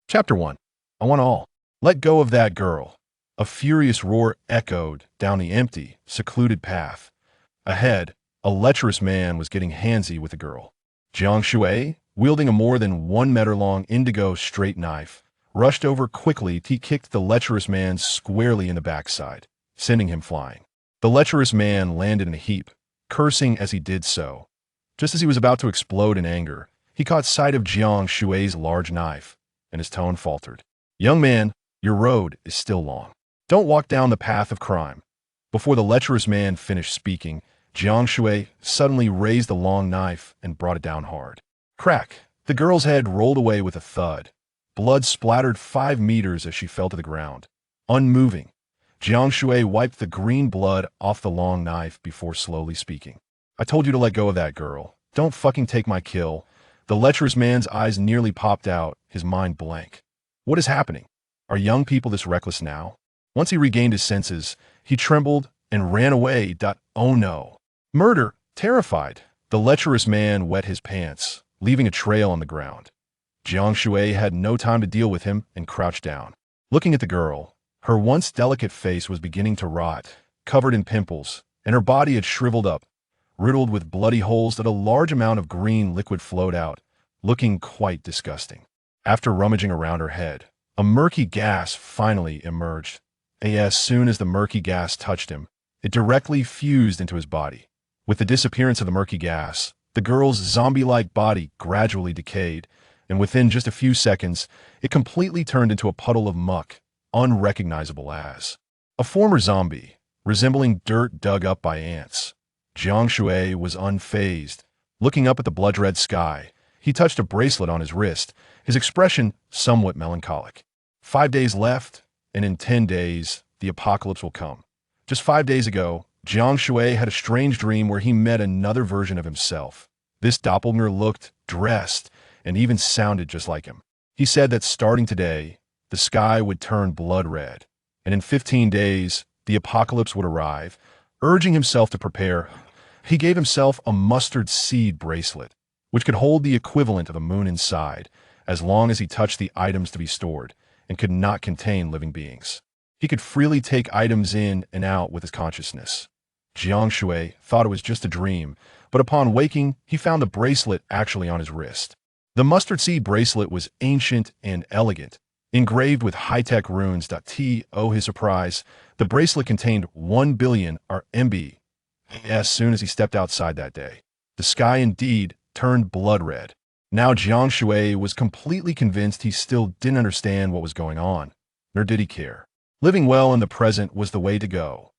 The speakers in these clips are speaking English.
Chapter 1. I want all. Let go of that girl. A furious roar echoed down the empty, secluded path. Ahead, a lecherous man was getting handsy with a girl. Jiang Shui, wielding a more than 1 meter-long indigo straight knife, rushed over quickly. He kicked the lecherous man squarely in the backside, sending him flying. The lecherous man landed in a heap, cursing as he did so. Just as he was about to explode in anger, he caught sight of Jiang Shui's large knife, and his tone faltered. Young man, your road is still long. Don't walk down the path of crime. Before the lecherous man finished speaking, Jiang Shui suddenly raised the long knife and brought it down hard. Crack! The girl's head rolled away with a thud. Blood splattered 5 meters as she fell to the ground. Unmoving, Jiang Shui wiped the green blood off the long knife before slowly speaking. I told you to let go of that girl. Don't fucking take my kill. The lecherous man's eyes nearly popped out, his mind blank. What is happening? Are young people this reckless now? Once he regained his senses, he trembled and ran away. Oh no. Murder! Terrified, the lecherous man wet his pants, leaving a trail on the ground. Jiang Shui had no time to deal with him and crouched down. Looking at the girl, her once delicate face was beginning to rot, covered in pimples, and her body had shriveled up, riddled with bloody holes that a large amount of green liquid flowed out, looking quite disgusting. After rummaging around her head, a murky gas finally emerged. As soon as the murky gas touched him, it directly fused into his body. With the disappearance of the murky gas, the girl's zombie-like body gradually decayed, and within just a few seconds, it completely turned into a puddle of muck, unrecognizable as a former zombie, resembling dirt dug up by ants. Jiang Shui was unfazed. Looking up at the blood-red sky, he touched a bracelet on his wrist, his expression somewhat melancholic. 5 days left, and in 10 days, the apocalypse will come. Just 5 days ago, Jiang Shui had a strange dream where he met another version of himself. This doppelganger looked, dressed, and even sounded just like him. He said that starting today, the sky would turn blood red, and in 15 days, the apocalypse would arrive. Urging himself to prepare, he gave himself a mustard seed bracelet, which could hold the equivalent of a moon inside, as long as he touched the items to be stored, and could not contain living beings. He could freely take items in and out with his consciousness. Jiang Shui thought it was just a dream, but upon waking, he found the bracelet actually on his wrist. The mustard seed bracelet was ancient and elegant, engraved with high-tech runes. To his surprise, the bracelet contained 1 billion RMB. As soon as he stepped outside that day, the sky indeed turned blood red. Now Jiang Shui was completely convinced he still didn't understand what was going on, nor did he care. Living well in the present was the way to go.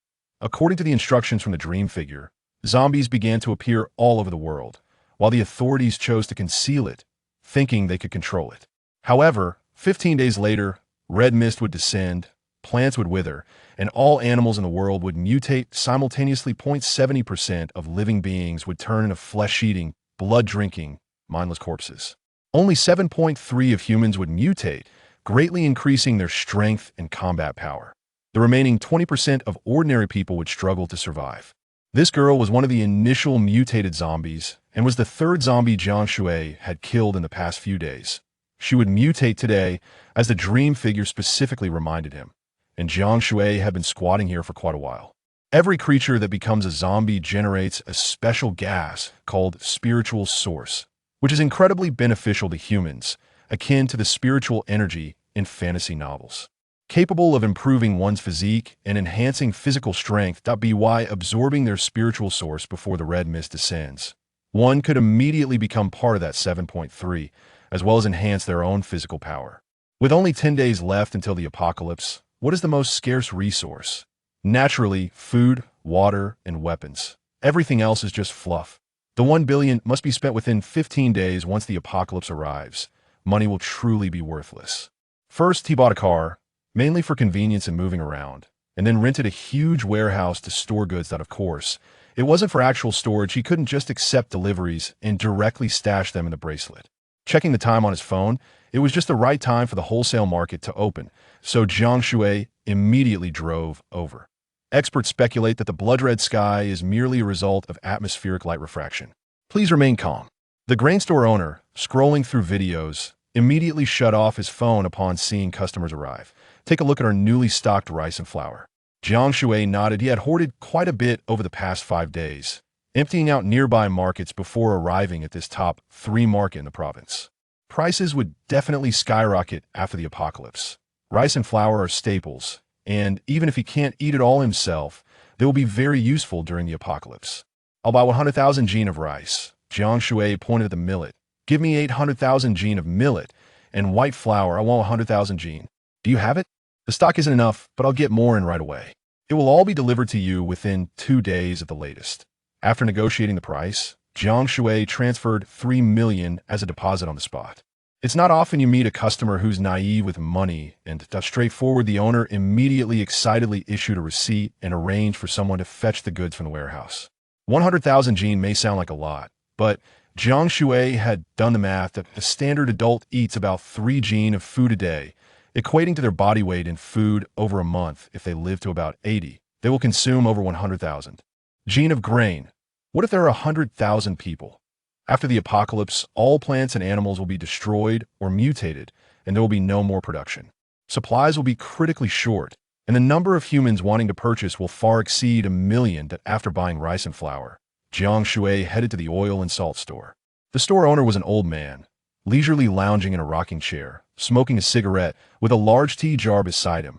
According to the instructions from the dream figure, zombies began to appear all over the world, while the authorities chose to conceal it, thinking they could control it. However, 15 days later, red mist would descend, plants would wither, and all animals in the world would mutate simultaneously. 70% of living beings would turn into flesh-eating, blood-drinking, mindless corpses. Only 7.3% of humans would mutate, greatly increasing their strength and combat power. The remaining 20% of ordinary people would struggle to survive. This girl was one of the initial mutated zombies and was the third zombie Jiang Shui had killed in the past few days. She would mutate today, as the dream figure specifically reminded him, and Jiang Shui had been squatting here for quite a while. Every creature that becomes a zombie generates a special gas called spiritual source, which is incredibly beneficial to humans, akin to the spiritual energy in fantasy novels. Capable of improving one's physique and enhancing physical strength. By absorbing their spiritual source before the red mist descends, one could immediately become part of that 7.3%, as well as enhance their own physical power. With only 10 days left until the apocalypse, what is the most scarce resource? Naturally, food, water, and weapons. Everything else is just fluff. The 1 billion must be spent within 15 days. Once the apocalypse arrives, money will truly be worthless. First, he bought a car, mainly for convenience and moving around, and then rented a huge warehouse to store goods that, of course, it wasn't for actual storage. He couldn't just accept deliveries and directly stash them in the bracelet. Checking the time on his phone, it was just the right time for the wholesale market to open, so Jiang Shui immediately drove over. Experts speculate that the blood-red sky is merely a result of atmospheric light refraction. Please remain calm. The grain store owner, scrolling through videos, immediately shut off his phone upon seeing customers arrive. Take a look at our newly stocked rice and flour. Jiang Shui nodded. He had hoarded quite a bit over the past 5 days, emptying out nearby markets before arriving at this top 3 market in the province. Prices would definitely skyrocket after the apocalypse. Rice and flour are staples, and even if he can't eat it all himself, they will be very useful during the apocalypse. I'll buy 100,000 jin of rice. Jiang Shui pointed at the millet. Give me 800,000 jin of millet, and white flour. I want 100,000 jin. Do you have it? The stock isn't enough, but I'll get more in right away. It will all be delivered to you within 2 days at the latest. After negotiating the price, Jiang Shui transferred 3 million as a deposit on the spot. It's not often you meet a customer who's naive with money, and straightforward, the owner immediately excitedly issued a receipt and arranged for someone to fetch the goods from the warehouse. 100,000 jin may sound like a lot, but Jiang Shui had done the math that a standard adult eats about 3 jin of food a day, equating to their body weight in food over a month. If they live to about 80, they will consume over 100,000 jin of grain. What if there are 100,000 people? After the apocalypse, all plants and animals will be destroyed or mutated, and there will be no more production. Supplies will be critically short, and the number of humans wanting to purchase will far exceed 1 million. That after buying rice and flour, Jiang Shui headed to the oil and salt store. The store owner was an old man, leisurely lounging in a rocking chair, smoking a cigarette with a large tea jar beside him.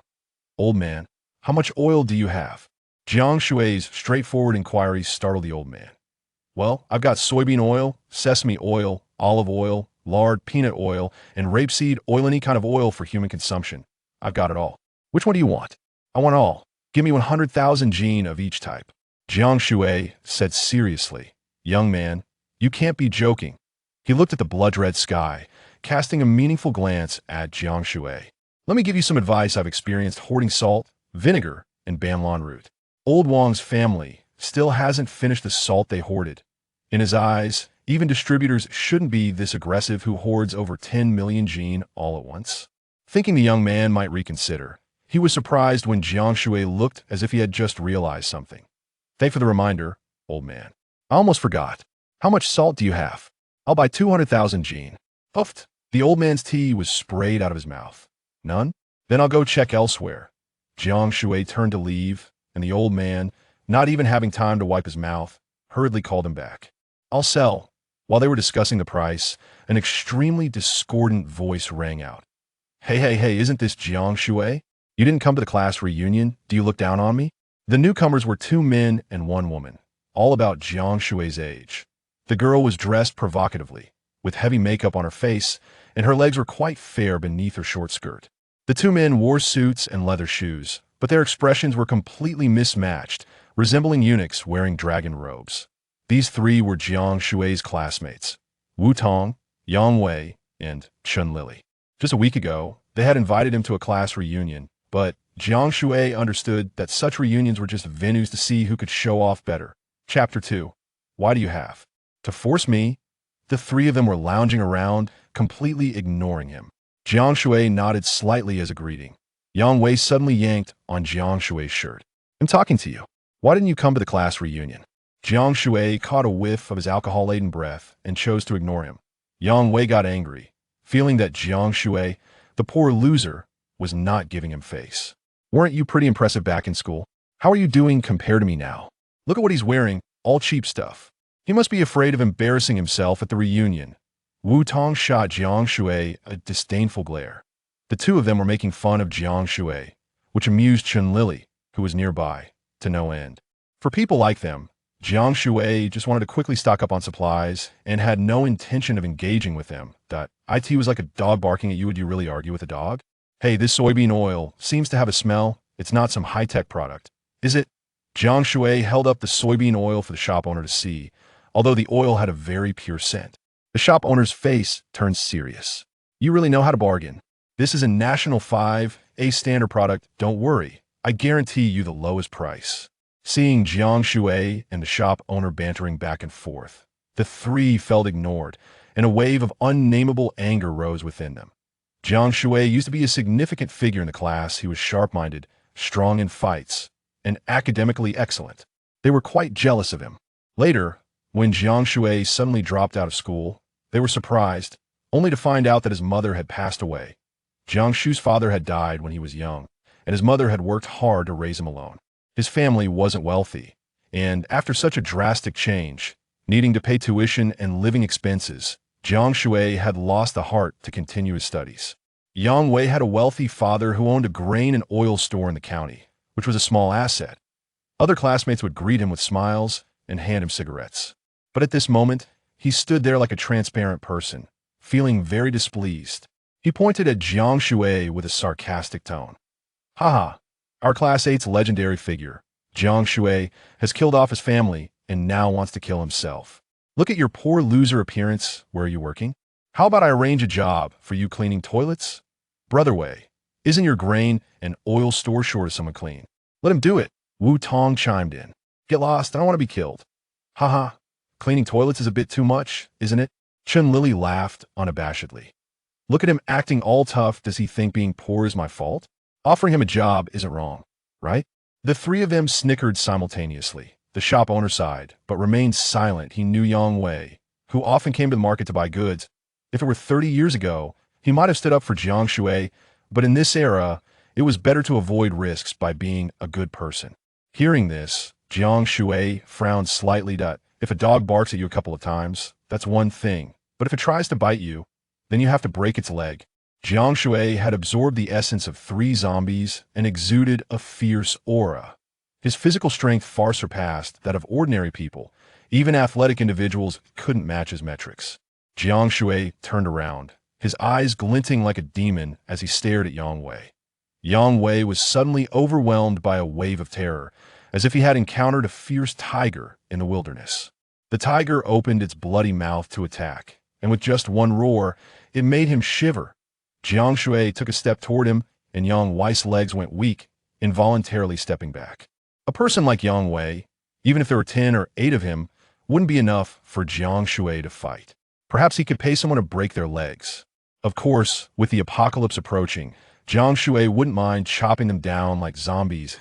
Old man, how much oil do you have? Jiang Shui's straightforward inquiry startled the old man. Well, I've got soybean oil, sesame oil, olive oil, lard, peanut oil, and rapeseed oil, any kind of oil for human consumption. I've got it all. Which one do you want? I want all. Give me 100,000 jin of each type. Jiang Shui said seriously. Young man, you can't be joking. He looked at the blood-red sky, casting a meaningful glance at Jiang Shui. Let me give you some advice. I've experienced hoarding salt, vinegar, and banlan root. Old Wang's family still hasn't finished the salt they hoarded. In his eyes, even distributors shouldn't be this aggressive who hoards over 10 million jin all at once. Thinking the young man might reconsider, he was surprised when Jiang Shui looked as if he had just realized something. Thanks for the reminder, old man. I almost forgot. How much salt do you have? I'll buy 200,000 jin. Puffed. The old man's tea was sprayed out of his mouth. None? Then I'll go check elsewhere. Jiang Shui turned to leave, and the old man, not even having time to wipe his mouth, hurriedly called him back. I'll sell. While they were discussing the price, an extremely discordant voice rang out. Hey, isn't this Jiang Shui? You didn't come to the class reunion? Do you look down on me? The newcomers were 2 men and 1 woman, all about Jiang Shui's age. The girl was dressed provocatively, with heavy makeup on her face, and her legs were quite fair beneath her short skirt. The 2 men wore suits and leather shoes, but their expressions were completely mismatched, resembling eunuchs wearing dragon robes. These 3 were Jiang Shui's classmates, Wu Tong, Yang Wei, and Chun Lily. Just a week ago, they had invited him to a class reunion, but Jiang Shui understood that such reunions were just venues to see who could show off better. Chapter 2. Why do you have to force me? The 3 of them were lounging around, completely ignoring him. Jiang Shui nodded slightly as a greeting. Yang Wei suddenly yanked on Jiang Shui's shirt. I'm talking to you. Why didn't you come to the class reunion? Jiang Shui caught a whiff of his alcohol-laden breath and chose to ignore him. Yang Wei got angry, feeling that Jiang Shui, the poor loser, was not giving him face. Weren't you pretty impressive back in school? How are you doing compared to me now? Look at what he's wearing, all cheap stuff. He must be afraid of embarrassing himself at the reunion. Wu Tong shot Jiang Shui a disdainful glare. The 2 of them were making fun of Jiang Shui, which amused Chun Lily, who was nearby, to no end. For people like them, Jiang Shui just wanted to quickly stock up on supplies and had no intention of engaging with them. It was like a dog barking at you. Would you really argue with a dog? Hey, this soybean oil seems to have a smell. It's not some high-tech product, is it? Jiang Shui held up the soybean oil for the shop owner to see, although the oil had a very pure scent. The shop owner's face turned serious. You really know how to bargain. This is a National 5A standard product. Don't worry. I guarantee you the lowest price. Seeing Jiang Shui and the shop owner bantering back and forth, the 3 felt ignored, and a wave of unnameable anger rose within them. Jiang Shui used to be a significant figure in the class. He was sharp-minded, strong in fights, and academically excellent. They were quite jealous of him. Later, when Jiang Shui suddenly dropped out of school, they were surprised, only to find out that his mother had passed away. Jiang Shui's father had died when he was young, and his mother had worked hard to raise him alone. His family wasn't wealthy, and after such a drastic change, needing to pay tuition and living expenses, Jiang Shui had lost the heart to continue his studies. Yang Wei had a wealthy father who owned a grain and oil store in the county, which was a small asset. Other classmates would greet him with smiles and hand him cigarettes. But at this moment, he stood there like a transparent person, feeling very displeased. He pointed at Jiang Shui with a sarcastic tone. Haha, our Class 8's legendary figure, Jiang Shui, has killed off his family and now wants to kill himself. Look at your poor loser appearance. Where are you working? How about I arrange a job for you cleaning toilets? Brother Wei, isn't your grain and oil store short of someone clean? Let him do it. Wu Tong chimed in. Get lost, I don't want to be killed. Haha, cleaning toilets is a bit too much, isn't it? Chun Lily laughed unabashedly. Look at him acting all tough. Does he think being poor is my fault? Offering him a job isn't wrong, right? The three of them snickered simultaneously. The shop owner sighed, but remained silent. He knew Yang Wei, who often came to the market to buy goods. If it were 30 years ago, he might have stood up for Jiang Shui, but in this era, it was better to avoid risks by being a good person. Hearing this, Jiang Shui frowned slightly. If a dog barks at you a couple of times, that's one thing, but if it tries to bite you, then you have to break its leg. Jiang Shui had absorbed the essence of 3 zombies and exuded a fierce aura. His physical strength far surpassed that of ordinary people. Even athletic individuals couldn't match his metrics. Jiang Shui turned around, his eyes glinting like a demon as he stared at Yang Wei. Yang Wei was suddenly overwhelmed by a wave of terror, as if he had encountered a fierce tiger in the wilderness. The tiger opened its bloody mouth to attack, and with just one roar, it made him shiver. Jiang Shui took a step toward him, and Yang Wei's legs went weak, involuntarily stepping back. A person like Yang Wei, even if there were 10 or 8 of him, wouldn't be enough for Jiang Shui to fight. Perhaps he could pay someone to break their legs. Of course, with the apocalypse approaching, Jiang Shui wouldn't mind chopping them down like zombies.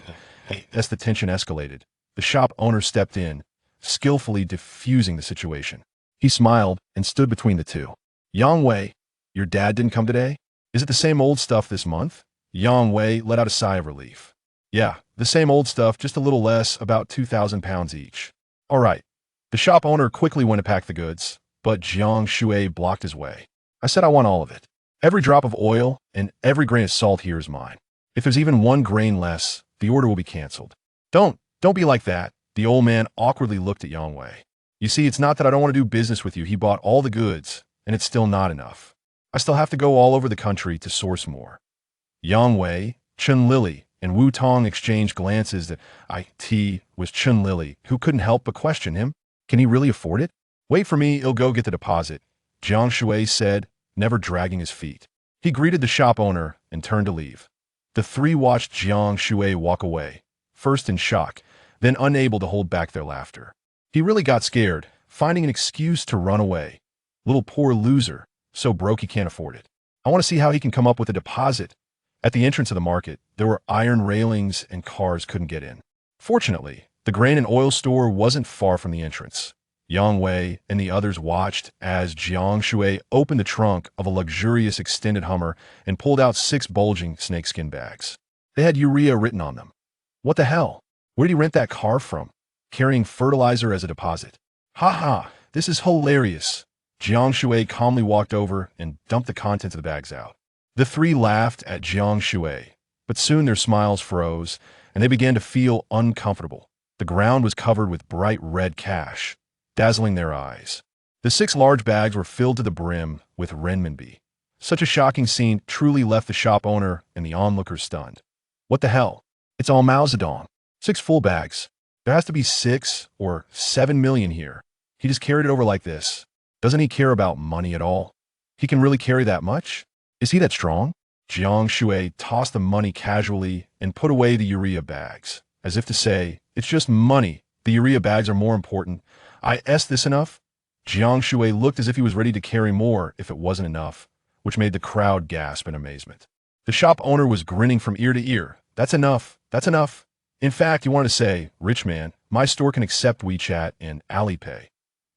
As the tension escalated, the shop owner stepped in, skillfully diffusing the situation. He smiled and stood between the two. Yang Wei, your dad didn't come today? Is it the same old stuff this month? Yang Wei let out a sigh of relief. Yeah, the same old stuff, just a little less, about 2,000 pounds each. All right. The shop owner quickly went to pack the goods, but Jiang Shui blocked his way. I said I want all of it. Every drop of oil and every grain of salt here is mine. If there's even 1 grain less, the order will be canceled. Don't be like that. The old man awkwardly looked at Yang Wei. You see, it's not that I don't want to do business with you. He bought all the goods, and it's still not enough. I still have to go all over the country to source more. Yang Wei, Chun Lily, and Wu Tong exchanged glances. That it was Chun Lily, who couldn't help but question him. Can he really afford it? Wait for me, he'll go get the deposit, Jiang Shui said, never dragging his feet. He greeted the shop owner and turned to leave. The three watched Jiang Shui walk away, first in shock, then unable to hold back their laughter. He really got scared, finding an excuse to run away. Little poor loser, so broke he can't afford it. I want to see how he can come up with a deposit. At the entrance of the market, there were iron railings and cars couldn't get in. Fortunately, the grain and oil store wasn't far from the entrance. Yang Wei and the others watched as Jiang Shui opened the trunk of a luxurious extended Hummer and pulled out 6 bulging snakeskin bags. They had urea written on them. What the hell? Where did he rent that car from? Carrying fertilizer as a deposit. Ha ha, this is hilarious. Jiang Shui calmly walked over and dumped the contents of the bags out. The three laughed at Jiang Shui, but soon their smiles froze and they began to feel uncomfortable. The ground was covered with bright red cash, dazzling their eyes. The 6 large bags were filled to the brim with renminbi. Such a shocking scene truly left the shop owner and the onlookers stunned. What the hell? It's all Mao Zedong. 6 full bags. There has to be 6 or 7 million here. He just carried it over like this. Doesn't he care about money at all? He can really carry that much? Is he that strong? Jiang Shui tossed the money casually and put away the urea bags, as if to say, it's just money. The urea bags are more important. This enough? Jiang Shui looked as if he was ready to carry more if it wasn't enough, which made the crowd gasp in amazement. The shop owner was grinning from ear to ear. That's enough. That's enough. In fact, he wanted to say, rich man, my store can accept WeChat and Alipay.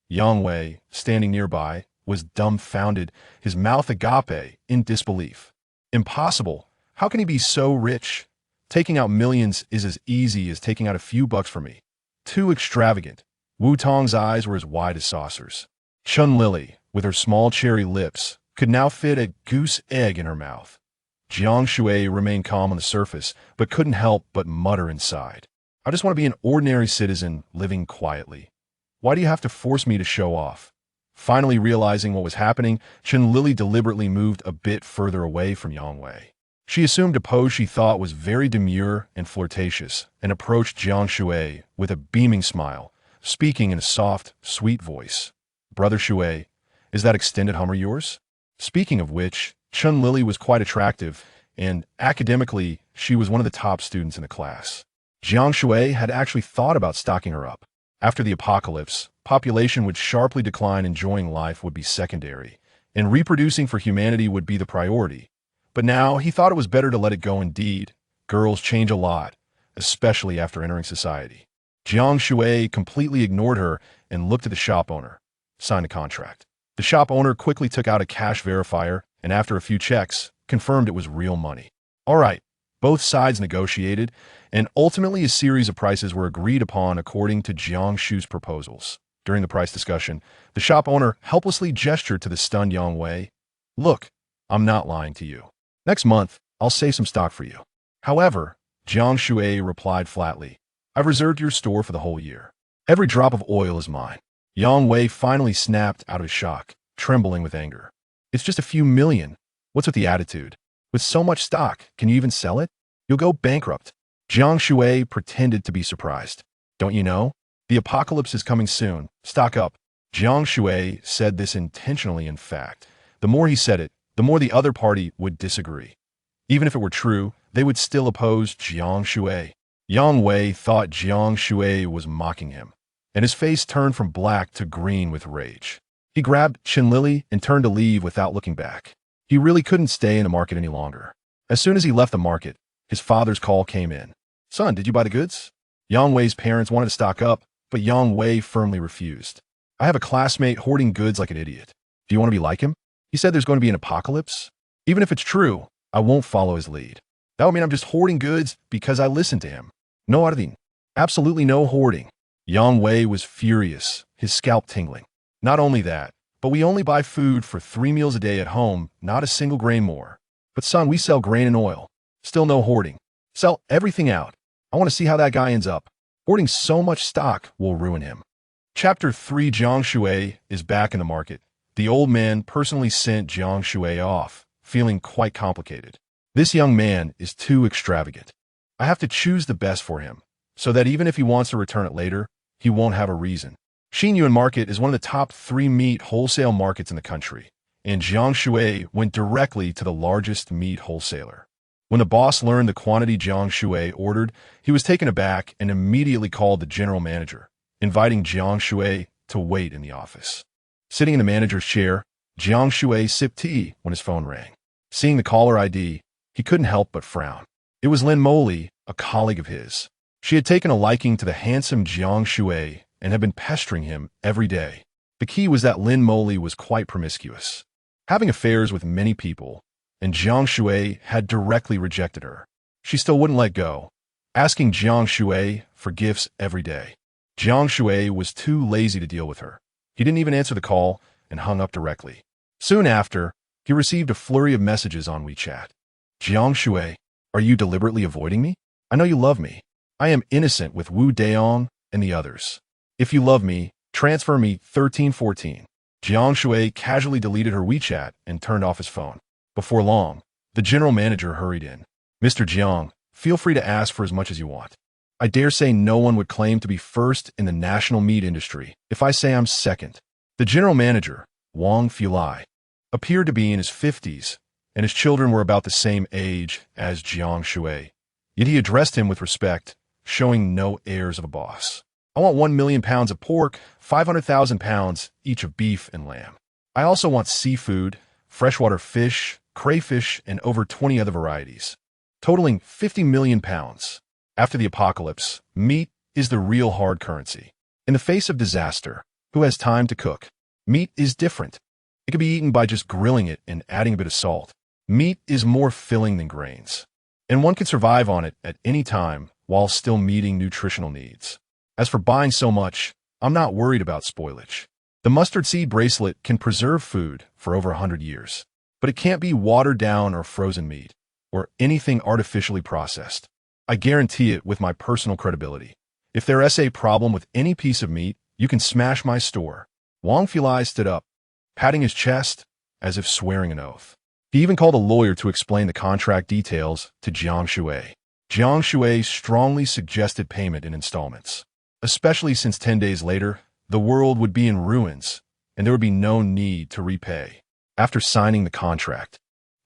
Yang Wei, standing nearby, was dumbfounded, his mouth agape in disbelief. Impossible. How can he be so rich? Taking out millions is as easy as taking out a few bucks for me. Too extravagant. Wu Tong's eyes were as wide as saucers. Chun Lily, with her small cherry lips, could now fit a goose egg in her mouth. Jiang Shui remained calm on the surface, but couldn't help but mutter inside. I just want to be an ordinary citizen living quietly. Why do you have to force me to show off? Finally realizing what was happening, Chun Lily deliberately moved a bit further away from Yang Wei. She assumed a pose she thought was very demure and flirtatious, and approached Jiang Shui with a beaming smile, speaking in a soft, sweet voice. Brother Shui, is that extended Hummer yours? Speaking of which, Chun Lily was quite attractive, and academically, she was one of the top students in the class. Jiang Shui had actually thought about stocking her up. After the apocalypse, population would sharply decline, enjoying life would be secondary, and reproducing for humanity would be the priority. But now he thought it was better to let it go. Indeed, girls change a lot, especially after entering society. Jiang Shui completely ignored her and looked at the shop owner. Signed a contract. The shop owner quickly took out a cash verifier and after a few checks, confirmed it was real money. All right, both sides negotiated, and ultimately a series of prices were agreed upon according to Jiang Shui's proposals. During the price discussion, the shop owner helplessly gestured to the stunned Yang Wei. Look, I'm not lying to you. Next month, I'll save some stock for you. However, Jiang Shui replied flatly, I've reserved your store for the whole year. Every drop of oil is mine. Yang Wei finally snapped out of his shock, trembling with anger. It's just a few million. What's with the attitude? With so much stock, can you even sell it? You'll go bankrupt. Jiang Shui pretended to be surprised. Don't you know? The apocalypse is coming soon. Stock up. Jiang Shui said this intentionally. In fact, the more he said it, the more the other party would disagree. Even if it were true, they would still oppose Jiang Shui. Yang Wei thought Jiang Shui was mocking him, and his face turned from black to green with rage. He grabbed Chun Lily and turned to leave without looking back. He really couldn't stay in the market any longer. As soon as he left the market, his father's call came in. Son, did you buy the goods? Yang Wei's parents wanted to stock up, but Yang Wei firmly refused. I have a classmate hoarding goods like an idiot. Do you want to be like him? He said there's going to be an apocalypse. Even if it's true, I won't follow his lead. That would mean I'm just hoarding goods because I listened to him. No hoarding. Absolutely no hoarding. Yang Wei was furious, his scalp tingling. Not only that, but we only buy food for 3 meals a day at home, not a single grain more. But son, we sell grain and oil. Still no hoarding. Sell everything out. I want to see how that guy ends up. Hoarding so much stock will ruin him. Chapter 3. Jiang Shui is back in the market. The old man personally sent Jiang Shui off, feeling quite complicated. This young man is too extravagant. I have to choose the best for him, so that even if he wants to return it later, he won't have a reason. Xinyuan Market is one of the top 3 meat wholesale markets in the country, and Jiang Shui went directly to the largest meat wholesaler. When the boss learned the quantity Jiang Shui ordered, he was taken aback and immediately called the general manager, inviting Jiang Shui to wait in the office. Sitting in the manager's chair, Jiang Shui sipped tea when his phone rang. Seeing the caller ID, he couldn't help but frown. It was Lin Moly, a colleague of his. She had taken a liking to the handsome Jiang Shui and had been pestering him every day. The key was that Lin Moly was quite promiscuous, having affairs with many people, and Jiang Shui had directly rejected her. She still wouldn't let go, asking Jiang Shui for gifts every day. Jiang Shui was too lazy to deal with her. He didn't even answer the call and hung up directly. Soon after, he received a flurry of messages on WeChat. Jiang Shui, are you deliberately avoiding me? I know you love me. I am innocent with Wu Daong and the others. If you love me, transfer me 1314. Jiang Shui casually deleted her WeChat and turned off his phone. Before long, the general manager hurried in. Mr. Jiang, feel free to ask for as much as you want. I dare say no one would claim to be first in the national meat industry if I say I'm second. The general manager, Wang Fulai, appeared to be in his 50s, and his children were about the same age as Jiang Shui. Yet he addressed him with respect, showing no airs of a boss. I want 1 million pounds of pork, 500,000 pounds each of beef and lamb. I also want seafood, freshwater fish, crayfish, and over 20 other varieties, totaling 50 million pounds. After the apocalypse, meat is the real hard currency. In the face of disaster, who has time to cook? Meat is different. It can be eaten by just grilling it and adding a bit of salt. Meat is more filling than grains, and one can survive on it at any time while still meeting nutritional needs. As for buying so much, I'm not worried about spoilage. The mustard seed bracelet can preserve food for over 100 years, but it can't be watered down or frozen meat, or anything artificially processed. I guarantee it with my personal credibility. If there is a problem with any piece of meat, you can smash my store. Wang Fulai stood up, patting his chest as if swearing an oath. He even called a lawyer to explain the contract details to Jiang Shui. Jiang Shui strongly suggested payment in installments, especially since 10 days later, the world would be in ruins and there would be no need to repay. After signing the contract,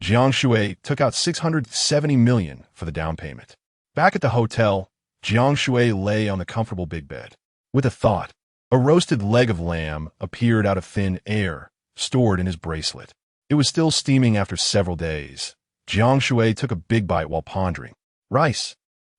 Jiang Shui took out $670 million for the down payment. Back at the hotel, Jiang Shui lay on the comfortable big bed. With a thought, a roasted leg of lamb appeared out of thin air, stored in his bracelet. It was still steaming after several days. Jiang Shui took a big bite while pondering. Rice,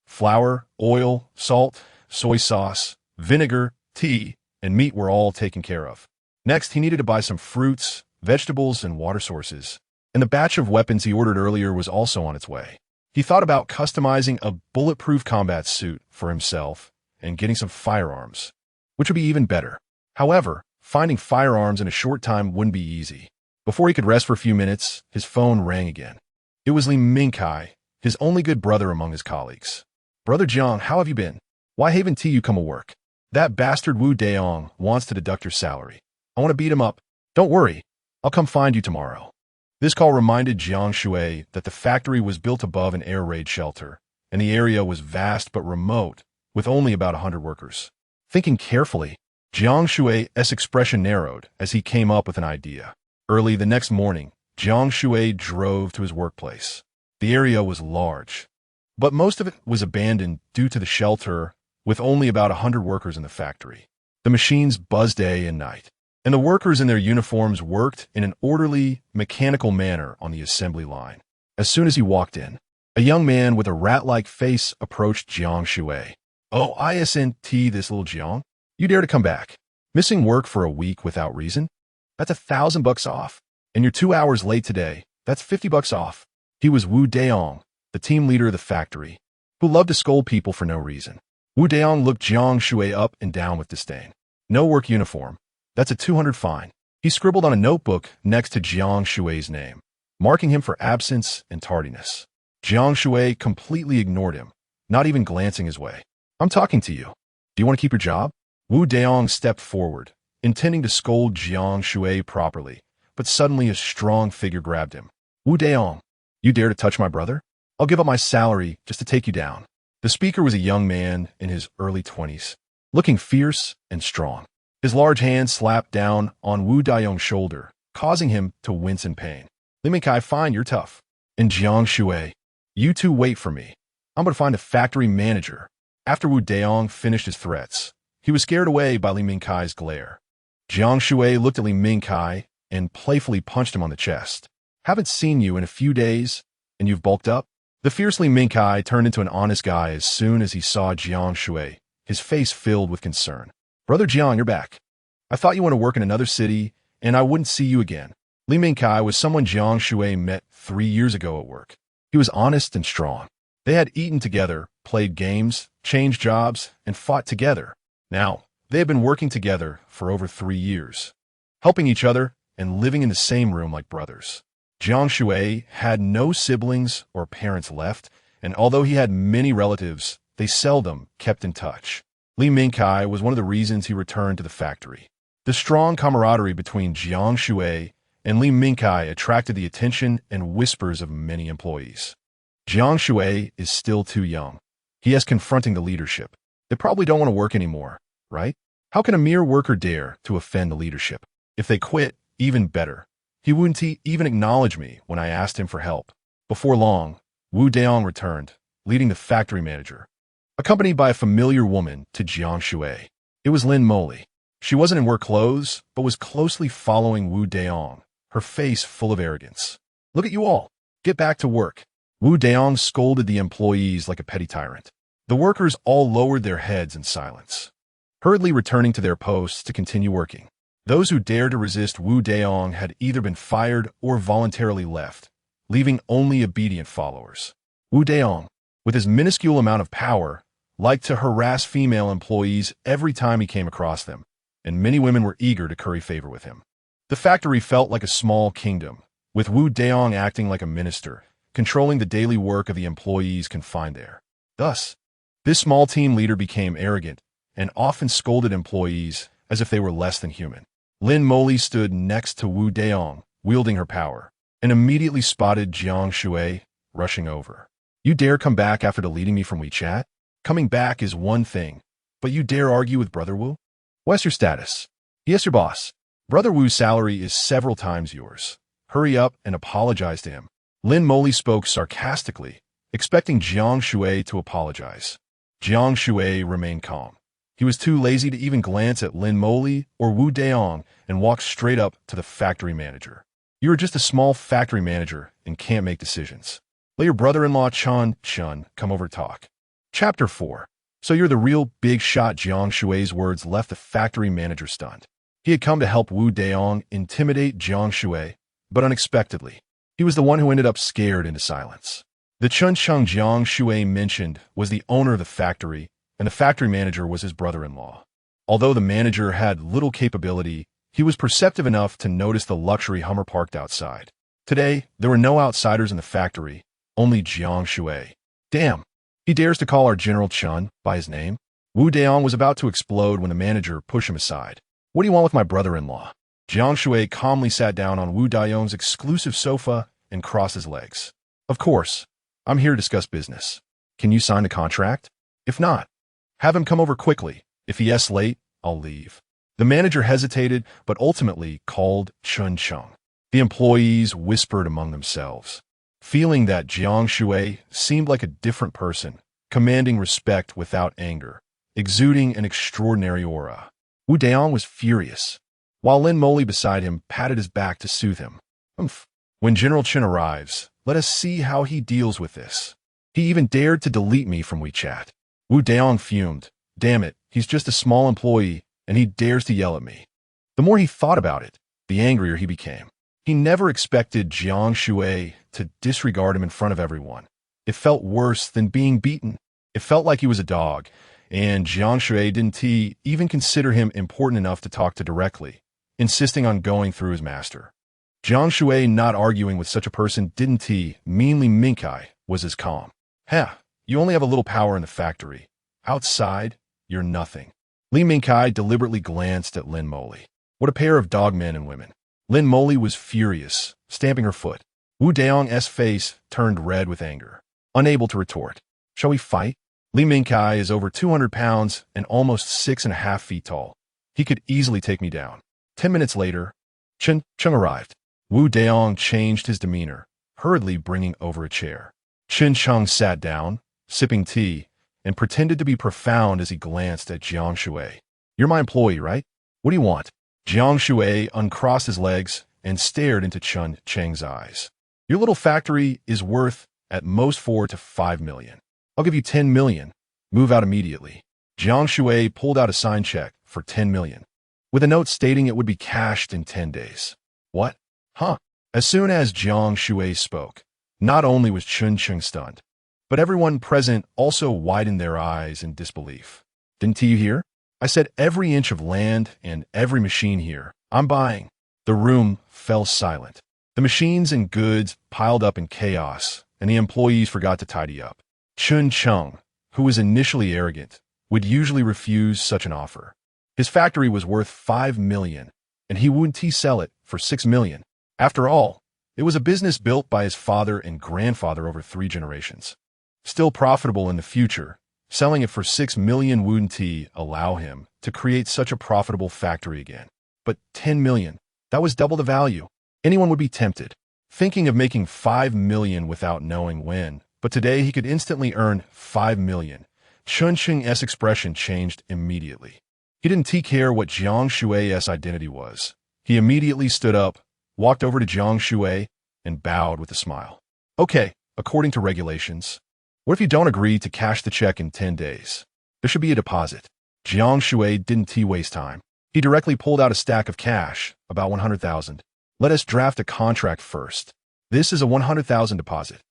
flour, oil, salt, soy sauce, vinegar, tea, and meat were all taken care of. Next, he needed to buy some fruits, vegetables, and water sources. And the batch of weapons he ordered earlier was also on its way. He thought about customizing a bulletproof combat suit for himself and getting some firearms, which would be even better. However, finding firearms in a short time wouldn't be easy. Before he could rest for a few minutes, his phone rang again. It was Li Mingkai, his only good brother among his colleagues. Brother Jiang, how have you been? Why haven't you come to work? That bastard Wu Daong wants to deduct your salary. I want to beat him up. Don't worry, I'll come find you tomorrow. This call reminded Jiang Shui that the factory was built above an air raid shelter, and the area was vast but remote, with only about 100 workers. Thinking carefully, Jiang Shui's expression narrowed as he came up with an idea. Early the next morning, Jiang Shui drove to his workplace. The area was large, but most of it was abandoned due to the shelter, with only about 100 workers in the factory. The machines buzzed day and night, and the workers in their uniforms worked in an orderly, mechanical manner on the assembly line. As soon as he walked in, a young man with a rat-like face approached Jiang Shui. Oh, isn't this little Jiang? You dare to come back? Missing work for a week without reason? That's $1,000 off. And you're 2 hours late today. That's $50 off. He was Wu Daong, the team leader of the factory, who loved to scold people for no reason. Wu Daong looked Jiang Shui up and down with disdain. No work uniform. That's a 200 fine. He scribbled on a notebook next to Jiang Shui's name, marking him for absence and tardiness. Jiang Shui completely ignored him, not even glancing his way. I'm talking to you. Do you want to keep your job? Wu Daong stepped forward, intending to scold Jiang Shui properly, but suddenly a strong figure grabbed him. Wu Daong, you dare to touch my brother? I'll give up my salary just to take you down. The speaker was a young man in his early 20s, looking fierce and strong. His large hand slapped down on Wu Daong's shoulder, causing him to wince in pain. Li Mingkai, fine, you're tough. And Jiang Shui, you two wait for me. I'm going to find a factory manager. After Wu Daong finished his threats, he was scared away by Li Mingkai's glare. Jiang Shui looked at Li Mingkai and playfully punched him on the chest. Haven't seen you in a few days, and you've bulked up? The fierce Li Mingkai turned into an honest guy as soon as he saw Jiang Shui, his face filled with concern. Brother Jiang, you're back. I thought you went to work in another city, and I wouldn't see you again. Li Mingkai was someone Jiang Shui met 3 years ago at work. He was honest and strong. They had eaten together, played games, changed jobs, and fought together. Now, they had been working together for over 3 years, helping each other and living in the same room like brothers. Jiang Shui had no siblings or parents left, and although he had many relatives, they seldom kept in touch. Li Mingkai was one of the reasons he returned to the factory. The strong camaraderie between Jiang Shui and Li Mingkai attracted the attention and whispers of many employees. Jiang Shui is still too young. He is confronting the leadership. They probably don't want to work anymore, right? How can a mere worker dare to offend the leadership? If they quit, even better. He wouldn't even acknowledge me when I asked him for help. Before long, Wu Daong returned, leading the factory manager, accompanied by a familiar woman to Jiang Shui. It was Lin Moli. She wasn't in work clothes, but was closely following Wu Daong, her face full of arrogance. Look at you all. Get back to work. Wu Daong scolded the employees like a petty tyrant. The workers all lowered their heads in silence, hurriedly returning to their posts to continue working. Those who dared to resist Wu Daong had either been fired or voluntarily left, leaving only obedient followers. Wu Daong, with his minuscule amount of power, liked to harass female employees every time he came across them, and many women were eager to curry favor with him. The factory felt like a small kingdom, with Wu Daong acting like a minister, controlling the daily work of the employees confined there. Thus, this small team leader became arrogant and often scolded employees as if they were less than human. Lin Moly stood next to Wu Daong, wielding her power, and immediately spotted Jiang Shui rushing over. You dare come back after deleting me from WeChat? Coming back is one thing, but you dare argue with Brother Wu? What's your status? Yes, your boss. Brother Wu's salary is several times yours. Hurry up and apologize to him. Lin Moly spoke sarcastically, expecting Jiang Shui to apologize. Jiang Shui remained calm. He was too lazy to even glance at Lin Moly or Wu Daong and walked straight up to the factory manager. You are just a small factory manager and can't make decisions. Let your brother-in-law Chun come over to talk. Chapter 4. So you're the real big shot. Jiang Shui's words left the factory manager stunned. He had come to help Wu Daong intimidate Jiang Shui, but unexpectedly, he was the one who ended up scared into silence. The Chun Jiang Shui mentioned was the owner of the factory, and the factory manager was his brother-in-law. Although the manager had little capability, he was perceptive enough to notice the luxury Hummer parked outside. Today, there were no outsiders in the factory, only Jiang Shui. Damn, he dares to call our General Chun by his name? Wu Daong was about to explode when the manager pushed him aside. What do you want with my brother-in-law? Jiang Shui calmly sat down on Wu Daong's exclusive sofa and crossed his legs. Of course, I'm here to discuss business. Can you sign the contract? If not, have him come over quickly. If he is late, I'll leave. The manager hesitated, but ultimately called Chun Chung. The employees whispered among themselves, feeling that Jiang Shui seemed like a different person, commanding respect without anger, exuding an extraordinary aura. Wu Daong was furious, while Lin Moly beside him patted his back to soothe him. When General Chen arrives, let us see how he deals with this. He even dared to delete me from WeChat. Wu Daong fumed. Damn it, he's just a small employee, and he dares to yell at me. The more he thought about it, the angrier he became. He never expected Jiang Shui to disregard him in front of everyone. It felt worse than being beaten. It felt like he was a dog, and Jiang Shui didn't even consider him important enough to talk to directly, insisting on going through his master. Jiang Shui not arguing with such a person didn't meanly Minkai was as calm. You only have a little power in the factory. Outside, you're nothing. Li Minkai deliberately glanced at Lin Moly. What a pair of dogmen and women. Lin Moly was furious, stamping her foot. Wu Daong's face turned red with anger, unable to retort. Shall we fight? Li Minkai is over 200 pounds and almost 6.5 feet tall. He could easily take me down. 10 minutes later, Chung arrived. Wu Daong changed his demeanor, hurriedly bringing over a chair. Chung sat down, sipping tea, and pretended to be profound as he glanced at Jiang Shui. You're my employee, right? What do you want? Jiang Shui uncrossed his legs and stared into Chun Cheng's eyes. Your little factory is worth at most 4 to 5 million. I'll give you 10 million. Move out immediately. Jiang Shui pulled out a signed check for 10 million, with a note stating it would be cashed in 10 days. What? As soon as Jiang Shui spoke, not only was Chun Cheng stunned, but everyone present also widened their eyes in disbelief. Didn't you hear? I said every inch of land and every machine here, I'm buying. The room fell silent. The machines and goods piled up in chaos, and the employees forgot to tidy up. Chun Cheng, who was initially arrogant, would usually refuse such an offer. His factory was worth 5 million, and he wouldn't sell it for 6 million. After all, it was a business built by his father and grandfather over 3 generations. Still profitable in the future, selling it for 6 million wouldn't allow him to create such a profitable factory again. But 10 million, that was double the value. Anyone would be tempted, thinking of making 5 million without knowing when, but today he could instantly earn 5 million. Chun Cheng's expression changed immediately. He didn't care what Jiang Shui's identity was. He immediately stood up, walked over to Jiang Shui, and bowed with a smile. Okay, according to regulations. What if you don't agree to cash the check in 10 days? There should be a deposit. Jiang Shui didn't waste time. He directly pulled out a stack of cash, about 100,000. Let us draft a contract first. This is a 100,000 deposit.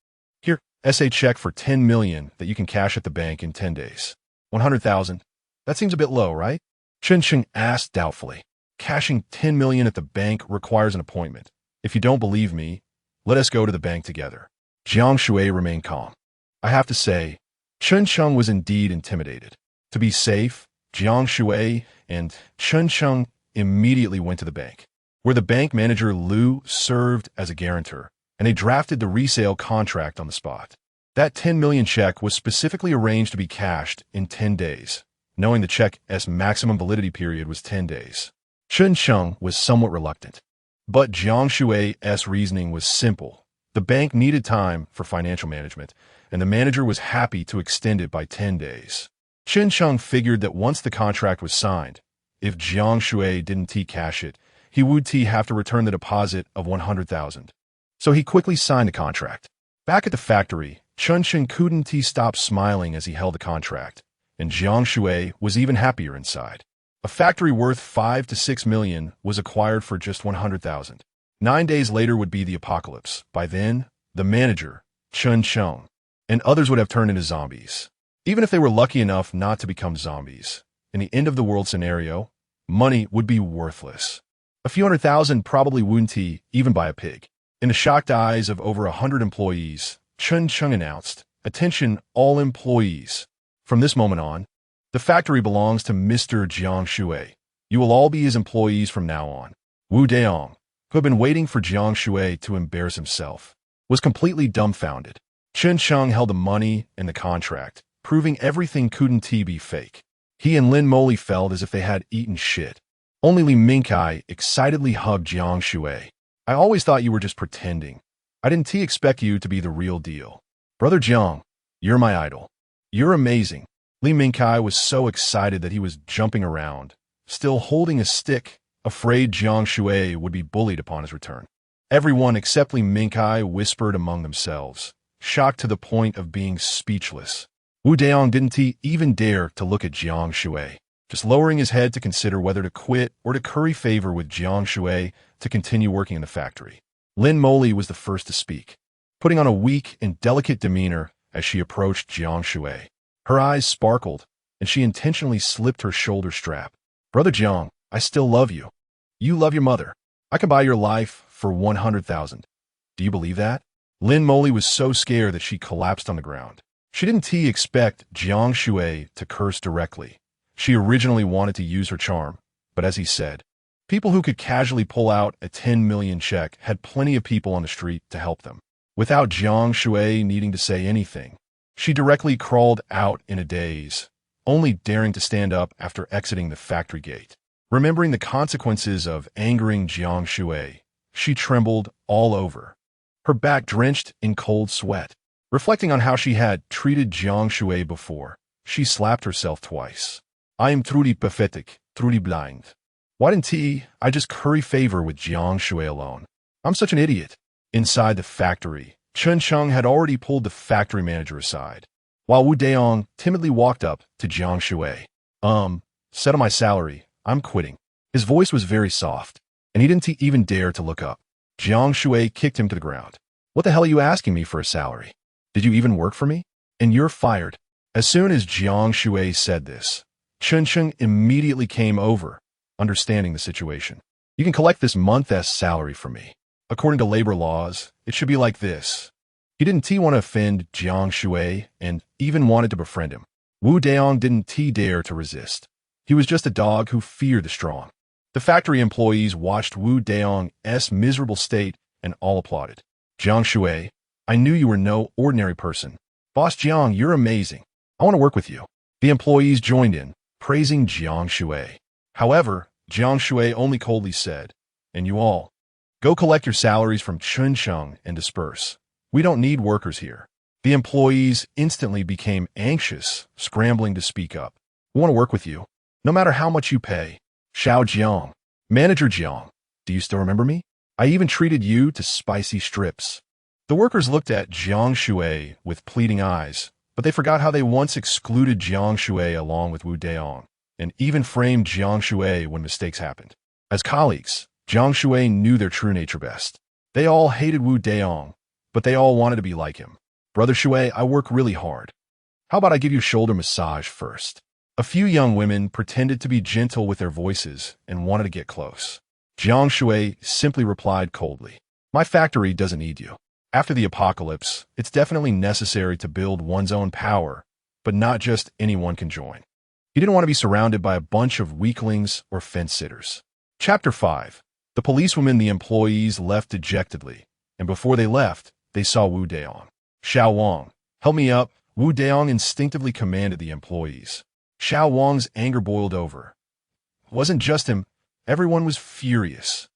Here, SA check for 10 million that you can cash at the bank in 10 days. 100,000? That seems a bit low, right? Chen Sheng asked doubtfully. Cashing 10 million at the bank requires an appointment. If you don't believe me, let us go to the bank together. Jiang Shui remained calm. I have to say, Chen Sheng was indeed intimidated. To be safe, Jiang Shui and Chen Sheng immediately went to the bank, where the bank manager Liu served as a guarantor, and they drafted the resale contract on the spot. That 10 million check was specifically arranged to be cashed in 10 days, knowing the check's maximum validity period was 10 days. Chen Sheng was somewhat reluctant, but Jiang Shui's reasoning was simple. The bank needed time for financial management, and the manager was happy to extend it by 10 days. Chen Sheng figured that once the contract was signed, if Jiang Shui didn't cash it, he would have to return the deposit of 100,000. So he quickly signed the contract. Back at the factory, Chen Sheng couldn't stop smiling as he held the contract, and Jiang Shui was even happier inside. A factory worth 5 to 6 million was acquired for just 100,000. 9 days later would be the apocalypse. By then, the manager, Chen Sheng, and others would have turned into zombies. Even if they were lucky enough not to become zombies, in the end-of-the-world scenario, money would be worthless. A few 100,000 probably wouldn't even buy a pig. In the shocked eyes of over 100 employees, Chen Sheng announced, "Attention, all employees. From this moment on, the factory belongs to Mr. Jiang Shui. You will all be his employees from now on." Wu Deong, who had been waiting for Jiang Shui to embarrass himself, was completely dumbfounded. Chen Sheng held the money and the contract, proving everything couldn't be fake. He and Lin Moly felt as if they had eaten shit. Only Li Mingkai excitedly hugged Jiang Shui. "I always thought you were just pretending. I didn't expect you to be the real deal. Brother Jiang, you're my idol. You're amazing." Li Mingkai was so excited that he was jumping around, still holding a stick, afraid Jiang Shui would be bullied upon his return. Everyone except Li Mingkai whispered among themselves, shocked to the point of being speechless. Wu Deong didn't even dare to look at Jiang Shui, just lowering his head to consider whether to quit or to curry favor with Jiang Shui to continue working in the factory. Lin Moly was the first to speak, putting on a weak and delicate demeanor as she approached Jiang Shui. Her eyes sparkled, and she intentionally slipped her shoulder strap. "Brother Jiang, I still love you. You love your mother. I can buy your life for 100,000. Do you believe that?" Lin Moly was so scared that she collapsed on the ground. She didn't expect Jiang Shui to curse directly. She originally wanted to use her charm, but as he said, people who could casually pull out a 10 million check had plenty of people on the street to help them. Without Jiang Shui needing to say anything, she directly crawled out in a daze, only daring to stand up after exiting the factory gate. Remembering the consequences of angering Jiang Shui, she trembled all over, her back drenched in cold sweat. Reflecting on how she had treated Jiang Shui before, she slapped herself twice. "I am truly pathetic, truly blind. Why didn't I just curry favor with Jiang Shui alone? I'm such an idiot." Inside the factory, Chen Sheng had already pulled the factory manager aside, while Wu Deong timidly walked up to Jiang Shui. Settle my salary, I'm quitting." His voice was very soft, and he didn't even dare to look up. Jiang Shui kicked him to the ground. "What the hell are you asking me for a salary? Did you even work for me? And you're fired." As soon as Jiang Shui said this, Chen Sheng immediately came over, understanding the situation. "You can collect this month's salary from me. According to labor laws, it should be like this." He didn't want to offend Jiang Shui and even wanted to befriend him. Wu Deong didn't dare to resist. He was just a dog who feared the strong. The factory employees watched Wu Deong's miserable state and all applauded. "Jiang Shui, I knew you were no ordinary person. Boss Jiang, you're amazing. I want to work with you." The employees joined in, praising Jiang Shui. However, Jiang Shui only coldly said, "And you all, go collect your salaries from Chen Sheng and disperse. We don't need workers here." The employees instantly became anxious, scrambling to speak up. "We want to work with you, no matter how much you pay." "Xiao Jiang, Manager Jiang, do you still remember me? I even treated you to spicy strips." The workers looked at Jiang Shui with pleading eyes, but they forgot how they once excluded Jiang Shui along with Wu Deong. and even framed Jiang Shui when mistakes happened. As colleagues, Jiang Shui knew their true nature best. They all hated Wu Daong, but they all wanted to be like him. Brother Shui, I work really hard. How about I give you a shoulder massage first? A few young women pretended to be gentle with their voices and wanted to get close. Jiang Shui simply replied coldly, "My factory doesn't need you. After the apocalypse, it's definitely necessary to build one's own power, but not just anyone can join." He didn't want to be surrounded by a bunch of weaklings or fence-sitters. Chapter 5. The policewomen, the employees, left dejectedly, and before they left, they saw Wu Daong. "Xiao Wang, help me up," Wu Daong instinctively commanded the employees. Xiao Wang's anger boiled over. It wasn't just him. Everyone was furious.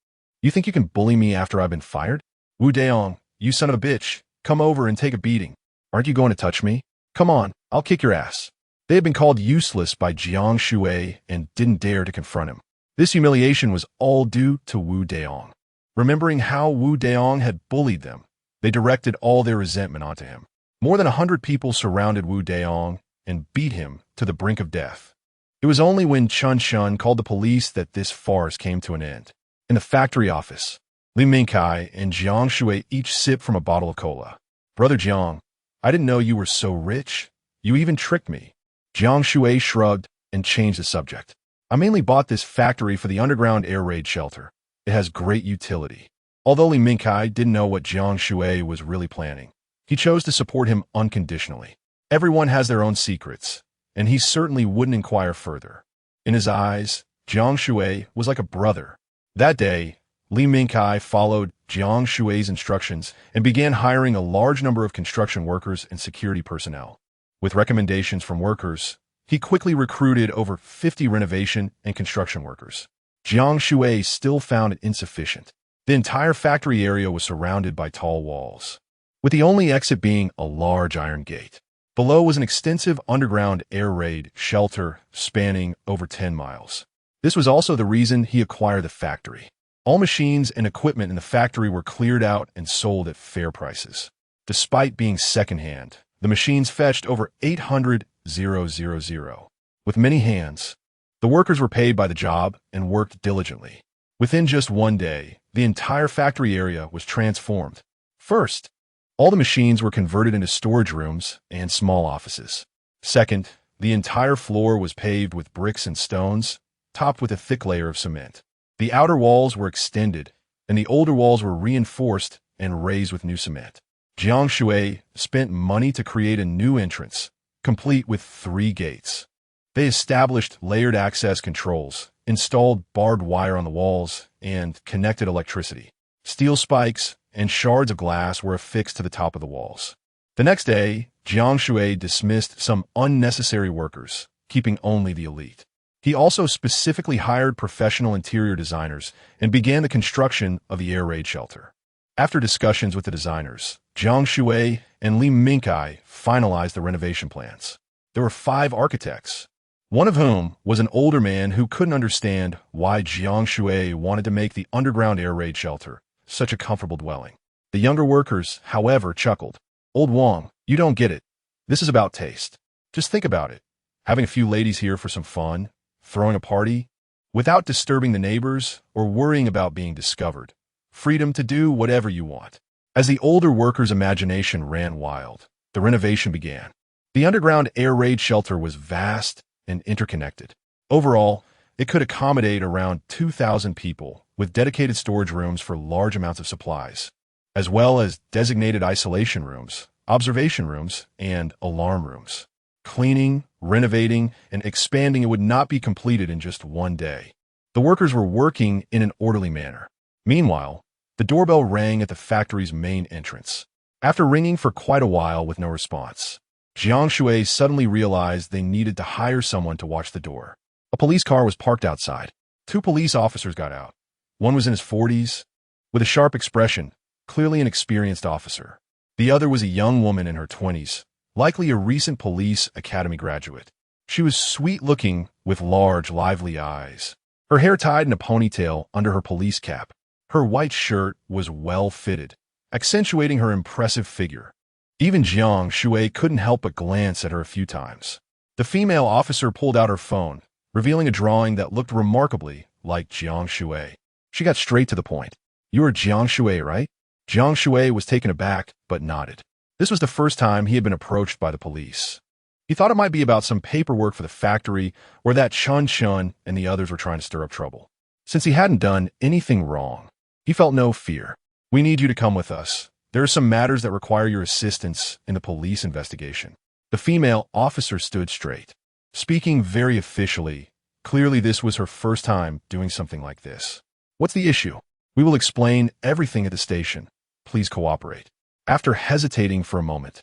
"You think you can bully me after I've been fired? Wu Daong, you son of a bitch, come over and take a beating. Aren't you going to touch me? Come on, I'll kick your ass." They had been called useless by Jiang Shui and didn't dare to confront him. This humiliation was all due to Wu Daong. Remembering how Wu Daong had bullied them, they directed all their resentment onto him. More than 100 people surrounded Wu Daong and beat him to the brink of death. It was only when Chun Shun called the police that this farce came to an end. In the factory office, Li Mingkai and Jiang Shui each sipped from a bottle of cola. "Brother Jiang, I didn't know you were so rich. You even tricked me." Jiang Shui shrugged and changed the subject. "I mainly bought this factory for the underground air raid shelter. It has great utility." Although Li Mingkai didn't know what Jiang Shui was really planning, he chose to support him unconditionally. Everyone has their own secrets, and he certainly wouldn't inquire further. In his eyes, Jiang Shui was like a brother. That day, Li Mingkai followed Jiang Shui's instructions and began hiring a large number of construction workers and security personnel. With recommendations from workers, he quickly recruited over 50 renovation and construction workers. Jiang Shui still found it insufficient. The entire factory area was surrounded by tall walls, with the only exit being a large iron gate. Below was an extensive underground air raid shelter spanning over 10 miles. This was also the reason he acquired the factory. All machines and equipment in the factory were cleared out and sold at fair prices. Despite being secondhand, the machines fetched over 800,000. With many hands, the workers were paid by the job and worked diligently. Within just one day, the entire factory area was transformed. First, all the machines were converted into storage rooms and small offices. Second, the entire floor was paved with bricks and stones, topped with a thick layer of cement. The outer walls were extended, and the older walls were reinforced and raised with new cement. Jiang Shui spent money to create a new entrance, complete with 3 gates. They established layered access controls, installed barbed wire on the walls, and connected electricity. Steel spikes and shards of glass were affixed to the top of the walls. The next day, Jiang Shui dismissed some unnecessary workers, keeping only the elite. He also specifically hired professional interior designers and began the construction of the air raid shelter. After discussions with the designers, Jiang Shui and Li Mingkai finalized the renovation plans. There were 5 architects, one of whom was an older man who couldn't understand why Jiang Shui wanted to make the underground air raid shelter such a comfortable dwelling. The younger workers, however, chuckled. "Old Wang, you don't get it. This is about taste. Just think about it. Having a few ladies here for some fun, throwing a party, without disturbing the neighbors or worrying about being discovered. Freedom to do whatever you want." As the older workers' imagination ran wild, the renovation began. The underground air raid shelter was vast and interconnected. Overall, it could accommodate around 2,000 people, with dedicated storage rooms for large amounts of supplies, as well as designated isolation rooms, observation rooms, and alarm rooms. Cleaning, renovating, and expanding it would not be completed in just one day. The workers were working in an orderly manner. Meanwhile, the doorbell rang at the factory's main entrance. After ringing for quite a while with no response, Jiang Shui suddenly realized they needed to hire someone to watch the door. A police car was parked outside. 2 police officers got out. One was in his 40s, with a sharp expression, clearly an experienced officer. The other was a young woman in her 20s, likely a recent police academy graduate. She was sweet-looking with large, lively eyes, her hair tied in a ponytail under her police cap. Her white shirt was well-fitted, accentuating her impressive figure. Even Jiang Shui couldn't help but glance at her a few times. The female officer pulled out her phone, revealing a drawing that looked remarkably like Jiang Shui. She got straight to the point. "You are Jiang Shui, right?" Jiang Shui was taken aback, but nodded. This was the first time he had been approached by the police. He thought it might be about some paperwork for the factory, or that Chun Chun and the others were trying to stir up trouble. Since he hadn't done anything wrong, he felt no fear. "We need you to come with us. There are some matters that require your assistance in the police investigation." The female officer stood straight, speaking very officially. Clearly, this was her first time doing something like this. "What's the issue?" "We will explain everything at the station. Please cooperate." After hesitating for a moment,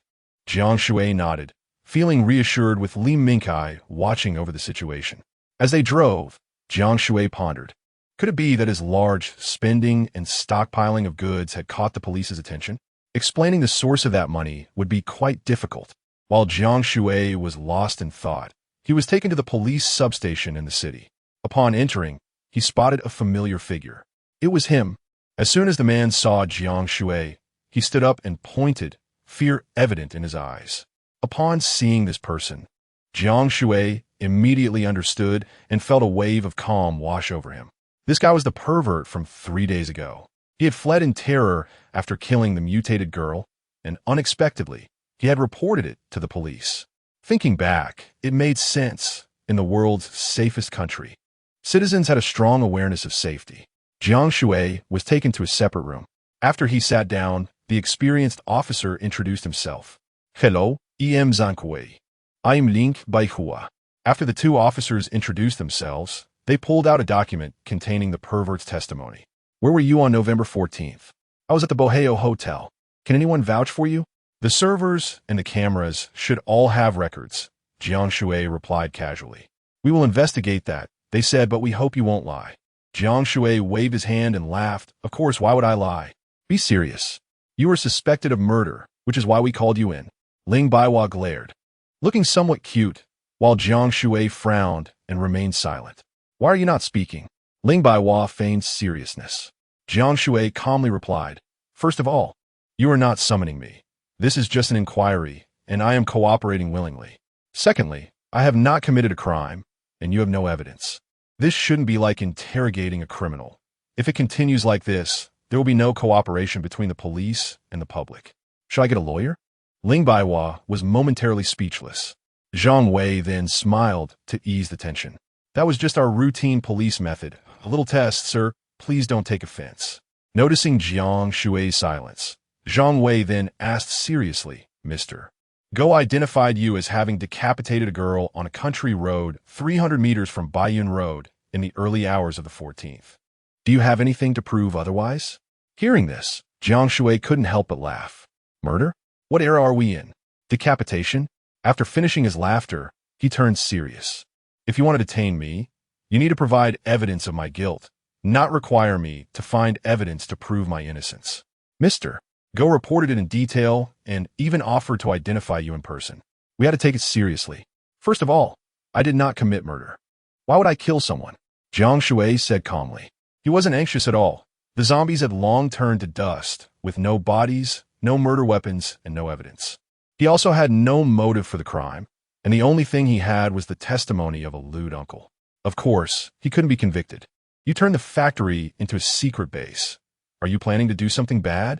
Jiang Shui nodded, feeling reassured with Li Mingkai watching over the situation. As they drove, Jiang Shui pondered. Could it be that his large spending and stockpiling of goods had caught the police's attention? Explaining the source of that money would be quite difficult. While Jiang Shui was lost in thought, he was taken to the police substation in the city. Upon entering, he spotted a familiar figure. It was him. As soon as the man saw Jiang Shui, he stood up and pointed, fear evident in his eyes. Upon seeing this person, Jiang Shui immediately understood and felt a wave of calm wash over him. This guy was the pervert from 3 days ago. He had fled in terror after killing the mutated girl, and unexpectedly, he had reported it to the police. Thinking back, it made sense. In the world's safest country, citizens had a strong awareness of safety. Jiang Shui was taken to a separate room. After he sat down, the experienced officer introduced himself. "Hello, Em Zankui. I'm Link Baihua." After the two officers introduced themselves, they pulled out a document containing the pervert's testimony. "Where were you on November 14th? "I was at the Boheo Hotel." "Can anyone vouch for you?" "The servers and the cameras should all have records," Jiang Shui replied casually. "We will investigate that," they said, "but we hope you won't lie." Jiang Shui waved his hand and laughed. "Of course, why would I lie? Be serious. You were suspected of murder, which is why we called you in." Ling Baiwa glared, looking somewhat cute, while Jiang Shui frowned and remained silent. "Why are you not speaking?" Ling Baiwa feigned seriousness. Jiang Shui calmly replied, "First of all, you are not summoning me. This is just an inquiry, and I am cooperating willingly. Secondly, I have not committed a crime, and you have no evidence. This shouldn't be like interrogating a criminal. If it continues like this, there will be no cooperation between the police and the public. Should I get a lawyer?" Ling Baiwa was momentarily speechless. Zhang Wei then smiled to ease the tension. "That was just our routine police method. A little test, sir. Please don't take offense." Noticing Jiang Shui's silence, Zhang Wei then asked seriously, "Mr. Go identified you as having decapitated a girl on a country road 300 meters from Baiyun Road in the early hours of the 14th. Do you have anything to prove otherwise?" Hearing this, Jiang Shui couldn't help but laugh. "Murder? What era are we in? Decapitation?" After finishing his laughter, he turned serious. "If you want to detain me, you need to provide evidence of my guilt, not require me to find evidence to prove my innocence. Mr. Go reported it in detail and even offered to identify you in person. We had to take it seriously. First of all, I did not commit murder. Why would I kill someone?" Jiang Shui said calmly. He wasn't anxious at all. The zombies had long turned to dust, with no bodies, no murder weapons, and no evidence. He also had no motive for the crime, and the only thing he had was the testimony of a lewd uncle. Of course, he couldn't be convicted. "You turned the factory into a secret base. Are you planning to do something bad?"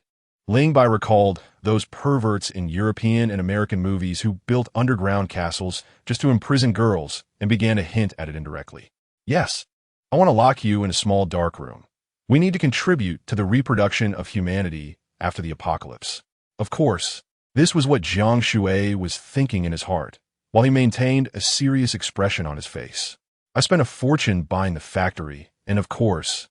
Ling Bai recalled those perverts in European and American movies who built underground castles just to imprison girls and began to hint at it indirectly. "Yes, I want to lock you in a small dark room. We need to contribute to the reproduction of humanity after the apocalypse." Of course, this was what Jiang Shui was thinking in his heart, while he maintained a serious expression on his face. "I spent a fortune buying the factory, and of course,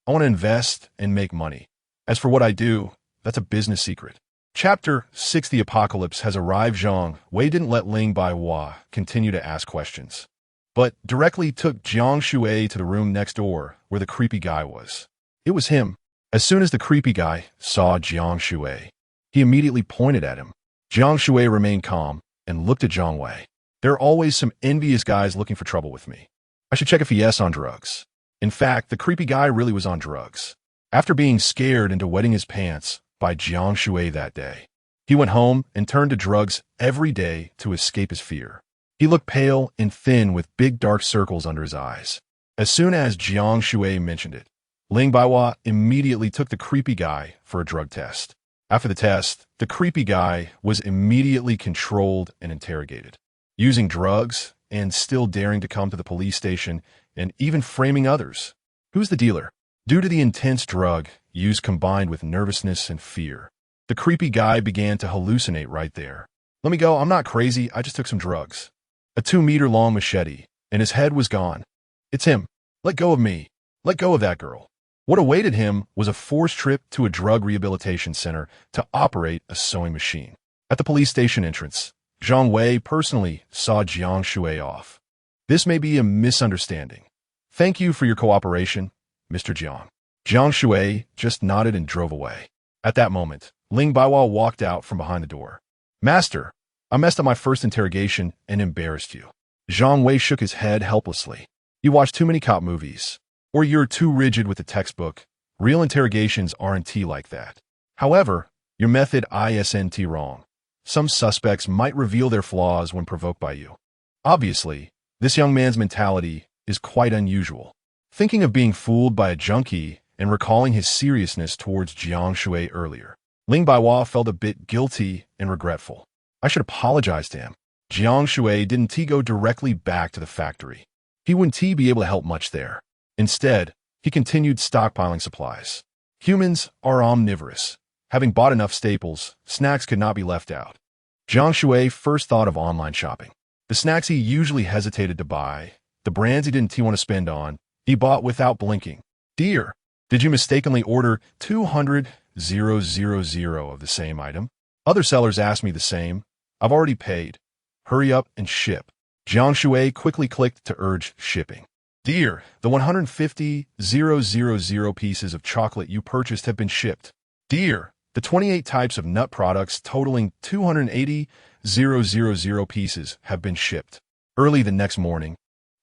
I want to invest and make money. As for what I do, that's a business secret." Chapter 6: The Apocalypse has arrived. Zhang Wei didn't let Ling Baiwa continue to ask questions, but directly took Jiang Shui to the room next door where the creepy guy was. It was him. As soon as the creepy guy saw Jiang Shui, he immediately pointed at him. Jiang Shui remained calm and looked at Zhang Wei. "There are always some envious guys looking for trouble with me. I should check if he is on drugs." In fact, the creepy guy really was on drugs. After being scared into wetting his pants by Jiang Shui that day, he went home and turned to drugs every day to escape his fear. He looked pale and thin with big dark circles under his eyes. As soon as Jiang Shui mentioned it, Ling Baiwa immediately took the creepy guy for a drug test. After the test, the creepy guy was immediately controlled and interrogated. Using drugs and still daring to come to the police station and even framing others. Who's the dealer? Due to the intense drug use combined with nervousness and fear, the creepy guy began to hallucinate right there. Let me go, I'm not crazy, I just took some drugs. A 2-meter-long machete, and his head was gone. It's him. Let go of me. Let go of that girl. What awaited him was a forced trip to a drug rehabilitation center to operate a sewing machine. At the police station entrance, Zhang Wei personally saw Jiang Shui off. This may be a misunderstanding. Thank you for your cooperation, Mr. Jiang. Jiang Shui just nodded and drove away. At that moment, Ling Baiwa walked out from behind the door. Master, I messed up my first interrogation and embarrassed you. Zhang Wei shook his head helplessly. You watch too many cop movies. Or you're too rigid with the textbook. Real interrogations aren't like that. However, your method isn't wrong. Some suspects might reveal their flaws when provoked by you. Obviously, this young man's mentality is quite unusual. Thinking of being fooled by a junkie and recalling his seriousness towards Jiang Shui earlier, Ling Baiwa felt a bit guilty and regretful. I should apologize to him. Jiang Shui didn't go directly back to the factory. He wouldn't be able to help much there. Instead, he continued stockpiling supplies. Humans are omnivorous. Having bought enough staples, snacks could not be left out. Jiang Shui first thought of online shopping. The snacks he usually hesitated to buy, the brands he didn't want to spend on, he bought without blinking. Dear, did you mistakenly order 200,000 of the same item? Other sellers asked me the same. I've already paid. Hurry up and ship. Jiang Shui quickly clicked to urge shipping. Dear, the 150,000 pieces of chocolate you purchased have been shipped. Dear, the 28 types of nut products totaling 280,000 pieces have been shipped. Early the next morning,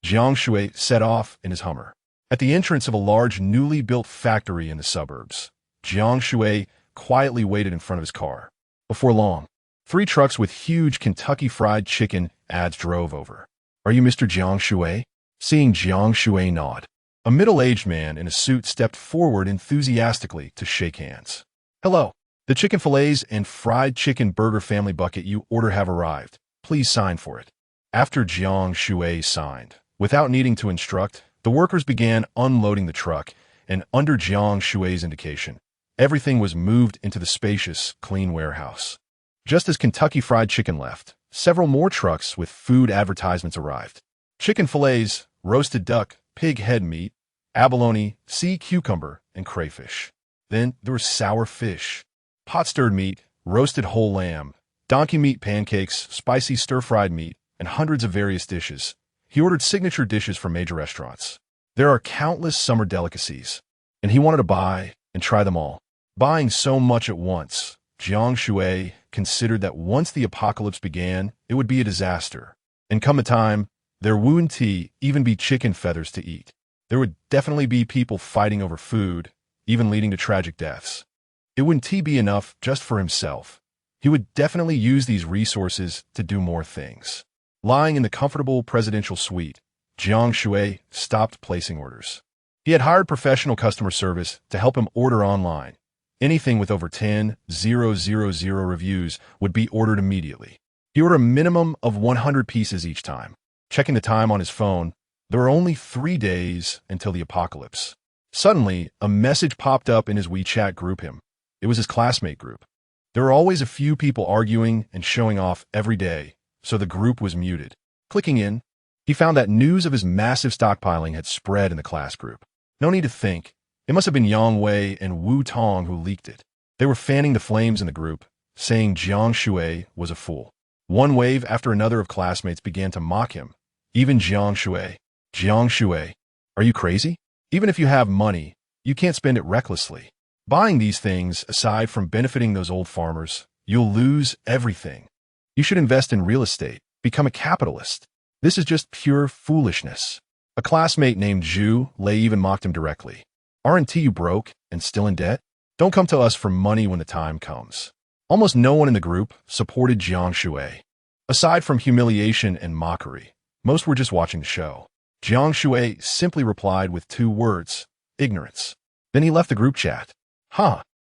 Jiang Shui set off in his Hummer. At the entrance of a large newly built factory in the suburbs, Jiang Shui quietly waited in front of his car. Before long, 3 trucks with huge Kentucky Fried Chicken ads drove over. Are you Mr. Jiang Shui? Seeing Jiang Shui nod, a middle-aged man in a suit stepped forward enthusiastically to shake hands. Hello. The chicken fillets and fried chicken burger family bucket you order have arrived. Please sign for it. After Jiang Shui signed, without needing to instruct, the workers began unloading the truck, and under Jiang Shui's indication, everything was moved into the spacious, clean warehouse. Just as Kentucky Fried Chicken left, several more trucks with food advertisements arrived. Chicken fillets, roasted duck, pig head meat, abalone, sea cucumber, and crayfish. Then there was sour fish, pot-stirred meat, roasted whole lamb, donkey meat pancakes, spicy stir-fried meat, and hundreds of various dishes. He ordered signature dishes from major restaurants. There are countless summer delicacies, and he wanted to buy and try them all. Buying so much at once, Jiang Shui considered that once the apocalypse began, it would be a disaster. And come a time, there wouldn't even be chicken feathers to eat. There would definitely be people fighting over food, even leading to tragic deaths. It wouldn't be enough just for himself. He would definitely use these resources to do more things. Lying in the comfortable presidential suite, Jiang Shui stopped placing orders. He had hired professional customer service to help him order online. Anything with over 10,000 reviews would be ordered immediately. He ordered a minimum of 100 pieces each time. Checking the time on his phone, there were only 3 days until the apocalypse. Suddenly, a message popped up in his WeChat group. It was his classmate group. There were always a few people arguing and showing off every day, so the group was muted. Clicking in, he found that news of his massive stockpiling had spread in the class group. No need to think. It must have been Yang Wei and Wu Tong who leaked it. They were fanning the flames in the group, saying Jiang Shui was a fool. One wave after another of classmates began to mock him. Even Jiang Shui. Jiang Shui, are you crazy? Even if you have money, you can't spend it recklessly. Buying these things, aside from benefiting those old farmers, you'll lose everything. You should invest in real estate, become a capitalist. This is just pure foolishness. A classmate named Zhu Lei even mocked him directly. Aren't you broke and still in debt? Don't come to us for money when the time comes. Almost no one in the group supported Jiang Shui. Aside from humiliation and mockery, most were just watching the show. Jiang Shui simply replied with 2 words, ignorance. Then he left the group chat.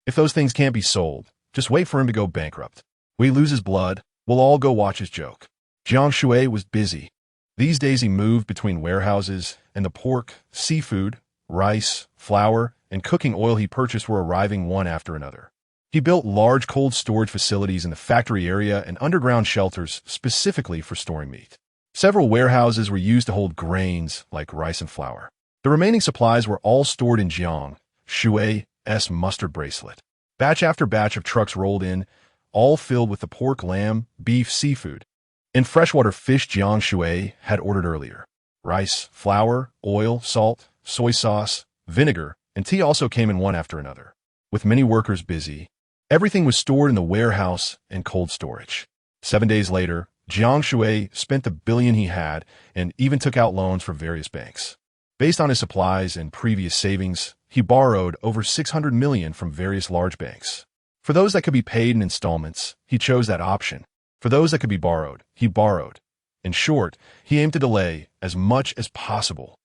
If those things can't be sold, just wait for him to go bankrupt. We lose his blood, we'll all go watch his joke. Jiang Shui was busy. These days he moved between warehouses, and the pork, seafood, rice, flour, and cooking oil he purchased were arriving one after another. He built large cold storage facilities in the factory area and underground shelters specifically for storing meat. Several warehouses were used to hold grains like rice and flour. The remaining supplies were all stored in Jiang Shui's mustard bracelet. Batch after batch of trucks rolled in, all filled with the pork, lamb, beef, seafood, and freshwater fish Jiang Shui had ordered earlier. Rice, flour, oil, salt, soy sauce, vinegar, and tea also came in one after another. With many workers busy, everything was stored in the warehouse and cold storage. 7 days later, Jiang Shui spent the billion he had and even took out loans from various banks. Based on his supplies and previous savings, he borrowed over 600 million from various large banks. For those that could be paid in installments, he chose that option. For those that could be borrowed, he borrowed. In short, he aimed to delay as much as possible.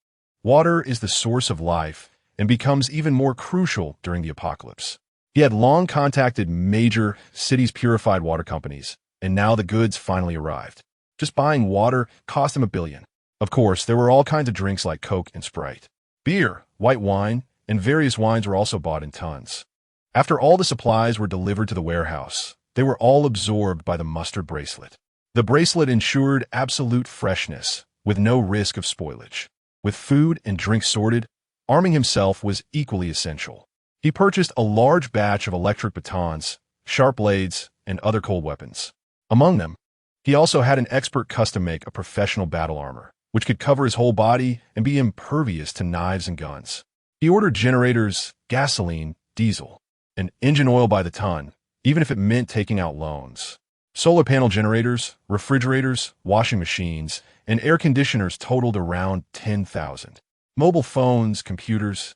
Water is the source of life and becomes even more crucial during the apocalypse. He had long contacted major cities' purified water companies, and now the goods finally arrived. Just buying water cost him $1 billion. Of course, there were all kinds of drinks like Coke and Sprite. Beer, white wine, and various wines were also bought in tons. After all the supplies were delivered to the warehouse, they were all absorbed by the mustard bracelet. The bracelet ensured absolute freshness, with no risk of spoilage. With food and drink sorted, arming himself was equally essential. He purchased a large batch of electric batons, sharp blades, and other cold weapons. Among them, he also had an expert custom-make a professional battle armor, which could cover his whole body and be impervious to knives and guns. He ordered generators, gasoline, diesel, and engine oil by the ton, even if it meant taking out loans. Solar panel generators, refrigerators, washing machines, and air conditioners totaled around 10,000. Mobile phones, computers,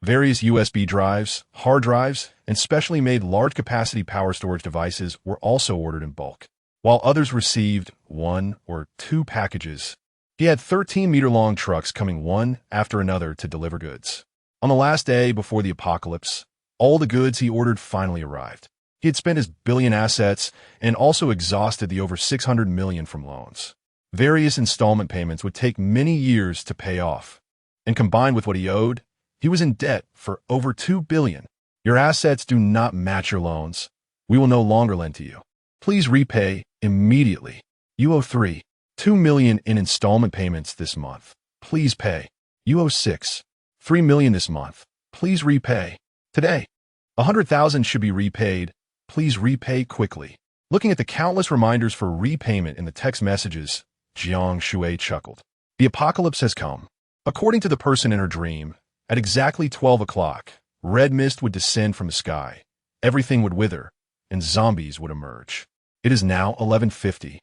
various USB drives, hard drives, and specially made large-capacity power storage devices were also ordered in bulk. While others received 1 or 2 packages, he had 13-meter-long trucks coming one after another to deliver goods. On the last day before the apocalypse, all the goods he ordered finally arrived. He had spent his billion assets and also exhausted the over 600 million from loans. Various installment payments would take many years to pay off, and combined with what he owed, he was in debt for over 2 billion. Your assets do not match your loans. We will no longer lend to you. Please repay immediately. You owe 2 million in installment payments this month. Please pay. You owe 3 million this month. Please repay. Today, 100,000 should be repaid. Please repay quickly. Looking at the countless reminders for repayment in the text messages, Jiang Shui chuckled. The apocalypse has come. According to the person in her dream, at exactly 12 o'clock, red mist would descend from the sky, everything would wither, and zombies would emerge. It is now 11:50.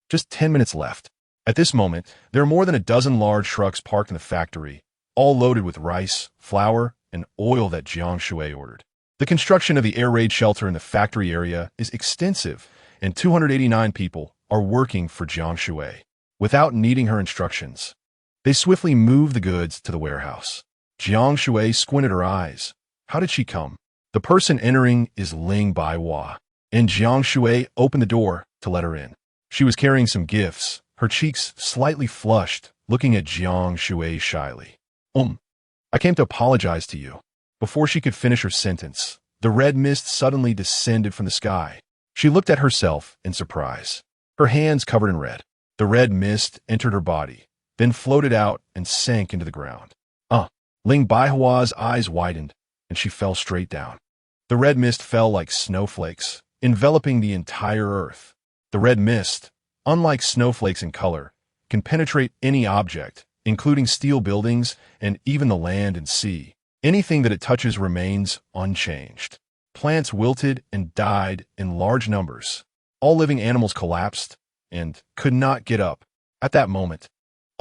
Just 10 minutes left. At this moment, there are more than a dozen large trucks parked in the factory, all loaded with rice, flour, and oil that Jiang Shui ordered. The construction of the air raid shelter in the factory area is extensive, and 289 people are working for Jiang Shui. Without needing her instructions, they swiftly move the goods to the warehouse. Jiang Shui squinted her eyes. How did she come? The person entering is Ling Baihua, and Jiang Shui opened the door to let her in. She was carrying some gifts, her cheeks slightly flushed, looking at Jiang Shui shyly. I came to apologize to you. Before she could finish her sentence, the red mist suddenly descended from the sky. She looked at herself in surprise, her hands covered in red. The red mist entered her body, then floated out and sank into the ground. Ling Baihua's eyes widened, and she fell straight down. The red mist fell like snowflakes, enveloping the entire earth. The red mist, unlike snowflakes in color, can penetrate any object, including steel buildings and even the land and sea. Anything that it touches remains unchanged. Plants wilted and died in large numbers. All living animals collapsed and could not get up. At that moment,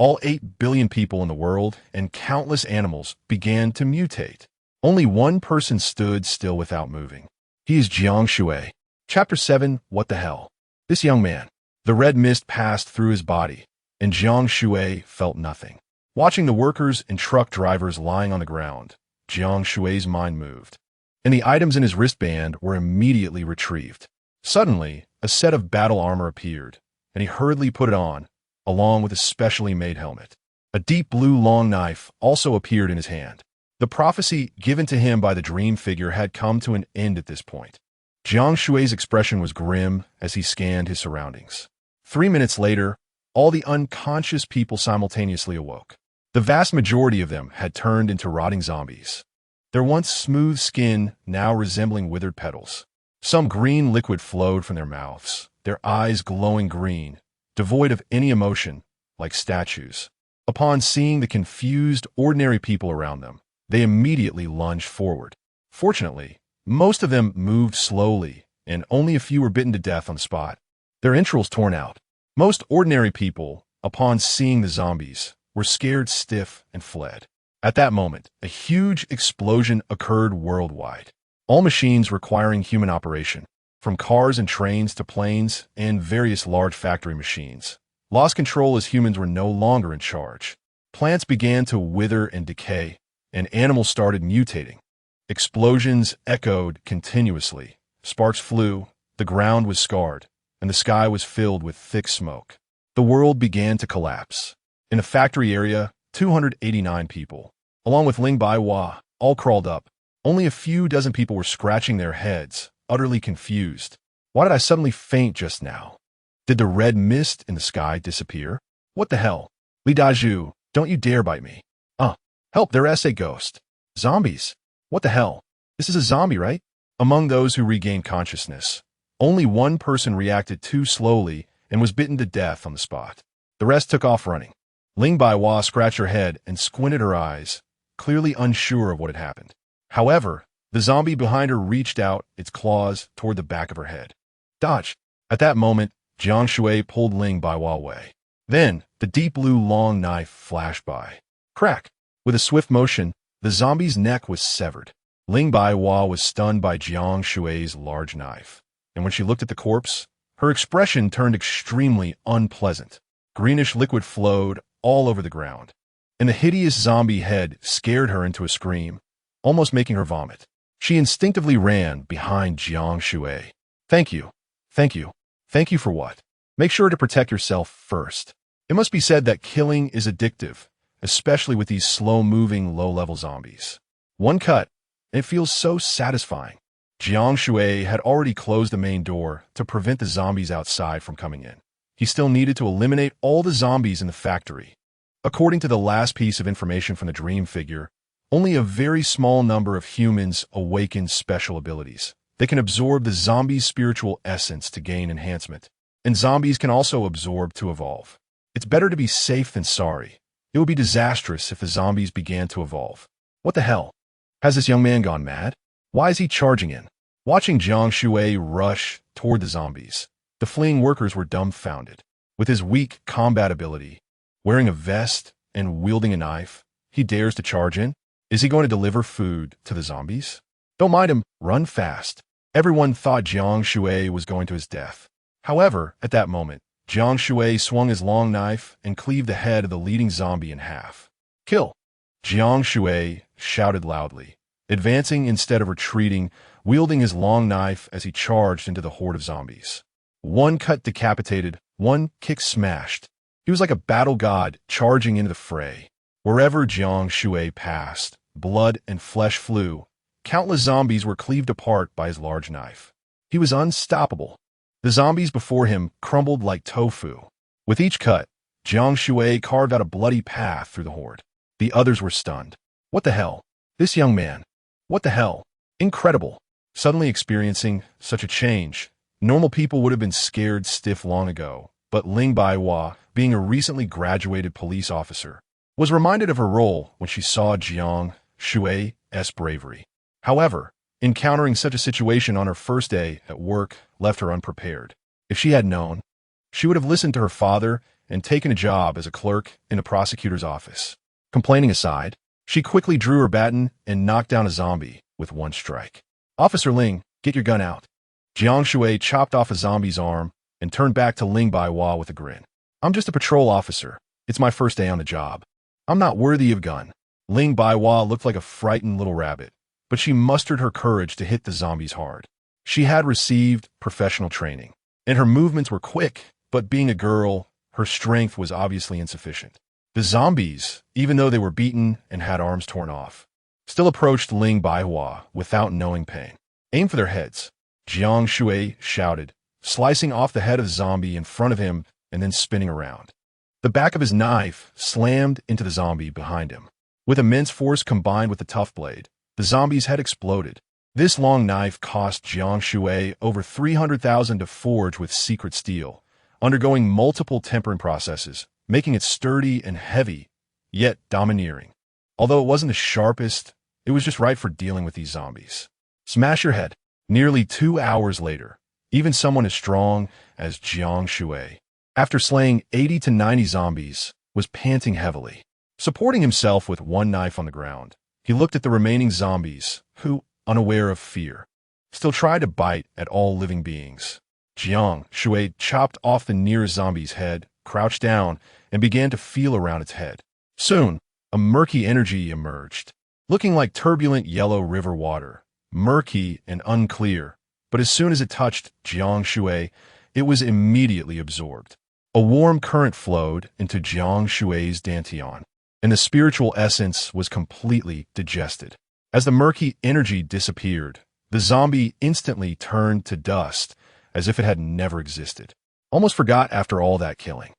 all 8 billion people in the world and countless animals began to mutate. Only one person stood still without moving. He is Jiang Shui. Chapter 7, What the Hell? This young man, The red mist passed through his body, and Jiang Shui felt nothing. Watching the workers and truck drivers lying on the ground, Jiang Shui's mind moved, and the items in his wristband were immediately retrieved. Suddenly, a set of battle armor appeared, and he hurriedly put it on, along with a specially made helmet. A deep blue long knife also appeared in his hand. The prophecy given to him by the dream figure had come to an end at this point. Jiang Shui's expression was grim as he scanned his surroundings. 3 minutes later, all the unconscious people simultaneously awoke. The vast majority of them had turned into rotting zombies, their once smooth skin now resembling withered petals. Some green liquid flowed from their mouths, their eyes glowing green, devoid of any emotion, like statues. Upon seeing the confused, ordinary people around them, they immediately lunged forward. Fortunately, most of them moved slowly, and only a few were bitten to death on the spot, their entrails torn out. Most ordinary people, upon seeing the zombies, were scared stiff and fled. At that moment, a huge explosion occurred worldwide. All machines requiring human operation, from cars and trains to planes and various large factory machines, lost control as humans were no longer in charge. Plants began to wither and decay, and animals started mutating. Explosions echoed continuously. Sparks flew, the ground was scarred, and the sky was filled with thick smoke. The world began to collapse. In the factory area, 289 people, along with Ling Baihua, all crawled up. Only a few dozen people were scratching their heads, utterly confused. Why did I suddenly faint just now? Did the red mist in the sky disappear? What the hell? Li Daju, don't you dare bite me. Help, there is a ghost. Zombies. What the hell? This is a zombie, right? Among those who regained consciousness, only one person reacted too slowly and was bitten to death on the spot. The rest took off running. Ling Baihua scratched her head and squinted her eyes, clearly unsure of what had happened. However, the zombie behind her reached out its claws toward the back of her head. Dodge! At that moment, Jiang Shui pulled Ling Baihua away. Then, the deep blue long knife flashed by. Crack! With a swift motion, the zombie's neck was severed. Ling Baihua was stunned by Jiang Shui's large knife, and when she looked at the corpse, her expression turned extremely unpleasant. Greenish liquid flowed all over the ground, and the hideous zombie head scared her into a scream, almost making her vomit. She instinctively ran behind Jiang Shui. Thank you. Thank you. Thank you for what? Make sure to protect yourself first. It must be said that killing is addictive, especially with these slow-moving, low-level zombies. One cut, and it feels so satisfying. Jiang Shui had already closed the main door to prevent the zombies outside from coming in. He still needed to eliminate all the zombies in the factory. According to the last piece of information from the dream figure, only a very small number of humans awaken special abilities. They can absorb the zombie's spiritual essence to gain enhancement, and zombies can also absorb to evolve. It's better to be safe than sorry. It would be disastrous if the zombies began to evolve. What the hell? Has this young man gone mad? Why is he charging in? Watching Jiang Shui rush toward the zombies, the fleeing workers were dumbfounded. With his weak combat ability, wearing a vest and wielding a knife, he dares to charge in? Is he going to deliver food to the zombies? Don't mind him, run fast. Everyone thought Jiang Shui was going to his death. However, at that moment, Jiang Shui swung his long knife and cleaved the head of the leading zombie in half. Kill! Jiang Shui shouted loudly, advancing instead of retreating, wielding his long knife as he charged into the horde of zombies. One cut decapitated, one kick smashed. He was like a battle god charging into the fray. Wherever Jiang Shui passed, blood and flesh flew. Countless zombies were cleaved apart by his large knife. He was unstoppable. The zombies before him crumbled like tofu. With each cut, Jiang Shui carved out a bloody path through the horde. The others were stunned. What the hell? This young man. What the hell? Incredible. Suddenly experiencing such a change, normal people would have been scared stiff long ago, but Ling Baihua, being a recently graduated police officer, was reminded of her role when she saw Jiang Shui's bravery. However, encountering such a situation on her first day at work left her unprepared. If she had known, she would have listened to her father and taken a job as a clerk in the prosecutor's office. Complaining aside, she quickly drew her baton and knocked down a zombie with one strike. Officer Ling, get your gun out. Jiang Shui chopped off a zombie's arm and turned back to Ling Baihua with a grin. I'm just a patrol officer. It's my first day on the job. I'm not worthy of gun. Ling Baihua looked like a frightened little rabbit, but she mustered her courage to hit the zombies hard. She had received professional training, and her movements were quick, but being a girl, her strength was obviously insufficient. The zombies, even though they were beaten and had arms torn off, still approached Ling Baihua without knowing pain. Aim for their heads, Jiang Shui shouted, slicing off the head of the zombie in front of him and then spinning around. The back of his knife slammed into the zombie behind him. With immense force combined with the tough blade, the zombie's head exploded. This long knife cost Jiang Shui over 300,000 to forge with secret steel, undergoing multiple tempering processes, making it sturdy and heavy, yet domineering. Although it wasn't the sharpest, it was just right for dealing with these zombies. Smash your head. Nearly 2 hours later, even someone as strong as Jiang Shui, after slaying 80 to 90 zombies, was panting heavily. Supporting himself with one knife on the ground, he looked at the remaining zombies, who, unaware of fear, still tried to bite at all living beings. Jiang Shui chopped off the nearest zombie's head, crouched down, and began to feel around its head. Soon, a murky energy emerged, looking like turbulent yellow river water, murky and unclear, but as soon as it touched Jiang Shui, it was immediately absorbed. A warm current flowed into Jiang Shui's dantian, and the spiritual essence was completely digested. As the murky energy disappeared, the zombie instantly turned to dust, as if it had never existed. Almost forgot after all that killing.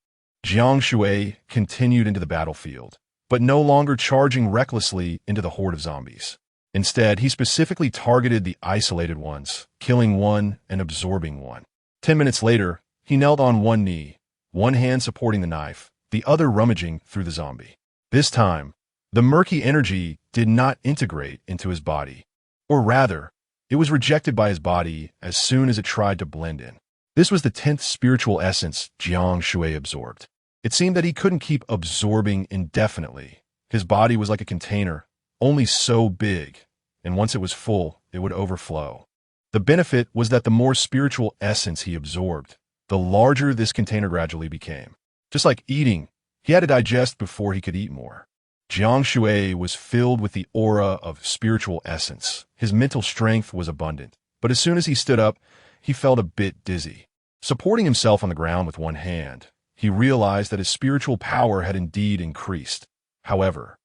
Jiang Shui continued into the battlefield, but no longer charging recklessly into the horde of zombies. Instead, he specifically targeted the isolated ones, killing one and absorbing one. 10 minutes later, he knelt on one knee, one hand supporting the knife, the other rummaging through the zombie. This time, the murky energy did not integrate into his body, or rather, it was rejected by his body as soon as it tried to blend in. This was the 10th spiritual essence Jiang Shui absorbed. It seemed that he couldn't keep absorbing indefinitely. His body was like a container, only so big, and once it was full, it would overflow. The benefit was that the more spiritual essence he absorbed, the larger this container gradually became. Just like eating, he had to digest before he could eat more. Jiang Shui was filled with the aura of spiritual essence. His mental strength was abundant, but as soon as he stood up, he felt a bit dizzy. Supporting himself on the ground with one hand, he realized that his spiritual power had indeed increased. However,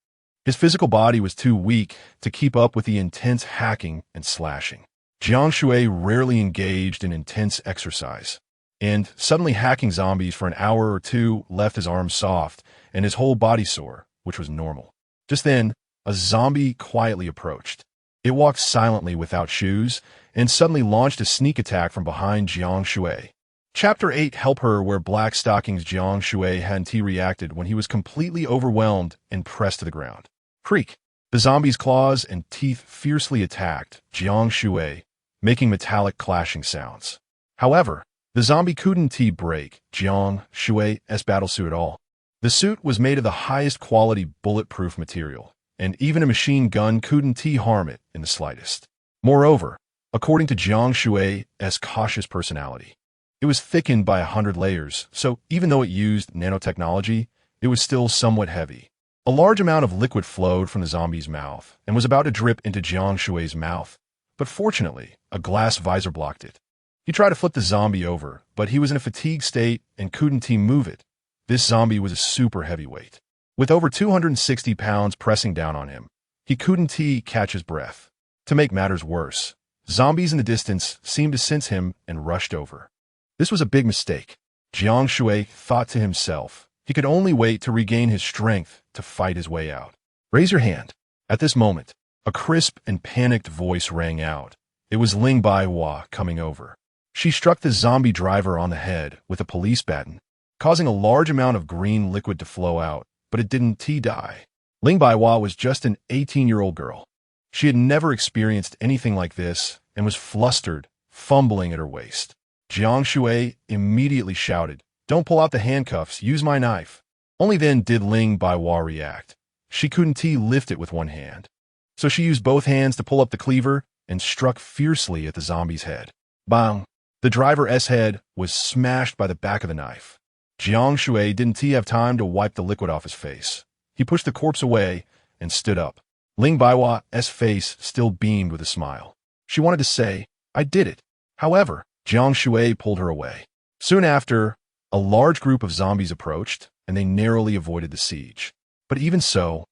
his physical body was too weak to keep up with the intense hacking and slashing. Jiang Shui rarely engaged in intense exercise, and suddenly hacking zombies for an hour or two left his arms soft and his whole body sore, which was normal. Just then, a zombie quietly approached. It walked silently without shoes and suddenly launched a sneak attack from behind Jiang Shui. Chapter 8 Help Her Where Black Stockings Jiang Shui hadn't reacted when he was completely overwhelmed and pressed to the ground. Creak! The zombie's claws and teeth fiercely attacked Jiang Shui, making metallic clashing sounds. However, the zombie couldn't break Jiang Shui's battlesuit at all. The suit was made of the highest quality bulletproof material, and even a machine gun couldn't harm it in the slightest. Moreover, according to Jiang Shui's cautious personality, it was thickened by 100 layers, so even though it used nanotechnology, it was still somewhat heavy. A large amount of liquid flowed from the zombie's mouth and was about to drip into Jiang Shui's mouth, but fortunately, a glass visor blocked it. He tried to flip the zombie over, but he was in a fatigued state and couldn't move it. This zombie was a super heavyweight. With over 260 pounds pressing down on him, he couldn't catch his breath. To make matters worse, zombies in the distance seemed to sense him and rushed over. This was a big mistake. Jiang Shui thought to himself. He could only wait to regain his strength to fight his way out. Raise your hand. At this moment, a crisp and panicked voice rang out. It was Ling Baihua coming over. She struck the zombie driver on the head with a police baton, causing a large amount of green liquid to flow out, but it didn't die. Ling Baihua was just an 18-year-old girl. She had never experienced anything like this and was flustered, fumbling at her waist. Jiang Shui immediately shouted, "Don't pull out the handcuffs, use my knife." Only then did Ling Baihua react. She couldn't lift it with one hand, so she used both hands to pull up the cleaver and struck fiercely at the zombie's head. Bang! The driver's head was smashed by the back of the knife. Jiang Shui didn't have time to wipe the liquid off his face. He pushed the corpse away and stood up. Ling Baihua's face still beamed with a smile. She wanted to say, "I did it." However, Jiang Shui pulled her away. Soon after, a large group of zombies approached, and they narrowly avoided the siege. But even so,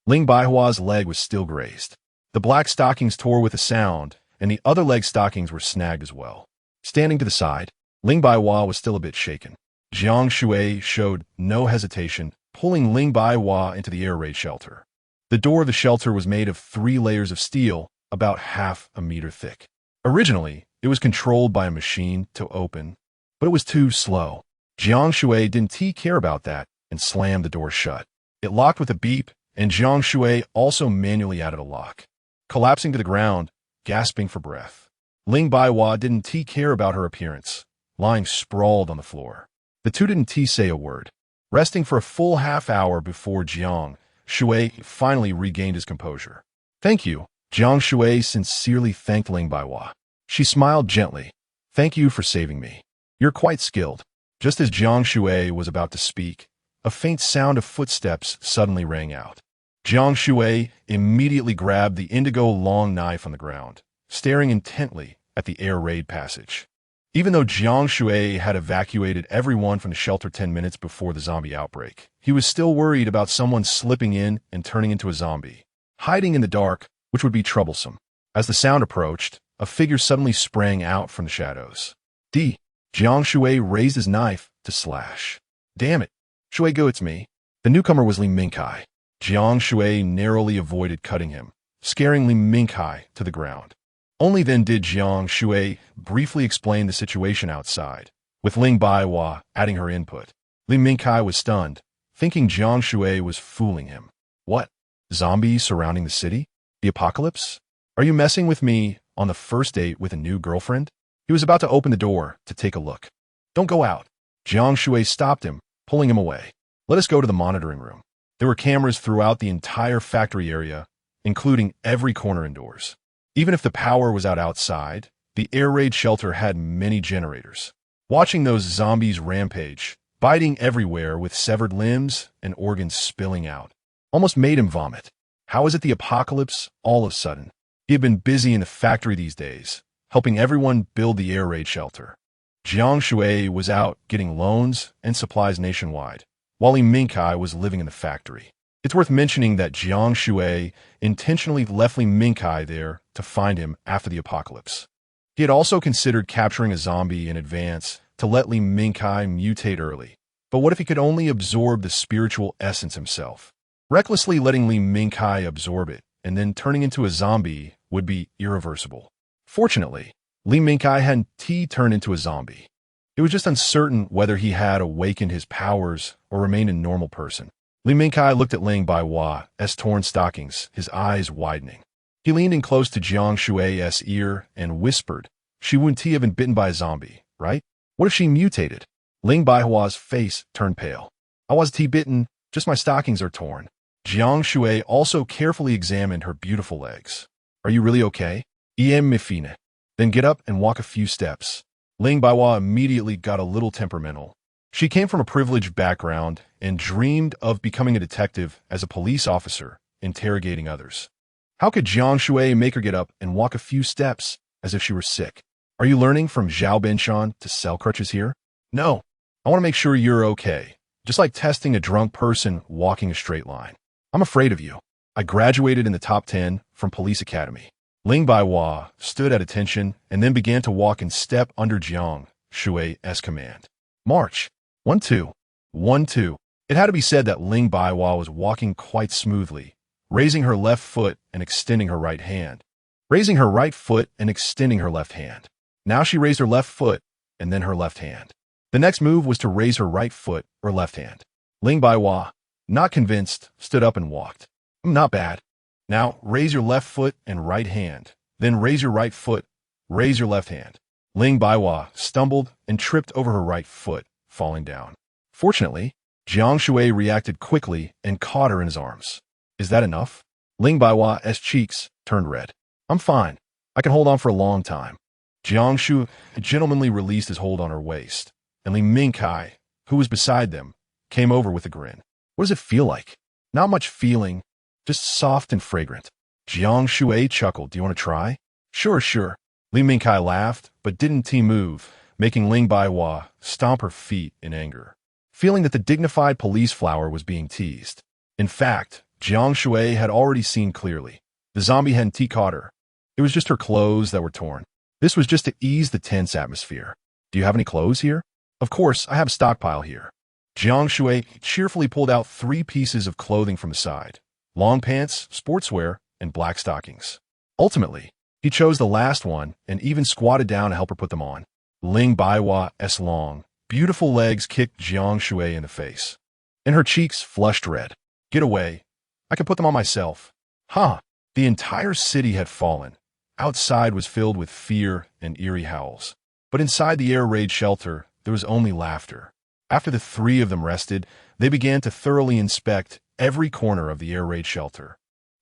Ling Baihua's leg was still grazed. The black stockings tore with a sound, and the other leg stockings were snagged as well. Standing to the side, Ling Baihua was still a bit shaken. Jiang Shui showed no hesitation, pulling Ling Baihua into the air raid shelter. The door of the shelter was made of 3 layers of steel, about half a meter thick. Originally, it was controlled by a machine to open, but it was too slow. Jiang Shui didn't care about that and slammed the door shut. It locked with a beep, and Jiang Shui also manually added a lock. Collapsing to the ground, gasping for breath, Ling Baihua didn't care about her appearance, lying sprawled on the floor. The two didn't say a word, resting for a full half hour before Jiang Shui finally regained his composure. "Thank you." Jiang Shui sincerely thanked Ling Baihua. She smiled gently. "Thank you for saving me. You're quite skilled." Just as Jiang Shui was about to speak, a faint sound of footsteps suddenly rang out. Jiang Shui immediately grabbed the indigo long knife on the ground, staring intently at the air raid passage. Even though Jiang Shui had evacuated everyone from the shelter 10 minutes before the zombie outbreak, he was still worried about someone slipping in and turning into a zombie, hiding in the dark, which would be troublesome. As the sound approached, a figure suddenly sprang out from the shadows. Jiang Shui raised his knife to slash. "Damn it, Shui Gu, it's me." The newcomer was Li Mingkai. Jiang Shui narrowly avoided cutting him, scaring Li Mingkai to the ground. Only then did Jiang Shui briefly explain the situation outside, with Ling Baihua adding her input. Li Mingkai was stunned, thinking Jiang Shui was fooling him. "What? Zombies surrounding the city? The apocalypse? Are you messing with me on the first date with a new girlfriend?" He was about to open the door to take a look. "Don't go out." Jiang Shui stopped him, pulling him away. "Let us go to the monitoring room." There were cameras throughout the entire factory area, including every corner indoors. Even if the power was out outside, the air raid shelter had many generators. Watching those zombies rampage, biting everywhere with severed limbs and organs spilling out, almost made him vomit. How is it the apocalypse all of a sudden? He had been busy in the factory these days, helping everyone build the air raid shelter. Jiang Shui was out getting loans and supplies nationwide, while Li Mingkai was living in the factory. It's worth mentioning that Jiang Shui intentionally left Li Mingkai there to find him after the apocalypse. He had also considered capturing a zombie in advance to let Li Mingkai mutate early. But what if he could only absorb the spiritual essence himself? Recklessly letting Li Mingkai absorb it and then turning into a zombie would be irreversible. Fortunately, Li Mingkai hadn't turned into a zombie. It was just uncertain whether he had awakened his powers or remained a normal person. Li Mingkai looked at Ling Baihua's torn stockings, his eyes widening. He leaned in close to Jiang Shui's ear and whispered, "She wouldn't have been bitten by a zombie, right? What if she mutated?" Ling Baihua's face turned pale. "I wasn't bitten, just my stockings are torn." Jiang Shui also carefully examined her beautiful legs. "Are you really okay?" Mifine. "Then get up and walk a few steps." Ling Baihua immediately got a little temperamental. She came from a privileged background and dreamed of becoming a detective as a police officer, interrogating others. How could Jiang Shui make her get up and walk a few steps as if she were sick? "Are you learning from Zhao Benshan to sell crutches here?" "No. I want to make sure you're okay. Just like testing a drunk person walking a straight line. I'm afraid of you. I graduated in the top 10 from Police Academy." Ling Baihua stood at attention and then began to walk in step under Jiang Shui's command. "March. 1-2. 1-2. It had to be said that Ling Baihua was walking quite smoothly, raising her left foot and extending her right hand. Raising her right foot and extending her left hand. Now she raised her left foot and then her left hand. The next move was to raise her right foot or left hand. Ling Baihua, not convinced, stood up and walked. "Not bad. Now raise your left foot and right hand. Then raise your right foot, raise your left hand." Ling Baihua stumbled and tripped over her right foot, falling down. Fortunately, Jiang Shui reacted quickly and caught her in his arms. "Is that enough?" Ling Baihua's cheeks turned red. "I'm fine. I can hold on for a long time." Jiang Shui gentlemanly released his hold on her waist, and Li Mingkai, who was beside them, came over with a grin. What does it feel like? Not much feeling, just soft and fragrant. Jiang Shui chuckled. Do you want to try? Sure, sure. Li Mingkai laughed, but didn't move, making Ling Baihua stomp her feet in anger, feeling that the dignified police flower was being teased. In fact, Jiang Shui had already seen clearly. The zombie hadn't caught her. It was just her clothes that were torn. This was just to ease the tense atmosphere. Do you have any clothes here? Of course, I have a stockpile here. Jiang Shui cheerfully pulled out 3 pieces of clothing from the side: long pants, sportswear, and black stockings. Ultimately, he chose the last one and even squatted down to help her put them on. Ling Baihua's long, beautiful legs kicked Jiang Shui in the face, and her cheeks flushed red. Get away. I can put them on myself. Huh. The entire city had fallen. Outside was filled with fear and eerie howls. But inside the air raid shelter, there was only laughter. After the 3 of them rested, they began to thoroughly inspect every corner of the air raid shelter,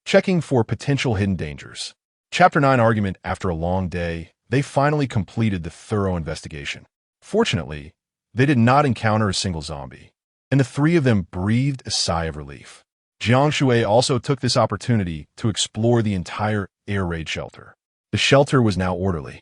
checking for potential hidden dangers. Chapter 9 Argument. After a long day, they finally completed the thorough investigation. Fortunately, they did not encounter a single zombie, and the 3 of them breathed a sigh of relief. Jiang Shui also took this opportunity to explore the entire air raid shelter. The shelter was now orderly.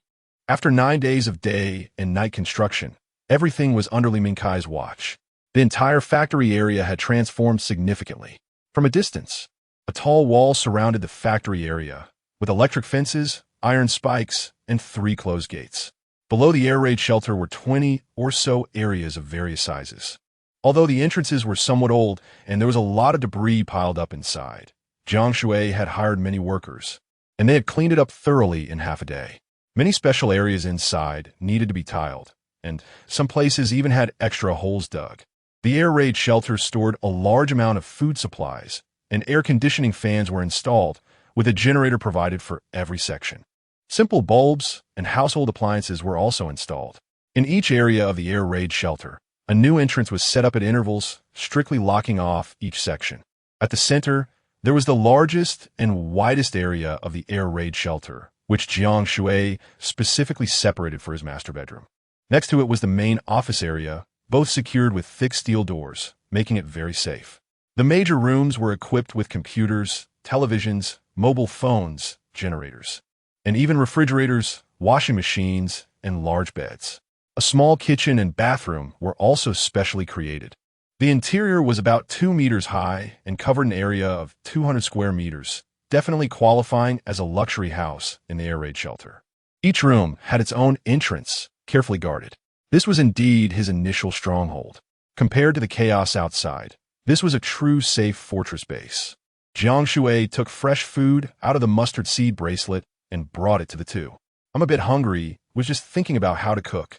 After 9 days of day and night construction, everything was under Li Mingkai's watch. The entire factory area had transformed significantly. From a distance, a tall wall surrounded the factory area, with electric fences, iron spikes, and 3 closed gates. Below the air raid shelter were 20 or so areas of various sizes. Although the entrances were somewhat old and there was a lot of debris piled up inside, Jiang Shui had hired many workers, and they had cleaned it up thoroughly in half a day. Many special areas inside needed to be tiled, and some places even had extra holes dug. The air raid shelter stored a large amount of food supplies, and air conditioning fans were installed, with a generator provided for every section. Simple bulbs and household appliances were also installed. In each area of the air raid shelter, a new entrance was set up at intervals, strictly locking off each section. At the center, there was the largest and widest area of the air raid shelter, which Jiang Shui specifically separated for his master bedroom. Next to it was the main office area, both secured with thick steel doors, making it very safe. The major rooms were equipped with computers, televisions, mobile phones, generators, and even refrigerators, washing machines, and large beds. A small kitchen and bathroom were also specially created. The interior was about 2 meters high and covered an area of 200 square meters, definitely qualifying as a luxury house in the air raid shelter. Each room had its own entrance, carefully guarded. This was indeed his initial stronghold. Compared to the chaos outside, this was a true safe fortress base. Jiang Shui took fresh food out of the mustard seed bracelet and brought it to the 2. I'm a bit hungry, was just thinking about how to cook.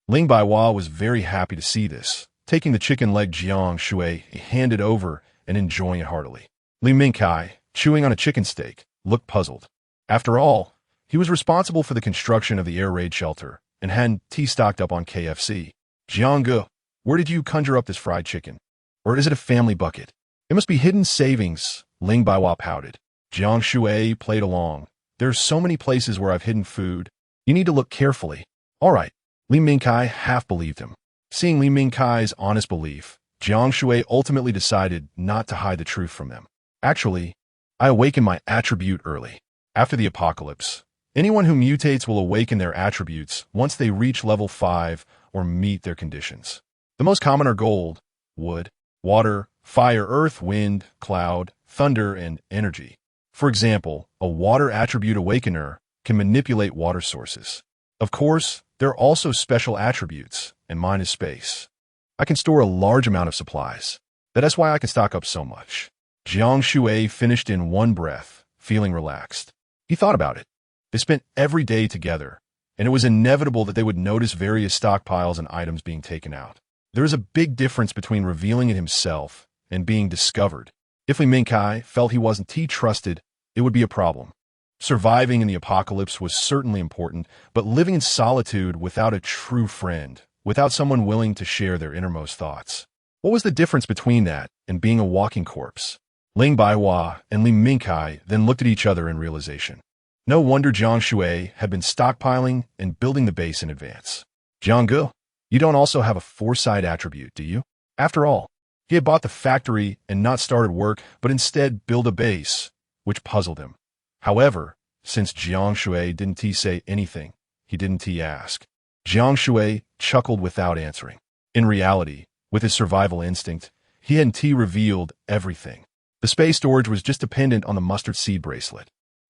Ling Baihua was very happy to see this, taking the chicken leg Jiang Shui handed over and enjoying it heartily. Li Mingkai, chewing on a chicken steak, looked puzzled. After all, he was responsible for the construction of the air raid shelter and hadn't stocked up on KFC. Jiang, where did you conjure up this fried chicken? Or is it a family bucket? It must be hidden savings, Ling Baihua pouted. Jiang Shui played along. There's so many places where I've hidden food. You need to look carefully. All right. Li Mingkai half believed him. Seeing Li Mingkai's honest belief, Jiang Shui ultimately decided not to hide the truth from them. Actually, I awaken my attribute early. After the apocalypse, anyone who mutates will awaken their attributes once they reach level 5 or meet their conditions. The most common are gold, wood, water, fire, earth, wind, cloud, thunder, and energy. For example, a water attribute awakener can manipulate water sources. Of course, there are also special attributes, and mine is space. I can store a large amount of supplies. That's why I can stock up so much. Jiang Shui finished in one breath, feeling relaxed. He thought about it. They spent every day together, and it was inevitable that they would notice various stockpiles and items being taken out. There is a big difference between revealing it himself and being discovered. If Li Mingkai felt he wasn't trusted, it would be a problem. Surviving in the apocalypse was certainly important, but living in solitude without a true friend, without someone willing to share their innermost thoughts. What was the difference between that and being a walking corpse? Ling Baihua and Li Mingkai then looked at each other in realization. No wonder Jiang Shui had been stockpiling and building the base in advance. Jiang Ge, you don't also have a foresight attribute, do you? After all, he had bought the factory and not started work, but instead built a base, which puzzled him. However, since Jiang Shui didn't say anything, he didn't ask. Jiang Shui chuckled without answering. In reality, with his survival instinct, he hadn't revealed everything. The space storage was just dependent on the mustard seed bracelet.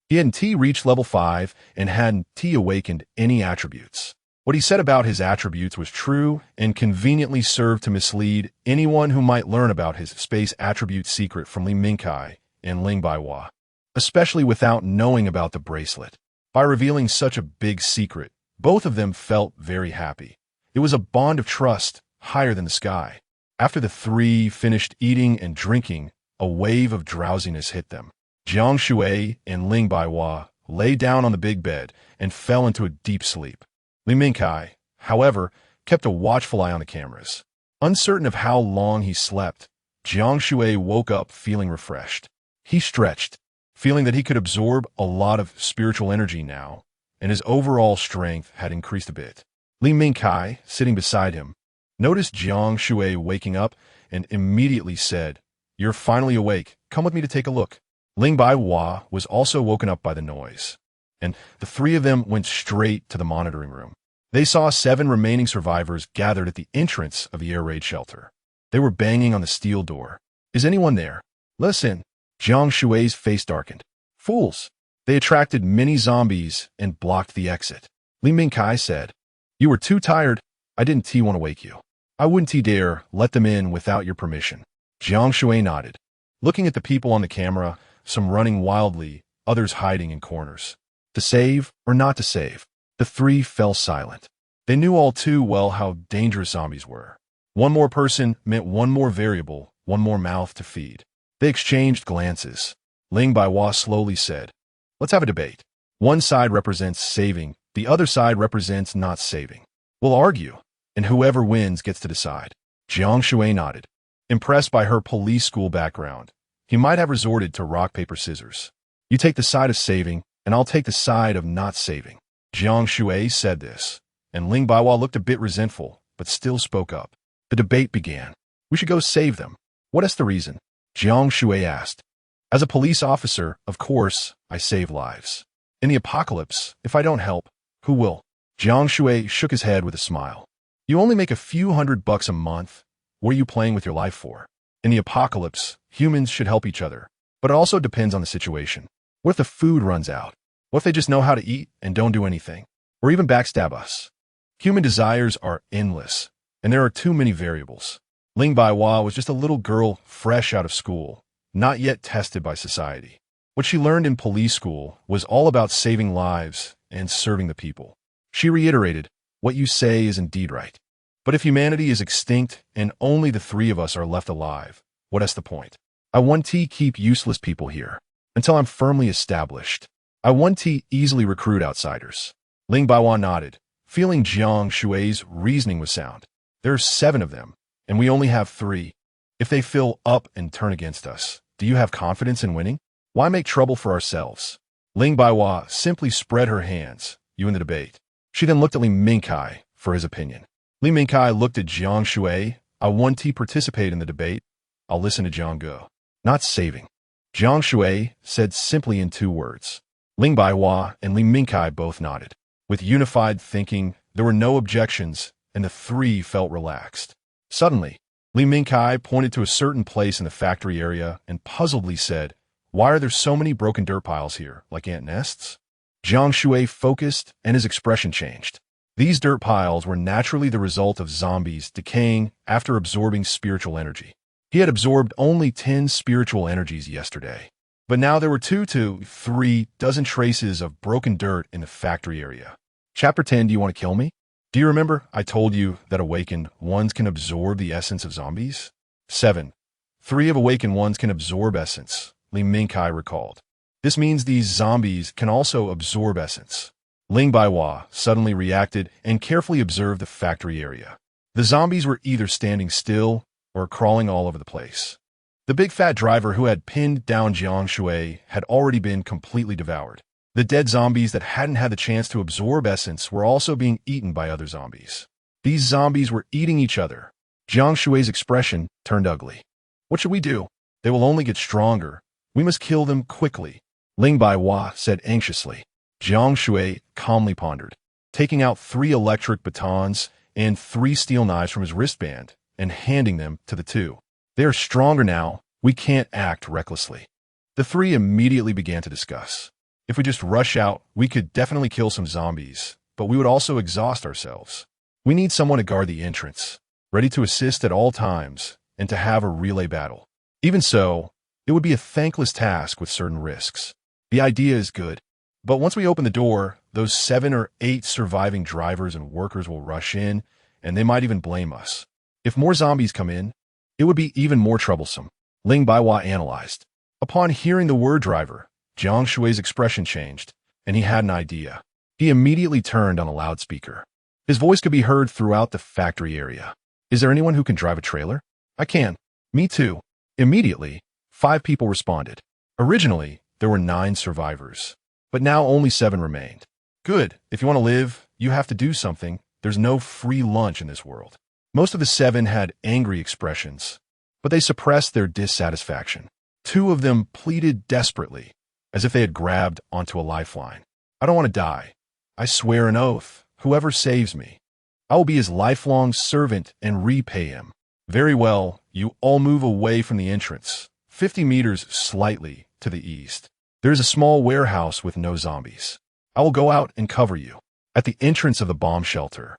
He hadn't reached level 5 and hadn't awakened any attributes. What he said about his attributes was true and conveniently served to mislead anyone who might learn about his space attribute secret from Li Mingkai and Ling Baihua, especially without knowing about the bracelet. By revealing such a big secret, both of them felt very happy. It was a bond of trust higher than the sky. After the three finished eating and drinking, a wave of drowsiness hit them. Jiang Shui and Ling Baihua lay down on the big bed and fell into a deep sleep. Li Mingkai, however, kept a watchful eye on the cameras. Uncertain of how long he slept, Jiang Shui woke up feeling refreshed. He stretched, feeling that he could absorb a lot of spiritual energy now, and his overall strength had increased a bit. Li Mingkai, sitting beside him, noticed Jiang Shui waking up and immediately said, "You're finally awake. Come with me to take a look." Ling Baihua was also woken up by the noise, and the three of them went straight to the monitoring room. They saw 7 remaining survivors gathered at the entrance of the air raid shelter. They were banging on the steel door. "Is anyone there? Let us in." Jiang Shui's face darkened. "Fools! They attracted many zombies and blocked the exit." Li Mingkai said, "You were too tired. I didn't want to wake you. I wouldn't dare let them in without your permission." Jiang Shui nodded, looking at the people on the camera, some running wildly, others hiding in corners. To save or not to save? The three fell silent. They knew all too well how dangerous zombies were. One more person meant one more variable, one more mouth to feed. They exchanged glances. Ling Baihua slowly said, "Let's have a debate. One side represents saving, the other side represents not saving. We'll argue, and whoever wins gets to decide." Jiang Shui nodded. Impressed by her police school background, he might have resorted to rock, paper, scissors. "You take the side of saving, and I'll take the side of not saving." Jiang Shui said this, and Ling Baihua looked a bit resentful, but still spoke up. The debate began. "We should go save them. What is the reason?" Jiang Shui asked. "As a police officer, of course, I save lives. In the apocalypse, if I don't help, who will?" Jiang Shui shook his head with a smile. "You only make a few $100 a month. What are you playing with your life for? In the apocalypse, humans should help each other, but it also depends on the situation. What if the food runs out? What if they just know how to eat and don't do anything? Or even backstab us? Human desires are endless, and there are too many variables." Ling Baihua was just a little girl fresh out of school, not yet tested by society. What she learned in police school was all about saving lives and serving the people. She reiterated, "What you say is indeed right. But if humanity is extinct and only the three of us are left alive, what is the point? I want to keep useless people here until I'm firmly established. I want to easily recruit outsiders." Ling Baihua nodded, feeling Jiang Shui's reasoning was sound. "There are 7 of them, and we only have 3. If they fill up and turn against us, do you have confidence in winning? Why make trouble for ourselves?" Ling Baihua simply spread her hands. "You in the debate." She then looked at Li Mingkai for his opinion. Li Mingkai looked at Jiang Shui. "I want to participate in the debate. I'll listen to Jiang Ge." "Not saving," Jiang Shui said simply in 2 words. Ling Baihua and Li Mingkai both nodded. With unified thinking, there were no objections, and the 3 felt relaxed. Suddenly, Li Mingkai pointed to a certain place in the factory area and puzzledly said, "Why are there so many broken dirt piles here, like ant nests?" Jiang Shui focused, and his expression changed. These dirt piles were naturally the result of zombies decaying after absorbing spiritual energy. He had absorbed only 10 spiritual energies yesterday, but now there were 2 to 3 dozen traces of broken dirt in the factory area. Chapter 10, do you want to kill me? Do you remember I told you that awakened ones can absorb the essence of zombies? 7. 3 of awakened ones can absorb essence, Li Mingkai recalled. This means these zombies can also absorb essence. Ling Baihua suddenly reacted and carefully observed the factory area. The zombies were either standing still or crawling all over the place. The big fat driver who had pinned down Jiang Shui had already been completely devoured. The dead zombies that hadn't had the chance to absorb essence were also being eaten by other zombies. These zombies were eating each other. Jiang Shui's expression turned ugly. What should we do? They will only get stronger. We must kill them quickly, Ling Baiwa said anxiously. Jiang Shui calmly pondered, taking out 3 electric batons and 3 steel knives from his wristband and handing them to the 2. They are stronger now. We can't act recklessly. The 3 immediately began to discuss. If we just rush out, we could definitely kill some zombies, but we would also exhaust ourselves. We need someone to guard the entrance, ready to assist at all times, and to have a relay battle. Even so, it would be a thankless task with certain risks. The idea is good, but once we open the door, those 7 or 8 surviving drivers and workers will rush in, and they might even blame us. If more zombies come in, it would be even more troublesome, Ling Baiwa analyzed. Upon hearing the word driver, Jiang Shui's expression changed, and he had an idea. He immediately turned on a loudspeaker. His voice could be heard throughout the factory area. Is there anyone who can drive a trailer? I can. Me too. Immediately, 5 people responded. Originally, there were 9 survivors, but now only 7 remained. Good. If you want to live, you have to do something. There's no free lunch in this world. Most of the 7 had angry expressions, but they suppressed their dissatisfaction. 2 of them pleaded desperately, as if they had grabbed onto a lifeline. I don't want to die. I swear an oath. Whoever saves me, I will be his lifelong servant and repay him. Very well, you all move away from the entrance, 50 meters slightly to the east. There is a small warehouse with no zombies. I will go out and cover you. At the entrance of the bomb shelter,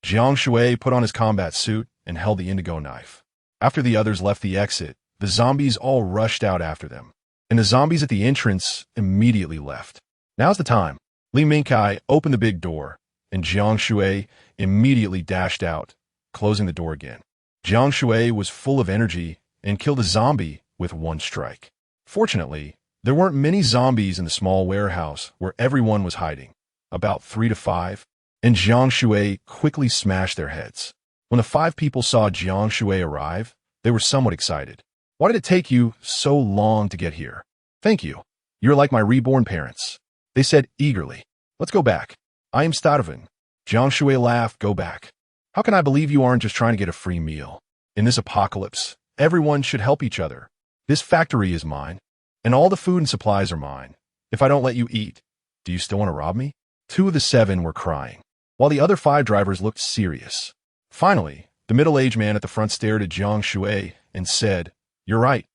Jiang Shui put on his combat suit and held the indigo knife. After the others left the exit, the zombies all rushed out after them, and the zombies at the entrance immediately left. Now's the time. Li Mingkai opened the big door, and Jiang Shui immediately dashed out, closing the door again. Jiang Shui was full of energy and killed a zombie with 1 strike. Fortunately, there weren't many zombies in the small warehouse where everyone was hiding, about 3 to 5, and Jiang Shui quickly smashed their heads. When the 5 people saw Jiang Shui arrive, they were somewhat excited. Why did it take you so long to get here? Thank you. You're like my reborn parents, they said eagerly. Let's go back. I am Stadavan. Jiang Shui laughed. Go back. How can I believe you aren't just trying to get a free meal? In this apocalypse, everyone should help each other. This factory is mine, and all the food and supplies are mine. If I don't let you eat, do you still want to rob me? 2 of the 7 were crying, while the other 5 drivers looked serious. Finally, the middle-aged man at the front stared at Jiang Shui and said, You're right.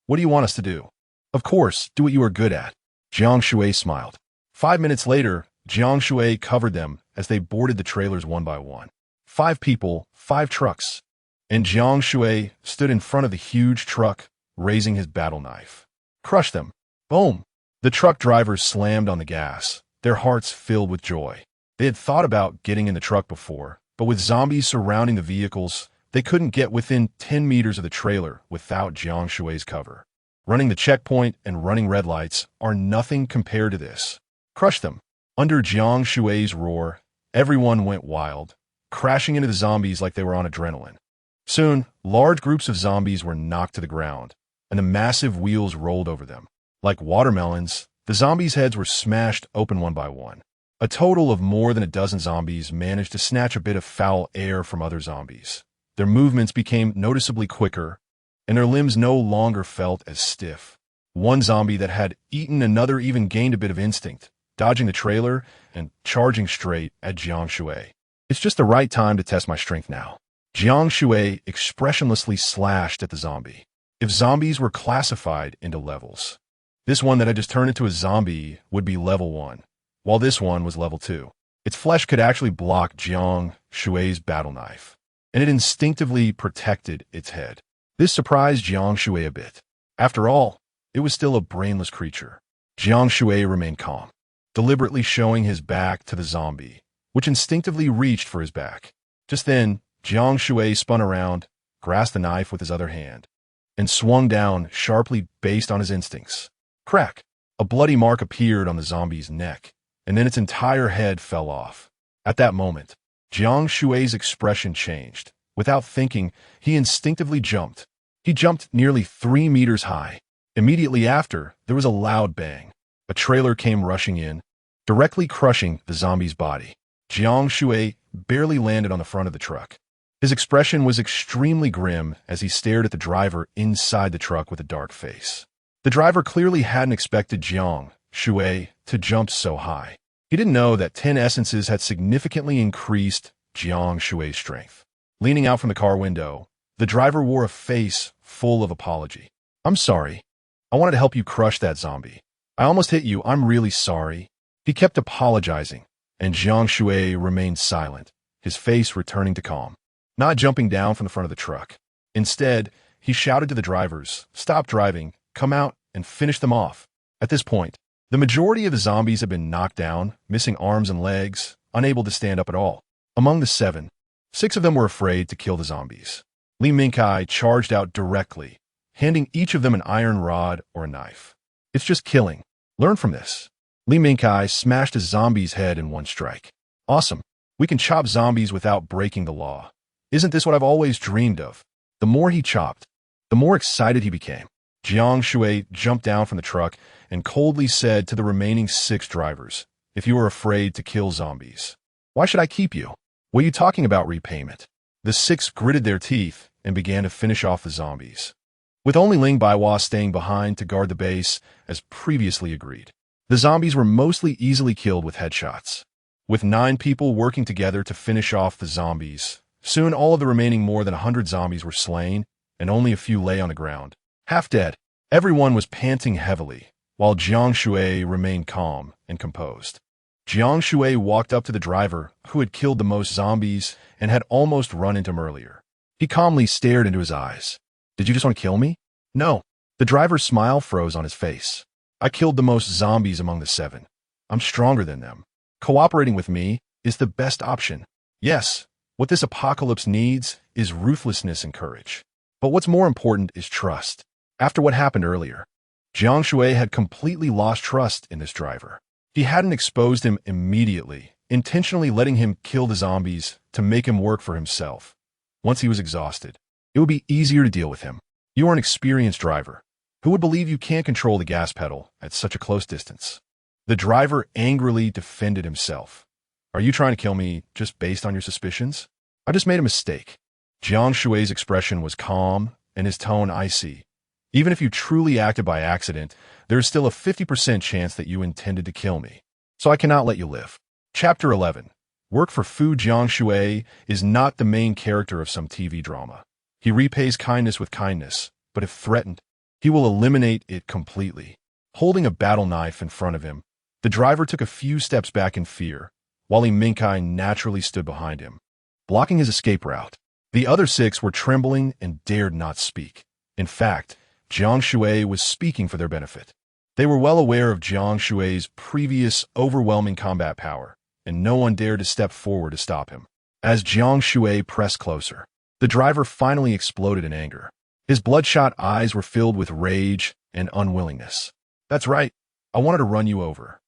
What do you want us to do? Of course, do what you are good at. Jiang Shui smiled. 5 minutes later, Jiang Shui covered them as they boarded the trailers one by one. 5 people, 5 trucks. And Jiang Shui stood in front of the huge truck, raising his battle knife. Crush them. Boom. The truck drivers slammed on the gas, their hearts filled with joy. They had thought about getting in the truck before, but with zombies surrounding the vehicles, they couldn't get within 10 meters of the trailer without Jiang Shui's cover. Running the checkpoint and running red lights are nothing compared to this. Crush them. Under Jiang Shui's roar, everyone went wild, crashing into the zombies like they were on adrenaline. Soon, large groups of zombies were knocked to the ground, and the massive wheels rolled over them. Like watermelons, the zombies' heads were smashed open one by one. A total of more than a dozen zombies managed to snatch a bit of foul air from other zombies. Their movements became noticeably quicker, and their limbs no longer felt as stiff. One zombie that had eaten another even gained a bit of instinct, dodging the trailer and charging straight at Jiang Shui. It's just the right time to test my strength now. Jiang Shui expressionlessly slashed at the zombie. If zombies were classified into levels, this one that had just turned into a zombie would be level 1, while this one was level 2. Its flesh could actually block Jiang Shui's battle knife, and it instinctively protected its head. This surprised Jiang Shui a bit. After all, it was still a brainless creature. Jiang Shui remained calm, deliberately showing his back to the zombie, which instinctively reached for his back. Just then, Jiang Shui spun around, grasped the knife with his other hand, and swung down sharply based on his instincts. Crack! A bloody mark appeared on the zombie's neck, and then its entire head fell off. At that moment, Jiang Shui's expression changed. Without thinking, he instinctively jumped. He jumped nearly 3 meters high. Immediately after, there was a loud bang. A trailer came rushing in, directly crushing the zombie's body. Jiang Shui barely landed on the front of the truck. His expression was extremely grim as he stared at the driver inside the truck with a dark face. The driver clearly hadn't expected Jiang Shui to jump so high. He didn't know that 10 essences had significantly increased Jiang Shui's strength. Leaning out from the car window, the driver wore a face full of apology. "I'm sorry. I wanted to help you crush that zombie. I almost hit you. I'm really sorry." He kept apologizing, and Jiang Shui remained silent, his face returning to calm, not jumping down from the front of the truck. Instead, he shouted to the drivers, "Stop driving, come out, and finish them off." At this point, the majority of the zombies had been knocked down, missing arms and legs, unable to stand up at all. Among the 7, 6 of them were afraid to kill the zombies. Li Mingkai charged out directly, handing each of them an iron rod or a knife. "It's just killing. Learn from this." Li Mingkai smashed a zombie's head in one strike. "Awesome. We can chop zombies without breaking the law. Isn't this what I've always dreamed of?" The more he chopped, the more excited he became. Jiang Shui jumped down from the truck and coldly said to the remaining 6 drivers, "If you are afraid to kill zombies, why should I keep you? What are you talking about repayment?" The 6 gritted their teeth and began to finish off the zombies, with only Ling Baiwa staying behind to guard the base as previously agreed. The zombies were mostly easily killed with headshots. With 9 people working together to finish off the zombies, soon all of the remaining more than 100 zombies were slain, and only a few lay on the ground, half dead. Everyone was panting heavily, while Jiang Shui remained calm and composed. Jiang Shui walked up to the driver who had killed the most zombies and had almost run into him earlier. He calmly stared into his eyes. "Did you just want to kill me?" "No." The driver's smile froze on his face. "I killed the most zombies among the 7. I'm stronger than them. Cooperating with me is the best option. Yes, what this apocalypse needs is ruthlessness and courage. But what's more important is trust." After what happened earlier, Jiang Shui had completely lost trust in this driver. He hadn't exposed him immediately, intentionally letting him kill the zombies to make him work for himself. Once he was exhausted, it would be easier to deal with him. You are an experienced driver. Who would believe you can't control the gas pedal at such a close distance? The driver angrily defended himself. "Are you trying to kill me just based on your suspicions? I just made a mistake." Jiang Shui's expression was calm and his tone icy. "Even if you truly acted by accident, there is still a 50% chance that you intended to kill me. So I cannot let you live." Chapter 11. Work for Fu. Jiang Shui is not the main character of some TV drama. He repays kindness with kindness, but if threatened, he will eliminate it completely. Holding a battle knife in front of him, the driver took a few steps back in fear, while Li Mingkai naturally stood behind him, blocking his escape route. The other 6 were trembling and dared not speak. In fact, Jiang Shui was speaking for their benefit. They were well aware of Jiang Shui's previous overwhelming combat power, and no one dared to step forward to stop him. As Jiang Shui pressed closer, the driver finally exploded in anger. His bloodshot eyes were filled with rage and unwillingness. "That's right. I wanted to run you over.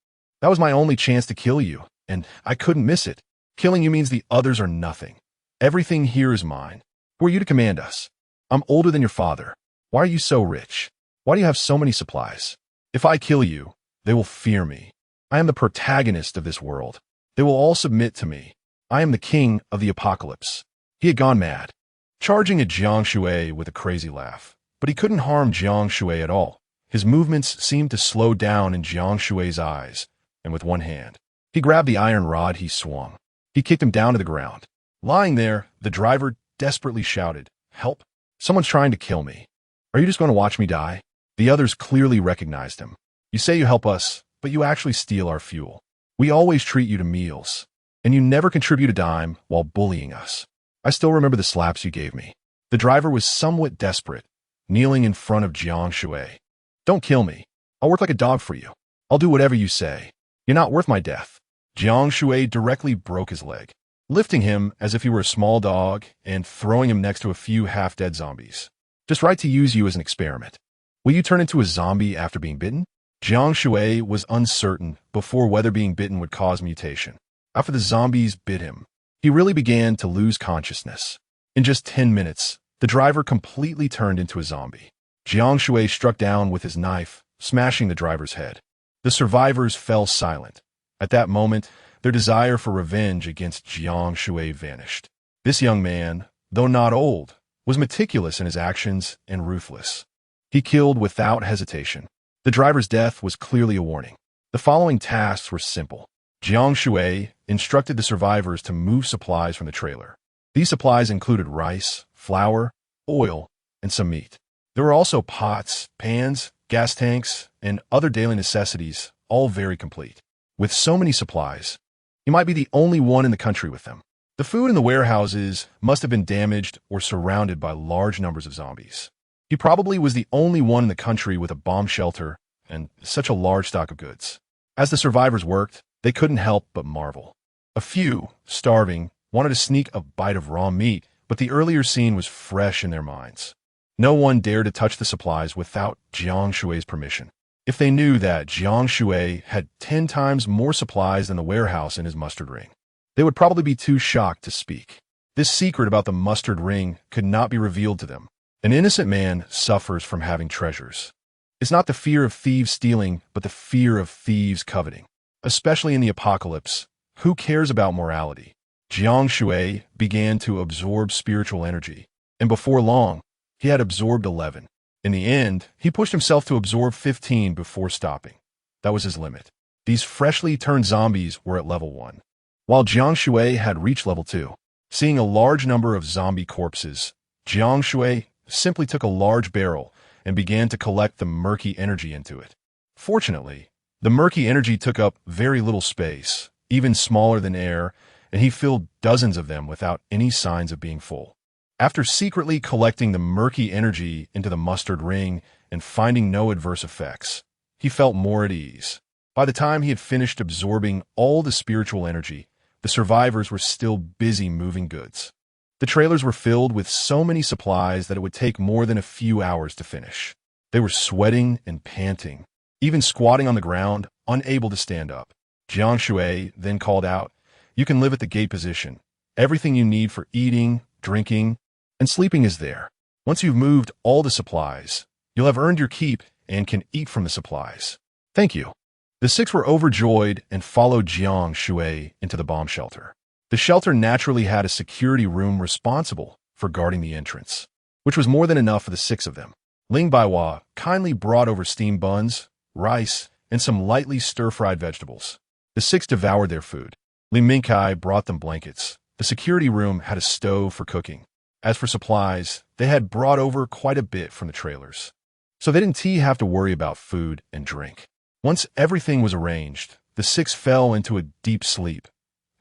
That was my only chance to kill you, and I couldn't miss it. Killing you means the others are nothing. Everything here is mine. Who are you to command us? I'm older than your father. Why are you so rich? Why do you have so many supplies? If I kill you, they will fear me. I am the protagonist of this world. They will all submit to me. I am the king of the apocalypse." He had gone mad, charging at Jiang Shui with a crazy laugh. But he couldn't harm Jiang Shui at all. His movements seemed to slow down in Jiang Shui's eyes, and with one hand, he grabbed the iron rod he swung. He kicked him down to the ground. Lying there, the driver desperately shouted, "Help! Someone's trying to kill me. Are you just going to watch me die?" The others clearly recognized him. "You say you help us, but you actually steal our fuel. We always treat you to meals, and you never contribute a dime while bullying us. I still remember the slaps you gave me." The driver was somewhat desperate, kneeling in front of Jiang Shui. "Don't kill me. I'll work like a dog for you. I'll do whatever you say. You're not worth my death." Jiang Shui directly broke his leg, lifting him as if he were a small dog and throwing him next to a few half-dead zombies. "Just right to use you as an experiment. Will you turn into a zombie after being bitten?" Jiang Shui was uncertain before whether being bitten would cause mutation. After the zombies bit him, he really began to lose consciousness. In just 10 minutes, the driver completely turned into a zombie. Jiang Shui struck down with his knife, smashing the driver's head. The survivors fell silent. At that moment, their desire for revenge against Jiang Shui vanished. This young man, though not old, was meticulous in his actions and ruthless. He killed without hesitation. The driver's death was clearly a warning. The following tasks were simple. Jiang Shui instructed the survivors to move supplies from the trailer. These supplies included rice, flour, oil, and some meat. There were also pots, pans, gas tanks, and other daily necessities, all very complete. With so many supplies, he might be the only one in the country with them. The food in the warehouses must have been damaged or surrounded by large numbers of zombies. He probably was the only one in the country with a bomb shelter and such a large stock of goods. As the survivors worked, they couldn't help but marvel. A few, starving, wanted to sneak a bite of raw meat, but the earlier scene was fresh in their minds. No one dared to touch the supplies without Jiang Shui's permission. If they knew that Jiang Shui had 10 times more supplies than the warehouse in his mustard ring, they would probably be too shocked to speak. This secret about the mustard ring could not be revealed to them. An innocent man suffers from having treasures. It's not the fear of thieves stealing, but the fear of thieves coveting. Especially in the apocalypse, who cares about morality? Jiang Shui began to absorb spiritual energy, and before long, he had absorbed 11. In the end, he pushed himself to absorb 15 before stopping. That was his limit. These freshly turned zombies were at level 1, while Jiang Shui had reached level 2. Seeing a large number of zombie corpses, Jiang Shui simply took a large barrel and began to collect the murky energy into it. Fortunately, the murky energy took up very little space, even smaller than air, and he filled dozens of them without any signs of being full. After secretly collecting the murky energy into the mustard ring and finding no adverse effects, he felt more at ease. By the time he had finished absorbing all the spiritual energy, the survivors were still busy moving goods. The trailers were filled with so many supplies that it would take more than a few hours to finish. They were sweating and panting, even squatting on the ground, unable to stand up. Jiang Shui then called out, "You can live at the gate position. Everything you need for eating, drinking, and sleeping is there. Once you've moved all the supplies, you'll have earned your keep and can eat from the supplies. Thank you." The 6 were overjoyed and followed Jiang Shui into the bomb shelter. The shelter naturally had a security room responsible for guarding the entrance, which was more than enough for the 6 of them. Ling Baihua kindly brought over steamed buns, rice, and some lightly stir-fried vegetables. The 6 devoured their food. Li Mingkai brought them blankets. The security room had a stove for cooking. As for supplies, they had brought over quite a bit from the trailers, so they didn't have to worry about food and drink. Once everything was arranged, the 6 fell into a deep sleep.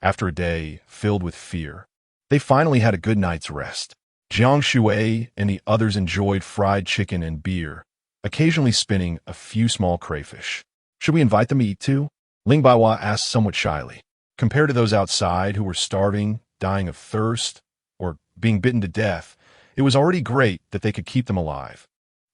After a day filled with fear, they finally had a good night's rest. Jiang Shui and the others enjoyed fried chicken and beer, occasionally spinning a few small crayfish. "Should we invite them to eat too?" Ling Baihua asked somewhat shyly. Compared to those outside who were starving, dying of thirst, or being bitten to death, it was already great that they could keep them alive.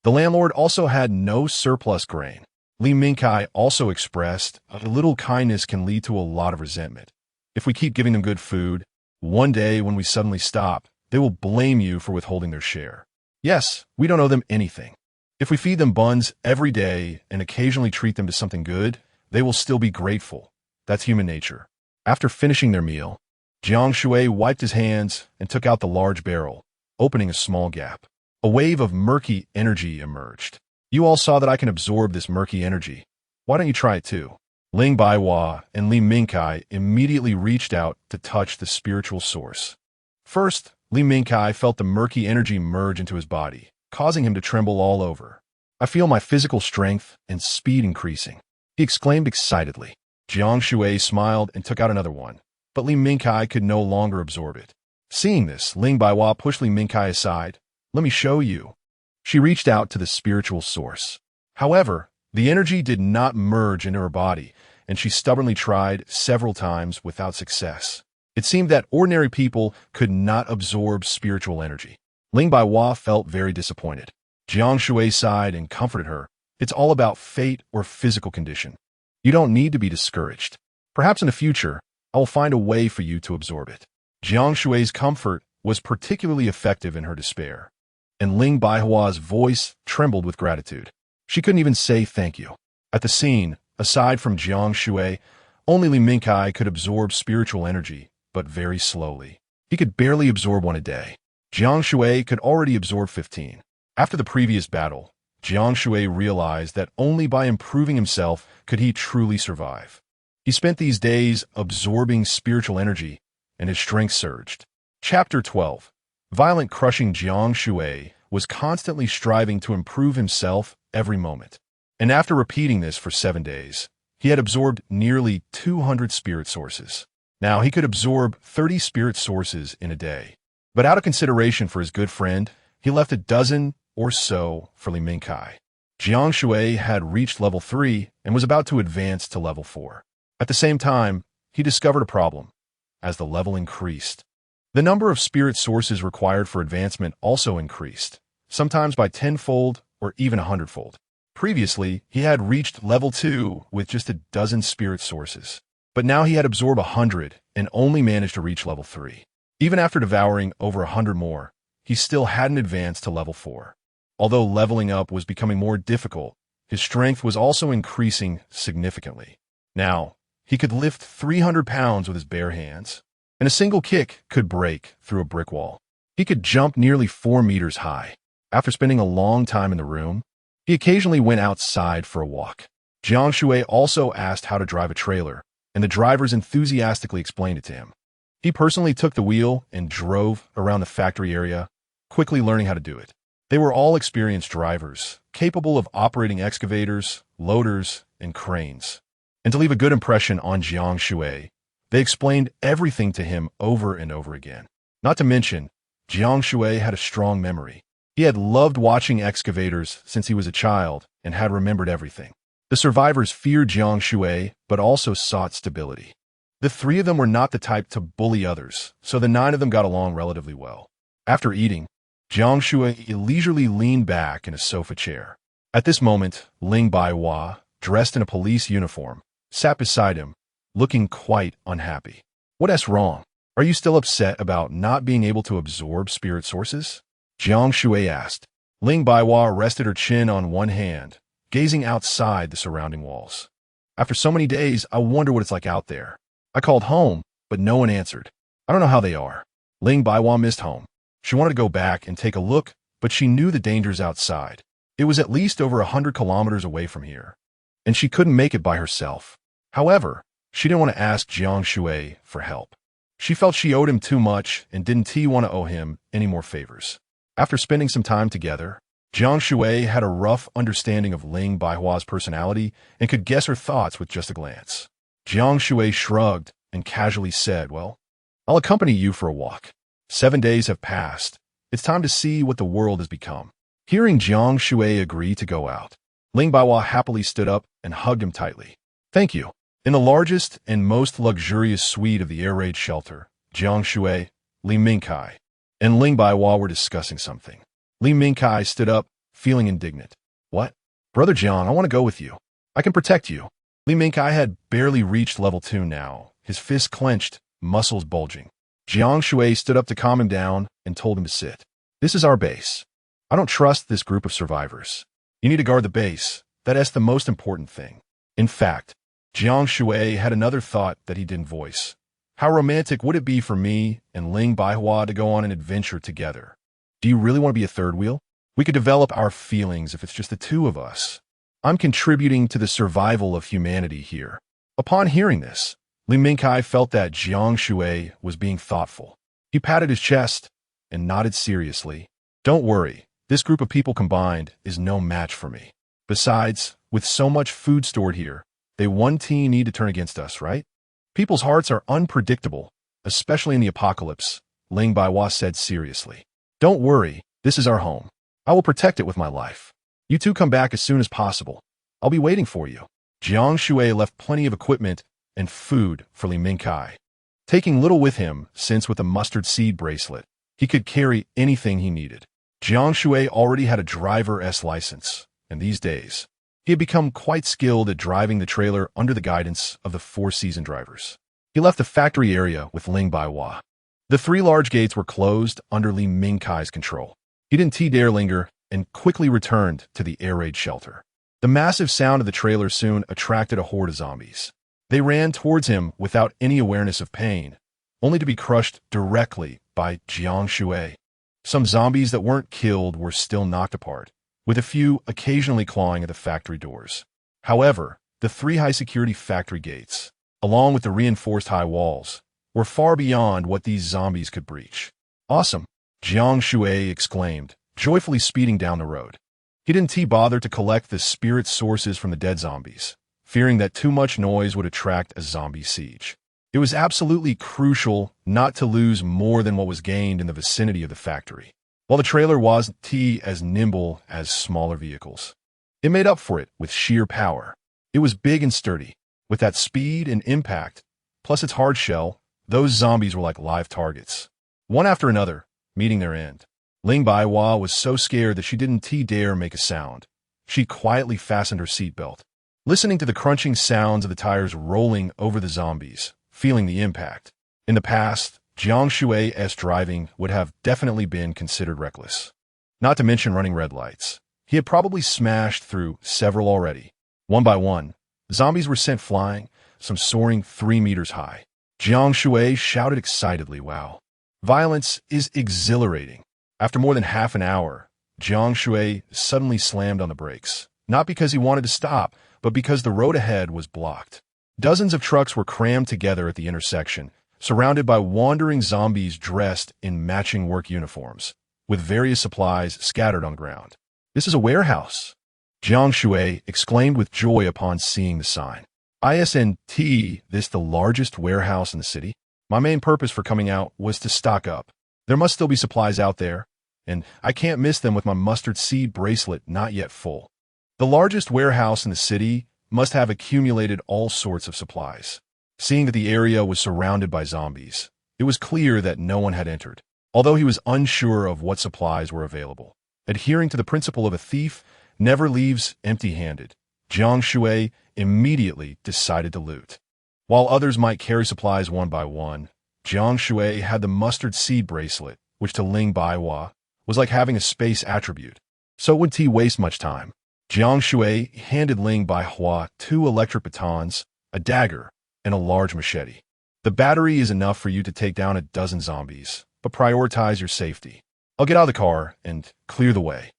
The landlord also had no surplus grain. Li Mingkai also expressed, "A little kindness can lead to a lot of resentment. If we keep giving them good food, one day when we suddenly stop, they will blame you for withholding their share. Yes, we don't owe them anything. If we feed them buns every day and occasionally treat them to something good, they will still be grateful. That's human nature." After finishing their meal, Jiang Shui wiped his hands and took out the large barrel, opening a small gap. A wave of murky energy emerged. "You all saw that I can absorb this murky energy. Why don't you try it too?" Ling Baihua and Li Mingkai immediately reached out to touch the spiritual source. First, Li Mingkai felt the murky energy merge into his body, causing him to tremble all over. "I feel my physical strength and speed increasing," he exclaimed excitedly. Jiang Shui smiled and took out another one, but Li Mingkai could no longer absorb it. Seeing this, Ling Baihua pushed Li Mingkai aside. "Let me show you." She reached out to the spiritual source. However, the energy did not merge into her body, and she stubbornly tried several times without success. It seemed that ordinary people could not absorb spiritual energy. Ling Baihua felt very disappointed. Jiang Shui sighed and comforted her. "It's all about fate or physical condition. You don't need to be discouraged. Perhaps in the future, I will find a way for you to absorb it." Jiang Shui's comfort was particularly effective in her despair, and Ling Baihua's voice trembled with gratitude. She couldn't even say thank you. At the scene, Aside from Jiang Shui, only Li Mingkai could absorb spiritual energy, but very slowly. He could barely absorb one a day. Jiang Shui could already absorb 15. After the previous battle, Jiang Shui realized that only by improving himself could he truly survive. He spent these days absorbing spiritual energy, and his strength surged. Chapter 12. Violent crushing Jiang Shui was constantly striving to improve himself every moment. And after repeating this for 7 days, he had absorbed nearly 200 spirit sources. Now he could absorb 30 spirit sources in a day. But out of consideration for his good friend, he left a dozen or so for Li Mingkai. Jiang Shui had reached level 3 and was about to advance to level 4. At the same time, he discovered a problem. As the level increased, the number of spirit sources required for advancement also increased, sometimes by 10-fold or even 100-fold. Previously, he had reached level 2 with just a dozen spirit sources, but now he had absorbed 100 and only managed to reach level 3. Even after devouring over 100 more, he still hadn't advanced to level 4. Although leveling up was becoming more difficult, his strength was also increasing significantly. Now, he could lift 300 pounds with his bare hands, and a single kick could break through a brick wall. He could jump nearly 4 meters high. After spending a long time in the room, he occasionally went outside for a walk. Jiang Shui also asked how to drive a trailer, and the drivers enthusiastically explained it to him. He personally took the wheel and drove around the factory area, quickly learning how to do it. They were all experienced drivers, capable of operating excavators, loaders, and cranes. And to leave a good impression on Jiang Shui, they explained everything to him over and over again. Not to mention, Jiang Shui had a strong memory. He had loved watching excavators since he was a child and had remembered everything. The survivors feared Jiang Shui, but also sought stability. The 3 of them were not the type to bully others, so the 9 of them got along relatively well. After eating, Jiang Shui leisurely leaned back in a sofa chair. At this moment, Ling Baihua, dressed in a police uniform, sat beside him, looking quite unhappy. "What's wrong? Are you still upset about not being able to absorb spirit sources?" Jiang Shui asked. Ling Baihua rested her chin on one hand, gazing outside the surrounding walls. "After so many days, I wonder what it's like out there. I called home, but no one answered. I don't know how they are." Ling Baihua missed home. She wanted to go back and take a look, but she knew the dangers outside. It was at least over 100 kilometers away from here, and she couldn't make it by herself. However, she didn't want to ask Jiang Shui for help. She felt she owed him too much and didn't want to owe him any more favors. After spending some time together, Jiang Shui had a rough understanding of Ling Baihua's personality and could guess her thoughts with just a glance. Jiang Shui shrugged and casually said, "Well, I'll accompany you for a walk. 7 days have passed. It's time to see what the world has become." Hearing Jiang Shui agree to go out, Ling Baihua happily stood up and hugged him tightly. "Thank you." In the largest and most luxurious suite of the air raid shelter, Jiang Shui, Li Mingkai, and Ling Baihua were discussing something. Li Mingkai stood up, feeling indignant. "What? Brother Jiang, I want to go with you. I can protect you." Li Mingkai had barely reached level 2 now, his fists clenched, muscles bulging. Jiang Shui stood up to calm him down and told him to sit. "This is our base. I don't trust this group of survivors. You need to guard the base. That's the most important thing." In fact, Jiang Shui had another thought that he didn't voice. How romantic would it be for me and Ling Baihua to go on an adventure together? Do you really want to be a third wheel? We could develop our feelings if it's just the 2 of us. I'm contributing to the survival of humanity here. Upon hearing this, Li Mingkai felt that Jiang Shui was being thoughtful. He patted his chest and nodded seriously. "Don't worry, this group of people combined is no match for me. Besides, with so much food stored here, they one team need to turn against us, right? People's hearts are unpredictable, especially in the apocalypse," Ling Baihua said seriously. "Don't worry, this is our home. I will protect it with my life. You 2 come back as soon as possible. I'll be waiting for you." Jiang Shui left plenty of equipment and food for Li Mingkai, taking little with him since with a mustard seed bracelet, he could carry anything he needed. Jiang Shui already had a driver's license, and these days, he had become quite skilled at driving the trailer under the guidance of the 4 seasoned drivers. He left the factory area with Ling Baihua. The 3 large gates were closed under Li Mingkai's control. He didn't dare linger and quickly returned to the air raid shelter. The massive sound of the trailer soon attracted a horde of zombies. They ran towards him without any awareness of pain, only to be crushed directly by Jiang Shui. Some zombies that weren't killed were still knocked apart, with a few occasionally clawing at the factory doors. However, the 3 high-security factory gates, along with the reinforced high walls, were far beyond what these zombies could breach. Awesome! Jiang Shui exclaimed, joyfully speeding down the road. He didn't bother to collect the spirit sources from the dead zombies, fearing that too much noise would attract a zombie siege. It was absolutely crucial not to lose more than what was gained in the vicinity of the factory. While the trailer wasn't as nimble as smaller vehicles, it made up for it with sheer power. It was big and sturdy. With that speed and impact, plus its hard shell, those zombies were like live targets. One after another, meeting their end. Ling Baihua was so scared that she didn't dare make a sound. She quietly fastened her seatbelt, listening to the crunching sounds of the tires rolling over the zombies, feeling the impact. In the past, Jiang Shui's driving would have definitely been considered reckless. Not to mention running red lights. He had probably smashed through several already. One by one, zombies were sent flying, some soaring 3 meters high. Jiang Shui shouted excitedly, "Wow. Violence is exhilarating." After more than half an hour, Jiang Shui suddenly slammed on the brakes, not because he wanted to stop, but because the road ahead was blocked. Dozens of trucks were crammed together at the intersection, surrounded by wandering zombies dressed in matching work uniforms, with various supplies scattered on the ground. "This is a warehouse," Jiang Shui exclaimed with joy upon seeing the sign. "Isn't this the largest warehouse in the city? My main purpose for coming out was to stock up. There must still be supplies out there, and I can't miss them with my mustard seed bracelet not yet full." The largest warehouse in the city must have accumulated all sorts of supplies. Seeing that the area was surrounded by zombies, it was clear that no one had entered, although he was unsure of what supplies were available. Adhering to the principle of a thief never leaves empty-handed, Jiang Shui immediately decided to loot. While others might carry supplies one by one, Jiang Shui had the mustard seed bracelet, which to Ling Baihua was like having a space attribute. So wouldn't he waste much time? Jiang Shui handed Ling Baihua 2 electric batons, a dagger, and a large machete. "The battery is enough for you to take down a dozen zombies, but prioritize your safety. I'll get out of the car and clear the way.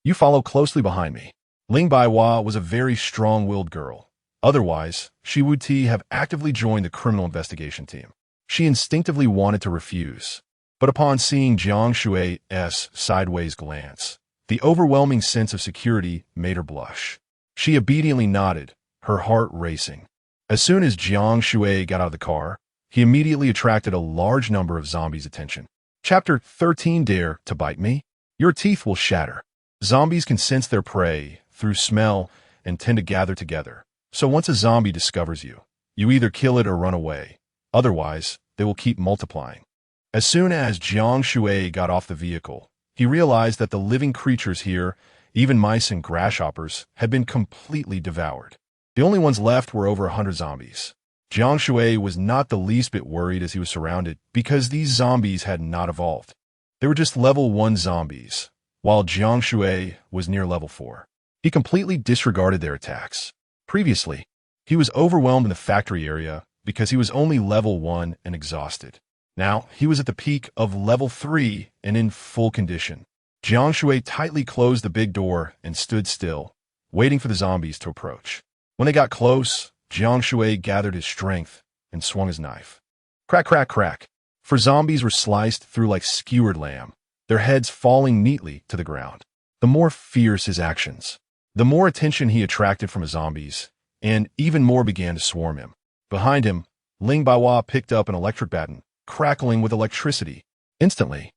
You follow closely behind me." Ling Baihua was a very strong-willed girl. Otherwise, she would have actively joined the criminal investigation team. She instinctively wanted to refuse, but upon seeing Jiang Shui's sideways glance, the overwhelming sense of security made her blush. She obediently nodded, her heart racing. As soon as Jiang Shui got out of the car, he immediately attracted a large number of zombies' attention. Chapter 13. Dare to bite me? Your teeth will shatter. Zombies can sense their prey through smell and tend to gather together. So once a zombie discovers you, you either kill it or run away. Otherwise, they will keep multiplying. As soon as Jiang Shui got off the vehicle, he realized that the living creatures here, even mice and grasshoppers, had been completely devoured. The only ones left were over 100 zombies. Jiang Shui was not the least bit worried as he was surrounded because these zombies had not evolved. They were just level 1 zombies, while Jiang Shui was near level 4. He completely disregarded their attacks. Previously, he was overwhelmed in the factory area because he was only level 1 and exhausted. Now, he was at the peak of level 3 and in full condition. Jiang Shui tightly closed the big door and stood still, waiting for the zombies to approach. When they got close, Jiang Shui gathered his strength and swung his knife. Crack, crack, crack. For zombies were sliced through like skewered lamb, their heads falling neatly to the ground. The more fierce his actions, the more attention he attracted from his zombies, and even more began to swarm him. Behind him, Ling Baihua picked up an electric baton, crackling with electricity. Instantly,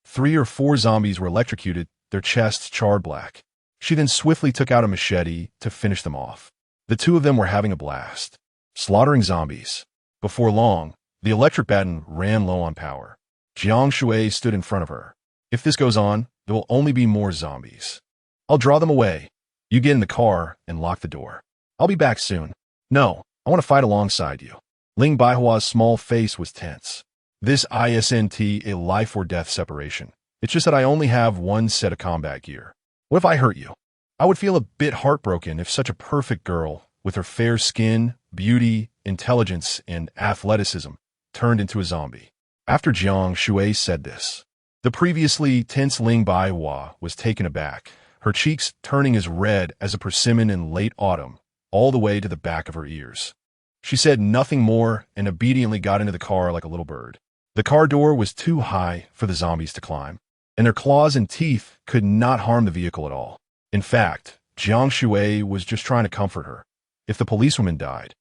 3 or 4 zombies were electrocuted, their chests charred black. She then swiftly took out a machete to finish them off. The 2 of them were having a blast, slaughtering zombies. Before long, the electric baton ran low on power. Jiang Shui stood in front of her. "If this goes on, there will only be more zombies. I'll draw them away. You get in the car and lock the door. I'll be back soon." "No, I want to fight alongside you." Ling Baihua's small face was tense. "This isn't a life or death separation. It's just that I only have 1 set of combat gear. What if I hurt you?" I would feel a bit heartbroken if such a perfect girl, with her fair skin, beauty, intelligence, and athleticism, turned into a zombie. After Jiang Shui said this, the previously tense Ling Baihua was taken aback, her cheeks turning as red as a persimmon in late autumn, all the way to the back of her ears. She said nothing more and obediently got into the car like a little bird. The car door was too high for the zombies to climb, and their claws and teeth could not harm the vehicle at all. In fact, Jiang Shui was just trying to comfort her. If the policewoman died,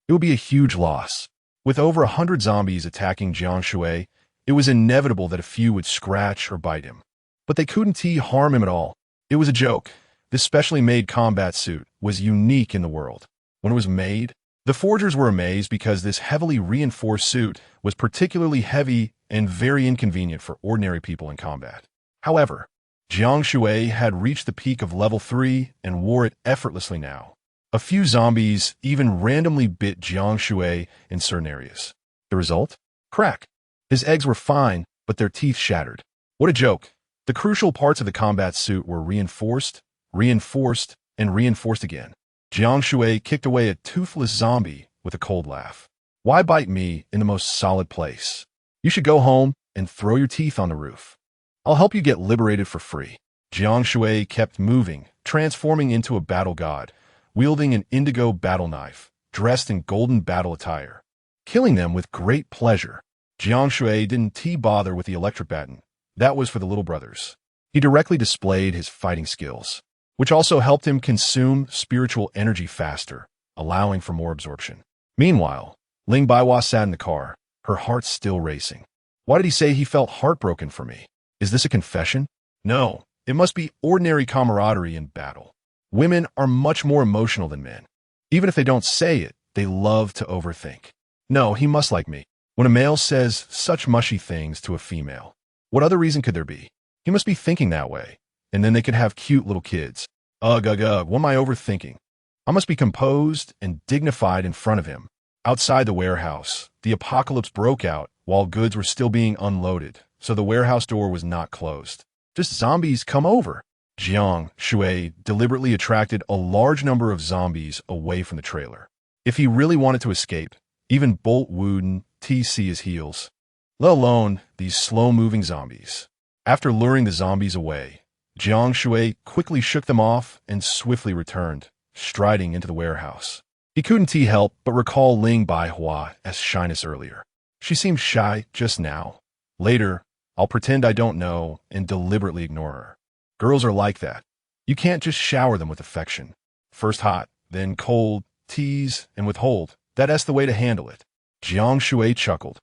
it would be a huge loss. With over 100 zombies attacking Jiang Shui, it was inevitable that a few would scratch or bite him. But they couldn't harm him at all. It was a joke. This specially made combat suit was unique in the world. When it was made, the forgers were amazed because this heavily reinforced suit was particularly heavy and very inconvenient for ordinary people in combat. However, Jiang Shui had reached the peak of level 3 and wore it effortlessly now. A few zombies even randomly bit Jiang Shui in certain areas. The result? Crack. His eggs were fine, but their teeth shattered. What a joke. The crucial parts of the combat suit were reinforced, reinforced, and reinforced again. Jiang Shui kicked away a toothless zombie with a cold laugh. Why bite me in the most solid place? You should go home and throw your teeth on the roof. I'll help you get liberated for free. Jiang Shui kept moving, transforming into a battle god, wielding an indigo battle knife, dressed in golden battle attire, killing them with great pleasure. Jiang Shui didn't bother with the electric baton. That was for the little brothers. He directly displayed his fighting skills, which also helped him consume spiritual energy faster, allowing for more absorption. Meanwhile, Ling Baihua sat in the car, her heart still racing. Why did he say he felt heartbroken for me? Is this a confession? No, it must be ordinary camaraderie in battle. Women are much more emotional than men. Even if they don't say it, they love to overthink. No, he must like me. When a male says such mushy things to a female, what other reason could there be? He must be thinking that way, and then they could have cute little kids. Ugh, what am I overthinking? I must be composed and dignified in front of him. Outside the warehouse, the apocalypse broke out while goods were still being unloaded, so the warehouse door was not closed. Just zombies come over. Jiang Shui deliberately attracted a large number of zombies away from the trailer. If he really wanted to escape, even Bolt wouldn't see his heels, let alone these slow-moving zombies. After luring the zombies away, Jiang Shui quickly shook them off and swiftly returned, striding into the warehouse. He couldn't help but recall Ling Baihua as shyness earlier. She seemed shy just now. Later, I'll pretend I don't know and deliberately ignore her. Girls are like that. You can't just shower them with affection. First hot, then cold, tease, and withhold. That's the way to handle it. Jiang Shui chuckled,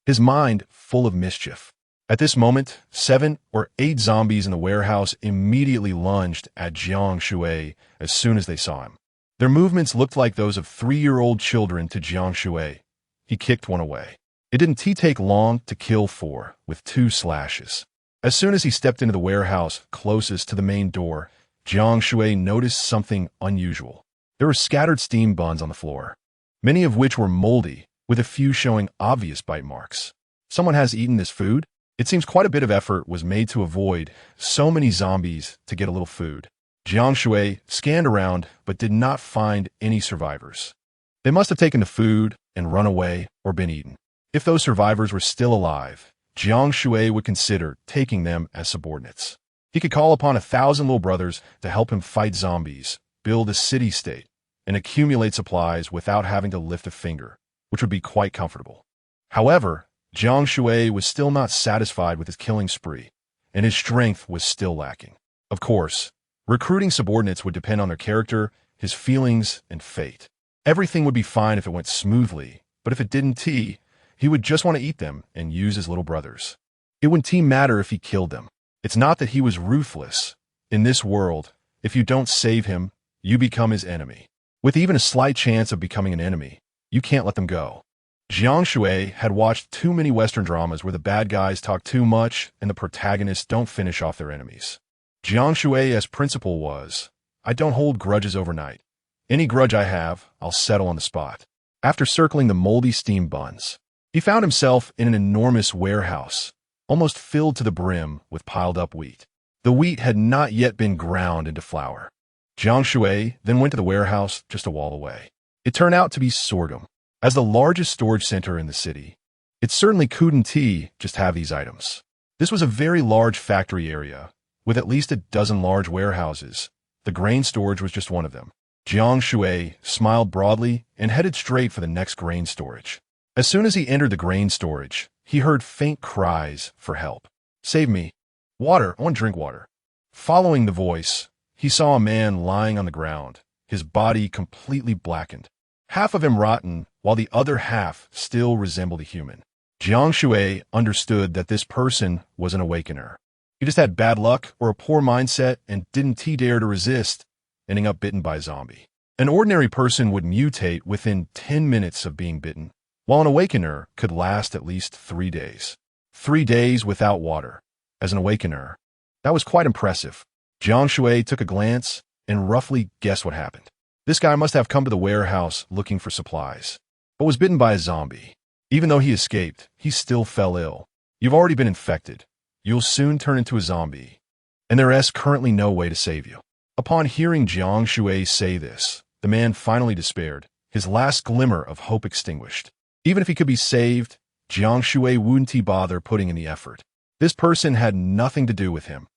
his mind full of mischief. At this moment, 7 or 8 zombies in the warehouse immediately lunged at Jiang Shui as soon as they saw him. Their movements looked like those of 3-year-old children to Jiang Shui. He kicked one away. It didn't take long to kill 4 with 2 slashes. As soon as he stepped into the warehouse closest to the main door, Jiang Shui noticed something unusual. There were scattered steam buns on the floor, many of which were moldy, with a few showing obvious bite marks. Someone has eaten this food? It seems quite a bit of effort was made to avoid so many zombies to get a little food. Jiang Shui scanned around but did not find any survivors. They must have taken the food and run away or been eaten. If those survivors were still alive, Jiang Shui would consider taking them as subordinates. He could call upon 1,000 little brothers to help him fight zombies, build a city-state, and accumulate supplies without having to lift a finger, which would be quite comfortable. However, Jiang Shui was still not satisfied with his killing spree, and his strength was still lacking. Of course, recruiting subordinates would depend on their character, his feelings, and fate. Everything would be fine if it went smoothly, but if it didn't, he would just want to eat them and use his little brothers. It wouldn't matter if he killed them. It's not that he was ruthless. In this world, if you don't save him, you become his enemy. With even a slight chance of becoming an enemy, you can't let them go. Jiang Shui had watched too many Western dramas where the bad guys talk too much and the protagonists don't finish off their enemies. Jiang Shui's principle was, I don't hold grudges overnight. Any grudge I have, I'll settle on the spot. After circling the moldy steam buns, he found himself in an enormous warehouse, almost filled to the brim with piled up wheat. The wheat had not yet been ground into flour. Jiang Shui then went to the warehouse just a wall away. It turned out to be sorghum. As the largest storage center in the city, it certainly couldn't just have these items. This was a very large factory area, with at least a dozen large warehouses. The grain storage was just one of them. Jiang Shui smiled broadly and headed straight for the next grain storage. As soon as he entered the grain storage, he heard faint cries for help. "Save me. Water. I want to drink water." Following the voice, he saw a man lying on the ground, his body completely blackened. Half of him rotten, while the other half still resembled a human. Jiang Shui understood that this person was an awakener. He just had bad luck or a poor mindset and didn't dare to resist, ending up bitten by a zombie. An ordinary person would mutate within 10 minutes of being bitten, while an awakener could last at least 3 days. 3 days without water. As an awakener, that was quite impressive. Jiang Shui took a glance and roughly guessed what happened. This guy must have come to the warehouse looking for supplies, but was bitten by a zombie. Even though he escaped, he still fell ill. You've already been infected. You'll soon turn into a zombie, and there is currently no way to save you. Upon hearing Jiang Shui say this, the man finally despaired, his last glimmer of hope extinguished. Even if he could be saved, Jiang Shui wouldn't bother putting in the effort. This person had nothing to do with him.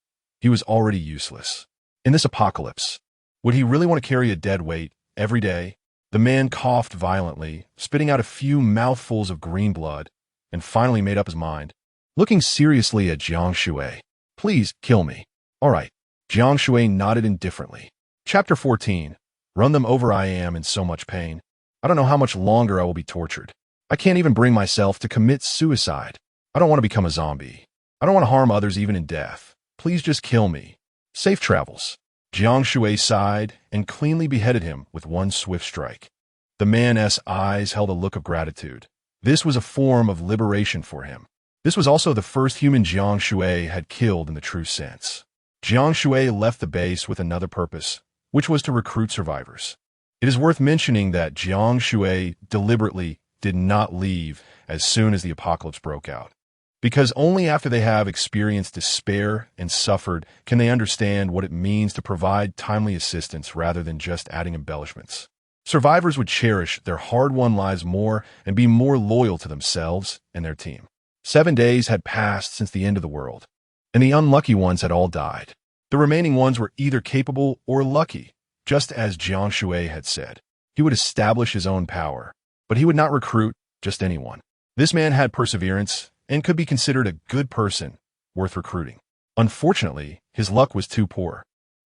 He was already useless. In this apocalypse, would he really want to carry a dead weight every day? The man coughed violently, spitting out a few mouthfuls of green blood, and finally made up his mind. Looking seriously at Jiang Shui, "Please kill me." "All right." Jiang Shui nodded indifferently. Chapter 14. Run them over. I am in so much pain. I don't know how much longer I will be tortured. I can't even bring myself to commit suicide. I don't want to become a zombie. I don't want to harm others even in death. Please just kill me. Safe travels. Jiang Shui sighed and cleanly beheaded him with one swift strike. The man's eyes held a look of gratitude. This was a form of liberation for him. This was also the first human Jiang Shui had killed in the true sense. Jiang Shui left the base with another purpose, which was to recruit survivors. It is worth mentioning that Jiang Shui deliberately did not leave as soon as the apocalypse broke out, because only after they have experienced despair and suffered can they understand what it means to provide timely assistance rather than just adding embellishments. Survivors would cherish their hard-won lives more and be more loyal to themselves and their team. 7 days had passed since the end of the world, and the unlucky ones had all died. The remaining ones were either capable or lucky, just as Jiang Shui had said. He would establish his own power, but he would not recruit just anyone. This man had perseverance and could be considered a good person, worth recruiting. Unfortunately, his luck was too poor.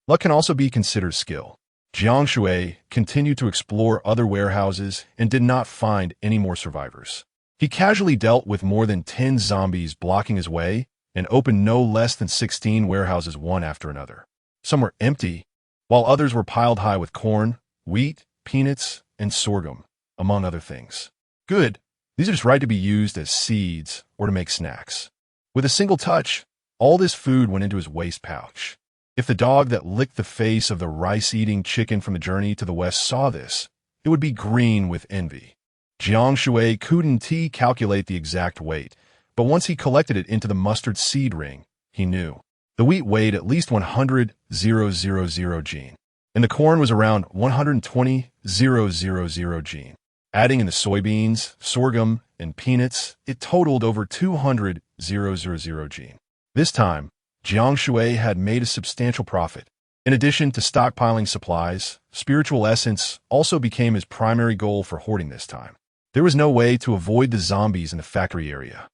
Luck can also be considered skill. Jiang Shui continued to explore other warehouses and did not find any more survivors. He casually dealt with more than 10 zombies blocking his way and opened no less than 16 warehouses one after another. Some were empty, while others were piled high with corn, wheat, peanuts, and sorghum, among other things. Good. These are just right to be used as seeds or to make snacks. With a single touch, all this food went into his waist pouch. If the dog that licked the face of the rice-eating chicken from the journey to the west saw this, it would be green with envy. Jiang Shui couldn't calculate the exact weight, but once he collected it into the mustard seed ring, he knew. The wheat weighed at least 100,000 gene, and the corn was around 120,000 gene. Adding in the soybeans, sorghum, and peanuts, it totaled over 200,000 gene. This time, Jiang Shui had made a substantial profit. In addition to stockpiling supplies, spiritual essence also became his primary goal for hoarding this time. There was no way to avoid the zombies in the factory area.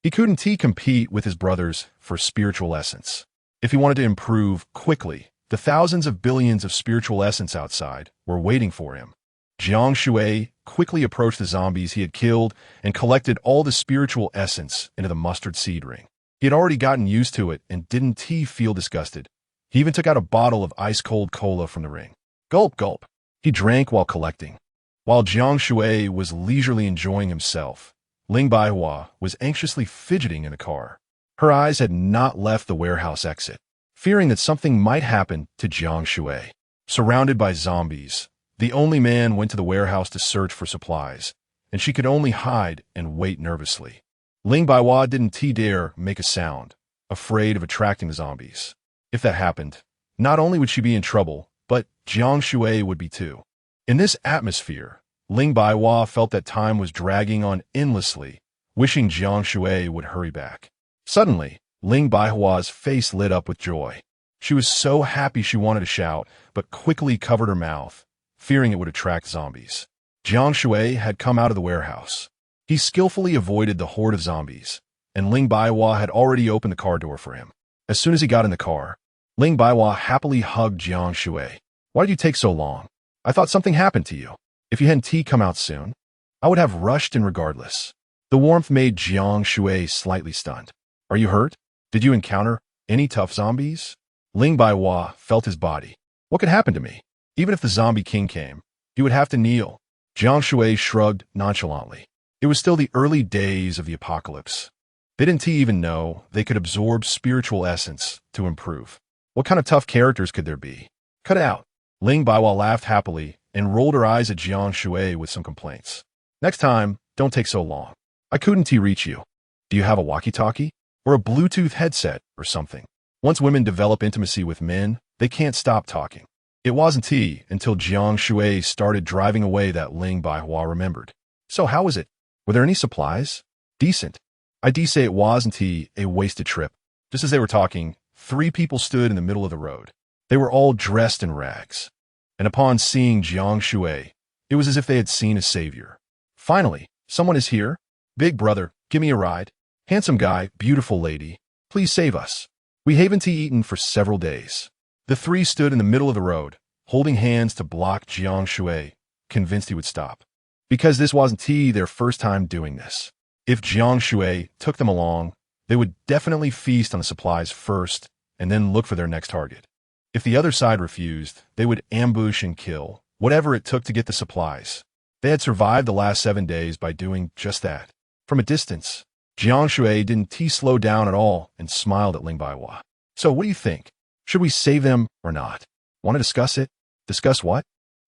He couldn't compete with his brothers for spiritual essence. If he wanted to improve quickly, the thousands of billions of spiritual essence outside were waiting for him. Jiang Shui quickly approached the zombies he had killed and collected all the spiritual essence into the mustard seed ring. He had already gotten used to it and didn't feel disgusted. He even took out a bottle of ice-cold cola from the ring. Gulp, gulp. He drank while collecting. While Jiang Shui was leisurely enjoying himself, Ling Baihua was anxiously fidgeting in the car. Her eyes had not left the warehouse exit, fearing that something might happen to Jiang Shui. Surrounded by zombies, the only man went to the warehouse to search for supplies, and she could only hide and wait nervously. Ling Baihua didn't dare make a sound, afraid of attracting the zombies. If that happened, not only would she be in trouble, but Jiang Shui would be too. In this atmosphere, Ling Baihua felt that time was dragging on endlessly, wishing Jiang Shui would hurry back. Suddenly, Ling Baihua's face lit up with joy. She was so happy she wanted to shout, but quickly covered her mouth, fearing it would attract zombies. Jiang Shui had come out of the warehouse. He skillfully avoided the horde of zombies, and Ling Baihua had already opened the car door for him. As soon as he got in the car, Ling Baihua happily hugged Jiang Shui. "Why did you take so long? I thought something happened to you. If you hadn't come out soon, I would have rushed in regardless." The warmth made Jiang Shui slightly stunned. "Are you hurt? Did you encounter any tough zombies?" Ling Baihua felt his body. "What could happen to me? Even if the zombie king came, he would have to kneel." Jiang Shui shrugged nonchalantly. It was still the early days of the apocalypse. They didn't even know they could absorb spiritual essence to improve. What kind of tough characters could there be? Cut it out. Ling Baihua laughed happily and rolled her eyes at Jiang Shui with some complaints. "Next time, don't take so long. I couldn't reach you. Do you have a walkie-talkie? Or a Bluetooth headset or something?" Once women develop intimacy with men, they can't stop talking. It wasn't until Jiang Shui started driving away that Ling Baihua remembered. "So how was it? Were there any supplies?" "Decent. I'd say it wasn't a wasted trip." Just as they were talking, 3 people stood in the middle of the road. They were all dressed in rags. And upon seeing Jiang Shui, it was as if they had seen a savior. "Finally, someone is here. Big brother, give me a ride. Handsome guy, beautiful lady, please save us. We haven't eaten for several days." The 3 stood in the middle of the road, holding hands to block Jiang Shui, convinced he would stop. Because this wasn't their first time doing this. If Jiang Shui took them along, they would definitely feast on the supplies first and then look for their next target. If the other side refused, they would ambush and kill, whatever it took to get the supplies. They had survived the last 7 days by doing just that. From a distance, Jiang Shui didn't slow down at all and smiled at Ling Baihua. "So what do you think? Should we save them or not? Want to discuss it?" "Discuss what?"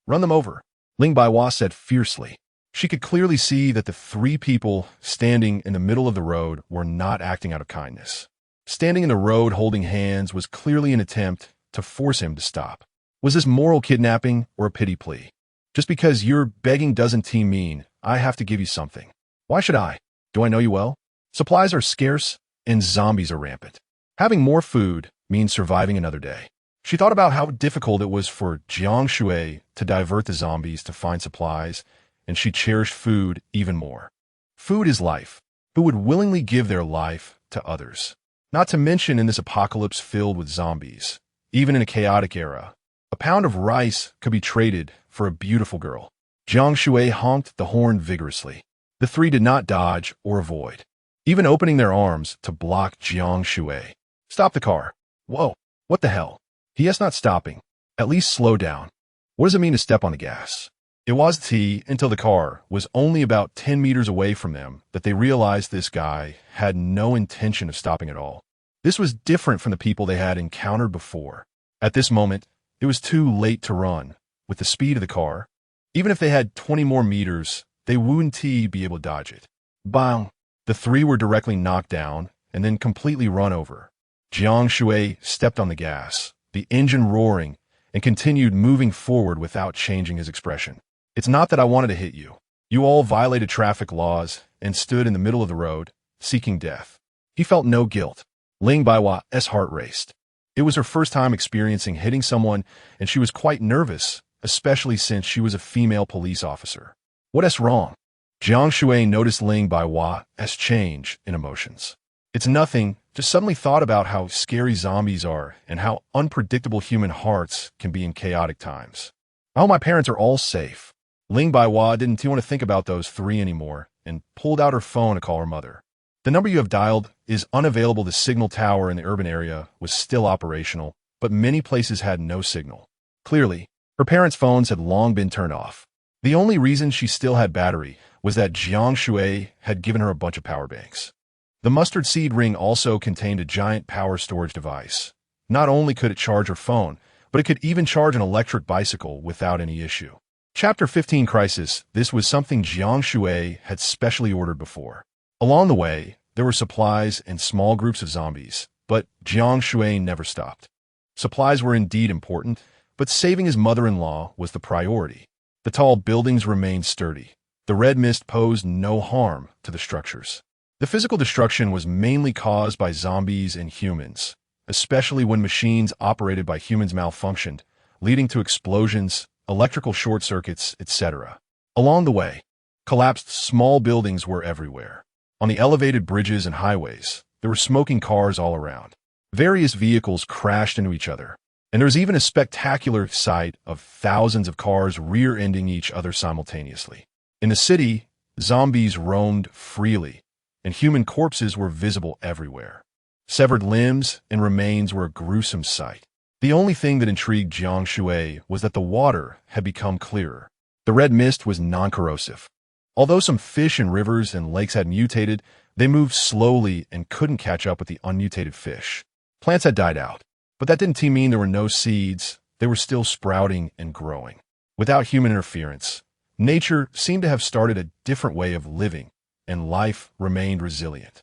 "Run them over," Ling Baihua said fiercely. She could clearly see that the 3 people standing in the middle of the road were not acting out of kindness. Standing in the road holding hands was clearly an attempt to force him to stop. Was this moral kidnapping or a pity plea? "Just because you're begging doesn't mean I have to give you something." "Why should I? Do I know you well? Supplies are scarce and zombies are rampant. Having more food means surviving another day." She thought about how difficult it was for Jiang Shui to divert the zombies to find supplies, and she cherished food even more. Food is life. Who would willingly give their life to others? Not to mention in this apocalypse filled with zombies. Even in a chaotic era, a pound of rice could be traded for a beautiful girl. Jiang Shui honked the horn vigorously. The 3 did not dodge or avoid, even opening their arms to block Jiang Shui. "Stop the car." "Whoa, what the hell?" "He is not stopping. At least slow down." "What does it mean to step on the gas?" It was until the car was only about 10 meters away from them that they realized this guy had no intention of stopping at all. This was different from the people they had encountered before. At this moment, it was too late to run. With the speed of the car, even if they had 20 more meters, they wouldn't be able to dodge it. Bang! The 3 were directly knocked down and then completely run over. Jiang Shui stepped on the gas, the engine roaring, and continued moving forward without changing his expression. "It's not that I wanted to hit you. You all violated traffic laws and stood in the middle of the road, seeking death." He felt no guilt. Ling Baihua's heart raced. It was her first time experiencing hitting someone, and she was quite nervous, especially since she was a female police officer. "What's wrong?" Jiang Shui noticed Ling Baihua's change in emotions. "It's nothing, just suddenly thought about how scary zombies are and how unpredictable human hearts can be in chaotic times. I hope my parents are all safe." Ling Baihua didn't want to think about those 3 anymore and pulled out her phone to call her mother. "The number you have dialed is unavailable." The signal tower in the urban area was still operational, but many places had no signal. Clearly, her parents' phones had long been turned off. The only reason she still had battery was that Jiang Shui had given her a bunch of power banks. The mustard seed ring also contained a giant power storage device. Not only could it charge her phone, but it could even charge an electric bicycle without any issue. Chapter 15 Crisis. This was something Jiang Shui had specially ordered before. Along the way, there were supplies and small groups of zombies, but Jiang Shui never stopped. Supplies were indeed important, But saving his mother-in-law was the priority. The tall buildings remained sturdy. The red mist posed no harm to the structures. The physical destruction was mainly caused by zombies and humans, especially when machines operated by humans malfunctioned, leading to explosions, electrical short circuits, etc. Along the way, collapsed small buildings were everywhere. On the elevated bridges and highways, there were smoking cars all around. Various vehicles crashed into each other, and there was even a spectacular sight of thousands of cars rear-ending each other simultaneously. In the city, zombies roamed freely, and human corpses were visible everywhere. Severed limbs and remains were a gruesome sight. The only thing that intrigued Jiang Shui was that the water had become clearer. The red mist was non-corrosive. Although some fish in rivers and lakes had mutated, they moved slowly and couldn't catch up with the unmutated fish. Plants had died out, but that didn't mean there were no seeds. They were still sprouting and growing. Without human interference, nature seemed to have started a different way of living, and life remained resilient.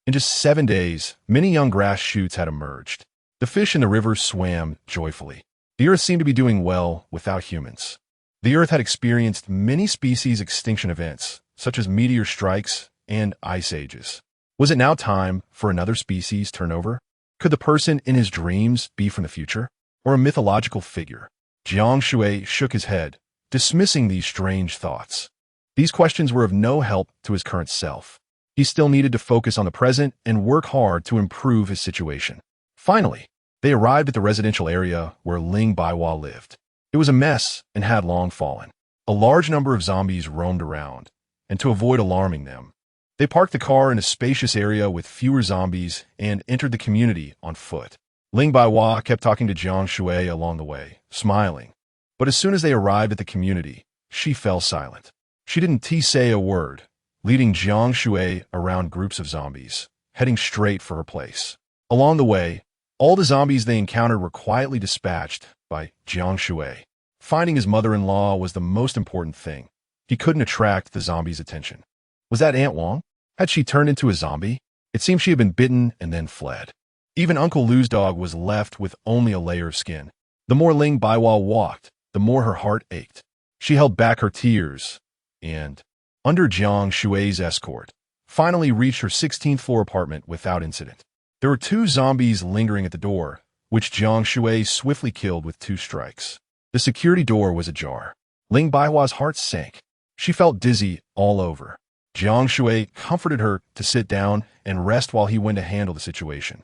In just 7 days, many young grass shoots had emerged. The fish in the river swam joyfully. The earth seemed to be doing well without humans. The earth had experienced many species extinction events, such as meteor strikes and ice ages. Was it now time for another species turnover? Could the person in his dreams be from the future, or a mythological figure? Jiang Shui shook his head, dismissing these strange thoughts. These questions were of no help to his current self. He still needed to focus on the present and work hard to improve his situation. Finally, they arrived at the residential area where Ling Baiwa lived. It was a mess and had long fallen. A large number of zombies roamed around, and to avoid alarming them, they parked the car in a spacious area with fewer zombies and entered the community on foot. Ling Baiwa kept talking to Jiang Shui along the way, smiling. But as soon as they arrived at the community, she fell silent. She didn't say a word, leading Jiang Shui around groups of zombies, heading straight for her place. Along the way, all the zombies they encountered were quietly dispatched by Jiang Shui. Finding his mother-in-law was the most important thing. He couldn't attract the zombies' attention. Was that Aunt Wong? Had she turned into a zombie? It seemed she had been bitten and then fled. Even Uncle Lu's dog was left with only a layer of skin. The more Ling Baiwa walked, the more her heart ached. She held back her tears and, under Jiang Shui's escort, finally reached her 16th floor apartment without incident. There were 2 zombies lingering at the door, which Jiang Shui swiftly killed with 2 strikes. The security door was ajar. Ling Baiwa's heart sank. She felt dizzy all over. Jiang Shui comforted her to sit down and rest while he went to handle the situation.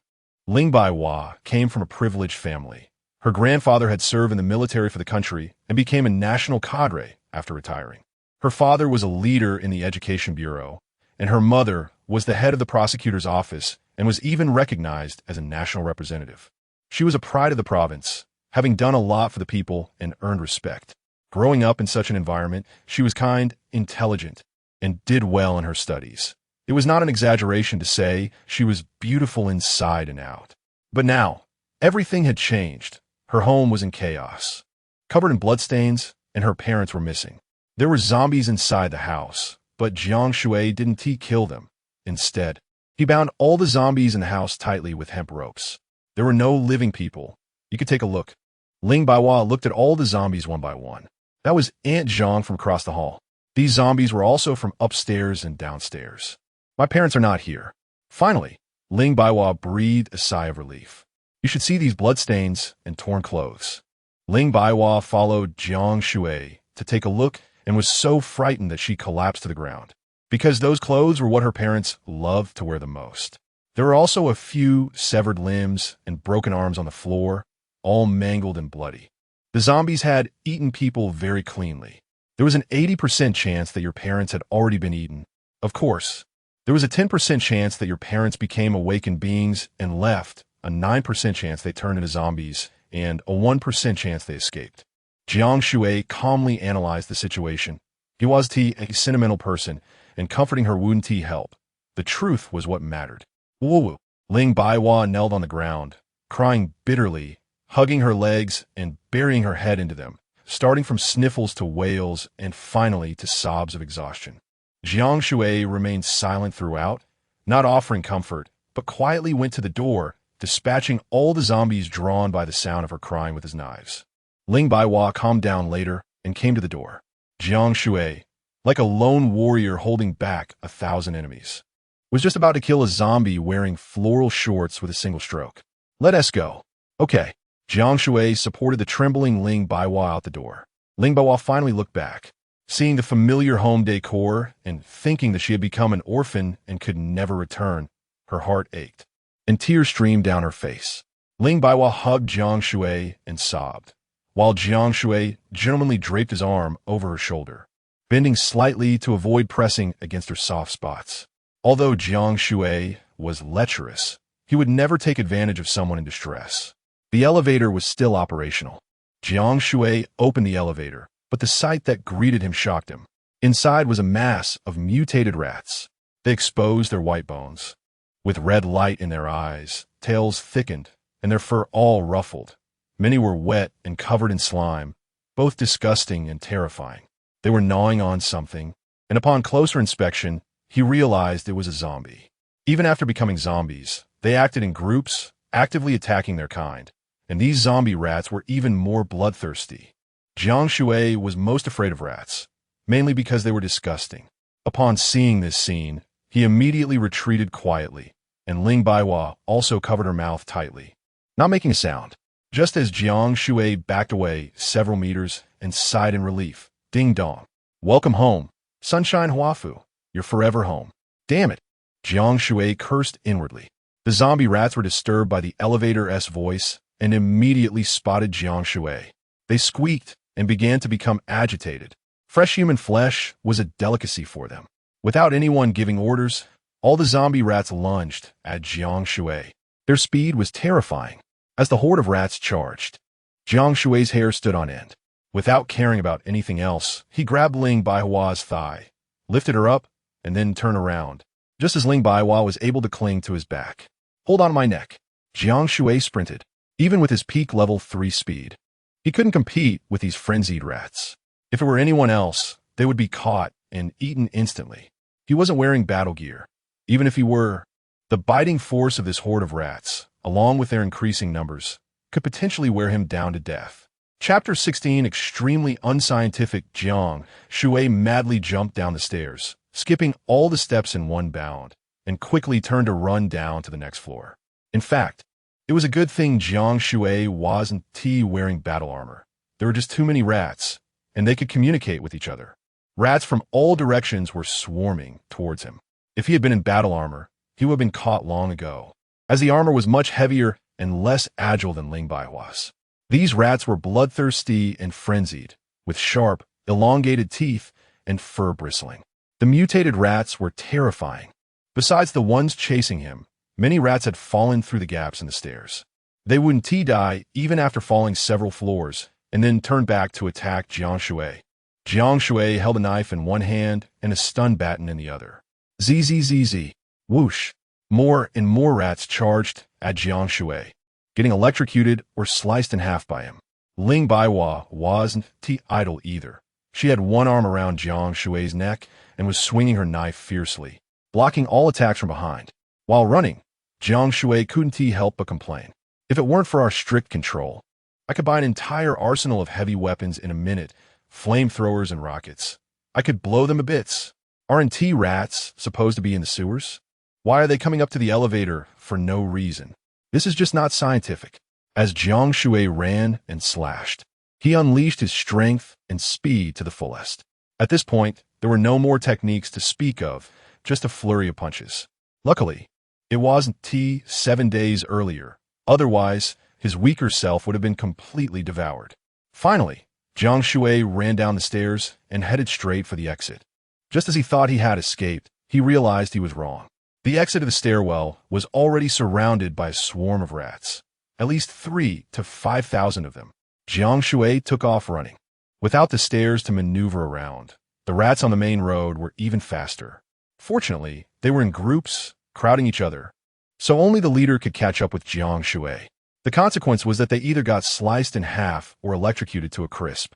Ling Baiwa came from a privileged family. Her grandfather had served in the military for the country and became a national cadre after retiring. Her father was a leader in the Education Bureau, and her mother was the head of the prosecutor's office and was even recognized as a national representative. She was a pride of the province, having done a lot for the people and earned respect. Growing up in such an environment, she was kind, intelligent, and did well in her studies. It was not an exaggeration to say she was beautiful inside and out. But now, everything had changed. Her home was in chaos, covered in bloodstains, and her parents were missing. There were zombies inside the house, but Jiang Shui didn't kill them. Instead, he bound all the zombies in the house tightly with hemp ropes. There were no living people. You could take a look. Ling Baiwa looked at all the zombies one by one. That was Aunt Zhang from across the hall. These zombies were also from upstairs and downstairs. My parents are not here. Finally, Ling Baiwa breathed a sigh of relief. You should see these bloodstains and torn clothes. Ling Baiwa followed Jiang Shui to take a look and was so frightened that she collapsed to the ground, because those clothes were what her parents loved to wear the most. There were also a few severed limbs and broken arms on the floor, all mangled and bloody. The zombies had eaten people very cleanly. There was an 80% chance that your parents had already been eaten. Of course, there was a 10% chance that your parents became awakened beings and left, a 9% chance they turned into zombies, and a 1% chance they escaped. Jiang Shui calmly analyzed the situation. He was a sentimental person, and comforting her wouldn't help. The truth was what mattered. Woo! Ling Baiwa knelt on the ground, crying bitterly, hugging her legs and burying her head into them, starting from sniffles to wails and finally to sobs of exhaustion. Jiang Shui remained silent throughout, not offering comfort, but quietly went to the door, dispatching all the zombies drawn by the sound of her crying with his knives. Ling Baihua calmed down later and came to the door. Jiang Shui, like a lone warrior holding back 1,000 enemies, was just about to kill a zombie wearing floral shorts with a single stroke. Let us go. Okay. Jiang Shui supported the trembling Ling Baihua out the door. Ling Baihua finally looked back, seeing the familiar home decor and thinking that she had become an orphan and could never return. Her heart ached, and tears streamed down her face. Ling Baihua hugged Jiang Shui and sobbed, while Jiang Shui gentlemanly draped his arm over her shoulder, bending slightly to avoid pressing against her soft spots. Although Jiang Shui was lecherous, he would never take advantage of someone in distress. The elevator was still operational. Jiang Shui opened the elevator, but the sight that greeted him shocked him. Inside was a mass of mutated rats. They exposed their white bones. With red light in their eyes, tails thickened, and their fur all ruffled. Many were wet and covered in slime, both disgusting and terrifying. They were gnawing on something, and upon closer inspection, he realized it was a zombie. Even after becoming zombies, they acted in groups, actively attacking their kind, and these zombie rats were even more bloodthirsty. Jiang Shui was most afraid of rats, mainly because they were disgusting. Upon seeing this scene, he immediately retreated quietly, and Ling Baihua also covered her mouth tightly, not making a sound. Just as Jiang Shui backed away several meters and sighed in relief, ding dong. Welcome home, Sunshine Huafu. You're forever home. Damn it. Jiang Shui cursed inwardly. The zombie rats were disturbed by the elevator's voice and immediately spotted Jiang Shui. They squeaked and began to become agitated. Fresh human flesh was a delicacy for them. Without anyone giving orders, all the zombie rats lunged at Jiang Shui. Their speed was terrifying. As the horde of rats charged, Jiang Shui's hair stood on end. Without caring about anything else, he grabbed Ling Baihua's thigh, lifted her up, and then turned around, just as Ling Baihua was able to cling to his back. Hold on my neck. Jiang Shui sprinted, even with his peak level 3 speed. He couldn't compete with these frenzied rats. If it were anyone else, they would be caught and eaten instantly. He wasn't wearing battle gear. Even if he were, the biting force of this horde of rats, along with their increasing numbers, could potentially wear him down to death. Chapter 16. Extremely unscientific. Jiang Shui madly jumped down the stairs, skipping all the steps in one bound, and quickly turned to run down to the next floor. In fact, it was a good thing Jiang Shui wasn't wearing battle armor. There were just too many rats, and they could communicate with each other. Rats from all directions were swarming towards him. If he had been in battle armor, he would have been caught long ago, as the armor was much heavier and less agile than Ling Baihua's. These rats were bloodthirsty and frenzied, with sharp, elongated teeth and fur bristling. The mutated rats were terrifying. Besides the ones chasing him, many rats had fallen through the gaps in the stairs. They wouldn't die even after falling several floors, and then turned back to attack Jiang Shui. Jiang Shui held a knife in one hand and a stun baton in the other. Zzz. Whoosh. More and more rats charged at Jiang Shui, getting electrocuted or sliced in half by him. Ling Baihua wasn't idle either. She had one arm around Jiang Shui's neck and was swinging her knife fiercely, blocking all attacks from behind. While running, Jiang Shui couldn't help but complain. If it weren't for our strict control, I could buy an entire arsenal of heavy weapons in a minute, flamethrowers and rockets. I could blow them to bits. Aren't rats supposed to be in the sewers? Why are they coming up to the elevator for no reason? This is just not scientific. As Jiang Shui ran and slashed, he unleashed his strength and speed to the fullest. At this point, there were no more techniques to speak of, just a flurry of punches. Luckily, it wasn't 7 days earlier. Otherwise, his weaker self would have been completely devoured. Finally, Jiang Shui ran down the stairs and headed straight for the exit. Just as he thought he had escaped, he realized he was wrong. The exit of the stairwell was already surrounded by a swarm of rats, at least 3,000 to 5,000 of them. Jiang Shui took off running. Without the stairs to maneuver around, the rats on the main road were even faster. Fortunately, they were in groups, crowding each other, so only the leader could catch up with Jiang Shui. The consequence was that they either got sliced in half or electrocuted to a crisp.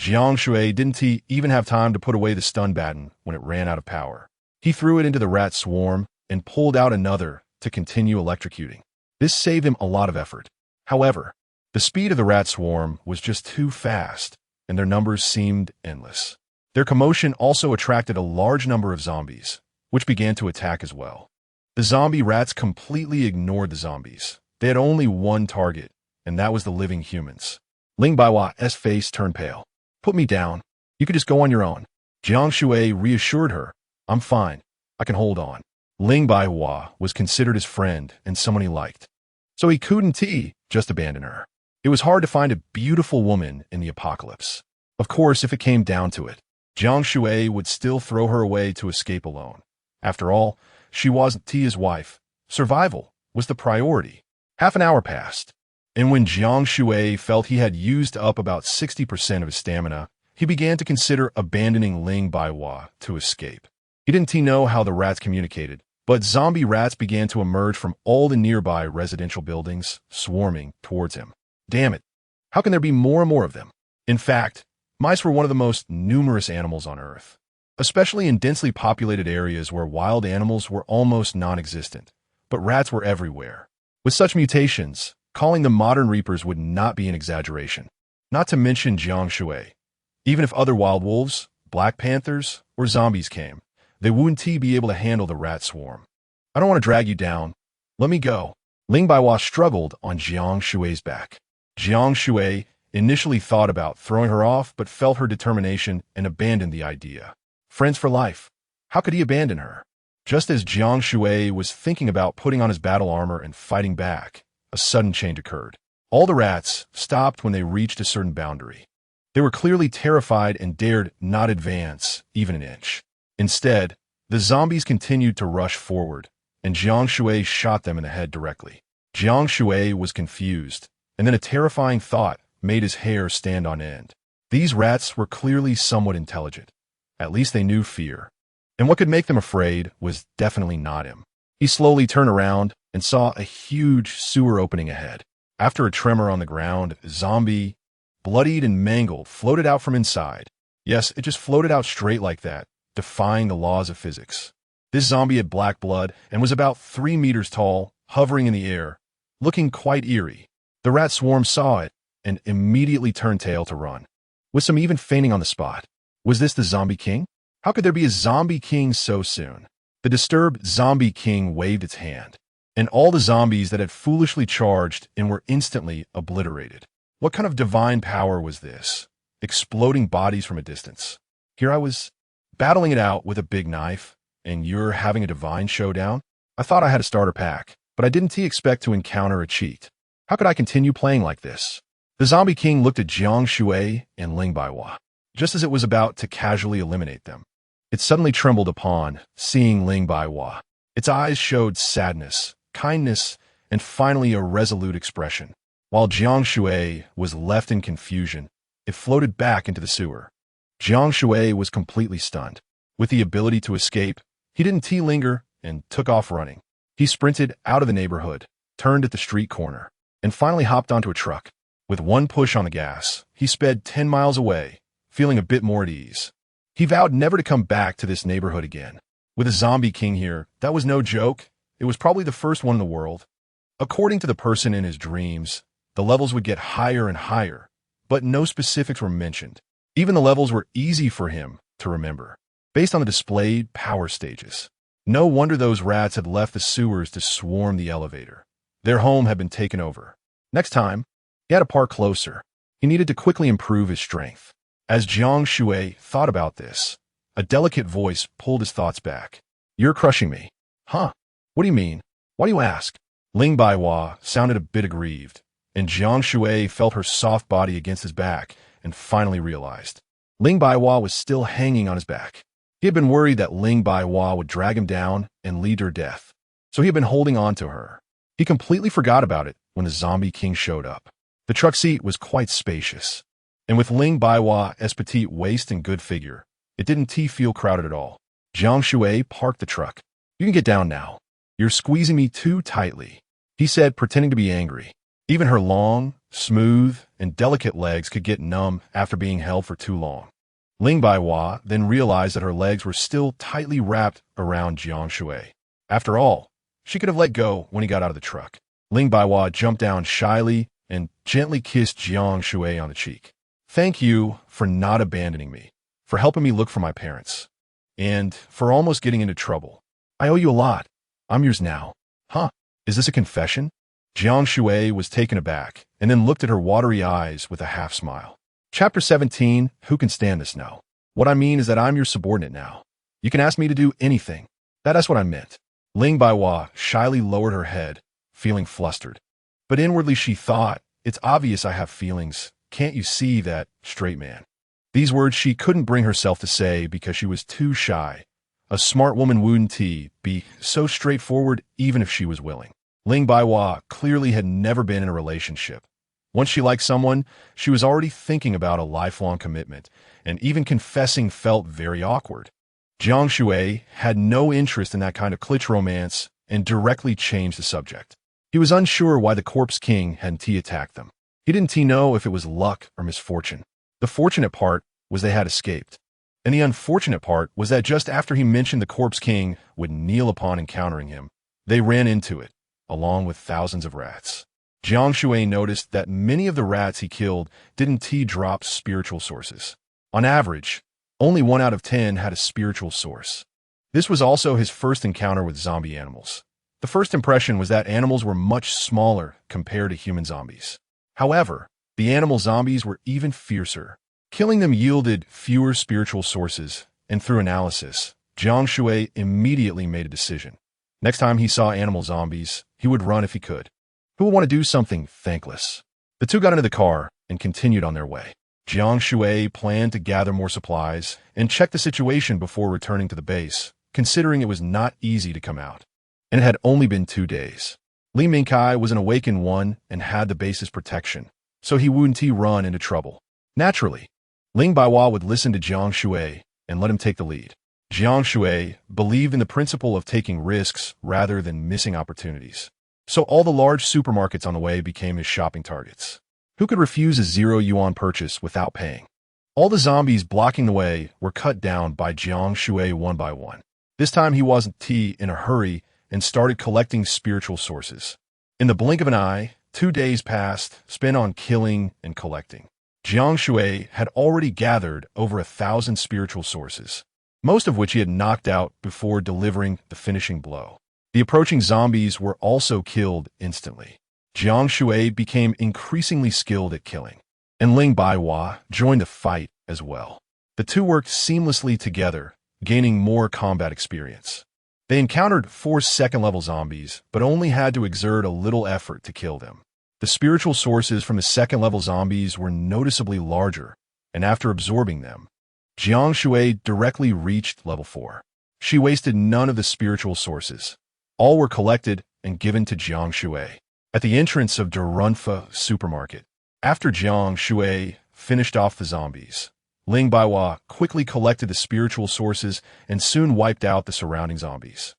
Jiang Shui didn't even have time to put away the stun baton when it ran out of power. He threw it into the rat swarm and pulled out another to continue electrocuting. This saved him a lot of effort. However, The speed of the rat swarm was just too fast, and their numbers seemed endless. Their commotion also attracted a large number of zombies, which began to attack as well. The zombie rats completely ignored the zombies. They had only one target, and that was the living humans. Ling Baihua's face turned pale. "Put me down. You could just go on your own." Jiang Shui reassured her. "I'm fine. I can hold on." Ling Baihua was considered his friend and someone he liked, so he couldn't just abandon her. It was hard to find a beautiful woman in the apocalypse. Of course, if it came down to it, Jiang Shui would still throw her away to escape alone. After all, she wasn't his wife. Survival was the priority. Half an hour passed, and when Jiang Shui felt he had used up about 60% of his stamina, he began to consider abandoning Ling Baihua to escape. He didn't know how the rats communicated, but zombie rats began to emerge from all the nearby residential buildings, swarming towards him. Damn it, how can there be more and more of them? In fact, mice were one of the most numerous animals on Earth, especially in densely populated areas where wild animals were almost non-existent, but rats were everywhere. With such mutations, calling them modern reapers would not be an exaggeration. Not to mention Jiang Shui. Even if other wild wolves, black panthers, or zombies came, they wouldn't be able to handle the rat swarm. "I don't want to drag you down. Let me go." Ling Baihua struggled on Jiang Shui's back. Jiang Shui initially thought about throwing her off, but felt her determination and abandoned the idea. Friends for life. How could he abandon her? Just as Jiang Shui was thinking about putting on his battle armor and fighting back, a sudden change occurred. All the rats stopped when they reached a certain boundary. They were clearly terrified and dared not advance even an inch. Instead, the zombies continued to rush forward, and Jiang Shui shot them in the head directly. Jiang Shui was confused, and then a terrifying thought made his hair stand on end. These rats were clearly somewhat intelligent. At least they knew fear. And what could make them afraid was definitely not him. He slowly turned around and saw a huge sewer opening ahead. After a tremor on the ground, a zombie, bloodied and mangled, floated out from inside. Yes, it just floated out straight like that, defying the laws of physics. This zombie had black blood and was about 3 meters tall, hovering in the air, looking quite eerie. The rat swarm saw it and immediately turned tail to run, with some even fainting on the spot. Was this the zombie king? How could there be a zombie king so soon? The disturbed zombie king waved its hand, and all the zombies that had foolishly charged in were instantly obliterated. What kind of divine power was this? Exploding bodies from a distance. Here I was, battling it out with a big knife, and you're having a divine showdown? I thought I had a starter pack, but I didn't expect to encounter a cheat. How could I continue playing like this? The zombie king looked at Jiang Shui and Ling Baihua, just as it was about to casually eliminate them. It suddenly trembled upon seeing Ling Baihua. Its eyes showed sadness, kindness, and finally a resolute expression. While Jiang Shui was left in confusion, it floated back into the sewer. Jiang Shui was completely stunned. With the ability to escape, he didn't linger and took off running. He sprinted out of the neighborhood, turned at the street corner, and finally hopped onto a truck. With one push on the gas, he sped 10 miles away, feeling a bit more at ease. He vowed never to come back to this neighborhood again. With a zombie king here, that was no joke. It was probably the first one in the world. According to the person in his dreams, the levels would get higher and higher, but no specifics were mentioned. Even the levels were easy for him to remember, based on the displayed power stages. No wonder those rats had left the sewers to swarm the elevator. Their home had been taken over. Next time, he had to park closer. He needed to quickly improve his strength. As Jiang Shui thought about this, a delicate voice pulled his thoughts back. "You're crushing me." "Huh? What do you mean? Why do you ask?" Ling Baihua sounded a bit aggrieved, and Jiang Shui felt her soft body against his back and finally realized. Ling Baihua was still hanging on his back. He had been worried that Ling Baihua would drag him down and lead to her death, so he had been holding on to her. He completely forgot about it when the zombie king showed up. The truck seat was quite spacious, and with Ling Baihua's petite waist and good figure, it didn't feel crowded at all. Jiang Shui parked the truck. "You can get down now. You're squeezing me too tightly," he said, pretending to be angry. Even her long, smooth, and delicate legs could get numb after being held for too long. Ling Baihua then realized that her legs were still tightly wrapped around Jiang Shui. After all, she could have let go when he got out of the truck. Ling Baihua jumped down shyly and gently kissed Jiang Shui on the cheek. Thank you for not abandoning me, for helping me look for my parents, and for almost getting into trouble. I owe you a lot. I'm yours now. Huh? Is this a confession? Jiang Shui was taken aback and then looked at her watery eyes with a half-smile. Chapter 17, Who Can Stand This Now? What I mean is that I'm your subordinate now. You can ask me to do anything. That's what I meant. Ling Baiwa shyly lowered her head, feeling flustered. But inwardly she thought, it's obvious I have feelings. Can't you see that, straight man? These words she couldn't bring herself to say because she was too shy. A smart woman wouldn't be so straightforward even if she was willing. Ling Baiwa clearly had never been in a relationship. Once she liked someone, she was already thinking about a lifelong commitment, and even confessing felt very awkward. Jiang Shui had no interest in that kind of cliché romance and directly changed the subject. He was unsure why the Corpse King hadn't attacked them. He didn't know if it was luck or misfortune. The fortunate part was they had escaped. And the unfortunate part was that just after he mentioned the Corpse King would kneel upon encountering him, they ran into it, along with thousands of rats. Jiang Shui noticed that many of the rats he killed didn't drop spiritual sources. On average, only 1 out of 10 had a spiritual source. This was also his first encounter with zombie animals. The first impression was that animals were much smaller compared to human zombies. However, the animal zombies were even fiercer. Killing them yielded fewer spiritual sources, and through analysis, Jiang Shui immediately made a decision. Next time he saw animal zombies, he would run if he could. Who would want to do something thankless? The two got into the car and continued on their way. Jiang Shui planned to gather more supplies and check the situation before returning to the base, considering it was not easy to come out. And it had only been 2 days. Li Mingkai was an awakened one and had the base's protection, so he wouldn't run into trouble. Naturally, Ling Baiwa would listen to Jiang Shui and let him take the lead. Jiang Shui believed in the principle of taking risks rather than missing opportunities. So all the large supermarkets on the way became his shopping targets. Who could refuse a 0 yuan purchase without paying? All the zombies blocking the way were cut down by Jiang Shui one by one. This time he wasn't in a hurry and started collecting spiritual sources. In the blink of an eye, 2 days passed, spent on killing and collecting. Jiang Shui had already gathered over 1,000 spiritual sources, most of which he had knocked out before delivering the finishing blow. The approaching zombies were also killed instantly. Jiang Shui became increasingly skilled at killing, and Ling Baiwa joined the fight as well. The two worked seamlessly together, gaining more combat experience. They encountered 4 second-level zombies, but only had to exert a little effort to kill them. The spiritual sources from the second-level zombies were noticeably larger, and after absorbing them, Jiang Shui directly reached level 4. She wasted none of the spiritual sources. All were collected and given to Jiang Shui at the entrance of Durunfa supermarket. After Jiang Shui finished off the zombies, Ling Baiwa quickly collected the spiritual sources and soon wiped out the surrounding zombies.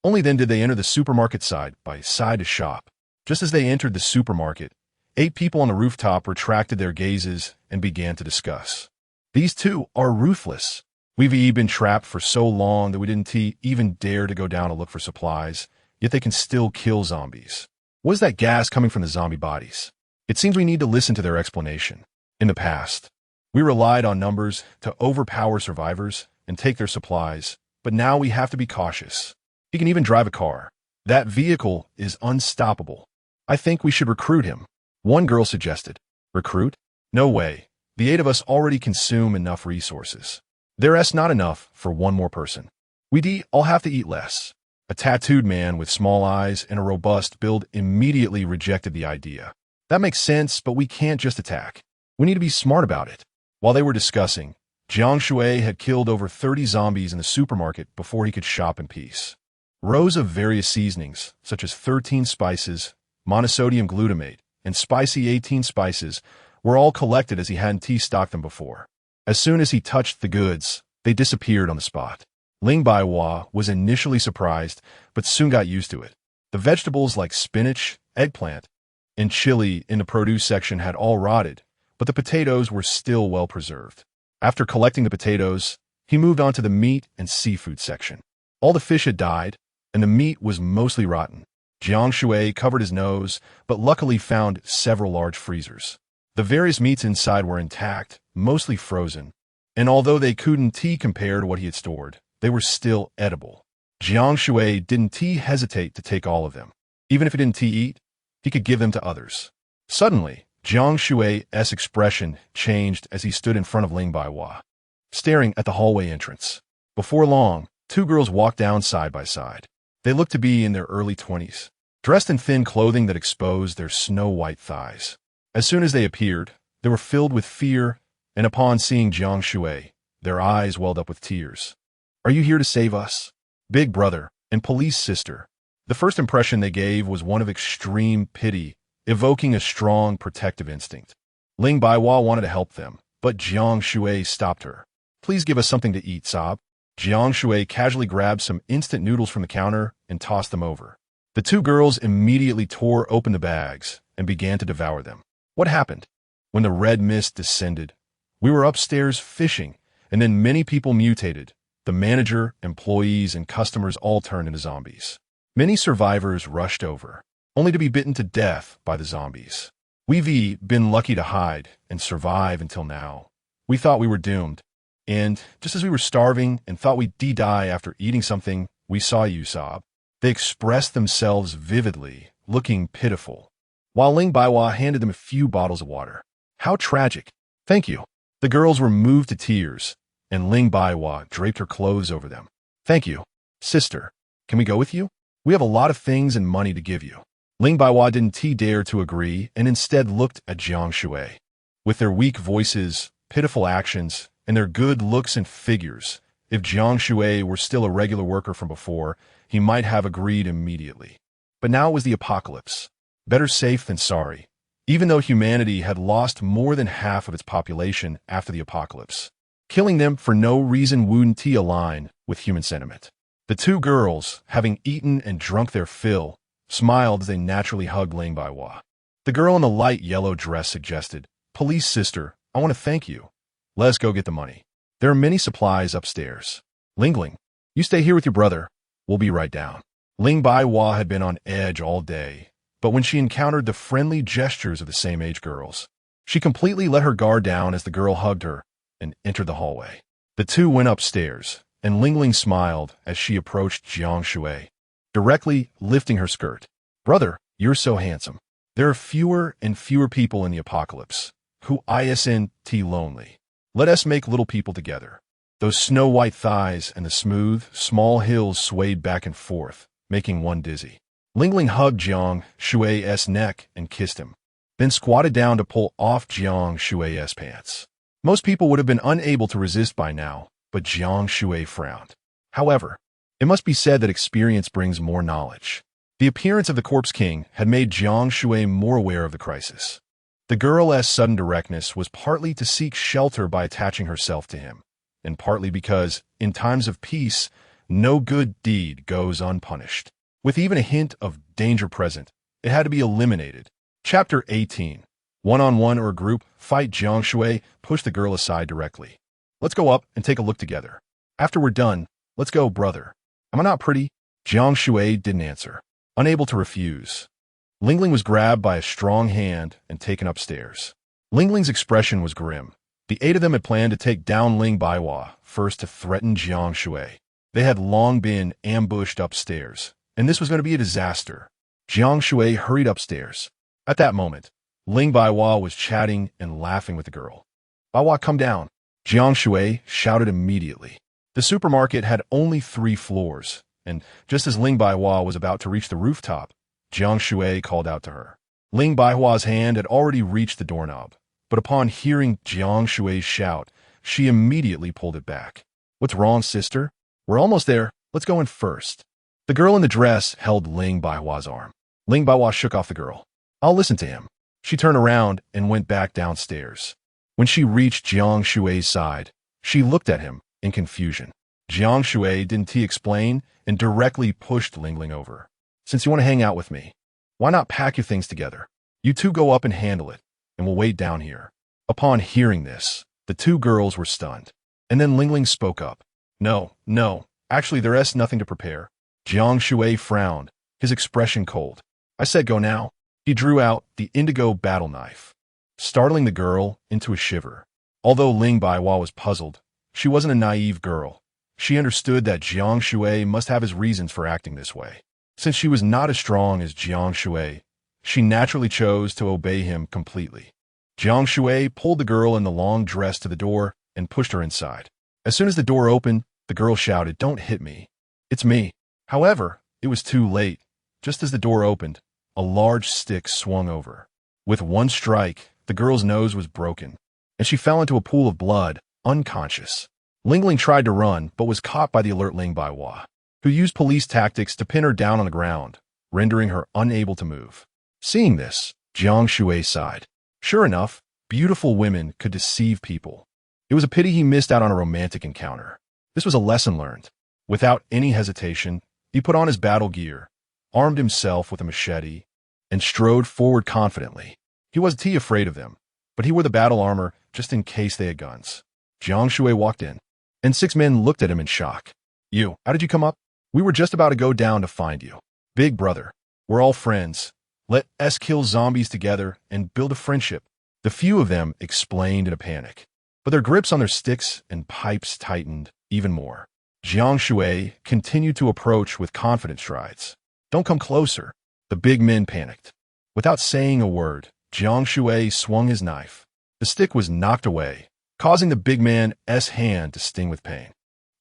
Only then did they enter the supermarket side by side to shop. Just as they entered the supermarket, 8 people on the rooftop retracted their gazes and began to discuss. These two are ruthless. We've been trapped for so long that we didn't even dare to go down to look for supplies, yet they can still kill zombies. What is that gas coming from the zombie bodies? It seems we need to listen to their explanation. In the past, we relied on numbers to overpower survivors and take their supplies, but now we have to be cautious. He can even drive a car. That vehicle is unstoppable. I think we should recruit him. One girl suggested. Recruit? No way. The 8 of us already consume enough resources. There's not enough for 1 more person. We'd all have to eat less. A tattooed man with small eyes and a robust build immediately rejected the idea. That makes sense, but we can't just attack. We need to be smart about it. While they were discussing, Jiang Shui had killed over 30 zombies in the supermarket before he could shop in peace. Rows of various seasonings, such as 13 spices, monosodium glutamate, and spicy 18 spices, were all collected as he hadn't stocked them before. As soon as he touched the goods, they disappeared on the spot. Ling Baiwa was initially surprised, but soon got used to it. The vegetables like spinach, eggplant, and chili in the produce section had all rotted, but the potatoes were still well preserved. After collecting the potatoes, he moved on to the meat and seafood section. All the fish had died, and the meat was mostly rotten. Jiang Shui covered his nose, but luckily found several large freezers. The various meats inside were intact, mostly frozen, and although they couldn't compare to what he had stored, they were still edible. Jiang Shui didn't hesitate to take all of them. Even if he didn't eat, he could give them to others. Suddenly, Jiang Shui's expression changed as he stood in front of Ling Baiwa, staring at the hallway entrance. Before long, two girls walked down side by side. They looked to be in their early 20s, dressed in thin clothing that exposed their snow-white thighs. As soon as they appeared, they were filled with fear, and upon seeing Jiang Shui, their eyes welled up with tears. "Are you here to save us? Big brother and police sister." The first impression they gave was one of extreme pity, evoking a strong protective instinct. Ling Baiwa wanted to help them, but Jiang Shui stopped her. "Please give us something to eat, Sob." Jiang Shui casually grabbed some instant noodles from the counter and tossed them over. The two girls immediately tore open the bags and began to devour them. What happened? When the red mist descended, we were upstairs fishing, and then many people mutated. The manager, employees, and customers all turned into zombies. Many survivors rushed over, only to be bitten to death by the zombies. We've been lucky to hide and survive until now. We thought we were doomed. And just as we were starving and thought we'd die after eating something, we saw you, Sob. They expressed themselves vividly, looking pitiful, while Ling Baiwa handed them a few bottles of water. How tragic. Thank you. The girls were moved to tears, and Ling Baiwa draped her clothes over them. Thank you. Sister, can we go with you? We have a lot of things and money to give you. Ling Baiwa didn't dare to agree and instead looked at Jiang Shui. With their weak voices, pitiful actions, and their good looks and figures, if Jiang Shui were still a regular worker from before, he might have agreed immediately. But now it was the apocalypse. Better safe than sorry, even though humanity had lost more than half of its population after the apocalypse. Killing them for no reason wouldn't align with human sentiment. The two girls, having eaten and drunk their fill, smiled as they naturally hugged Ling Baiwa. The girl in the light yellow dress suggested, "Police sister, I want to thank you. Let's go get the money. There are many supplies upstairs. Ling, you stay here with your brother. We'll be right down." Ling Baiwa had been on edge all day, but when she encountered the friendly gestures of the same-age girls, she completely let her guard down as the girl hugged her and entered the hallway. The two went upstairs, and Ling smiled as she approached Jiang Shui, directly lifting her skirt. "Brother, you're so handsome. There are fewer and fewer people in the apocalypse who isn't lonely. Let us make little people together." Those snow-white thighs and the smooth, small hills swayed back and forth, making one dizzy. Ling hugged Jiang Shui's neck and kissed him, then squatted down to pull off Jiang Shui's pants. Most people would have been unable to resist by now, but Jiang Shui frowned. However, it must be said that experience brings more knowledge. The appearance of the Corpse King had made Jiang Shui more aware of the crisis. The girl's sudden directness was partly to seek shelter by attaching herself to him, and partly because, in times of peace, no good deed goes unpunished. With even a hint of danger present, it had to be eliminated. Chapter 18. One-on-one or a group fight. Jiang Shui pushed the girl aside directly. "Let's go up and take a look together. After we're done, let's go, brother. Am I not pretty?" Jiang Shui didn't answer, unable to refuse. Ling was grabbed by a strong hand and taken upstairs. Ling's expression was grim. The 8 of them had planned to take down Ling Baiwa first to threaten Jiang Shui. They had long been ambushed upstairs, and this was going to be a disaster. Jiang Shui hurried upstairs. At that moment, Ling Baiwa was chatting and laughing with the girl. "Baiwa, come down," Jiang Shui shouted immediately. The supermarket had only 3 floors, and just as Ling Baiwa was about to reach the rooftop, Jiang Shui called out to her. Ling Baihua's hand had already reached the doorknob, but upon hearing Jiang Shui's shout, she immediately pulled it back. "What's wrong, sister? We're almost there. Let's go in first." The girl in the dress held Ling Baihua's arm. Ling Baihua shook off the girl. "I'll listen to him." She turned around and went back downstairs. When she reached Jiang Shui's side, she looked at him in confusion. Jiang Shui didn't explain and directly pushed Ling over. "Since you want to hang out with me, why not pack your things together? You two go up and handle it, and we'll wait down here." Upon hearing this, the 2 girls were stunned. And then Ling spoke up. No, actually there's nothing to prepare." Jiang Shui frowned. his expression cold. I said go now. He drew out the indigo battle knife, startling the girl into a shiver. Although Ling Baiwa was puzzled, she wasn't a naive girl. She understood that Jiang Shui must have his reasons for acting this way. Since she was not as strong as Jiang Shui, she naturally chose to obey him completely. Jiang Shui pulled the girl in the long dress to the door and pushed her inside. As soon as the door opened, the girl shouted, "Don't hit me. It's me." However, it was too late. Just as the door opened, a large stick swung over. With one strike, the girl's nose was broken, and she fell into a pool of blood, unconscious. Ling tried to run, but was caught by the alert Ling Baiwa, who used police tactics to pin her down on the ground, rendering her unable to move. Seeing this, Jiang Shui sighed. Sure enough, beautiful women could deceive people. It was a pity he missed out on a romantic encounter. This was a lesson learned. Without any hesitation, he put on his battle gear, armed himself with a machete, and strode forward confidently. He wasn't afraid of them, but he wore the battle armor just in case they had guns. Jiang Shui walked in, and 6 men looked at him in shock. "You, how did you come up? We were just about to go down to find you. Big brother, we're all friends. Let us kill zombies together and build a friendship." The few of them explained in a panic, but their grips on their sticks and pipes tightened even more. Jiang Shui continued to approach with confident strides. "Don't come closer." The big men panicked. Without saying a word, Jiang Shui swung his knife. The stick was knocked away, causing the big man's hand to sting with pain.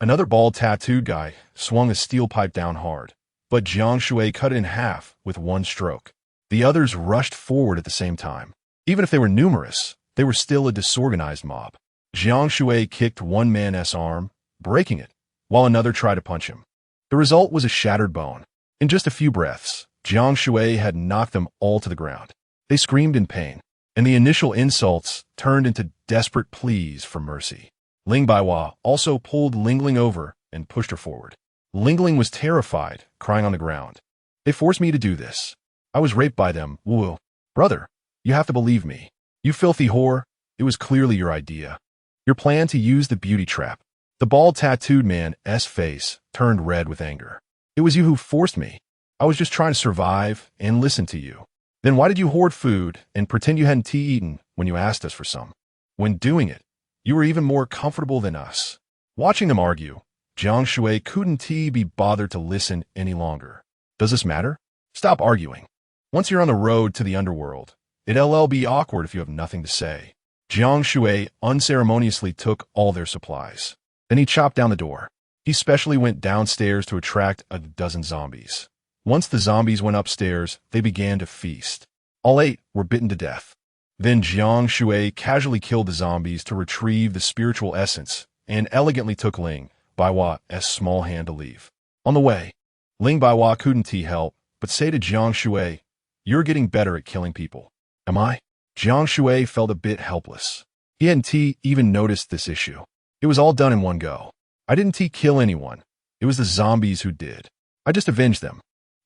Another bald tattooed guy swung a steel pipe down hard, but Jiang Shui cut it in half with one stroke. The others rushed forward at the same time. Even if they were numerous, they were still a disorganized mob. Jiang Shui kicked one man's arm, breaking it, while another tried to punch him. The result was a shattered bone. In just a few breaths, Jiang Shui had knocked them all to the ground. They screamed in pain, and the initial insults turned into desperate pleas for mercy. Ling Baiwa also pulled Ling over and pushed her forward. Ling was terrified, crying on the ground. "They forced me to do this. I was raped by them. Woo. Brother, you have to believe me. You filthy whore. It was clearly your idea. Your plan to use the beauty trap." The bald tattooed man's face turned red with anger. "It was you who forced me. I was just trying to survive and listen to you. Then why did you hoard food and pretend you hadn't eaten when you asked us for some? When doing it, you were even more comfortable than us." Watching them argue, Jiang Shui couldn't be bothered to listen any longer. "Does this matter? Stop arguing. Once you're on the road to the underworld, it'll be awkward if you have nothing to say." Jiang Shui unceremoniously took all their supplies. Then he chopped down the door. He specially went downstairs to attract a dozen zombies. Once the zombies went upstairs, they began to feast. All 8 were bitten to death. Then Jiang Shui casually killed the zombies to retrieve the spiritual essence and elegantly took Ling Baiwa's small hand to leave. On the way, Ling Baiwa couldn't help but say to Jiang Shui, "You're getting better at killing people." "Am I?" Jiang Shui felt a bit helpless. He hadn't even noticed this issue. It was all done in one go. "I didn't kill anyone. It was the zombies who did. I just avenged them."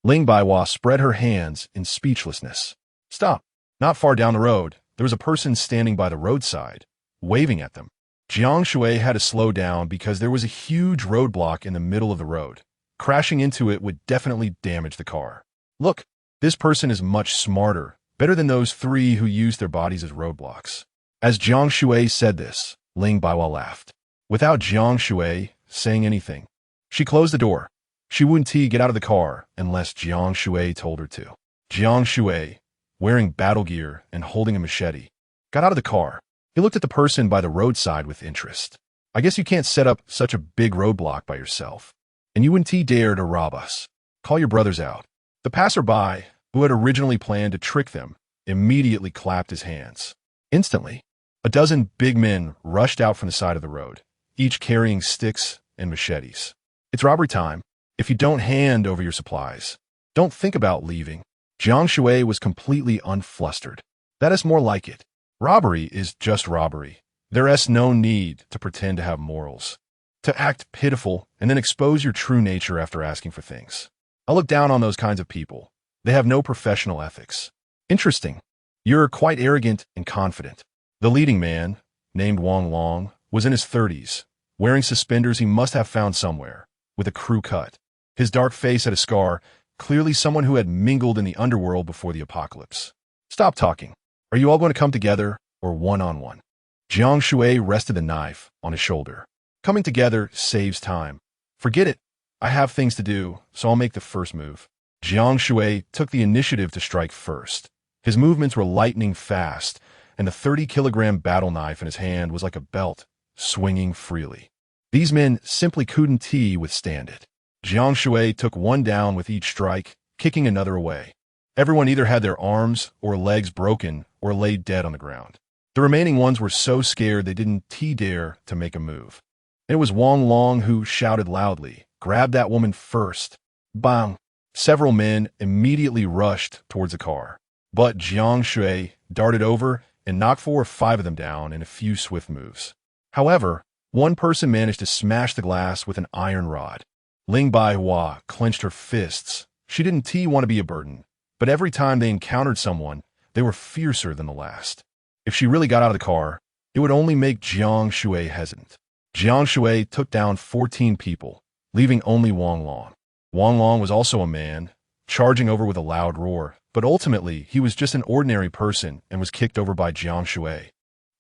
Ling Baiwa spread her hands in speechlessness. "Stop." Not far down the road, there was a person standing by the roadside, waving at them. Jiang Shui had to slow down because there was a huge roadblock in the middle of the road. Crashing into it would definitely damage the car. "Look, this person is much smarter, better than those 3 who used their bodies as roadblocks." As Jiang Shui said this, Ling Baiwa laughed. Without Jiang Shui saying anything, she closed the door. She wouldn't get out of the car unless Jiang Shui told her to. Jiang Shui, wearing battle gear and holding a machete, got out of the car. He looked at the person by the roadside with interest. "I guess you can't set up such a big roadblock by yourself. And you wouldn't dare to rob us. Call your brothers out." The passerby, who had originally planned to trick them, immediately clapped his hands. Instantly, a dozen big men rushed out from the side of the road, each carrying sticks and machetes. "It's robbery time. If you don't hand over your supplies, don't think about leaving." Jiang Shui was completely unflustered. "That is more like it. Robbery is just robbery. There's no need to pretend to have morals, to act pitiful and then expose your true nature after asking for things. I look down on those kinds of people. They have no professional ethics." "Interesting. You're quite arrogant and confident." The leading man, named Wang Long, was in his 30s, wearing suspenders he must have found somewhere, with a crew cut. His dark face had a scar, clearly someone who had mingled in the underworld before the apocalypse. Stop talking. Are you all going to come together or one-on-one? Jiang Shui rested the knife on his shoulder. Coming together saves time. Forget it. I have things to do, so I'll make the first move. Jiang Shui took the initiative to strike first. His movements were lightning fast, and the 30-kilogram battle knife in his hand was like a belt, swinging freely. These men simply couldn't withstand it. Jiang Shui took one down with each strike, kicking another away. Everyone either had their arms or legs broken or lay dead on the ground. The remaining ones were so scared they didn't dare to make a move. It was Wang Long who shouted loudly, "Grab that woman first!" Bang! Several men immediately rushed towards the car. But Jiang Shui darted over and knocked 4 or 5 of them down in a few swift moves. However, one person managed to smash the glass with an iron rod. Ling Baihua clenched her fists. She didn't want to be a burden, but every time they encountered someone, they were fiercer than the last. If she really got out of the car, it would only make Jiang Shui hesitant. Jiang Shui took down 14 people, leaving only Wang Long. Wang Long was also a man, charging over with a loud roar, but ultimately he was just an ordinary person and was kicked over by Jiang Shui.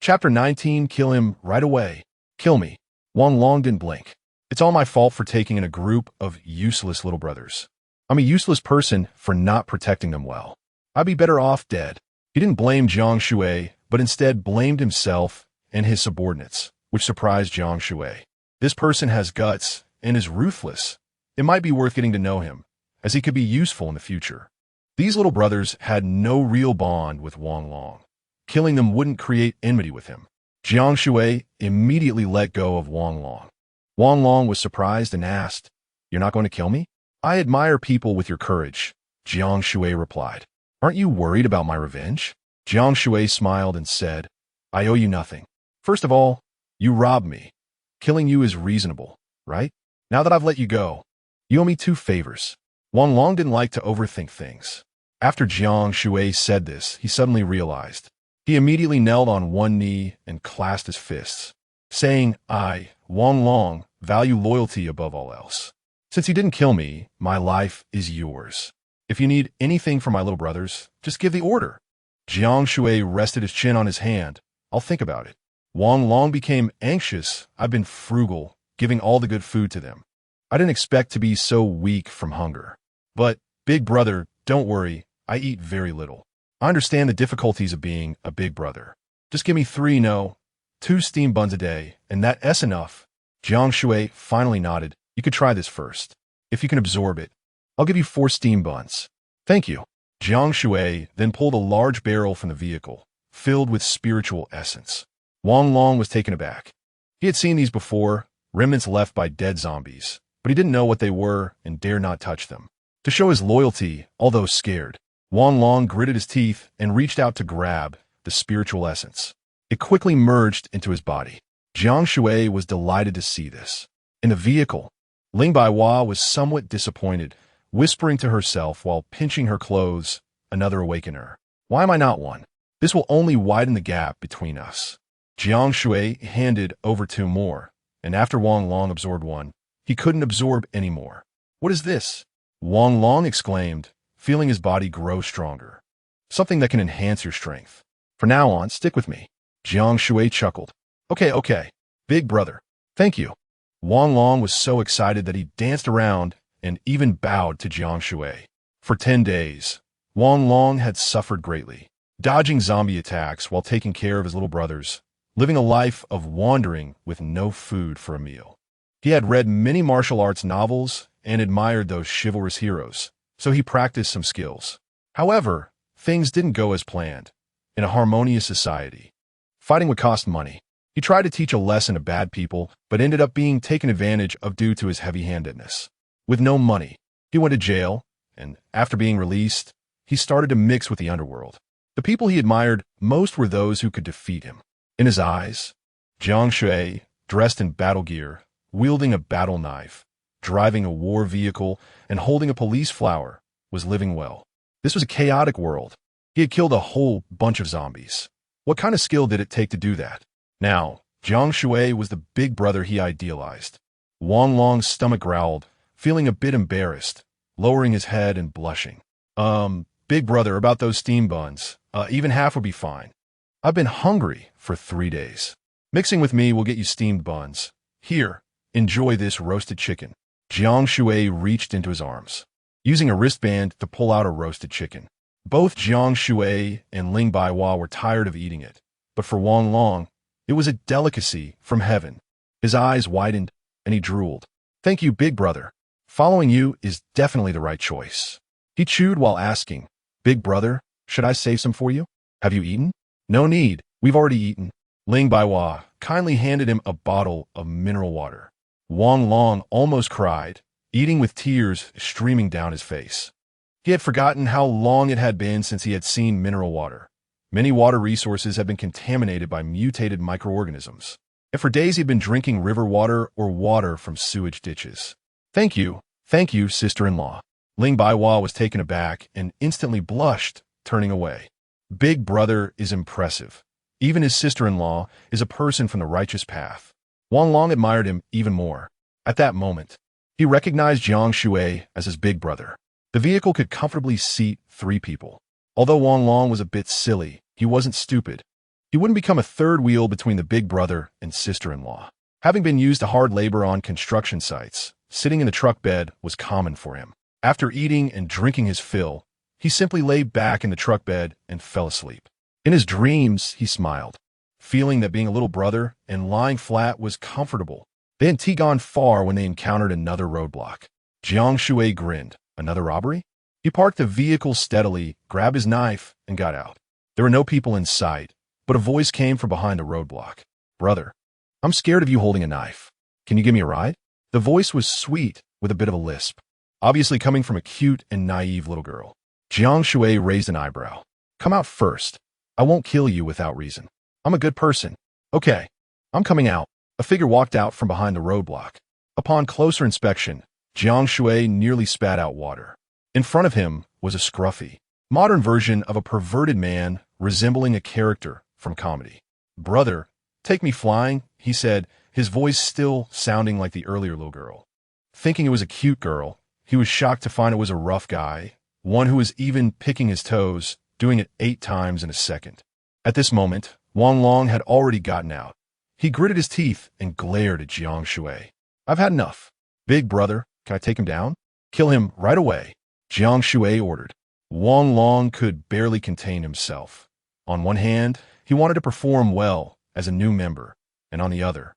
Chapter 19. Kill him right away. Kill me. Wang Long didn't blink. It's all my fault for taking in a group of useless little brothers. I'm a useless person for not protecting them well. I'd be better off dead. He didn't blame Jiang Shui, but instead blamed himself and his subordinates, which surprised Jiang Shui. This person has guts and is ruthless. It might be worth getting to know him, as he could be useful in the future. These little brothers had no real bond with Wang Long. Killing them wouldn't create enmity with him. Jiang Shui immediately let go of Wang Long. Wang Long was surprised and asked, "You're not going to kill me?" "I admire people with your courage," Jiang Shui replied. "Aren't you worried about my revenge?" Jiang Shui smiled and said, "I owe you nothing. First of all, you robbed me. Killing you is reasonable, right? Now that I've let you go, you owe me 2 favors." Wang Long didn't like to overthink things. After Jiang Shui said this, he suddenly realized. He immediately knelt on one knee and clasped his fists, saying, "I, Wang Long, value loyalty above all else. Since you didn't kill me, my life is yours. If you need anything from my little brothers, just give the order." Jiang Shui rested his chin on his hand. "I'll think about it." Wang Long became anxious. "I've been frugal, giving all the good food to them. I didn't expect to be so weak from hunger. But, big brother, don't worry, I eat very little. I understand the difficulties of being a big brother. Just give me 2 steamed buns a day, and that's enough." Jiang Shui finally nodded. "You could try this first. If you can absorb it, I'll give you 4 steamed buns." "Thank you." Jiang Shui then pulled a large barrel from the vehicle, filled with spiritual essence. Wang Long was taken aback. He had seen these before, remnants left by dead zombies, but he didn't know what they were and dared not touch them. To show his loyalty, although scared, Wang Long gritted his teeth and reached out to grab the spiritual essence. It quickly merged into his body. Jiang Shui was delighted to see this. In the vehicle, Ling Baihua was somewhat disappointed, whispering to herself while pinching her clothes, "Another awakener. Why am I not one? This will only widen the gap between us." Jiang Shui handed over 2 more, and after Wang Long absorbed 1, he couldn't absorb any more. "What is this?" Wang Long exclaimed, feeling his body grow stronger. "Something that can enhance your strength. From now on, stick with me." Jiang Shui chuckled. Okay, big brother. Thank you." Wang Long was so excited that he danced around and even bowed to Jiang Shui. For 10 days, Wang Long had suffered greatly, dodging zombie attacks while taking care of his little brothers, living a life of wandering with no food for a meal. He had read many martial arts novels and admired those chivalrous heroes, so he practiced some skills. However, things didn't go as planned. In a harmonious society, fighting would cost money. He tried to teach a lesson to bad people, but ended up being taken advantage of due to his heavy-handedness. With no money, he went to jail, and after being released, he started to mix with the underworld. The people he admired most were those who could defeat him. In his eyes, Jiang Shui, dressed in battle gear, wielding a battle knife, driving a war vehicle, and holding a police flower, was living well. This was a chaotic world. He had killed a whole bunch of zombies. What kind of skill did it take to do that? Now, Jiang Shui was the big brother he idealized. Wang Long's stomach growled, feeling a bit embarrassed, lowering his head and blushing. Big brother, about those steam buns. Even half would be fine. I've been hungry for 3 days. Mixing with me will get you steamed buns. Here, enjoy this roasted chicken. Jiang Shui reached into his arms, using a wristband to pull out a roasted chicken. Both Jiang Shui and Ling Baihua were tired of eating it, but for Wang Long, it was a delicacy from heaven. His eyes widened, and he drooled. Thank you, big brother. Following you is definitely the right choice. He chewed while asking, Big brother, should I save some for you? Have you eaten? No need, we've already eaten. Ling Baihua kindly handed him a bottle of mineral water. Wang Long almost cried, eating with tears streaming down his face. He had forgotten how long it had been since he had seen mineral water. Many water resources had been contaminated by mutated microorganisms, and for days he'd been drinking river water or water from sewage ditches. Thank you, sister-in-law. Ling Baihua was taken aback and instantly blushed, turning away. Big brother is impressive. Even his sister-in-law is a person from the righteous path. Wang Long admired him even more. At that moment, he recognized Jiang Shui as his big brother. The vehicle could comfortably seat 3 people. Although Wang Long was a bit silly, he wasn't stupid. He wouldn't become a third wheel between the big brother and sister-in-law. Having been used to hard labor on construction sites, sitting in the truck bed was common for him. After eating and drinking his fill, he simply lay back in the truck bed and fell asleep. In his dreams, he smiled, feeling that being a little brother and lying flat was comfortable. They hadn't gone far when they encountered another roadblock. Jiang Shui grinned. Another robbery? He parked the vehicle steadily, grabbed his knife, and got out. There were no people in sight, but a voice came from behind the roadblock. Brother, I'm scared of you holding a knife. Can you give me a ride? The voice was sweet, with a bit of a lisp, obviously coming from a cute and naive little girl. Jiang Shui raised an eyebrow. Come out first. I won't kill you without reason. I'm a good person. Okay, I'm coming out. A figure walked out from behind the roadblock. Upon closer inspection, Jiang Shui nearly spat out water. In front of him was a scruffy, modern version of a perverted man resembling a character from comedy. Brother, take me flying, he said, his voice still sounding like the earlier little girl. Thinking it was a cute girl, he was shocked to find it was a rough guy, one who was even picking his toes, doing it 8 times in a second. At this moment, Wang Long had already gotten out. He gritted his teeth and glared at Jiang Shui. I've had enough. Big brother, can I take him down? Kill him right away, Jiang Shui ordered. Wang Long could barely contain himself. On one hand, he wanted to perform well as a new member, and on the other,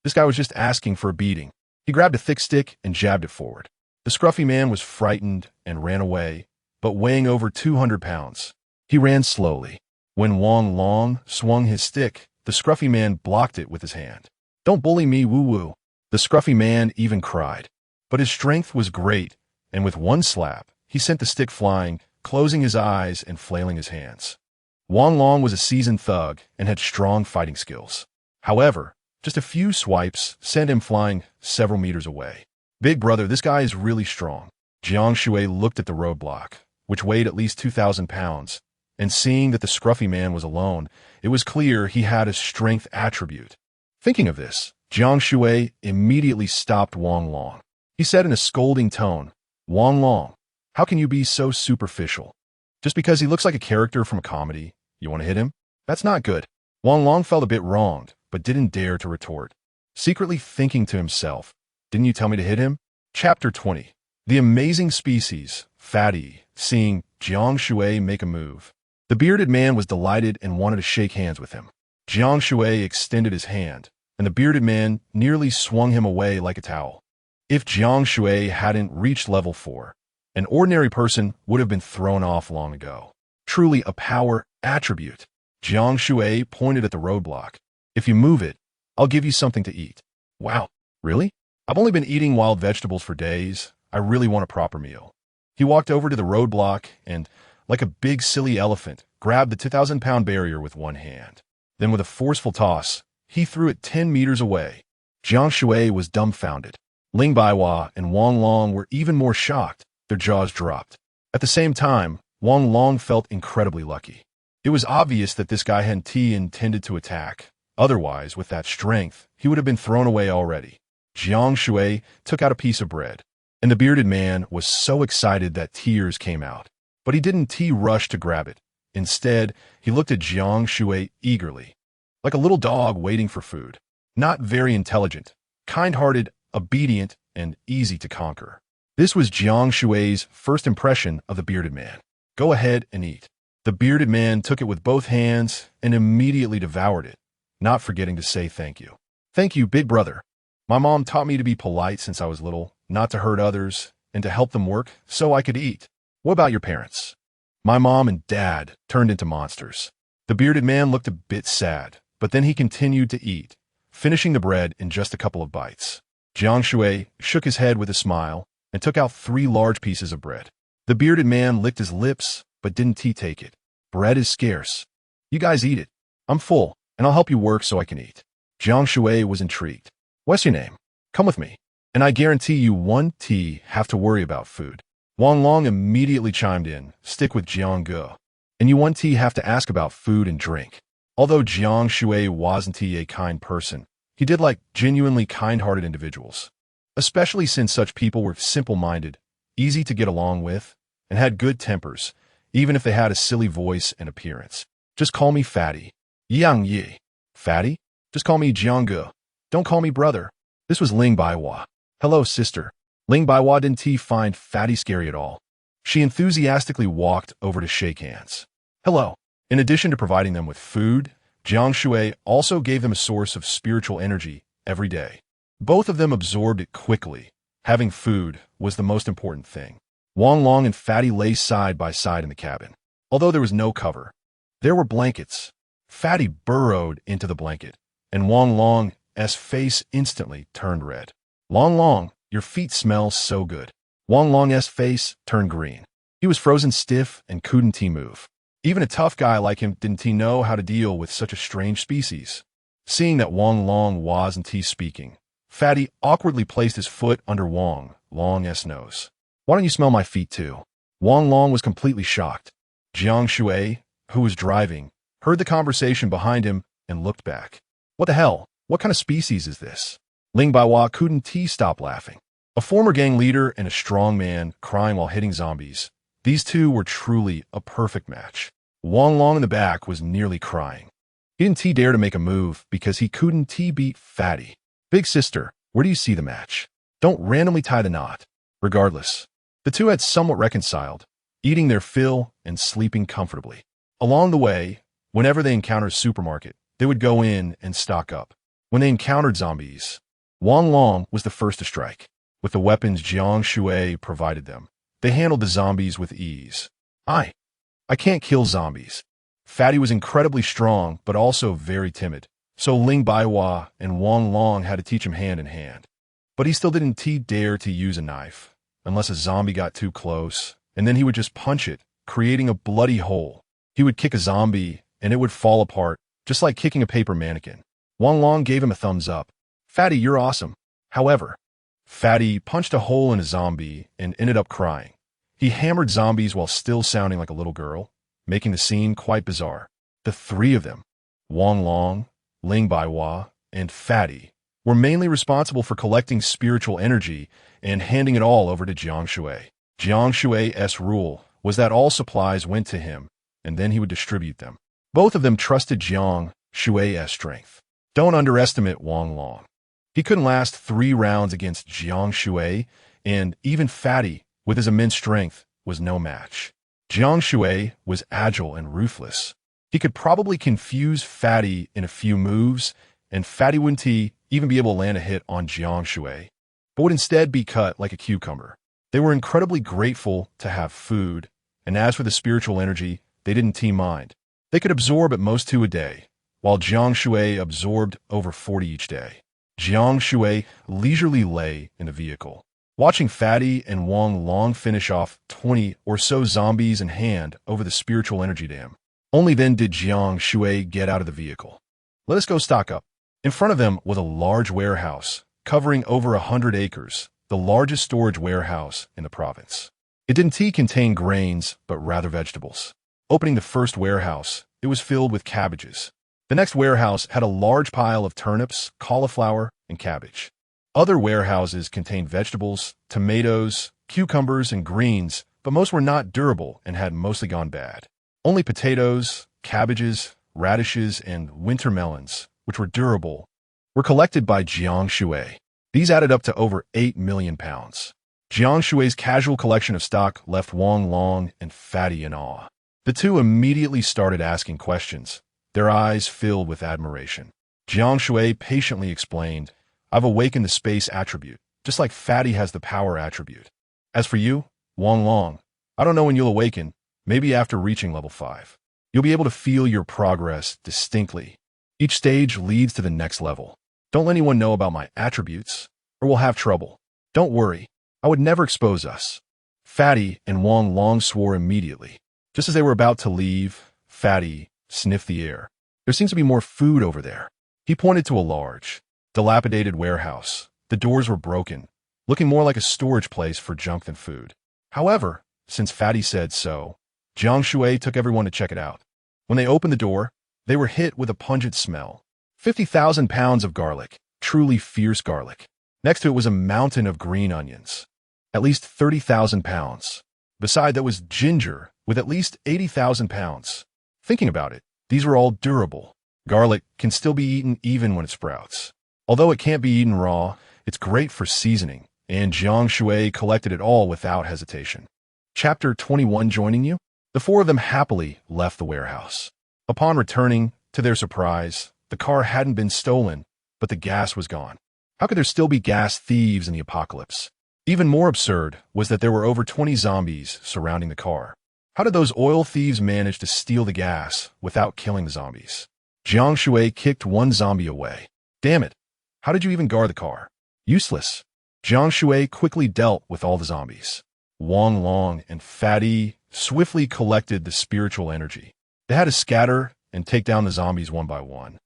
this guy was just asking for a beating. He grabbed a thick stick and jabbed it forward. The scruffy man was frightened and ran away, but weighing over 200 pounds. He ran slowly. When Wang Long swung his stick, the scruffy man blocked it with his hand. Don't bully me, woo-woo. The scruffy man even cried. But his strength was great, and with one slap, he sent the stick flying, closing his eyes and flailing his hands. Wang Long was a seasoned thug and had strong fighting skills. However, just a few swipes sent him flying several meters away. Big brother, this guy is really strong. Jiang Shui looked at the roadblock, which weighed at least 2,000 pounds, and seeing that the scruffy man was alone, it was clear he had a strength attribute. Thinking of this, Jiang Shui immediately stopped Wang Long. He said in a scolding tone, Wang Long, how can you be so superficial? Just because he looks like a character from a comedy, you want to hit him? That's not good. Wang Long felt a bit wronged, but didn't dare to retort. Secretly thinking to himself, didn't you tell me to hit him? Chapter 20. The amazing species, Fatty, seeing Jiang Shui make a move. The bearded man was delighted and wanted to shake hands with him. Jiang Shui extended his hand, and the bearded man nearly swung him away like a towel. If Jiang Shui hadn't reached level 4, an ordinary person would have been thrown off long ago. Truly a power attribute. Jiang Shui pointed at the roadblock. If you move it, I'll give you something to eat. Wow, really? I've only been eating wild vegetables for days. I really want a proper meal. He walked over to the roadblock and, like a big silly elephant, grabbed the 2,000-pound barrier with one hand. Then with a forceful toss, he threw it 10 meters away. Jiang Shui was dumbfounded. Ling Baihua and Wang Long were even more shocked. Their jaws dropped. At the same time, Wang Long felt incredibly lucky. It was obvious that this guy hadn't intended to attack. Otherwise, with that strength, he would have been thrown away already. Jiang Shui took out a piece of bread. and the bearded man was so excited that tears came out. But he didn't rush to grab it. Instead, he looked at Jiang Shui eagerly, like a little dog waiting for food. Not very intelligent, kind-hearted, obedient, and easy to conquer. This was Jiang Shui's first impression of the bearded man. Go ahead and eat. The bearded man took it with both hands and immediately devoured it, not forgetting to say thank you. Thank you, big brother. My mom taught me to be polite since I was little, not to hurt others, and to help them work so I could eat. What about your parents? My mom and dad turned into monsters. The bearded man looked a bit sad, but then he continued to eat, finishing the bread in just a couple of bites. Jiang Shui shook his head with a smile and took out 3 large pieces of bread. The bearded man licked his lips, but didn't take it. Bread is scarce. You guys eat it. I'm full, and I'll help you work so I can eat. Jiang Shui was intrigued. What's your name? Come with me, and I guarantee you won't have to worry about food. Wang Long immediately chimed in, stick with Jiang Ge, and you won't have to ask about food and drink. Although Jiang Shui wasn't a kind person, he did like genuinely kind-hearted individuals, especially since such people were simple-minded, easy to get along with, and had good tempers, even if they had a silly voice and appearance. Just call me Fatty. Yang Yi. Fatty? Just call me Jiang Ge. Don't call me brother. This was Ling Baiwa. Hello, sister. Ling Baiwa didn't find Fatty scary at all. She enthusiastically walked over to shake hands. Hello. In addition to providing them with food, Jiang Shui also gave them a source of spiritual energy every day. Both of them absorbed it quickly. Having food was the most important thing. Wang Long and Fatty lay side by side in the cabin. Although there was no cover, there were blankets. Fatty burrowed into the blanket, and Wang Long's face instantly turned red. Long, your feet smell so good. Wang Long's face turned green. He was frozen stiff and couldn't move. Even a tough guy like him didn't know how to deal with such a strange species. Seeing that Wang Long wasn't speaking, Fatty awkwardly placed his foot under Wang Long's nose. Why don't you smell my feet too? Wang Long was completely shocked. Jiang Shui, who was driving, heard the conversation behind him and looked back. What the hell? What kind of species is this? Ling Baiwa couldn't stop laughing. A former gang leader and a strong man crying while hitting zombies. These two were truly a perfect match. Wang Long in the back was nearly crying. He didn't dare to make a move because he couldn't beat Fatty. Big sister, where do you see the match? Don't randomly tie the knot. Regardless, the two had somewhat reconciled, eating their fill and sleeping comfortably. Along the way, whenever they encountered a supermarket, they would go in and stock up. When they encountered zombies, Wang Long was the first to strike. With the weapons Jiang Shui provided them, they handled the zombies with ease. I can't kill zombies. Fatty was incredibly strong, but also very timid, so Ling Baiwa and Wang Long had to teach him hand in hand. But he still didn't dare to use a knife, unless a zombie got too close, and then he would just punch it, creating a bloody hole. He would kick a zombie, and it would fall apart, just like kicking a paper mannequin. Wang Long gave him a thumbs up. Fatty, you're awesome. However, Fatty punched a hole in a zombie and ended up crying. He hammered zombies while still sounding like a little girl, making the scene quite bizarre. The 3 of them, Wang Long, Ling Baiwa, and Fatty, were mainly responsible for collecting spiritual energy and handing it all over to Jiang Shui. Jiang Shui's rule was that all supplies went to him, and then he would distribute them. Both of them trusted Jiang Shui's strength. Don't underestimate Wang Long. He couldn't last 3 rounds against Jiang Shui, and even Fatty, with his immense strength, was no match. Jiang Shui was agile and ruthless. He could probably confuse Fatty in a few moves, and Fatty wouldn't even be able to land a hit on Jiang Shui, but would instead be cut like a cucumber. They were incredibly grateful to have food, and as for the spiritual energy, they didn't mind. They could absorb at most 2 a day, while Jiang Shui absorbed over 40 each day. Jiang Shui leisurely lay in the vehicle, watching Fatty and Wang Long finish off 20 or so zombies and hand over the spiritual energy to him. Only then did Jiang Shui get out of the vehicle. Let us go stock up. In front of them was a large warehouse, covering over 100 acres, the largest storage warehouse in the province. It didn't contain grains, but rather vegetables. Opening the first warehouse, it was filled with cabbages. The next warehouse had a large pile of turnips, cauliflower, and cabbage. Other warehouses contained vegetables, tomatoes, cucumbers, and greens, but most were not durable and had mostly gone bad. Only potatoes, cabbages, radishes, and winter melons, which were durable, were collected by Jiang Shui. These added up to over 8 million pounds. Jiang Shui's casual collection of stock left Wang Long and Fatty in awe. The two immediately started asking questions, their eyes filled with admiration. Jiang Shui patiently explained, "I've awakened the space attribute, just like Fatty has the power attribute. As for you, Wang Long, I don't know when you'll awaken, maybe after reaching level 5. You'll be able to feel your progress distinctly. Each stage leads to the next level. Don't let anyone know about my attributes, or we'll have trouble. Don't worry, I would never expose us." Fatty and Wang Long swore immediately. Just as they were about to leave, Fatty sniffed the air. "There seems to be more food over there." He pointed to a large, dilapidated warehouse. The doors were broken, looking more like a storage place for junk than food. However, since Fatty said so, Jiang Shui took everyone to check it out. When they opened the door, they were hit with a pungent smell. 50,000 pounds of garlic, truly fierce garlic. Next to it was a mountain of green onions, at least 30,000 pounds. Beside that was ginger, with at least 80,000 pounds. Thinking about it, these were all durable. Garlic can still be eaten even when it sprouts. Although it can't be eaten raw, it's great for seasoning, and Jiang Shui collected it all without hesitation. Chapter 21 joining you? The four of them happily left the warehouse. Upon returning, to their surprise, the car hadn't been stolen, but the gas was gone. How could there still be gas thieves in the apocalypse? Even more absurd was that there were over 20 zombies surrounding the car. How did those oil thieves manage to steal the gas without killing the zombies? Jiang Shui kicked one zombie away. "Damn it! How did you even guard the car?" "Useless." Jiang Shui quickly dealt with all the zombies. Wang Long and Fatty swiftly collected the spiritual energy. They had to scatter and take down the zombies one by one,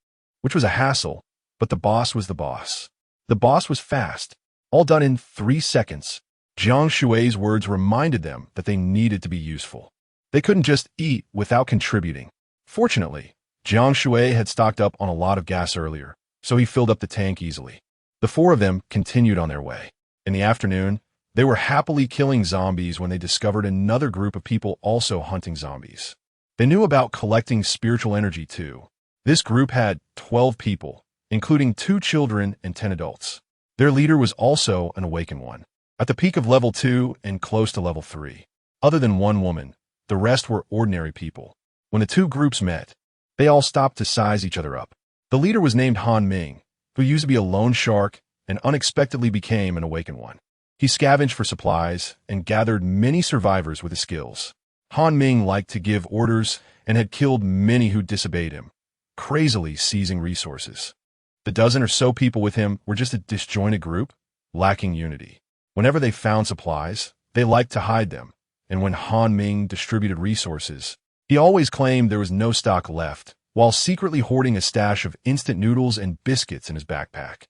which was a hassle, but the boss was the boss. The boss was fast, all done in 3 seconds. Jiang Shui's words reminded them that they needed to be useful. They couldn't just eat without contributing. Fortunately, Jiang Shui had stocked up on a lot of gas earlier, so he filled up the tank easily. The four of them continued on their way. In the afternoon, they were happily killing zombies when they discovered another group of people also hunting zombies. They knew about collecting spiritual energy too. This group had 12 people, including 2 children and 10 adults. Their leader was also an awakened one, at the peak of level 2 and close to level 3. Other than one woman, the rest were ordinary people. When the two groups met, they all stopped to size each other up. The leader was named Han Ming, who used to be a loan shark and unexpectedly became an awakened one. He scavenged for supplies and gathered many survivors with his skills. Han Ming liked to give orders and had killed many who disobeyed him, crazily seizing resources. The dozen or so people with him were just a disjointed group, lacking unity. Whenever they found supplies, they liked to hide them, and when Han Ming distributed resources, he always claimed there was no stock left, while secretly hoarding a stash of instant noodles and biscuits in his backpack.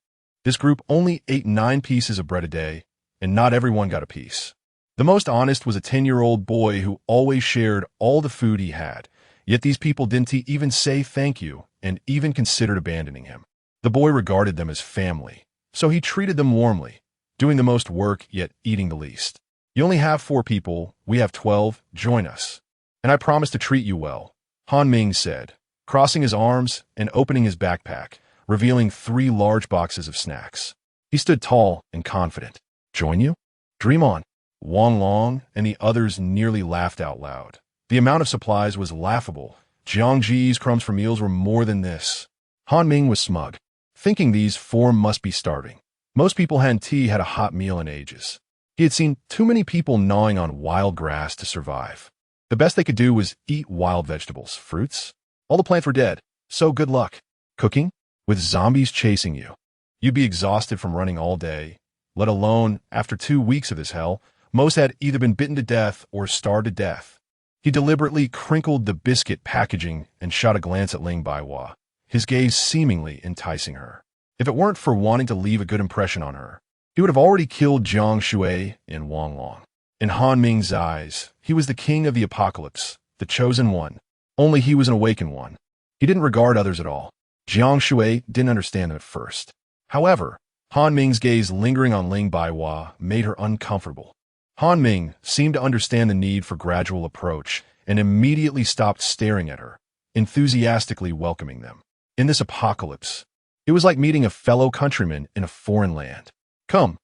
This group only ate 9 pieces of bread a day, and not everyone got a piece. The most honest was a 10-year-old boy who always shared all the food he had, yet these people didn't even say thank you and even considered abandoning him. The boy regarded them as family, so he treated them warmly, doing the most work yet eating the least. "You only have 4 people, we have 12, join us. And I promise to treat you well," Han Ming said, crossing his arms and opening his backpack, revealing 3 large boxes of snacks. He stood tall and confident. "Join you? Dream on." Wang Long and the others nearly laughed out loud. The amount of supplies was laughable. Jiang Ji's crumbs for meals were more than this. Han Ming was smug, thinking these 4 must be starving. Most people hadn't had a hot meal in ages. He had seen too many people gnawing on wild grass to survive. The best they could do was eat wild vegetables, fruits. All the plants were dead, so good luck. Cooking? With zombies chasing you. You'd be exhausted from running all day, let alone, after 2 weeks of this hell, most had either been bitten to death or starved to death. He deliberately crinkled the biscuit packaging and shot a glance at Ling Baihua, his gaze seemingly enticing her. If it weren't for wanting to leave a good impression on her, he would have already killed Jiang Shui and Wang Long. In Han Ming's eyes, he was the king of the apocalypse, the chosen one. Only he was an awakened one. He didn't regard others at all. Jiang Shui didn't understand them at first. However, Han Ming's gaze lingering on Ling Baihua made her uncomfortable. Han Ming seemed to understand the need for gradual approach and immediately stopped staring at her, enthusiastically welcoming them. In this apocalypse, it was like meeting a fellow countryman in a foreign land. Come,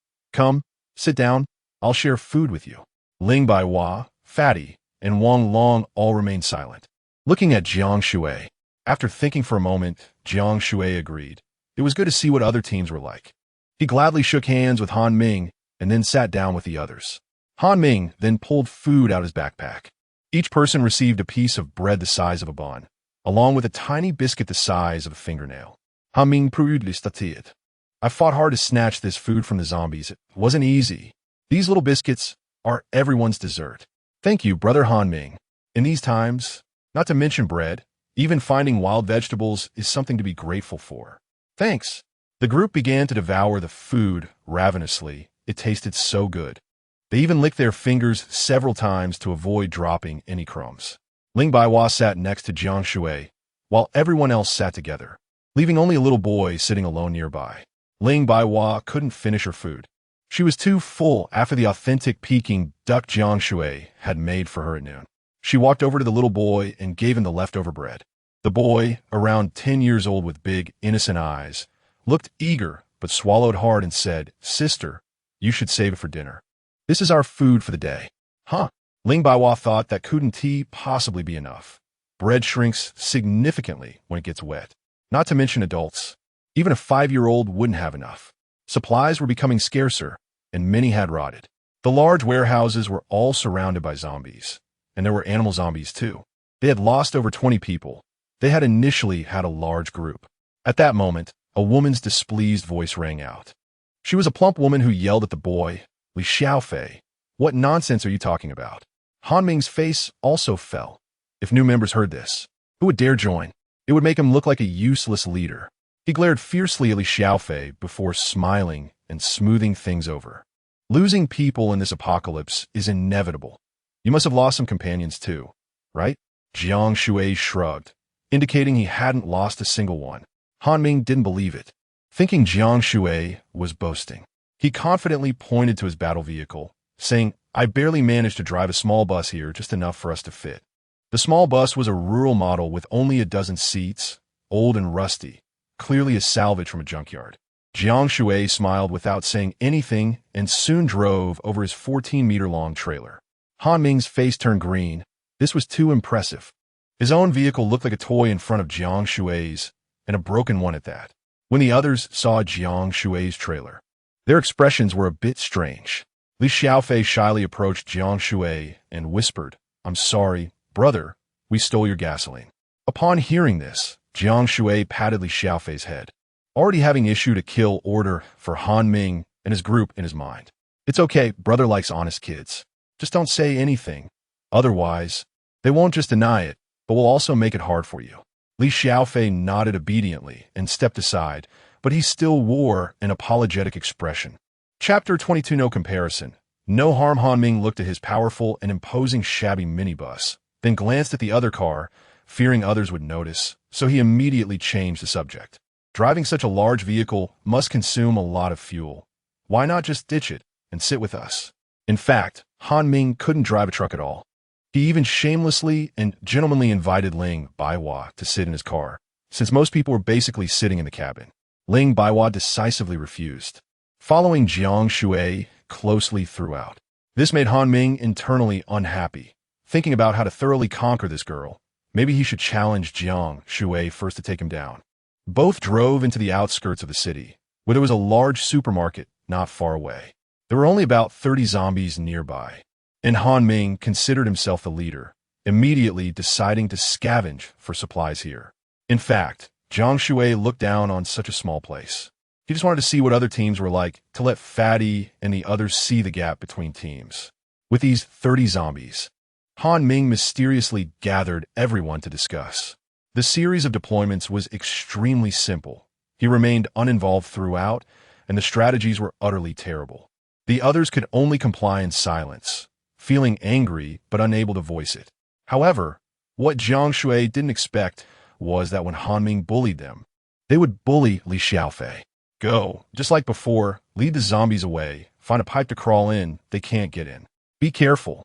sit down, I'll share food with you. Ling Baihua, Fatty, and Wang Long all remained silent, looking at Jiang Shui. After thinking for a moment, Jiang Shui agreed. It was good to see what other teams were like. He gladly shook hands with Han Ming and then sat down with the others. Han Ming then pulled food out of his backpack. Each person received a piece of bread the size of a bun, along with a tiny biscuit the size of a fingernail. Han Ming prudly. I fought hard to snatch this food from the zombies. It wasn't easy. These little biscuits are everyone's dessert. Thank you, brother Han Ming. In these times, not to mention bread, even finding wild vegetables is something to be grateful for. Thanks. The group began to devour the food ravenously. It tasted so good. They even licked their fingers several times to avoid dropping any crumbs. Ling Baihua sat next to Jiang Shui, while everyone else sat together, leaving only a little boy sitting alone nearby. Ling Baihua couldn't finish her food. She was too full after the authentic Peking duck Jiang Shui had made for her at noon. She walked over to the little boy and gave him the leftover bread. The boy, around 10 years old with big, innocent eyes, looked eager but swallowed hard and said, "Sister, you should save it for dinner. This is our food for the day." Huh? Ling Baihua thought that couldn't tea possibly be enough. Bread shrinks significantly when it gets wet. Not to mention adults. Even a 5-year-old wouldn't have enough. Supplies were becoming scarcer, and many had rotted. The large warehouses were all surrounded by zombies, and there were animal zombies too. They had lost over 20 people. They had initially had a large group. At that moment, a woman's displeased voice rang out. She was a plump woman who yelled at the boy, "Li Xiaofei, what nonsense are you talking about?" Han Ming's face also fell. If new members heard this, who would dare join? It would make him look like a useless leader. He glared fiercely at Li Xiaofei before smiling and smoothing things over. Losing people in this apocalypse is inevitable. You must have lost some companions too, right? Jiang Shui shrugged, indicating he hadn't lost a single one. Han Ming didn't believe it, thinking Jiang Shui was boasting. He confidently pointed to his battle vehicle, saying, "I barely managed to drive a small bus here, just enough for us to fit." The small bus was a rural model with only a dozen seats, old and rusty, clearly a salvage from a junkyard. Jiang Shui smiled without saying anything and soon drove over his 14-meter-long trailer. Han Ming's face turned green. This was too impressive. His own vehicle looked like a toy in front of Jiang Shui's, and a broken one at that. When the others saw Jiang Shui's trailer, their expressions were a bit strange. Li Xiaofei shyly approached Jiang Shui and whispered, "I'm sorry, brother, we stole your gasoline." Upon hearing this, Jiang Shui patted Li Xiaofei's head, already having issued a kill order for Han Ming and his group in his mind. "It's okay, brother likes honest kids. Just don't say anything. Otherwise, they won't just deny it, but will also make it hard for you." Li Xiaofei nodded obediently and stepped aside, but he still wore an apologetic expression. Chapter 22 No Comparison. No harm. Han Ming looked at his powerful and imposing shabby minibus, then glanced at the other car, fearing others would notice, so he immediately changed the subject. Driving such a large vehicle must consume a lot of fuel. Why not just ditch it and sit with us? In fact, Han Ming couldn't drive a truck at all. He even shamelessly and gentlemanly invited Ling Baihua to sit in his car, since most people were basically sitting in the cabin. Ling Baihua decisively refused, following Jiang Shui closely throughout. This made Han Ming internally unhappy, thinking about how to thoroughly conquer this girl. Maybe he should challenge Jiang Shui first to take him down. Both drove into the outskirts of the city, where there was a large supermarket not far away. There were only about 30 zombies nearby, and Han Ming considered himself the leader, immediately deciding to scavenge for supplies here. In fact, Jiang Shui looked down on such a small place. He just wanted to see what other teams were like, to let Fatty and the others see the gap between teams. With these 30 zombies, Han Ming mysteriously gathered everyone to discuss. The series of deployments was extremely simple. He remained uninvolved throughout, and the strategies were utterly terrible. The others could only comply in silence, feeling angry but unable to voice it. However, what Jiang Shui didn't expect was that when Han Ming bullied them, they would bully Li Xiaofei. Go. Just like before, lead the zombies away. Find a pipe to crawl in. They can't get in. Be careful.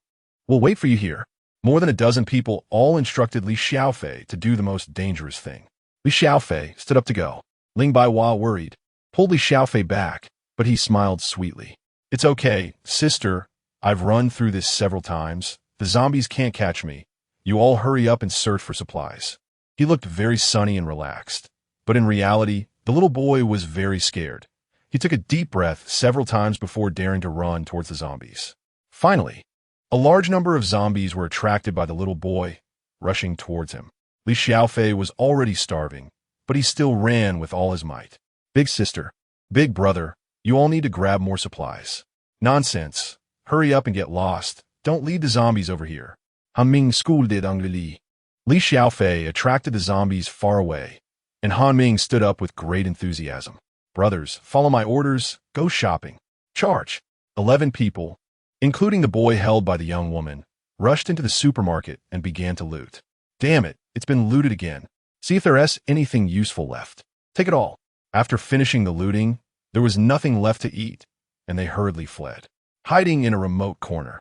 We'll wait for you here. More than a dozen people all instructed Li Xiaofei to do the most dangerous thing. Li Xiaofei stood up to go. Ling Baihua, worried, pulled Li Xiaofei back, but he smiled sweetly. It's okay, sister. I've run through this several times. The zombies can't catch me. You all hurry up and search for supplies. He looked very sunny and relaxed. But in reality, the little boy was very scared. He took a deep breath several times before daring to run towards the zombies. Finally, a large number of zombies were attracted by the little boy, rushing towards him. Li Xiaofei was already starving, but he still ran with all his might. Big sister, big brother, you all need to grab more supplies. Nonsense. Hurry up and get lost. Don't lead the zombies over here. Han Ming scolded Li. Li Xiaofei attracted the zombies far away, and Han Ming stood up with great enthusiasm. Brothers, follow my orders. Go shopping. Charge. 11 people, including the boy held by the young woman, rushed into the supermarket and began to loot. Damn it, it's been looted again. See if there's anything useful left. Take it all. After finishing the looting, there was nothing left to eat, and they hurriedly fled. Hiding in a remote corner,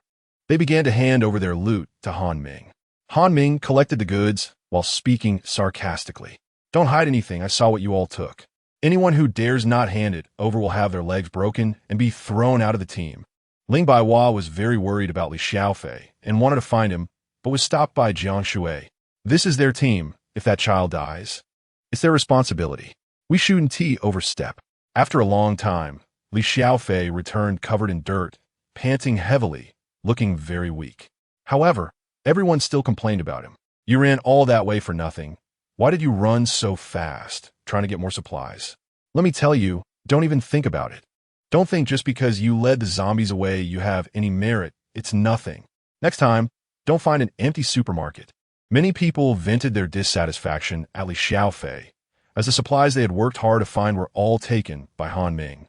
they began to hand over their loot to Han Ming. Han Ming collected the goods while speaking sarcastically. Don't hide anything, I saw what you all took. Anyone who dares not hand it over will have their legs broken and be thrown out of the team. Ling Baihua was very worried about Li Xiaofei and wanted to find him, but was stopped by Jiang Shui. This is their team. If that child dies, it's their responsibility. We shouldn't overstep. After a long time, Li Xiaofei returned covered in dirt, panting heavily, looking very weak. However, everyone still complained about him. You ran all that way for nothing. Why did you run so fast, trying to get more supplies? Let me tell you, don't even think about it. Don't think just because you led the zombies away you have any merit. It's nothing. Next time, don't find an empty supermarket. Many people vented their dissatisfaction at Li Xiaofei, as the supplies they had worked hard to find were all taken by Han Ming,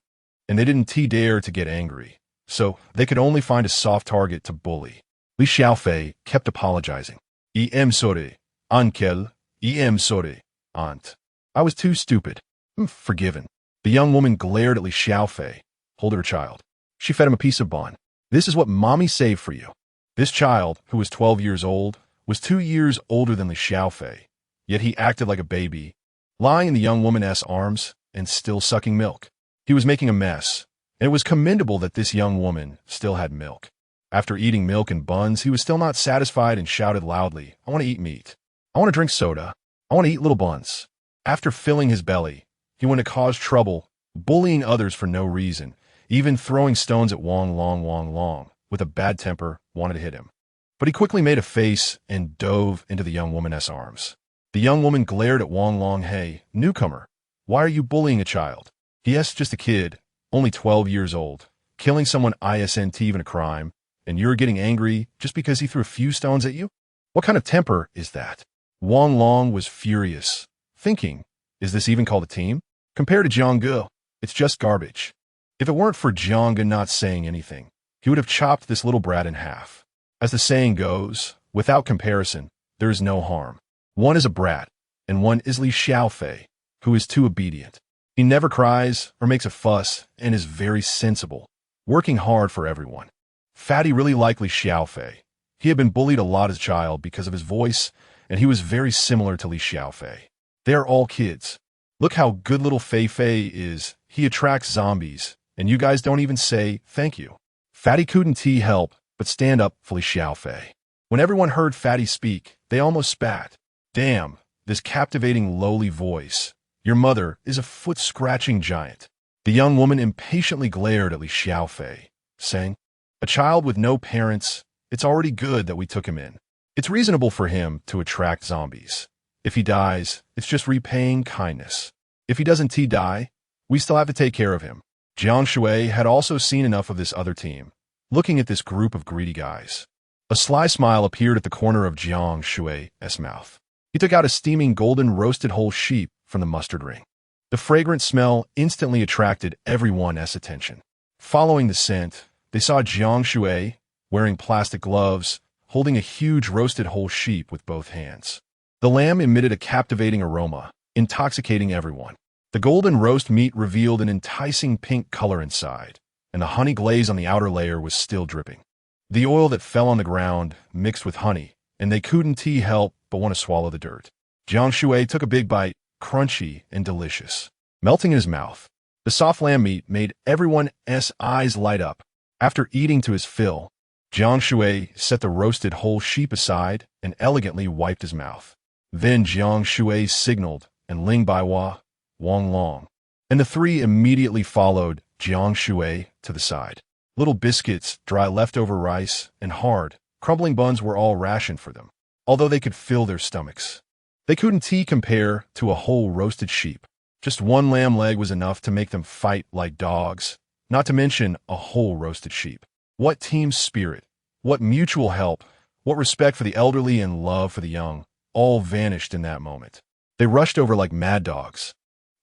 and they didn't dare to get angry, so they could only find a soft target to bully. Li Xiaofei kept apologizing. Em sorry, Uncle. Em sorry, Aunt. I was too stupid. I'm forgiven. The young woman glared at Li Xiaofei, holding her child. She fed him a piece of bun. This is what mommy saved for you. This child, who was 12 years old, was 2 years older than Li Xiaofei, yet he acted like a baby, lying in the young woman's arms and still sucking milk. He was making a mess, and it was commendable that this young woman still had milk. After eating milk and buns, he was still not satisfied and shouted loudly, I want to eat meat. I want to drink soda. I want to eat little buns. After filling his belly, he went to cause trouble, bullying others for no reason, even throwing stones at Wang Long, with a bad temper, wanted to hit him. But he quickly made a face and dove into the young woman's arms. The young woman glared at Wang Long. Hey, newcomer, why are you bullying a child? Yes, just a kid, only 12 years old, killing someone isn't even a crime, and you're getting angry just because he threw a few stones at you? What kind of temper is that? Wang Long was furious, thinking, is this even called a team? Compared to Jiang Ge, it's just garbage. If it weren't for Jiang Ge not saying anything, he would have chopped this little brat in half. As the saying goes, without comparison, there is no harm. One is a brat, and one is Li Xiaofei, who is too obedient. He never cries or makes a fuss and is very sensible, working hard for everyone. Fatty really liked Li Xiaofei. He had been bullied a lot as a child because of his voice, and he was very similar to Li Xiaofei. They are all kids. Look how good little Fei Fei is. He attracts zombies, and you guys don't even say thank you. Fatty couldn't help but stand up for Li Xiaofei. When everyone heard Fatty speak, they almost spat. Damn, this captivating lowly voice. Your mother is a foot-scratching giant. The young woman impatiently glared at Li Xiaofei, saying, a child with no parents, it's already good that we took him in. It's reasonable for him to attract zombies. If he dies, it's just repaying kindness. If he doesn't die, we still have to take care of him. Jiang Shui had also seen enough of this other team, looking at this group of greedy guys. A sly smile appeared at the corner of Jiang Shui's mouth. He took out a steaming golden roasted whole sheep from the mustard ring. The fragrant smell instantly attracted everyone's attention. Following the scent, they saw Jiang Shui, wearing plastic gloves, holding a huge roasted whole sheep with both hands. The lamb emitted a captivating aroma, intoxicating everyone. The golden roast meat revealed an enticing pink color inside, and the honey glaze on the outer layer was still dripping. The oil that fell on the ground mixed with honey, and they couldn't help but want to swallow the dirt. Jiang Shui took a big bite, crunchy and delicious. Melting in his mouth, the soft lamb meat made everyone's eyes light up. After eating to his fill, Jiang Shui set the roasted whole sheep aside and elegantly wiped his mouth. Then Jiang Shui signaled, and Ling Baiwa, Wang Long, and the three immediately followed Jiang Shui to the side. Little biscuits, dry leftover rice, and hard, crumbling buns were all rationed for them, although they could fill their stomachs. They couldn't compare to a whole roasted sheep. Just one lamb leg was enough to make them fight like dogs, not to mention a whole roasted sheep. What team spirit, what mutual help, what respect for the elderly and love for the young, all vanished in that moment. They rushed over like mad dogs.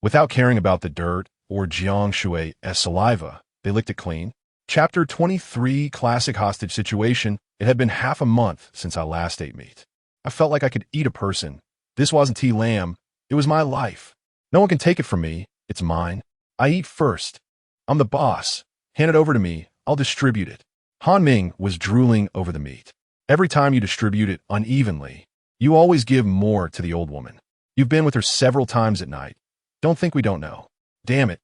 Without caring about the dirt or Jiang Shui's saliva, they licked it clean. Chapter 23, Classic Hostage Situation. It had been half a month since I last ate meat. I felt like I could eat a person. This wasn't lamb, it was my life. No one can take it from me, it's mine. I eat first. I'm the boss. Hand it over to me, I'll distribute it. Han Ming was drooling over the meat. Every time you distribute it unevenly, you always give more to the old woman. You've been with her several times at night. Don't think we don't know. Damn it.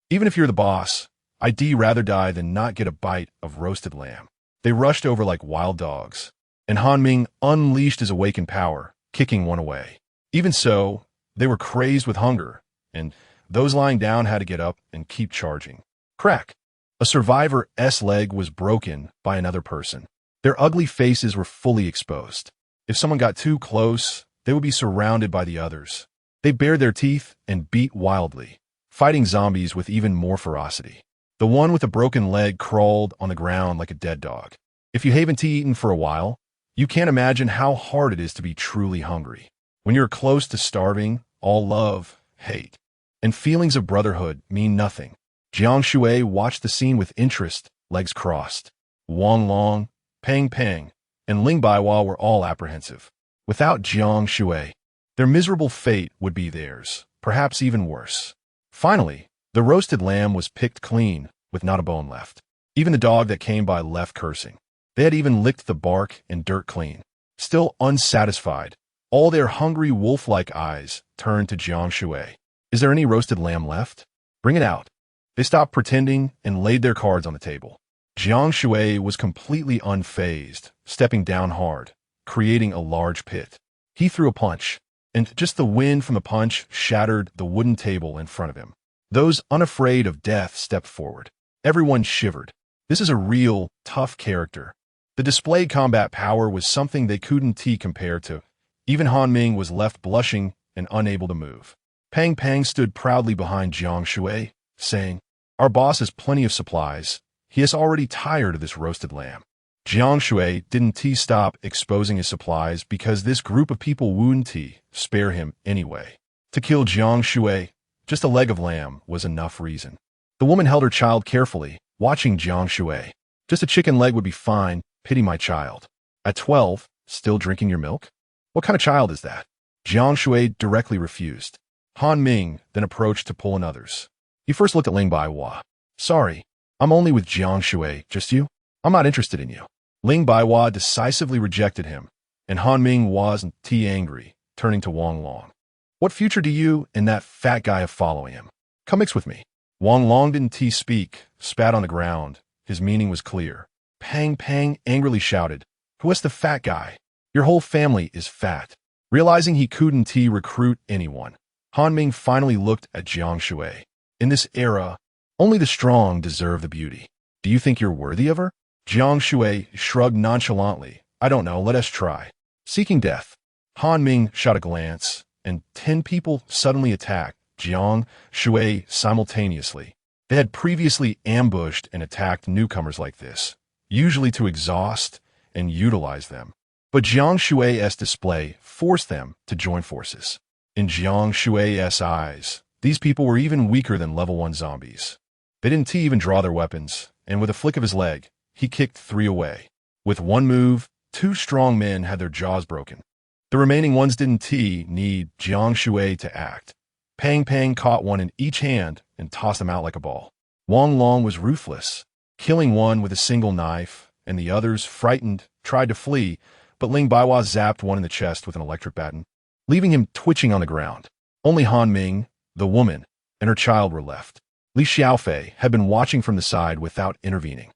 Even if you're the boss, I'd rather die than not get a bite of roasted lamb. They rushed over like wild dogs, and Han Ming unleashed his awakened power, kicking one away. Even so, they were crazed with hunger, and those lying down had to get up and keep charging. Crack! A survivor's leg was broken by another person. Their ugly faces were fully exposed. If someone got too close, they would be surrounded by the others. They bared their teeth and beat wildly, fighting zombies with even more ferocity. The one with the broken leg crawled on the ground like a dead dog. If you haven't eaten for a while, you can't imagine how hard it is to be truly hungry. When you're close to starving, all love, hate, and feelings of brotherhood mean nothing. Jiang Shui watched the scene with interest, legs crossed. Wang Long, Pang Pang, and Ling Baiwa were all apprehensive. Without Jiang Shui, their miserable fate would be theirs, perhaps even worse. Finally, the roasted lamb was picked clean, with not a bone left. Even the dog that came by left cursing. They had even licked the bark and dirt clean. Still unsatisfied, all their hungry wolf-like eyes turned to Jiang Shui. Is there any roasted lamb left? Bring it out. They stopped pretending and laid their cards on the table. Jiang Shui was completely unfazed, stepping down hard, creating a large pit. He threw a punch, and just the wind from the punch shattered the wooden table in front of him. Those unafraid of death stepped forward. Everyone shivered. This is a real, tough character. The displayed combat power was something they couldn't compare to. Even Han Ming was left blushing and unable to move. Pang Pang stood proudly behind Jiang Shui, saying, "Our boss has plenty of supplies. He is already tired of this roasted lamb." Jiang Shui didn't stop exposing his supplies because this group of people wouldn't spare him anyway. To kill Jiang Shui, just a leg of lamb was enough reason. The woman held her child carefully, watching Jiang Shui. Just a chicken leg would be fine, pity my child. At 12, still drinking your milk? What kind of child is that? Jiang Shui directly refused. Han Ming then approached to pull in others. He first looked at Ling Baiwa. Sorry, I'm only with Jiang Shui, just you? I'm not interested in you. Ling Baiwa decisively rejected him, and Han Ming wasn't angry, turning to Wang Long. What future do you and that fat guy have following him? Come mix with me. Wang Long didn't speak, spat on the ground. His meaning was clear. Pang Pang angrily shouted, "Who is the fat guy? Your whole family is fat." Realizing he couldn't recruit anyone, Han Ming finally looked at Jiang Shui. In this era, only the strong deserve the beauty. Do you think you're worthy of her? Jiang Shui shrugged nonchalantly. I don't know, let us try. Seeking death. Han Ming shot a glance, and 10 people suddenly attacked Jiang Shui simultaneously. They had previously ambushed and attacked newcomers like this, usually to exhaust and utilize them. But Jiang Shui's display forced them to join forces. In Jiang Shui's eyes, these people were even weaker than level 1 zombies. They didn't even draw their weapons, and with a flick of his leg, he kicked 3 away. With one move, 2 strong men had their jaws broken. The remaining ones didn't need Jiang Shui to act. Pang Pang caught one in each hand and tossed them out like a ball. Wang Long was ruthless, killing one with a single knife, and the others, frightened, tried to flee, but Ling Baiwa zapped one in the chest with an electric baton, leaving him twitching on the ground. Only Han Ming, the woman, and her child were left. Li Xiaofei had been watching from the side without intervening.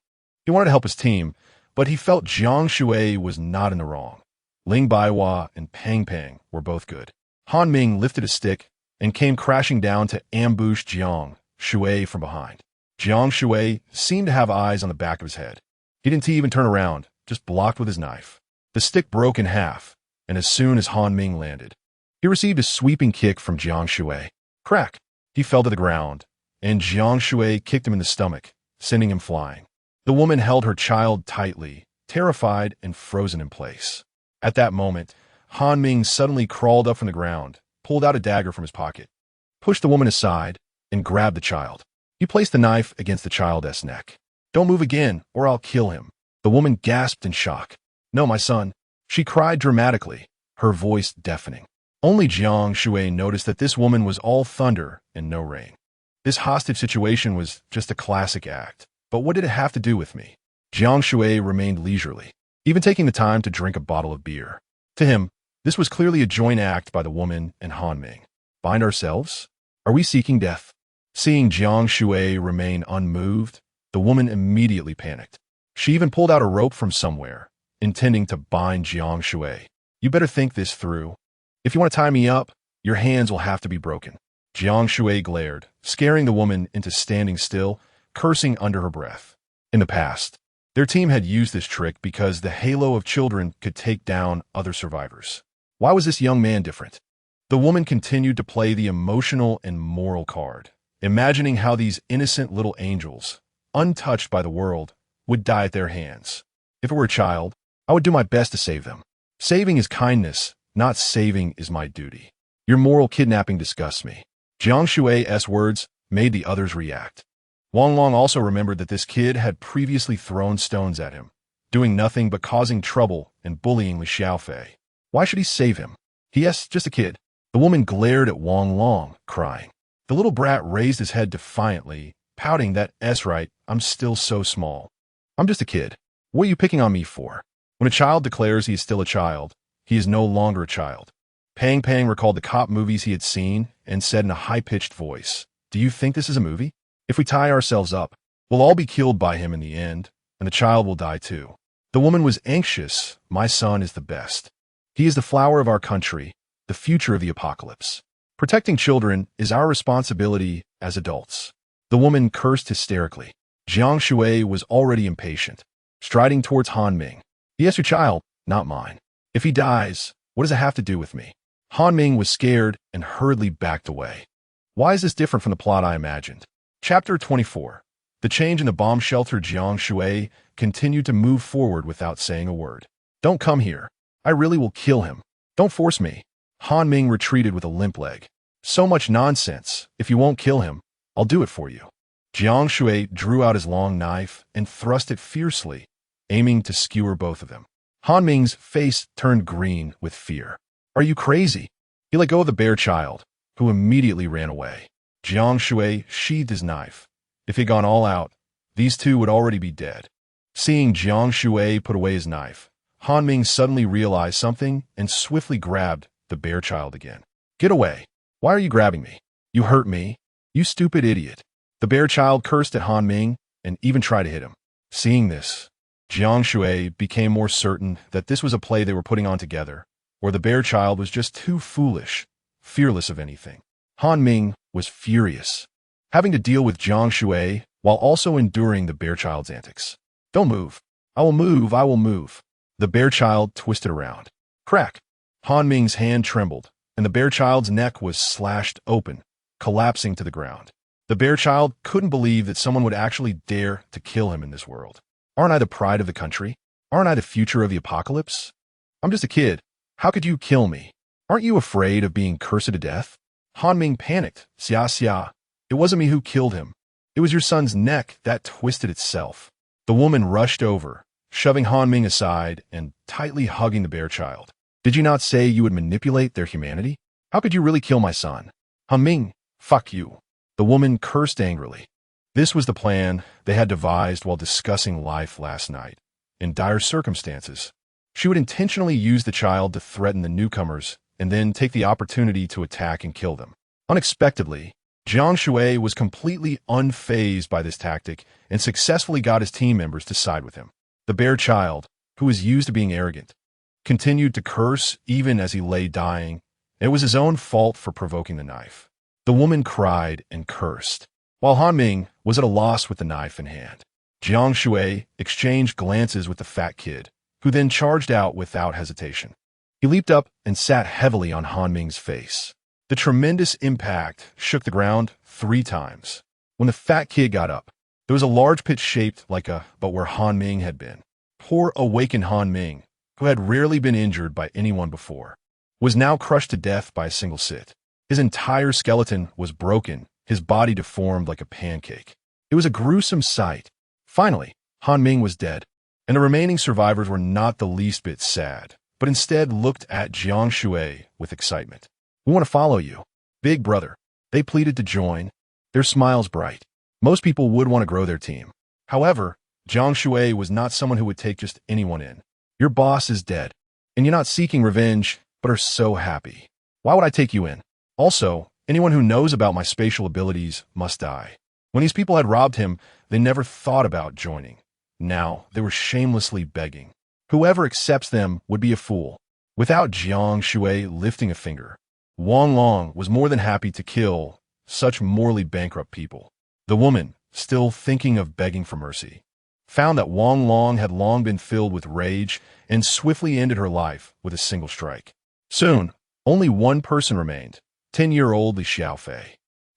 He wanted to help his team, but he felt Jiang Shui was not in the wrong. Ling Baiwa and Pang Pang were both good. Han Ming lifted a stick and came crashing down to ambush Jiang Shui from behind. Jiang Shui seemed to have eyes on the back of his head. He didn't even turn around, just blocked with his knife. The stick broke in half, and as soon as Han Ming landed, he received a sweeping kick from Jiang Shui. Crack! He fell to the ground, and Jiang Shui kicked him in the stomach, sending him flying. The woman held her child tightly, terrified and frozen in place. At that moment, Han Ming suddenly crawled up from the ground, pulled out a dagger from his pocket, pushed the woman aside, and grabbed the child. He placed the knife against the child's neck. "Don't move again, or I'll kill him." The woman gasped in shock. "No, my son." She cried dramatically, her voice deafening. Only Jiang Shui noticed that this woman was all thunder and no rain. This hostage situation was just a classic act. But what did it have to do with me? Jiang Shui remained leisurely, even taking the time to drink a bottle of beer. To him, this was clearly a joint act by the woman and Han Ming. Bind ourselves? Are we seeking death? Seeing Jiang Shui remain unmoved, the woman immediately panicked. She even pulled out a rope from somewhere, intending to bind Jiang Shui. "You better think this through. If you want to tie me up, your hands will have to be broken." Jiang Shui glared, scaring the woman into standing still, cursing under her breath. In the past, their team had used this trick because the halo of children could take down other survivors. Why was this young man different? The woman continued to play the emotional and moral card, imagining how these innocent little angels, untouched by the world, would die at their hands. If it were a child, I would do my best to save them. Saving is kindness, not saving is my duty. Your moral kidnapping disgusts me. Jiang Shui's words made the others react. Wang Long also remembered that this kid had previously thrown stones at him, doing nothing but causing trouble and bullying Li Xiaofei. Why should he save him? Yes, just a kid. The woman glared at Wang Long, crying. The little brat raised his head defiantly, pouting that "S right, I'm still so small. I'm just a kid. What are you picking on me for?" When a child declares he is still a child, he is no longer a child. Pang Pang recalled the cop movies he had seen and said in a high-pitched voice, "Do you think this is a movie? If we tie ourselves up, we'll all be killed by him in the end, and the child will die too." The woman was anxious. "My son is the best. He is the flower of our country, the future of the apocalypse. Protecting children is our responsibility as adults." The woman cursed hysterically. Jiang Shui was already impatient, striding towards Han Ming. "Yes, your child, not mine. If he dies, what does it have to do with me?" Han Ming was scared and hurriedly backed away. Why is this different from the plot I imagined? Chapter 24. The change in the bomb shelter. Jiang Shui continued to move forward without saying a word. "Don't come here. I really will kill him. Don't force me." Han Ming retreated with a limp leg. "So much nonsense. If you won't kill him, I'll do it for you." Jiang Shui drew out his long knife and thrust it fiercely, aiming to skewer both of them. Han Ming's face turned green with fear. "Are you crazy?" He let go of the bare child, who immediately ran away. Jiang Shui sheathed his knife. If he had gone all out, these two would already be dead. Seeing Jiang Shui put away his knife, Han Ming suddenly realized something and swiftly grabbed the bare child again. "Get away. Why are you grabbing me? You hurt me. You stupid idiot." The bare child cursed at Han Ming and even tried to hit him. Seeing this, Jiang Shui became more certain that this was a play they were putting on together, or the bare child was just too foolish, fearless of anything. Han Ming was furious, having to deal with Jiang Shui while also enduring the bare child's antics. "Don't move. I will move. I will move." The bare child twisted around. Crack! Han Ming's hand trembled, and the bare child's neck was slashed open, collapsing to the ground. The bare child couldn't believe that someone would actually dare to kill him in this world. "Aren't I the pride of the country? Aren't I the future of the apocalypse? I'm just a kid. How could you kill me? Aren't you afraid of being cursed to death?" Han Ming panicked. "Xia xia. It wasn't me who killed him. It was your son's neck that twisted itself." The woman rushed over, shoving Han Ming aside and tightly hugging the bare child. "Did you not say you would manipulate their humanity? How could you really kill my son?" Ming, fuck you. The woman cursed angrily. This was the plan they had devised while discussing life last night. In dire circumstances, she would intentionally use the child to threaten the newcomers and then take the opportunity to attack and kill them. Unexpectedly, Jiang Shui was completely unfazed by this tactic and successfully got his team members to side with him. The bear child, who was used to being arrogant, continued to curse even as he lay dying. It was his own fault for provoking the knife. The woman cried and cursed, while Han Ming was at a loss with the knife in hand. Jiang Shui exchanged glances with the fat kid, who then charged out without hesitation. He leaped up and sat heavily on Han Ming's face. The tremendous impact shook the ground 3 times. When the fat kid got up, there was a large pit shaped like a but where Han Ming had been. Poor awakened Han Ming, who had rarely been injured by anyone before, was now crushed to death by a single sit. His entire skeleton was broken, his body deformed like a pancake. It was a gruesome sight. Finally, Han Ming was dead, and the remaining survivors were not the least bit sad, but instead looked at Jiang Shui with excitement. We want to follow you, big brother. They pleaded to join, their smiles bright. Most people would want to grow their team. However, Jiang Shui was not someone who would take just anyone in. Your boss is dead, and you're not seeking revenge, but are so happy. Why would I take you in? Also, anyone who knows about my spatial abilities must die. When these people had robbed him, they never thought about joining. Now, they were shamelessly begging. Whoever accepts them would be a fool. Without Jiang Shui lifting a finger, Wang Long was more than happy to kill such morally bankrupt people. The woman, still thinking of begging for mercy, found that Wang Long had long been filled with rage and swiftly ended her life with a single strike. Soon, only one person remained, 10-year-old Li Xiaofei.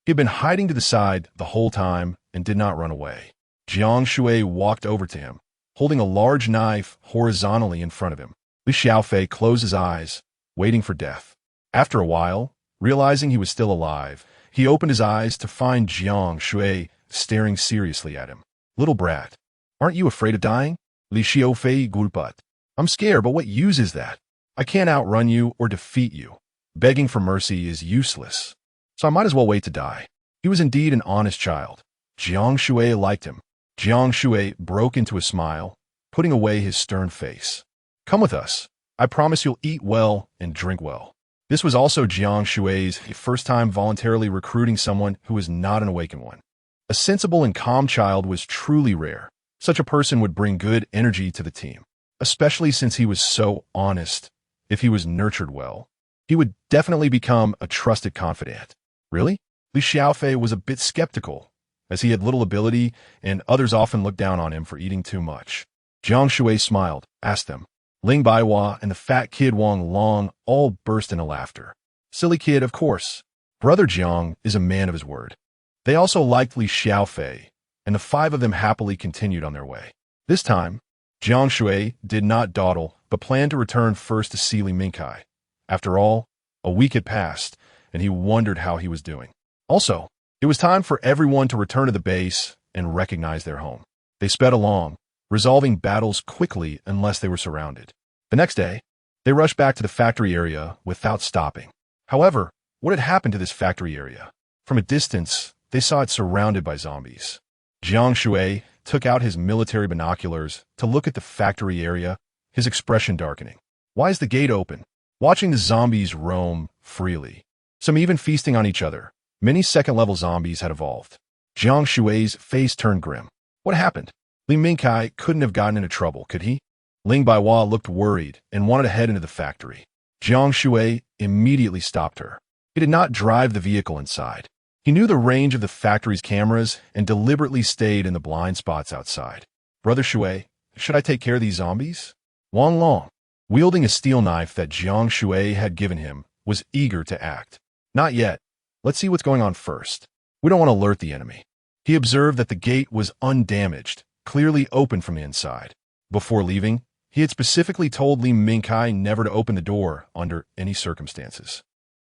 He had been hiding to the side the whole time and did not run away. Jiang Shui walked over to him, holding a large knife horizontally in front of him. Li Xiaofei closed his eyes, waiting for death. After a while, realizing he was still alive, he opened his eyes to find Jiang Shui staring seriously at him. Little brat, aren't you afraid of dying? Li Xiaofei gulpat. I'm scared, but what use is that? I can't outrun you or defeat you. Begging for mercy is useless, so I might as well wait to die. He was indeed an honest child. Jiang Shui liked him. Jiang Shui broke into a smile, putting away his stern face. Come with us. I promise you'll eat well and drink well. This was also Jiang Shui's first time voluntarily recruiting someone who was not an awakened one. A sensible and calm child was truly rare. Such a person would bring good energy to the team, especially since he was so honest. If he was nurtured well, he would definitely become a trusted confidant. Really? Li Xiaofei was a bit skeptical, as he had little ability and others often looked down on him for eating too much. Jiang Shui smiled, asked them. Ling Baihua and the fat kid Wang Long all burst into laughter. Silly kid, of course. Brother Jiang is a man of his word. They also liked Li Xiaofei, and the 5 of them happily continued on their way. This time, Jiang Shui did not dawdle, but planned to return first to see Li Mingkai. After all, a week had passed, and he wondered how he was doing. Also, it was time for everyone to return to the base and recognize their home. They sped along, resolving battles quickly unless they were surrounded. The next day, they rushed back to the factory area without stopping. However, what had happened to this factory area? From a distance, they saw it surrounded by zombies. Jiang Shui took out his military binoculars to look at the factory area, his expression darkening. Why is the gate open? Watching the zombies roam freely, some even feasting on each other. Many second-level zombies had evolved. Jiang Shui's face turned grim. What happened? Li Mingkai couldn't have gotten into trouble, could he? Ling Baihua looked worried and wanted to head into the factory. Jiang Shui immediately stopped her. He did not drive the vehicle inside. He knew the range of the factory's cameras and deliberately stayed in the blind spots outside. Brother Shui, should I take care of these zombies? Wang Long, wielding a steel knife that Jiang Shui had given him, was eager to act. Not yet. Let's see what's going on first. We don't want to alert the enemy. He observed that the gate was undamaged, clearly open from the inside. Before leaving, he had specifically told Li Mingkai never to open the door under any circumstances.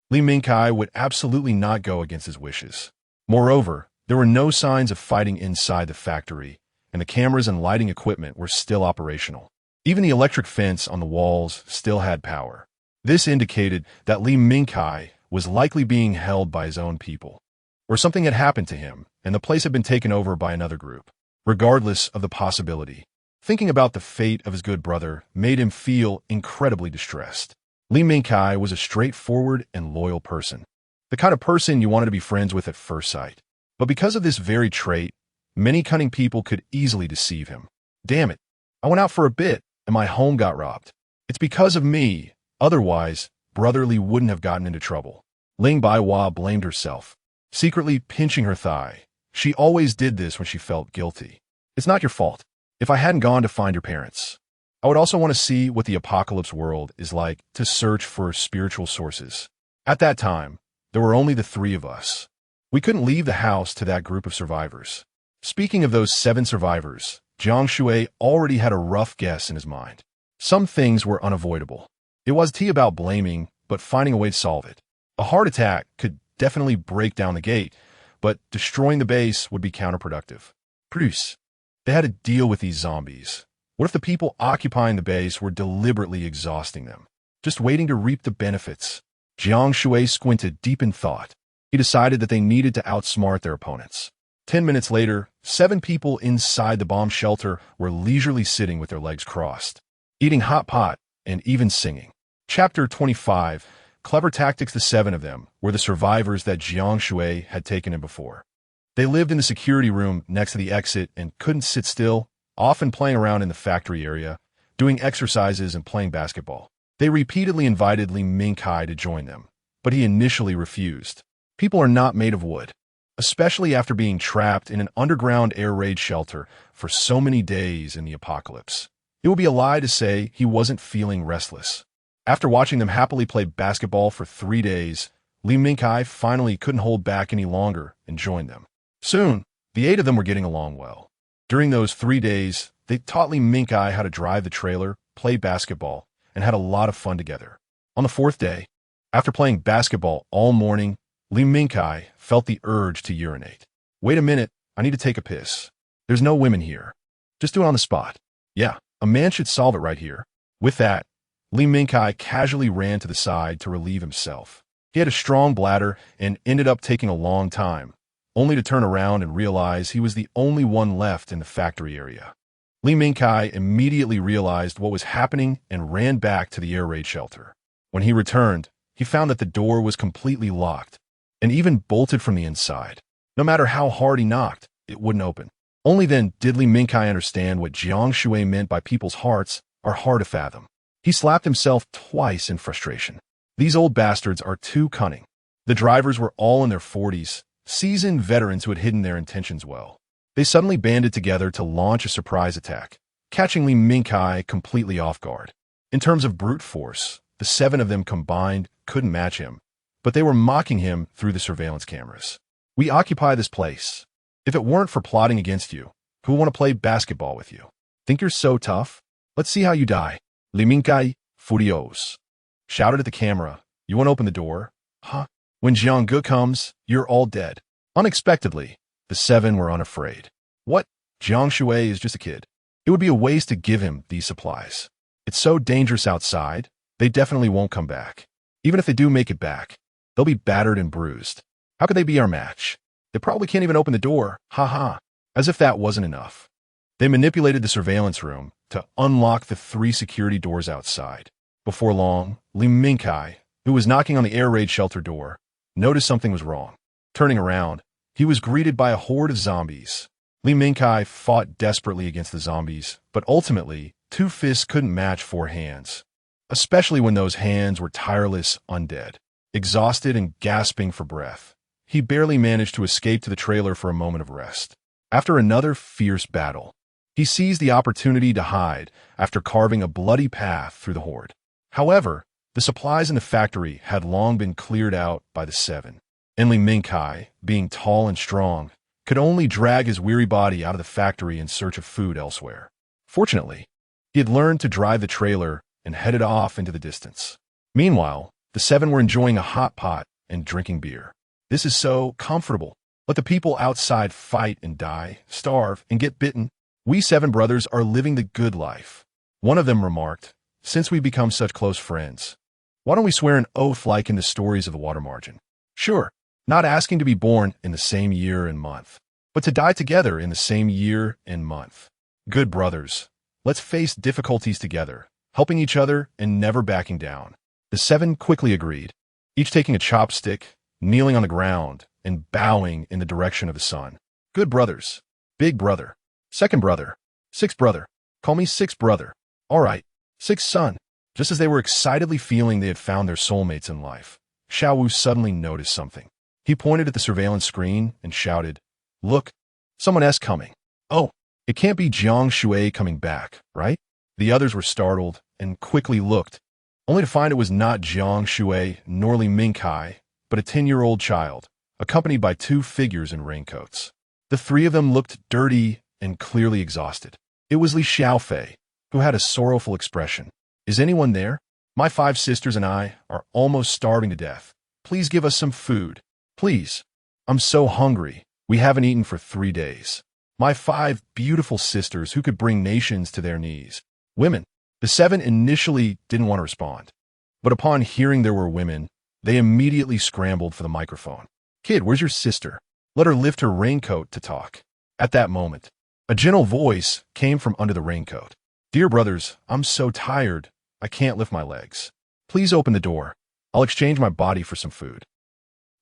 Li Mingkai would absolutely not go against his wishes. Moreover, there were no signs of fighting inside the factory, and the cameras and lighting equipment were still operational. Even the electric fence on the walls still had power. This indicated that Li Mingkai was likely being held by his own people. Or something had happened to him, and the place had been taken over by another group. Regardless of the possibility, thinking about the fate of his good brother made him feel incredibly distressed. Li Mingkai was a straightforward and loyal person, the kind of person you wanted to be friends with at first sight. But because of this very trait, many cunning people could easily deceive him. Damn it, I went out for a bit, and my home got robbed. It's because of me. Otherwise, Brother Li wouldn't have gotten into trouble. Ling Baihua blamed herself, secretly pinching her thigh. She always did this when she felt guilty. It's not your fault. If I hadn't gone to find your parents, I would also want to see what the apocalypse world is like, to search for spiritual sources. At that time, there were only the three of us. We couldn't leave the house to that group of survivors. Speaking of those 7 survivors, Jiang Shui already had a rough guess in his mind. Some things were unavoidable. It wasn't about blaming, but finding a way to solve it. A heart attack could definitely break down the gate, but destroying the base would be counterproductive. Plus, they had to deal with these zombies. What if the people occupying the base were deliberately exhausting them, just waiting to reap the benefits? Jiang Shui squinted deep in thought. He decided that they needed to outsmart their opponents. 10 minutes later, 7 people inside the bomb shelter were leisurely sitting with their legs crossed, eating hot pot and even singing. Chapter 25. Clever tactics. The 7 of them were the survivors that Jiang Shui had taken in before. They lived in the security room next to the exit and couldn't sit still, often playing around in the factory area, doing exercises and playing basketball. They repeatedly invited Li Mingkai to join them, but he initially refused. People are not made of wood, especially after being trapped in an underground air raid shelter for so many days in the apocalypse. It would be a lie to say he wasn't feeling restless. After watching them happily play basketball for 3 days, Li Mingkai finally couldn't hold back any longer and joined them. Soon, the 8 of them were getting along well. During those 3 days, they taught Li Mingkai how to drive the trailer, play basketball, and had a lot of fun together. On the 4th day, after playing basketball all morning, Li Mingkai felt the urge to urinate. Wait a minute, I need to take a piss. There's no women here. Just do it on the spot. Yeah, a man should solve it right here. With that, Li Mingkai casually ran to the side to relieve himself. He had a strong bladder and ended up taking a long time, only to turn around and realize he was the only one left in the factory area. Li Mingkai immediately realized what was happening and ran back to the air raid shelter. When he returned, he found that the door was completely locked and even bolted from the inside. No matter how hard he knocked, it wouldn't open. Only then did Li Mingkai understand what Jiang Shui meant by people's hearts are hard to fathom. He slapped himself twice in frustration. These old bastards are too cunning. The drivers were all in their 40s, seasoned veterans who had hidden their intentions well. They suddenly banded together to launch a surprise attack, catching Li Mingkai completely off guard. In terms of brute force, the 7 of them combined couldn't match him, but they were mocking him through the surveillance cameras. We occupy this place. If it weren't for plotting against you, who would want to play basketball with you? Think you're so tough? Let's see how you die. Li Mingkai, furios, shouted at the camera. You want to open the door? Huh? When Jiang Ge comes, you're all dead. Unexpectedly, the 7 were unafraid. What? Jiang Shui is just a kid. It would be a waste to give him these supplies. It's so dangerous outside, they definitely won't come back. Even if they do make it back, they'll be battered and bruised. How could they be our match? They probably can't even open the door. Ha ha. As if that wasn't enough. They manipulated the surveillance room to unlock the 3 security doors outside. Before long, Li Mingkai, who was knocking on the air raid shelter door, noticed something was wrong. Turning around, he was greeted by a horde of zombies. Li Mingkai fought desperately against the zombies, but ultimately, 2 fists couldn't match 4 hands, especially when those hands were tireless undead. Exhausted and gasping for breath, he barely managed to escape to the trailer for a moment of rest. After another fierce battle, he seized the opportunity to hide after carving a bloody path through the horde. However, the supplies in the factory had long been cleared out by the 7, and Li Mingkai, being tall and strong, could only drag his weary body out of the factory in search of food elsewhere. Fortunately, he had learned to drive the trailer and headed off into the distance. Meanwhile, the 7 were enjoying a hot pot and drinking beer. This is so comfortable. Let the people outside fight and die, starve, and get bitten. We 7 brothers are living the good life. One of them remarked, since we become such close friends, Why don't we swear an oath like in the stories of the water margin? Sure, not asking to be born in the same year and month, but to die together in the same year and month. Good brothers, let's face difficulties together, helping each other and never backing down. The 7 quickly agreed, each taking a chopstick, kneeling on the ground, and bowing in the direction of the sun. Good brothers. Big brother. Second brother. Sixth brother. Call me sixth brother. All right. Sixth son. Just as they were excitedly feeling they had found their soulmates in life, Xiao Wu suddenly noticed something. He pointed at the surveillance screen and shouted, "Look, someone else coming." "Oh, it can't be Jiang Shui coming back, right?" The others were startled and quickly looked, only to find it was not Jiang Shui nor Li Mingkai, but a 10-year-old child, accompanied by 2 figures in raincoats. The 3 of them looked dirty and clearly exhausted. It was Li Xiaofei, who had a sorrowful expression. "Is anyone there? My 5 sisters and I are almost starving to death. Please give us some food. Please. I'm so hungry. We haven't eaten for 3 days. My 5 beautiful sisters who could bring nations to their knees." Women. The 7 initially didn't want to respond, but upon hearing there were women, they immediately scrambled for the microphone. "Kid, where's your sister? Let her lift her raincoat to talk." At that moment, a gentle voice came from under the raincoat. "Dear brothers, I'm so tired, I can't lift my legs. Please open the door. I'll exchange my body for some food.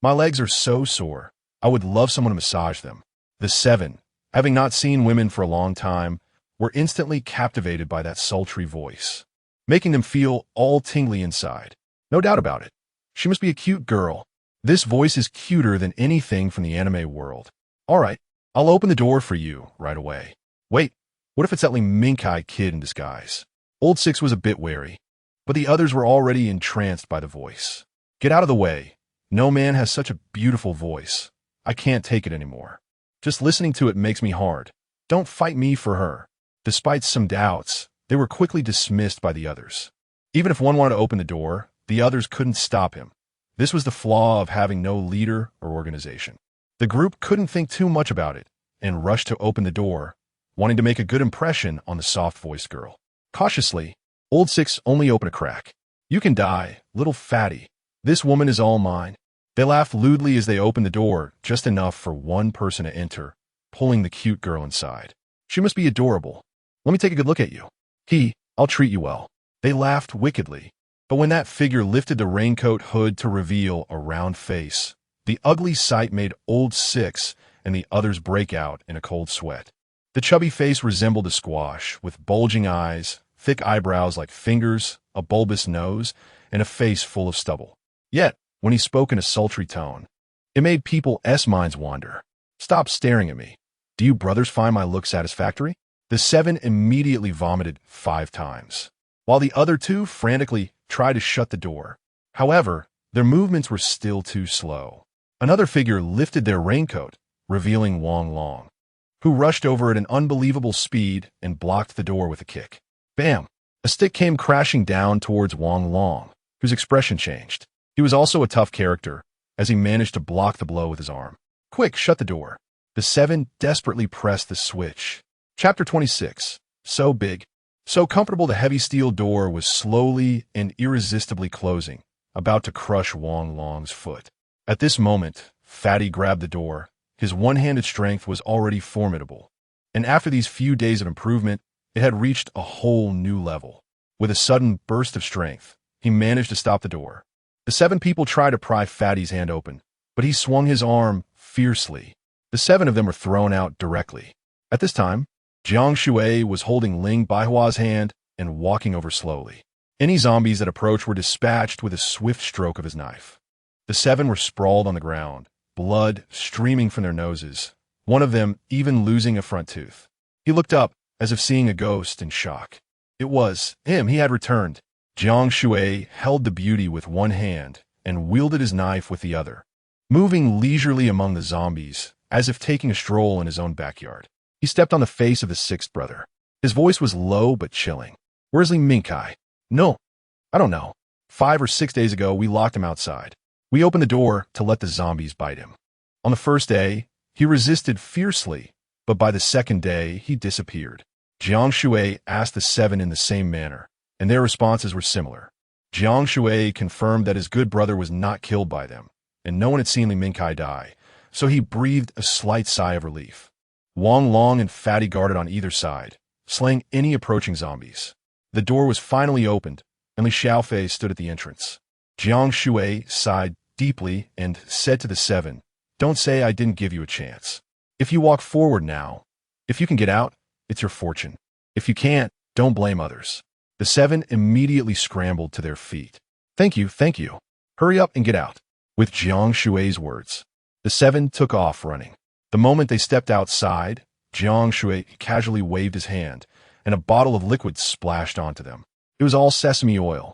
My legs are so sore, I would love someone to massage them." The 7, having not seen women for a long time, were instantly captivated by that sultry voice, making them feel all tingly inside. No doubt about it. She must be a cute girl. This voice is cuter than anything from the anime world. All right, I'll open the door for you right away. Wait, what if it's that Li Mingkai kid in disguise? Old 6 was a bit wary, but the others were already entranced by the voice. "Get out of the way. No man has such a beautiful voice. I can't take it anymore. Just listening to it makes me hard. Don't fight me for her." Despite some doubts, they were quickly dismissed by the others. Even if one wanted to open the door, the others couldn't stop him. This was the flaw of having no leader or organization. The group couldn't think too much about it and rushed to open the door, wanting to make a good impression on the soft-voiced girl. Cautiously, Old 6 only opened a crack. "You can die, little fatty. This woman is all mine." They laughed lewdly as they opened the door, just enough for one person to enter, pulling the cute girl inside. "She must be adorable. Let me take a good look at you. I'll treat you well." They laughed wickedly, but when that figure lifted the raincoat hood to reveal a round face, the ugly sight made Old 6 and the others break out in a cold sweat. The chubby face resembled a squash, with bulging eyes, thick eyebrows like fingers, a bulbous nose, and a face full of stubble. Yet, when he spoke in a sultry tone, it made people's minds wander. "Stop staring at me. Do you brothers find my look satisfactory?" The 7 immediately vomited 5 times, while the other 2 frantically tried to shut the door. However, their movements were still too slow. Another figure lifted their raincoat, revealing Wang Long, who rushed over at an unbelievable speed and blocked the door with a kick. Bam! A stick came crashing down towards Wang Long, whose expression changed. He was also a tough character, as he managed to block the blow with his arm. "Quick, shut the door." The 7 desperately pressed the switch. Chapter 26. So big, so comfortable the heavy steel door was slowly and irresistibly closing, about to crush Wang Long's foot. At this moment, Fatty grabbed the door. His one-handed strength was already formidable, and after these few days of improvement, it had reached a whole new level. With a sudden burst of strength, he managed to stop the door. The 7 people tried to pry Fatty's hand open, but he swung his arm fiercely. The 7 of them were thrown out directly. At this time, Jiang Shui was holding Ling Baihua's hand and walking over slowly. Any zombies that approached were dispatched with a swift stroke of his knife. The 7 were sprawled on the ground, blood streaming from their noses, one of them even losing a front tooth. He looked up, as if seeing a ghost, in shock. It was him. He had returned. Jiang Shui held the beauty with one hand and wielded his knife with the other, moving leisurely among the zombies, as if taking a stroll in his own backyard. He stepped on the face of his 6th brother. His voice was low but chilling. "Where's Li Mingkai?" "No, I don't know. 5 or 6 days ago, we locked him outside. We opened the door to let the zombies bite him. On the first day, he resisted fiercely, but by the second day, he disappeared." Jiang Shui asked the 7 in the same manner, and their responses were similar. Jiang Shui confirmed that his good brother was not killed by them, and no one had seen Li Mingkai die, so he breathed a slight sigh of relief. Wang Long and Fatty guarded on either side, slaying any approaching zombies. The door was finally opened, and Li Xiaofei stood at the entrance. Jiang Shui sighed deeply and said to the seven, "Don't say I didn't give you a chance. If you walk forward now, if you can get out, it's your fortune. If you can't, don't blame others." The seven immediately scrambled to their feet. Thank you. Hurry up and get out." With Jiang Shui's words, the seven took off running. The moment they stepped outside, Jiang Shui casually waved his hand, and a bottle of liquid splashed onto them. It was all sesame oil.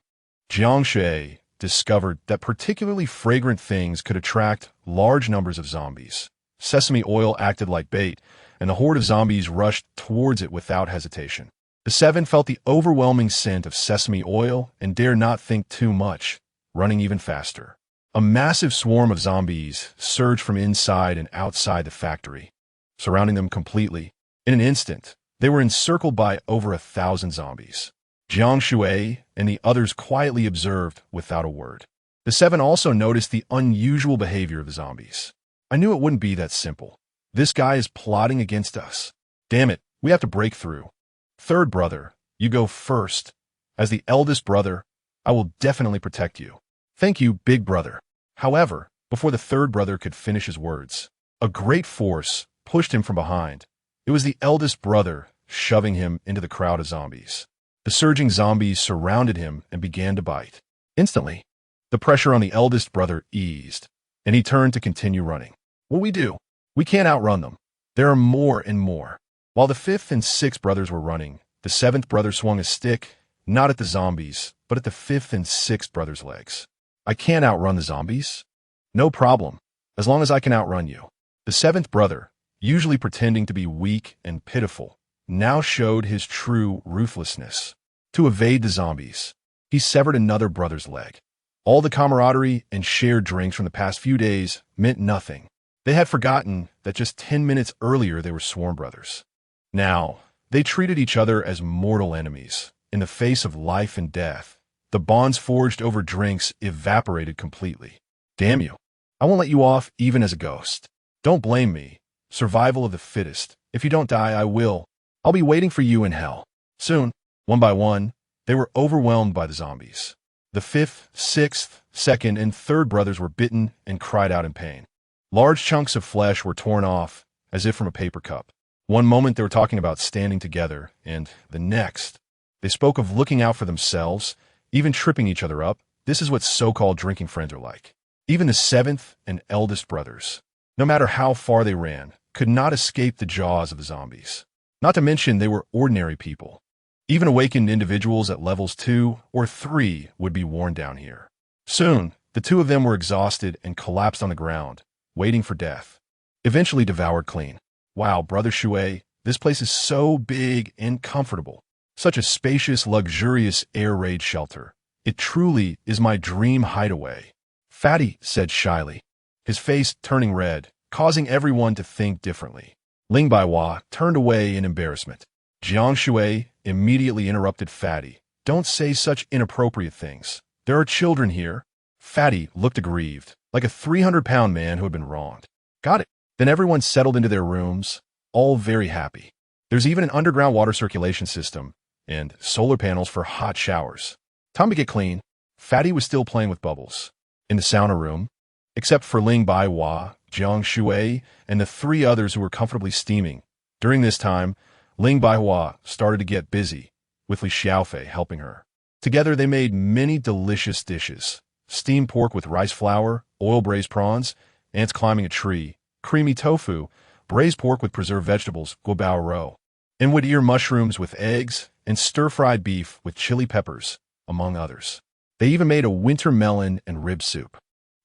Jiang Shui discovered that particularly fragrant things could attract large numbers of zombies. Sesame oil acted like bait, and the horde of zombies rushed towards it without hesitation. The seven felt the overwhelming scent of sesame oil and dared not think too much, running even faster. A massive swarm of zombies surged from inside and outside the factory, surrounding them completely. In an instant, they were encircled by over 1,000 zombies. Jiang Shui and the others quietly observed without a word. The seven also noticed the unusual behavior of the zombies. "I knew it wouldn't be that simple. This guy is plotting against us. Damn it, we have to break through. Third brother, you go first. As the eldest brother, I will definitely protect you." "Thank you, big brother." However, before the third brother could finish his words, a great force pushed him from behind. It was the eldest brother, shoving him into the crowd of zombies. The surging zombies surrounded him and began to bite. Instantly, the pressure on the eldest brother eased, and he turned to continue running. "What we do? We can't outrun them. There are more and more." While the fifth and sixth brothers were running, the seventh brother swung a stick, not at the zombies, but at the fifth and sixth brother's legs. "I can't outrun the zombies." "No problem, as long as I can outrun you." The seventh brother, usually pretending to be weak and pitiful, now showed his true ruthlessness. To evade the zombies, he severed another brother's leg. All the camaraderie and shared drinks from the past few days meant nothing. They had forgotten that just 10 minutes earlier they were sworn brothers. Now, they treated each other as mortal enemies. In the face of life and death, the bonds forged over drinks evaporated completely. "Damn you. I won't let you off even as a ghost. Don't blame me. Survival of the fittest. If you don't die, I will. I'll be waiting for you in hell." Soon, one by one, they were overwhelmed by the zombies. The fifth, sixth, second, and third brothers were bitten and cried out in pain. Large chunks of flesh were torn off, as if from a paper cup. One moment they were talking about standing together, and the next, they spoke of looking out for themselves, even tripping each other up. This is what so-called drinking friends are like. Even the seventh and eldest brothers, no matter how far they ran, could not escape the jaws of the zombies. Not to mention they were ordinary people. Even awakened individuals at levels 2 or 3 would be worn down here. Soon, the two of them were exhausted and collapsed on the ground, waiting for death. Eventually devoured clean. "Wow, Brother Shui, this place is so big and comfortable. Such a spacious, luxurious air raid shelter. It truly is my dream hideaway," Fatty said shyly, his face turning red, causing everyone to think differently. Ling Baihua turned away in embarrassment. Jiang Shui immediately interrupted Fatty. "Don't say such inappropriate things. There are children here." Fatty looked aggrieved, like a 300-pound man who had been wronged. "Got it." Then everyone settled into their rooms, all very happy. There's even an underground water circulation system and solar panels for hot showers. Time to get clean. Fatty was still playing with bubbles. In the sauna room, except for Ling Baihua, Jiang Shui, and the 3 others who were comfortably steaming. During this time, Ling Baihua started to get busy, with Li Xiaofei helping her. Together they made many delicious dishes. Steamed pork with rice flour, oil-braised prawns, ants climbing a tree, creamy tofu, braised pork with preserved vegetables, guobao rou, and wood ear mushrooms with eggs, and stir-fried beef with chili peppers, among others. They even made a winter melon and rib soup.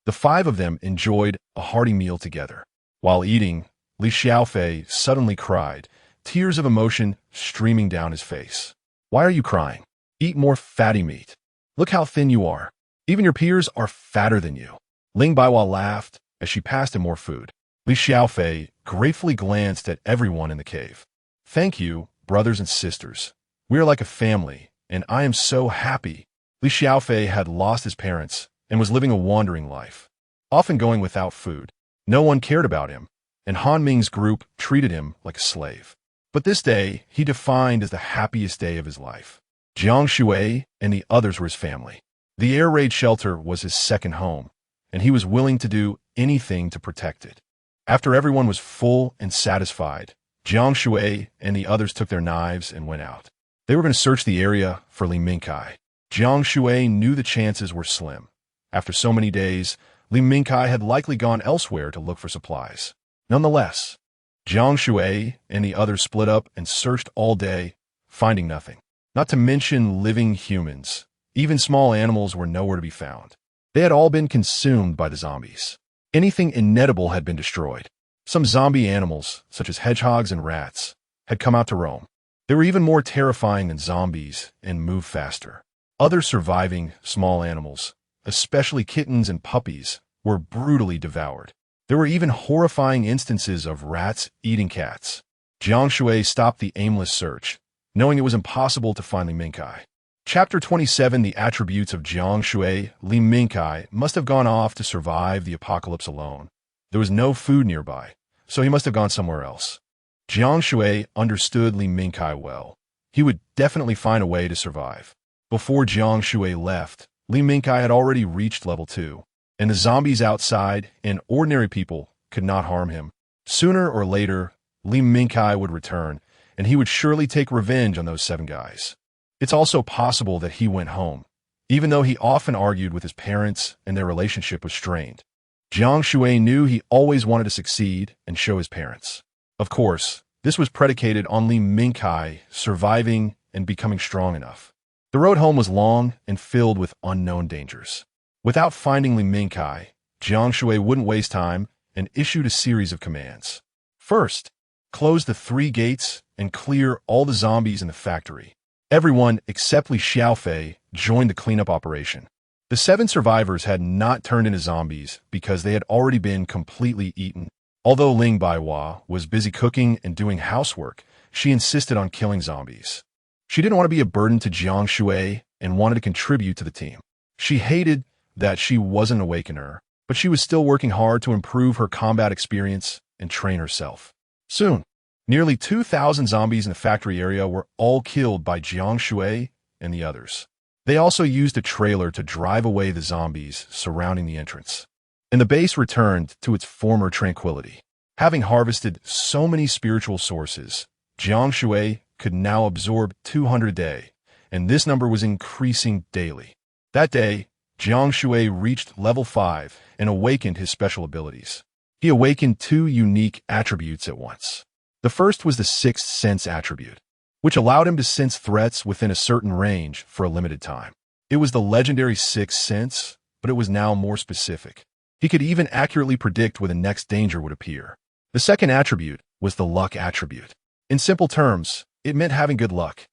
The 5 of them enjoyed a hearty meal together. While eating, Li Xiaofei suddenly cried, tears of emotion streaming down his face. "Why are you crying? Eat more fatty meat. Look how thin you are. Even your peers are fatter than you." Ling Baihua laughed as she passed him more food. Li Xiaofei gratefully glanced at everyone in the cave. "Thank you, brothers and sisters. We are like a family, and I am so happy." Li Xiaofei had lost his parents and was living a wandering life, often going without food. No one cared about him, and Han Ming's group treated him like a slave. But this day, he defined as the happiest day of his life. Jiang Shui and the others were his family. The air raid shelter was his second home, and he was willing to do anything to protect it. After everyone was full and satisfied, Jiang Shui and the others took their knives and went out. They were going to search the area for Li Mingkai. Jiang Shui knew the chances were slim. After so many days, Li Mingkai had likely gone elsewhere to look for supplies. Nonetheless, Jiang Shui and the others split up and searched all day, finding nothing. Not to mention living humans. Even small animals were nowhere to be found. They had all been consumed by the zombies. Anything inedible had been destroyed. Some zombie animals, such as hedgehogs and rats, had come out to roam. They were even more terrifying than zombies and moved faster. Other surviving small animals, especially kittens and puppies, were brutally devoured. There were even horrifying instances of rats eating cats. Jiang Shui stopped the aimless search, knowing it was impossible to find Li Mingkai. Chapter 27, The Attributes of Jiang Shui. Li Mingkai must have gone off to survive the apocalypse alone. There was no food nearby, so he must have gone somewhere else. Jiang Shui understood Li Mingkai well. He would definitely find a way to survive. Before Jiang Shui left, Li Mingkai had already reached level 2, and the zombies outside and ordinary people could not harm him. Sooner or later, Li Mingkai would return, and he would surely take revenge on those 7 guys. It's also possible that he went home, even though he often argued with his parents and their relationship was strained. Jiang Shui knew he always wanted to succeed and show his parents. Of course, this was predicated on Li Mingkai surviving and becoming strong enough. The road home was long and filled with unknown dangers. Without finding Li Mingkai, Jiang Shui wouldn't waste time and issued a series of commands. First, close the 3 gates and clear all the zombies in the factory. Everyone except Li Xiaofei joined the cleanup operation. The 7 survivors had not turned into zombies because they had already been completely eaten. Although Ling Baihua was busy cooking and doing housework, she insisted on killing zombies. She didn't want to be a burden to Jiang Shui and wanted to contribute to the team. She hated that she wasn't an awakener, but she was still working hard to improve her combat experience and train herself. Soon, nearly 2,000 zombies in the factory area were all killed by Jiang Shui and the others. They also used a trailer to drive away the zombies surrounding the entrance. And the base returned to its former tranquility. Having harvested so many spiritual sources, Jiang Shui could now absorb 200 a day, and this number was increasing daily. That day, Jiang Shui reached level 5 and awakened his special abilities. He awakened 2 unique attributes at once. The first was the sixth sense attribute, which allowed him to sense threats within a certain range for a limited time. It was the legendary sixth sense, but it was now more specific. He could even accurately predict where the next danger would appear. The second attribute was the luck attribute. In simple terms, it meant having good luck.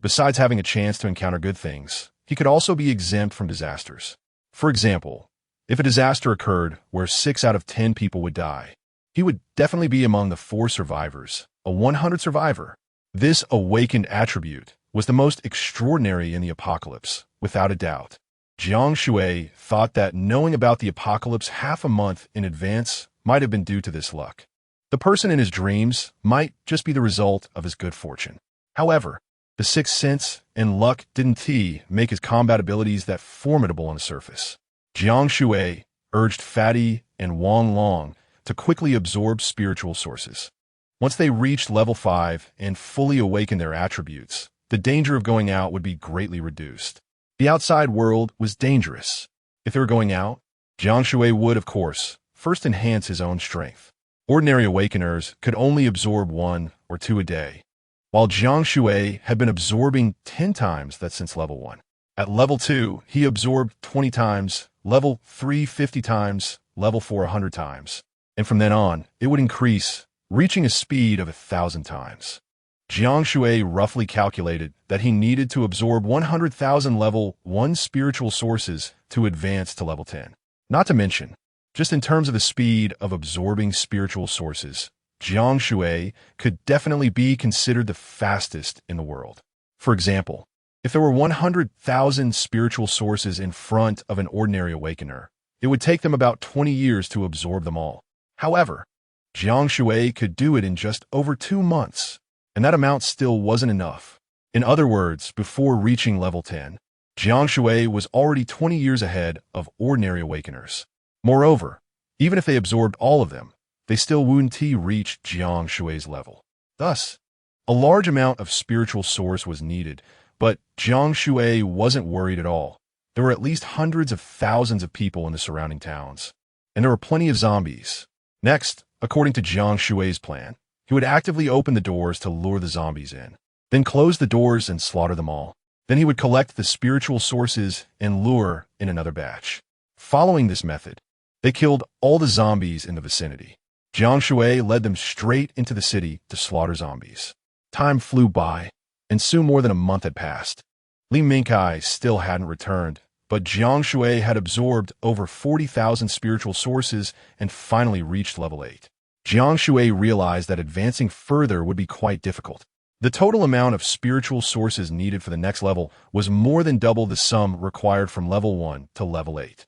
Besides having a chance to encounter good things, he could also be exempt from disasters. For example, if a disaster occurred where 6 out of 10 people would die, he would definitely be among the 4 survivors, a 100 survivor. This awakened attribute was the most extraordinary in the apocalypse, without a doubt. Jiang Shui thought that knowing about the apocalypse half a month in advance might have been due to this luck. The person in his dreams might just be the result of his good fortune. However, the sixth sense and luck didn't make his combat abilities that formidable on the surface. Jiang Shui urged Fatty and Wang Long to quickly absorb spiritual sources. Once they reached level 5 and fully awakened their attributes, the danger of going out would be greatly reduced. The outside world was dangerous. If they were going out, Jiang Shui would, of course, first enhance his own strength. Ordinary awakeners could only absorb 1 or 2 a day, while Jiang Shui had been absorbing 10 times that since level 1. At level 2, he absorbed 20 times, level 3 50 times, level 4 100 times, and from then on, it would increase, reaching a speed of 1,000 times. Jiang Shui roughly calculated that he needed to absorb 100,000 level 1 spiritual sources to advance to level 10. Not to mention, just in terms of the speed of absorbing spiritual sources, Jiang Shui could definitely be considered the fastest in the world. For example, If there were 100,000 spiritual sources in front of an ordinary awakener, it would take them about 20 years to absorb them all. However, Jiang Shui could do it in just over 2 months, and that amount still wasn't enough. In other words, before reaching level 10, Jiang Shui was already 20 years ahead of ordinary awakeners. Moreover, even if they absorbed all of them, they still wouldn't reach Jiang Shui's level. Thus, a large amount of spiritual source was needed, but Jiang Shui wasn't worried at all. There were at least hundreds of thousands of people in the surrounding towns, and there were plenty of zombies. Next, according to Jiang Shui's plan, he would actively open the doors to lure the zombies in, then close the doors and slaughter them all. Then he would collect the spiritual sources and lure in another batch. Following this method, they killed all the zombies in the vicinity. Jiang Shui led them straight into the city to slaughter zombies. Time flew by, and soon more than a month had passed. Li Mingkai still hadn't returned, but Jiang Shui had absorbed over 40,000 spiritual sources and finally reached level 8. Jiang Shui realized that advancing further would be quite difficult. The total amount of spiritual sources needed for the next level was more than double the sum required from level 1 to level 8.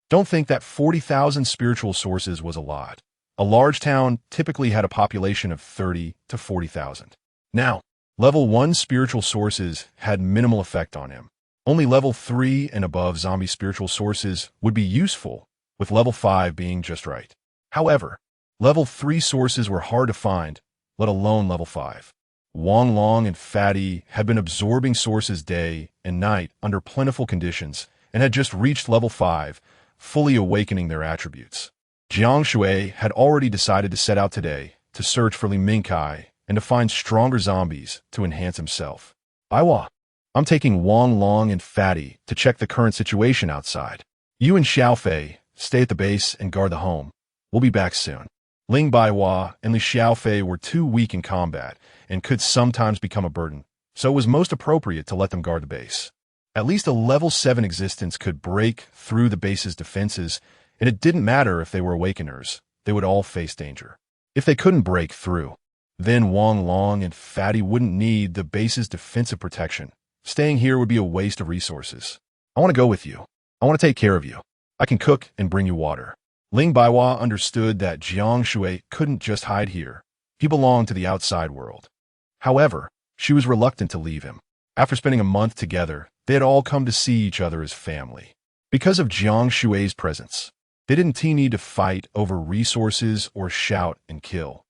Don't think that 40,000 spiritual sources was a lot. A large town typically had a population of 30 to 40,000. Now, level 1 spiritual sources had minimal effect on him. Only level 3 and above zombie spiritual sources would be useful, with level 5 being just right. However, level 3 sources were hard to find, let alone level 5. Wang Long and Fatty had been absorbing sources day and night under plentiful conditions and had just reached level 5, fully awakening their attributes. Jiang Shui had already decided to set out today to search for Li Mingkai and to find stronger zombies to enhance himself. I'm taking Wang Long and Fatty to check the current situation outside. You and Xiaofei stay at the base and guard the home. We'll be back soon. Ling Baihua and Li Xiaofei were too weak in combat and could sometimes become a burden, so it was most appropriate to let them guard the base. At least a level 7 existence could break through the base's defenses, and it didn't matter if they were awakeners, they would all face danger. If they couldn't break through, then Wang Long and Fatty wouldn't need the base's defensive protection. Staying here would be a waste of resources. I want to go with you. I want to take care of you. I can cook and bring you water. Ling Baihua understood that Jiang Shui couldn't just hide here. He belonged to the outside world. However, she was reluctant to leave him. After spending a month together, they had all come to see each other as family. Because of Jiang Shui's presence, they didn't need to fight over resources or shout and kill.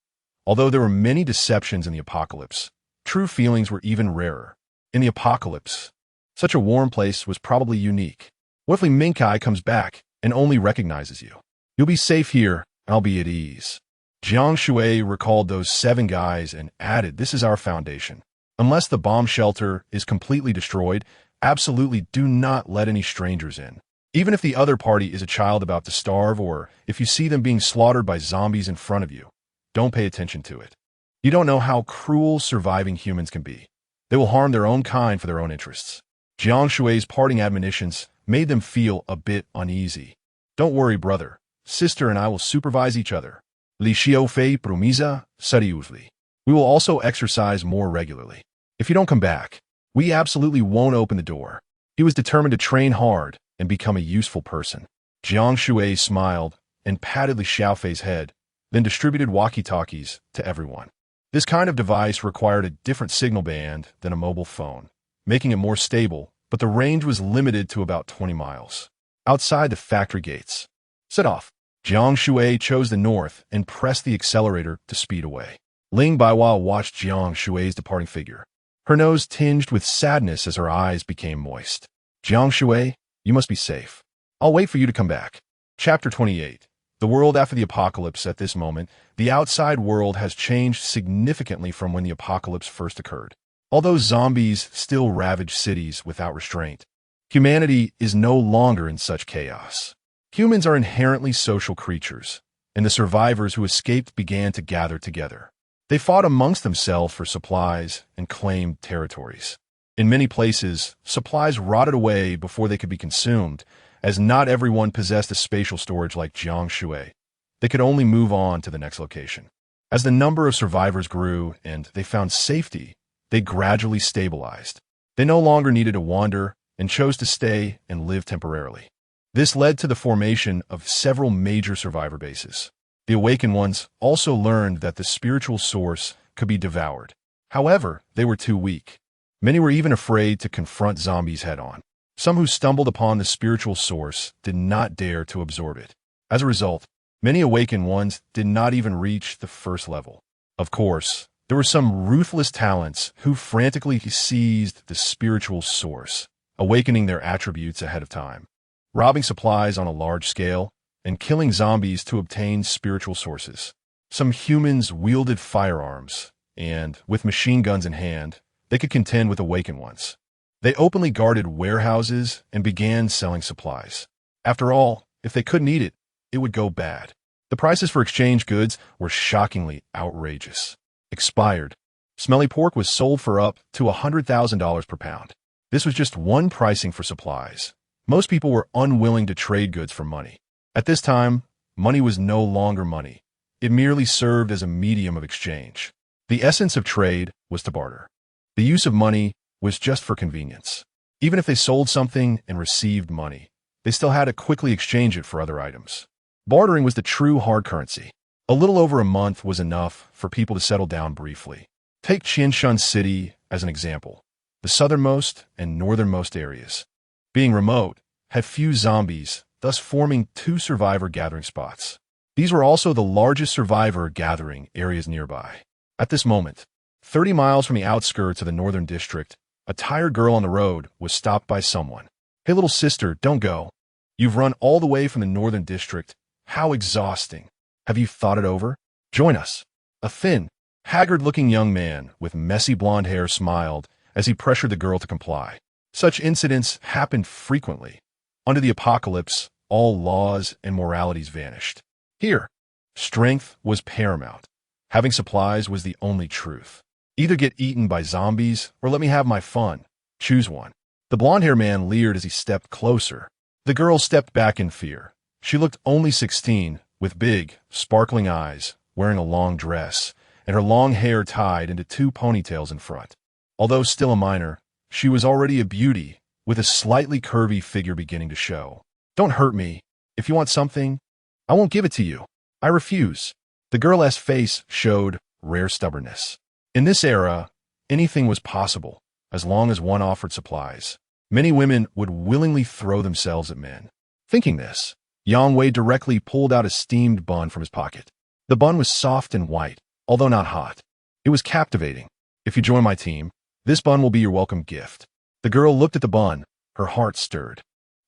Although there were many deceptions in the apocalypse, true feelings were even rarer. In the apocalypse, such a warm place was probably unique. What if Li Mingkai comes back and only recognizes you? You'll be safe here, and I'll be at ease. Jiang Shui recalled those 7 guys and added, this is our foundation. Unless the bomb shelter is completely destroyed, absolutely do not let any strangers in. Even if the other party is a child about to starve, or if you see them being slaughtered by zombies in front of you, don't pay attention to it. You don't know how cruel surviving humans can be. They will harm their own kind for their own interests. Jiang Shui's parting admonitions made them feel a bit uneasy. Don't worry, brother. Sister and I will supervise each other. Li Xiaofei promise seriously. We will also exercise more regularly. If you don't come back, we absolutely won't open the door. He was determined to train hard and become a useful person. Jiang Shui smiled and patted Li Xiaofei's head, then distributed walkie-talkies to everyone. This kind of device required a different signal band than a mobile phone, making it more stable, but the range was limited to about 20 miles. Outside the factory gates, set off. Jiang Shui chose the north and pressed the accelerator to speed away. Ling Baihua watched Jiang Shui's departing figure. Her nose tinged with sadness as her eyes became moist. Jiang Shui, you must be safe. I'll wait for you to come back. Chapter 28. The world after the apocalypse. At this moment, the outside world has changed significantly from when the apocalypse first occurred. Although zombies still ravage cities without restraint, humanity is no longer in such chaos. Humans are inherently social creatures, and the survivors who escaped began to gather together. They fought amongst themselves for supplies and claimed territories. In many places, supplies rotted away before they could be consumed, as not everyone possessed a spatial storage like Jiang Shui. They could only move on to the next location. As the number of survivors grew and they found safety, they gradually stabilized. They no longer needed to wander and chose to stay and live temporarily. This led to the formation of several major survivor bases. The awakened ones also learned that the spiritual source could be devoured. However, they were too weak. Many were even afraid to confront zombies head-on. Some who stumbled upon the spiritual source did not dare to absorb it. As a result, many awakened ones did not even reach the first level. Of course, there were some ruthless talents who frantically seized the spiritual source, awakening their attributes ahead of time, robbing supplies on a large scale, and killing zombies to obtain spiritual sources. Some humans wielded firearms, and, with machine guns in hand, they could contend with awakened ones. They openly guarded warehouses and began selling supplies. After all, if they couldn't eat it, it would go bad. The prices for exchange goods were shockingly outrageous. Expired. Smelly pork was sold for up to $100,000 per pound. This was just one pricing for supplies. Most people were unwilling to trade goods for money. At this time, money was no longer money. It merely served as a medium of exchange. The essence of trade was to barter. The use of money was just for convenience. Even if they sold something and received money, they still had to quickly exchange it for other items. Bartering was the true hard currency. A little over a month was enough for people to settle down briefly. Take Jiang City as an example. The southernmost and northernmost areas, being remote, had few zombies, thus forming two survivor gathering spots. These were also the largest survivor gathering areas nearby. At this moment, 30 miles from the outskirts of the northern district, a tired girl on the road was stopped by someone. "Hey, little sister, don't go. You've run all the way from the northern district. How exhausting. Have you thought it over? Join us." A thin, haggard-looking young man with messy blonde hair smiled as he pressured the girl to comply. Such incidents happened frequently. Under the apocalypse, all laws and moralities vanished. Here, strength was paramount. Having supplies was the only truth. Either get eaten by zombies or let me have my fun. Choose one. The blonde-haired man leered as he stepped closer. The girl stepped back in fear. She looked only 16, with big, sparkling eyes, wearing a long dress, and her long hair tied into two ponytails in front. Although still a minor, she was already a beauty, with a slightly curvy figure beginning to show. "Don't hurt me. If you want something, I won't give it to you. I refuse." The girl's face showed rare stubbornness. In this era, anything was possible, as long as one offered supplies. Many women would willingly throw themselves at men. Thinking this, Yang Wei directly pulled out a steamed bun from his pocket. The bun was soft and white, although not hot. It was captivating. "If you join my team, this bun will be your welcome gift." The girl looked at the bun, her heart stirred.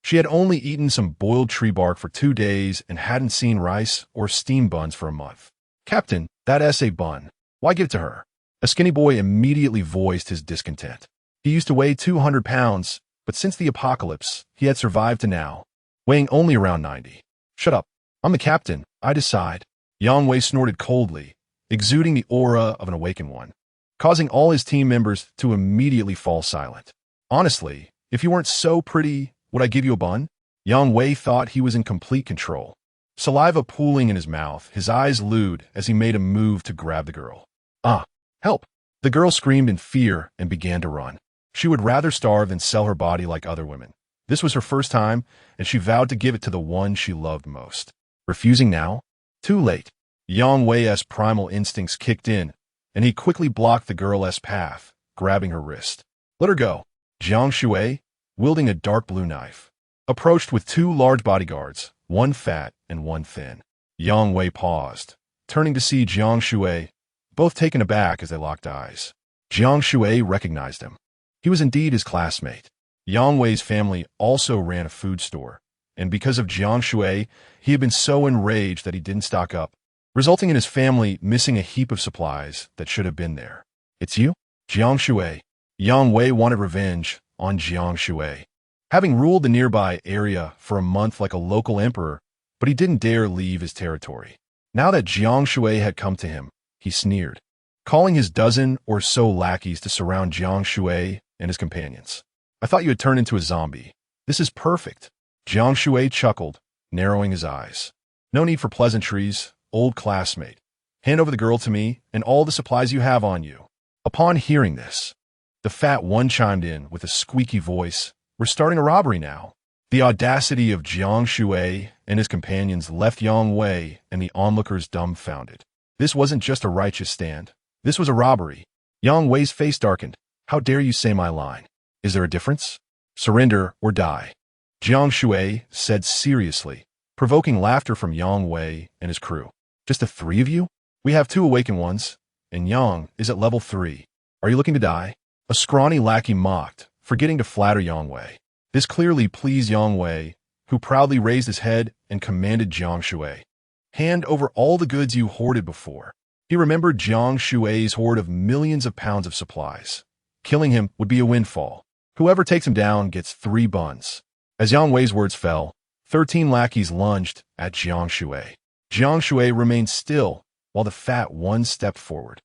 She had only eaten some boiled tree bark for 2 days and hadn't seen rice or steamed buns for a month. "Captain, that's a bun. Why give it to her?" A skinny boy immediately voiced his discontent. He used to weigh 200 pounds, but since the apocalypse, he had survived to now, weighing only around 90. "Shut up. I'm the captain. I decide." Yang Wei snorted coldly, exuding the aura of an awakened one, causing all his team members to immediately fall silent. "Honestly, if you weren't so pretty, would I give you a bun?" Yang Wei thought he was in complete control. Saliva pooling in his mouth, his eyes lewd as he made a move to grab the girl. "Ah, help!" The girl screamed in fear and began to run. She would rather starve than sell her body like other women. This was her first time, and she vowed to give it to the one she loved most. Refusing now? Too late. Yang Wei's primal instincts kicked in, and he quickly blocked the girl's path, grabbing her wrist. "Let her go." Jiang Shui, wielding a dark blue knife, approached with 2 large bodyguards, one fat and one thin. Yang Wei paused, turning to see Jiang Shui, both taken aback as they locked eyes. Jiang Shui recognized him. He was indeed his classmate. Yang Wei's family also ran a food store, and because of Jiang Shui, he had been so enraged that he didn't stock up, resulting in his family missing a heap of supplies that should have been there. "It's you?" Jiang Shui. Yang Wei wanted revenge on Jiang Shui, having ruled the nearby area for a month like a local emperor, but he didn't dare leave his territory. Now that Jiang Shui had come to him, he sneered, calling his dozen or so lackeys to surround Jiang Shui and his companions. "I thought you had turned into a zombie. This is perfect." Jiang Shui chuckled, narrowing his eyes. "No need for pleasantries, old classmate. Hand over the girl to me and all the supplies you have on you." Upon hearing this, The fat one chimed in with a squeaky voice. "We're starting a robbery now." The audacity of Jiang Shui and his companions left Yang Wei and the onlookers dumbfounded. This wasn't just a righteous stand. This was a robbery. Yang Wei's face darkened. "How dare you say my line? Is there a difference? Surrender or die." Jiang Shui said seriously, provoking laughter from Yang Wei and his crew. "Just the three of you? We have two awakened ones, and Yang is at level 3. Are you looking to die?" A scrawny lackey mocked, forgetting to flatter Yang Wei. This clearly pleased Yang Wei, who proudly raised his head and commanded Jiang Shui. "Hand over all the goods you hoarded before." He remembered Jiang Shui's hoard of millions of pounds of supplies. Killing him would be a windfall. Whoever takes him down gets 3 buns. As Yang Wei's words fell, 13 lackeys lunged at Jiang Shui. Jiang Shui remained still while the fat one stepped forward.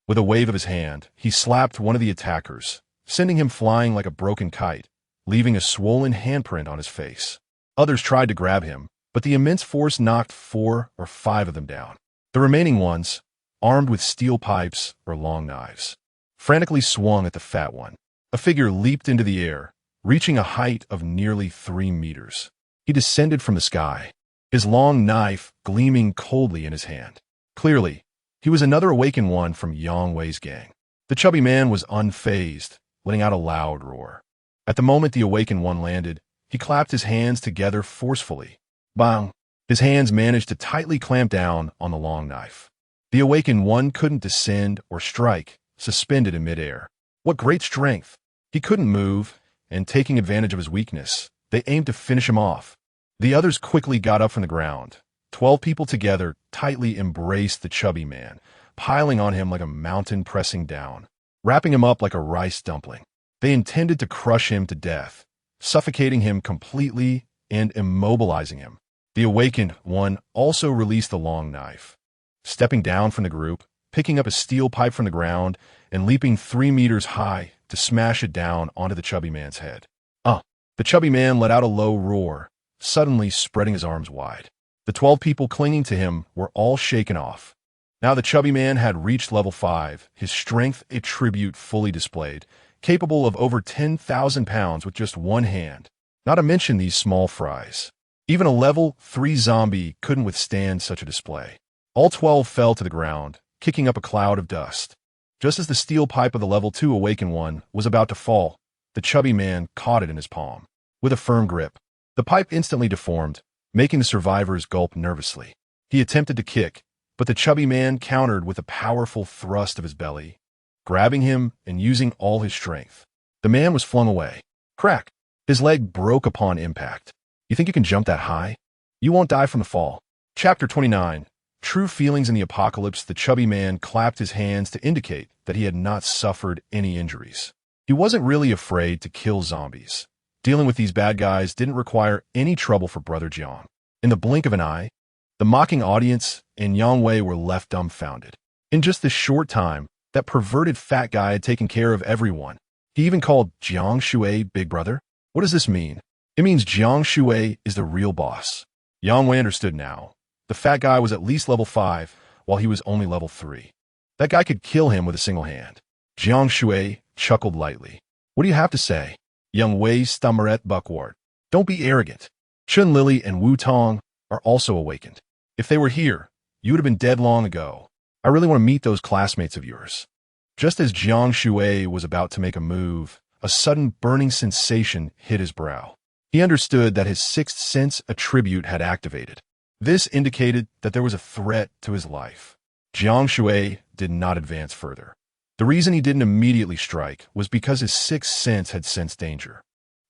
With a wave of his hand, he slapped one of the attackers, sending him flying like a broken kite, leaving a swollen handprint on his face. Others tried to grab him, but the immense force knocked 4 or 5 of them down. The remaining ones, armed with steel pipes or long knives, frantically swung at the fat one. A figure leaped into the air, reaching a height of nearly 3 meters. He descended from the sky, his long knife gleaming coldly in his hand. Clearly, he was another awakened one from Yang Wei's gang. The chubby man was unfazed, letting out a loud roar. At the moment the awakened one landed, he clapped his hands together forcefully. Bang! His hands managed to tightly clamp down on the long knife. The awakened one couldn't descend or strike, suspended in midair. What great strength! He couldn't move, and taking advantage of his weakness, they aimed to finish him off. The others quickly got up from the ground. 12 people together tightly embraced the chubby man, piling on him like a mountain pressing down, wrapping him up like a rice dumpling. They intended to crush him to death, suffocating him completely and immobilizing him. The awakened one also released the long knife. Stepping down from the group, picking up a steel pipe from the ground, and leaping 3 meters high to smash it down onto the chubby man's head. The chubby man let out a low roar, suddenly spreading his arms wide. The 12 people clinging to him were all shaken off. Now the chubby man had reached level 5, his strength a tribute fully displayed, capable of over 10,000 pounds with just one hand, not to mention these small fries. Even a level 3 zombie couldn't withstand such a display. All 12 fell to the ground, kicking up a cloud of dust. Just as the steel pipe of the level 2 awakened one was about to fall, the chubby man caught it in his palm. With a firm grip, the pipe instantly deformed, making the survivors gulp nervously. He attempted to kick, but the chubby man countered with a powerful thrust of his belly, grabbing him and using all his strength. The man was flung away. Crack! His leg broke upon impact. "You think you can jump that high? You won't die from the fall." Chapter 29. True feelings in the apocalypse. The chubby man clapped his hands to indicate that he had not suffered any injuries. He wasn't really afraid to kill zombies. Dealing with these bad guys didn't require any trouble for Brother Jiang. In the blink of an eye, the mocking audience and Yang Wei were left dumbfounded. In just this short time, that perverted fat guy had taken care of everyone. He even called Jiang Shui Big Brother. What does this mean? It means Jiang Shui is the real boss. Yang Wei understood now. The fat guy was at least level 5, while he was only level 3. That guy could kill him with a single hand. Jiang Shui chuckled lightly. "What do you have to say?" Yang Wei stammered buckward. "Don't be arrogant. Chun Lily and Wu Tong are also awakened. If they were here, you would have been dead long ago. I really want to meet those classmates of yours." Just as Jiang Shui was about to make a move, a sudden burning sensation hit his brow. He understood that his sixth sense attribute had activated. This indicated that there was a threat to his life. Jiang Shui did not advance further. The reason he didn't immediately strike was because his sixth sense had sensed danger.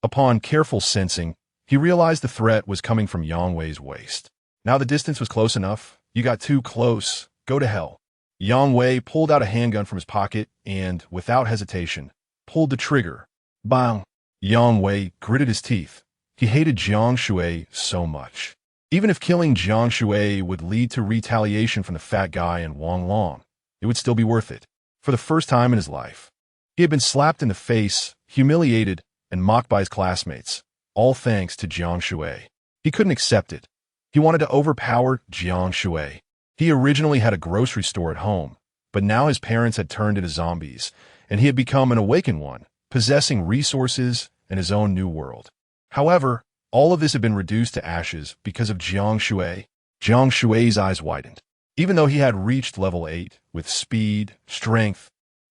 Upon careful sensing, he realized the threat was coming from Yang Wei's waist. Now the distance was close enough. "You got too close. Go to hell." Yang Wei pulled out a handgun from his pocket and, without hesitation, pulled the trigger. Bang! Yang Wei gritted his teeth. He hated Jiang Shui so much. Even if killing Jiang Shui would lead to retaliation from the fat guy and Wang Long, it would still be worth it. For the first time in his life, he had been slapped in the face, humiliated, and mocked by his classmates, all thanks to Jiang Shui. He couldn't accept it. He wanted to overpower Jiang Shui. He originally had a grocery store at home, but now his parents had turned into zombies, and he had become an awakened one, possessing resources and his own new world. However, all of this had been reduced to ashes because of Jiang Shui. Jiang Shui's eyes widened. Even though he had reached level 8 with speed, strength,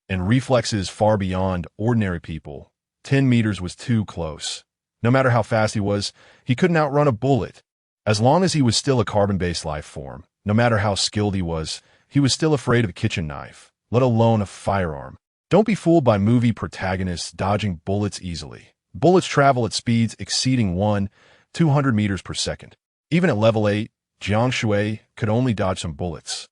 and reflexes far beyond ordinary people, 10 meters was too close. No matter how fast he couldn't outrun a bullet. As long as he was still a carbon-based life form, no matter how skilled he was still afraid of a kitchen knife, let alone a firearm. Don't be fooled by movie protagonists dodging bullets easily. Bullets travel at speeds exceeding 200 meters per second. Even at level 8, Jiang Shui could only dodge some bullets,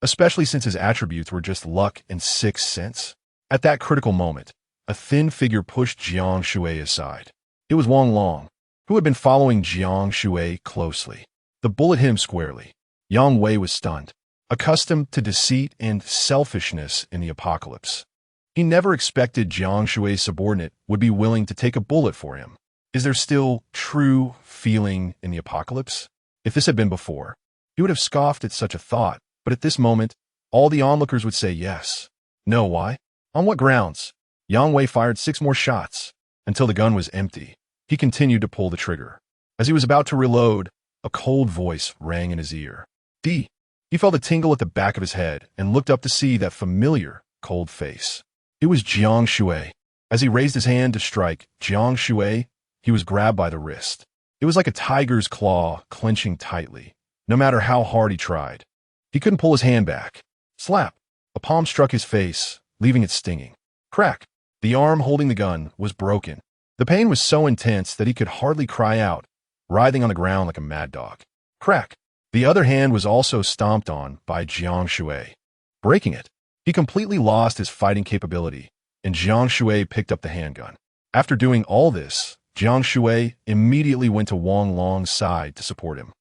especially since his attributes were just luck and sixth sense. At that critical moment, a thin figure pushed Jiang Shui aside. It was Wang Long, who had been following Jiang Shui closely. The bullet hit him squarely. Yang Wei was stunned, accustomed to deceit and selfishness in the apocalypse. He never expected Jiang Shui's subordinate would be willing to take a bullet for him. Is there still true feeling in the apocalypse? If this had been before, he would have scoffed at such a thought, but at this moment, all the onlookers would say yes. No, why? On what grounds? Yang Wei fired 6 more shots, until the gun was empty. He continued to pull the trigger. As he was about to reload, a cold voice rang in his ear. D. He felt a tingle at the back of his head and looked up to see that familiar, cold face. It was Jiang Shui. As he raised his hand to strike Jiang Shui, he was grabbed by the wrist. It was like a tiger's claw clenching tightly. No matter how hard he tried, he couldn't pull his hand back. Slap! A palm struck his face, leaving it stinging. Crack! The arm holding the gun was broken. The pain was so intense that he could hardly cry out, writhing on the ground like a mad dog. Crack! The other hand was also stomped on by Jiang Shui, breaking it. He completely lost his fighting capability, and Jiang Shui picked up the handgun. After doing all this, Jiang Shui immediately went to Wang Long's side to support him.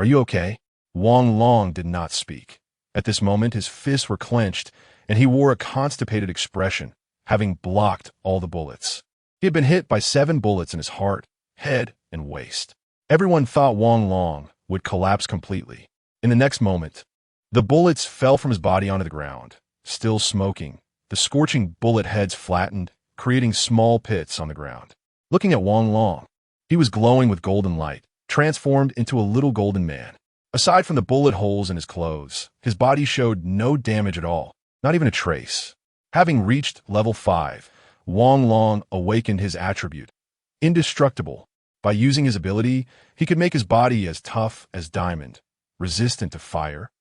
Are you okay? Wang Long did not speak. At this moment, his fists were clenched, and he wore a constipated expression, having blocked all the bullets. He had been hit by 7 bullets in his heart, head, and waist. Everyone thought Wang Long would collapse completely. In the next moment, the bullets fell from his body onto the ground. Still smoking, the scorching bullet heads flattened, creating small pits on the ground. Looking at Wang Long, he was glowing with golden light, transformed into a little golden man. Aside from the bullet holes in his clothes, his body showed no damage at all, not even a trace. Having reached level 5, Wang Long awakened his attribute, indestructible. By using his ability, he could make his body as tough as diamond, resistant to fire,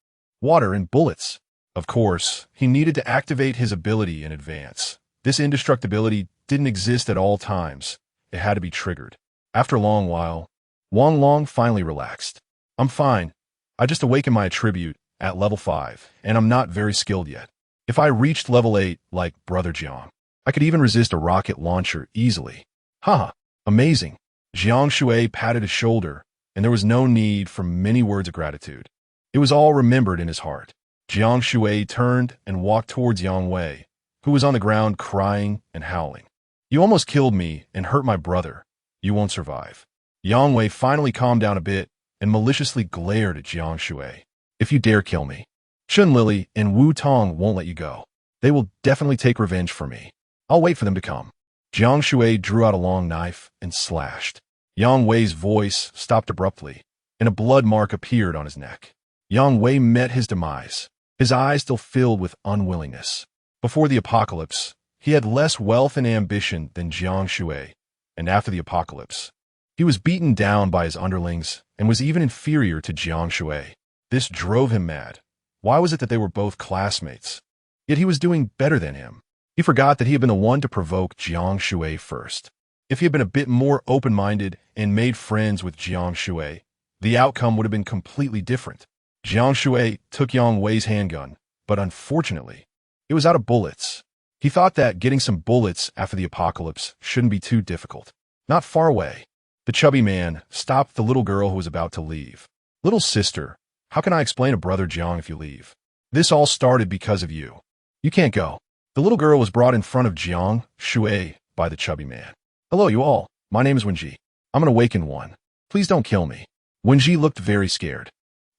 water, and bullets. Of course, he needed to activate his ability in advance. This indestructibility didn't exist at all times. It had to be triggered. After a long while, Wang Long finally relaxed. I'm fine. I just awakened my attribute at level 5, and I'm not very skilled yet. If I reached level 8 like Brother Jiang, I could even resist a rocket launcher easily. Haha, amazing. Jiang Shui patted his shoulder, and there was no need for many words of gratitude. It was all remembered in his heart. Jiang Shui turned and walked towards Yang Wei, who was on the ground crying and howling. You almost killed me and hurt my brother. You won't survive. Yang Wei finally calmed down a bit and maliciously glared at Jiang Shui. If you dare kill me, Chun Lily and Wu Tong won't let you go. They will definitely take revenge for me. I'll wait for them to come. Jiang Shui drew out a long knife and slashed. Yang Wei's voice stopped abruptly, and a blood mark appeared on his neck. Yang Wei met his demise, his eyes still filled with unwillingness. Before the apocalypse, he had less wealth and ambition than Jiang Shui, and after the apocalypse, he was beaten down by his underlings and was even inferior to Jiang Shui. This drove him mad. Why was it that they were both classmates? Yet he was doing better than him. He forgot that he had been the one to provoke Jiang Shui first. If he had been a bit more open-minded and made friends with Jiang Shui, the outcome would have been completely different. Jiang Shui took Yang Wei's handgun, but unfortunately, it was out of bullets. He thought that getting some bullets after the apocalypse shouldn't be too difficult. Not far away, the chubby man stopped the little girl who was about to leave. Little sister, how can I explain to Brother Jiang if you leave? This all started because of you. You can't go. The little girl was brought in front of Jiang Shui by the chubby man. Hello, you all. My name is Wenji. I'm an awakened one. Please don't kill me. Wenji looked very scared.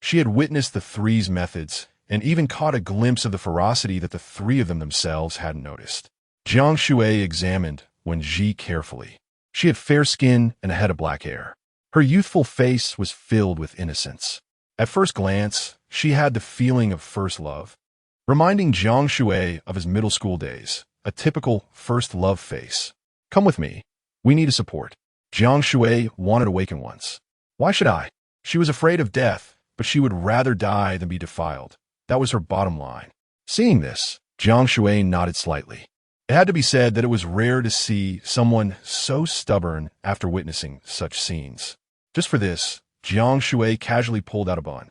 She had witnessed the three's methods and even caught a glimpse of the ferocity that the three of them themselves hadn't noticed. Jiang Shui examined Wenji carefully. She had fair skin and a head of black hair. Her youthful face was filled with innocence. At first glance, she had the feeling of first love, reminding Jiang Shui of his middle school days, a typical first love face. Come with me. We need a support. Jiang Shui wanted to awaken once. Why should I? She was afraid of death, but she would rather die than be defiled. That was her bottom line. Seeing this, Jiang Shui nodded slightly. It had to be said that it was rare to see someone so stubborn after witnessing such scenes. Just for this, Jiang Shui casually pulled out a bun.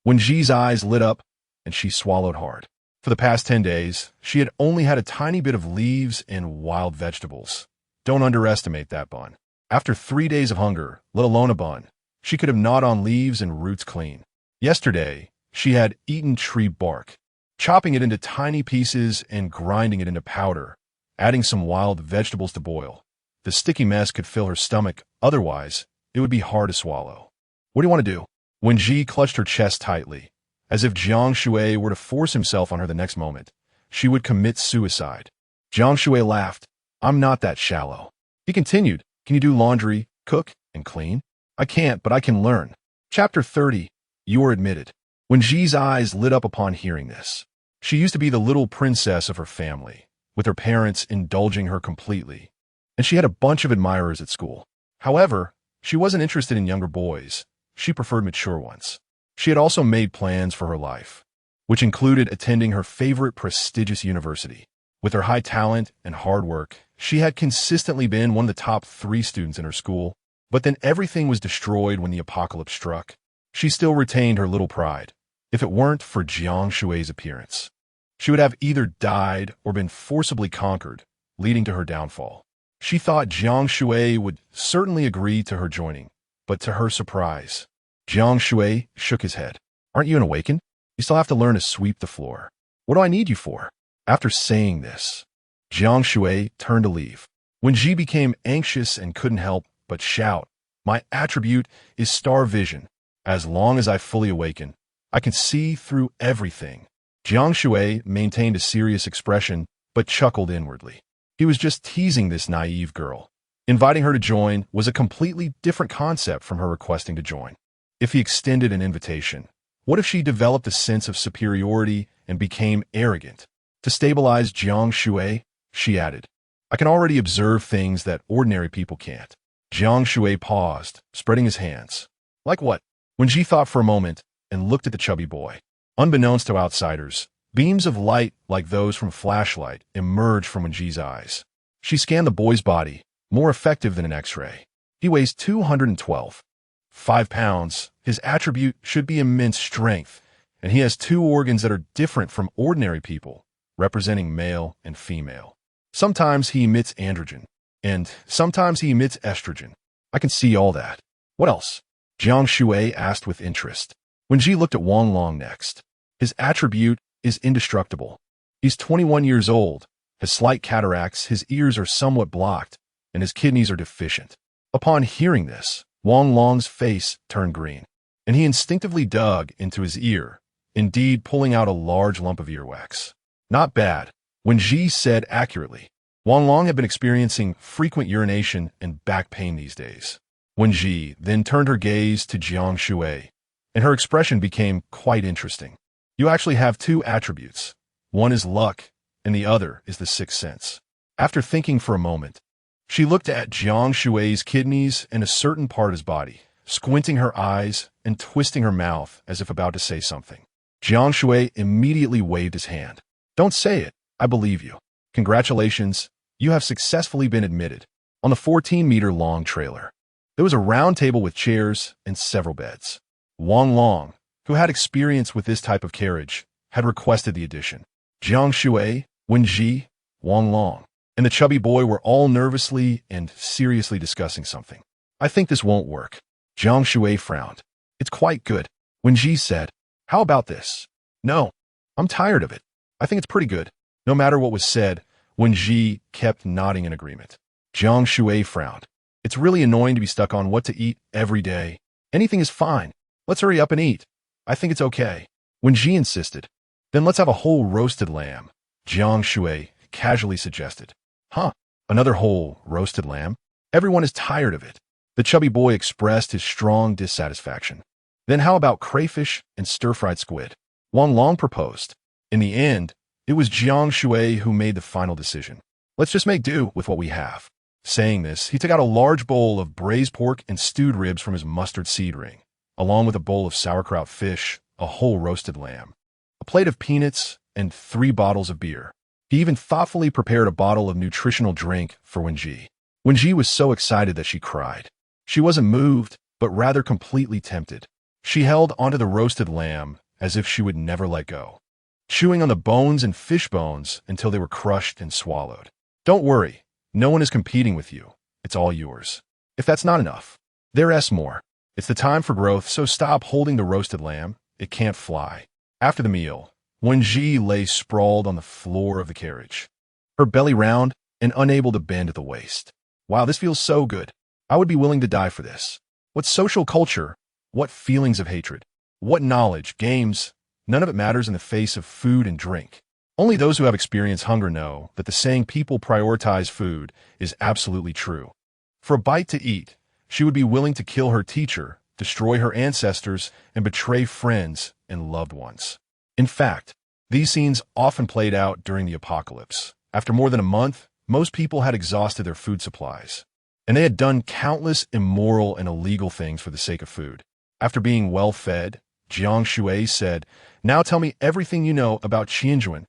Wenji's eyes lit up, and she swallowed hard. For the past 10 days, she had only had a tiny bit of leaves and wild vegetables. Don't underestimate that bun. After 3 days of hunger, let alone a bun, she could have gnawed on leaves and roots clean. Yesterday, she had eaten tree bark, chopping it into tiny pieces and grinding it into powder, adding some wild vegetables to boil. The sticky mess could fill her stomach, otherwise, it would be hard to swallow. What do you want to do? Wenji clutched her chest tightly, as if Jiang Shui were to force himself on her the next moment. She would commit suicide. Jiang Shui laughed. I'm not that shallow. He continued, can you do laundry, cook, and clean? I can't, but I can learn. Chapter 30. You're admitted. Wenji's eyes lit up upon hearing this. She used to be the little princess of her family, with her parents indulging her completely, and she had a bunch of admirers at school. However, she wasn't interested in younger boys. She preferred mature ones. She had also made plans for her life, which included attending her favorite prestigious university. With her high talent and hard work, she had consistently been one of the top 3 students in her school, but then everything was destroyed when the apocalypse struck. She still retained her little pride. If it weren't for Jiang Shui's appearance, she would have either died or been forcibly conquered, leading to her downfall. She thought Jiang Shui would certainly agree to her joining, but to her surprise, Jiang Shui shook his head. Aren't you an awakened? You still have to learn to sweep the floor. What do I need you for? After saying this, Jiang Shui turned to leave. Wenji became anxious and couldn't help but shout, my attribute is star vision. As long as I fully awaken, I can see through everything. Jiang Shui maintained a serious expression, but chuckled inwardly. He was just teasing this naive girl. Inviting her to join was a completely different concept from her requesting to join. If he extended an invitation, what if she developed a sense of superiority and became arrogant? To stabilize Jiang Shui, she added, I can already observe things that ordinary people can't. Jiang Shui paused, spreading his hands. Like what? Wenji thought for a moment and looked at the chubby boy. Unbeknownst to outsiders, beams of light like those from a flashlight emerged from Wenji's eyes. She scanned the boy's body, more effective than an X-ray. He weighs 212. 5 pounds, his attribute should be immense strength, and he has 2 organs that are different from ordinary people, representing male and female. Sometimes he emits androgen, and sometimes he emits estrogen. I can see all that. What else? Jiang Shui asked with interest. Wenji looked at Wang Long next. His attribute is indestructible. He's 21 years old, has slight cataracts, his ears are somewhat blocked, and his kidneys are deficient. Upon hearing this, Wang Long's face turned green, and he instinctively dug into his ear, indeed pulling out a large lump of earwax. Not bad, Wenji said accurately. Wang Long had been experiencing frequent urination and back pain these days. Wenji then turned her gaze to Jiang Shui, and her expression became quite interesting. You actually have 2 attributes. One is luck, and the other is the sixth sense. After thinking for a moment, she looked at Jiang Shui's kidneys and a certain part of his body, squinting her eyes and twisting her mouth as if about to say something. Jiang Shui immediately waved his hand. Don't say it. I believe you. Congratulations. You have successfully been admitted. On the 14-meter-long trailer, there was a round table with chairs and several beds. Wang Long, who had experience with this type of carriage, had requested the addition. Jiang Shui, Wenji, Wang Long, and the chubby boy were all nervously and seriously discussing something. I think this won't work. Jiang Shui frowned. It's quite good. Wenji said, how about this? No, I'm tired of it. I think it's pretty good. No matter what was said, Wenji kept nodding in agreement. Jiang Shui frowned. It's really annoying to be stuck on what to eat every day. Anything is fine. Let's hurry up and eat. I think it's okay. Wenji insisted. Then let's have a whole roasted lamb, Jiang Shui casually suggested. Huh, another whole roasted lamb? Everyone is tired of it. The chubby boy expressed his strong dissatisfaction. Then how about crayfish and stir-fried squid? Wang Long proposed. In the end, it was Jiang Shui who made the final decision. Let's just make do with what we have. Saying this, he took out a large bowl of braised pork and stewed ribs from his mustard seed ring, along with a bowl of sauerkraut fish, a whole roasted lamb, a plate of peanuts, and 3 bottles of beer. He even thoughtfully prepared a bottle of nutritional drink for Wenji. Wenji was so excited that she cried. She wasn't moved, but rather completely tempted. She held onto the roasted lamb as if she would never let go, chewing on the bones and fish bones until they were crushed and swallowed. Don't worry, no one is competing with you. It's all yours. If that's not enough, there's more. It's the time for growth, so stop holding the roasted lamb. It can't fly. After the meal, Wenji lay sprawled on the floor of the carriage, her belly round and unable to bend at the waist. Wow, this feels so good. I would be willing to die for this. What social culture? What feelings of hatred? What knowledge, games? None of it matters in the face of food and drink. Only those who have experienced hunger know that the saying people prioritize food is absolutely true. For a bite to eat, she would be willing to kill her teacher, destroy her ancestors, and betray friends and loved ones. In fact, these scenes often played out during the apocalypse. After more than a month, most people had exhausted their food supplies, and they had done countless immoral and illegal things for the sake of food. After being well fed, Jiang Shui said, "Now tell me everything you know about Qianjuan."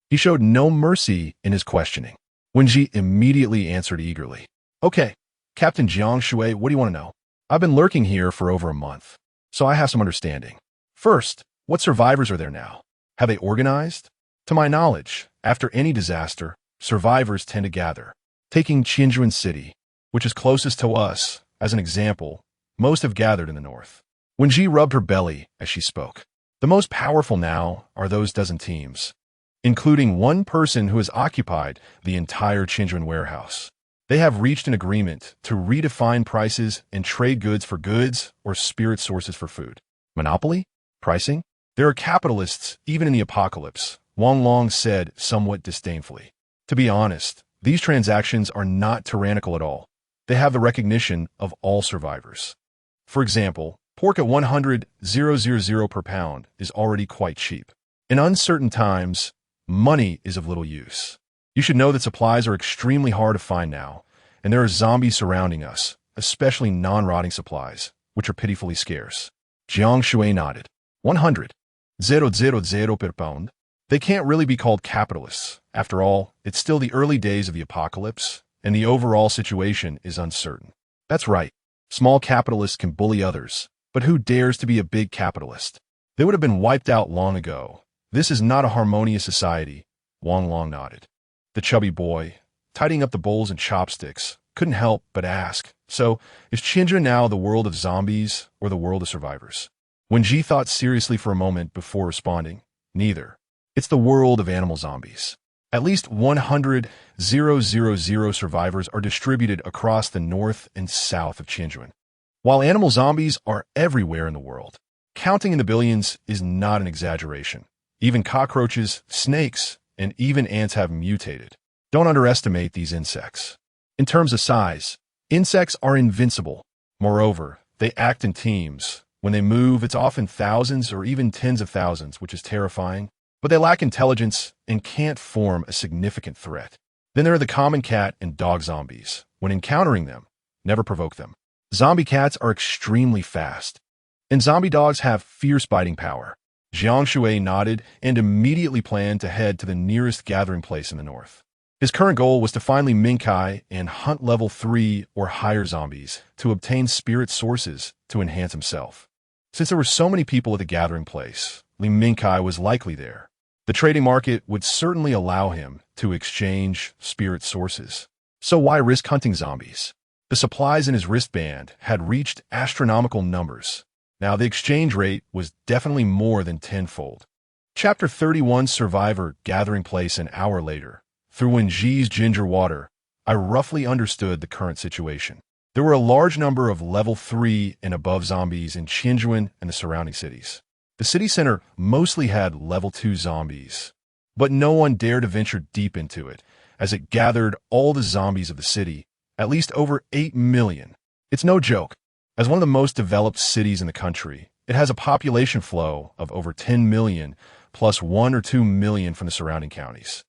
He showed no mercy in his questioning. Wenji immediately answered eagerly. "Okay, Captain Jiang Shui, what do you want to know? I've been lurking here for over a month, so I have some understanding. First, what survivors are there now? Have they organized? To my knowledge, after any disaster, survivors tend to gather. Taking Qianjuan City, which is closest to us, as an example, most have gathered in the north." Wenji rubbed her belly as she spoke. The most powerful now are those dozen teams, including one person who has occupied the entire Qianjuan warehouse. They have reached an agreement to redefine prices and trade goods for goods or spirit sources for food. Monopoly? Pricing? There are capitalists even in the apocalypse, Wang Long said somewhat disdainfully. To be honest, these transactions are not tyrannical at all. They have the recognition of all survivors. For example, pork at 100,000 per pound is already quite cheap. In uncertain times, money is of little use. You should know that supplies are extremely hard to find now, and there are zombies surrounding us, especially non-rotting supplies, which are pitifully scarce. Jiang Shui nodded. 100,000 per pound? They can't really be called capitalists. After all, it's still the early days of the apocalypse, and the overall situation is uncertain. That's right. Small capitalists can bully others, but who dares to be a big capitalist? They would have been wiped out long ago. This is not a harmonious society, Wang Long nodded. The chubby boy, tidying up the bowls and chopsticks, couldn't help but ask, so is Qianjuan now the world of zombies or the world of survivors? Wenji thought seriously for a moment before responding, neither. It's the world of animal zombies. At least 100,000 survivors are distributed across the north and south of Qianjuan. While animal zombies are everywhere in the world, counting in the billions is not an exaggeration. Even cockroaches, snakes, and even ants have mutated. Don't underestimate these insects. In terms of size, insects are invincible. Moreover, they act in teams. When they move, it's often thousands or even tens of thousands, which is terrifying. But they lack intelligence and can't form a significant threat. Then there are the common cat and dog zombies. When encountering them, never provoke them. Zombie cats are extremely fast, and zombie dogs have fierce biting power. Jiang Shui nodded and immediately planned to head to the nearest gathering place in the north. His current goal was to finally Minkai and hunt level 3 or higher zombies to obtain spirit sources to enhance himself. Since there were so many people at the gathering place, Li Minkai was likely there. The trading market would certainly allow him to exchange spirit sources. So why risk hunting zombies? The supplies in his wristband had reached astronomical numbers. Now the exchange rate was definitely more than tenfold. Chapter 31 Survivor Gathering Place an hour later. Through Wenji's ginger water, I roughly understood the current situation. There were a large number of level 3 and above zombies in Qianjuan and the surrounding cities. The city center mostly had level 2 zombies, but no one dared to venture deep into it, as it gathered all the zombies of the city, at least over 8 million. It's no joke. As one of the most developed cities in the country, it has a population flow of over 10 million, plus 1 or 2 million from the surrounding counties.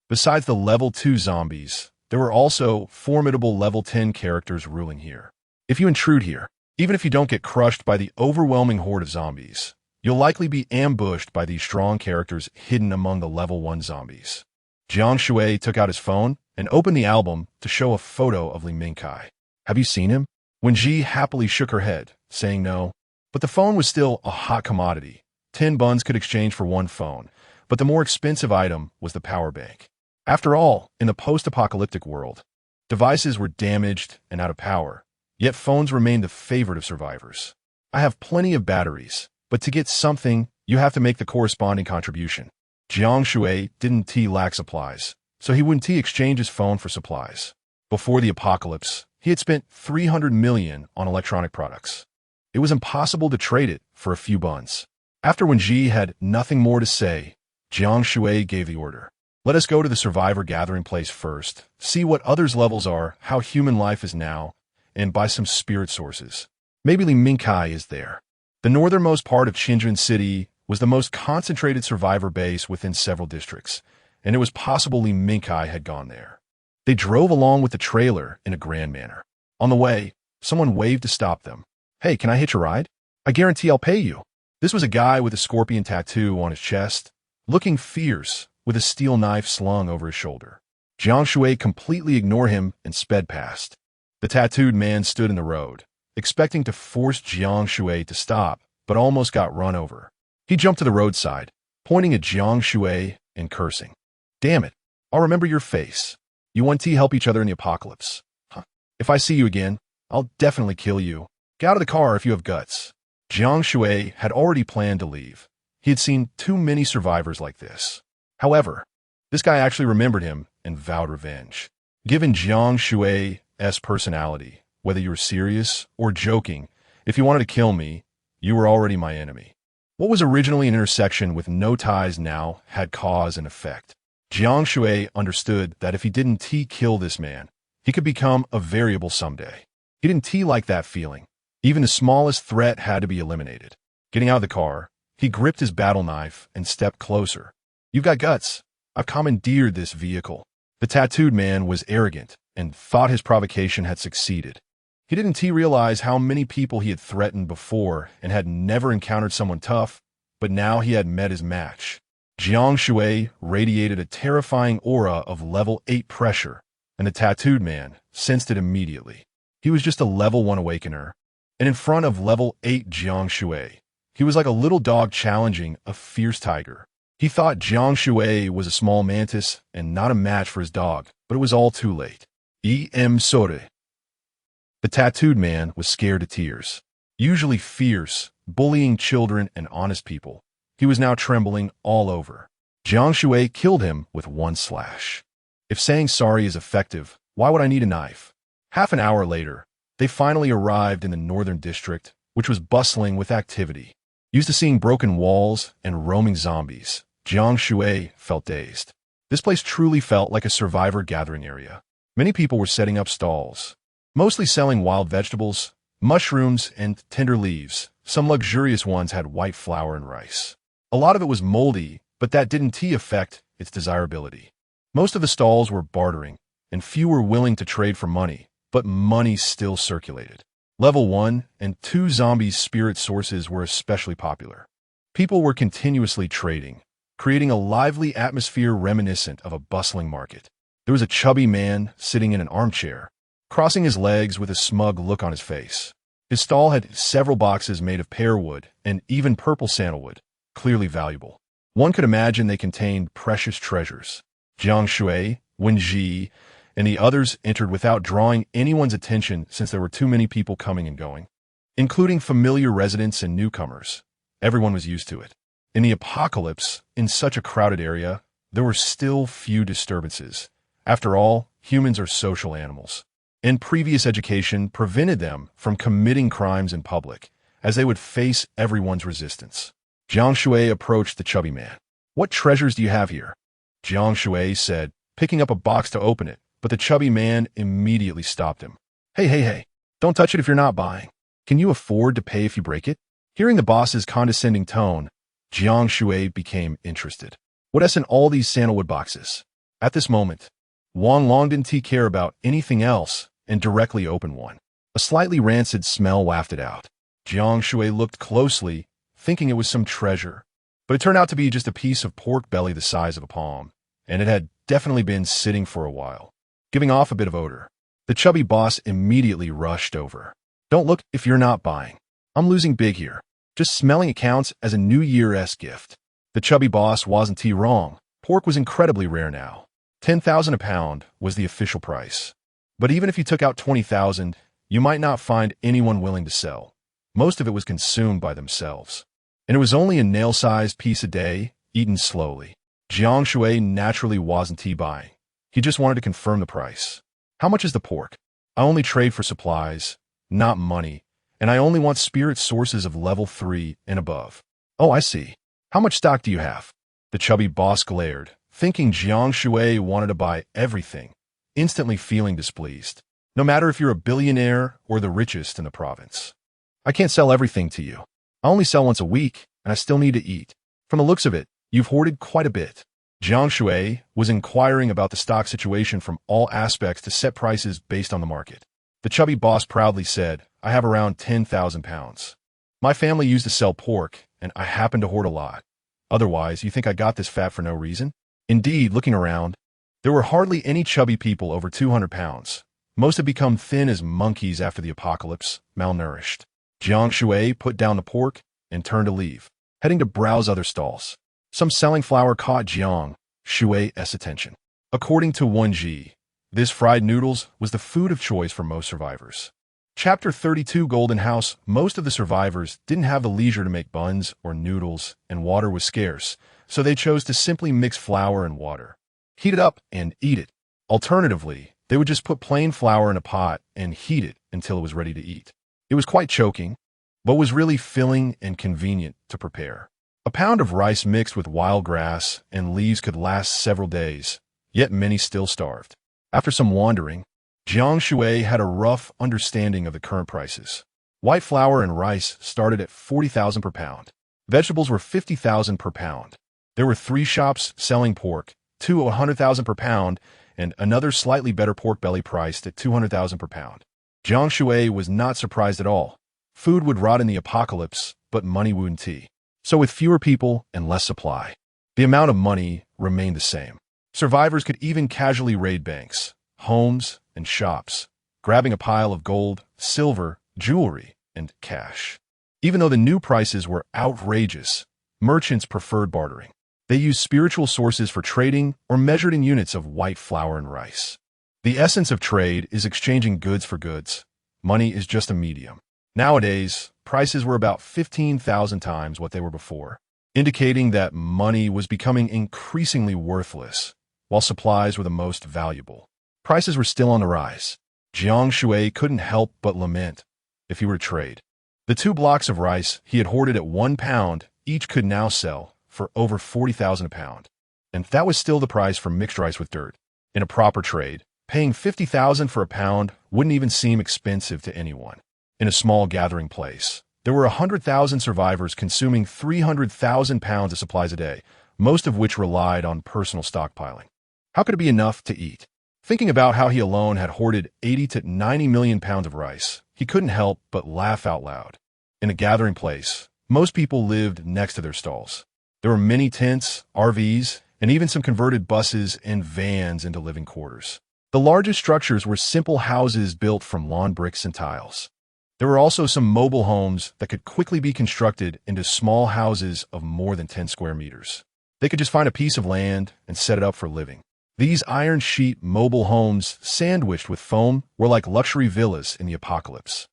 Besides the level 2 zombies, there were also formidable level 10 characters ruling here. If you intrude here, even if you don't get crushed by the overwhelming horde of zombies, you'll likely be ambushed by these strong characters hidden among the level 1 zombies. Jiang Shui took out his phone and opened the album to show a photo of Li Mingkai. Have you seen him? Wenji happily shook her head, saying no. But the phone was still a hot commodity. 10 buns could exchange for 1 phone, but the more expensive item was the power bank. After all, in the post-apocalyptic world, devices were damaged and out of power, yet phones remained the favorite of survivors. I have plenty of batteries, but to get something, you have to make the corresponding contribution. Jiang Shui didn't lack supplies, so he wouldn't exchange his phone for supplies. Before the apocalypse, he had spent 300 million on electronic products. It was impossible to trade it for a few buns. After Wenji had nothing more to say, Jiang Shui gave the order. Let us go to the survivor gathering place first, see what others' levels are, how human life is now, and buy some spirit sources. Maybe Li Mingkai is there. The northernmost part of Qinjun City was the most concentrated survivor base within several districts, and it was possible Li Mingkai had gone there. They drove along with the trailer in a grand manner. On the way, someone waved to stop them. Hey, can I hitch a ride? I guarantee I'll pay you. This was a guy with a scorpion tattoo on his chest, looking fierce, with a steel knife slung over his shoulder. Jiang Shui completely ignored him and sped past. The tattooed man stood in the road, expecting to force Jiang Shui to stop, but almost got run over. He jumped to the roadside, pointing at Jiang Shui and cursing. Damn it, I'll remember your face. You want to help each other in the apocalypse. Huh. If I see you again, I'll definitely kill you. Get out of the car if you have guts. Jiang Shui had already planned to leave. He had seen too many survivors like this. However, this guy actually remembered him and vowed revenge. Given Jiang Shui's personality, whether you were serious or joking, if you wanted to kill me, you were already my enemy. What was originally an intersection with no ties now had cause and effect. Jiang Shui understood that if he didn't kill this man, he could become a variable someday. He didn't like that feeling. Even the smallest threat had to be eliminated. Getting out of the car, he gripped his battle knife and stepped closer. You've got guts. I've commandeered this vehicle. The tattooed man was arrogant and thought his provocation had succeeded. He didn't realize how many people he had threatened before and had never encountered someone tough, but now he had met his match. Jiang Shui radiated a terrifying aura of level 8 pressure, and the tattooed man sensed it immediately. He was just a level 1 awakener, and in front of level 8 Jiang Shui, he was like a little dog challenging a fierce tiger. He thought Jiang Shui was a small mantis and not a match for his dog, but it was all too late. Sore. The tattooed man was scared to tears. Usually fierce, bullying children and honest people, he was now trembling all over. Jiang Shui killed him with 1 slash. If saying sorry is effective, why would I need a knife? Half an hour later, they finally arrived in the northern district, which was bustling with activity. Used to seeing broken walls and roaming zombies, Jiang Shui felt dazed. This place truly felt like a survivor gathering area. Many people were setting up stalls, mostly selling wild vegetables, mushrooms, and tender leaves. Some luxurious ones had white flour and rice. A lot of it was moldy, but that didn't affect its desirability. Most of the stalls were bartering, and few were willing to trade for money, but money still circulated. Level 1 and 2 zombies' spirit sources were especially popular. People were continuously trading, creating a lively atmosphere reminiscent of a bustling market. There was a chubby man sitting in an armchair, crossing his legs with a smug look on his face. His stall had several boxes made of pear wood and even purple sandalwood, clearly valuable. One could imagine they contained precious treasures. Jiang Shui, Wenji, and the others entered without drawing anyone's attention since there were too many people coming and going, including familiar residents and newcomers. Everyone was used to it. In the apocalypse, in such a crowded area, there were still few disturbances. After all, humans are social animals, and previous education prevented them from committing crimes in public, as they would face everyone's resistance. Jiang Shui approached the chubby man. What treasures do you have here? Jiang Shui said, picking up a box to open it, but the chubby man immediately stopped him. Hey, don't touch it if you're not buying. Can you afford to pay if you break it? Hearing the boss's condescending tone, Jiang Shui became interested. What's in all these sandalwood boxes? At this moment, Wang Long didn't care about anything else and directly opened one. A slightly rancid smell wafted out. Jiang Shui looked closely, thinking it was some treasure, but it turned out to be just a piece of pork belly the size of a palm, and it had definitely been sitting for a while, giving off a bit of odor. The chubby boss immediately rushed over. Don't look if you're not buying. I'm losing big here. Just smelling it counts as a New Year's gift. The chubby boss wasn't wrong. Pork was incredibly rare now. 10,000 a pound was the official price. But even if you took out 20,000, you might not find anyone willing to sell. Most of it was consumed by themselves. And it was only a nail-sized piece a day, eaten slowly. Jiang Shui naturally wasn't buying. He just wanted to confirm the price. How much is the pork? I only trade for supplies, not money, and I only want spirit sources of level 3 and above. Oh, I see. How much stock do you have? The chubby boss glared, thinking Jiang Shui wanted to buy everything, instantly feeling displeased. No matter if you're a billionaire or the richest in the province. I can't sell everything to you. I only sell once a week, and I still need to eat. From the looks of it, you've hoarded quite a bit. Jiang Shui was inquiring about the stock situation from all aspects to set prices based on the market. The chubby boss proudly said, I have around 10,000 pounds. My family used to sell pork, and I happen to hoard a lot. Otherwise, you think I got this fat for no reason? Indeed, looking around, there were hardly any chubby people over 200 pounds. Most had become thin as monkeys after the apocalypse, malnourished. Jiang Shui put down the pork and turned to leave, heading to browse other stalls. Some selling flour caught Jiang Shui's attention. According to Wen Ji, this fried noodles was the food of choice for most survivors. Chapter 32 Golden House. Most of the survivors didn't have the leisure to make buns or noodles, and water was scarce, so they chose to simply mix flour and water, heat it up, and eat it. Alternatively, they would just put plain flour in a pot and heat it until it was ready to eat. It was quite choking, but was really filling and convenient to prepare. A pound of rice mixed with wild grass and leaves could last several days, yet many still starved. After some wandering, Jiang Shui had a rough understanding of the current prices. White flour and rice started at 40,000 per pound. Vegetables were 50,000 per pound. There were 3 shops selling pork, 2 at 100,000 per pound, and another slightly better pork belly priced at 200,000 per pound. Jiang Shui was not surprised at all. Food would rot in the apocalypse, but money wouldn't. So with fewer people and less supply, the amount of money remained the same. Survivors could even casually raid banks, homes, and shops, grabbing a pile of gold, silver, jewelry, and cash. Even though the new prices were outrageous, merchants preferred bartering. They used spiritual sources for trading or measured in units of white flour and rice. The essence of trade is exchanging goods for goods. Money is just a medium. Nowadays, prices were about 15,000 times what they were before, indicating that money was becoming increasingly worthless, while supplies were the most valuable. Prices were still on the rise. Jiang Shui couldn't help but lament if he were to trade. The 2 blocks of rice he had hoarded at 1 pound each could now sell for over 40,000 a pound. And that was still the price for mixed rice with dirt. In a proper trade, paying 50,000 for a pound wouldn't even seem expensive to anyone. In a small gathering place, there were 100,000 survivors consuming 300,000 pounds of supplies a day, most of which relied on personal stockpiling. How could it be enough to eat? Thinking about how he alone had hoarded 80 to 90 million pounds of rice, he couldn't help but laugh out loud. In a gathering place, most people lived next to their stalls. There were many tents, RVs, and even some converted buses and vans into living quarters. The largest structures were simple houses built from lawn bricks and tiles. There were also some mobile homes that could quickly be constructed into small houses of more than 10 square meters. They could just find a piece of land and set it up for living. These iron sheet mobile homes, sandwiched with foam, were like luxury villas in the apocalypse.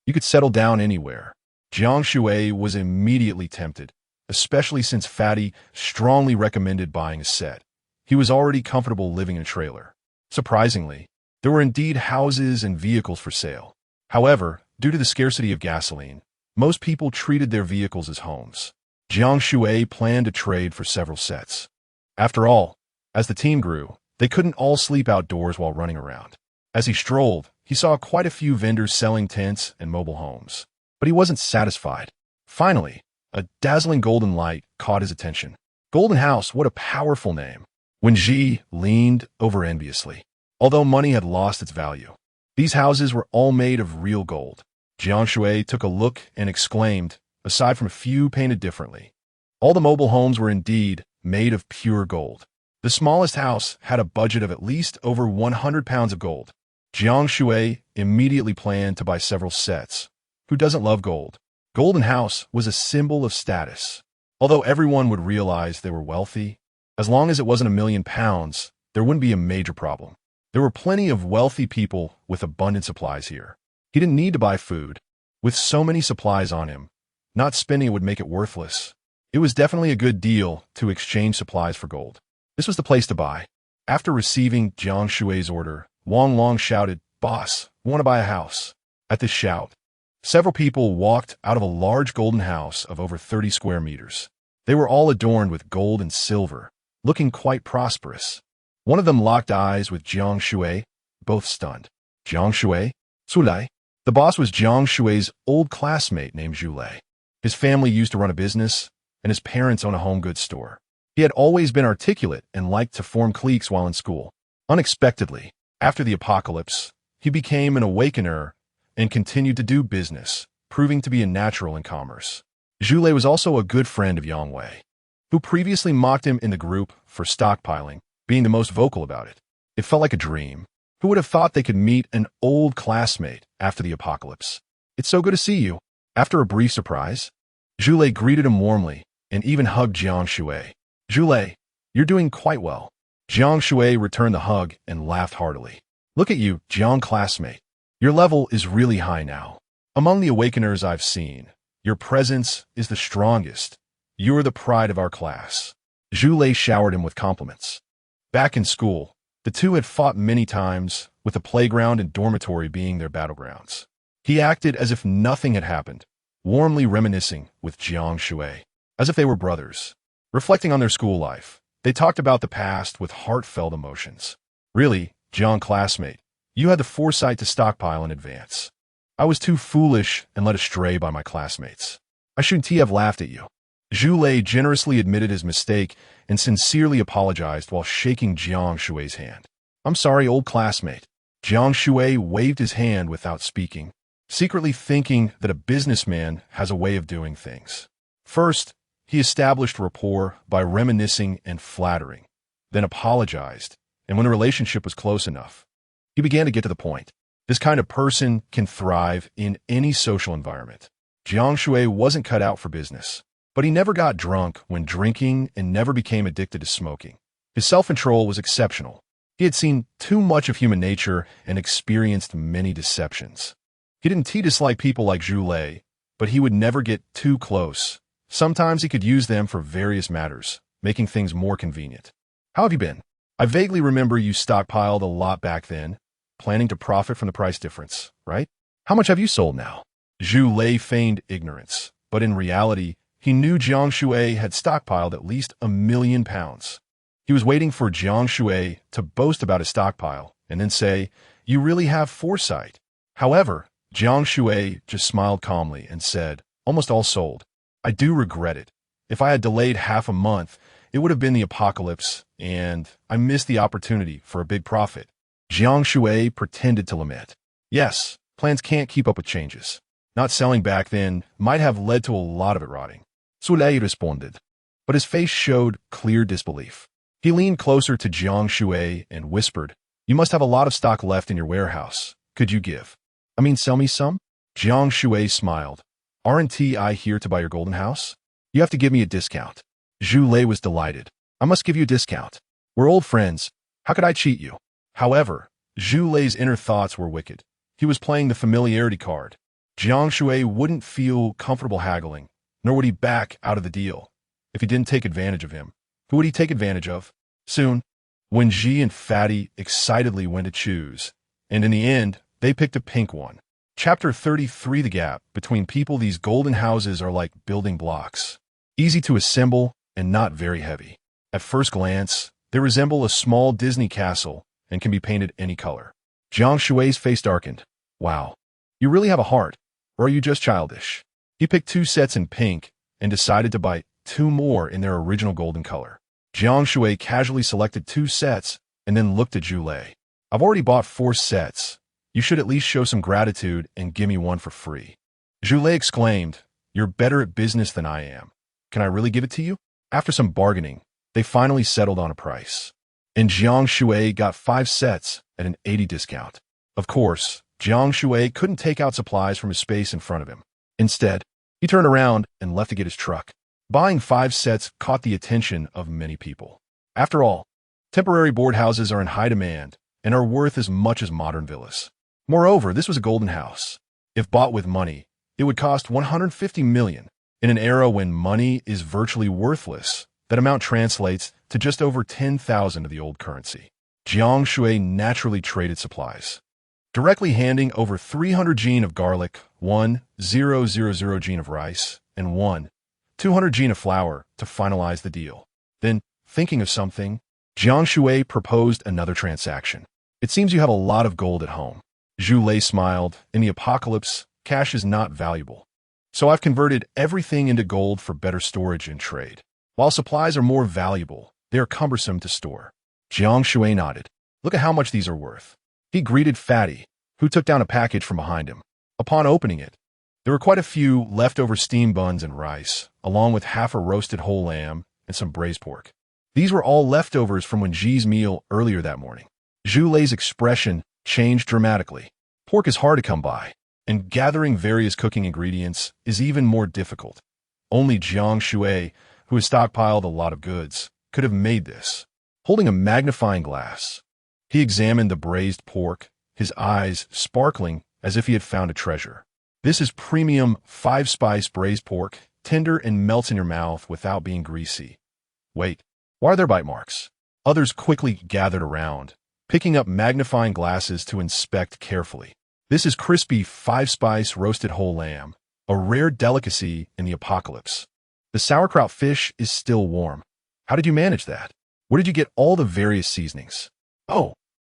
You could settle down anywhere. Jiang Shui was immediately tempted, especially since Fatty strongly recommended buying a set. He was already comfortable living in a trailer. Surprisingly, there were indeed houses and vehicles for sale. However, due to the scarcity of gasoline, most people treated their vehicles as homes. Jiang Shui planned to trade for several sets. After all, as the team grew, They couldn't all sleep outdoors while running around. As he strolled, he saw quite a few vendors selling tents and mobile homes. But he wasn't satisfied. Finally, a dazzling golden light caught his attention. Golden House, what a powerful name. Wen Ji leaned over enviously. Although money had lost its value, these houses were all made of real gold. Jiang Shui took a look and exclaimed, aside from a few painted differently. All the mobile homes were indeed made of pure gold. The smallest house had a budget of at least over 100 pounds of gold. Jiang Shui immediately planned to buy several sets. Who doesn't love gold? Golden House was a symbol of status. Although everyone would realize they were wealthy, as long as it wasn't £1,000,000, there wouldn't be a major problem. There were plenty of wealthy people with abundant supplies here. He didn't need to buy food. With so many supplies on him, not spending it would make it worthless. It was definitely a good deal to exchange supplies for gold. This was the place to buy. After receiving Jiang Shui's order, Wang Long shouted, "Boss, want to buy a house?" At this shout, several people walked out of a large golden house of over 30 square meters. They were all adorned with gold and silver, looking quite prosperous. One of them locked eyes with Jiang Shui, both stunned. Jiang Shui? Sulai? The boss was Jiang Shui's old classmate named Zhu Lei. His family used to run a business, and his parents own a home goods store. He had always been articulate and liked to form cliques while in school. Unexpectedly, after the apocalypse, he became an awakener and continued to do business, proving to be a natural in commerce. Zhu Lei was also a good friend of Yang Wei, who previously mocked him in the group for stockpiling, being the most vocal about it. It felt like a dream. Who would have thought they could meet an old classmate after the apocalypse? "It's so good to see you." After a brief surprise, Zhu Lei greeted him warmly and even hugged Jiang Shui. "Zhu Lei, you're doing quite well." Jiang Shui returned the hug and laughed heartily. "Look at you, Jiang classmate. Your level is really high now. Among the awakeners I've seen, your presence is the strongest. You're the pride of our class." Zhu Lei showered him with compliments. Back in school, the two had fought many times, with the playground and dormitory being their battlegrounds. He acted as if nothing had happened, warmly reminiscing with Jiang Shui, as if they were brothers. Reflecting on their school life, they talked about the past with heartfelt emotions. "Really, Jiang classmate, you had the foresight to stockpile in advance. I was too foolish and led astray by my classmates. I shouldn't have laughed at you." Zhu Lei generously admitted his mistake and sincerely apologized while shaking Jiang Shui's hand. "I'm sorry, old classmate." Jiang Shui waved his hand without speaking, secretly thinking that a businessman has a way of doing things. First, he established rapport by reminiscing and flattering, then apologized, and when the relationship was close enough, he began to get to the point. This kind of person can thrive in any social environment. Jiang Shui wasn't cut out for business, but he never got drunk when drinking and never became addicted to smoking. His self-control was exceptional. He had seen too much of human nature and experienced many deceptions. He didn't dislike people like Zhu Lei, but he would never get too close. Sometimes he could use them for various matters, making things more convenient. "How have you been? I vaguely remember you stockpiled a lot back then, planning to profit from the price difference, right? How much have you sold now?" Zhu Lei feigned ignorance, but in reality, he knew Jiang Shui had stockpiled at least £1,000,000. He was waiting for Jiang Shui to boast about his stockpile and then say, "You really have foresight." However, Jiang Shui just smiled calmly and said, "Almost all sold. I do regret it. If I had delayed half a month, it would have been the apocalypse, and I missed the opportunity for a big profit." Jiang Shui pretended to lament. "Yes, plans can't keep up with changes. Not selling back then might have led to a lot of it rotting." Sulei responded, but his face showed clear disbelief. He leaned closer to Jiang Shui and whispered, "You must have a lot of stock left in your warehouse. Could you give? Sell me some?" Jiang Shui smiled. "Aren't I here to buy your golden house? You have to give me a discount." Zhu Lei was delighted. "I must give you a discount. We're old friends. How could I cheat you?" However, Zhu Lei's inner thoughts were wicked. He was playing the familiarity card. Jiang Shui wouldn't feel comfortable haggling, nor would he back out of the deal. If he didn't take advantage of him, who would he take advantage of? Soon, Wen Ji and Fatty excitedly went to choose, and in the end, they picked a pink one. Chapter 33: The Gap Between People. These golden houses are like building blocks. Easy to assemble and not very heavy. At first glance, They resemble a small Disney castle and can be painted any color. Jiang Shui's face darkened. Wow. You really have a heart, or are you just childish? He picked 2 sets in pink and decided to buy 2 more in their original golden color. Jiang Shui casually selected 2 sets and then looked at Zhu Lei. I've already bought 4 sets. You should at least show some gratitude and give me one for free. Zhu Lei exclaimed, you're better at business than I am. Can I really give it to you? After some bargaining, they finally settled on a price. And Jiang Shui got 5 sets at an 80% discount. Of course, Jiang Shui couldn't take out supplies from his space in front of him. Instead, he turned around and left to get his truck. Buying 5 sets caught the attention of many people. After all, temporary board houses are in high demand and are worth as much as modern villas. Moreover, this was a golden house. If bought with money, it would cost 150 million. In an era when money is virtually worthless, that amount translates to just over 10,000 of the old currency. Jiang Shui naturally traded supplies, directly handing over 300 gene of garlic, 1,000 gene of rice, and 200 gene of flour to finalize the deal. Then, thinking of something, Jiang Shui proposed another transaction. It seems you have a lot of gold at home. Zhu Lei smiled. In the apocalypse, cash is not valuable. So I've converted everything into gold for better storage and trade. While supplies are more valuable, they are cumbersome to store. Jiang Shui nodded. Look at how much these are worth. He greeted Fatty, who took down a package from behind him. Upon opening it, there were quite a few leftover steam buns and rice, along with half a roasted whole lamb and some braised pork. These were all leftovers from when Ji's meal earlier that morning. Zhu Lei's expression changed dramatically. Pork is hard to come by, and gathering various cooking ingredients is even more difficult. Only Jiang Shui, who has stockpiled a lot of goods, could have made this. Holding a magnifying glass, he examined the braised pork, his eyes sparkling as if he had found a treasure. This is premium 5-spice braised pork, tender and melts in your mouth without being greasy. Wait, why are there bite marks? Others quickly gathered around, picking up magnifying glasses to inspect carefully. This is crispy 5-spice roasted whole lamb, a rare delicacy in the apocalypse. The sauerkraut fish is still warm. How did you manage that? Where did you get all the various seasonings? Oh,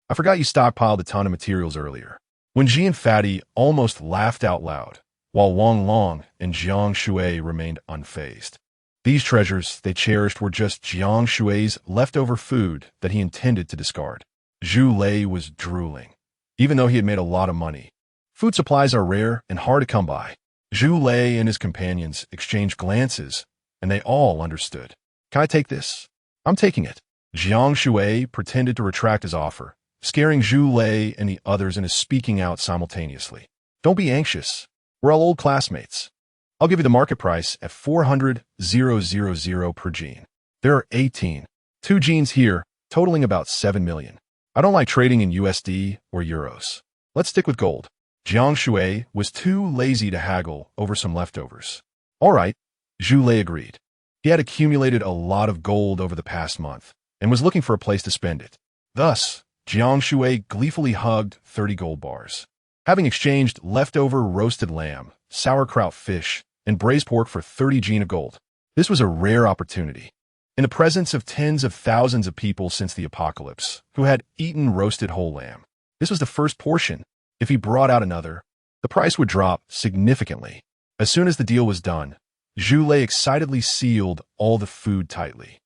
I forgot you stockpiled a ton of materials earlier. When Ji and Fatty almost laughed out loud, while Wang Long and Jiang Shui remained unfazed. These treasures they cherished were just Jiang Shui's leftover food that he intended to discard. Zhu Lei was drooling, even though he had made a lot of money. Food supplies are rare and hard to come by. Zhu Lei and his companions exchanged glances, and they all understood. Can I take this? I'm taking it. Jiang Shui pretended to retract his offer, scaring Zhu Lei and the others into speaking out simultaneously. Don't be anxious. We're all old classmates. I'll give you the market price at 400,000 per gene. There are 2 genes here, totaling about 7 million. I don't like trading in USD or euros. Let's stick with gold. Jiang Shui was too lazy to haggle over some leftovers. All right, Zhu Lei agreed. He had accumulated a lot of gold over the past month and was looking for a place to spend it. Thus, Jiang Shui gleefully hugged 30 gold bars. Having exchanged leftover roasted lamb, sauerkraut fish, and braised pork for 30 gene of gold, this was a rare opportunity. In the presence of tens of thousands of people since the apocalypse who had eaten roasted whole lamb, this was the first portion. If he brought out another, the price would drop significantly. As soon as the deal was done, Zhu Lei excitedly sealed all the food tightly.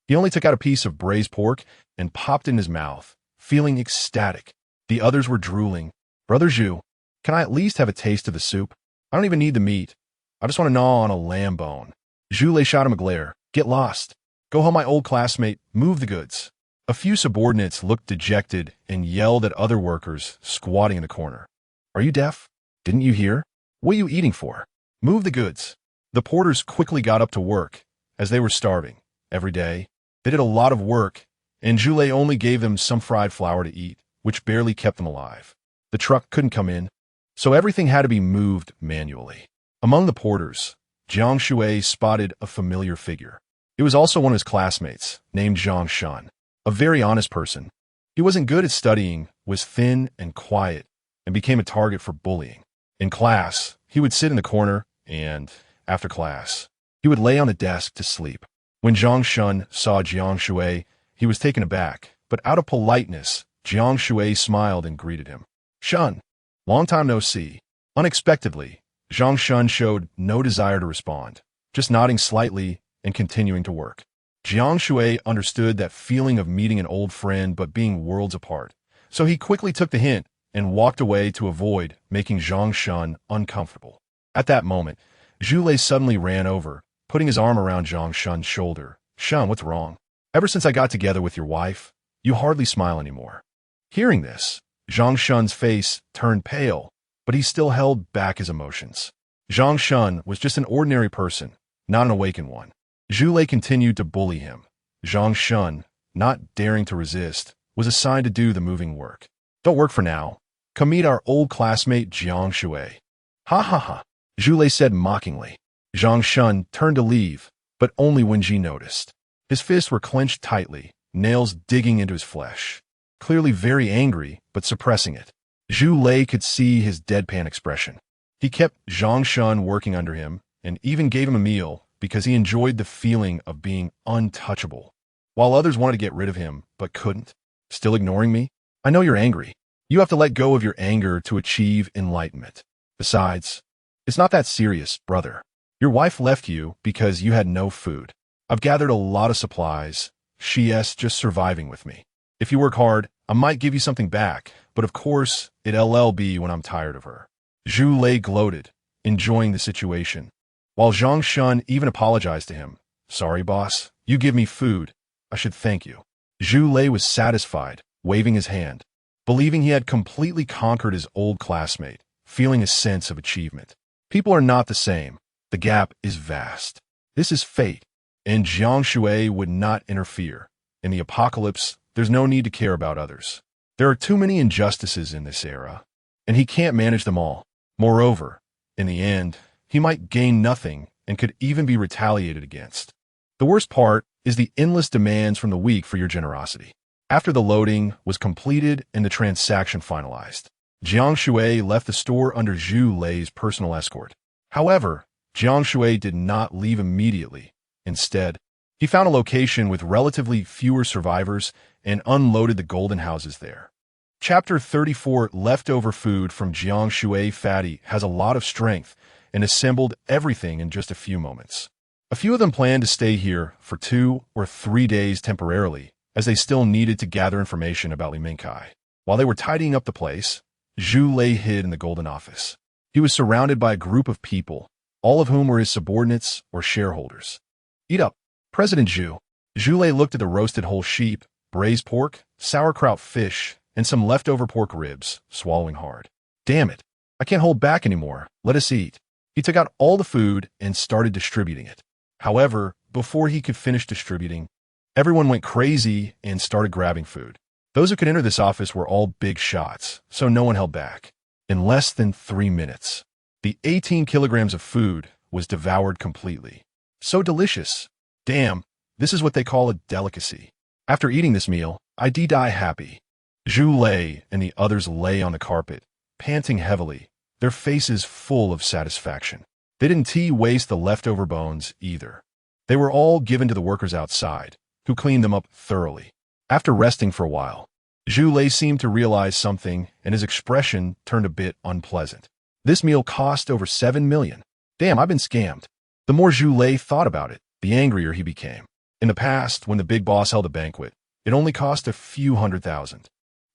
He only took out a piece of braised pork and popped it in his mouth, feeling ecstatic. The others were drooling. Brother Zhu, can I at least have a taste of the soup? I don't even need the meat. I just want to gnaw on a lamb bone. Zhu Lei shot him a glare. Get lost. Go home, my old classmate. Move the goods. A few subordinates looked dejected and yelled at other workers squatting in the corner. Are you deaf? Didn't you hear? What are you eating for? Move the goods. The porters quickly got up to work, as they were starving. Every day, they did a lot of work, and Zhu Lei only gave them some fried flour to eat, which barely kept them alive. The truck couldn't come in, so everything had to be moved manually. Among the porters, Jiang Shui spotted a familiar figure. It was also one of his classmates, named Zhang Shun, a very honest person. He wasn't good at studying, was thin and quiet, and became a target for bullying. In class, he would sit in the corner, and, after class, he would lay on the desk to sleep. When Zhang Shun saw Jiang Shui, He was taken aback, but out of politeness, Jiang Shui smiled and greeted him. Shun, long time no see. Unexpectedly, Jiang Shun showed no desire to respond, just nodding slightly and continuing to work. Jiang Shui understood that feeling of meeting an old friend but being worlds apart, so he quickly took the hint and walked away to avoid making Jiang Shun uncomfortable. At that moment, Zhu Lei suddenly ran over, putting his arm around Jiang Shun's shoulder. Shun, what's wrong? Ever since I got together with your wife, you hardly smile anymore. Hearing this, Jiang Shun's face turned pale, but he still held back his emotions. Jiang Shun was just an ordinary person, not an awakened one. Zhu Lei continued to bully him. Jiang Shun, not daring to resist, was assigned to do the moving work. Don't work for now. Come meet our old classmate Jiang Shui. Ha ha ha, Zhu Lei said mockingly. Jiang Shun turned to leave, but only when Ji noticed. His fists were clenched tightly, nails digging into his flesh. Clearly very angry, but suppressing it. Zhu Lei could see his deadpan expression. He kept Jiang Shun working under him, and even gave him a meal because he enjoyed the feeling of being untouchable. While others wanted to get rid of him, but couldn't. Still ignoring me? I know you're angry. You have to let go of your anger to achieve enlightenment. Besides, it's not that serious, brother. Your wife left you because you had no food. I've gathered a lot of supplies. She's just surviving with me. If you work hard, I might give you something back, but of course, it'll be when I'm tired of her. Zhu Lei gloated, enjoying the situation. While Jiang Shun even apologized to him. Sorry, boss. You give me food. I should thank you. Zhu Lei was satisfied, waving his hand, believing he had completely conquered his old classmate, feeling a sense of achievement. People are not the same. The gap is vast. This is fate, and Jiang Shui would not interfere. In the apocalypse, there's no need to care about others. There are too many injustices in this era, and he can't manage them all. Moreover, in the end, he might gain nothing and could even be retaliated against. The worst part is the endless demands from the weak for your generosity. After the loading was completed and the transaction finalized, Jiang Shui left the store under Zhu Lei's personal escort. However, Jiang Shui did not leave immediately. Instead, he found a location with relatively fewer survivors and unloaded the golden houses there. Chapter 34 Leftover food from Jiang Shui Fatty has a lot of strength and assembled everything in just a few moments. A few of them planned to stay here for 2 or 3 days temporarily, as they still needed to gather information about Li Mingkai. While they were tidying up the place, Zhu Lei hid in the golden office. He was surrounded by a group of people, all of whom were his subordinates or shareholders. Eat up, President Zhu. Zhu Lei looked at the roasted whole sheep, braised pork, sauerkraut fish, and some leftover pork ribs, swallowing hard. Damn it, I can't hold back anymore. Let us eat. He took out all the food and started distributing it. However, before he could finish distributing, everyone went crazy and started grabbing food. Those who could enter this office were all big shots, so no one held back. In less than 3 minutes, the 18 kilograms of food was devoured completely. So delicious. Damn, this is what they call a delicacy. After eating this meal, I die happy. Zhu Lei and the others lay on the carpet, panting heavily, their faces full of satisfaction. They didn't waste the leftover bones either. They were all given to the workers outside, who cleaned them up thoroughly. After resting for a while, Zhu Lei seemed to realize something, and his expression turned a bit unpleasant. This meal cost over 7 million. Damn, I've been scammed. The more Zhu Lei thought about it, the angrier he became. In the past, when the big boss held a banquet, it only cost a few $100,000.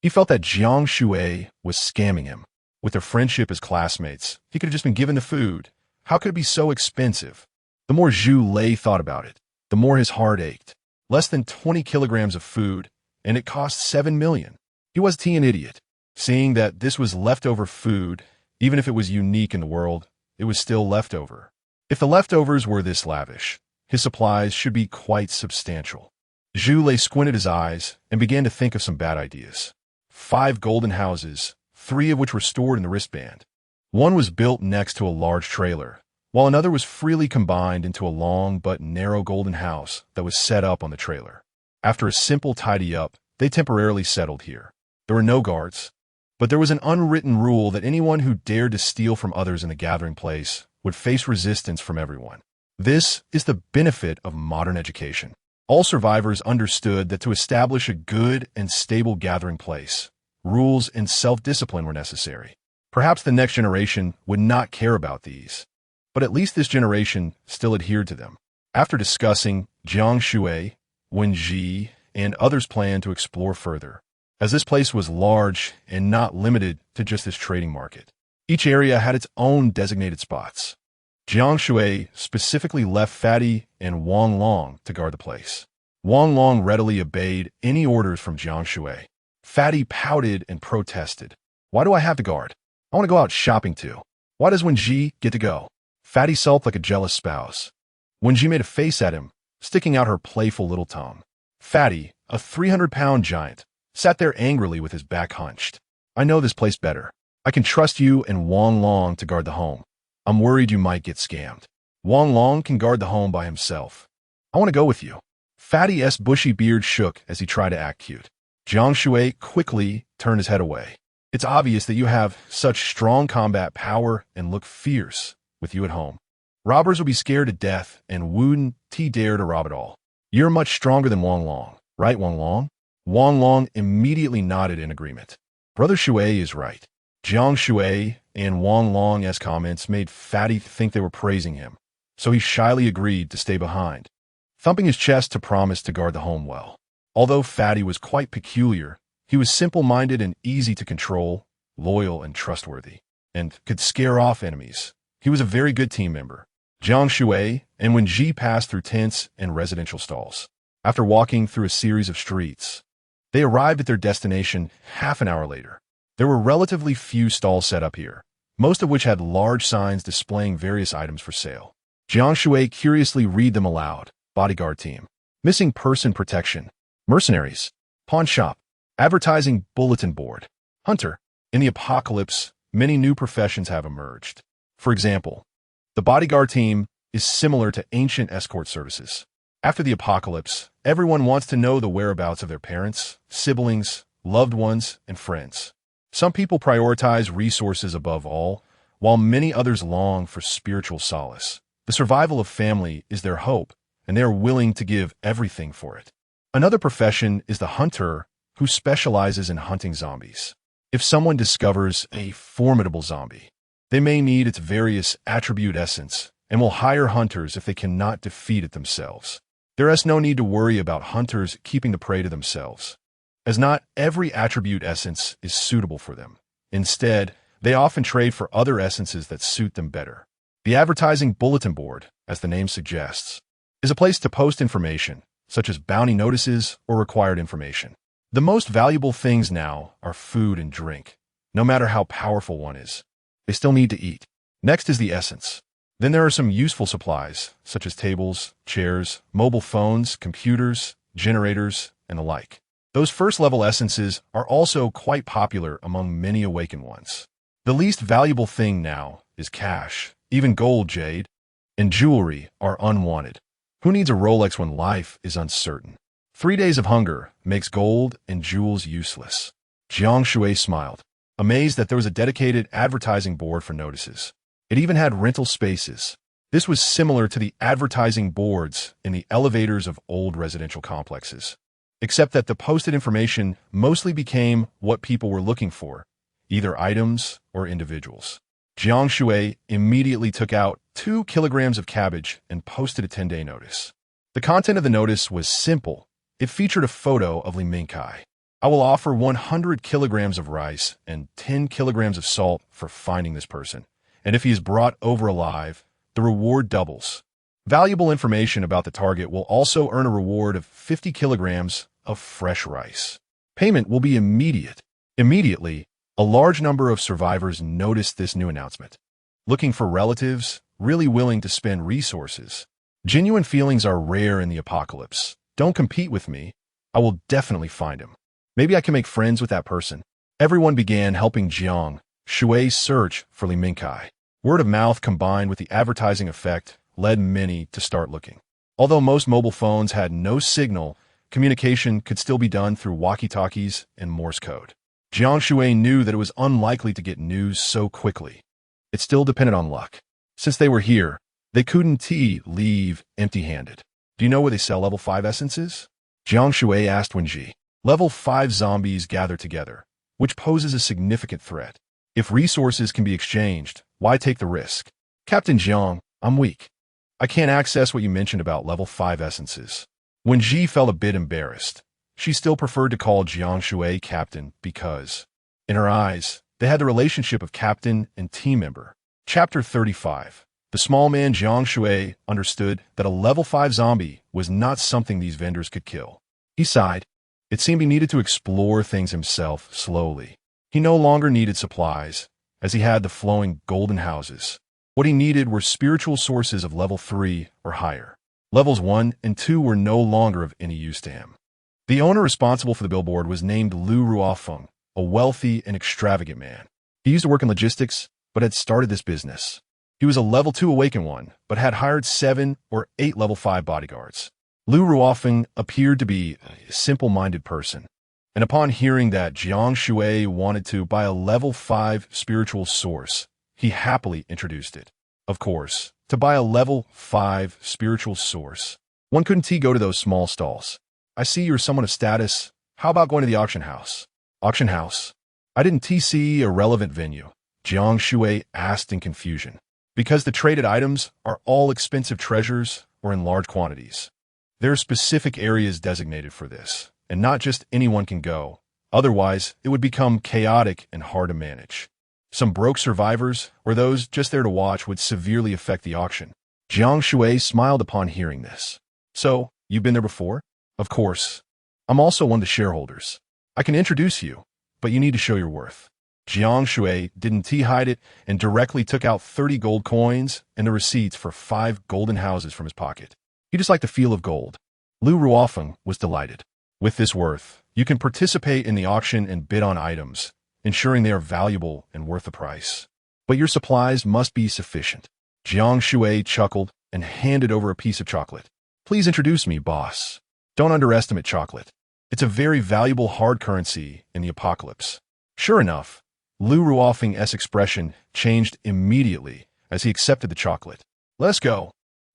He felt that Jiang Shui was scamming him. With their friendship as classmates, he could have just been given the food. How could it be so expensive? The more Zhu Lei thought about it, the more his heart ached. Less than 20 kilograms of food, and it cost 7 million. He wasn't an idiot. Seeing that this was leftover food, even if it was unique in the world, it was still leftover. If the leftovers were this lavish, his supplies should be quite substantial. Zhu Lei squinted his eyes and began to think of some bad ideas. 5 golden houses, 3 of which were stored in the wristband. One was built next to a large trailer, while another was freely combined into a long but narrow golden house that was set up on the trailer. After a simple tidy-up, they temporarily settled here. There were no guards, but there was an unwritten rule that anyone who dared to steal from others in the gathering place would face resistance from everyone. This is the benefit of modern education. All survivors understood that to establish a good and stable gathering place, rules and self-discipline were necessary. Perhaps the next generation would not care about these, but at least this generation still adhered to them. After discussing, Jiang Shui, Wenji, and others planned to explore further, as this place was large and not limited to just this trading market. Each area had its own designated spots. Jiang Shui specifically left Fatty and Wang Long to guard the place. Wang Long readily obeyed any orders from Jiang Shui. Fatty pouted and protested. Why do I have to guard? I want to go out shopping too. Why does Wenji get to go? Fatty sulked like a jealous spouse. Wenji made a face at him, sticking out her playful little tongue. Fatty, a 300-pound giant, sat there angrily with his back hunched. I know this place better. I can trust you and Wang Long to guard the home. I'm worried you might get scammed. Wang Long can guard the home by himself. I want to go with you. Fatty's bushy beard shook as he tried to act cute. Jiang Shui quickly turned his head away. It's obvious that you have such strong combat power and look fierce with you at home. Robbers will be scared to death and wouldn't dare to rob at all. You're much stronger than Wang Long, right, Wang Long? Wang Long immediately nodded in agreement. Brother Shui is right. Jiang Shui and Wang Long's comments made Fatty think they were praising him, so he shyly agreed to stay behind, thumping his chest to promise to guard the home well. Although Fatty was quite peculiar, he was simple-minded and easy to control, loyal and trustworthy, and could scare off enemies. He was a very good team member. Jiang Shui and Wenji passed through tents and residential stalls. After walking through a series of streets, they arrived at their destination half an hour later. There were relatively few stalls set up here, most of which had large signs displaying various items for sale. Jiang Shui curiously read them aloud. Bodyguard team. Missing person protection. Mercenaries. Pawn shop. Advertising bulletin board. Hunter. In the apocalypse, many new professions have emerged. For example, the bodyguard team is similar to ancient escort services. After the apocalypse, everyone wants to know the whereabouts of their parents, siblings, loved ones, and friends. Some people prioritize resources above all, while many others long for spiritual solace. The survival of family is their hope, and they are willing to give everything for it. Another profession is the hunter, who specializes in hunting zombies. If someone discovers a formidable zombie, they may need its various attribute essence and will hire hunters if they cannot defeat it themselves. There is no need to worry about hunters keeping the prey to themselves, as not every attribute essence is suitable for them. Instead, they often trade for other essences that suit them better. The advertising bulletin board, as the name suggests, is a place to post information, such as bounty notices or required information. The most valuable things now are food and drink. No matter how powerful one is, they still need to eat. Next is the essence. Then there are some useful supplies, such as tables, chairs, mobile phones, computers, generators, and the like. Those first-level essences are also quite popular among many awakened ones. The least valuable thing now is cash. Even gold, jade, and jewelry are unwanted. Who needs a Rolex when life is uncertain? 3 days of hunger makes gold and jewels useless. Jiang Shui smiled, amazed that there was a dedicated advertising board for notices. It even had rental spaces. This was similar to the advertising boards in the elevators of old residential complexes, except that the posted information mostly became what people were looking for, either items or individuals. Jiang Shui immediately took out 2 kilograms of cabbage and posted a 10-day notice. The content of the notice was simple. It featured a photo of Li Mingkai. I will offer 100 kilograms of rice and 10 kilograms of salt for finding this person, and if he is brought over alive, the reward doubles. Valuable information about the target will also earn a reward of 50 kilograms of fresh rice. Payment will be immediate. Immediately, a large number of survivors noticed this new announcement. Looking for relatives, really willing to spend resources. Genuine feelings are rare in the apocalypse. Don't compete with me. I will definitely find him. Maybe I can make friends with that person. Everyone began helping Jiang Shui's search for Li Mingkai. Word of mouth combined with the advertising effect led many to start looking. Although most mobile phones had no signal, communication could still be done through walkie-talkies and Morse code. Jiang Shui knew that it was unlikely to get news so quickly. It still depended on luck. Since they were here, they couldn't leave empty-handed. Do you know where they sell level 5 essences? Jiang Shui asked Wenji. Level 5 zombies gather together, which poses a significant threat. If resources can be exchanged, why take the risk? Captain Jiang, I'm weak. I can't access what you mentioned about level 5 essences. Wenji felt a bit embarrassed. She still preferred to call Jiang Shui captain because, in her eyes, they had the relationship of captain and team member. Chapter 35. The small man Jiang Shui understood that a level 5 zombie was not something these vendors could kill. He sighed. It seemed he needed to explore things himself slowly. He no longer needed supplies, as he had the flowing golden houses. What he needed were spiritual sources of level 3 or higher. Levels 1 and 2 were no longer of any use to him. The owner responsible for the billboard was named Lu Ruofeng, a wealthy and extravagant man. He used to work in logistics, but had started this business. He was a level 2 awakened one, but had hired 7 or 8 level 5 bodyguards. Lu Ruofeng appeared to be a simple-minded person, and upon hearing that Jiang Shui wanted to buy a level 5 spiritual source, he happily introduced it. Of course, to buy a level 5 spiritual source, one couldn't go to those small stalls. I see you're someone of status. How about going to the auction house? Auction house? I didn't see a relevant venue, Jiang Shui asked in confusion. Because the traded items are all expensive treasures or in large quantities. There are specific areas designated for this, and not just anyone can go. Otherwise, it would become chaotic and hard to manage. Some broke survivors, or those just there to watch, would severely affect the auction. Jiang Shui smiled upon hearing this. So, you've been there before? Of course. I'm also one of the shareholders. I can introduce you, but you need to show your worth. Jiang Shui didn't hide it and directly took out 30 gold coins and the receipts for 5 golden houses from his pocket. He just liked the feel of gold. Lu Ruofeng was delighted. With this worth, you can participate in the auction and bid on items, ensuring they are valuable and worth the price. But your supplies must be sufficient. Jiang Shui chuckled and handed over a piece of chocolate. Please introduce me, boss. Don't underestimate chocolate. It's a very valuable hard currency in the apocalypse. Sure enough, Lu Ruofeng's expression changed immediately as he accepted the chocolate. Let's go.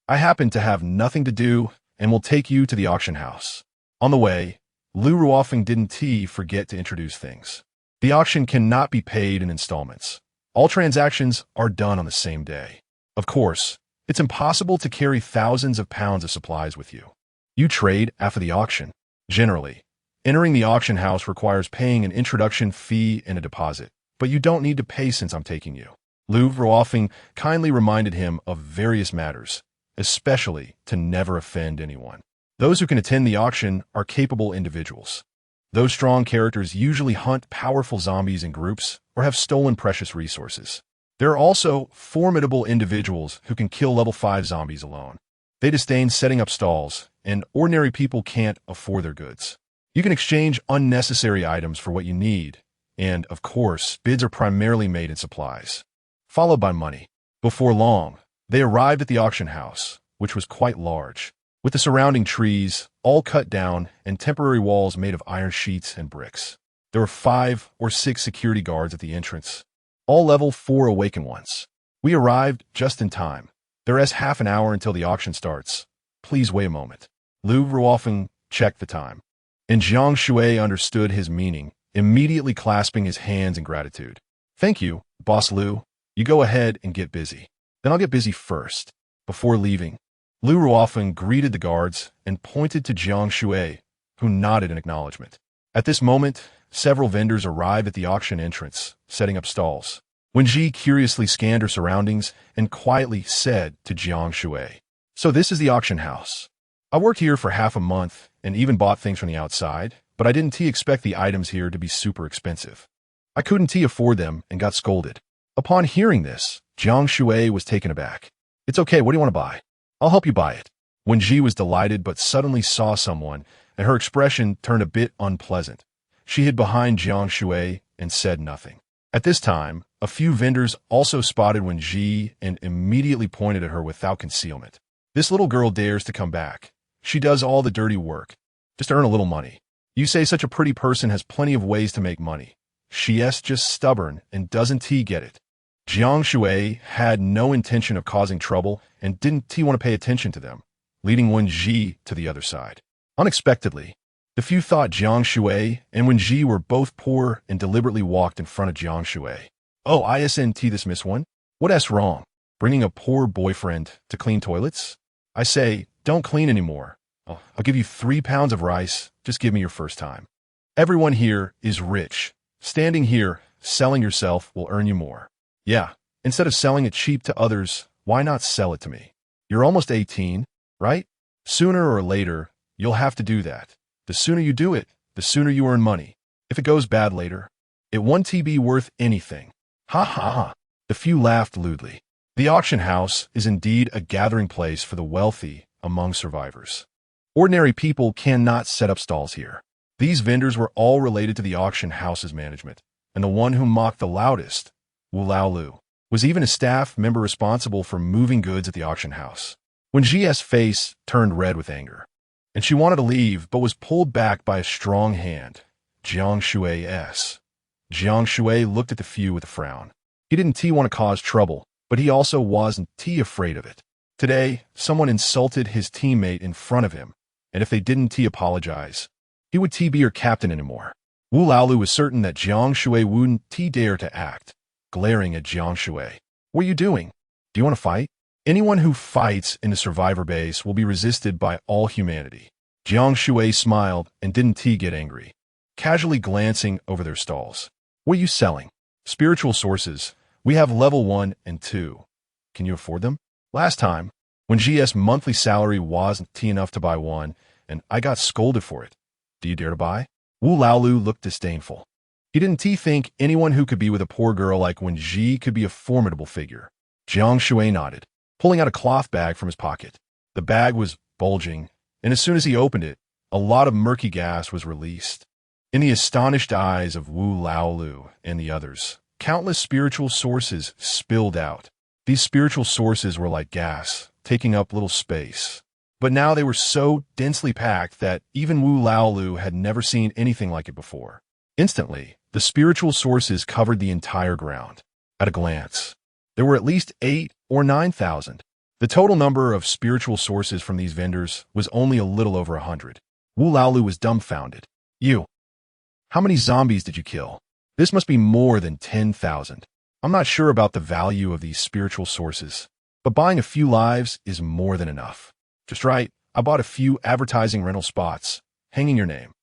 I happen to have nothing to do and will take you to the auction house. On the way, Lu Ruofeng didn't forget to introduce things. The auction cannot be paid in installments. All transactions are done on the same day. Of course, it's impossible to carry thousands of pounds of supplies with you. You trade after the auction. Generally, entering the auction house requires paying an introduction fee and a deposit, but you don't need to pay since I'm taking you. Lu Ruofeng kindly reminded him of various matters, especially to never offend anyone. Those who can attend the auction are capable individuals. Those strong characters usually hunt powerful zombies in groups or have stolen precious resources. There are also formidable individuals who can kill level 5 zombies alone. They disdain setting up stalls, and ordinary people can't afford their goods. You can exchange unnecessary items for what you need, and, of course, bids are primarily made in supplies, followed by money. Before long, they arrived at the auction house, which was quite large, with the surrounding trees all cut down and temporary walls made of iron sheets and bricks. There were 5 or 6 security guards at the entrance, all level 4 awakened ones. We arrived just in time. There is half an hour until the auction starts. Please wait a moment. Lu Ruofeng checked the time, and Jiang Shui understood his meaning, immediately clasping his hands in gratitude. Thank you, Boss Lu. You go ahead and get busy. Then I'll get busy first. Before leaving, Lu Ruofeng greeted the guards and pointed to Jiang Shui, who nodded in acknowledgement. At this moment, several vendors arrived at the auction entrance, setting up stalls. Wenji curiously scanned her surroundings and quietly said to Jiang Shui, "So this is the auction house. I worked here for half a month and even bought things from the outside, but I didn't expect the items here to be super expensive. I couldn't afford them and got scolded." Upon hearing this, Jiang Shui was taken aback. "It's okay, what do you want to buy? I'll help you buy it." Wenji was delighted but suddenly saw someone, and her expression turned a bit unpleasant. She hid behind Jiang Shui and said nothing. At this time, a few vendors also spotted Wenji and immediately pointed at her without concealment. "This little girl dares to come back. She does all the dirty work, just to earn a little money. You say such a pretty person has plenty of ways to make money. She's just stubborn and doesn't get it." Jiang Shui had no intention of causing trouble and didn't want to pay attention to them. leading Wen Ji to the other side. Unexpectedly, the few thought Jiang Shui and Wen Ji were both poor and deliberately walked in front of Jiang Shui. "Oh, isn't this Miss One? What's wrong? Bringing a poor boyfriend to clean toilets? I say, don't clean anymore. I'll give you 3 pounds of rice. Just give me your first time. Everyone here is rich. Standing here, selling yourself will earn you more. Yeah, instead of selling it cheap to others, why not sell it to me? You're almost 18, right? Sooner or later, you'll have to do that. The sooner you do it, the sooner you earn money. If it goes bad later, it won't be worth anything." Ha ha ha. The few laughed lewdly. The auction house is indeed a gathering place for the wealthy among survivors. Ordinary people cannot set up stalls here. These vendors were all related to the auction house's management, and the one who mocked the loudest, Wu Laolu, was even a staff member responsible for moving goods at the auction house. When Ji's face turned red with anger, and she wanted to leave but was pulled back by a strong hand, Jiang Shui's. Jiang Shui looked at the few with a frown. He didn't want to cause trouble, but he also wasn't afraid of it. Today, someone insulted his teammate in front of him, and if they didn't apologize, he would be your captain anymore. Wu Laolu was certain that Jiang Shui wouldn't dare to act, glaring at Jiang Shui. "What are you doing? Do you want to fight?" Anyone who fights in the survivor base will be resisted by all humanity. Jiang Shui smiled and didn't get angry, casually glancing over their stalls. "What are you selling?" "Spiritual sources. We have level 1 and 2. Can you afford them?" Last time, when GS monthly salary wasn't enough to buy one, and I got scolded for it. Do you dare to buy? Wu Laolu looked disdainful. He didn't think anyone who could be with a poor girl like Wen Ji could be a formidable figure. Jiang Shui nodded, pulling out a cloth bag from his pocket. The bag was bulging, and as soon as he opened it, a lot of murky gas was released. In the astonished eyes of Wu Laolu and the others, countless spiritual sources spilled out. These spiritual sources were like gas, taking up little space. But now they were so densely packed that even Wu Laolu had never seen anything like it before. Instantly, the spiritual sources covered the entire ground. At a glance, there were at least 8 or 9,000. The total number of spiritual sources from these vendors was only a little over 100. Wu Laolu was dumbfounded. "You, how many zombies did you kill? This must be more than 10,000. I'm not sure about the value of these spiritual sources, but buying a few lives is more than enough. Just right, I bought a few advertising rental spots, hanging your name.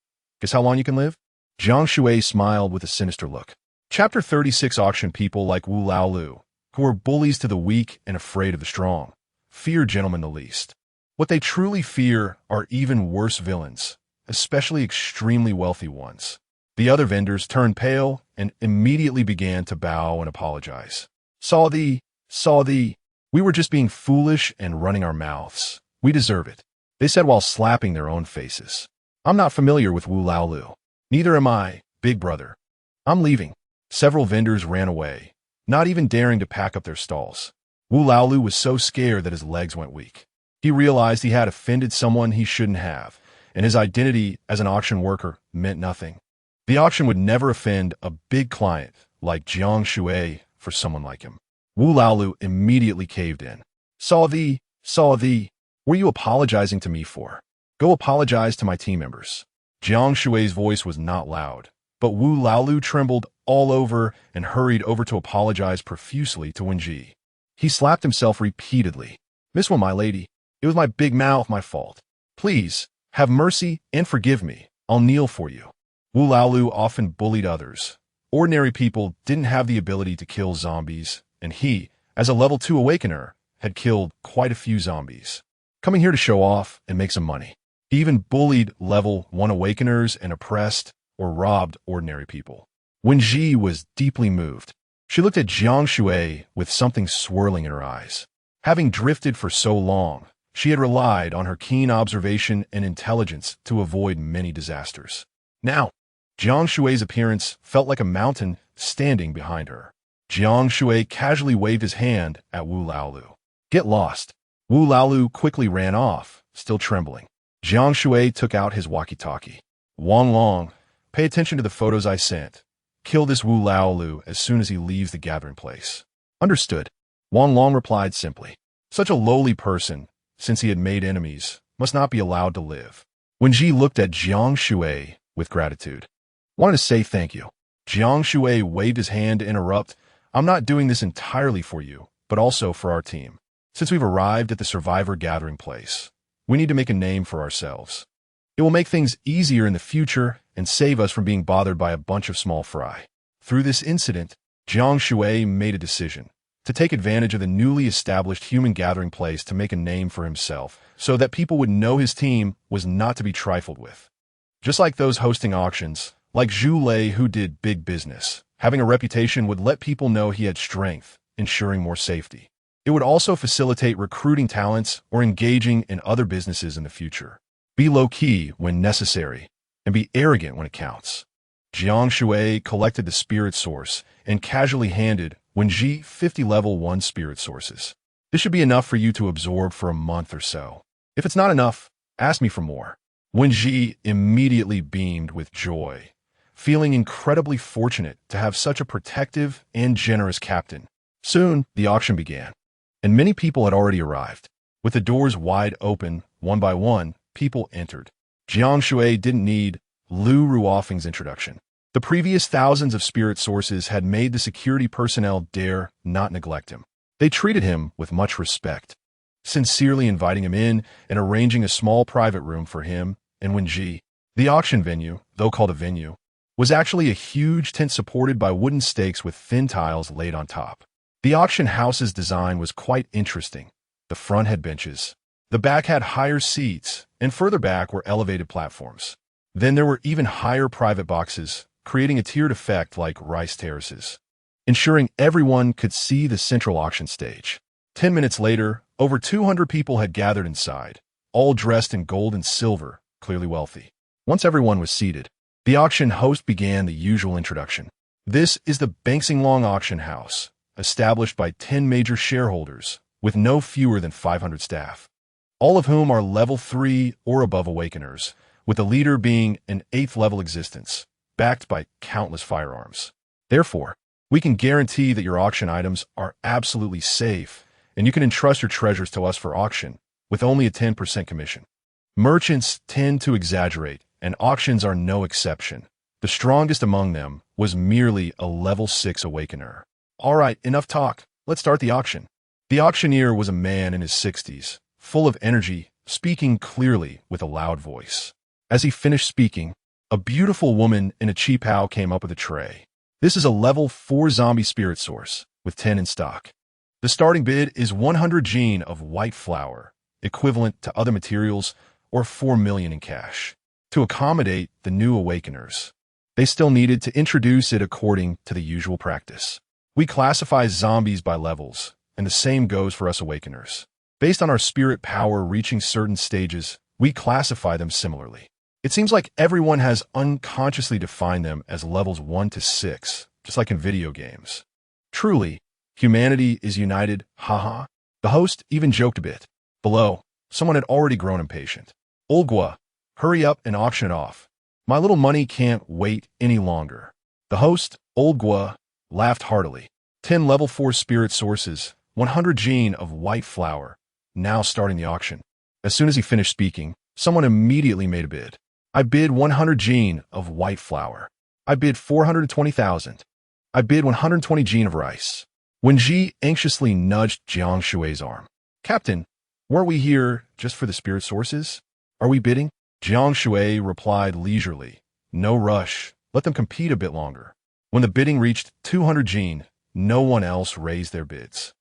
Guess how long you can live?" Jiang Shui smiled with a sinister look. Chapter 36 Auction people like Wu Laolu, who are bullies to the weak and afraid of the strong, fear gentlemen the least. What they truly fear are even worse villains, especially extremely wealthy ones. The other vendors turned pale and immediately began to bow and apologize. Saw thee. We were just being foolish and running our mouths. We deserve it," they said while slapping their own faces. "I'm not familiar with Wu Laolu. Neither am I, big brother. I'm leaving." Several vendors ran away, not even daring to pack up their stalls. Wu Laolu was so scared that his legs went weak. He realized he had offended someone he shouldn't have, and his identity as an auction worker meant nothing. The auction would never offend a big client like Jiang Shui for someone like him. Wu Laolu immediately caved in. Saw thee. What are you apologizing to me for? Go apologize to my team members." Jiang Shui's voice was not loud, but Wu Laolu trembled all over and hurried over to apologize profusely to Wen Ji. He slapped himself repeatedly. "Miss One, my lady, it was my big mouth, my fault. Please, have mercy and forgive me. I'll kneel for you." Wu Laolu often bullied others. Ordinary people didn't have the ability to kill zombies, and he, as a level 2 awakener, had killed quite a few zombies, coming here to show off and make some money. He even bullied level 1 awakeners and oppressed or robbed ordinary people. Wen Ji was deeply moved. She looked at Jiang Shui with something swirling in her eyes. Having drifted for so long, she had relied on her keen observation and intelligence to avoid many disasters. Now, Jiang Shui's appearance felt like a mountain standing behind her. Jiang Shui casually waved his hand at Wu Laolu. "Get lost." Wu Laolu quickly ran off, still trembling. Jiang Shui took out his walkie-talkie. "Wang Long, pay attention to the photos I sent. Kill this Wu Laolu as soon as he leaves the gathering place." "Understood," Wang Long replied simply. Such a lowly person, since he had made enemies, must not be allowed to live. Wen Ji looked at Jiang Shui with gratitude. "Wanted to say thank you." Jiang Shui waved his hand to interrupt. "I'm not doing this entirely for you, but also for our team. Since we've arrived at the survivor gathering place, we need to make a name for ourselves. It will make things easier in the future and save us from being bothered by a bunch of small fry." Through this incident, Jiang Shui made a decision to take advantage of the newly established human gathering place to make a name for himself so that people would know his team was not to be trifled with. Just like those hosting auctions, like Zhu Lei who did big business, having a reputation would let people know he had strength, ensuring more safety. It would also facilitate recruiting talents or engaging in other businesses in the future. Be low-key when necessary, and be arrogant when it counts. Jiang Shui collected the spirit source and casually handed Wen Ji 50 level 1 spirit sources. "This should be enough for you to absorb for a month or so. If it's not enough, ask me for more." Wen Ji immediately beamed with joy, feeling incredibly fortunate to have such a protective and generous captain. Soon, the auction began, and many people had already arrived. With the doors wide open, one by one, people entered. Jiang Shui didn't need Lu Ruofeng's introduction. The previous thousands of spirit sources had made the security personnel dare not neglect him. They treated him with much respect, sincerely inviting him in and arranging a small private room for him and Wen Ji. The auction venue, though called a venue, was actually a huge tent supported by wooden stakes with thin tiles laid on top. The auction house's design was quite interesting. The front had benches. The back had higher seats, and further back were elevated platforms. Then there were even higher private boxes, creating a tiered effect like rice terraces, ensuring everyone could see the central auction stage. 10 minutes later, over 200 people had gathered inside, all dressed in gold and silver, clearly wealthy. Once everyone was seated, the auction host began the usual introduction. "This is the Bangxinglong Auction House, established by 10 major shareholders, with no fewer than 500 staff, all of whom are level 3 or above awakeners, with the leader being an 8th level existence, backed by countless firearms. Therefore, we can guarantee that your auction items are absolutely safe, and you can entrust your treasures to us for auction, with only a 10% commission. Merchants tend to exaggerate, and auctions are no exception. The strongest among them was merely a level 6 awakener." "All right, enough talk. Let's start the auction." The auctioneer was a man in his 60s, full of energy, speaking clearly with a loud voice. As he finished speaking, a beautiful woman in a qipao came up with a tray. "This is a level 4 zombie spirit source, with 10 in stock. The starting bid is 100 gene of white flour, equivalent to other materials, or 4 million in cash, to accommodate the new awakeners." They still needed to introduce it according to the usual practice. "We classify zombies by levels, and the same goes for us awakeners. Based on our spirit power reaching certain stages, we classify them similarly. It seems like everyone has unconsciously defined them as levels 1 to 6, just like in video games. Truly, humanity is united, haha." The host even joked a bit. Below, someone had already grown impatient. "Olgua, hurry up and auction it off. My little money can't wait any longer." The host, Olgua, laughed heartily. 10 level 4 spirit sources, 100 gene of white flour, now starting the auction. As soon as he finished speaking, someone immediately made a bid. "I bid 100 gene of white flour. I bid 420,000. I bid 120 gene of rice." Wen Ji anxiously nudged Jiang Shui's arm. "Captain, weren't we here just for the spirit sources? Are we bidding?" Jiang Shui replied leisurely. "No rush. Let them compete a bit longer." When the bidding reached 200 gene, no one else raised their bids.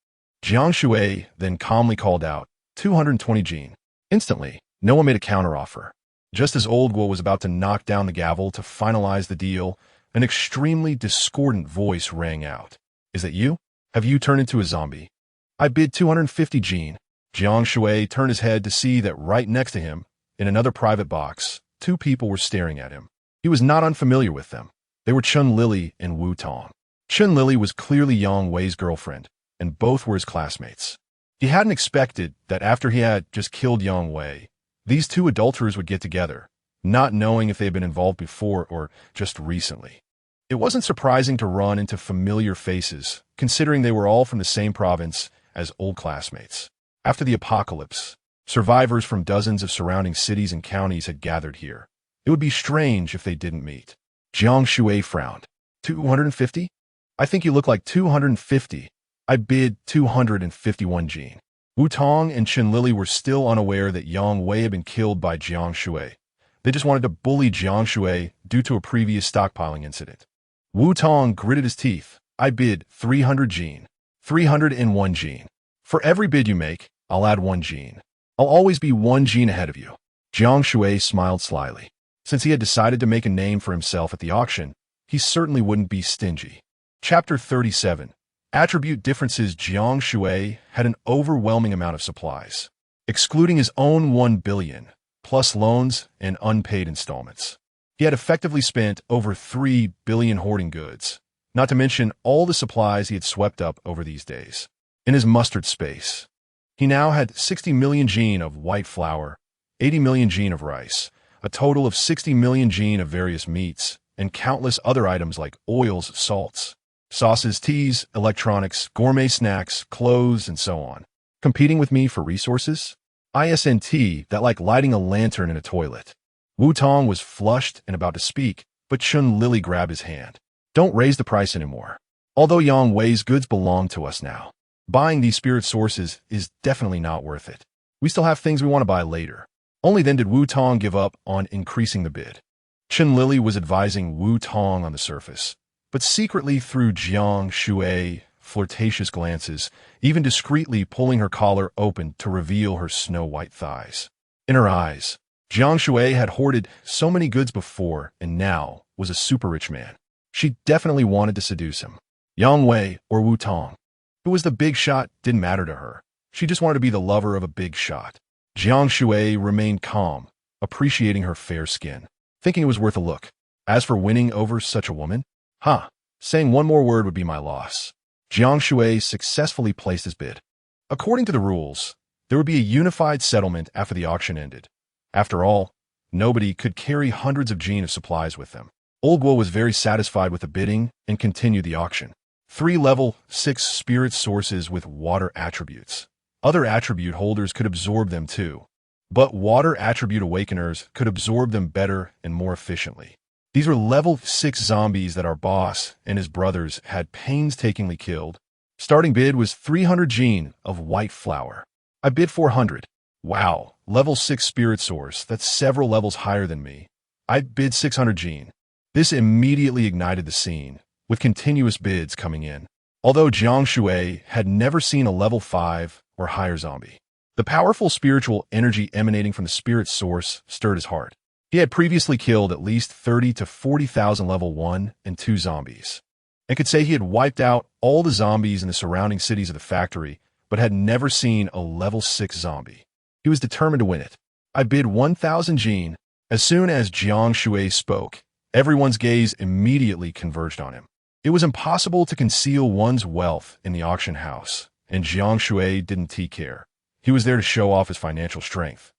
Jiang Shui then calmly called out, 220 gene. Instantly, no one made a counteroffer. Just as Old Guo was about to knock down the gavel to finalize the deal, an extremely discordant voice rang out. "Is that you? Have you turned into a zombie?" "I bid 250 gene." Jiang Shui turned his head to see that right next to him, in another private box, 2 people were staring at him. He was not unfamiliar with them. They were Chun Lily and Wu Tong. Chun Lily was clearly Yang Wei's girlfriend, and both were his classmates. He hadn't expected that after he had just killed Yang Wei, these 2 adulterers would get together, not knowing if they had been involved before or just recently. It wasn't surprising to run into familiar faces, considering they were all from the same province as old classmates. After the apocalypse, Survivors from dozens of surrounding cities and counties had gathered here. It would be strange if they didn't meet. Jiang Shui frowned. 250? I think you look like 250. I bid 251 Jin. Wu Tong and Chen Lili were still unaware that Yang Wei had been killed by Jiang Shui. They just wanted to bully Jiang Shui due to a previous stockpiling incident. Wu Tong gritted his teeth. I bid 300 Jin. 301 Jin. For every bid you make, I'll add 1 Jin. I'll always be 1 Jin ahead of you. Jiang Shui smiled slyly. Since he had decided to make a name for himself at the auction, he certainly wouldn't be stingy. Chapter 37. Attribute differences. Jiang Shui had an overwhelming amount of supplies, excluding his own 1 billion, plus loans and unpaid installments. He had effectively spent over 3 billion hoarding goods, not to mention all the supplies he had swept up over these days. In his mustard space, he now had 60 million Jin of white flour, 80 million Jin of rice, a total of 60 million Jin of various meats, and countless other items like oils, salts, sauces, teas, electronics, gourmet snacks, clothes, and so on. Competing with me for resources? ISNT, that like lighting a lantern in a toilet. Wu Tong was flushed and about to speak, but Chen Lili grabbed his hand. Don't raise the price anymore. Although Yang Wei's goods belong to us now, buying these spirit sources is definitely not worth it. We still have things we want to buy later. Only then did Wu Tong give up on increasing the bid. Chen Lili was advising Wu Tong on the surface, but secretly through Jiang Shui flirtatious glances, even discreetly pulling her collar open to reveal her snow-white thighs. In her eyes, Jiang Shui had hoarded so many goods before and now was a super rich man. She definitely wanted to seduce him. Yang Wei or Wu Tong, who was the big shot, didn't matter to her. She just wanted to be the lover of a big shot. Jiang Shui remained calm, appreciating her fair skin, thinking it was worth a look. As for winning over such a woman, saying one more word would be my loss. Jiang Shui successfully placed his bid. According to the rules, there would be a unified settlement after the auction ended. After all, nobody could carry hundreds of Jin of supplies with them. Old Guo was very satisfied with the bidding and continued the auction. 3 level 6 spirit sources with water attributes. Other attribute holders could absorb them too, but water attribute awakeners could absorb them better and more efficiently. These were level 6 zombies that our boss and his brothers had painstakingly killed. Starting bid was 300 Jin of white flour. I bid 400. Wow, level 6 spirit source, that's several levels higher than me. I bid 600 Jin. This immediately ignited the scene, with continuous bids coming in. Although Jiang Shui had never seen a level 5 or higher zombie, the powerful spiritual energy emanating from the spirit source stirred his heart. He had previously killed at least 30 to 40,000 level 1 and 2 zombies, and could say he had wiped out all the zombies in the surrounding cities of the factory, but had never seen a level 6 zombie. He was determined to win it. I bid 1,000 Jin. As soon as Jiang Shui spoke, everyone's gaze immediately converged on him. It was impossible to conceal one's wealth in the auction house, and Jiang Shui didn't care. He was there to show off his financial strength,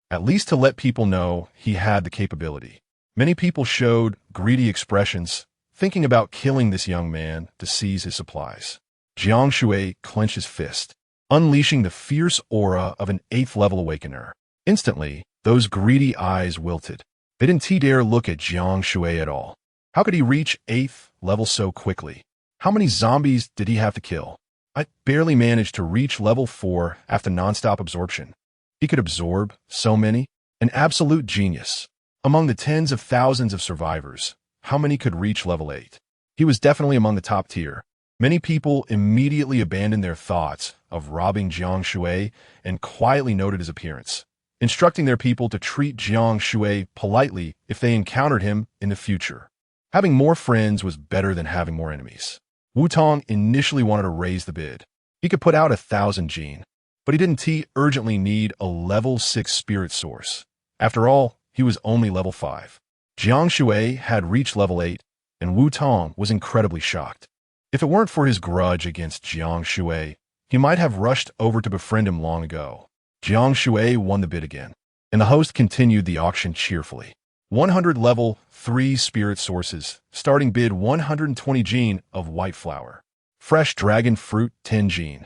at least to let people know he had the capability. Many people showed greedy expressions, thinking about killing this young man to seize his supplies. Jiang Shui clenched his fist, unleashing the fierce aura of an 8th level awakener. Instantly, those greedy eyes wilted. They didn't dare look at Jiang Shui at all. How could he reach 8th level so quickly? How many zombies did he have to kill? I barely managed to reach level 4 after non-stop absorption. He could absorb so many? An absolute genius. Among the tens of thousands of survivors, how many could reach level 8? He was definitely among the top tier. Many people immediately abandoned their thoughts of robbing Jiang Shui and quietly noted his appearance, instructing their people to treat Jiang Shui politely if they encountered him in the future. Having more friends was better than having more enemies. Wu Tong initially wanted to raise the bid. He could put out 1,000 Jin, but he didn't urgently need a level 6 spirit source. After all, he was only level 5. Jiang Shui had reached level 8, and Wu Tong was incredibly shocked. If it weren't for his grudge against Jiang Shui, he might have rushed over to befriend him long ago. Jiang Shui won the bid again, and the host continued the auction cheerfully. 100 level 3 spirit sources, starting bid 120 Jin of white flour. Fresh dragon fruit 10 Jin.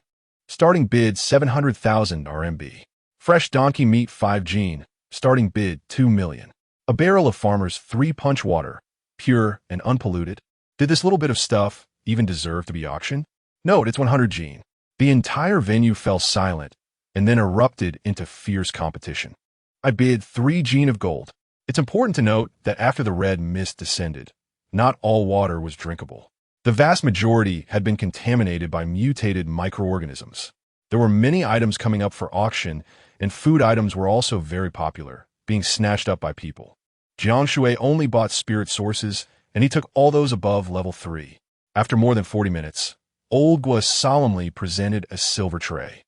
Starting bid 700,000 RMB. Fresh donkey meat 5 gene, starting bid 2 million. A barrel of farmer's 3-punch water, pure and unpolluted. Did this little bit of stuff even deserve to be auctioned? Note, it's 100 gene. The entire venue fell silent and then erupted into fierce competition. I bid 3 gene of gold. It's important to note that after the red mist descended, not all water was drinkable. The vast majority had been contaminated by mutated microorganisms. There were many items coming up for auction, and food items were also very popular, being snatched up by people. Jiang Shui only bought spirit sources, and he took all those above level 3. After more than 40 minutes, Old Gua solemnly presented a silver tray.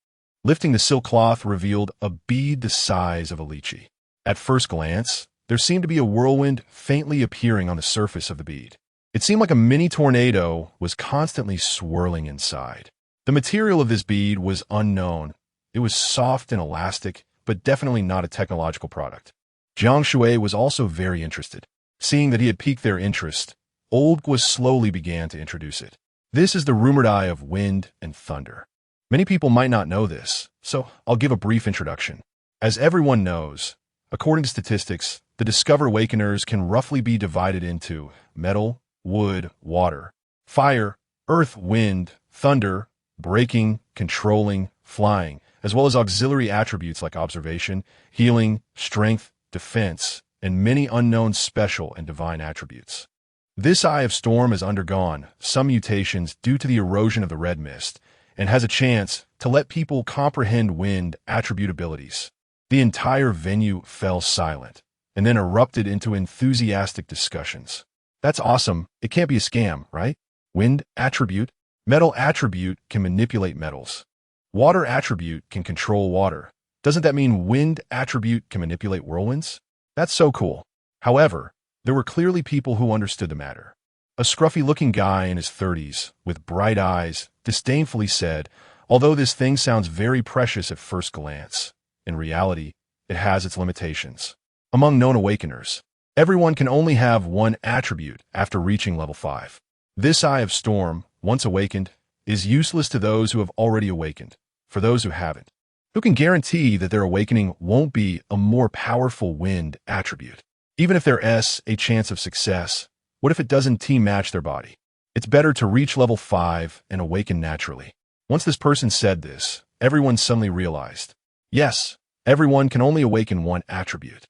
Lifting the silk cloth revealed a bead the size of a lychee. At first glance, there seemed to be a whirlwind faintly appearing on the surface of the bead. It seemed like a mini tornado was constantly swirling inside. The material of this bead was unknown. It was soft and elastic, but definitely not a technological product. Jiang Shui was also very interested. Seeing that he had piqued their interest, Old Gua slowly began to introduce it. This is the rumored eye of wind and thunder. Many people might not know this, so I'll give a brief introduction. As everyone knows, according to statistics, the Discover Awakeners can roughly be divided into metal, wood, water, fire, earth, wind, thunder, breaking, controlling, flying, as well as auxiliary attributes like observation, healing, strength, defense, and many unknown special and divine attributes. This Eye of Storm has undergone some mutations due to the erosion of the red mist and has a chance to let people comprehend wind attribute abilities. The entire venue fell silent and then erupted into enthusiastic discussions. That's awesome. It can't be a scam, right? Wind attribute. Metal attribute can manipulate metals. Water attribute can control water. Doesn't that mean wind attribute can manipulate whirlwinds? That's so cool. However, there were clearly people who understood the matter. A scruffy-looking guy in his 30s, with bright eyes, disdainfully said, although this thing sounds very precious at first glance, in reality, it has its limitations. Among known awakeners, everyone can only have one attribute after reaching level 5. This Eye of Storm, once awakened, is useless to those who have already awakened. For those who haven't, who can guarantee that their awakening won't be a more powerful wind attribute? Even if there's a chance of success, what if it doesn't team match their body? It's better to reach level 5 and awaken naturally. Once this person said this, everyone suddenly realized, yes, everyone can only awaken one attribute.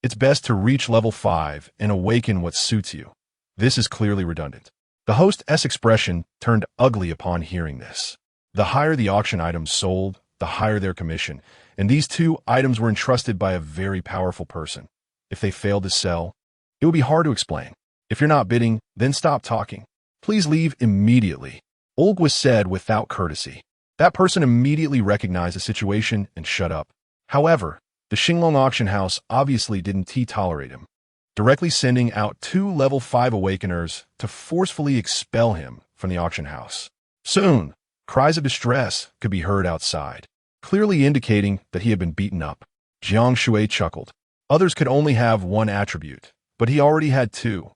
It's best to reach level 5 and awaken what suits you. This is clearly redundant. The host's expression turned ugly upon hearing this. The higher the auction items sold, the higher their commission, and these 2 items were entrusted by a very powerful person. If they failed to sell, it would be hard to explain. If you're not bidding, then stop talking. Please leave immediately. Old Gua said without courtesy. That person immediately recognized the situation and shut up. However, the Xinglong auction house obviously didn't tolerate him, directly sending out 2 level 5 awakeners to forcefully expel him from the auction house. Soon, cries of distress could be heard outside, clearly indicating that he had been beaten up. Jiang Shui chuckled. Others could only have one attribute, but he already had 2,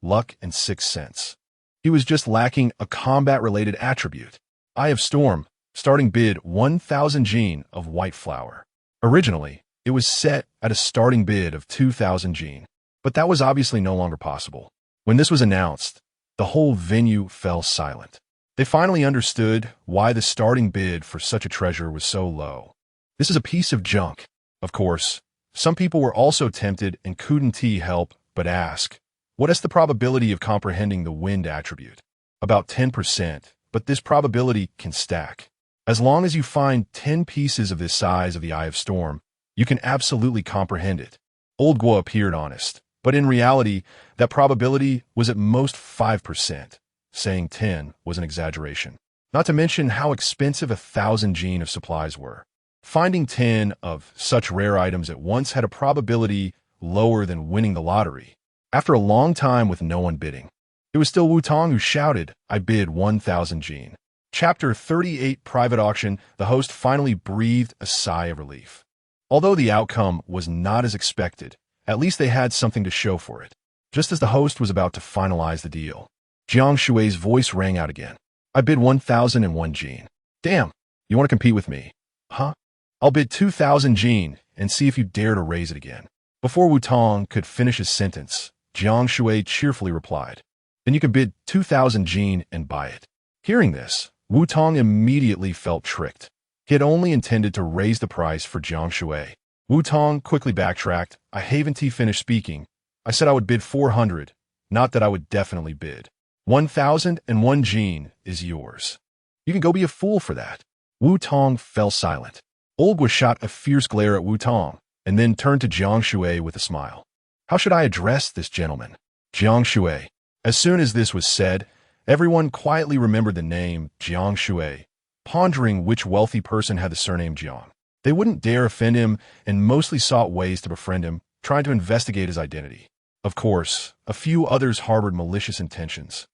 luck and 6th sense. He was just lacking a combat-related attribute. Eye of Storm, starting bid 1,000 gene of white flour. Originally, it was set at a starting bid of 2,000 gene, but that was obviously no longer possible. When this was announced, the whole venue fell silent. They finally understood why the starting bid for such a treasure was so low. This is a piece of junk. Of course, some people were also tempted and couldn't help but ask, what is the probability of comprehending the wind attribute? About 10%, but this probability can stack. As long as you find 10 pieces of this size of the Eye of Storm, you can absolutely comprehend it. Old Gua appeared honest, but in reality, that probability was at most 5%. Saying 10 was an exaggeration. Not to mention how expensive 1,000 gene of supplies were. Finding 10 of such rare items at once had a probability lower than winning the lottery. After a long time with no one bidding, it was still Wu Tong who shouted, I bid 1,000 gene. Chapter 38 Private Auction. The host finally breathed a sigh of relief. Although the outcome was not as expected, at least they had something to show for it. Just as the host was about to finalize the deal, Jiang Shui's voice rang out again. I bid 1,001 gene. Damn, you want to compete with me? Huh? I'll bid 2,000 Jin and see if you dare to raise it again. Before Wu Tong could finish his sentence, Jiang Shui cheerfully replied, then you can bid 2,000 Jin and buy it. Hearing this, Wu Tong immediately felt tricked. He had only intended to raise the price for Jiang Shui. Wu Tong quickly backtracked. I haven't finished speaking. I said I would bid 400, not that I would definitely bid. 1,001 Jin is yours. You can go be a fool for that. Wu Tong fell silent. Old Gua shot a fierce glare at Wu Tong, and then turned to Jiang Shui with a smile. How should I address this gentleman? Jiang Shui. As soon as this was said, everyone quietly remembered the name Jiang Shui, pondering which wealthy person had the surname Jiang. They wouldn't dare offend him and mostly sought ways to befriend him, trying to investigate his identity. Of course, a few others harbored malicious intentions,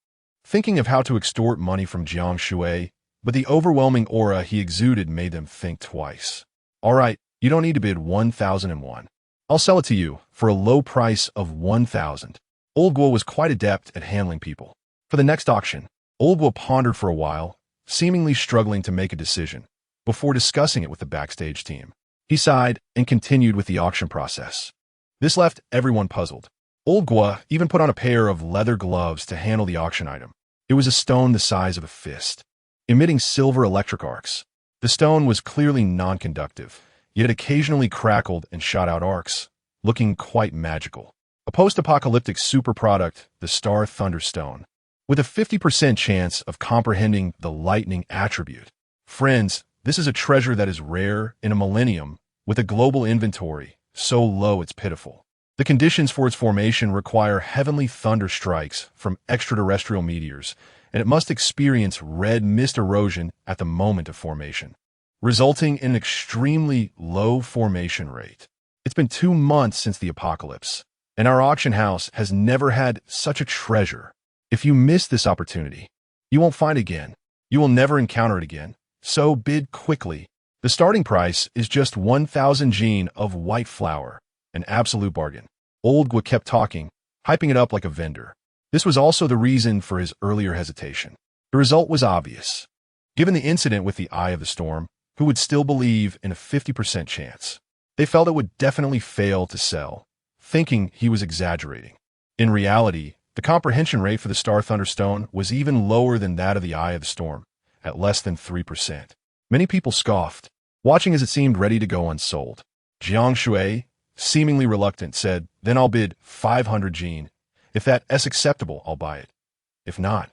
thinking of how to extort money from Jiang Shui, but the overwhelming aura he exuded made them think twice. All right, you don't need to bid 1,001. I'll sell it to you for a low price of 1,000. Old Guo was quite adept at handling people. For the next auction, Old Guo pondered for a while, seemingly struggling to make a decision, before discussing it with the backstage team. He sighed and continued with the auction process. This left everyone puzzled. Old Guo even put on a pair of leather gloves to handle the auction item. It was a stone the size of a fist, emitting silver electric arcs. The stone was clearly non-conductive, yet it occasionally crackled and shot out arcs, looking quite magical. A post-apocalyptic super product, the Star Thunder Stone, with a 50% chance of comprehending the lightning attribute. Friends, this is a treasure that is rare in a millennium, with a global inventory so low it's pitiful. The conditions for its formation require heavenly thunder strikes from extraterrestrial meteors, and it must experience red mist erosion at the moment of formation, resulting in an extremely low formation rate. It's been 2 months since the apocalypse, and our auction house has never had such a treasure. If you miss this opportunity, you won't find it again. You will never encounter it again. So bid quickly. The starting price is just 1,000 Jin of white flour, an absolute bargain. Old Gua kept talking, hyping it up like a vendor. This was also the reason for his earlier hesitation. The result was obvious. Given the incident with the Eye of the Storm, who would still believe in a 50% chance? They felt it would definitely fail to sell, thinking he was exaggerating. In reality, the comprehension rate for the Star Thunder Stone was even lower than that of the Eye of the Storm, at less than 3%. Many people scoffed, watching as it seemed ready to go unsold. Jiang Shui, seemingly reluctant, said, then I'll bid 500 Jin. If that is acceptable, I'll buy it. If not,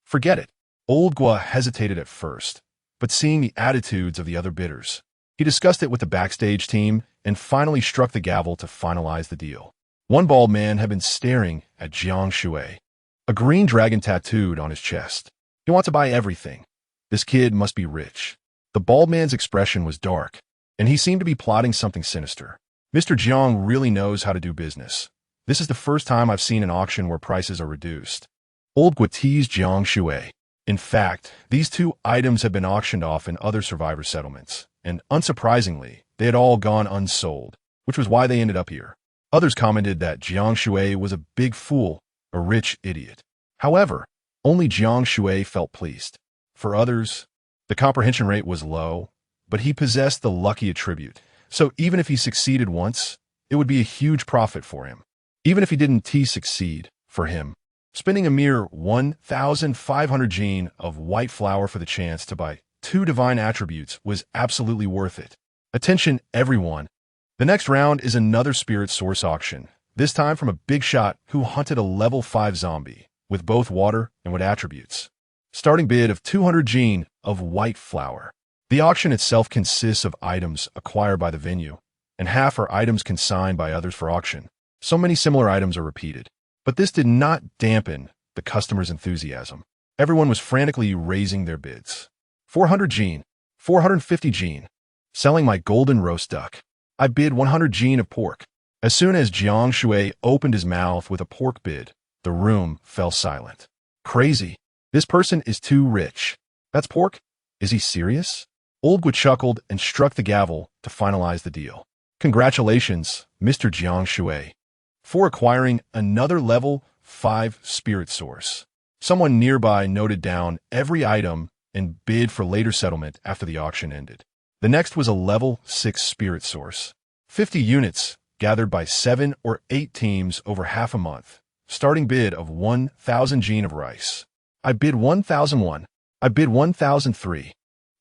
forget it. Old Gua hesitated at first, but seeing the attitudes of the other bidders, he discussed it with the backstage team and finally struck the gavel to finalize the deal. One bald man had been staring at Jiang Shui, a green dragon tattooed on his chest. He wants to buy everything. This kid must be rich. The bald man's expression was dark, and he seemed to be plotting something sinister. Mr. Jiang really knows how to do business. This is the first time I've seen an auction where prices are reduced. Old Gua teased Jiang Shui. In fact, these 2 items had been auctioned off in other survivor settlements, and unsurprisingly, they had all gone unsold, which was why they ended up here. Others commented that Jiang Shui was a big fool, a rich idiot. However, only Jiang Shui felt pleased. For others, the comprehension rate was low, but he possessed the lucky attribute, so even if he succeeded once, it would be a huge profit for him. Even if he didn't succeed, for him, spending a mere 1,500 Jin of white flour for the chance to buy 2 divine attributes was absolutely worth it. Attention, everyone. The next round is another spirit source auction, this time from a big shot who hunted a level 5 zombie, with both water and wood attributes. Starting bid of 200 Jin of white flour. The auction itself consists of items acquired by the venue, and half are items consigned by others for auction. So many similar items are repeated. But this did not dampen the customers' enthusiasm. Everyone was frantically raising their bids. 400 Jin, 450 Jin. Selling my golden roast duck. I bid 100 Jin of pork. As soon as Jiang Shui opened his mouth with a pork bid, the room fell silent. Crazy. This person is too rich. That's pork? Is he serious? Old Gua chuckled and struck the gavel to finalize the deal. Congratulations, Mr. Jiang Shui, for acquiring another level 5 spirit source. Someone nearby noted down every item and bid for later settlement after the auction ended. The next was a level 6 spirit source. 50 units, gathered by 7 or 8 teams over half a month. Starting bid of 1,000 gene of rice. I bid 1,001. I bid 1,003.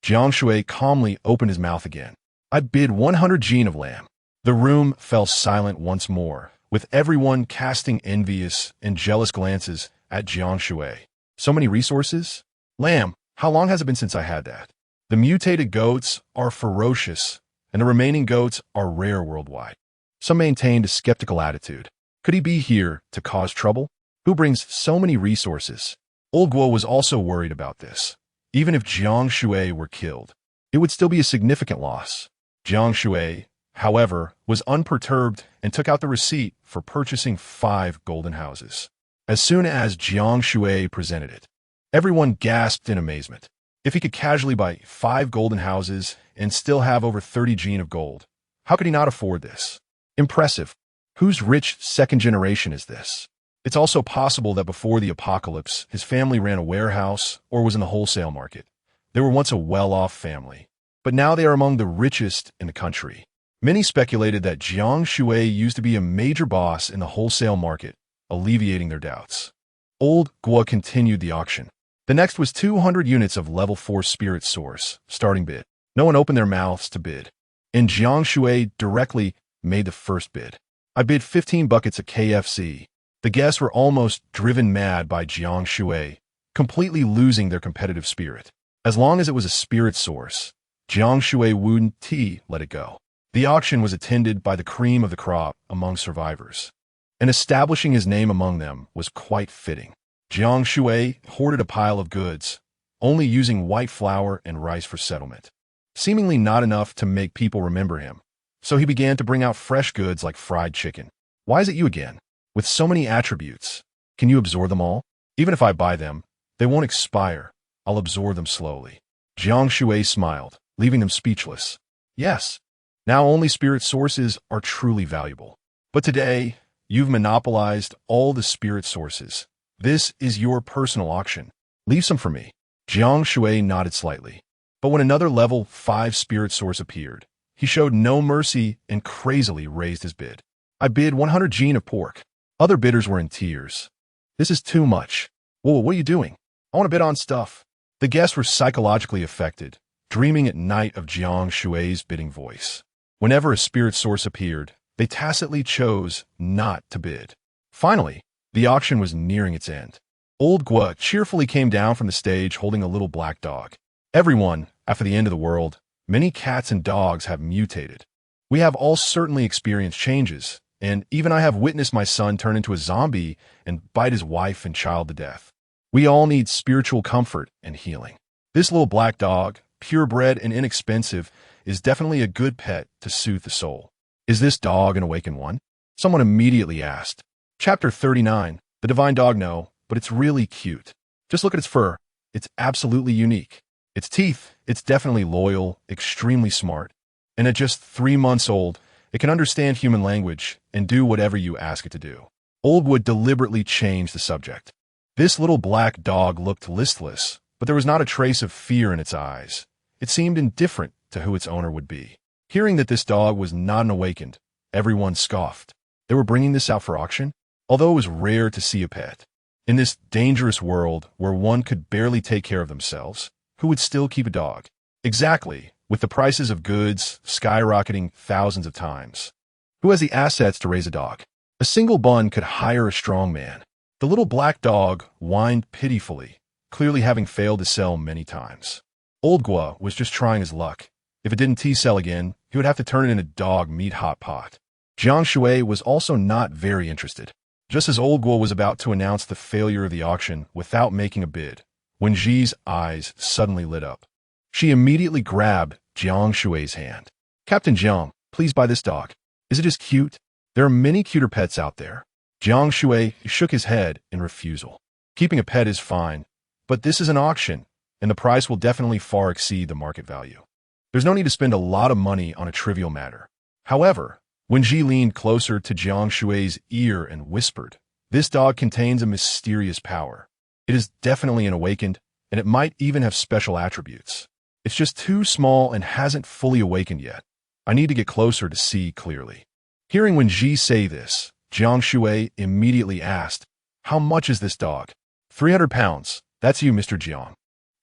Jiang Shui calmly opened his mouth again. I bid 100 gene of lamb. The room fell silent once more, with everyone casting envious and jealous glances at Jiang Shui. So many resources? Lamb, how long has it been since I had that? The mutated goats are ferocious, and the remaining goats are rare worldwide. Some maintained a skeptical attitude. Could he be here to cause trouble? Who brings so many resources? Old Guo was also worried about this. Even if Jiang Shui were killed, it would still be a significant loss. Jiang Shui, however, was unperturbed and took out the receipt for purchasing 5 golden houses. As soon as Jiang Shui presented it, everyone gasped in amazement. If he could casually buy 5 golden houses and still have over 30 gene of gold, how could he not afford this? Impressive. Whose rich second generation is this? It's also possible that before the apocalypse, his family ran a warehouse or was in the wholesale market. They were once a well-off family, but now they are among the richest in the country. Many speculated that Jiang Shui used to be a major boss in the wholesale market, alleviating their doubts. Old Guo continued the auction. The next was 200 units of level 4 spirit source, starting bid. No one opened their mouths to bid, and Jiang Shui directly made the first bid. I bid 15 buckets of KFC. The guests were almost driven mad by Jiang Shui, completely losing their competitive spirit. As long as it was a spirit source, Jiang Shui wouldn't let it go. The auction was attended by the cream of the crop among survivors, and establishing his name among them was quite fitting. Jiang Shui hoarded a pile of goods, only using white flour and rice for settlement. Seemingly not enough to make people remember him, so he began to bring out fresh goods like fried chicken. Why is it you again? With so many attributes, can you absorb them all? Even if I buy them, they won't expire. I'll absorb them slowly. Jiang Shui smiled, leaving them speechless. Yes, now only spirit sources are truly valuable. But today, you've monopolized all the spirit sources. This is your personal auction. Leave some for me. Jiang Shui nodded slightly. But when another level 5 spirit source appeared, he showed no mercy and crazily raised his bid. I bid 100 gene of pork. Other bidders were in tears. This is too much. Whoa, what are you doing? I want to bid on stuff. The guests were psychologically affected, dreaming at night of Jiang Shui's bidding voice. Whenever a spirit source appeared, they tacitly chose not to bid. Finally, the auction was nearing its end. Old Guo cheerfully came down from the stage holding a little black dog. Everyone, after the end of the world, many cats and dogs have mutated. We have all certainly experienced changes, and even I have witnessed my son turn into a zombie and bite his wife and child to death. We all need spiritual comfort and healing. This little black dog, purebred and inexpensive, is definitely a good pet to soothe the soul. Is this dog an awakened one? Someone immediately asked. Chapter 39. The divine dog. No, but it's really cute. Just look at its fur. It's absolutely unique. Its teeth, it's definitely loyal, extremely smart. And at just 3 months old, it can understand human language and do whatever you ask it to do. Old Wood deliberately changed the subject. This little black dog looked listless, but there was not a trace of fear in its eyes. It seemed indifferent to who its owner would be. Hearing that this dog was not an awakened, everyone scoffed. They were bringing this out for auction? Although it was rare to see a pet. In this dangerous world where one could barely take care of themselves, who would still keep a dog? Exactly, with the prices of goods skyrocketing thousands of times. Who has the assets to raise a dog? A single bun could hire a strong man. The little black dog whined pitifully, clearly having failed to sell many times. Old Guo was just trying his luck. If it didn't sell again, he would have to turn it into dog meat hot pot. Jiang Shui was also not very interested. Just as Old Guo was about to announce the failure of the auction without making a bid, when Ji's eyes suddenly lit up. She immediately grabbed Jiang Shui's hand. Captain Jiang, please buy this dog. Is it as cute? There are many cuter pets out there. Jiang Shui shook his head in refusal. Keeping a pet is fine, but this is an auction, and the price will definitely far exceed the market value. There's no need to spend a lot of money on a trivial matter. However, when Ji leaned closer to Jiang Shui's ear and whispered, "This dog contains a mysterious power. It is definitely an awakened, and it might even have special attributes." It's just too small and hasn't fully awakened yet. I need to get closer to see clearly. Hearing Wen Ji say this, Jiang Shui immediately asked, "How much is this dog?" 300 pounds. That's you, Mr. Jiang.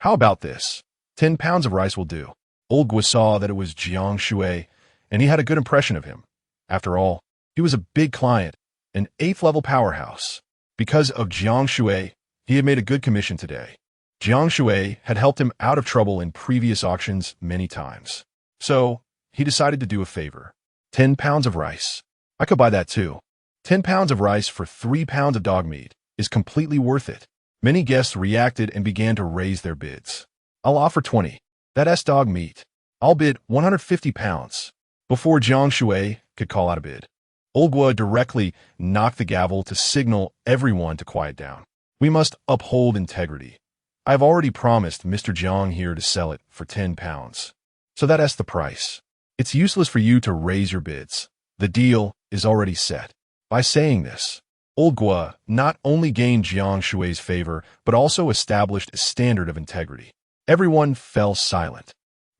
How about this? 10 pounds of rice will do. Old Gua saw that it was Jiang Shui, and he had a good impression of him. After all, he was a big client, an 8th level powerhouse. Because of Jiang Shui, he had made a good commission today. Jiang Shui had helped him out of trouble in previous auctions many times. So, he decided to do a favor. 10 pounds of rice. I could buy that too. 10 pounds of rice for 3 pounds of dog meat is completely worth it. Many guests reacted and began to raise their bids. I'll offer 20. That's dog meat. I'll bid 150 pounds. Before Jiang Shui could call out a bid, Old Gua directly knocked the gavel to signal everyone to quiet down. We must uphold integrity. I've already promised Mr. Jiang here to sell it for 10 pounds. So that's the price. It's useless for you to raise your bids. The deal is already set. By saying this, Old Gua not only gained Jiang Shui's favor, but also established a standard of integrity. Everyone fell silent.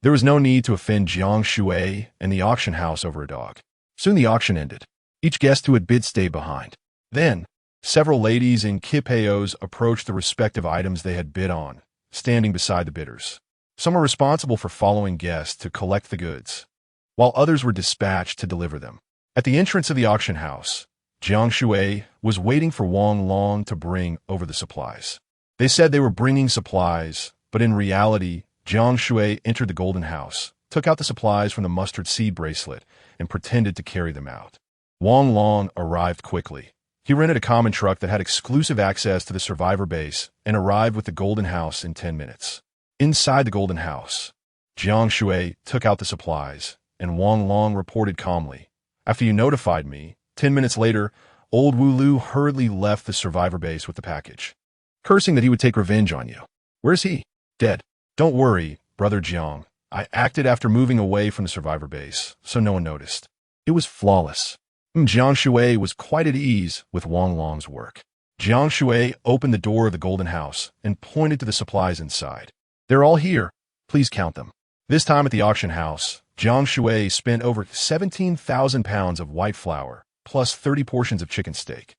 There was no need to offend Jiang Shui and the auction house over a dog. Soon the auction ended. Each guest who had bid stayed behind. Then, several ladies in kipeos approached the respective items they had bid on, standing beside the bidders. Some were responsible for following guests to collect the goods, while others were dispatched to deliver them. At the entrance of the auction house, Jiang Shui was waiting for Wang Long to bring over the supplies. They said they were bringing supplies, but in reality, Jiang Shui entered the golden house, took out the supplies from the mustard seed bracelet, and pretended to carry them out. Wang Long arrived quickly. He rented a common truck that had exclusive access to the survivor base and arrived with the golden house in 10 minutes. Inside the golden house, Jiang Shui took out the supplies, and Wang Long reported calmly, "After you notified me, 10 minutes later, old Wu Lu hurriedly left the survivor base with the package, cursing that he would take revenge on you. Where's he? Dead. Don't worry, brother Jiang. I acted after moving away from the survivor base, so no one noticed. It was flawless." Jiang Shui was quite at ease with Wang Long's work. Jiang Shui opened the door of the golden house and pointed to the supplies inside. "They're all here. Please count them." This time at the auction house, Jiang Shui spent over 17,000 pounds of white flour, plus 30 portions of chicken steak,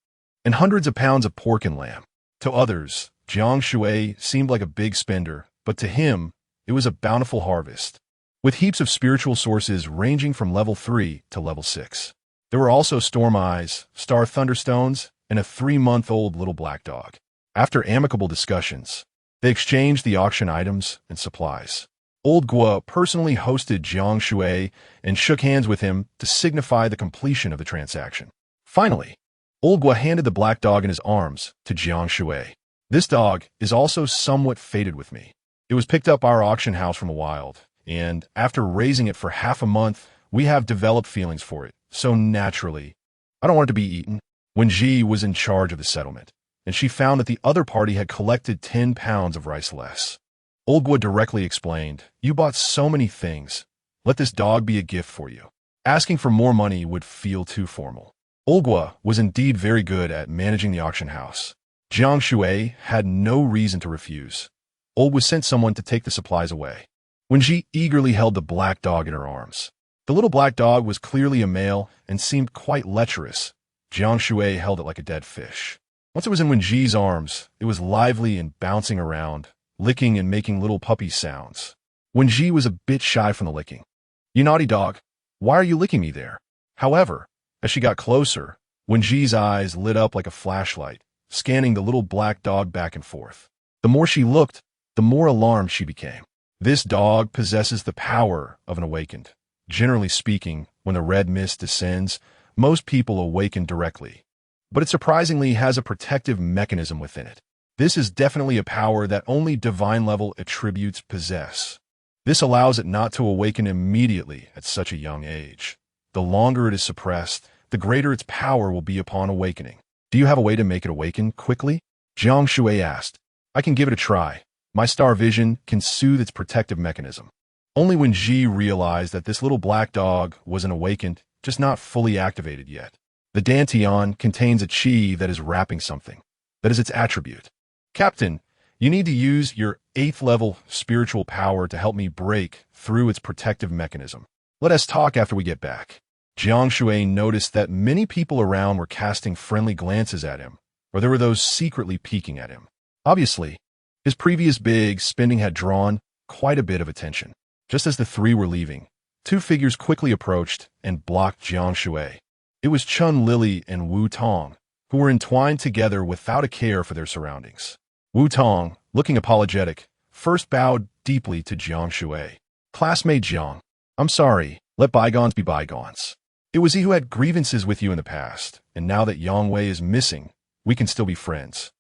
and hundreds of pounds of pork and lamb. To others, Jiang Shui seemed like a big spender, but to him, it was a bountiful harvest, with heaps of spiritual sources ranging from level 3 to level 6. There were also storm eyes, star thunderstones, and a 3-month-old little black dog. After amicable discussions, they exchanged the auction items and supplies. Old Gua personally hosted Jiang Shui and shook hands with him to signify the completion of the transaction. Finally, Old Gua handed the black dog in his arms to Jiang Shui. "This dog is also somewhat fated with me. It was picked up our auction house from a wild, and after raising it for half a month, we have developed feelings for it. So naturally, I don't want it to be eaten." Wen Ji was in charge of the settlement, and she found that the other party had collected 10 pounds of rice less. Old Gua directly explained, "You bought so many things. Let this dog be a gift for you. Asking for more money would feel too formal." Old Gua was indeed very good at managing the auction house. Jiang Shui had no reason to refuse. Old Gua sent someone to take the supplies away. Wen Ji eagerly held the black dog in her arms. The little black dog was clearly a male and seemed quite lecherous. Jiang Shui held it like a dead fish. Once it was in Wen Ji's arms, it was lively and bouncing around, licking and making little puppy sounds. Wen Ji was a bit shy from the licking. "You naughty dog, why are you licking me there?" However, as she got closer, Wen Ji's eyes lit up like a flashlight, scanning the little black dog back and forth. The more she looked, the more alarmed she became. This dog possesses the power of an awakened. Generally speaking, when the red mist descends, most people awaken directly. But it surprisingly has a protective mechanism within it. This is definitely a power that only divine-level attributes possess. This allows it not to awaken immediately at such a young age. The longer it is suppressed, the greater its power will be upon awakening. "Do you have a way to make it awaken quickly?" Jiang Shui asked. "I can give it a try. My star vision can soothe its protective mechanism." Only when Ji realized that this little black dog was an awakened, just not fully activated yet. The Dantian contains a chi that is wrapping something. That is its attribute. "Captain, You need to use your 8th level spiritual power to help me break through its protective mechanism. Let us talk after we get back. Jiang Shui noticed that many people around were casting friendly glances at him, or there were those secretly peeking at him. Obviously, his previous big spending had drawn quite a bit of attention. Just as the three were leaving, two figures quickly approached and blocked Jiang Shui. It was Chun Lily and Wu Tong, who were entwined together without a care for their surroundings. Wu Tong, looking apologetic, first bowed deeply to Jiang Shui. Classmate Jiang, I'm sorry, let bygones be bygones. It was he who had grievances with you in the past, and now that Yang Wei is missing, we can still be friends.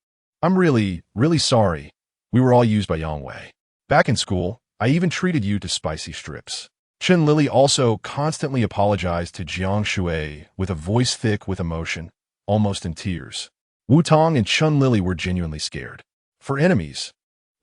I'm really sorry. We were all used by Yang Wei. Back in school, I even treated you to spicy strips. Chun Lily also constantly apologized to Jiang Shui with a voice thick with emotion, almost in tears. Wu Tong and Chun Lily were genuinely scared. For enemies,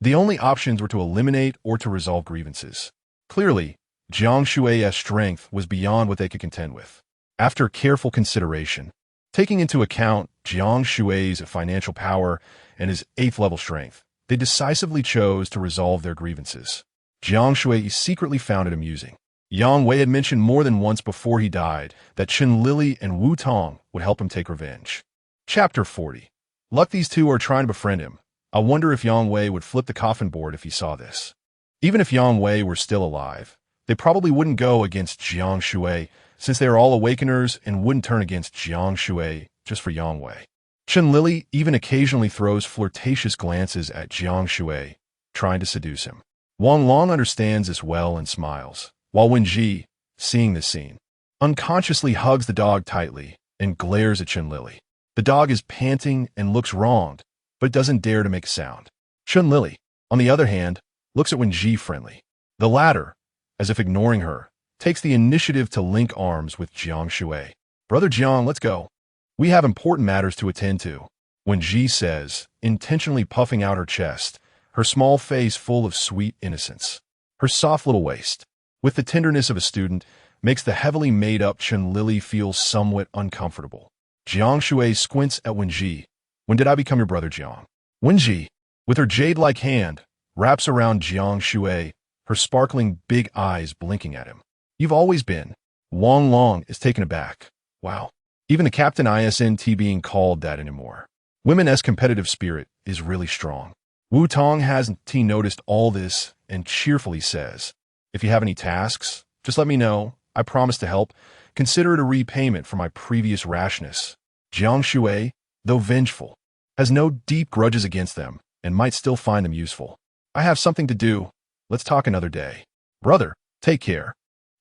the only options were to eliminate or to resolve grievances. Clearly, Jiang Shui's strength was beyond what they could contend with. After careful consideration, taking into account Jiang Shui's financial power and his 8th level strength, they decisively chose to resolve their grievances. Jiang Shui secretly found it amusing. Yang Wei had mentioned more than once before he died that Chun Lily and Wu Tong would help him take revenge. Chapter 40. Luck, these two are trying to befriend him. I wonder if Yang Wei would flip the coffin board if he saw this. Even if Yang Wei were still alive, they probably wouldn't go against Jiang Shui, since they are all awakeners and wouldn't turn against Jiang Shui just for Yang Wei. Chun Lily even occasionally throws flirtatious glances at Jiang Shui, trying to seduce him. Wang Long understands this well and smiles, while Wen Ji, seeing this scene, unconsciously hugs the dog tightly and glares at Chun Lily. The dog is panting and looks wronged, but doesn't dare to make a sound. Chun Lily, on the other hand, looks at Wen Ji friendly. The latter, as if ignoring her, takes the initiative to link arms with Jiang Shui. Brother Jiang, let's go. We have important matters to attend to, Wen Ji says, intentionally puffing out her chest, her small face full of sweet innocence. Her soft little waist, with the tenderness of a student, makes the heavily made-up Chun Lily feel somewhat uncomfortable. Jiang Shui squints at Wen Ji. When did I become your brother, Jiang? Wen Ji, with her jade-like hand, wraps around Jiang Shui, her sparkling big eyes blinking at him. You've always been. Wang Long is taken aback. Wow. Even the Captain ISNT being called that anymore. Women's competitive spirit is really strong. Wu Tong hasn't noticed all this and cheerfully says, if you have any tasks, just let me know. I promise to help. Consider it a repayment for my previous rashness. Jiang Shui, though vengeful, has no deep grudges against them and might still find them useful. I have something to do. Let's talk another day. Brother, take care.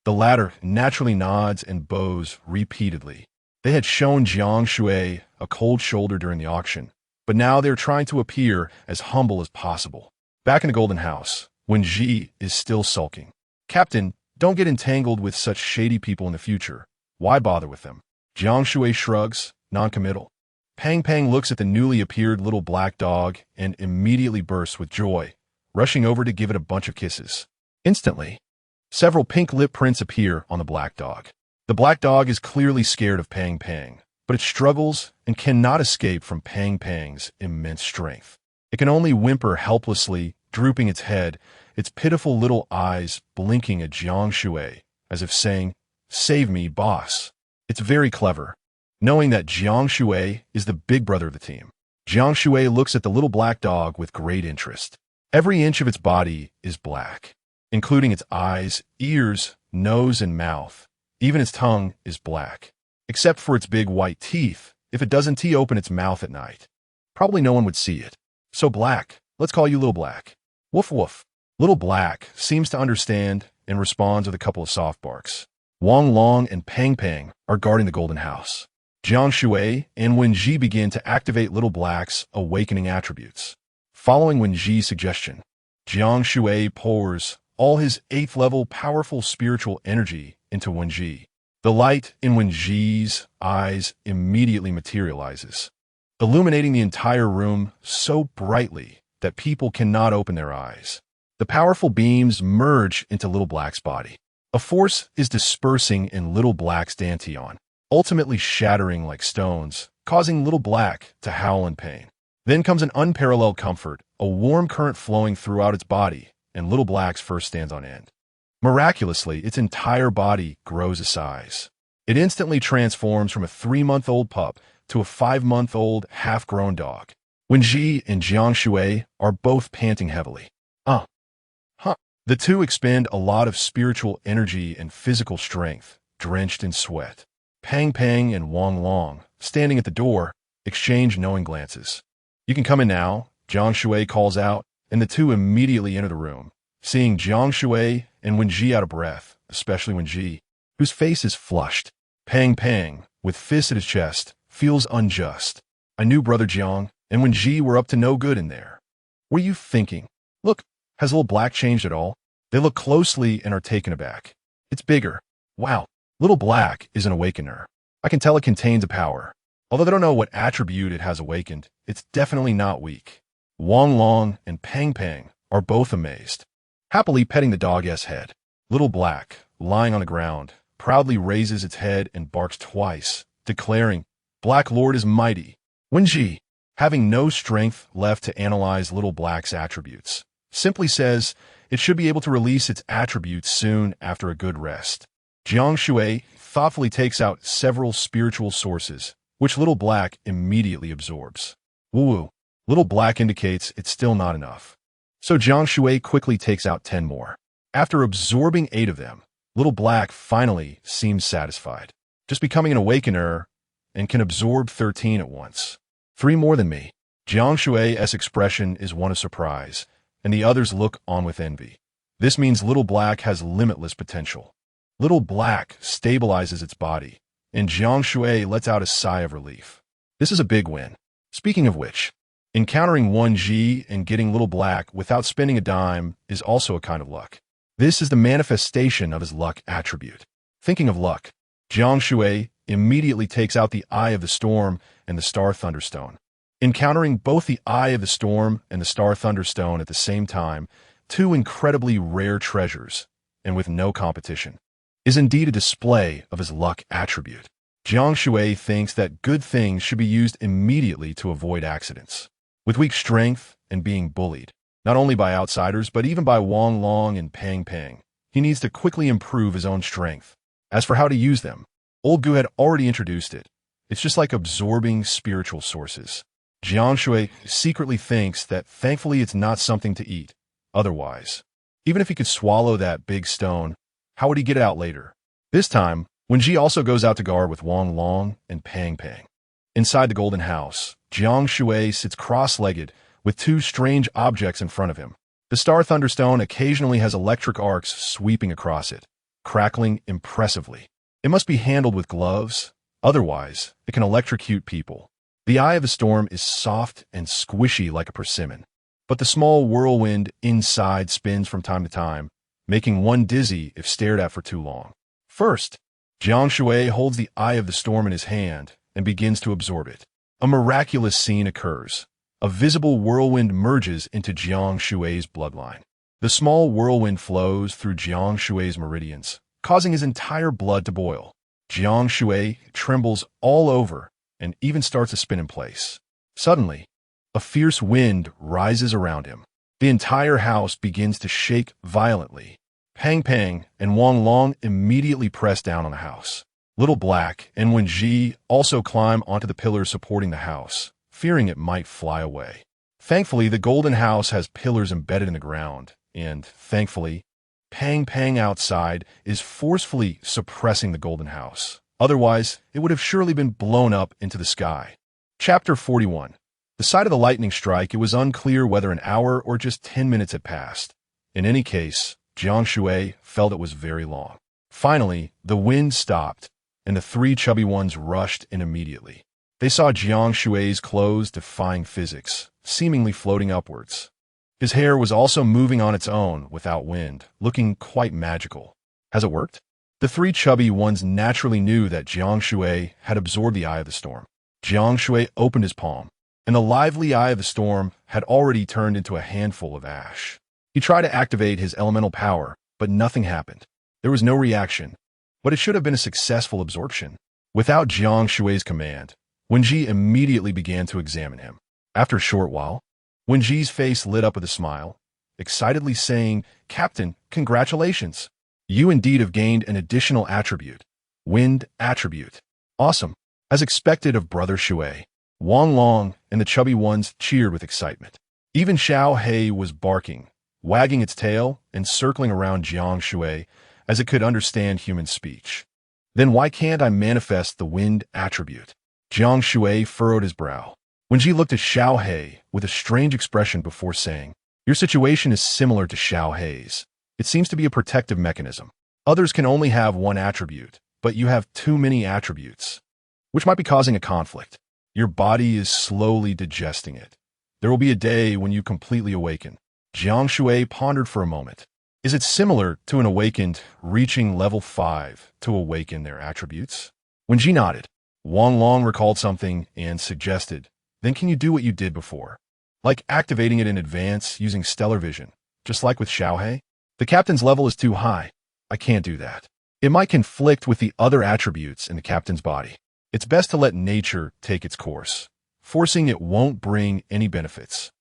The latter naturally nods and bows repeatedly. They had shown Jiang Shui a cold shoulder during the auction, but now they're trying to appear as humble as possible. Back in the Golden House, Wen Ji is still sulking. Captain, don't get entangled with such shady people in the future. Why bother with them? Jiang Shui shrugs, non-committal. Pang Pang looks at the newly appeared little black dog and immediately bursts with joy, rushing over to give it a bunch of kisses. Instantly, several pink lip prints appear on the black dog. The black dog is clearly scared of Pang Pang, but it struggles and cannot escape from Pang Pang's immense strength. It can only whimper helplessly, drooping its head, its pitiful little eyes blinking at Jiang Shui, as if saying, "Save me, boss." It's very clever, knowing that Jiang Shui is the big brother of the team. Jiang Shui looks at the little black dog with great interest. Every inch of its body is black, including its eyes, ears, nose, and mouth. Even its tongue is black, except for its big white teeth if it doesn't open its mouth at night. Probably no one would see it. So Black, let's call you Little Black. Woof woof. Little Black seems to understand and responds with a couple of soft barks. Wang Long and Pang Pang are guarding the Golden House. Jiang Shui and Wen Ji begin to activate Little Black's awakening attributes. Following Wen Ji's suggestion, Jiang Shui pours all his 8th level powerful spiritual energy into Wen Ji. The light in Wen Ji's eyes immediately materializes, illuminating the entire room so brightly that people cannot open their eyes. The powerful beams merge into Little Black's body. A force is dispersing in Little Black's dantian, ultimately shattering like stones, causing Little Black to howl in pain. Then comes an unparalleled comfort a warm current flowing throughout its body, and Little Black's first stands on end. Miraculously, its entire body grows a size. It instantly transforms from a 3-month-old pup to a 5-month-old half-grown dog. Wenji and Jiang Shui are both panting heavily. The two expend a lot of spiritual energy and physical strength, drenched in sweat. Pang Pang and Wang Long, standing at the door, exchange knowing glances. "You can come in now," Jiang Shui calls out, and the two immediately enter the room. Seeing Jiang Shui and Wenji out of breath, especially Wenji, whose face is flushed, Pang Pang, with fists at his chest, feels unjust. "I knew Brother Jiang and Wenji were up to no good in there. What are you thinking? Look, has Little Black changed at all?" They look closely and are taken aback. "It's bigger. Wow, Little Black is an awakener. I can tell it contains a power. Although they don't know what attribute it has awakened, it's definitely not weak." Wang Long and Pang Pang are both amazed, happily petting the dog's head. Little Black, lying on the ground, proudly raises its head and barks twice, declaring, "Black Lord is mighty." Wenji, having no strength left to analyze Little Black's attributes, simply says it should be able to release its attributes soon after a good rest. Jiang Shui thoughtfully takes out several spiritual sources, which Little Black immediately absorbs. Woo-woo. Little Black indicates it's still not enough. So Jiang Shui quickly takes out 10 more. After absorbing 8 of them, Little Black finally seems satisfied, just becoming an awakener, and can absorb 13 at once. 3 more than me. Jiang Shui's expression is one of surprise, and the others look on with envy. This means Little Black has limitless potential. Little Black stabilizes its body, and Jiang Shui lets out a sigh of relief. This is a big win. Speaking of which, encountering Wenji and getting Little Black without spending a dime is also a kind of luck. This is the manifestation of his luck attribute. Thinking of luck, Jiang Shui immediately takes out the Eye of the Storm and the Star Thunderstone. Encountering both the Eye of the Storm and the Star Thunderstone at the same time, 2 incredibly rare treasures, and with no competition, is indeed a display of his luck attribute. Jiang Shui thinks that good things should be used immediately to avoid accidents. With weak strength and being bullied, not only by outsiders but even by Wang Long and Pang Pang, he needs to quickly improve his own strength. As for how to use them, Old Gu had already introduced it. It's just like absorbing spiritual sources. Jiang Shui secretly thinks that thankfully it's not something to eat. Otherwise, even if he could swallow that big stone, how would he get it out later? This time, Wenji also goes out to guard with Wang Long and Pang Pang. Inside the Golden House, Jiang Shui sits cross-legged with 2 strange objects in front of him. The Star Thunderstone occasionally has electric arcs sweeping across it, crackling impressively. It must be handled with gloves, otherwise it can electrocute people. The Eye of the Storm is soft and squishy like a persimmon, but the small whirlwind inside spins from time to time, making one dizzy if stared at for too long. First, Jiang Shui holds the Eye of the Storm in his hand and begins to absorb it. A miraculous scene occurs. A visible whirlwind merges into Jiang Shui's bloodline. The small whirlwind flows through Jiang Shui's meridians, causing his entire blood to boil. Jiang Shui trembles all over and even starts to spin in place. Suddenly, a fierce wind rises around him. The entire house begins to shake violently. Pang Pang and Wang Long immediately press down on the house. Little Black and Wenji also climb onto the pillars supporting the house, fearing it might fly away. Thankfully, the Golden House has pillars embedded in the ground, and, thankfully, Pang Pang outside is forcefully suppressing the Golden House. Otherwise, it would have surely been blown up into the sky. Chapter 41. The site of the lightning strike, it was unclear whether an hour or just 10 minutes had passed. In any case, Jiang Shui felt it was very long. Finally, the wind stopped, and the 3 chubby ones rushed in immediately. They saw Jiang Shui's clothes defying physics, seemingly floating upwards. His hair was also moving on its own without wind, looking quite magical. Has it worked? The 3 chubby ones naturally knew that Jiang Shui had absorbed the Eye of the Storm. Jiang Shui opened his palm, and the lively Eye of the Storm had already turned into a handful of ash. He tried to activate his elemental power, but nothing happened. There was no reaction, but it should have been a successful absorption. Without Jiang Shui's command, Wenji immediately began to examine him. After a short while, Wenji's face lit up with a smile, excitedly saying, "Captain, congratulations. You indeed have gained an additional attribute. Wind attribute. Awesome." As expected of Brother Shui, Wang Long and the chubby ones cheered with excitement. Even Xiao He was barking, wagging its tail and circling around Jiang Shui as it could understand human speech. "Then why can't I manifest the wind attribute?" Jiang Shui furrowed his brow. Wenji looked at Xiao He with a strange expression before saying, "Your situation is similar to Xiao He's. It seems to be a protective mechanism. Others can only have one attribute, but you have too many attributes, which might be causing a conflict. Your body is slowly digesting it. There will be a day when you completely awaken." Jiang Shui pondered for a moment. Is it similar to an awakened reaching level 5 to awaken their attributes? Wenji nodded. Wang Long recalled something and suggested, "Then can you do what you did before? Like activating it in advance using stellar vision, just like with Xiao He?" "The captain's level is too high. I can't do that. It might conflict with the other attributes in the captain's body. It's best to let nature take its course. Forcing it won't bring any benefits,"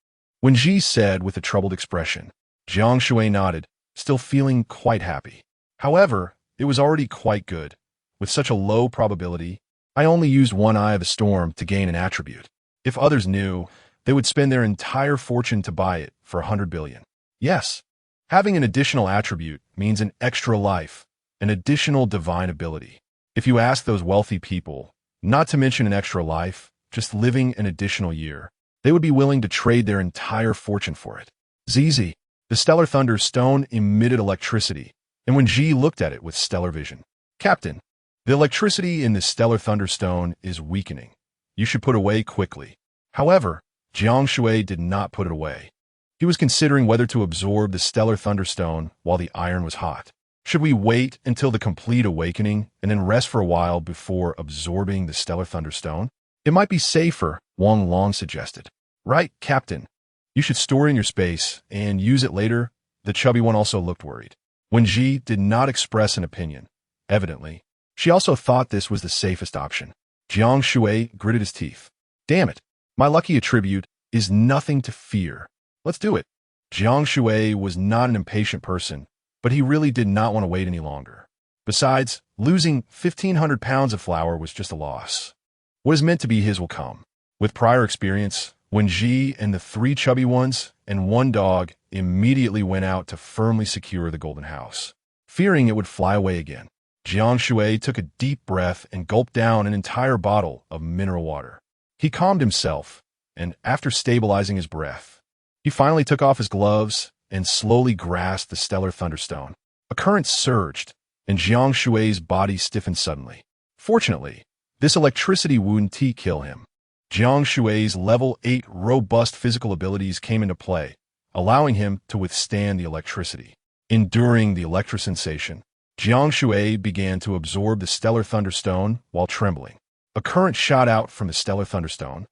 Wenji said with a troubled expression. Jiang Shui nodded, still feeling quite happy. "However, it was already quite good. With such a low probability, I only used one eye of the storm to gain an attribute. If others knew, they would spend their entire fortune to buy it for 100 billion. Yes, having an additional attribute means an extra life, an additional divine ability. If you ask those wealthy people, not to mention an extra life, just living an additional year, they would be willing to trade their entire fortune for it." ZZ. The stellar thunder stone emitted electricity, and when Ji looked at it with stellar vision, "Captain, the electricity in the stellar thunderstone is weakening. You should put away quickly." However, Jiang Shui did not put it away. He was considering whether to absorb the stellar thunderstone while the iron was hot. Should we wait until the complete awakening and then rest for a while before absorbing the stellar thunderstone? "It might be safer," Wang Long suggested. "Right, Captain. You should store it in your space and use it later." The chubby one also looked worried. Wenji did not express an opinion. Evidently, she also thought this was the safest option. Jiang Shui gritted his teeth. "Damn it. My lucky attribute is nothing to fear. Let's do it." Jiang Shui was not an impatient person, but he really did not want to wait any longer. Besides, losing 1,500 pounds of flour was just a loss. What is meant to be his will come. With prior experience, Wenji and the 3 chubby ones and 1 dog immediately went out to firmly secure the golden house, fearing it would fly away again. Jiang Shui took a deep breath and gulped down an entire bottle of mineral water. He calmed himself, and after stabilizing his breath, he finally took off his gloves and slowly grasped the stellar thunderstone. A current surged, and Jiang Shui's body stiffened suddenly. Fortunately, this electricity wouldn't kill him. Jiang Shui's level 8 robust physical abilities came into play, allowing him to withstand the electricity. Enduring the electric sensation, Jiang Shui began to absorb the stellar thunderstone while trembling. A current shot out from the stellar thunderstone,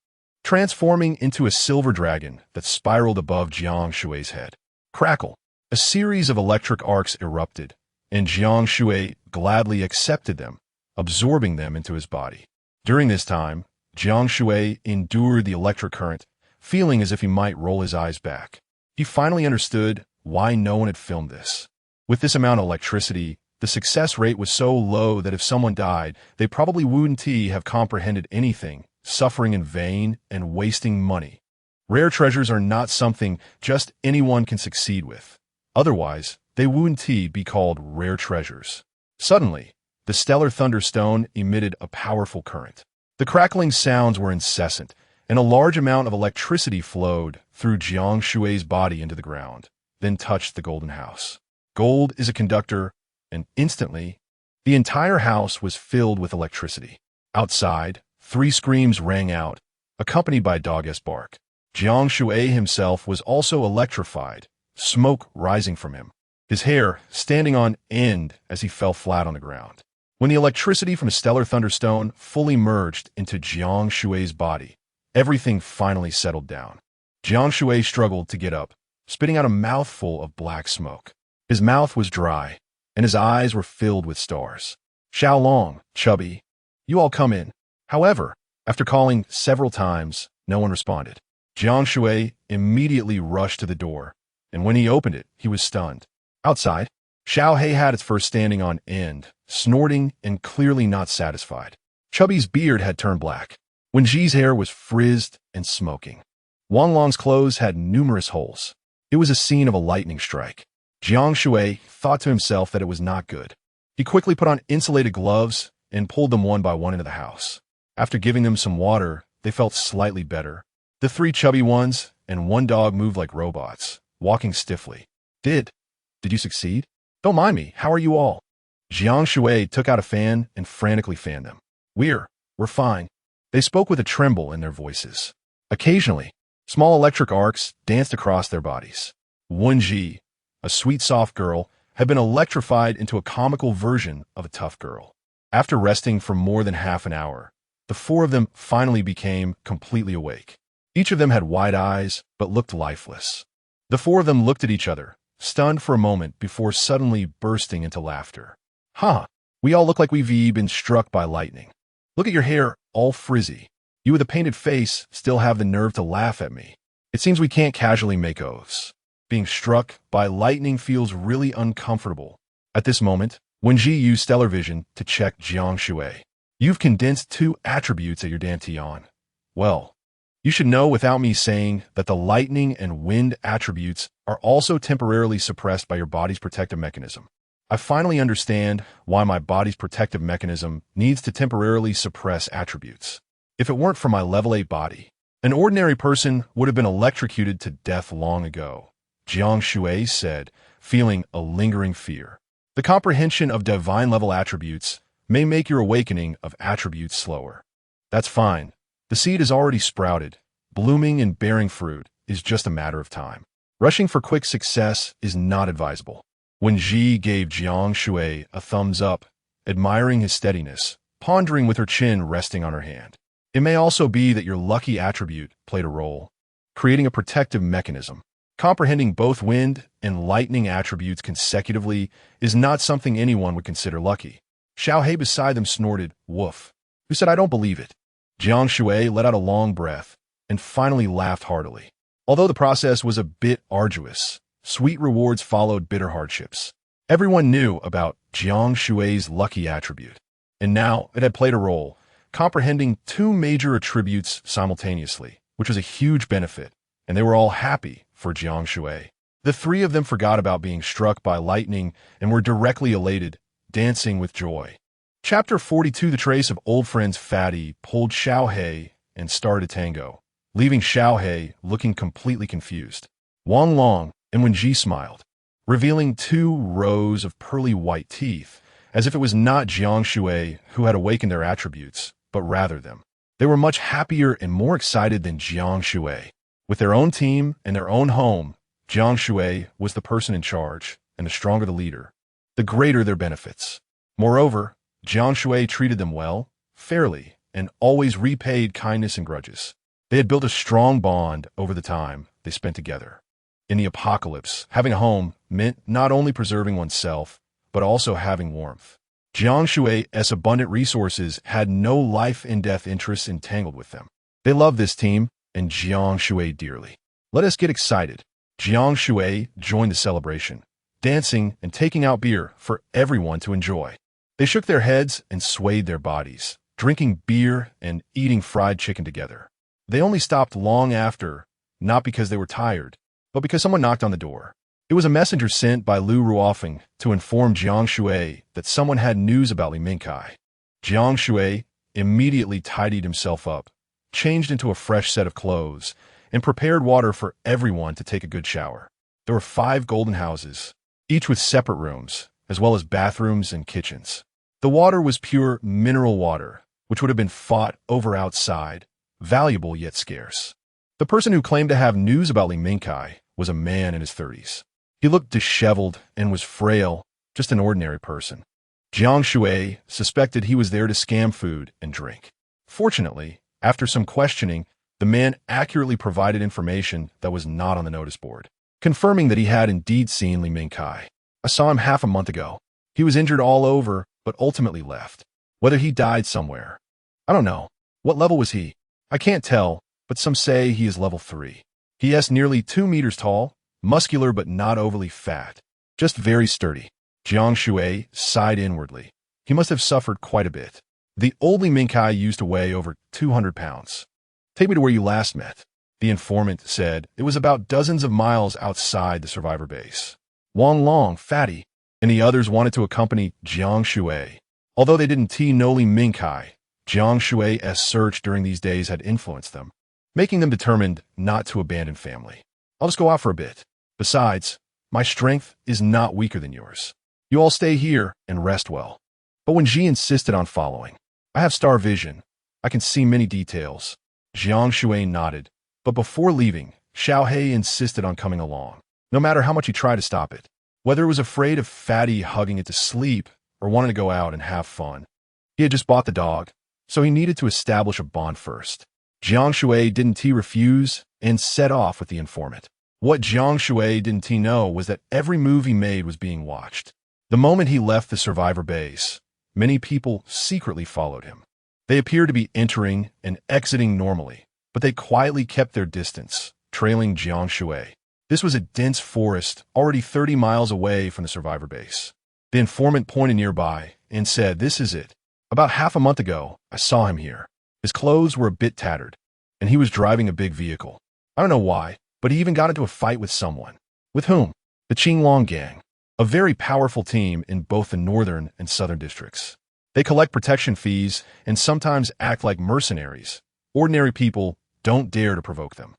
transforming into a silver dragon that spiraled above Jiang Shui's head. Crackle! A series of electric arcs erupted, and Jiang Shui gladly accepted them, absorbing them into his body. During this time, Jiang Shui endured the electric current, feeling as if he might roll his eyes back. He finally understood why no one had filmed this. With this amount of electricity, the success rate was so low that if someone died, they probably wouldn't have comprehended anything, suffering in vain and wasting money. Rare treasures are not something just anyone can succeed with. Otherwise, they wouldn't be called rare treasures. Suddenly, the stellar thunderstone emitted a powerful current. The crackling sounds were incessant, and a large amount of electricity flowed through Jiang Shui's body into the ground, then touched the golden house. Gold is a conductor, and instantly, the entire house was filled with electricity. Outside, 3 screams rang out, accompanied by dog-esque bark. Jiang Shui himself was also electrified, smoke rising from him, his hair standing on end as he fell flat on the ground. When the electricity from the stellar thunderstone fully merged into Jiang Shui's body, everything finally settled down. Jiang Shui struggled to get up, spitting out a mouthful of black smoke. His mouth was dry, and his eyes were filled with stars. "Xiao Long, chubby, you all come in." However, after calling several times, no one responded. Jiang Shui immediately rushed to the door, and when he opened it, he was stunned. Outside, Xiao Hei had its fur standing on end, snorting and clearly not satisfied. Chubby's beard had turned black. Wenji's hair was frizzed and smoking. Wang Long's clothes had numerous holes. It was a scene of a lightning strike. Jiang Shui thought to himself that it was not good. He quickly put on insulated gloves and pulled them one by one into the house. After giving them some water, they felt slightly better. The three chubby ones and one dog moved like robots, walking stiffly. Did you succeed? Don't mind me, how are you all? Jiang Shui took out a fan and frantically fanned them. We're fine. They spoke with a tremble in their voices. Occasionally, small electric arcs danced across their bodies. Wenji, a sweet soft girl, had been electrified into a comical version of a tough girl. After resting for more than half an hour, the four of them finally became completely awake. Each of them had wide eyes, but looked lifeless. The four of them looked at each other, stunned for a moment before suddenly bursting into laughter. We all look like we've been struck by lightning. Look at your hair, all frizzy. You with a painted face still have the nerve to laugh at me. It seems we can't casually make oaths. Being struck by lightning feels really uncomfortable. At this moment, Wenji used stellar vision to check Jiang Shui. You've condensed 2 attributes at your dantian. Well, you should know without me saying that the lightning and wind attributes are also temporarily suppressed by your body's protective mechanism. I finally understand why my body's protective mechanism needs to temporarily suppress attributes. If it weren't for my level 8 body, an ordinary person would have been electrocuted to death long ago, Jiang Shui said, feeling a lingering fear. The comprehension of divine level attributes may make your awakening of attributes slower. That's fine. The seed is already sprouted. Blooming and bearing fruit is just a matter of time. Rushing for quick success is not advisable. Wenji gave Jiang Shui a thumbs up, admiring his steadiness, pondering with her chin resting on her hand. It may also be that your lucky attribute played a role, creating a protective mechanism. Comprehending both wind and lightning attributes consecutively is not something anyone would consider lucky. Xiao Hei beside them snorted, woof. Who said I don't believe it? Jiang Shui let out a long breath and finally laughed heartily. Although the process was a bit arduous, sweet rewards followed bitter hardships. Everyone knew about Jiang Shui's lucky attribute, and now it had played a role, comprehending 2 major attributes simultaneously, which was a huge benefit, and they were all happy for Jiang Shui. The 3 of them forgot about being struck by lightning and were directly elated, dancing with joy. Chapter 42. The trace of old friends Fatty pulled Xiao Hei and started a tango, leaving Xiao Hei looking completely confused. Wang Long and Wenji smiled, revealing 2 rows of pearly white teeth, as if it was not Jiang Shui who had awakened their attributes, but rather them. They were much happier and more excited than Jiang Shui. With their own team and their own home, Jiang Shui was the person in charge, and the stronger the leader, the greater their benefits. Moreover, Jiang Shui treated them well, fairly, and always repaid kindness and grudges. They had built a strong bond over the time they spent together. In the apocalypse, having a home meant not only preserving oneself, but also having warmth. Jiang Shui's abundant resources had no life and death interests entangled with them. They loved this team and Jiang Shui dearly. Let us get excited. Jiang Shui joined the celebration, dancing and taking out beer for everyone to enjoy. They shook their heads and swayed their bodies, drinking beer and eating fried chicken together. They only stopped long after, not because they were tired, but because someone knocked on the door. It was a messenger sent by Lu Ruofeng to inform Jiang Shui that someone had news about Li Mingkai. Jiang Shui immediately tidied himself up, changed into a fresh set of clothes, and prepared water for everyone to take a good shower. There were 5 golden houses, each with separate rooms, as well as bathrooms and kitchens. The water was pure mineral water, which would have been fought over outside, valuable yet scarce. The person who claimed to have news about Li Mingkai was a man in his 30s. He looked disheveled and was frail, just an ordinary person. Jiang Shui suspected he was there to scam food and drink. Fortunately, after some questioning, the man accurately provided information that was not on the notice board, confirming that he had indeed seen Li Mingkai. I saw him half a month ago. He was injured all over, but ultimately left. Whether he died somewhere, I don't know. What level was he? I can't tell, but some say he is level 3. He is nearly 2 meters tall, muscular but not overly fat, just very sturdy. Jiang Shui sighed inwardly. He must have suffered quite a bit. The oldly Minkai used to weigh over 200 pounds. Take me to where you last met, the informant said. It was about dozens of miles outside the survivor base. Wang Long, fatty, and the others wanted to accompany Jiang Shui. Although they didn't know Li Minkai, Jiang Shui's search during these days had influenced them, making them determined not to abandon family. I'll just go out for a bit. Besides, my strength is not weaker than yours. You all stay here and rest well. But when Ji insisted on following, I have star vision. I can see many details. Jiang Shui nodded, but before leaving, Xiao He insisted on coming along, no matter how much he tried to stop it. Whether it was afraid of Fatty hugging it to sleep or wanted to go out and have fun. He had just bought the dog, so he needed to establish a bond first. Jiang Shui didn't refuse and set off with the informant. What Jiang Shui didn't know was that every move he made was being watched. The moment he left the survivor base, many people secretly followed him. They appeared to be entering and exiting normally, but they quietly kept their distance, trailing Jiang Shui. This was a dense forest already 30 miles away from the survivor base. The informant pointed nearby and said, "This is it. About half a month ago, I saw him here. His clothes were a bit tattered, and he was driving a big vehicle. I don't know why, but he even got into a fight with someone." "With whom?" "The Qinglong gang, a very powerful team in both the northern and southern districts. They collect protection fees and sometimes act like mercenaries. Ordinary people don't dare to provoke them."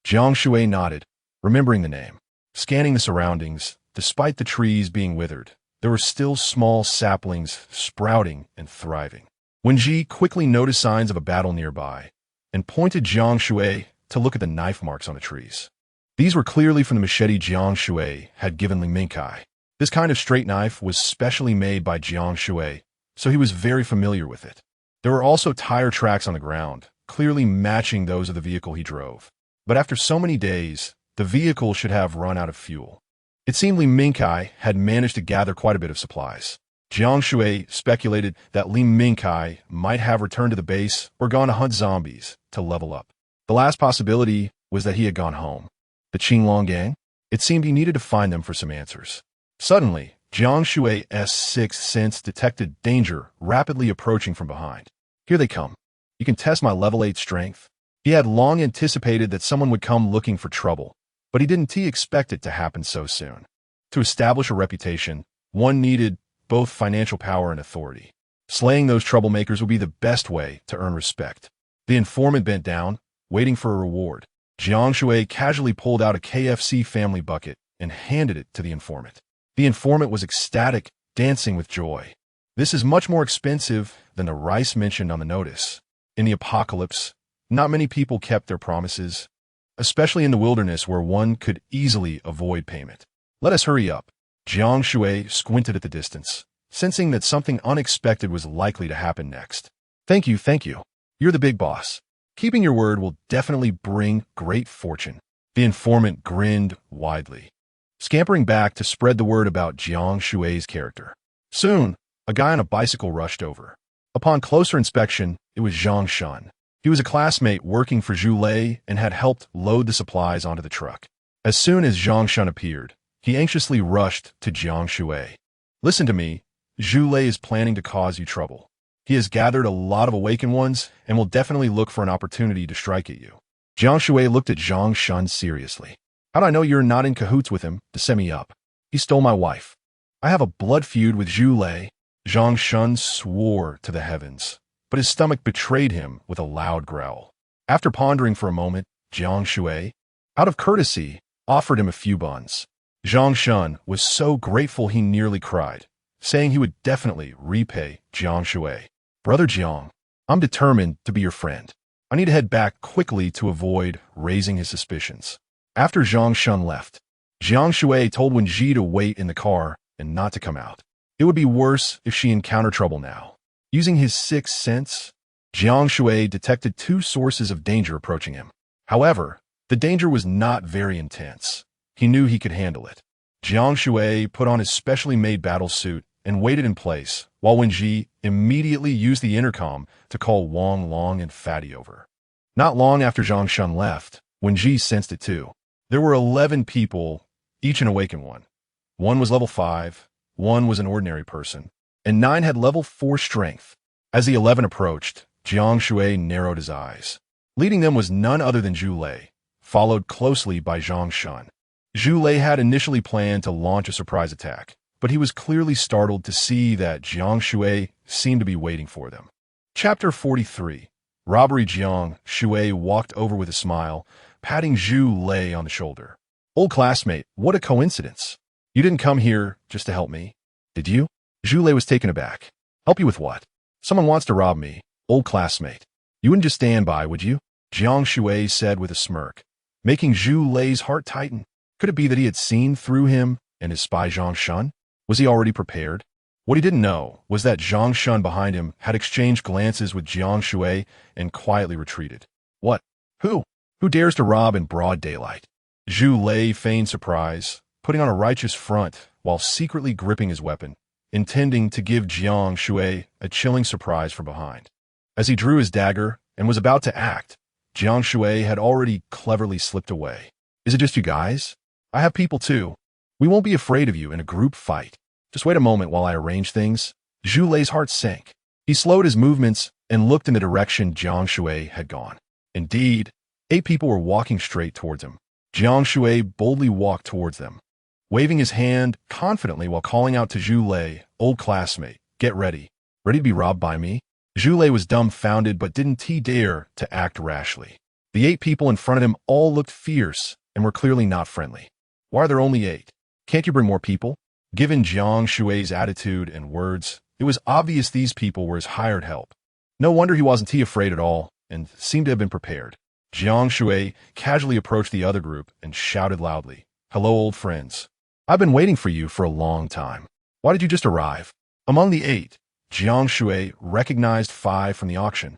Jiang Shui nodded, remembering the name. Scanning the surroundings, despite the trees being withered, there were still small saplings sprouting and thriving. Wen Ji quickly noticed signs of a battle nearby and pointed Jiang Shui to look at the knife marks on the trees. These were clearly from the machete Jiang Shui had given Li Minkai. This kind of straight knife was specially made by Jiang Shui, so he was very familiar with it. There were also tire tracks on the ground, clearly matching those of the vehicle he drove. But after so many days, the vehicle should have run out of fuel. It seemed Li Minkai had managed to gather quite a bit of supplies. Jiang Shui speculated that Li Minkai might have returned to the base or gone to hunt zombies to level up. The last possibility was that he had gone home. The Qinglong gang? It seemed he needed to find them for some answers. Suddenly, Jiang Shui's sixth sense detected danger rapidly approaching from behind. "Here they come. You can test my level 8 strength." He had long anticipated that someone would come looking for trouble, but he didn't expect it to happen so soon. To establish a reputation, one needed both financial power and authority. Slaying those troublemakers would be the best way to earn respect. The informant bent down, waiting for a reward. Jiang Shui casually pulled out a KFC family bucket and handed it to the informant. The informant was ecstatic, dancing with joy. "This is much more expensive than the rice mentioned on the notice. In the apocalypse, not many people kept their promises, especially in the wilderness where one could easily avoid payment. Let us hurry up." Jiang Shui squinted at the distance, sensing that something unexpected was likely to happen next. Thank you. You're the big boss. Keeping your word will definitely bring great fortune." The informant grinned widely, scampering back to spread the word about Jiang Shui's character. Soon, a guy on a bicycle rushed over. Upon closer inspection, it was Zhang Shun. He was a classmate working for Zhu Lei and had helped load the supplies onto the truck. As soon as Zhang Shun appeared, he anxiously rushed to Jiang Shui. "Listen to me. Zhu Lei is planning to cause you trouble. He has gathered a lot of awakened ones and will definitely look for an opportunity to strike at you." Jiang Shui looked at Zhang Shun seriously. "How do I know you're not in cahoots with him to set me up? He stole my wife. I have a blood feud with Zhu Lei." Zhang Shun swore to the heavens, but his stomach betrayed him with a loud growl. After pondering for a moment, Jiang Shui, out of courtesy, offered him a few buns. Zhang Shun was so grateful he nearly cried, saying he would definitely repay Jiang Shui. "Brother Jiang, I'm determined to be your friend. I need to head back quickly to avoid raising his suspicions." After Zhang Shun left, Jiang Shui told Wen Ji to wait in the car and not to come out. It would be worse if she encountered trouble now. Using his sixth sense, Jiang Shui detected 2 sources of danger approaching him. However, the danger was not very intense. He knew he could handle it. Jiang Shui put on his specially made battle suit and waited in place, while Wen Ji immediately used the intercom to call Wang Long and Fatty over. Not long after Jiang Shui left, when Ji sensed it too. There were 11 people, each an awakened one. One was level 5, one was an ordinary person, and 9 had level 4 strength. As the 11 approached, Jiang Shui narrowed his eyes. Leading them was none other than Zhu Lei, followed closely by Jiang Shui. Zhu Lei had initially planned to launch a surprise attack, but he was clearly startled to see that Jiang Shui seemed to be waiting for them. Chapter 43. Robbery. Jiang Shui walked over with a smile, patting Zhu Lei on the shoulder. Old classmate, what a coincidence. You didn't come here just to help me, did you? Zhu Lei was taken aback. Help you with what? Someone wants to rob me, old classmate. You wouldn't just stand by, would you? Jiang Shui said with a smirk, making Zhu Lei's heart tighten. Could it be that he had seen through him and his spy Jiang Shui? Was he already prepared? What he didn't know was that Jiang Shui behind him had exchanged glances with Jiang Shui and quietly retreated. What? Who? Who dares to rob in broad daylight? Zhu Lei feigned surprise, putting on a righteous front while secretly gripping his weapon, intending to give Jiang Shui a chilling surprise from behind. As he drew his dagger and was about to act, Jiang Shui had already cleverly slipped away. Is it just you guys? I have people too. We won't be afraid of you in a group fight. Just wait a moment while I arrange things. Zhu Lei's heart sank. He slowed his movements and looked in the direction Jiang Shui had gone. Indeed, 8 people were walking straight towards him. Jiang Shui boldly walked towards them, waving his hand confidently while calling out to Zhu Lei, old classmate, get ready. Ready to be robbed by me? Zhu Lei was dumbfounded but didn't dare to act rashly. The 8 people in front of him all looked fierce and were clearly not friendly. Why are there only 8? Can't you bring more people? Given Jiang Shui's attitude and words, it was obvious these people were his hired help. No wonder he wasn't afraid at all and seemed to have been prepared. Jiang Shui casually approached the other group and shouted loudly, hello, old friends. I've been waiting for you for a long time. Why did you just arrive? Among the 8, Jiang Shui recognized 5 from the auction.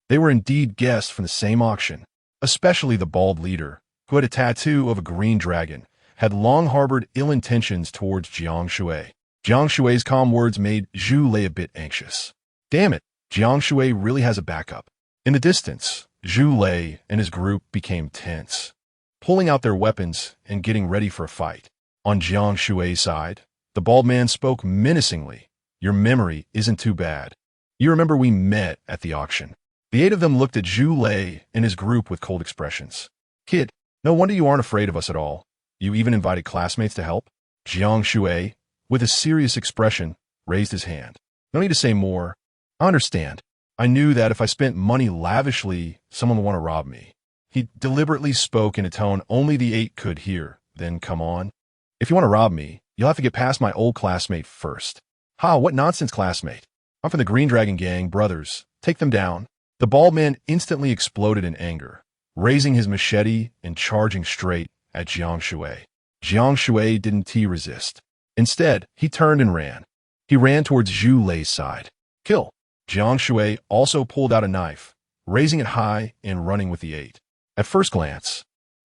They were indeed guests from the same auction, especially the bald leader, who had a tattoo of a green dragon, had long harbored ill intentions towards Jiang Shui. Jiang Shui's calm words made Zhu Lei a bit anxious. Damn it, Jiang Shui really has a backup. In the distance, Zhu Lei and his group became tense, pulling out their weapons and getting ready for a fight. On Jiang Shui's side, the bald man spoke menacingly. Your memory isn't too bad. You remember we met at the auction. The 8 of them looked at Zhu Lei and his group with cold expressions. Kid, no wonder you aren't afraid of us at all. You even invited classmates to help? Jiang Shui, with a serious expression, raised his hand. No need to say more. I understand. I knew that if I spent money lavishly, someone would want to rob me. He deliberately spoke in a tone only the 8 could hear. Then come on. If you want to rob me, you'll have to get past my old classmate first. Ha, what nonsense classmate. I'm from the Green Dragon Gang, brothers. Take them down. The bald man instantly exploded in anger, raising his machete and charging straight at Jiang Shui. Jiang Shui didn't resist. Instead, he turned and ran. He ran towards Zhu Lei's side. Kill. Jiang Shui also pulled out a knife, raising it high and running with the 8. At first glance,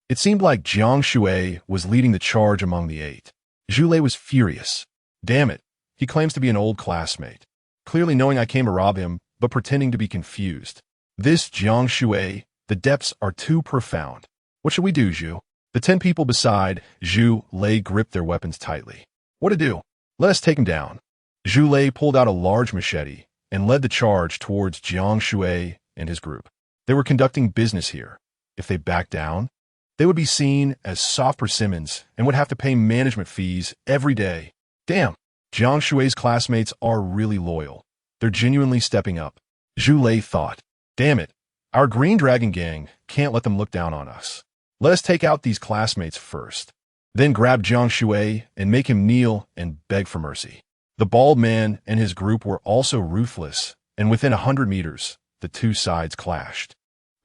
it seemed like Jiang Shui was leading the charge among the 8. Zhu Lei was furious. Damn it, he claims to be an old classmate, clearly knowing I came to rob him, but pretending to be confused. This Jiang Shui, the depths are too profound. What should we do, Zhu? The 10 people beside Zhu Lei gripped their weapons tightly. What to do? Let us take him down. Zhu Lei pulled out a large machete and led the charge towards Jiang Shui and his group. They were conducting business here. If they backed down, they would be seen as soft persimmons and would have to pay management fees every day. Damn, Jiang Shui's classmates are really loyal. They're genuinely stepping up. Zhu Lei thought, damn it, our Green Dragon Gang can't let them look down on us. Let us take out these classmates first, then grab Jiang Shui and make him kneel and beg for mercy. The bald man and his group were also ruthless, and within 100 meters, the 2 sides clashed.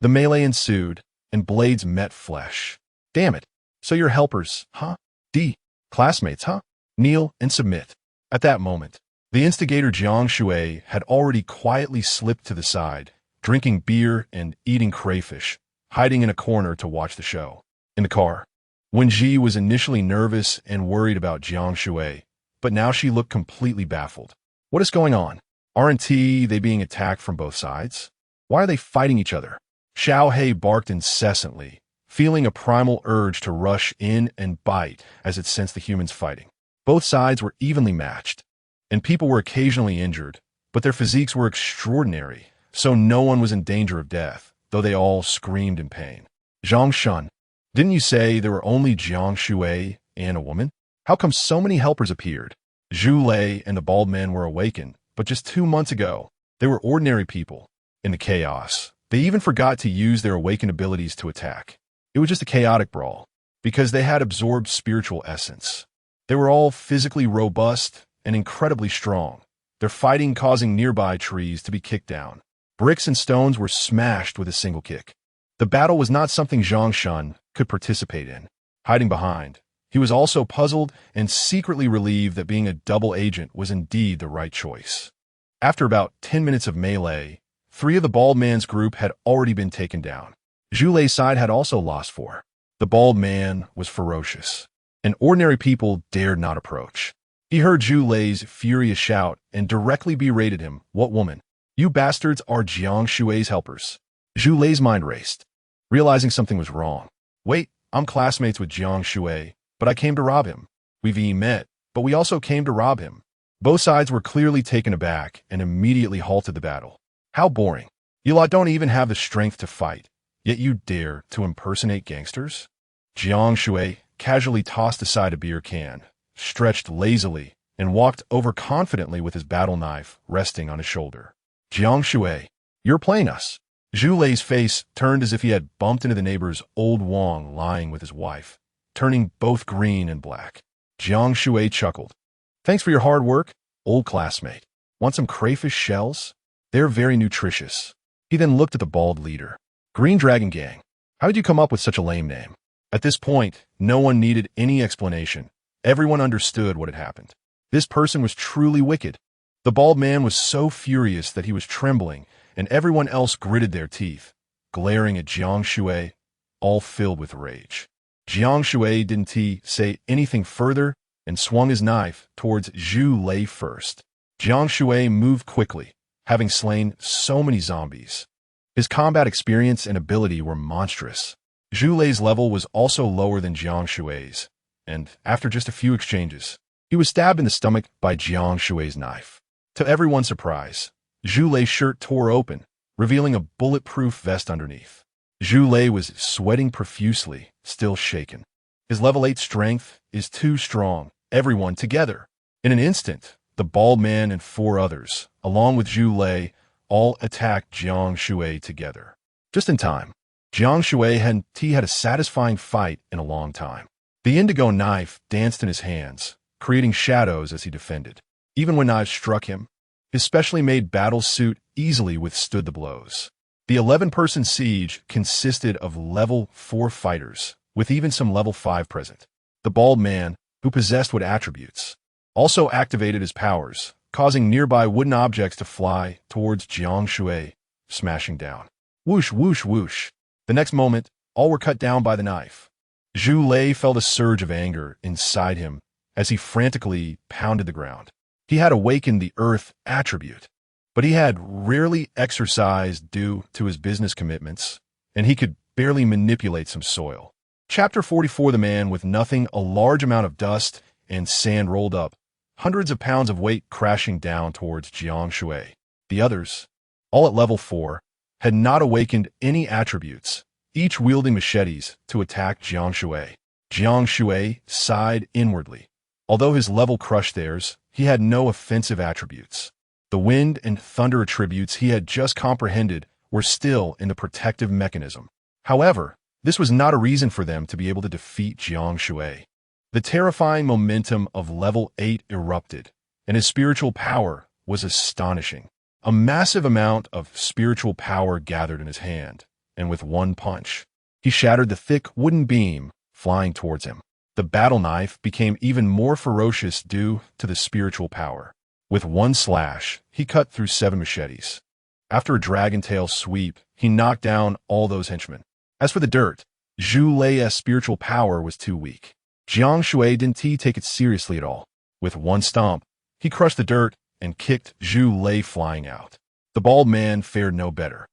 The melee ensued, and blades met flesh. Damn it, so you're helpers, huh? Classmates, huh? Kneel and submit. At that moment, the instigator Jiang Shui had already quietly slipped to the side, drinking beer and eating crayfish, hiding in a corner to watch the show. In the car, Wen Ji was initially nervous and worried about Jiang Shui, but now she looked completely baffled. What is going on? Aren't they being attacked from both sides? Why are they fighting each other? Xiao He barked incessantly, feeling a primal urge to rush in and bite as it sensed the humans fighting. Both sides were evenly matched, and people were occasionally injured, but their physiques were extraordinary, so no one was in danger of death, though they all screamed in pain. Jiang Shui, didn't you say there were only Jiang Shui and a woman? How come so many helpers appeared? Zhu Lei and the bald man were awakened, but just 2 months ago, they were ordinary people. In the chaos, they even forgot to use their awakened abilities to attack. It was just a chaotic brawl, because they had absorbed spiritual essence. They were all physically robust and incredibly strong, their fighting causing nearby trees to be kicked down. Bricks and stones were smashed with a single kick. The battle was not something Jiang Shui could participate in. Hiding behind, he was also puzzled and secretly relieved that being a double agent was indeed the right choice. After about 10 minutes of melee, 3 of the bald man's group had already been taken down. Zhu Lei's side had also lost 4. The bald man was ferocious, and ordinary people dared not approach. He heard Zhu Lei's furious shout and directly berated him. What woman? You bastards are Jiang Shui's helpers. Zhu Lei's mind raced, realizing something was wrong. Wait, I'm classmates with Jiang Shui, but I came to rob him. We've met, but we also came to rob him. Both sides were clearly taken aback and immediately halted the battle. How boring. You lot don't even have the strength to fight, yet you dare to impersonate gangsters? Jiang Shui casually tossed aside a beer can, stretched lazily, and walked over confidently with his battle knife resting on his shoulder. Jiang Shui, you're playing us. Zhu Lei's face turned as if he had bumped into the neighbor's old Wang lying with his wife, turning both green and black. Jiang Shui chuckled. Thanks for your hard work, old classmate. Want some crayfish shells? They're very nutritious. He then looked at the bald leader. Green Dragon Gang. How did you come up with such a lame name? At this point, no one needed any explanation. Everyone understood what had happened. This person was truly wicked. The bald man was so furious that he was trembling, and everyone else gritted their teeth, glaring at Jiang Shui, all filled with rage. Jiang Shui didn't say anything further and swung his knife towards Zhu Lei first. Jiang Shui moved quickly, having slain so many zombies. His combat experience and ability were monstrous. Zhu Lei's level was also lower than Jiang Shui's, and after just a few exchanges, he was stabbed in the stomach by Jiang Shui's knife. To everyone's surprise, Zhu Lei's shirt tore open, revealing a bulletproof vest underneath. Zhu Lei was sweating profusely, still shaken. His level 8 strength is too strong. Everyone together. In an instant, the bald man and 4 others, along with Zhu Lei, all attacked Jiang Shui together. Just in time, Jiang Shui hadn't had a satisfying fight in a long time. The indigo knife danced in his hands, creating shadows as he defended. Even when knives struck him, his specially made battle suit easily withstood the blows. The 11-person siege consisted of level 4 fighters, with even some level 5 present. The bald man, who possessed what attributes, also activated his powers, causing nearby wooden objects to fly towards Jiang Shui, smashing down. Whoosh, whoosh, whoosh. The next moment, all were cut down by the knife. Zhu Lei felt a surge of anger inside him as he frantically pounded the ground. He had awakened the earth attribute, but he had rarely exercised due to his business commitments, and he could barely manipulate some soil. Chapter 44. The man with nothing. A large amount of dust and sand rolled up, hundreds of pounds of weight crashing down towards Jiang Shui. The others, all at level 4, had not awakened any attributes, each wielding machetes to attack Jiang Shui. Jiang Shui sighed inwardly. Although his level crushed theirs, he had no offensive attributes. The wind and thunder attributes he had just comprehended were still in the protective mechanism. However, this was not a reason for them to be able to defeat Jiang Shui. The terrifying momentum of level 8 erupted, and his spiritual power was astonishing. A massive amount of spiritual power gathered in his hand, and with one punch, he shattered the thick wooden beam flying towards him. The battle knife became even more ferocious due to the spiritual power. With one slash, he cut through 7 machetes. After a dragon tail sweep, he knocked down all those henchmen. As for the dirt, Zhu Lei's spiritual power was too weak. Jiang Shui didn't take it seriously at all. With one stomp, he crushed the dirt and kicked Zhu Lei flying out. The bald man fared no better.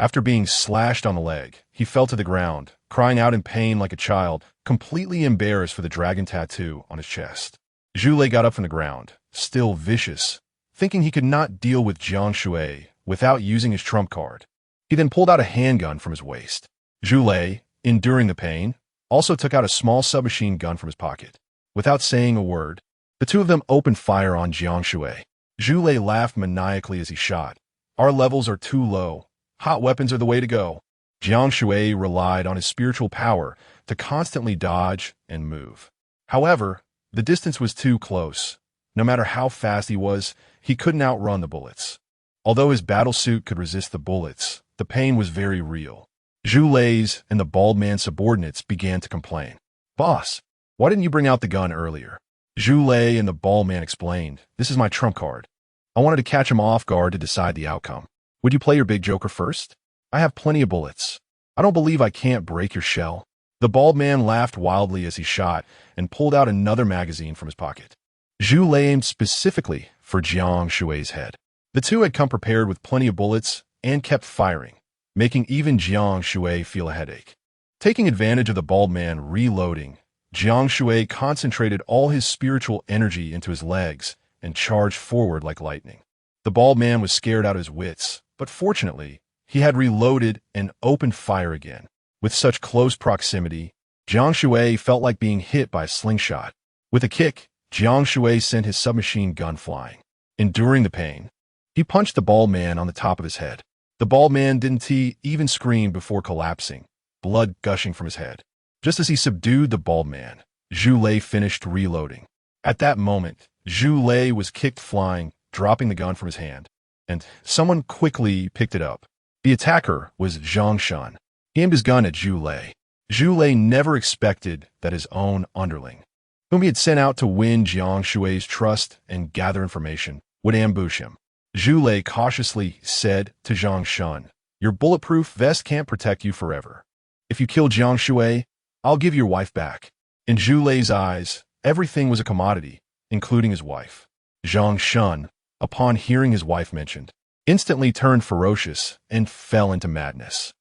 After being slashed on the leg, he fell to the ground, crying out in pain like a child, completely embarrassed for the dragon tattoo on his chest. Zhu Lei got up from the ground, still vicious, thinking he could not deal with Jiang Shui without using his trump card. He then pulled out a handgun from his waist. Zhu Lei, enduring the pain, also took out a small submachine gun from his pocket. Without saying a word, the two of them opened fire on Jiang Shui. Zhu Lei laughed maniacally as he shot. Our levels are too low. Hot weapons are the way to go. Jiang Shui relied on his spiritual power to constantly dodge and move. However, the distance was too close. No matter how fast he was, he couldn't outrun the bullets. Although his battle suit could resist the bullets, the pain was very real. Zhu Lei's and the bald man's subordinates began to complain. Boss, why didn't you bring out the gun earlier? Zhu Lei and the bald man explained, this is my trump card. I wanted to catch him off guard to decide the outcome. Would you play your big joker first? I have plenty of bullets. I don't believe I can't break your shell. The bald man laughed wildly as he shot and pulled out another magazine from his pocket. Zhu Lei aimed specifically for Jiang Shui's head. The two had come prepared with plenty of bullets and kept firing, making even Jiang Shui feel a headache. Taking advantage of the bald man reloading, Jiang Shui concentrated all his spiritual energy into his legs and charged forward like lightning. The bald man was scared out of his wits, but fortunately, he had reloaded and opened fire again. With such close proximity, Jiang Shui felt like being hit by a slingshot. With a kick, Jiang Shui sent his submachine gun flying. Enduring the pain, he punched the bald man on the top of his head. The bald man didn't even scream before collapsing, blood gushing from his head. Just as he subdued the bald man, Zhu Lei finished reloading. At that moment, Zhu Lei was kicked flying, dropping the gun from his hand, and someone quickly picked it up. The attacker was Zhang Shun. He aimed his gun at Zhu Lei. Zhu Lei never expected that his own underling, whom he had sent out to win Jiang Shui's trust and gather information, would ambush him. Zhu Lei cautiously said to Zhang Shun, your bulletproof vest can't protect you forever. If you kill Jiang Shui, I'll give your wife back. In Zhu Lei's eyes, everything was a commodity, including his wife. Zhang Shun, upon hearing his wife mentioned, instantly turned ferocious and fell into madness.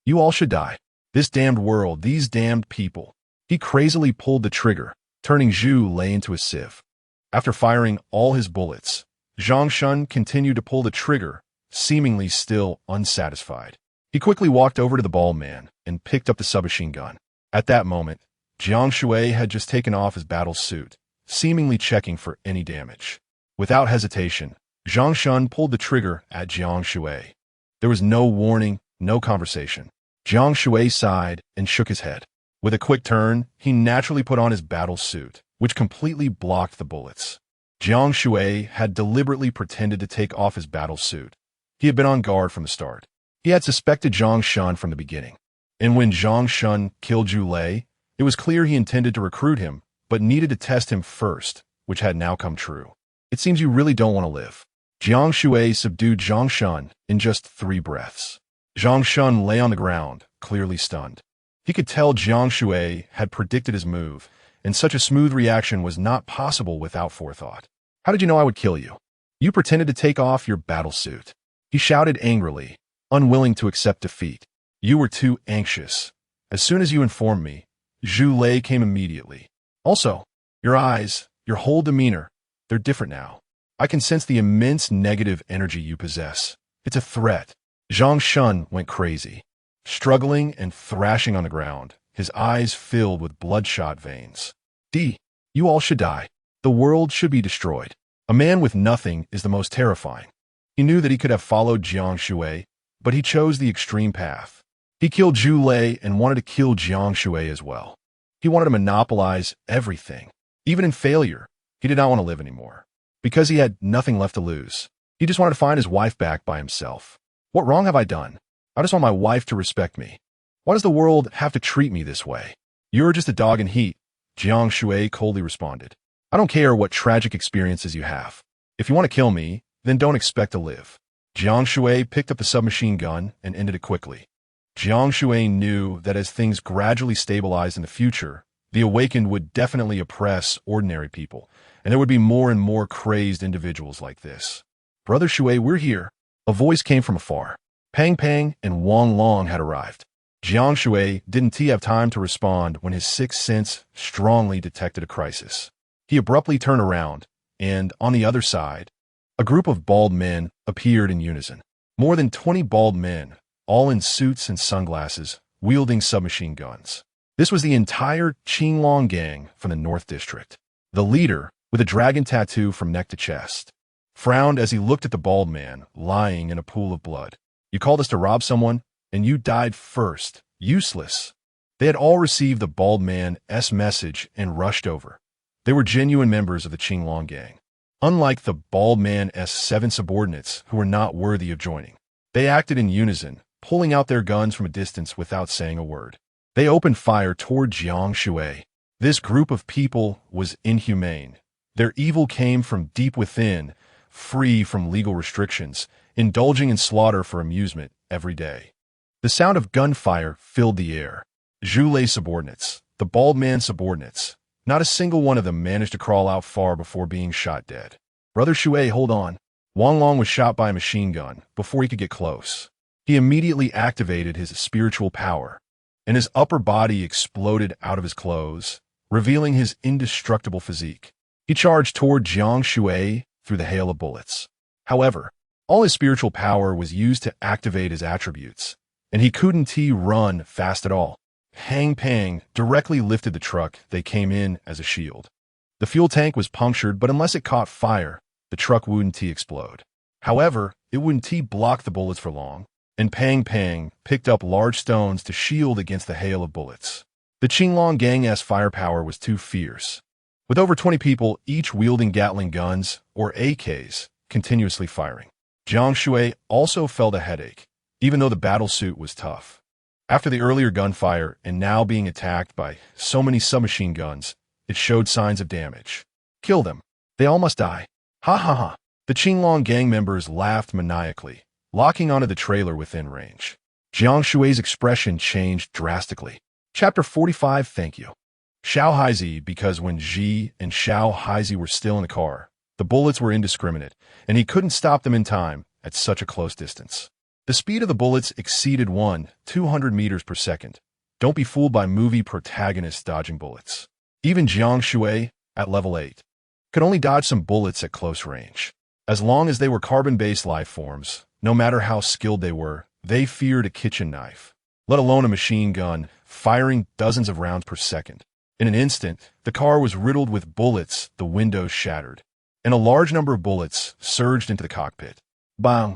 You all should die. This damned world, these damned people. He crazily pulled the trigger, turning Zhu Lei into a sieve. After firing all his bullets, Zhang Shun continued to pull the trigger, seemingly still unsatisfied. He quickly walked over to the bald man and picked up the submachine gun. At that moment, Jiang Shui had just taken off his battle suit, seemingly checking for any damage. Without hesitation, Zhang Shun pulled the trigger at Jiang Shui. There was no warning, no conversation. Jiang Shui sighed and shook his head. With a quick turn, he naturally put on his battle suit, which completely blocked the bullets. Jiang Shui had deliberately pretended to take off his battle suit. He had been on guard from the start. He had suspected Zhang Shun from the beginning. And when Zhang Shun killed Zhu Lei, it was clear he intended to recruit him, but needed to test him first, which had now come true. It seems you really don't want to live. Jiang Shui subdued Zhang Shun in just 3 breaths. Zhang Shun lay on the ground, clearly stunned. He could tell Jiang Shui had predicted his move, and such a smooth reaction was not possible without forethought. How did you know I would kill you? You pretended to take off your battle suit. He shouted angrily, unwilling to accept defeat. You were too anxious. As soon as you informed me, Zhu Lei came immediately. Also, your eyes, your whole demeanor, they're different now. I can sense the immense negative energy you possess. It's a threat. Zhang Shun went crazy, struggling and thrashing on the ground, his eyes filled with bloodshot veins. You all should die. The world should be destroyed. A man with nothing is the most terrifying. He knew that he could have followed Jiang Shui, but he chose the extreme path. He killed Zhu Lei and wanted to kill Jiang Shui as well. He wanted to monopolize everything. Even in failure, he did not want to live anymore. Because he had nothing left to lose. He just wanted to find his wife back by himself. What wrong have I done? I just want my wife to respect me. Why does the world have to treat me this way? You're just a dog in heat, Jiang Shui coldly responded. I don't care what tragic experiences you have. If you want to kill me, then don't expect to live. Jiang Shui picked up the submachine gun and ended it quickly. Jiang Shui knew that as things gradually stabilized in the future, the awakened would definitely oppress ordinary people, and there would be more and more crazed individuals like this. Brother Shui, we're here. A voice came from afar. Pang Pang and Wang Long had arrived. Jiang Shui didn't have time to respond when his sixth sense strongly detected a crisis. He abruptly turned around, and on the other side, a group of bald men appeared in unison. More than 20 bald men, all in suits and sunglasses, wielding submachine guns. This was the entire Qinglong gang from the North District. The leader, with a dragon tattoo from neck to chest, frowned as he looked at the bald man lying in a pool of blood. You called us to rob someone, and you died first. Useless. They had all received the bald man's message and rushed over. They were genuine members of the Qinglong gang. Unlike the bald man's 7 subordinates who were not worthy of joining. They acted in unison, pulling out their guns from a distance without saying a word. They opened fire toward Jiang Shui. This group of people was inhumane. Their evil came from deep within, free from legal restrictions, indulging in slaughter for amusement every day. The sound of gunfire filled the air. Zhulei's subordinates, the bald man's subordinates, not a single one of them managed to crawl out far before being shot dead. Brother Shui, hold on. Wang Long was shot by a machine gun before he could get close. He immediately activated his spiritual power, and his upper body exploded out of his clothes, revealing his indestructible physique. He charged toward Jiang Shui through the hail of bullets. However, all his spiritual power was used to activate his attributes, and he couldn't run fast at all. Pang Pang directly lifted the truck they came in as a shield. The fuel tank was punctured, but unless it caught fire, the truck wouldn't explode. However, it wouldn't block the bullets for long, and Pang Pang picked up large stones to shield against the hail of bullets. The Qinglong gang's firepower was too fierce, with over 20 people each wielding Gatling guns, or AKs, continuously firing. Jiang Shui also felt a headache, even though the battle suit was tough. After the earlier gunfire and now being attacked by so many submachine guns, it showed signs of damage. Kill them. They all must die. Ha ha ha. The Qinglong gang members laughed maniacally, locking onto the trailer within range. Jiang Shui's expression changed drastically. Chapter 45. Thank you. Xiao Haizi, because when Ji and Xiao Haizi were still in the car, the bullets were indiscriminate, and he couldn't stop them in time at such a close distance. The speed of the bullets exceeded 200 meters per second. Don't be fooled by movie protagonists dodging bullets. Even Jiang Shui, at level 8, could only dodge some bullets at close range. As long as they were carbon-based life forms, no matter how skilled they were, they feared a kitchen knife, let alone a machine gun, firing dozens of rounds per second. In an instant, the car was riddled with bullets, the windows shattered, and a large number of bullets surged into the cockpit. Bang!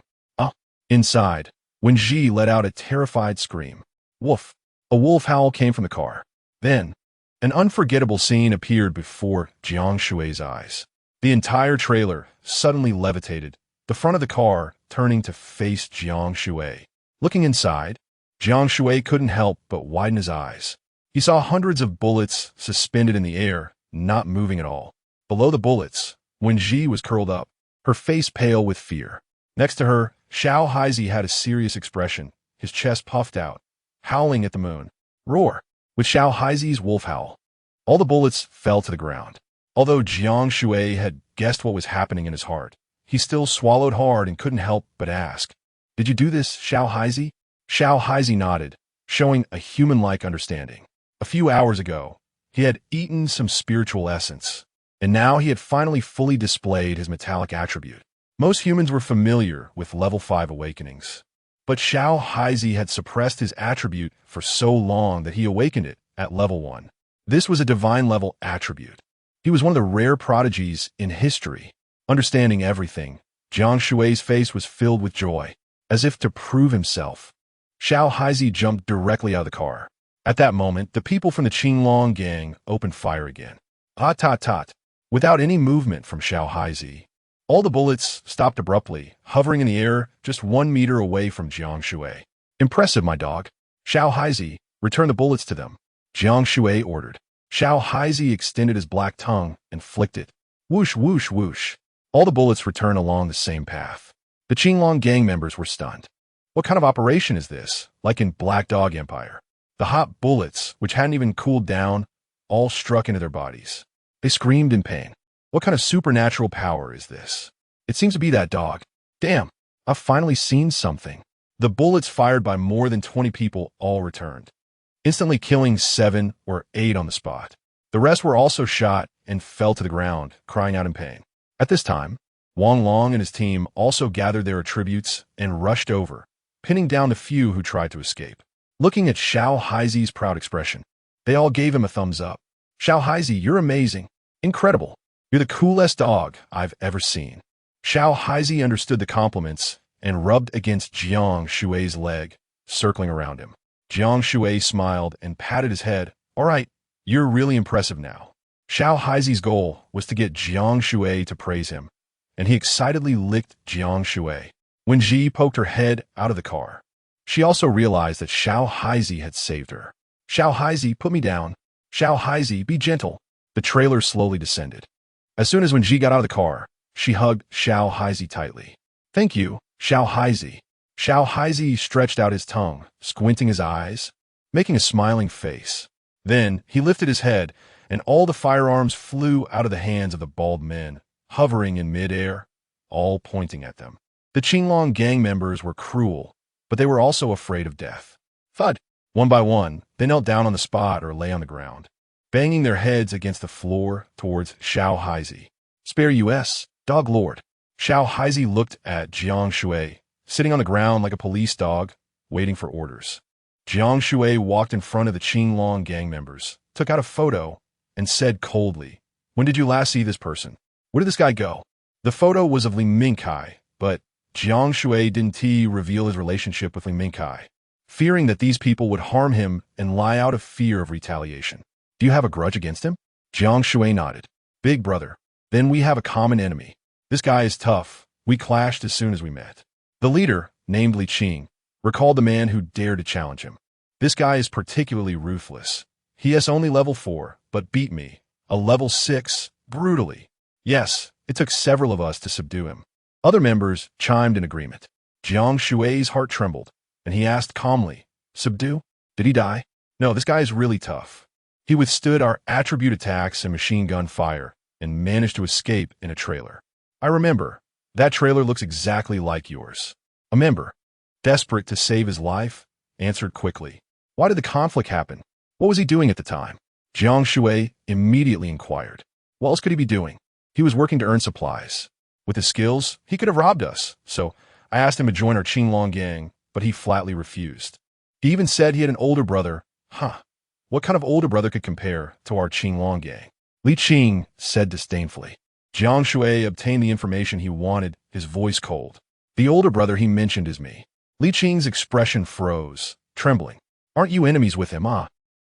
Inside, Wen Ji let out a terrified scream. Woof! A wolf howl came from the car. Then, an unforgettable scene appeared before Jiang Shui's eyes. The entire trailer suddenly levitated, the front of the car turning to face Jiang Shui. Looking inside, Jiang Shui couldn't help but widen his eyes. He saw hundreds of bullets suspended in the air, not moving at all. Below the bullets, Wen Ji was curled up, her face pale with fear. Next to her, Xiao Haizi had a serious expression, his chest puffed out, howling at the moon. Roar! With Xiao Haizi's wolf howl, all the bullets fell to the ground. Although Jiang Shui had guessed what was happening in his heart, he still swallowed hard and couldn't help but ask, "Did you do this, Xiao Haizi?" Xiao Haizi nodded, showing a human-like understanding. A few hours ago, he had eaten some spiritual essence, and now he had finally fully displayed his metallic attribute. Most humans were familiar with level 5 awakenings, but Xiao Haizi had suppressed his attribute for so long that he awakened it at level 1. This was a divine-level attribute. He was one of the rare prodigies in history. Understanding everything, Jiang Shui's face was filled with joy. As if to prove himself, Xiao Haizi jumped directly out of the car. At that moment, the people from the Qinglong gang opened fire again. Tot. Without any movement from Xiao Haizi, all the bullets stopped abruptly, hovering in the air just 1 meter away from Jiang Shui. Impressive, my dog. Xiao Haizi, return the bullets to them. Jiang Shui ordered. Xiao Haizi extended his black tongue and flicked it. Whoosh, whoosh, whoosh. All the bullets returned along the same path. The Qinglong gang members were stunned. What kind of operation is this, like in Black Dog Empire? The hot bullets, which hadn't even cooled down, all struck into their bodies. They screamed in pain. What kind of supernatural power is this? It seems to be that dog. Damn, I've finally seen something. The bullets fired by more than 20 people all returned, instantly killing 7 or 8 on the spot. The rest were also shot and fell to the ground, crying out in pain. At this time, Wang Long and his team also gathered their attributes and rushed over, pinning down the few who tried to escape. Looking at Xiao Haizi's proud expression, they all gave him a thumbs up. Xiao Haizi, you're amazing. Incredible. You're the coolest dog I've ever seen. Xiao Haizi understood the compliments and rubbed against Jiang Shui's leg, circling around him. Jiang Shui smiled and patted his head. All right, you're really impressive now. Xiao Haizi's goal was to get Jiang Shui to praise him, and he excitedly licked Jiang Shui. When Ji poked her head out of the car, she also realized that Xiao Haizi had saved her. Xiao Haizi, put me down. Xiao Haizi, be gentle. The trailer slowly descended. As soon as when Ji got out of the car, she hugged Xiao Haizi tightly. Thank you, Xiao Haizi. Xiao Haizi stretched out his tongue, squinting his eyes, making a smiling face. Then he lifted his head, and all the firearms flew out of the hands of the bald men, hovering in midair, all pointing at them. The Qinglong gang members were cruel, but they were also afraid of death. Thud! One by one, they knelt down on the spot or lay on the ground, banging their heads against the floor towards Xiao Haizi. Spare us, dog lord. Xiao Haizi looked at Jiang Shui, sitting on the ground like a police dog, waiting for orders. Jiang Shui walked in front of the Qinglong gang members, took out a photo, and said coldly, "When did you last see this person? Where did this guy go?" The photo was of Li Mingkai, but Jiang Shui didn't reveal his relationship with Li Mingkai, fearing that these people would harm him and lie out of fear of retaliation. Do you have a grudge against him? Jiang Shui nodded. Big brother. Then we have a common enemy. This guy is tough. We clashed as soon as we met. The leader, named Li Qing, recalled the man who dared to challenge him. This guy is particularly ruthless. He is only level 4, but beat me, a level 6, brutally. Yes, it took several of us to subdue him. Other members chimed in agreement. Jiang Shui's heart trembled, and he asked calmly, "Subdue? Did he die?" No, this guy is really tough. He withstood our attribute attacks and machine gun fire and managed to escape in a trailer. I remember. That trailer looks exactly like yours. A member, desperate to save his life, answered quickly. Why did the conflict happen? What was he doing at the time? Jiang Shui immediately inquired. What else could he be doing? He was working to earn supplies. With his skills, he could have robbed us, so I asked him to join our Qinglong gang, but he flatly refused. He even said he had an older brother. What kind of older brother could compare to our Qinglong gang? Li Qing said disdainfully. Jiang Shui obtained the information he wanted, his voice cold. The older brother he mentioned is me. Li Qing's expression froze, trembling. Aren't you enemies with him,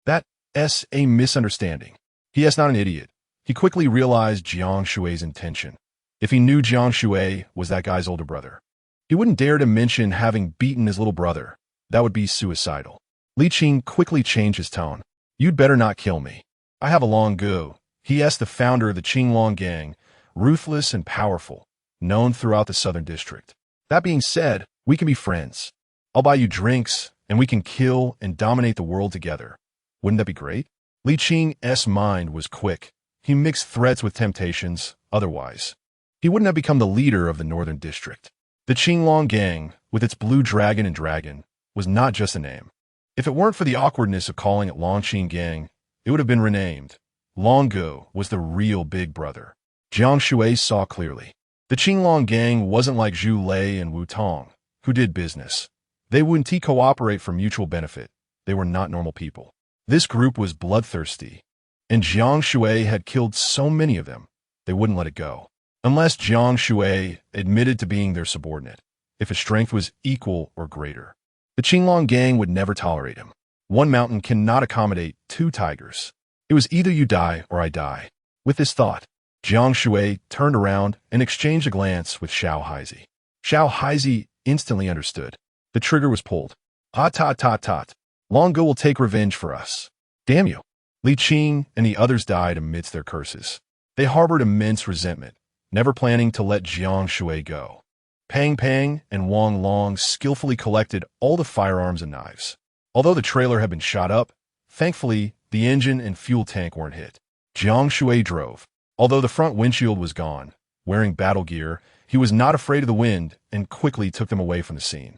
That's a misunderstanding. He is not an idiot. He quickly realized Jiang Shui's intention. If he knew Jiang Shui was that guy's older brother, he wouldn't dare to mention having beaten his little brother. That would be suicidal. Li Qing quickly changed his tone. You'd better not kill me. I have a long go. He is the founder of the Qinglong gang, ruthless and powerful, known throughout the southern district. That being said, we can be friends. I'll buy you drinks, and we can kill and dominate the world together. Wouldn't that be great? Li Qing's mind was quick. He mixed threats with temptations, otherwise he wouldn't have become the leader of the northern district. The Qinglong gang, with its blue dragon and dragon, was not just a name. If it weren't for the awkwardness of calling it Longqing Gang, it would have been renamed. Longo was the real big brother. Jiang Shui saw clearly. The Qinglong gang wasn't like Zhu Lei and Wu Tong, who did business. They wouldn't cooperate for mutual benefit. They were not normal people. This group was bloodthirsty, and Jiang Shui had killed so many of them, they wouldn't let it go. Unless Jiang Shui admitted to being their subordinate, if his strength was equal or greater. The Qinglong gang would never tolerate him. One mountain cannot accommodate 2 tigers. It was either you die or I die. With this thought, Jiang Shui turned around and exchanged a glance with Xiao Haizi. Xiao Haizi instantly understood. The trigger was pulled. Tot. Longo will take revenge for us. Damn you. Li Qing and the others died amidst their curses. They harbored immense resentment, never planning to let Jiang Shui go. Pang Pang and Wang Long skillfully collected all the firearms and knives. Although the trailer had been shot up, thankfully, the engine and fuel tank weren't hit. Jiang Shui drove. Although the front windshield was gone, wearing battle gear, he was not afraid of the wind and quickly took them away from the scene.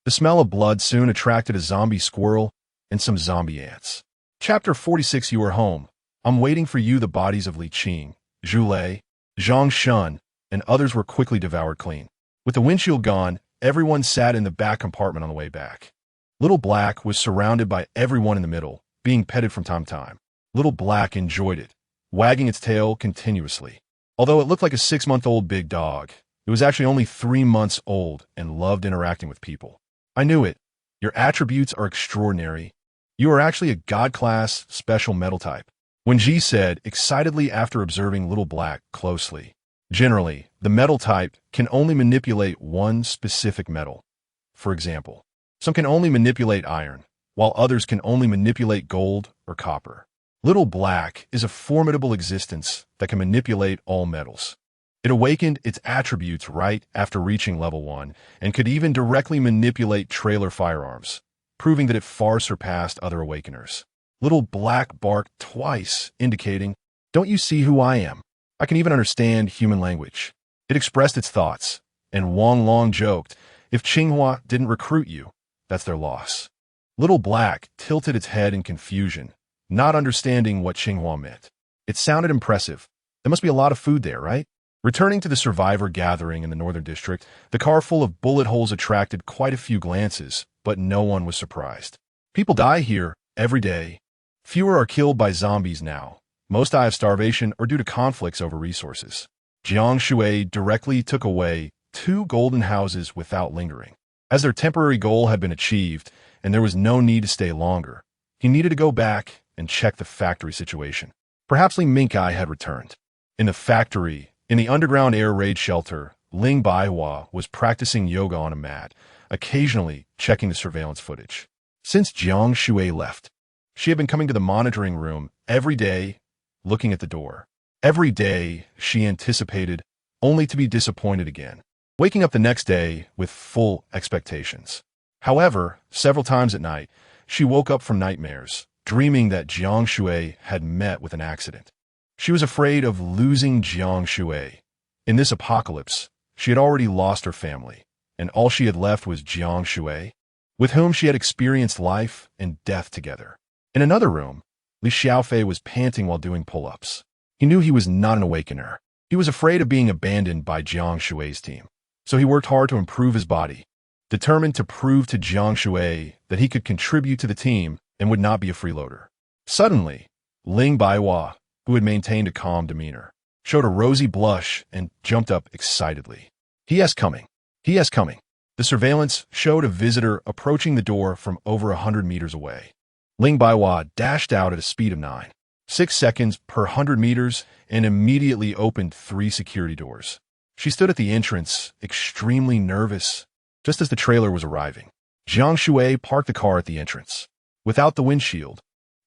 The smell of blood soon attracted a zombie squirrel and some zombie ants. Chapter 46. You are home. I'm waiting for you. The bodies of Li Qing, Zhu Lei, Jiang Shui, and others were quickly devoured clean. With the windshield gone, everyone sat in the back compartment on the way back. Little Black was surrounded by everyone in the middle, being petted from time to time. Little Black enjoyed it, wagging its tail continuously. Although it looked like a 6-month-old big dog, it was actually only 3 months old and loved interacting with people. I knew it. Your attributes are extraordinary. You are actually a God-class special metal type. Wen Ji said excitedly after observing Little Black closely. Generally, the metal type can only manipulate one specific metal. For example, some can only manipulate iron, while others can only manipulate gold or copper. Little Black is a formidable existence that can manipulate all metals. It awakened its attributes right after reaching level 1 and could even directly manipulate trailer firearms, proving that it far surpassed other awakeners. Little Black barked twice, indicating, "Don't you see who I am? I can even understand human language." It expressed its thoughts, and Wang Long joked, "If Qinghua didn't recruit you, that's their loss." Little Black tilted its head in confusion, not understanding what Qinghua meant. It sounded impressive. There must be a lot of food there, right? Returning to the survivor gathering in the northern district, the car full of bullet holes attracted quite a few glances, but no one was surprised. People die here every day. Fewer are killed by zombies now. Most die of starvation or due to conflicts over resources. Jiang Shui directly took away 2 golden houses without lingering. As their temporary goal had been achieved, and there was no need to stay longer, he needed to go back and check the factory situation. Perhaps Li Minkai had returned. In the factory, in the underground air raid shelter, Ling Baihua was practicing yoga on a mat, occasionally checking the surveillance footage. Since Jiang Shui left, she had been coming to the monitoring room every day, looking at the door. Every day, she anticipated, only to be disappointed again, waking up the next day with full expectations. However, several times at night, she woke up from nightmares, dreaming that Jiang Shui had met with an accident. She was afraid of losing Jiang Shui. In this apocalypse, she had already lost her family, and all she had left was Jiang Shui, with whom she had experienced life and death together. In another room, Li Xiaofei was panting while doing pull-ups. He knew he was not an awakener. He was afraid of being abandoned by Jiang Shui's team, so he worked hard to improve his body, determined to prove to Jiang Shui that he could contribute to the team and would not be a freeloader. Suddenly, Ling Baihua, who had maintained a calm demeanor, showed a rosy blush and jumped up excitedly. "He is coming. He is coming." The surveillance showed a visitor approaching the door from over 100 meters away. Ling Baihua dashed out at a speed of 9.6 seconds per 100 meters and immediately opened 3 security doors. She stood at the entrance, extremely nervous, just as the trailer was arriving. Jiang Shui parked the car at the entrance. Without the windshield,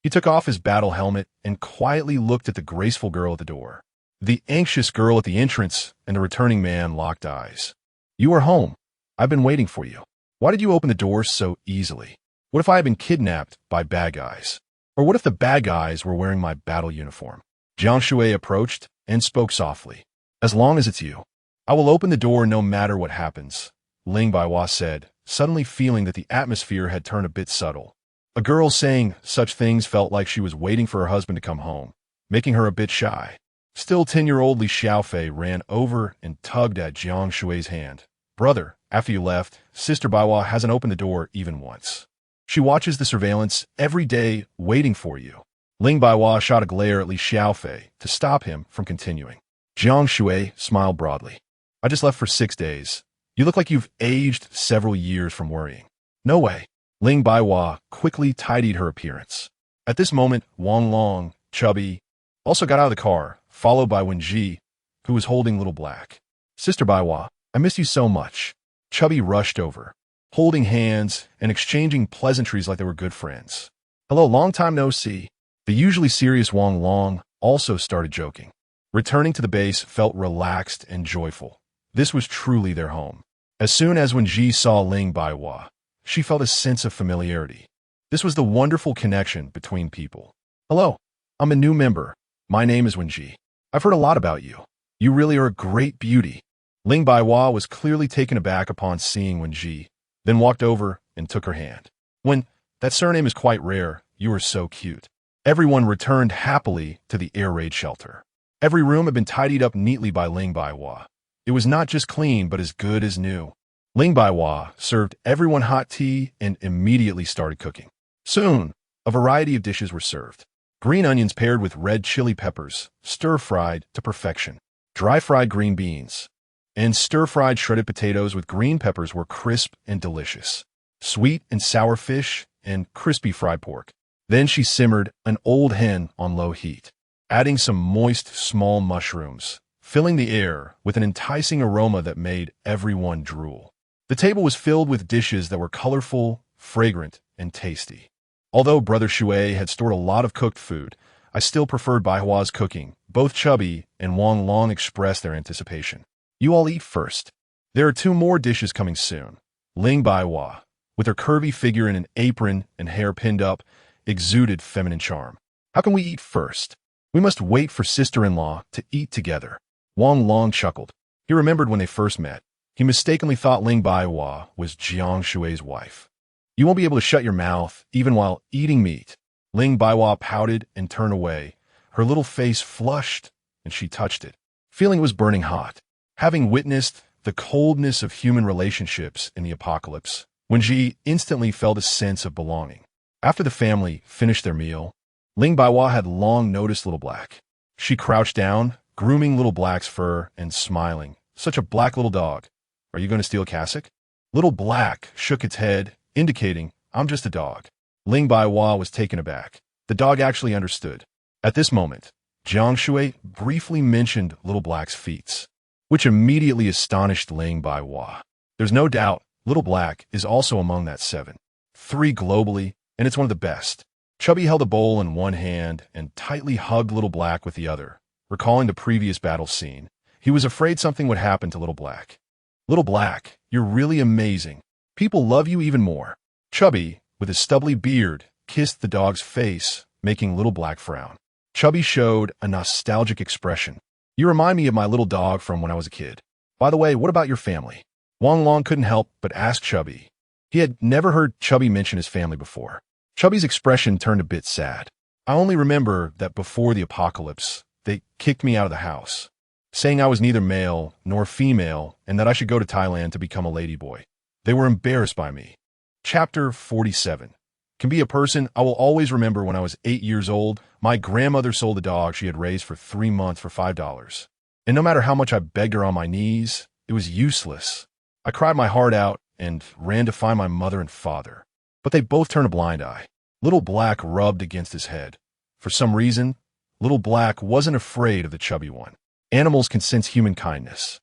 he took off his battle helmet and quietly looked at the graceful girl at the door. The anxious girl at the entrance and the returning man locked eyes. "You are home. I've been waiting for you. Why did you open the door so easily? What if I had been kidnapped by bad guys? Or what if the bad guys were wearing my battle uniform?" Jiang Shui approached and spoke softly. "As long as it's you, I will open the door no matter what happens," Ling Baihua said, suddenly feeling that the atmosphere had turned a bit subtle. A girl saying such things felt like she was waiting for her husband to come home, making her a bit shy. Still 10-year-old Li Xiaofei ran over and tugged at Jiang Shui's hand. "Brother, after you left, Sister Baihua hasn't opened the door even once. She watches the surveillance every day waiting for you." Ling Baihua shot a glare at Li Xiaofei to stop him from continuing. Jiang Shui smiled broadly. "I just left for 6 days. You look like you've aged several years from worrying." "No way." Ling Baihua quickly tidied her appearance. At this moment, Wang Long, chubby, also got out of the car, followed by Wen Ji, who was holding Little Black. "Sister Baihua, I miss you so much." Chubby rushed over, holding hands and exchanging pleasantries like they were good friends. "Hello, long time no see." The usually serious Wang Long also started joking. Returning to the base felt relaxed and joyful. This was truly their home. As soon as Wen Ji saw Ling Baihua, she felt a sense of familiarity. This was the wonderful connection between people. "Hello, I'm a new member. My name is Wen Ji. I've heard a lot about you. You really are a great beauty." Ling Baihua was clearly taken aback upon seeing Wen Ji, then walked over and took her hand. When that surname is quite rare, you are so cute. Everyone returned happily to the air raid shelter. Every room had been tidied up neatly by Ling Baihua. It was not just clean, but as good as new. Ling Baihua served everyone hot tea and immediately started cooking. Soon, a variety of dishes were served. Green onions paired with red chili peppers, stir-fried to perfection. Dry-fried green beans and stir-fried shredded potatoes with green peppers were crisp and delicious. Sweet and sour fish and crispy fried pork. Then she simmered an old hen on low heat, adding some moist, small mushrooms, filling the air with an enticing aroma that made everyone drool. The table was filled with dishes that were colorful, fragrant, and tasty. Although Brother Shui had stored a lot of cooked food, I still preferred Baihua's cooking. Both Chubby and Wang Long expressed their anticipation. You all eat first. There are 2 more dishes coming soon. Ling Baihua, with her curvy figure in an apron and hair pinned up, exuded feminine charm. How can we eat first? We must wait for sister-in-law to eat together. Wang Long chuckled. He remembered when they first met. He mistakenly thought Ling Baihua was Jiang Shui's wife. You won't be able to shut your mouth, even while eating meat. Ling Baihua pouted and turned away. Her little face flushed, and she touched it, feeling it was burning hot. Having witnessed the coldness of human relationships in the apocalypse, Wenji instantly felt a sense of belonging. After the family finished their meal, Ling Baihua had long noticed Little Black. She crouched down, grooming Little Black's fur and smiling. Such a black little dog. Are you going to steal a cassock? Little Black shook its head, indicating, I'm just a dog. Ling Baihua was taken aback. The dog actually understood. At this moment, Jiang Shui briefly mentioned Little Black's feats, which immediately astonished Ling Baihua. There's no doubt Little Black is also among that 7. 3 globally, and it's one of the best. Chubby held a bowl in one hand and tightly hugged Little Black with the other. Recalling the previous battle scene, he was afraid something would happen to Little Black. Little Black, you're really amazing. People love you even more. Chubby, with his stubbly beard, kissed the dog's face, making Little Black frown. Chubby showed a nostalgic expression. You remind me of my little dog from when I was a kid. By the way, what about your family? Wang Long couldn't help but ask Chubby. He had never heard Chubby mention his family before. Chubby's expression turned a bit sad. I only remember that before the apocalypse, they kicked me out of the house, saying I was neither male nor female and that I should go to Thailand to become a ladyboy. They were embarrassed by me. Chapter 47. Can be a person I will always remember. When I was 8 years old, my grandmother sold a dog she had raised for 3 months for $5. And no matter how much I begged her on my knees, it was useless. I cried my heart out and ran to find my mother and father. But they both turned a blind eye. Little Black rubbed against his head. For some reason, Little Black wasn't afraid of the chubby one. Animals can sense human kindness.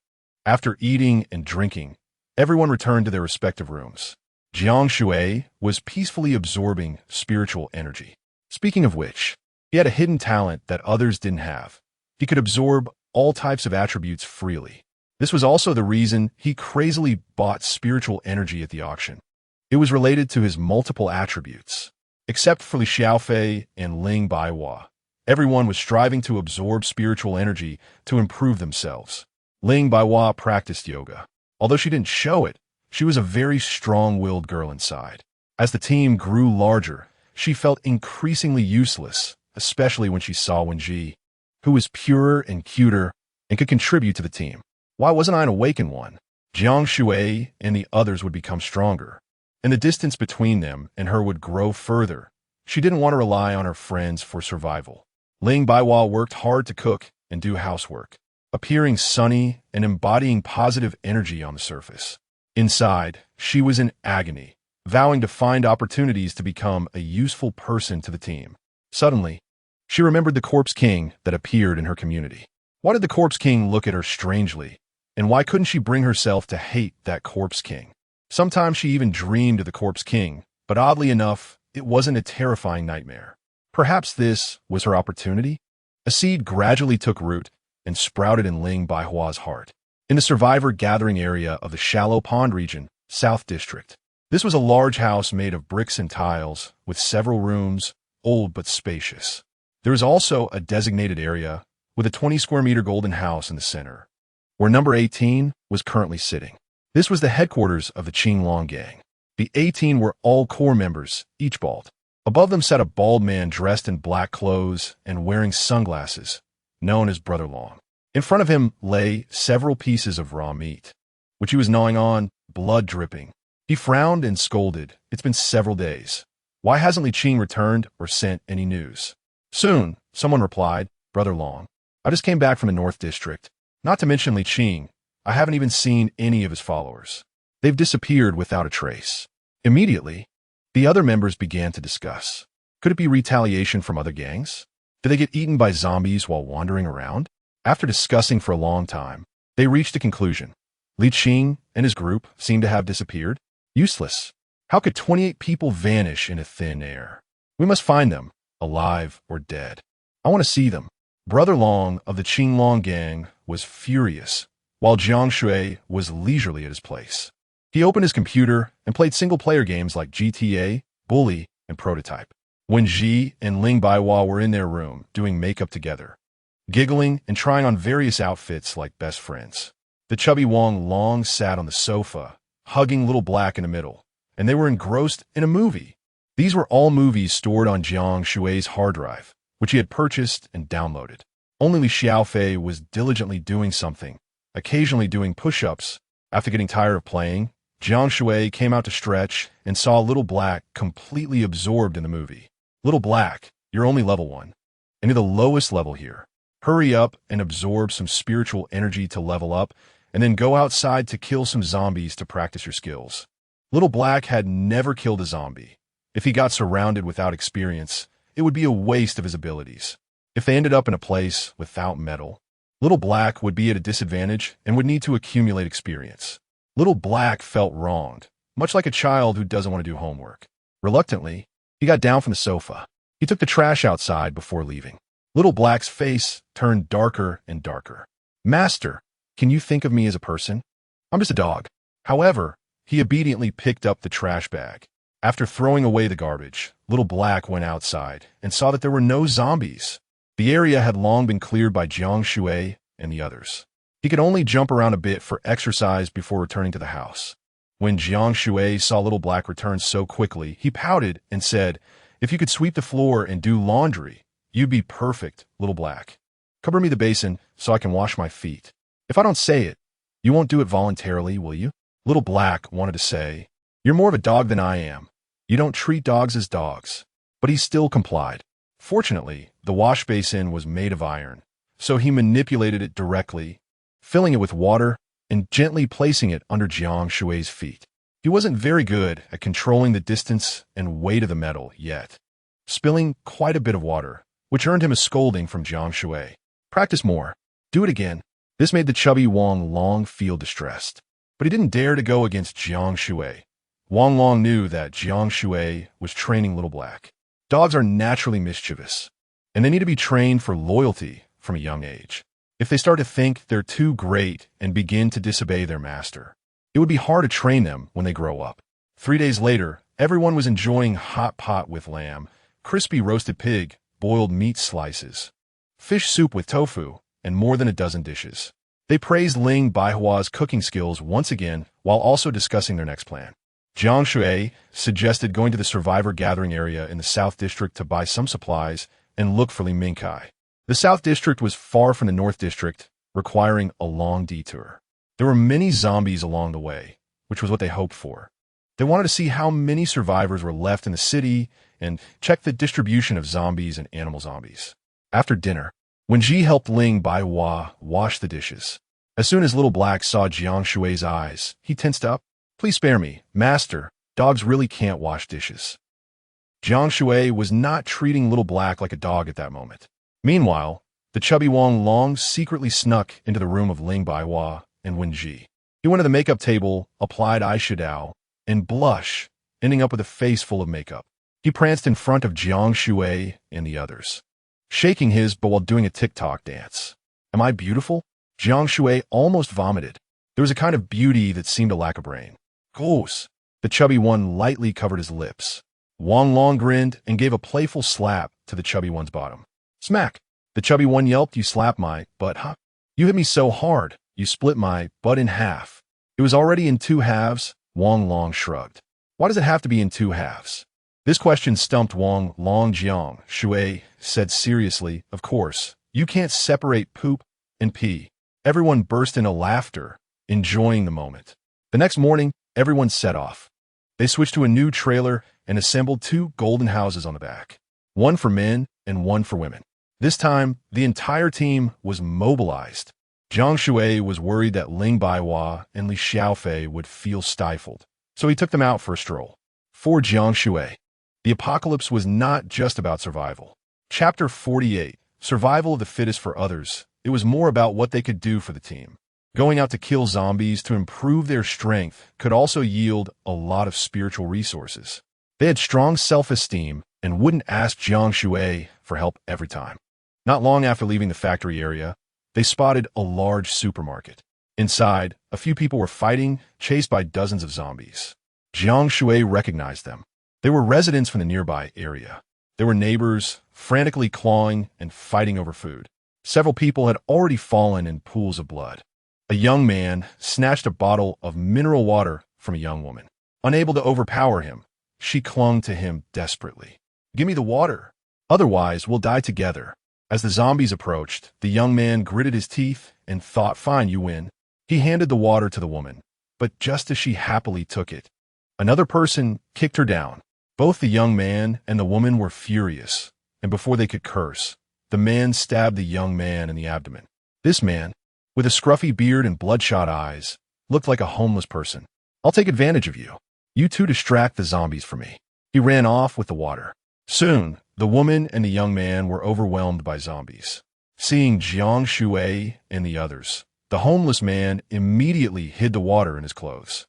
After eating and drinking, everyone returned to their respective rooms. Jiang Shui was peacefully absorbing spiritual energy. Speaking of which, he had a hidden talent that others didn't have. He could absorb all types of attributes freely. This was also the reason he crazily bought spiritual energy at the auction. It was related to his multiple attributes. Except for Li Xiaofei and Ling Baihua, everyone was striving to absorb spiritual energy to improve themselves. Ling Baihua practiced yoga. Although she didn't show it, she was a very strong-willed girl inside. As the team grew larger, she felt increasingly useless, especially when she saw Wenji, who was purer and cuter and could contribute to the team. Why wasn't I an awakened one? Jiang Shui and the others would become stronger, and the distance between them and her would grow further. She didn't want to rely on her friends for survival. Ling Baihua worked hard to cook and do housework, appearing sunny and embodying positive energy on the surface. Inside, she was in agony, vowing to find opportunities to become a useful person to the team. Suddenly, she remembered the Corpse King that appeared in her community. Why did the Corpse King look at her strangely? And why couldn't she bring herself to hate that Corpse King? Sometimes she even dreamed of the Corpse King, but oddly enough, it wasn't a terrifying nightmare. Perhaps this was her opportunity? A seed gradually took root and sprouted in Ling Baihua's heart. In the survivor gathering area of the Shallow Pond region, South District. This was a large house made of bricks and tiles, with several rooms, old but spacious. There is also a designated area with a 20-square-meter golden house in the center, where number 18 was currently sitting. This was the headquarters of the Qinglong gang. The 18 were all core members, each bald. Above them sat a bald man dressed in black clothes and wearing sunglasses, known as Brother Long. In front of him lay several pieces of raw meat, which he was gnawing on, blood dripping. He frowned and scolded. It's been several days. Why hasn't Li Qing returned or sent any news? Soon, someone replied, Brother Long. I just came back from the North District. Not to mention Li Qing, I haven't even seen any of his followers. They've disappeared without a trace. Immediately, the other members began to discuss. Could it be retaliation from other gangs? Did they get eaten by zombies while wandering around? After discussing for a long time, they reached a conclusion. Li Qing and his group seemed to have disappeared. Useless. How could 28 people vanish into thin air? We must find them, alive or dead. I want to see them. Brother Long of the Qinglong gang was furious, while Jiang Shui was leisurely at his place. He opened his computer and played single-player games like GTA, Bully, and Prototype. When Ji and Ling Baihua were in their room doing makeup together, giggling and trying on various outfits like best friends, the chubby Wang Long sat on the sofa, hugging Little Black in the middle, and they were engrossed in a movie. These were all movies stored on Jiang Shui's hard drive, which he had purchased and downloaded. Only Li Xiaofei was diligently doing something, occasionally doing push-ups. After getting tired of playing, Jiang Shui came out to stretch and saw Little Black completely absorbed in the movie. Little Black, you're only level 1. And you're the lowest level here. Hurry up and absorb some spiritual energy to level up, and then go outside to kill some zombies to practice your skills. Little Black had never killed a zombie. If he got surrounded without experience, it would be a waste of his abilities. If they ended up in a place without metal, Little Black would be at a disadvantage and would need to accumulate experience. Little Black felt wronged, much like a child who doesn't want to do homework. Reluctantly, he got down from the sofa. He took the trash outside before leaving. Little Black's face turned darker and darker. Master, can you think of me as a person? I'm just a dog. However, he obediently picked up the trash bag. After throwing away the garbage, Little Black went outside and saw that there were no zombies. The area had long been cleared by Jiang Shui and the others. He could only jump around a bit for exercise before returning to the house. When Jiang Shui saw Little Black return so quickly, he pouted and said, If you could sweep the floor and do laundry, you'd be perfect, Little Black. Cover me the basin so I can wash my feet. If I don't say it, you won't do it voluntarily, will you? Little Black wanted to say, You're more of a dog than I am. You don't treat dogs as dogs. But he still complied. Fortunately, the wash basin was made of iron, so he manipulated it directly, filling it with water and gently placing it under Jiang Shui's feet. He wasn't very good at controlling the distance and weight of the metal yet, spilling quite a bit of water, which earned him a scolding from Jiang Shui. Practice more. Do it again. This made the chubby Wang Long feel distressed, but he didn't dare to go against Jiang Shui. Wang Long knew that Jiang Shui was training Little Black. Dogs are naturally mischievous, and they need to be trained for loyalty from a young age. If they start to think they're too great and begin to disobey their master, it would be hard to train them when they grow up. 3 days later, everyone was enjoying hot pot with lamb, crispy roasted pig, boiled meat slices, fish soup with tofu, and more than a dozen dishes. They praised Ling Baihua's cooking skills once again while also discussing their next plan. Jiang Shui suggested going to the survivor gathering area in the South District to buy some supplies and look for Li Mingkai. The South District was far from the North District, requiring a long detour. There were many zombies along the way, which was what they hoped for. They wanted to see how many survivors were left in the city and check the distribution of zombies and animal zombies. After dinner, when Ji helped Ling Baihua wash the dishes, as soon as Little Black saw Jiang Shui's eyes, he tensed up. Please spare me, Master. Dogs really can't wash dishes. Jiang Shui was not treating Little Black like a dog at that moment. Meanwhile, the chubby Wang Long secretly snuck into the room of Ling Baihua and Wen Ji. He went to the makeup table, applied eyeshadow, and blush, ending up with a face full of makeup. He pranced in front of Jiang Shui and the others, shaking his but while doing a TikTok dance. Am I beautiful? Jiang Shui almost vomited. There was a kind of beauty that seemed to lack a brain. Gross. The chubby one lightly covered his lips. Wang Long grinned and gave a playful slap to the chubby one's bottom. Smack. The chubby one yelped, You slapped my butt, huh? You hit me so hard, you split my butt in half. It was already in 2 halves, Wang Long shrugged. Why does it have to be in two halves? This question stumped Wang Long. Jiang Shui said seriously, of course, you can't separate poop and pee. Everyone burst into laughter, enjoying the moment. The next morning, everyone set off. They switched to a new trailer and assembled two golden houses on the back, one for men and one for women. This time, the entire team was mobilized. Jiang Shui was worried that Ling Baihua and Li Xiaofei would feel stifled, so he took them out for a stroll. For Jiang Shui, the apocalypse was not just about survival. Chapter 48, Survival of the Fittest for Others. It was more about what they could do for the team. Going out to kill zombies to improve their strength could also yield a lot of spiritual resources. They had strong self-esteem and wouldn't ask Jiang Shui for help every time. Not long after leaving the factory area, they spotted a large supermarket. Inside, a few people were fighting, chased by dozens of zombies. Jiang Shui recognized them. They were residents from the nearby area. They were neighbors, frantically clawing and fighting over food. Several people had already fallen in pools of blood. A young man snatched a bottle of mineral water from a young woman. Unable to overpower him, she clung to him desperately. "Give me the water. Otherwise, we'll die together." As the zombies approached, the young man gritted his teeth and thought, "Fine, you win." He handed the water to the woman, but just as she happily took it, another person kicked her down. Both the young man and the woman were furious, and before they could curse, the man stabbed the young man in the abdomen. This man, with a scruffy beard and bloodshot eyes, looked like a homeless person. "I'll take advantage of you. You two distract the zombies for me." He ran off with the water. Soon, the woman and the young man were overwhelmed by zombies. Seeing Jiang Shui and the others, the homeless man immediately hid the water in his clothes,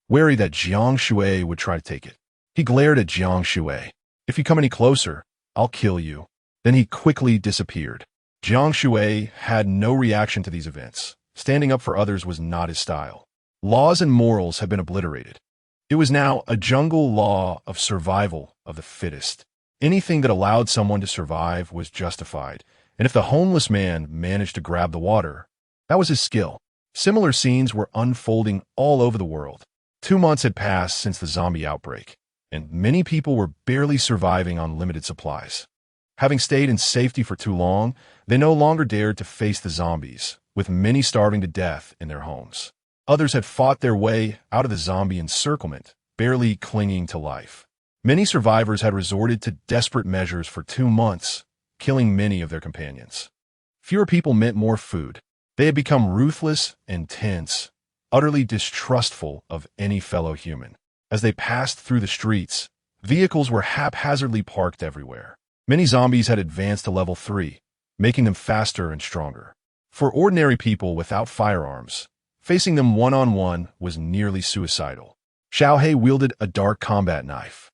wary that Jiang Shui would try to take it. He glared at Jiang Shui. "If you come any closer, I'll kill you." Then he quickly disappeared. Jiang Shui had no reaction to these events. Standing up for others was not his style. Laws and morals had been obliterated. It was now a jungle law of survival of the fittest. Anything that allowed someone to survive was justified, and if the homeless man managed to grab the water, that was his skill. Similar scenes were unfolding all over the world. 2 months had passed since the zombie outbreak, and many people were barely surviving on limited supplies. Having stayed in safety for too long, they no longer dared to face the zombies, with many starving to death in their homes. Others had fought their way out of the zombie encirclement, barely clinging to life. Many survivors had resorted to desperate measures for 2 months, killing many of their companions. Fewer people meant more food. They had become ruthless and tense, utterly distrustful of any fellow human. As they passed through the streets, vehicles were haphazardly parked everywhere. Many zombies had advanced to level 3, making them faster and stronger. For ordinary people without firearms, facing them one-on-one was nearly suicidal. Xiaohei wielded a dark combat knife,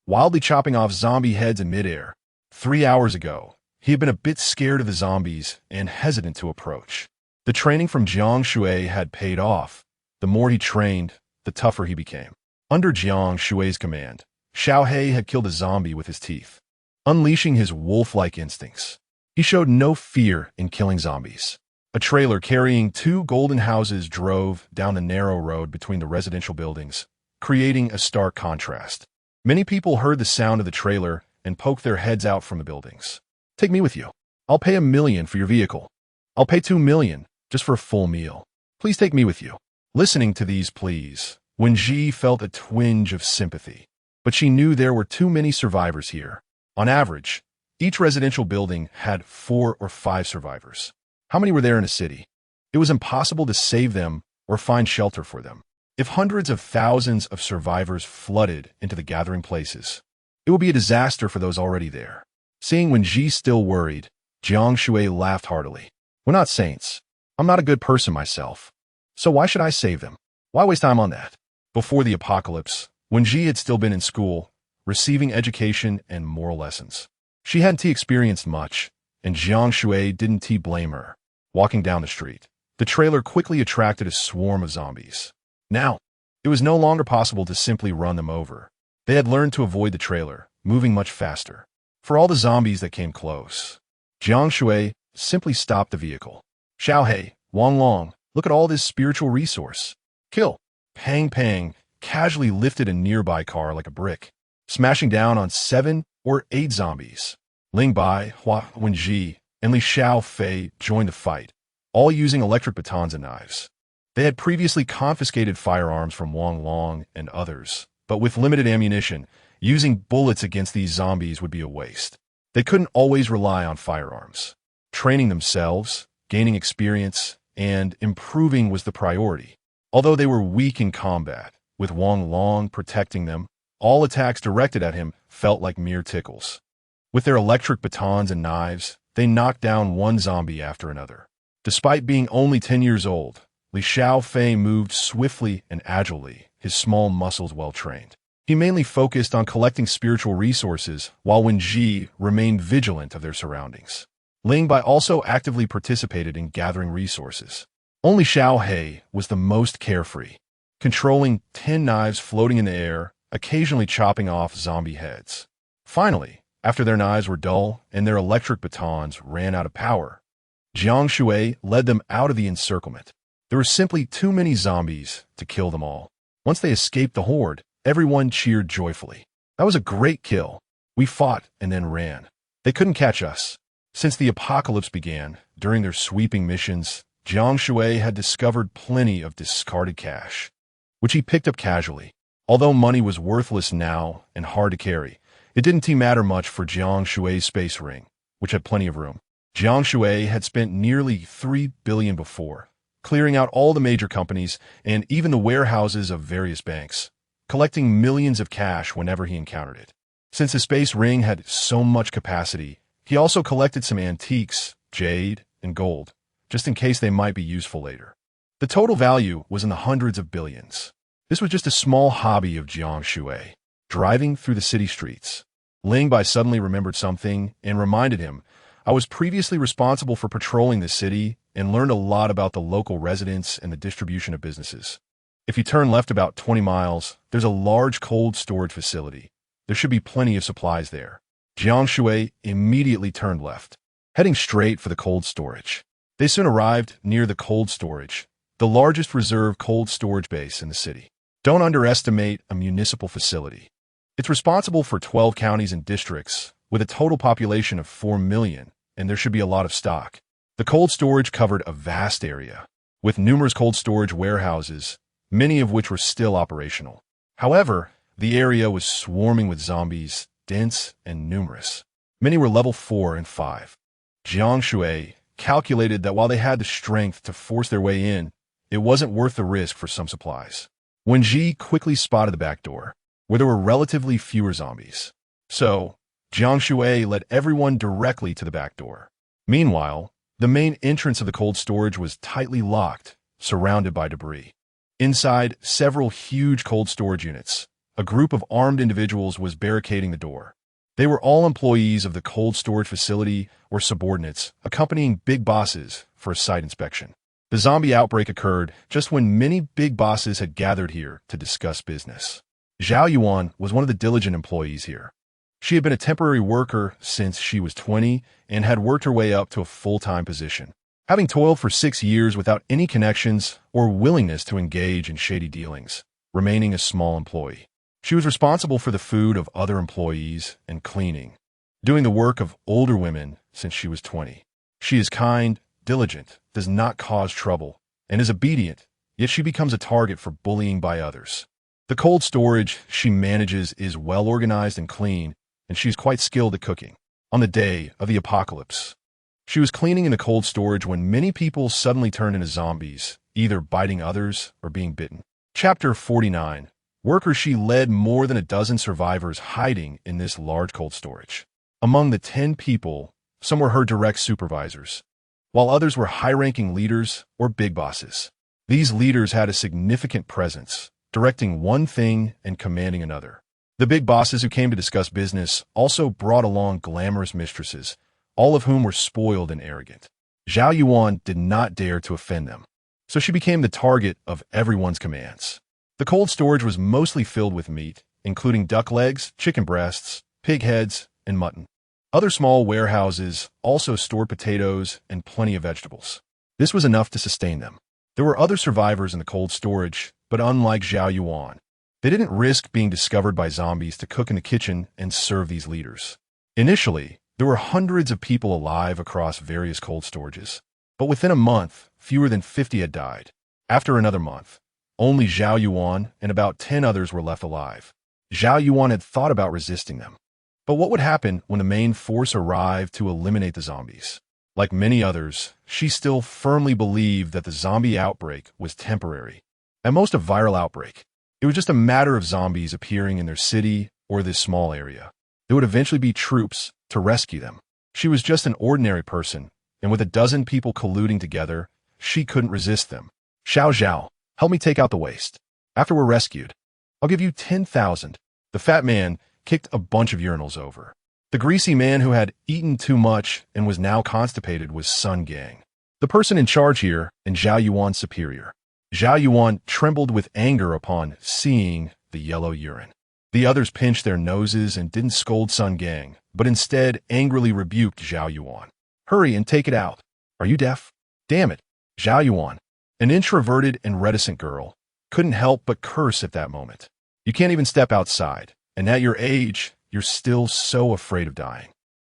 wildly chopping off zombie heads in midair. 3 hours ago, he had been a bit scared of the zombies and hesitant to approach. The training from Jiang Shui had paid off. The more he trained, the tougher he became. Under Jiang Shui's command, Xiaohei had killed a zombie with his teeth, unleashing his wolf-like instincts. He showed no fear in killing zombies. A trailer carrying 2 golden houses drove down the narrow road between the residential buildings, creating a stark contrast. Many people heard the sound of the trailer and poked their heads out from the buildings. "Take me with you. I'll pay $1 million for your vehicle. I'll pay $2 million just for a full meal. Please take me with you." Listening to these pleas, Wenji felt a twinge of sympathy. But she knew there were too many survivors here. On average, each residential building had 4 or 5 survivors. How many were there in a city? It was impossible to save them or find shelter for them. If hundreds of thousands of survivors flooded into the gathering places, it would be a disaster for those already there. Seeing Wenji still worried, Jiang Shui laughed heartily. "We're not saints. I'm not a good person myself. So why should I save them? Why waste time on that?" Before the apocalypse, Wenji had still been in school, receiving education and moral lessons. She hadn't experienced much, and Jiang Shui didn't blame her. Walking down the street, the trailer quickly attracted a swarm of zombies. Now, it was no longer possible to simply run them over. They had learned to avoid the trailer, moving much faster. For all the zombies that came close, Jiang Shui simply stopped the vehicle. "Xiaohei, Wang Long, look at all this spiritual resource. Kill." Pang pang casually lifted a nearby car like a brick, smashing down on 7 or 8 zombies. Ling Bai, Hua Wenji, and Li Xiaofei joined the fight, all using electric batons and knives. They had previously confiscated firearms from Wang Long and others, but with limited ammunition, using bullets against these zombies would be a waste. They couldn't always rely on firearms. Training themselves, gaining experience, and improving was the priority. Although they were weak in combat, with Wang Long protecting them, all attacks directed at him felt like mere tickles. With their electric batons and knives, they knocked down one zombie after another. Despite being only 10 years old, Li Xiaofei moved swiftly and agilely, his small muscles well-trained. He mainly focused on collecting spiritual resources, while Wen Ji remained vigilant of their surroundings. Ling Bai also actively participated in gathering resources. Only Xiao He was the most carefree, controlling 10 knives floating in the air, occasionally chopping off zombie heads. Finally, after their knives were dull and their electric batons ran out of power, Jiang Shui led them out of the encirclement. There were simply too many zombies to kill them all. Once they escaped the horde, everyone cheered joyfully. That was a great kill. We fought and then ran. They couldn't catch us. Since the apocalypse began, during their sweeping missions, Jiang Shui had discovered plenty of discarded cash, which he picked up casually. Although money was worthless now and hard to carry, it didn't matter much for Jiang Shui's space ring, which had plenty of room. Jiang Shui had spent nearly 3 billion before, clearing out all the major companies and even the warehouses of various banks, collecting millions of cash whenever he encountered it. Since the space ring had so much capacity, he also collected some antiques, jade, and gold, just in case they might be useful later. The total value was in the hundreds of billions. This was just a small hobby of Jiang Shui. Driving through the city streets, Ling Bai suddenly remembered something and reminded him, "I was previously responsible for patrolling the city and learned a lot about the local residents and the distribution of businesses. If you turn left about 20 miles, there's a large cold storage facility. There should be plenty of supplies there." Jiang Shui immediately turned left, heading straight for the cold storage. They soon arrived near the cold storage, the largest reserve cold storage base in the city. Don't underestimate a municipal facility. It's responsible for 12 counties and districts, with a total population of 4 million, and there should be a lot of stock. The cold storage covered a vast area, with numerous cold storage warehouses, many of which were still operational. However, the area was swarming with zombies, dense and numerous. Many were level 4 and 5. Jiang Shui calculated that while they had the strength to force their way in, it wasn't worth the risk for some supplies. Wen Ji quickly spotted the back door, where there were relatively fewer zombies. So, Jiang Shui led everyone directly to the back door. Meanwhile, the main entrance of the cold storage was tightly locked, surrounded by debris. Inside several huge cold storage units, a group of armed individuals was barricading the door. They were all employees of the cold storage facility or subordinates, accompanying big bosses for a site inspection. The zombie outbreak occurred just when many big bosses had gathered here to discuss business. Zhao Yuan was one of the diligent employees here. She had been a temporary worker since she was 20 and had worked her way up to a full-time position, having toiled for 6 years without any connections or willingness to engage in shady dealings, remaining a small employee. She was responsible for the food of other employees and cleaning, doing the work of older women since she was 20. She is kind, diligent, does not cause trouble, and is obedient, yet she becomes a target for bullying by others. The cold storage she manages is well organized and clean, and she is quite skilled at cooking. On the day of the apocalypse, she was cleaning in the cold storage when many people suddenly turned into zombies, either biting others or being bitten. Chapter 49. Workers. She led more than a dozen survivors hiding in this large cold storage. Among the 10 people, some were her direct supervisors, while others were high-ranking leaders or big bosses. These leaders had a significant presence, directing one thing and commanding another. The big bosses who came to discuss business also brought along glamorous mistresses, all of whom were spoiled and arrogant. Zhao Yuan did not dare to offend them, so she became the target of everyone's commands. The cold storage was mostly filled with meat, including duck legs, chicken breasts, pig heads, and mutton. Other small warehouses also stored potatoes and plenty of vegetables. This was enough to sustain them. There were other survivors in the cold storage, but unlike Zhao Yuan, They didn't risk being discovered by zombies to cook in the kitchen and serve these leaders. Initially, there were hundreds of people alive across various cold storages. But within a month, fewer than 50 had died. After another month, only Zhao Yuan and about 10 others were left alive. Zhao Yuan had thought about resisting them. But what would happen when the main force arrived to eliminate the zombies? Like many others, she still firmly believed that the zombie outbreak was temporary. At most a viral outbreak. It was just a matter of zombies appearing in their city or this small area. There would eventually be troops to rescue them. She was just an ordinary person, and with a dozen people colluding together, she couldn't resist them. Xiao Zhao, help me take out the waste. After we're rescued, I'll give you 10,000. The fat man kicked a bunch of urinals over. The greasy man who had eaten too much and was now constipated was Sun Gang, the person in charge here and Zhao Yuan's superior. Zhao Yuan trembled with anger upon seeing the yellow urine. The others pinched their noses and didn't scold Sun Gang, but instead angrily rebuked Zhao Yuan. Hurry and take it out. Are you deaf? Damn it. Zhao Yuan, an introverted and reticent girl, couldn't help but curse at that moment. You can't even step outside, and at your age, you're still so afraid of dying.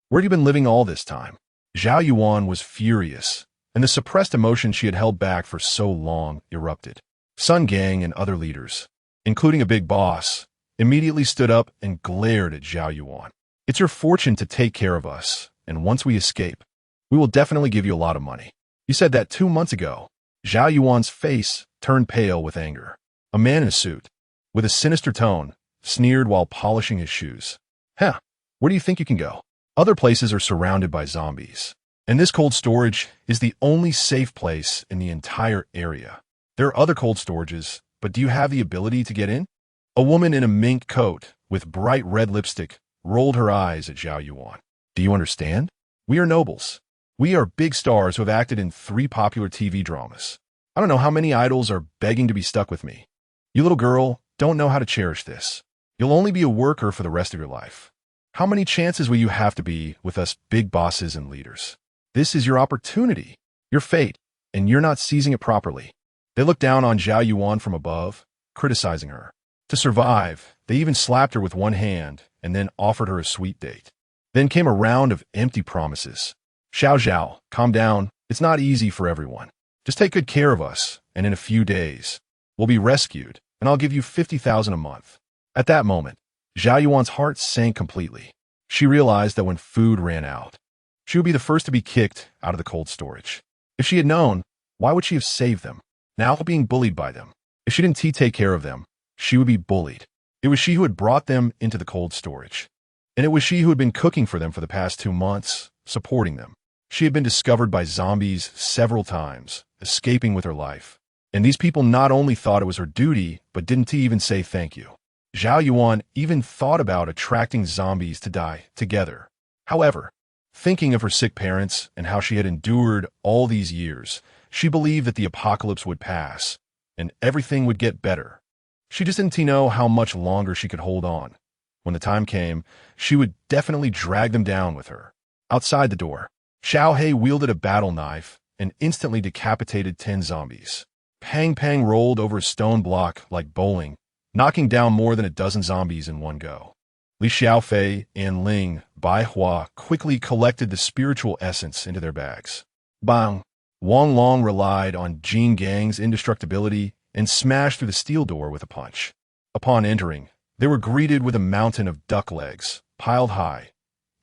Where have you been living all this time? Zhao Yuan was furious, and the suppressed emotion she had held back for so long erupted. Sun Gang and other leaders, including a big boss, immediately stood up and glared at Zhao Yuan. It's your fortune to take care of us, and once we escape, we will definitely give you a lot of money. You said that 2 months ago. Zhao Yuan's face turned pale with anger. A man in a suit, with a sinister tone, sneered while polishing his shoes. Huh, where do you think you can go? Other places are surrounded by zombies, and this cold storage is the only safe place in the entire area. There are other cold storages, but do you have the ability to get in? A woman in a mink coat with bright red lipstick rolled her eyes at Zhao Yuan. Do you understand? We are nobles. We are big stars who have acted in 3 popular TV dramas. I don't know how many idols are begging to be stuck with me. You little girl don't know how to cherish this. You'll only be a worker for the rest of your life. How many chances will you have to be with us big bosses and leaders? This is your opportunity, your fate, and you're not seizing it properly. They looked down on Zhao Yuan from above, criticizing her. To survive, they even slapped her with one hand and then offered her a sweet date. Then came a round of empty promises. Xiao Zhao, calm down. It's not easy for everyone. Just take good care of us, and in a few days, we'll be rescued, and I'll give you 50,000 a month. At that moment, Zhao Yuan's heart sank completely. She realized that when food ran out, she would be the first to be kicked out of the cold storage. If she had known, why would she have saved them? Now being bullied by them. If she didn't take care of them, she would be bullied. It was she who had brought them into the cold storage. And it was she who had been cooking for them for the past 2 months, supporting them. She had been discovered by zombies several times, escaping with her life. And these people not only thought it was her duty, but didn't even say thank you. Zhao Yuan even thought about attracting zombies to die together. However, thinking of her sick parents and how she had endured all these years, she believed that the apocalypse would pass, and everything would get better. She just didn't know how much longer she could hold on. When the time came, she would definitely drag them down with her. Outside the door, Xiao He wielded a battle knife and instantly decapitated 10 zombies. Pang Pang rolled over a stone block like bowling, knocking down more than a dozen zombies in one go. Li Xiaofei and Ling Baihua quickly collected the spiritual essence into their bags. Bang! Wang Long relied on Jin Gang's indestructibility and smashed through the steel door with a punch. Upon entering, they were greeted with a mountain of duck legs, piled high,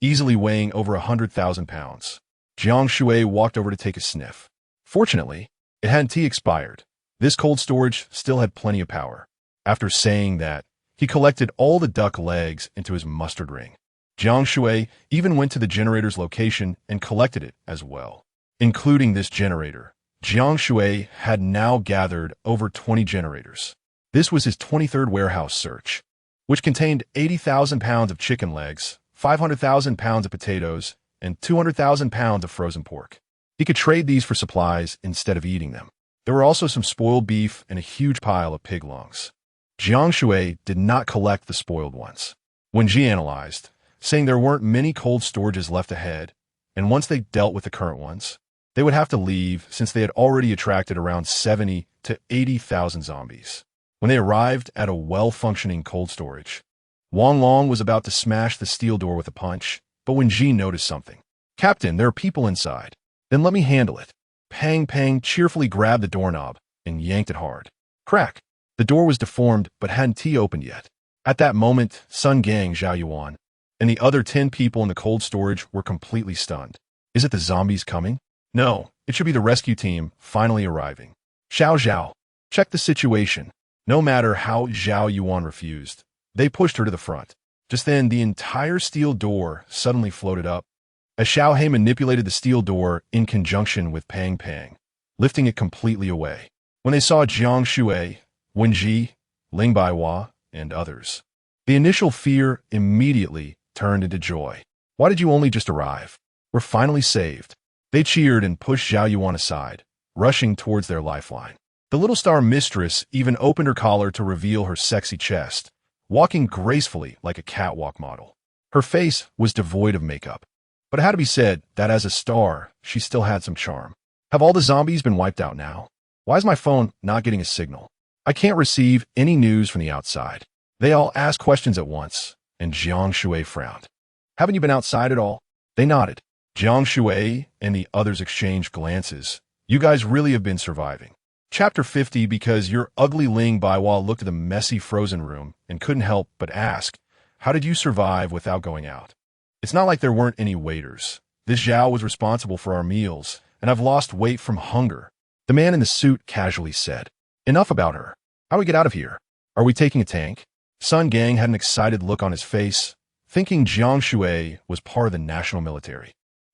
easily weighing over 100,000 pounds. Jiang Shui walked over to take a sniff. Fortunately, it hadn't expired. This cold storage still had plenty of power. After saying that, he collected all the duck legs into his mustard ring. Jiang Shui even went to the generator's location and collected it as well. Including this generator, Jiang Shui had now gathered over 20 generators. This was his 23rd warehouse search, which contained 80,000 pounds of chicken legs, 500,000 pounds of potatoes, and 200,000 pounds of frozen pork. He could trade these for supplies instead of eating them. There were also some spoiled beef and a huge pile of pig lungs. Jiang Shui did not collect the spoiled ones. When Ji analyzed, saying there weren't many cold storages left ahead, and once they dealt with the current ones, they would have to leave since they had already attracted around 70 to 80,000 zombies. When they arrived at a well-functioning cold storage, Wang Long was about to smash the steel door with a punch, but when Ji noticed something. "Captain, there are people inside." "Then let me handle it." Pang Pang cheerfully grabbed the doorknob and yanked it hard. Crack! The door was deformed but hadn't opened yet. At that moment, Sun Gang, Zhao Yuan, and the other 10 people in the cold storage were completely stunned. Is it the zombies coming? No, it should be the rescue team finally arriving. Xiao Zhao, check the situation. No matter how Zhao Yuan refused, they pushed her to the front. Just then, the entire steel door suddenly floated up, as Xiao He manipulated the steel door in conjunction with Pang Pang, lifting it completely away. When they saw Jiang Shui, Wen Ji, Ling Baihua, and others, the initial fear immediately turned into joy. Why did you only just arrive? We're finally saved. They cheered and pushed Zhao Yuan aside, rushing towards their lifeline. The little star mistress even opened her collar to reveal her sexy chest, walking gracefully like a catwalk model. Her face was devoid of makeup, but it had to be said that as a star, she still had some charm. Have all the zombies been wiped out now? Why is my phone not getting a signal? I can't receive any news from the outside. They all asked questions at once, and Jiang Shui frowned. Haven't you been outside at all? They nodded. Jiang Shui and the others exchanged glances. You guys really have been surviving. Chapter 50. Because your ugly Ling Baihua looked at the messy frozen room and couldn't help but ask, how did you survive without going out? It's not like there weren't any waiters. This Zhao was responsible for our meals, and I've lost weight from hunger. The man in the suit casually said. Enough about her. How do we get out of here? Are we taking a tank? Sun Gang had an excited look on his face, thinking Jiang Shui was part of the national military.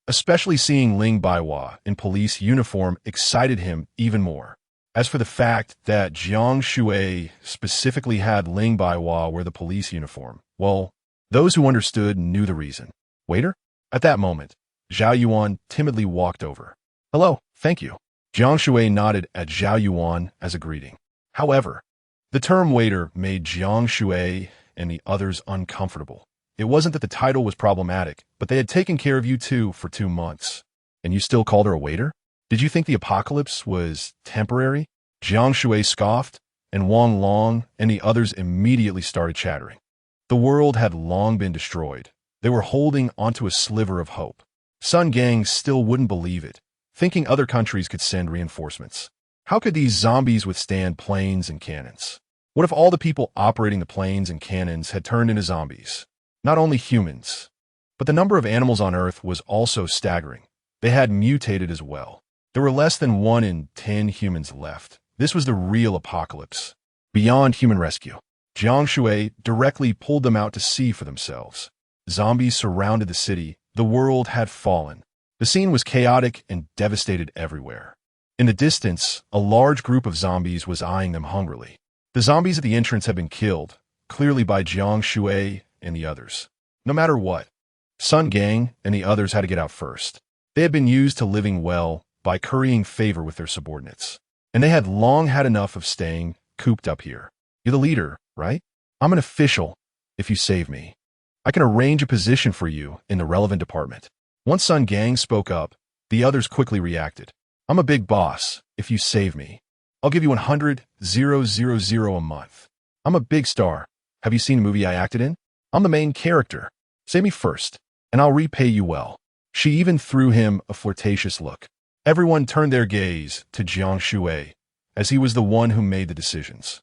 Especially seeing Ling Baihua in police uniform excited him even more. As for the fact that Jiang Shui specifically had Ling Baihua wear the police uniform, well, those who understood knew the reason. Waiter? At that moment, Zhao Yuan timidly walked over. Hello, thank you. Jiang Shui nodded at Zhao Yuan as a greeting. However, the term waiter made Jiang Shui and the others uncomfortable. It wasn't that the title was problematic, but they had taken care of you two for 2 months. And you still called her a waiter? Did you think the apocalypse was temporary? Jiang Shui scoffed, and Wang Long and the others immediately started chattering. The world had long been destroyed. They were holding onto a sliver of hope. Sun Gang still wouldn't believe it, thinking other countries could send reinforcements. How could these zombies withstand planes and cannons? What if all the people operating the planes and cannons had turned into zombies? Not only humans, but the number of animals on Earth was also staggering. They had mutated as well. There were less than 1 in 10 humans left. This was the real apocalypse. Beyond human rescue, Jiang Shui directly pulled them out to see for themselves. Zombies surrounded the city. The world had fallen. The scene was chaotic and devastated everywhere. In the distance, a large group of zombies was eyeing them hungrily. The zombies at the entrance had been killed, clearly by Jiang Shui and the others. No matter what, Sun Gang and the others had to get out first. They had been used to living well by currying favor with their subordinates, and they had long had enough of staying cooped up here. You're the leader, right? I'm an official. If you save me, I can arrange a position for you in the relevant department. Once Sun Gang spoke up, the others quickly reacted. I'm a big boss. If you save me, I'll give you 100,000 a month. I'm a big star. Have you seen the movie I acted in? I'm the main character. Save me first, and I'll repay you well. She even threw him a flirtatious look. Everyone turned their gaze to Jiang Shui, as he was the one who made the decisions.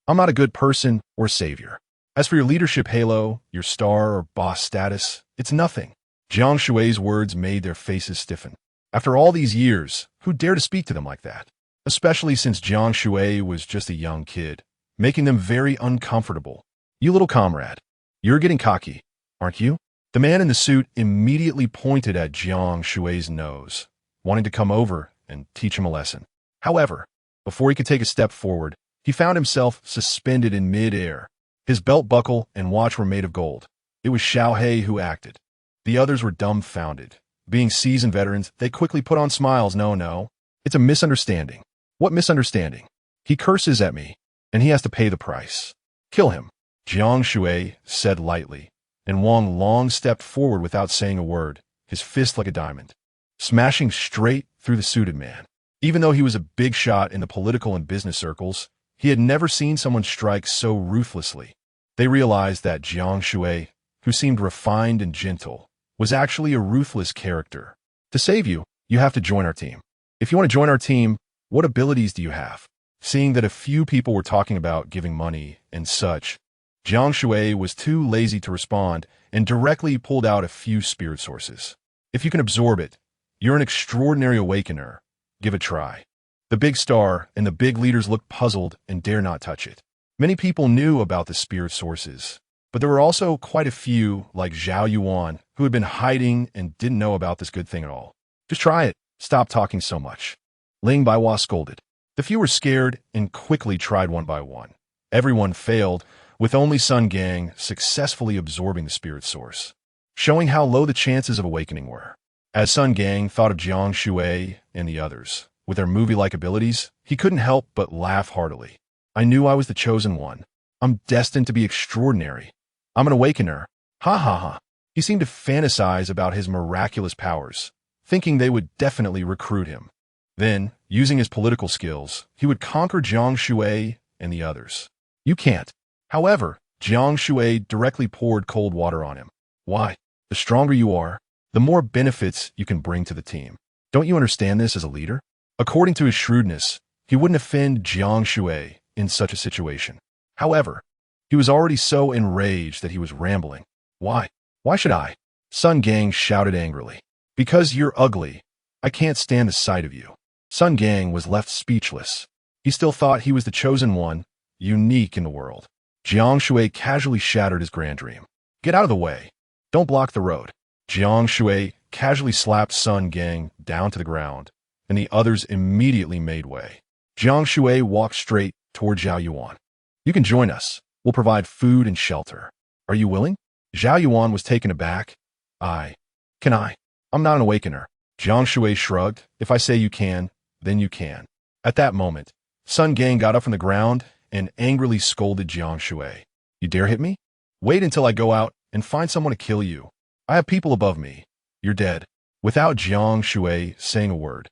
I'm not a good person or savior. As for your leadership halo, your star or boss status, it's nothing. Jiang Shui's words made their faces stiffen. After all these years, who dared to speak to them like that? Especially since Jiang Shui was just a young kid, making them very uncomfortable. You little comrade, you're getting cocky, aren't you? The man in the suit immediately pointed at Jiang Shui's nose, wanting to come over and teach him a lesson. However, before he could take a step forward, he found himself suspended in mid-air. His belt buckle and watch were made of gold. It was Xiao He who acted. The others were dumbfounded. Being seasoned veterans, they quickly put on smiles. No, it's a misunderstanding. What misunderstanding? He curses at me, and he has to pay the price. Kill him, Jiang Shui said lightly, and Wang Long stepped forward without saying a word, his fist like a diamond, smashing straight through the suited man. Even though he was a big shot in the political and business circles, He had never seen someone strike so ruthlessly. They realized that Jiang Shui, who seemed refined and gentle, was actually a ruthless character. To save you, you have to join our team. If you want to join our team, what abilities do you have? Seeing that a few people were talking about giving money and such, Jiang Shui was too lazy to respond and directly pulled out a few spirit sources. If you can absorb it, you're an extraordinary awakener. Give it a try. The big star and the big leaders looked puzzled and dare not touch it. Many people knew about the spirit sources, but there were also quite a few, like Zhao Yuan, who had been hiding and didn't know about this good thing at all. Just try it. Stop talking so much. Ling Baihua scolded. The few were scared and quickly tried one by one. Everyone failed, with only Sun Gang successfully absorbing the spirit source, showing how low the chances of awakening were. As Sun Gang thought of Jiang Shui and the others, with their movie-like abilities, he couldn't help but laugh heartily. I knew I was the chosen one. I'm destined to be extraordinary. I'm an awakener. Ha ha ha. He seemed to fantasize about his miraculous powers, thinking they would definitely recruit him. Then, using his political skills, he would conquer Jiang Shui and the others. You can't. However, Jiang Shui directly poured cold water on him. Why? The stronger you are, the more benefits you can bring to the team. Don't you understand this as a leader? According to his shrewdness, he wouldn't offend Jiang Shui in such a situation. However, he was already so enraged that he was rambling. Why? Why should I? Sun Gang shouted angrily. Because you're ugly. I can't stand the sight of you. Sun Gang was left speechless. He still thought he was the chosen one, unique in the world. Jiang Shui casually shattered his grand dream. Get out of the way. Don't block the road. Jiang Shui casually slapped Sun Gang down to the ground, and the others immediately made way. Jiang Shui walked straight toward Zhao Yuan. You can join us. We'll provide food and shelter. Are you willing? Zhao Yuan was taken aback. Can I? I'm not an awakener. Jiang Shui shrugged. If I say you can, then you can. At that moment, Sun Gang got up from the ground and angrily scolded Jiang Shui. You dare hit me? Wait until I go out and find someone to kill you. I have people above me. You're dead. Without Jiang Shui saying a word,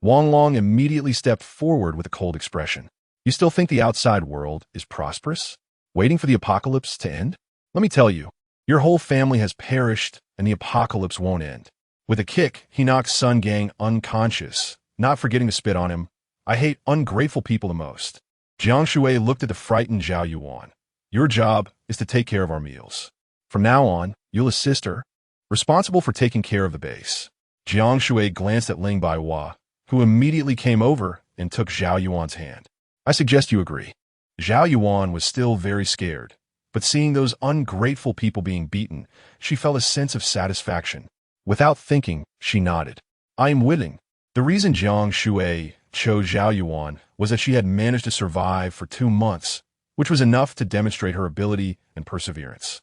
Wang Long immediately stepped forward with a cold expression. You still think the outside world is prosperous? Waiting for the apocalypse to end? Let me tell you, your whole family has perished and the apocalypse won't end. With a kick, he knocked Sun Gang unconscious, not forgetting to spit on him. I hate ungrateful people the most. Jiang Shui looked at the frightened Zhao Yuan. Your job is to take care of our meals. From now on, you'll assist her, responsible for taking care of the base. Jiang Shui glanced at Ling Baihua, who immediately came over and took Zhao Yuan's hand. I suggest you agree. Zhao Yuan was still very scared, but seeing those ungrateful people being beaten, she felt a sense of satisfaction. Without thinking, she nodded. I am willing. The reason Jiang Shui chose Zhao Yuan was that she had managed to survive for 2 months, which was enough to demonstrate her ability and perseverance.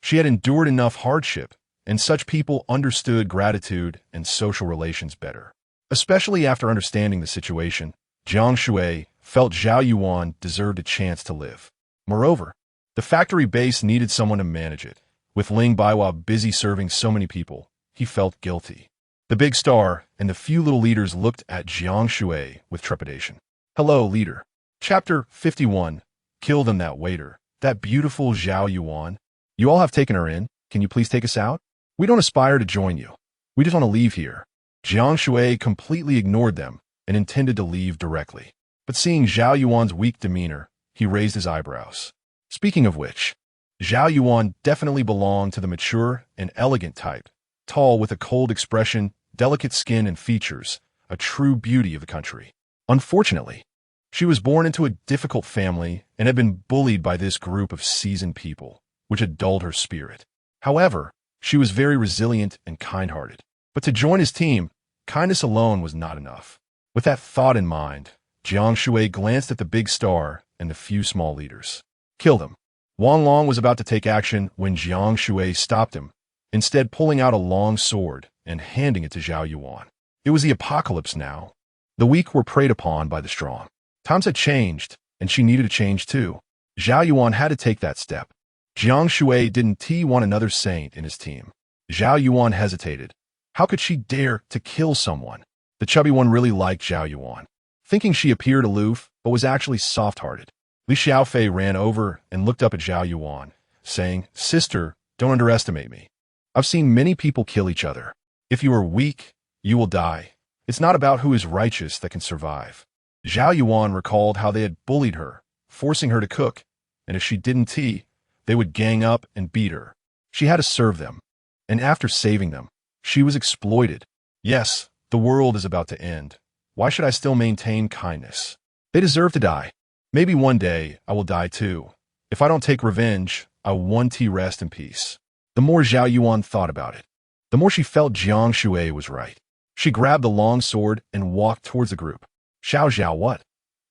She had endured enough hardship, and such people understood gratitude and social relations better. Especially after understanding the situation, Jiang Shui felt Zhao Yuan deserved a chance to live. Moreover, the factory base needed someone to manage it. With Ling Baihua busy serving so many people, he felt guilty. The big star and the few little leaders looked at Jiang Shui with trepidation. Hello, leader. Chapter 51. Kill them, that waiter. That beautiful Zhao Yuan. You all have taken her in. Can you please take us out? We don't aspire to join you. We just want to leave here. Jiang Shui completely ignored them and intended to leave directly. But seeing Zhao Yuan's weak demeanor, he raised his eyebrows. Speaking of which, Zhao Yuan definitely belonged to the mature and elegant type, tall with a cold expression, delicate skin and features, a true beauty of the country. Unfortunately, she was born into a difficult family and had been bullied by this group of seasoned people, which had dulled her spirit. However, she was very resilient and kind-hearted. But to join his team, kindness alone was not enough. With that thought in mind, Jiang Shui glanced at the big star and the few small leaders. Kill them. Wang Long was about to take action when Jiang Shui stopped him, instead pulling out a long sword and handing it to Zhao Yuan. It was the apocalypse now. The weak were preyed upon by the strong. Times had changed, and she needed to change too. Zhao Yuan had to take that step. Jiang Shui didn't want another saint in his team. Zhao Yuan hesitated. How could she dare to kill someone? The chubby one really liked Zhao Yuan, thinking she appeared aloof, but was actually soft-hearted. Li Xiaofei ran over and looked up at Zhao Yuan, saying, "Sister, don't underestimate me. I've seen many people kill each other. If you are weak, you will die. It's not about who is righteous that can survive." Zhao Yuan recalled how they had bullied her, forcing her to cook, and if she didn't tea, they would gang up and beat her. She had to serve them, and after saving them, she was exploited. Yes, the world is about to end. Why should I still maintain kindness? They deserve to die. Maybe one day I will die too. If I don't take revenge, I won't rest in peace. The more Zhao Yuan thought about it, the more she felt Jiang Shui was right. She grabbed the long sword and walked towards the group. Xiao, what?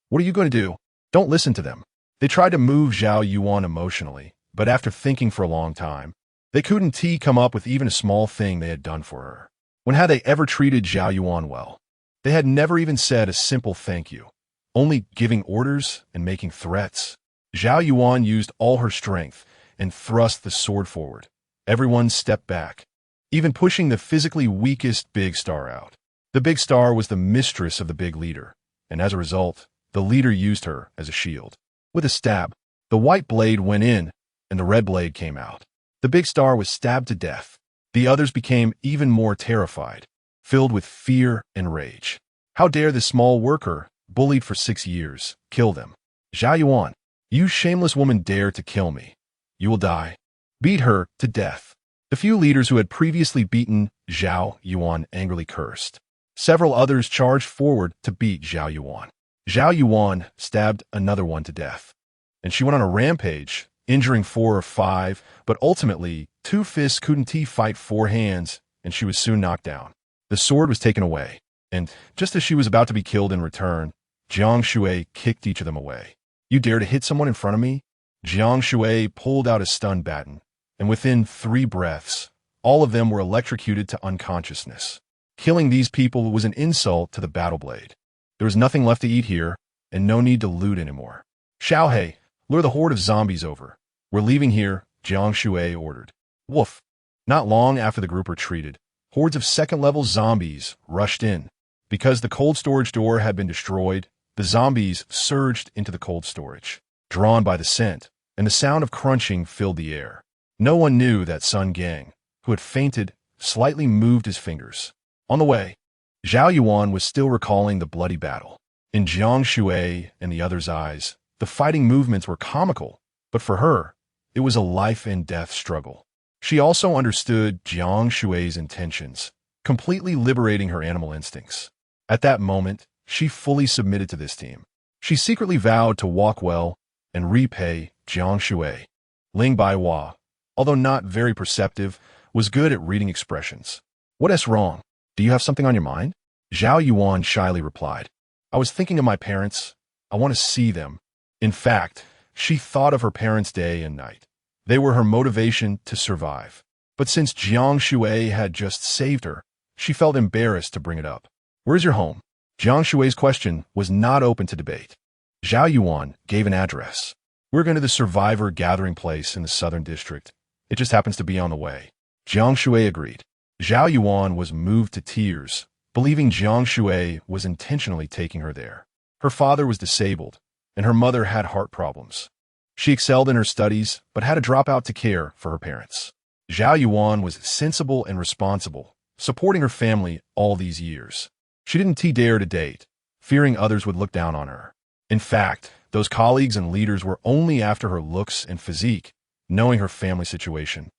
What are you going to do? Don't listen to them. They tried to move Zhao Yuan emotionally, but after thinking for a long time, they couldn't come up with even a small thing they had done for her. When had they ever treated Zhao Yuan well? They had never even said a simple thank you, only giving orders and making threats. Zhao Yuan used all her strength and thrust the sword forward. Everyone stepped back, even pushing the physically weakest big star out. The big star was the mistress of the big leader, and as a result, the leader used her as a shield. With a stab, the white blade went in, and the red blade came out. The big star was stabbed to death. The others became even more terrified, filled with fear and rage. How dare this small worker, bullied for 6 years, kill them? Zhao Yuan, you shameless woman dare to kill me. You will die. Beat her to death. The few leaders who had previously beaten Zhao Yuan angrily cursed. Several others charged forward to beat Zhao Yuan. Zhao Yuan stabbed another one to death, and she went on a rampage, injuring 4 or 5, but ultimately, 2 fists couldn't fight 4 hands, and she was soon knocked down. The sword was taken away, and just as she was about to be killed in return, Jiang Shui kicked each of them away. You dare to hit someone in front of me? Jiang Shui pulled out a stun baton, and within 3 breaths, all of them were electrocuted to unconsciousness. Killing these people was an insult to the battle blade. There was nothing left to eat here, and no need to loot anymore. Xiaohei, lure the horde of zombies over. We're leaving here, Jiang Shui ordered. Woof. Not long after the group retreated, hordes of second-level zombies rushed in. Because the cold storage door had been destroyed, the zombies surged into the cold storage, drawn by the scent, and the sound of crunching filled the air. No one knew that Sun Gang, who had fainted, slightly moved his fingers. On the way, Zhao Yuan was still recalling the bloody battle. In Jiang Shui and the others' eyes, the fighting movements were comical, but for her, it was a life-and-death struggle. She also understood Jiang Shui's intentions, completely liberating her animal instincts. At that moment, she fully submitted to this team. She secretly vowed to walk well and repay Jiang Shui. Ling Baihua, although not very perceptive, was good at reading expressions. What is wrong? Do you have something on your mind? Zhao Yuan shyly replied. I was thinking of my parents. I want to see them. In fact, she thought of her parents day and night. They were her motivation to survive. But since Jiang Shui had just saved her, she felt embarrassed to bring it up. Where's your home? Jiang Shui's question was not open to debate. Zhao Yuan gave an address. We're going to the survivor gathering place in the southern district. It just happens to be on the way. Jiang Shui agreed. Zhao Yuan was moved to tears, believing Jiang Shui was intentionally taking her there. Her father was disabled, and her mother had heart problems. She excelled in her studies, but had to drop out to care for her parents. Zhao Yuan was sensible and responsible, supporting her family all these years. She didn't dare to date, fearing others would look down on her. In fact, those colleagues and leaders were only after her looks and physique, knowing her family situation,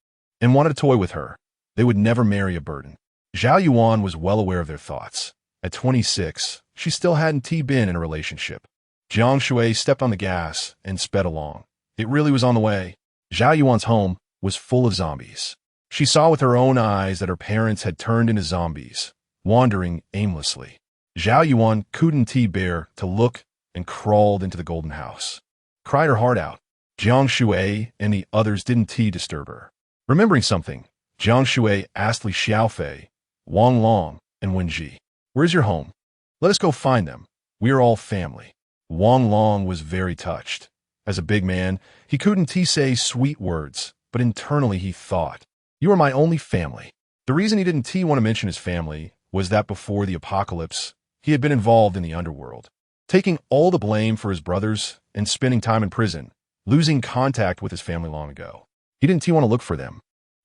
and wanted to toy with her. They would never marry a burden. Zhao Yuan was well aware of their thoughts. At 26, she still hadn't been in a relationship. Jiang Shui stepped on the gas and sped along. It really was on the way. Zhao Yuan's home was full of zombies. She saw with her own eyes that her parents had turned into zombies, wandering aimlessly. Zhao Yuan couldn't bear to look and crawled into the golden house. Cried her heart out. Jiang Shui and the others didn't disturb her. Remembering something, Jiang Shui asked Li Xiaofei, Wang Long, and Wen Ji, where's your home? Let us go find them. We are all family. Wang Long was very touched. As a big man, he couldn't say sweet words, but internally he thought, you are my only family. The reason he didn't want to mention his family was that before the apocalypse, he had been involved in the underworld, taking all the blame for his brothers and spending time in prison, losing contact with his family long ago. He didn't want to look for them,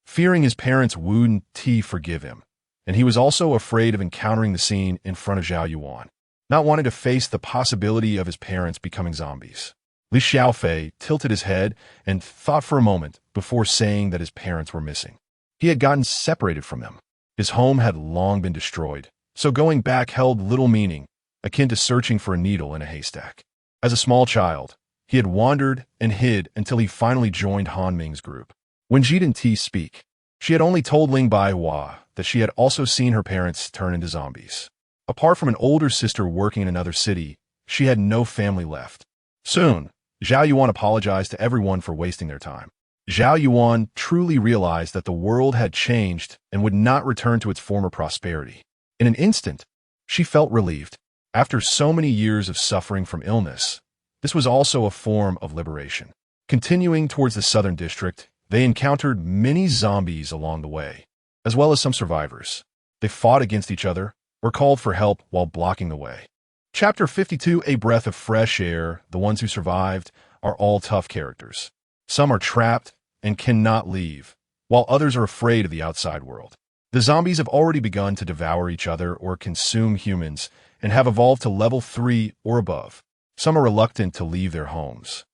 fearing his parents wouldn't forgive him, and he was also afraid of encountering the scene in front of Zhao Yuan, not wanting to face the possibility of his parents becoming zombies. Li Xiaofei tilted his head and thought for a moment before saying that his parents were missing. He had gotten separated from them. His home had long been destroyed, so going back held little meaning, akin to searching for a needle in a haystack. As a small child, he had wandered and hid until he finally joined Han Ming's group. When Ji didn't speak, she had only told Ling Baihua that she had also seen her parents turn into zombies. Apart from an older sister working in another city, she had no family left. Soon, Zhao Yuan apologized to everyone for wasting their time. Zhao Yuan truly realized that the world had changed and would not return to its former prosperity. In an instant, she felt relieved. After so many years of suffering from illness, this was also a form of liberation. Continuing towards the southern district, they encountered many zombies along the way, as well as some survivors. They fought against each other or called for help while blocking the way. Chapter 52, A Breath of Fresh Air. The ones who survived are all tough characters. Some are trapped and cannot leave, while others are afraid of the outside world. The zombies have already begun to devour each other or consume humans and have evolved to level 3 or above. Some are reluctant to leave their homes,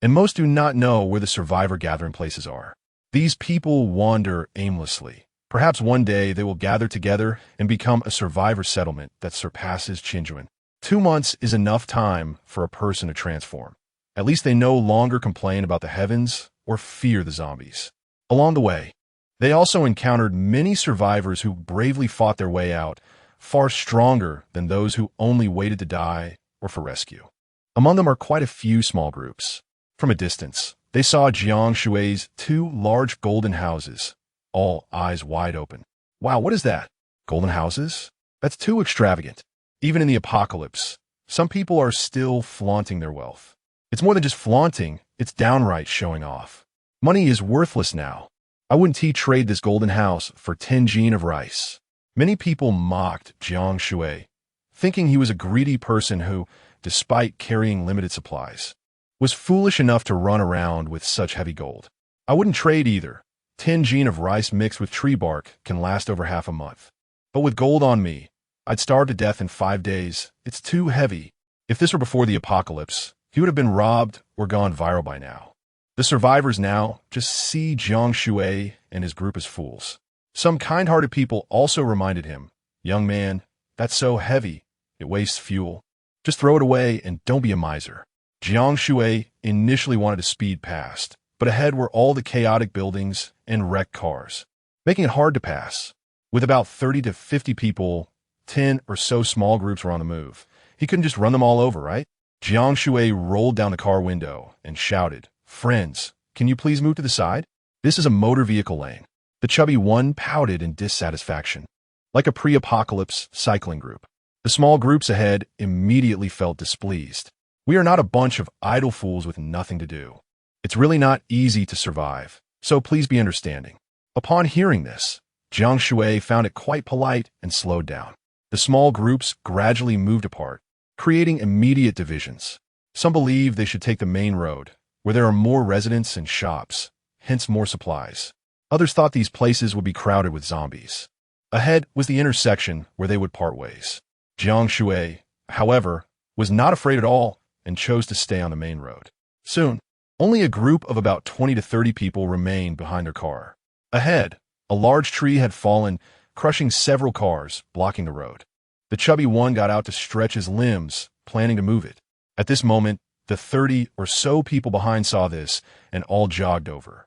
and most do not know where the survivor gathering places are. These people wander aimlessly. Perhaps one day they will gather together and become a survivor settlement that surpasses Qinjuan. 2 months is enough time for a person to transform. At least they no longer complain about the heavens or fear the zombies. Along the way, they also encountered many survivors who bravely fought their way out, far stronger than those who only waited to die or for rescue. Among them are quite a few small groups. From a distance, they saw Jiang Shui's 2 large golden houses, all eyes wide open. Wow, what is that? Golden houses? That's too extravagant. Even in the apocalypse, some people are still flaunting their wealth. It's more than just flaunting, it's downright showing off. Money is worthless now. I wouldn't trade this golden house for 10 jin of rice. Many people mocked Jiang Shui, thinking he was a greedy person who, despite carrying limited supplies, was foolish enough to run around with such heavy gold. I wouldn't trade either. 10 jin of rice mixed with tree bark can last over half a month. But with gold on me, I'd starve to death in 5 days. It's too heavy. If this were before the apocalypse, he would have been robbed or gone viral by now. The survivors now just see Jiang Shui and his group as fools. Some kind-hearted people also reminded him, "Young man, that's so heavy. It wastes fuel. Just throw it away and don't be a miser." Jiang Shui initially wanted to speed past, but ahead were all the chaotic buildings and wrecked cars, making it hard to pass. With about 30 to 50 people, 10 or so small groups were on the move. He couldn't just run them all over, right? Jiang Shui rolled down the car window and shouted, "Friends, can you please move to the side? This is a motor vehicle lane." The chubby one pouted in dissatisfaction, like a pre-apocalypse cycling group. The small groups ahead immediately felt displeased. "We are not a bunch of idle fools with nothing to do. It's really not easy to survive, so please be understanding." Upon hearing this, Jiang Shui found it quite polite and slowed down. The small groups gradually moved apart, creating immediate divisions. Some believed they should take the main road, where there are more residents and shops, hence more supplies. Others thought these places would be crowded with zombies. Ahead was the intersection where they would part ways. Jiang Shui, however, was not afraid at all and chose to stay on the main road. Soon, only a group of about 20 to 30 people remained behind their car. Ahead, a large tree had fallen, crushing several cars, blocking the road. The chubby one got out to stretch his limbs, planning to move it. At this moment, the 30 or so people behind saw this and all jogged over.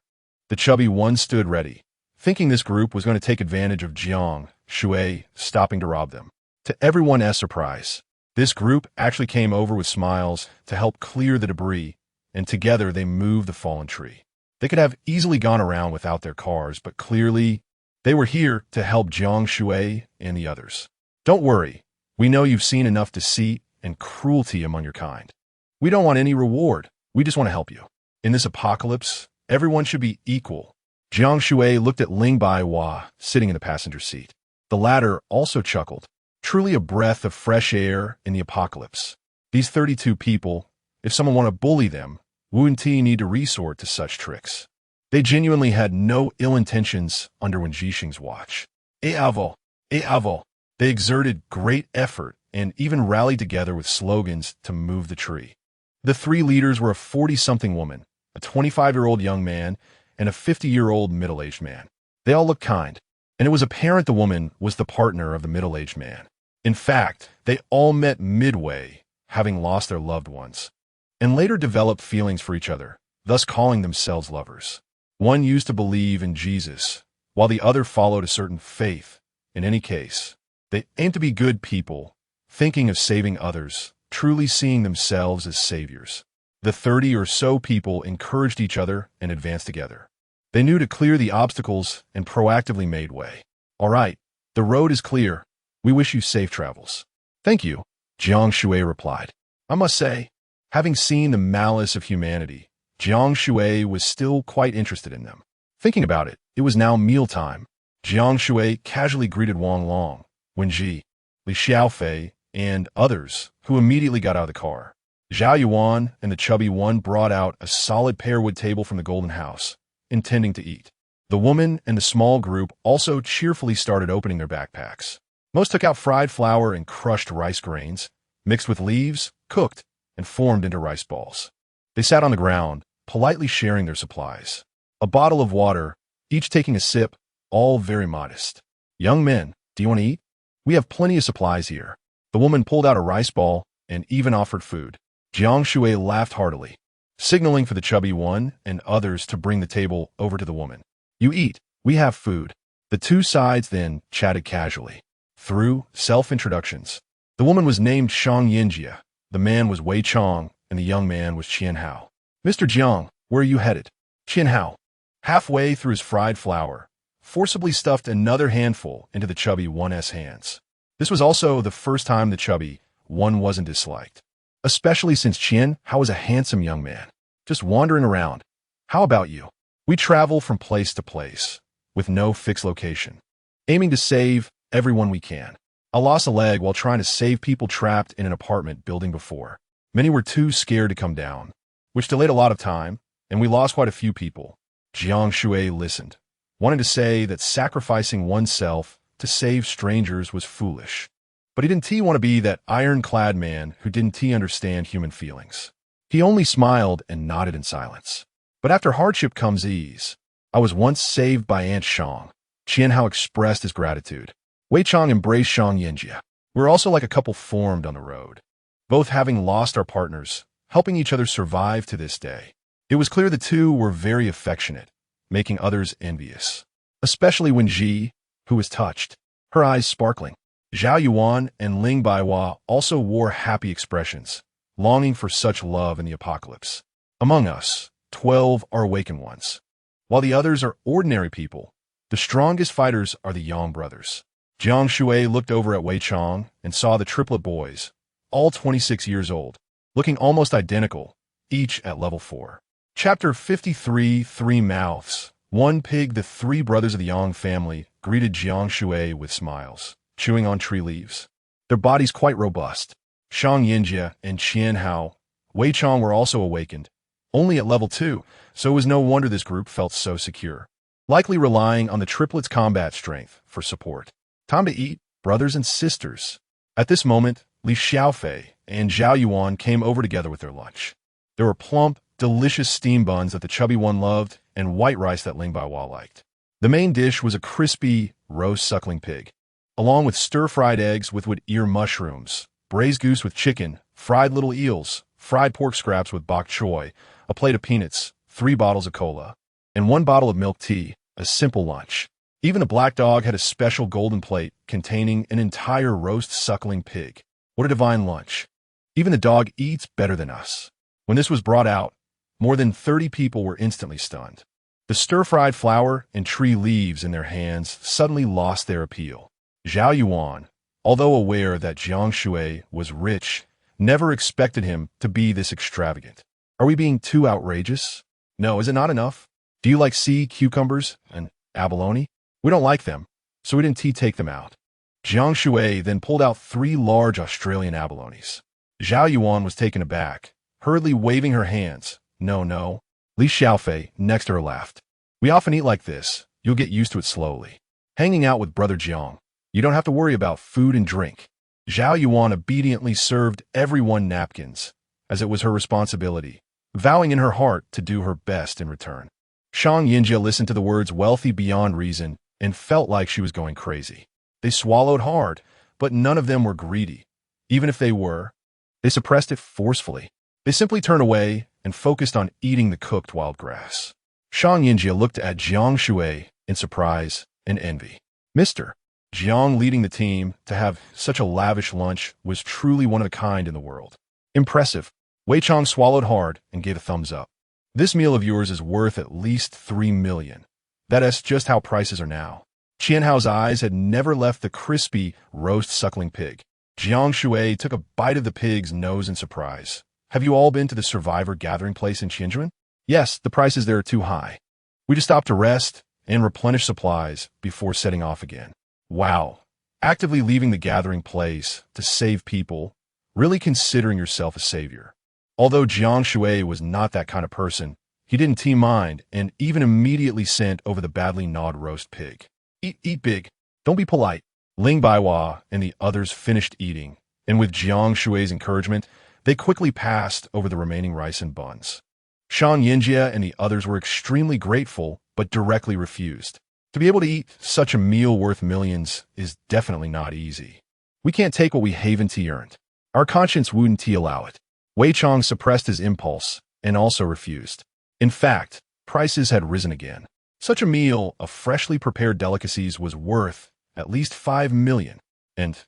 The chubby one stood ready, thinking this group was going to take advantage of Jiang Shui stopping to rob them. To everyone's surprise, this group actually came over with smiles to help clear the debris, and together they moved the fallen tree. They could have easily gone around without their cars, but clearly they were here to help Jiang Shui and the others. "Don't worry, we know you've seen enough deceit and cruelty among your kind. We don't want any reward, we just want to help you. In this apocalypse, everyone should be equal." Jiang Shui looked at Ling Baihua sitting in the passenger seat. The latter also chuckled. Truly a breath of fresh air in the apocalypse. These 32 people, If someone wanted to bully them, wouldn't he need to resort to such tricks? They genuinely had no ill intentions under Wen Jixing's watch. Avo, avo. They exerted great effort and even rallied together with slogans to move the tree. The three leaders were a 40-something woman, a 25-year-old young man, and a 50-year-old middle-aged man. They all looked kind, and it was apparent the woman was the partner of the middle-aged man. In fact, they all met midway, having lost their loved ones, and later developed feelings for each other, thus calling themselves lovers. One used to believe in Jesus, while the other followed a certain faith. In any case, they aimed to be good people, thinking of saving others, truly seeing themselves as saviors. The 30 or so people encouraged each other and advanced together. They knew to clear the obstacles and proactively made way. All right, the road is clear. We wish you safe travels. Thank you, Jiang Shui replied. I must say, having seen the malice of humanity, Jiang Shui was still quite interested in them. Thinking about it, it was now mealtime. Jiang Shui casually greeted Wang Long, Wen Ji, Li Xiaofei, and others, who immediately got out of the car. Zhao Yuan and the chubby one brought out a solid pearwood table from the Golden House, intending to eat. The woman and the small group also cheerfully started opening their backpacks. Most took out fried flour and crushed rice grains, mixed with leaves, cooked, and formed into rice balls. They sat on the ground, politely sharing their supplies. A bottle of water, each taking a sip, all very modest. Young men, do you want to eat? We have plenty of supplies here. The woman pulled out a rice ball and even offered food. Jiang Shui laughed heartily, signaling for the chubby one and others to bring the table over to the woman. You eat, we have food. The two sides then chatted casually. Through self-introductions. The woman was named Shang Yinjia, the man was Wei Chong, and the young man was Qian Hao. Mr. Jiang, where are you headed? Qian Hao, halfway through his fried flour, forcibly stuffed another handful into the chubby one's hands. This was also the first time the chubby one wasn't disliked, especially since Qian Hao was a handsome young man, just wandering around. How about you? We travel from place to place, with no fixed location, aiming to save everyone we can. I lost a leg while trying to save people trapped in an apartment building before. Many were too scared to come down, which delayed a lot of time, and we lost quite a few people. Jiang Shui listened, wanting to say that sacrificing oneself to save strangers was foolish. But he didn't want to be that ironclad man who didn't understand human feelings. He only smiled and nodded in silence. But after hardship comes ease. I was once saved by Aunt Shang. Qian Hao expressed his gratitude. Wei Chong embraced Shang Yinjia. We're also like a couple formed on the road, both having lost our partners, helping each other survive to this day. It was clear the two were very affectionate, making others envious, especially Wen Ji, who was touched, her eyes sparkling. Zhao Yuan and Ling Baihua also wore happy expressions, longing for such love in the apocalypse. Among us, 12 are awakened ones, while the others are ordinary people. The strongest fighters are the Yang brothers. Jiang Shui looked over at Wei Chong and saw the triplet boys, all 26 years old, looking almost identical, each at level 4. Chapter 53, Three Mouths. One pig. The three brothers of the Yang family greeted Jiang Shui with smiles, chewing on tree leaves. Their bodies quite robust. Shang Yinjia and Qian Hao, Wei Chong were also awakened, only at level 2, so it was no wonder this group felt so secure, likely relying on the triplets' combat strength for support. Time to eat, brothers and sisters. At this moment, Li Xiaofei and Zhao Yuan came over together with their lunch. There were plump, delicious steam buns that the chubby one loved and white rice that Ling Baihua liked. The main dish was a crispy, roast suckling pig, along with stir-fried eggs with wood-ear mushrooms, braised goose with chicken, fried little eels, fried pork scraps with bok choy, a plate of peanuts, 3 bottles of cola, and 1 bottle of milk tea, a simple lunch. Even a black dog had a special golden plate containing an entire roast suckling pig. What a divine lunch. Even the dog eats better than us. When this was brought out, more than 30 people were instantly stunned. The stir-fried flour and tree leaves in their hands suddenly lost their appeal. Zhao Yuan, although aware that Jiang Shui was rich, never expected him to be this extravagant. Are we being too outrageous? No, is it not enough? Do you like sea cucumbers and abalone? We don't like them, so we didn't take them out. Jiang Shui then pulled out 3 large Australian abalones. Zhao Yuan was taken aback, hurriedly waving her hands. No, no. Li Xiaofei, next to her, laughed. We often eat like this. You'll get used to it slowly. Hanging out with Brother Jiang, you don't have to worry about food and drink. Zhao Yuan obediently served everyone napkins, as it was her responsibility, vowing in her heart to do her best in return. Shang Yinjia listened to the words wealthy beyond reason and felt like she was going crazy. They swallowed hard, but none of them were greedy. Even if they were, they suppressed it forcefully. They simply turned away and focused on eating the cooked wild grass. Shang Yinjia looked at Jiang Shui in surprise and envy. Mr. Jiang, leading the team to have such a lavish lunch, was truly one of a kind in the world. Impressive. Wei Chong swallowed hard and gave a thumbs up. This meal of yours is worth at least 3 million. That's just how prices are now. Qianhao's eyes had never left the crispy roast suckling pig. Jiang Shui took a bite of the pig's nose in surprise. Have you all been to the survivor gathering place in Qianjuan? Yes, the prices there are too high. We just stopped to rest and replenish supplies before setting off again. Wow. Actively leaving the gathering place to save people, really considering yourself a savior. Although Jiang Shui was not that kind of person, he didn't team mind and even immediately sent over the badly gnawed roast pig. Eat big. Don't be polite. Ling Baiwa and the others finished eating, and with Jiang Shui's encouragement, they quickly passed over the remaining rice and buns. Shang Yinjia and the others were extremely grateful, but directly refused. To be able to eat such a meal worth millions is definitely not easy. We can't take what we haven't earned. Our conscience wouldn't allow it. Wei Chong suppressed his impulse and also refused. In fact, prices had risen again. Such a meal of freshly prepared delicacies was worth at least 5 million, and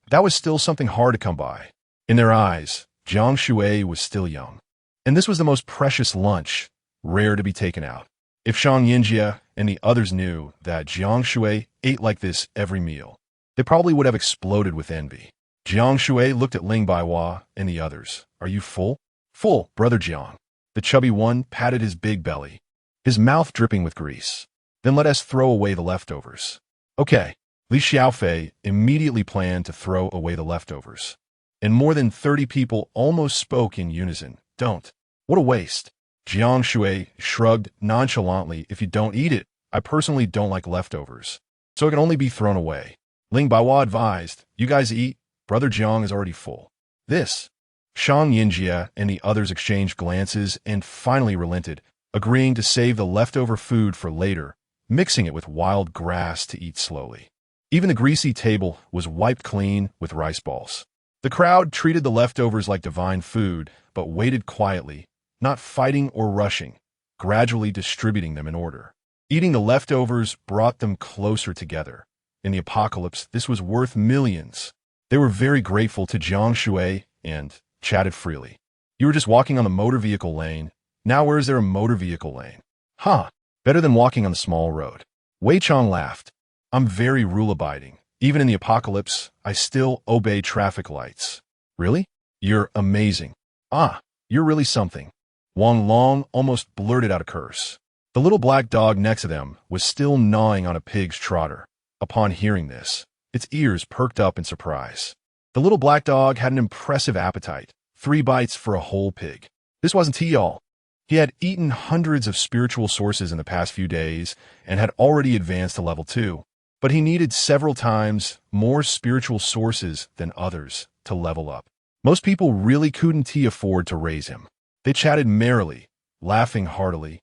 that was still something hard to come by. In their eyes, Jiang Shui was still young, and this was the most precious lunch, rare to be taken out. If Shang Yinjia and the others knew that Jiang Shui ate like this every meal, they probably would have exploded with envy. Jiang Shui looked at Ling Baiwa and the others. Are you full? Full, Brother Jiang. The chubby one patted his big belly, his mouth dripping with grease. Then let us throw away the leftovers. Okay. Li Xiaofei immediately planned to throw away the leftovers. And more than 30 people almost spoke in unison. Don't. What a waste. Jiang Shui shrugged nonchalantly. If you don't eat it, I personally don't like leftovers, so it can only be thrown away. Ling Baiwa advised, you guys eat. Brother Jiang is already full. This. Shang Yinjia and the others exchanged glances and finally relented, agreeing to save the leftover food for later, mixing it with wild grass to eat slowly. Even the greasy table was wiped clean with rice balls. The crowd treated the leftovers like divine food, but waited quietly, not fighting or rushing, gradually distributing them in order. Eating the leftovers brought them closer together. In the apocalypse, this was worth millions. They were very grateful to Jiang Shui and chatted freely. You were just walking on the motor vehicle lane. Now where is there a motor vehicle lane? Huh, better than walking on the small road. Wei Chong laughed. I'm very rule-abiding. Even in the apocalypse, I still obey traffic lights. Really? You're amazing. Ah, you're really something. Wang Long almost blurted out a curse. The little black dog next to them was still gnawing on a pig's trotter. Upon hearing this, its ears perked up in surprise. The little black dog had an impressive appetite, 3 bites for a whole pig. This wasn't he all. He had eaten hundreds of spiritual sources in the past few days and had already advanced to level 2. But he needed several times more spiritual sources than others to level up. Most people really couldn't afford to raise him. They chatted merrily, laughing heartily,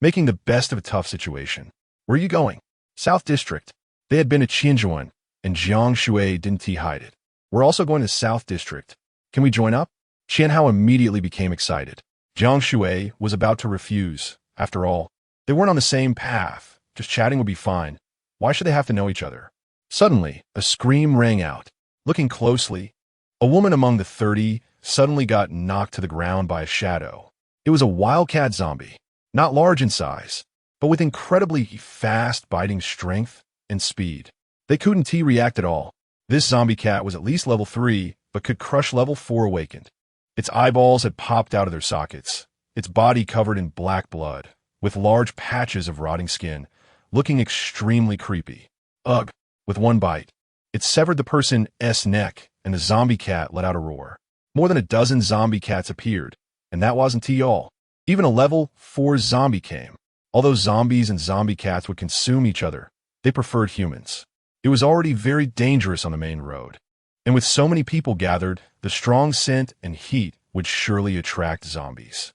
making the best of a tough situation. Where are you going? South District. They had been to Qianjuan, and Jiang Shui didn't hide it. We're also going to South District. Can we join up? Qianhao immediately became excited. Jiang Shui was about to refuse. After all, they weren't on the same path. Just chatting would be fine. Why should they have to know each other? Suddenly, a scream rang out. Looking closely, a woman among the 30 suddenly got knocked to the ground by a shadow. It was a wildcat zombie, not large in size, but with incredibly fast biting strength and speed. They couldn't react at all. This zombie cat was at least level 3, but could crush level 4 awakened. Its eyeballs had popped out of their sockets, its body covered in black blood, with large patches of rotting skin, looking extremely creepy. Ugh! With one bite, it severed the person's neck, and the zombie cat let out a roar. More than a dozen zombie cats appeared, And that wasn't all. Even a level 4 zombie came. Although zombies and zombie cats would consume each other, they preferred humans. It was already very dangerous on the main road. And with so many people gathered, the strong scent and heat would surely attract zombies.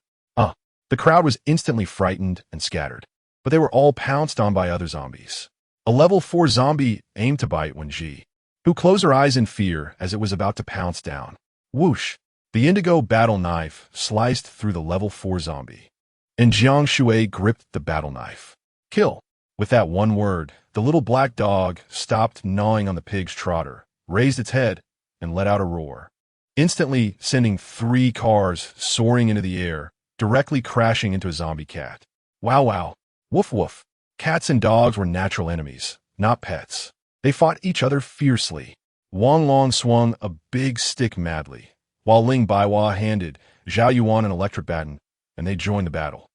The crowd was instantly frightened and scattered, but they were all pounced on by other zombies. A level 4 zombie aimed to bite Wenji, who closed her eyes in fear as it was about to pounce down. Whoosh! The indigo battle knife sliced through the level 4 zombie, and Jiang Shui gripped the battle knife. Kill! With that one word, the little black dog stopped gnawing on the pig's trotter, raised its head, and let out a roar, instantly sending 3 cars soaring into the air, directly crashing into a zombie cat. Wow wow. Woof woof. Cats and dogs were natural enemies, not pets. They fought each other fiercely. Wang Long swung a big stick madly, while Ling Baihua handed Zhao Yuan an electric baton, and they joined the battle.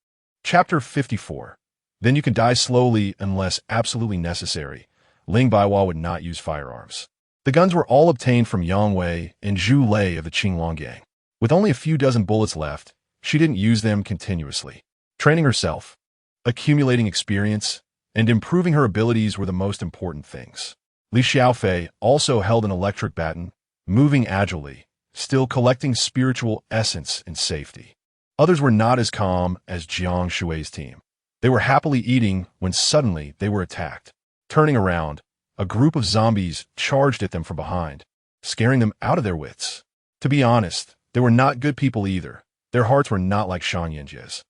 Chapter 54. Then you can die slowly unless absolutely necessary. Ling Baihua would not use firearms. The guns were all obtained from Yang Wei and Zhu Lei of the Qinglong gang. With only a few dozen bullets left, she didn't use them continuously. Training herself, accumulating experience, and improving her abilities were the most important things. Li Xiaofei also held an electric baton, moving agilely, still collecting spiritual essence in safety. Others were not as calm as Jiang Shui's team. They were happily eating when suddenly they were attacked. Turning around, a group of zombies charged at them from behind, scaring them out of their wits. To be honest, they were not good people either. Their hearts were not like Shan Yinjie's,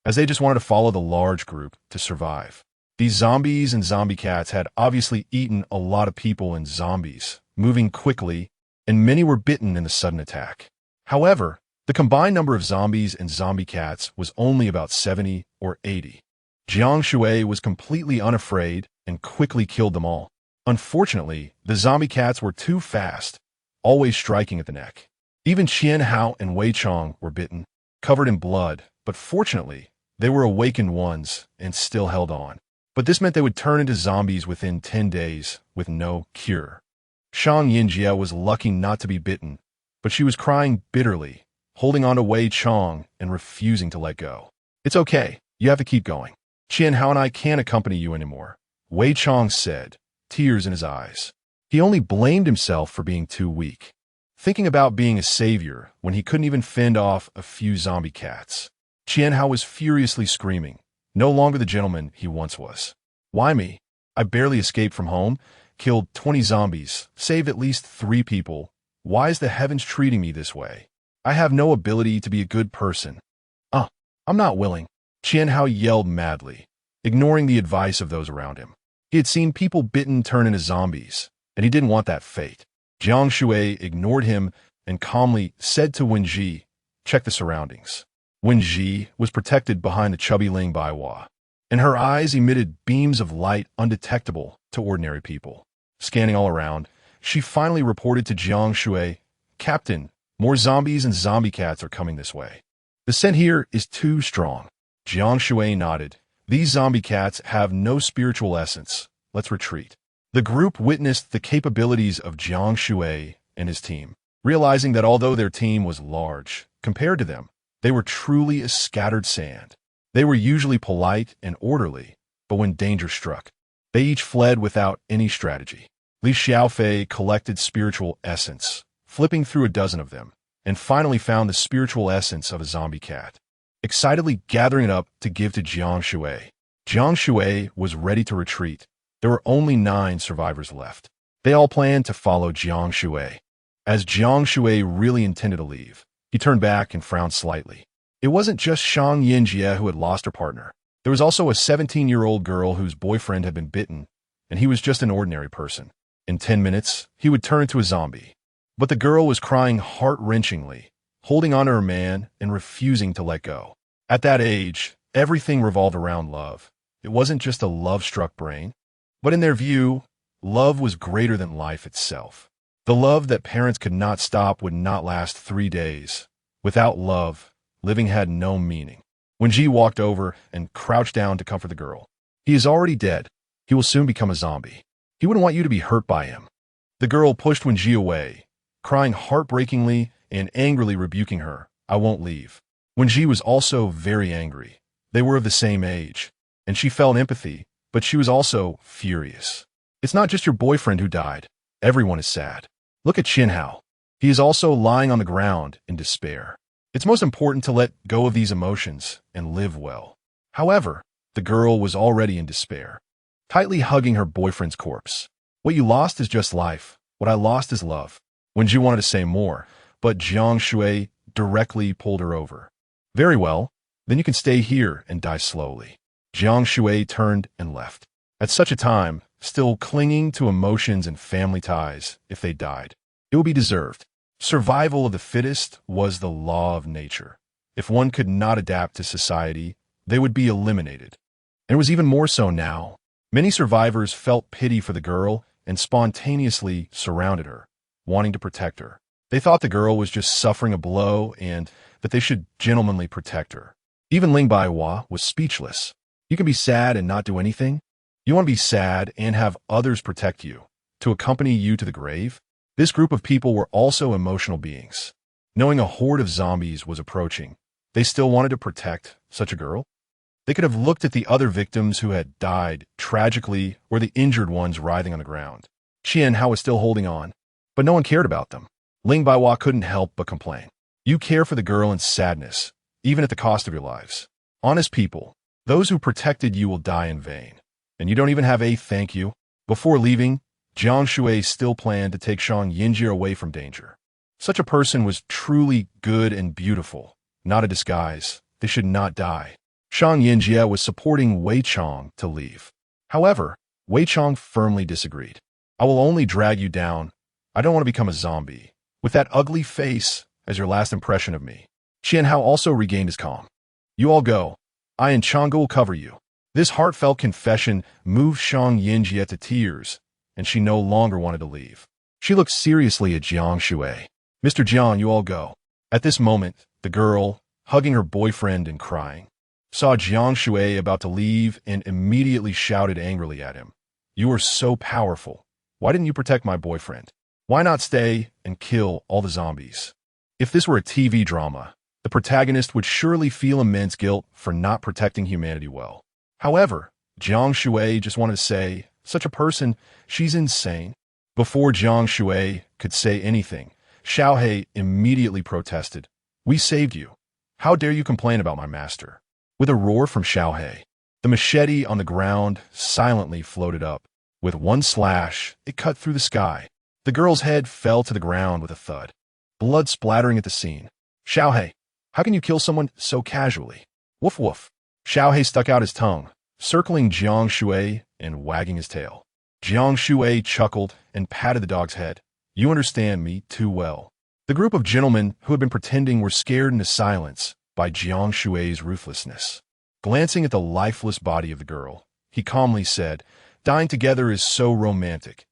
as they just wanted to follow the large group to survive. These zombies and zombie cats had obviously eaten a lot of people and zombies, moving quickly, and many were bitten in the sudden attack. However, the combined number of zombies and zombie cats was only about 70 or 80. Jiang Shui was completely unafraid and quickly killed them all. Unfortunately, the zombie cats were too fast, always striking at the neck. Even Qian Hao and Wei Chong were bitten, covered in blood, but fortunately, they were awakened ones and still held on. But this meant they would turn into zombies within 10 days with no cure. Shang Yinjie was lucky not to be bitten, but she was crying bitterly, holding on to Wei Chong and refusing to let go. It's okay, you have to keep going. Qian Hao and I can't accompany you anymore, Wei Chong said, tears in his eyes. He only blamed himself for being too weak, thinking about being a savior when he couldn't even fend off a few zombie cats. Qian Hao was furiously screaming, no longer the gentleman he once was. Why me? I barely escaped from home, killed 20 zombies, saved at least 3 people. Why is the heavens treating me this way? I have no ability to be a good person. I'm not willing. Qian Hao yelled madly, ignoring the advice of those around him. He had seen people bitten turn into zombies, and he didn't want that fate. Jiang Shui ignored him and calmly said to Wenji, check the surroundings. Wenji was protected behind the chubby Ling Baihua, and her eyes emitted beams of light undetectable to ordinary people. Scanning all around, she finally reported to Jiang Shui, Captain, more zombies and zombie cats are coming this way. The scent here is too strong. Jiang Shui nodded. These zombie cats have no spiritual essence. Let's retreat. The group witnessed the capabilities of Jiang Shui and his team, realizing that although their team was large, compared to them, they were truly as scattered sand. They were usually polite and orderly, but when danger struck, they each fled without any strategy. Li Xiaofei collected spiritual essence, flipping through a dozen of them, and finally found the spiritual essence of a zombie cat, excitedly gathering it up to give to Jiang Shui. Jiang Shui was ready to retreat. There were only 9 survivors left. They all planned to follow Jiang Shui. As Jiang Shui really intended to leave, he turned back and frowned slightly. It wasn't just Shang Yinjie who had lost her partner. There was also a 17-year-old girl whose boyfriend had been bitten, and he was just an ordinary person. In 10 minutes, he would turn into a zombie. But the girl was crying heart-wrenchingly, holding on to her man and refusing to let go. At that age, everything revolved around love. It wasn't just a love-struck brain, but in their view, love was greater than life itself. The love that parents could not stop would not last 3 days. Without love, living had no meaning. When Ji walked over and crouched down to comfort the girl, he is already dead. He will soon become a zombie. He wouldn't want you to be hurt by him. The girl pushed Wenji away, crying heartbreakingly and angrily rebuking her. I won't leave. Wenji was also very angry. They were of the same age, and she felt empathy, but she was also furious. It's not just your boyfriend who died. Everyone is sad. Look at Qinhao. He is also lying on the ground in despair. It's most important to let go of these emotions and live well. However, the girl was already in despair, tightly hugging her boyfriend's corpse. What you lost is just life. What I lost is love. Wenji wanted to say more, but Jiang Shui directly pulled her over. Very well, then you can stay here and die slowly. Jiang Shui turned and left. At such a time, still clinging to emotions and family ties, if they died, it would be deserved. Survival of the fittest was the law of nature. If one could not adapt to society, they would be eliminated. And it was even more so now. Many survivors felt pity for the girl and spontaneously surrounded her, wanting to protect her. They thought the girl was just suffering a blow and that they should gentlemanly protect her. Even Ling Baihua was speechless. You can be sad and not do anything? You want to be sad and have others protect you, to accompany you to the grave? This group of people were also emotional beings. Knowing a horde of zombies was approaching, they still wanted to protect such a girl? They could have looked at the other victims who had died tragically or the injured ones writhing on the ground. Qianhao was still holding on, but no one cared about them. Ling Baihua couldn't help but complain. You care for the girl in sadness, even at the cost of your lives. Honest people, those who protected you will die in vain. And you don't even have a thank you. Before leaving, Jiang Shui still planned to take Shang Yinjie away from danger. Such a person was truly good and beautiful, not a disguise. They should not die. Shang Yinjie was supporting Wei Chong to leave. However, Wei Chong firmly disagreed. I will only drag you down. I don't want to become a zombie, with that ugly face as your last impression of me. Qianhao also regained his calm. You all go. I and Chang'e will cover you. This heartfelt confession moved Shang Yinjie to tears, and she no longer wanted to leave. She looked seriously at Jiang Shui. Mr. Jiang, you all go. At this moment, the girl, hugging her boyfriend and crying, saw Jiang Shui about to leave and immediately shouted angrily at him. You are so powerful. Why didn't you protect my boyfriend? Why not stay and kill all the zombies? If this were a TV drama, the protagonist would surely feel immense guilt for not protecting humanity well. However, Jiang Shui just wanted to say, such a person, she's insane. Before Jiang Shui could say anything, Xiaohe immediately protested. We saved you. How dare you complain about my master? With a roar from Xiaohe, the machete on the ground silently floated up. With one slash, it cut through the sky. The girl's head fell to the ground with a thud, blood splattering at the scene. Xiaohe, how can you kill someone so casually? Woof woof. Xiaohe stuck out his tongue, circling Jiang Shui and wagging his tail. Jiang Shui chuckled and patted the dog's head. You understand me too well. The group of gentlemen who had been pretending were scared into silence by Jiang Shui's ruthlessness. Glancing at the lifeless body of the girl, he calmly said, dying together is so romantic.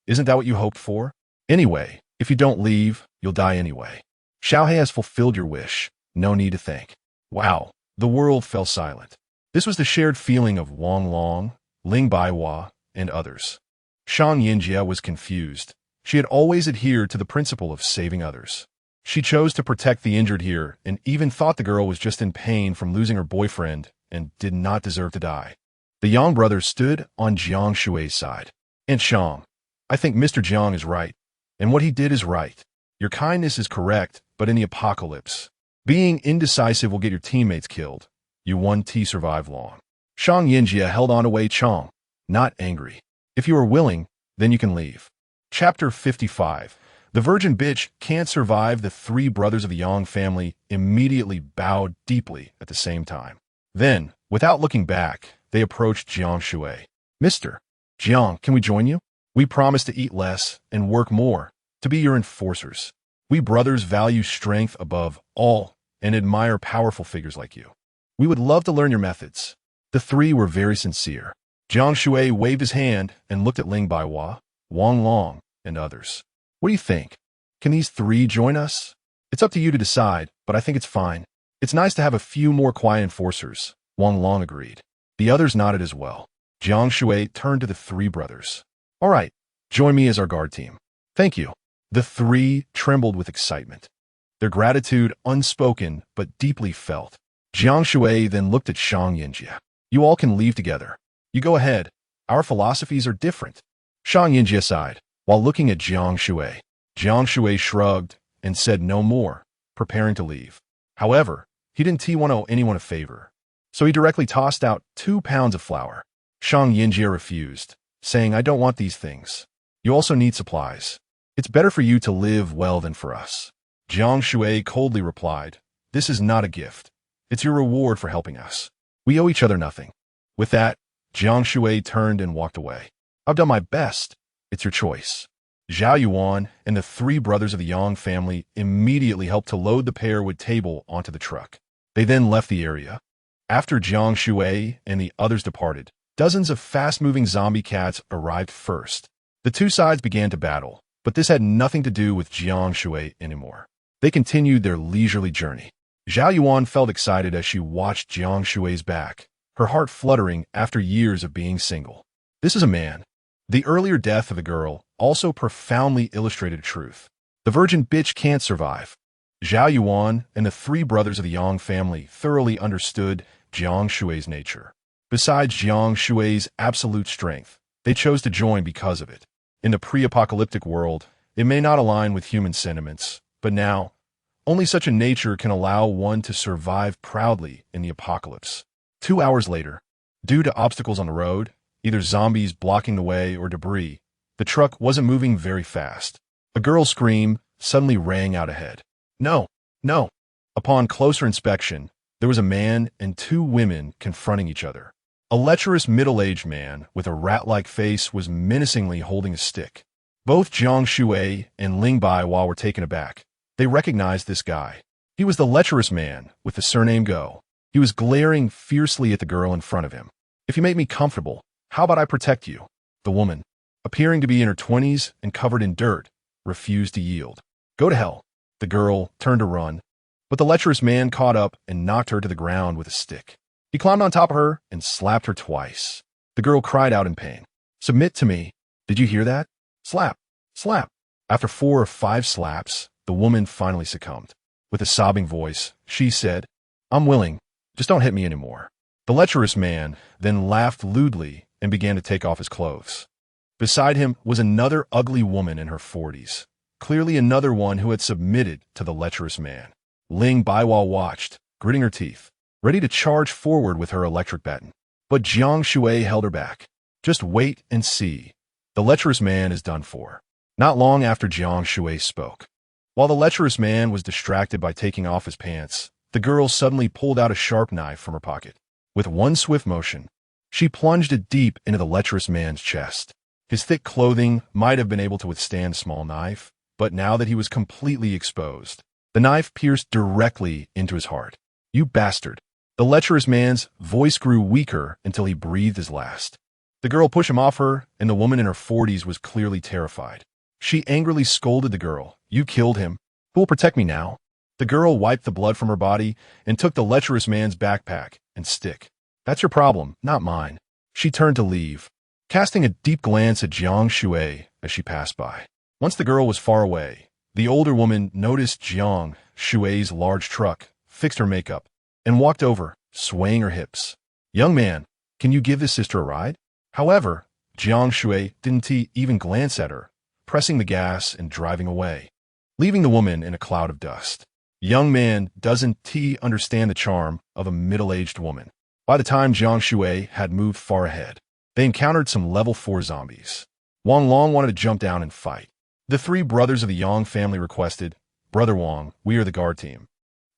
Isn't that what you hoped for? Anyway, if you don't leave, you'll die anyway. Xiaohe has fulfilled your wish. No need to thank. Wow, the world fell silent. This was the shared feeling of Wang Long, Ling Baihua, and others. Shang Yinjie was confused. She had always adhered to the principle of saving others. She chose to protect the injured here and even thought the girl was just in pain from losing her boyfriend and did not deserve to die. The Yang brothers stood on Jiang Shui's side. Aunt Shang, I think Mr. Jiang is right, and what he did is right. Your kindness is correct, but in the apocalypse, being indecisive will get your teammates killed. You won't survive long. Shang Yinjie held on to Wei Chong, not angry. If you are willing, then you can leave. Chapter 55. The virgin bitch can't survive. The three brothers of the Yang family immediately bowed deeply at the same time. Then, without looking back, they approached Jiang Shui. Mr. Jiang, can we join you? We promise to eat less and work more, to be your enforcers. We brothers value strength above all and admire powerful figures like you. We would love to learn your methods. The three were very sincere. Jiang Shui waved his hand and looked at Ling Baihua, Wang Long, and others. What do you think? Can these three join us? It's up to you to decide, but I think it's fine. It's nice to have a few more quiet enforcers, Wang Long agreed. The others nodded as well. Jiang Shui turned to the three brothers. All right, join me as our guard team. Thank you. The three trembled with excitement. their gratitude unspoken but deeply felt. Jiang Shui then looked at Shang Yinjie. You all can leave together. You go ahead. Our philosophies are different. Shang Yinjie sighed, while looking at Jiang Shui. Jiang Shui shrugged and said no more, preparing to leave. However, he didn't want to owe anyone a favor, so he directly tossed out 2 pounds of flour. Shang Yinjie refused, saying, I don't want these things. You also need supplies. It's better for you to live well than for us. Jiang Shui coldly replied, This is not a gift. It's your reward for helping us. We owe each other nothing. With that, Jiang Shui turned and walked away. I've done my best. It's your choice. Zhao Yuan and the 3 brothers of the Yang family immediately helped to load the pear wood table onto the truck. They then left the area. After Jiang Shui and the others departed, dozens of fast-moving zombie cats arrived first. The 2 sides began to battle, but this had nothing to do with Jiang Shui anymore. They continued their leisurely journey. Zhao Yuan felt excited as she watched Jiang Shui's back, her heart fluttering after years of being single. This is a man. The earlier death of the girl also profoundly illustrated a truth. The virgin bitch can't survive. Zhao Yuan and the 3 brothers of the Yang family thoroughly understood Jiang Shui's nature. Besides Jiang Shui's absolute strength, they chose to join because of it. In the pre-apocalyptic world, it may not align with human sentiments, but now, only such a nature can allow one to survive proudly in the apocalypse. 2 hours later, due to obstacles on the road, either zombies blocking the way or debris, the truck wasn't moving very fast. A girl's scream suddenly rang out ahead. No, no. Upon closer inspection, there was a man and 2 women confronting each other. A lecherous middle-aged man with a rat-like face was menacingly holding a stick. Both Jiang Shui and Ling Baiwa were taken aback. They recognized this guy. He was the lecherous man with the surname Go. He was glaring fiercely at the girl in front of him. If you make me comfortable, how about I protect you? The woman, appearing to be in her 20s and covered in dirt, refused to yield. Go to hell. The girl turned to run, but the lecherous man caught up and knocked her to the ground with a stick. He climbed on top of her and slapped her twice. The girl cried out in pain. Submit to me. Did you hear that? Slap, slap. After 4 or 5 slaps, the woman finally succumbed. With a sobbing voice, she said, I'm willing. Just don't hit me anymore. The lecherous man then laughed lewdly and began to take off his clothes. Beside him was another ugly woman in her 40s, clearly another one who had submitted to the lecherous man. Ling Baiwa watched, gritting her teeth, ready to charge forward with her electric baton. But Jiang Shui held her back. Just wait and see. The lecherous man is done for. Not long after Jiang Shui spoke. While the lecherous man was distracted by taking off his pants, the girl suddenly pulled out a sharp knife from her pocket. With one swift motion, she plunged it deep into the lecherous man's chest. His thick clothing might have been able to withstand a small knife, but now that he was completely exposed, the knife pierced directly into his heart. You bastard. The lecherous man's voice grew weaker until he breathed his last. The girl pushed him off her, and the woman in her 40s was clearly terrified. She angrily scolded the girl. You killed him. Who will protect me now? The girl wiped the blood from her body and took the lecherous man's backpack and stick. That's your problem, not mine. She turned to leave, casting a deep glance at Jiang Shui as she passed by. Once the girl was far away, the older woman noticed Jiang Shui's large truck, fixed her makeup, and walked over, swaying her hips. Young man, can you give this sister a ride? However, Jiang Shui didn't even glance at her, pressing the gas and driving away, leaving the woman in a cloud of dust. Young man doesn't understand the charm of a middle-aged woman. By the time Jiang Shui had moved far ahead, they encountered some level 4 zombies. Wang Long wanted to jump down and fight. The 3 brothers of the Yang family requested, Brother Wang, we are the guard team.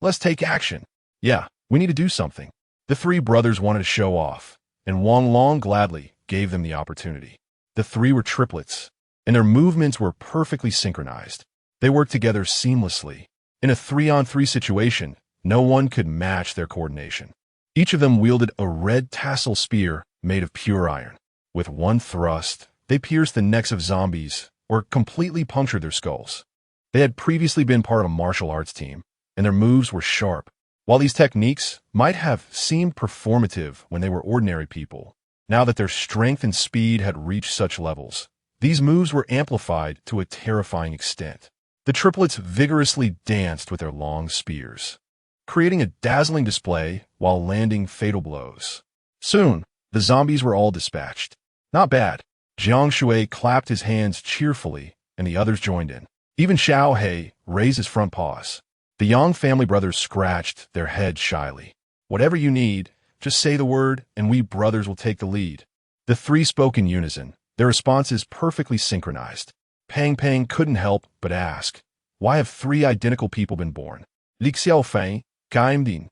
Let's take action. Yeah, we need to do something. The 3 brothers wanted to show off, and Wang Long gladly gave them the opportunity. The 3 were triplets, and their movements were perfectly synchronized. They worked together seamlessly. In a 3-on-3 situation, no one could match their coordination. Each of them wielded a red tassel spear made of pure iron. With one thrust, they pierced the necks of zombies or completely punctured their skulls. They had previously been part of a martial arts team, and their moves were sharp. While these techniques might have seemed performative when they were ordinary people, now that their strength and speed had reached such levels, these moves were amplified to a terrifying extent. The triplets vigorously danced with their long spears, creating a dazzling display while landing fatal blows. Soon, the zombies were all dispatched. Not bad. Jiang Shui clapped his hands cheerfully, and the others joined in. Even Xiao He raised his front paws. The Yang family brothers scratched their heads shyly. Whatever you need, just say the word, and we brothers will take the lead. The three spoke in unison, their responses perfectly synchronized. Pang Pang couldn't help but ask, why have three identical people been born? Li Xiaofeng, Gaimding.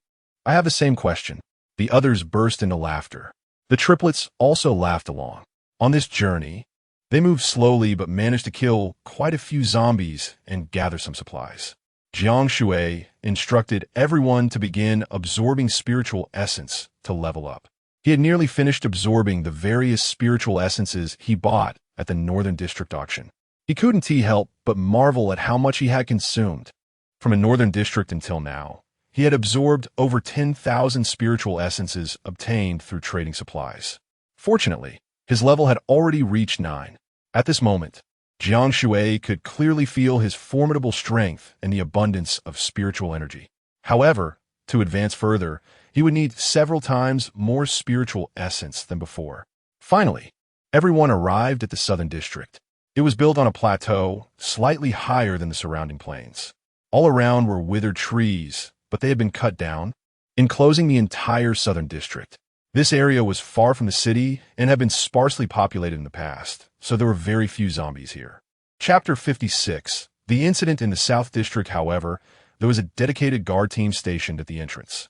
I have the same question. The others burst into laughter. The triplets also laughed along. On this journey, they moved slowly but managed to kill quite a few zombies and gather some supplies. Jiang Shui instructed everyone to begin absorbing spiritual essence to level up. He had nearly finished absorbing the various spiritual essences he bought at the Northern District auction. He couldn't help but marvel at how much he had consumed. From a Northern District until now, he had absorbed over 10,000 spiritual essences obtained through trading supplies. Fortunately, his level had already reached 9. At this moment, Jiang Shui could clearly feel his formidable strength and the abundance of spiritual energy. However, to advance further, he would need several times more spiritual essence than before. Finally, everyone arrived at the Southern District. It was built on a plateau slightly higher than the surrounding plains. All around were withered trees, but they had been cut down, enclosing the entire Southern District. This area was far from the city and had been sparsely populated in the past, so there were very few zombies here. Chapter 56. The incident in the South District, however, there was a dedicated guard team stationed at the entrance.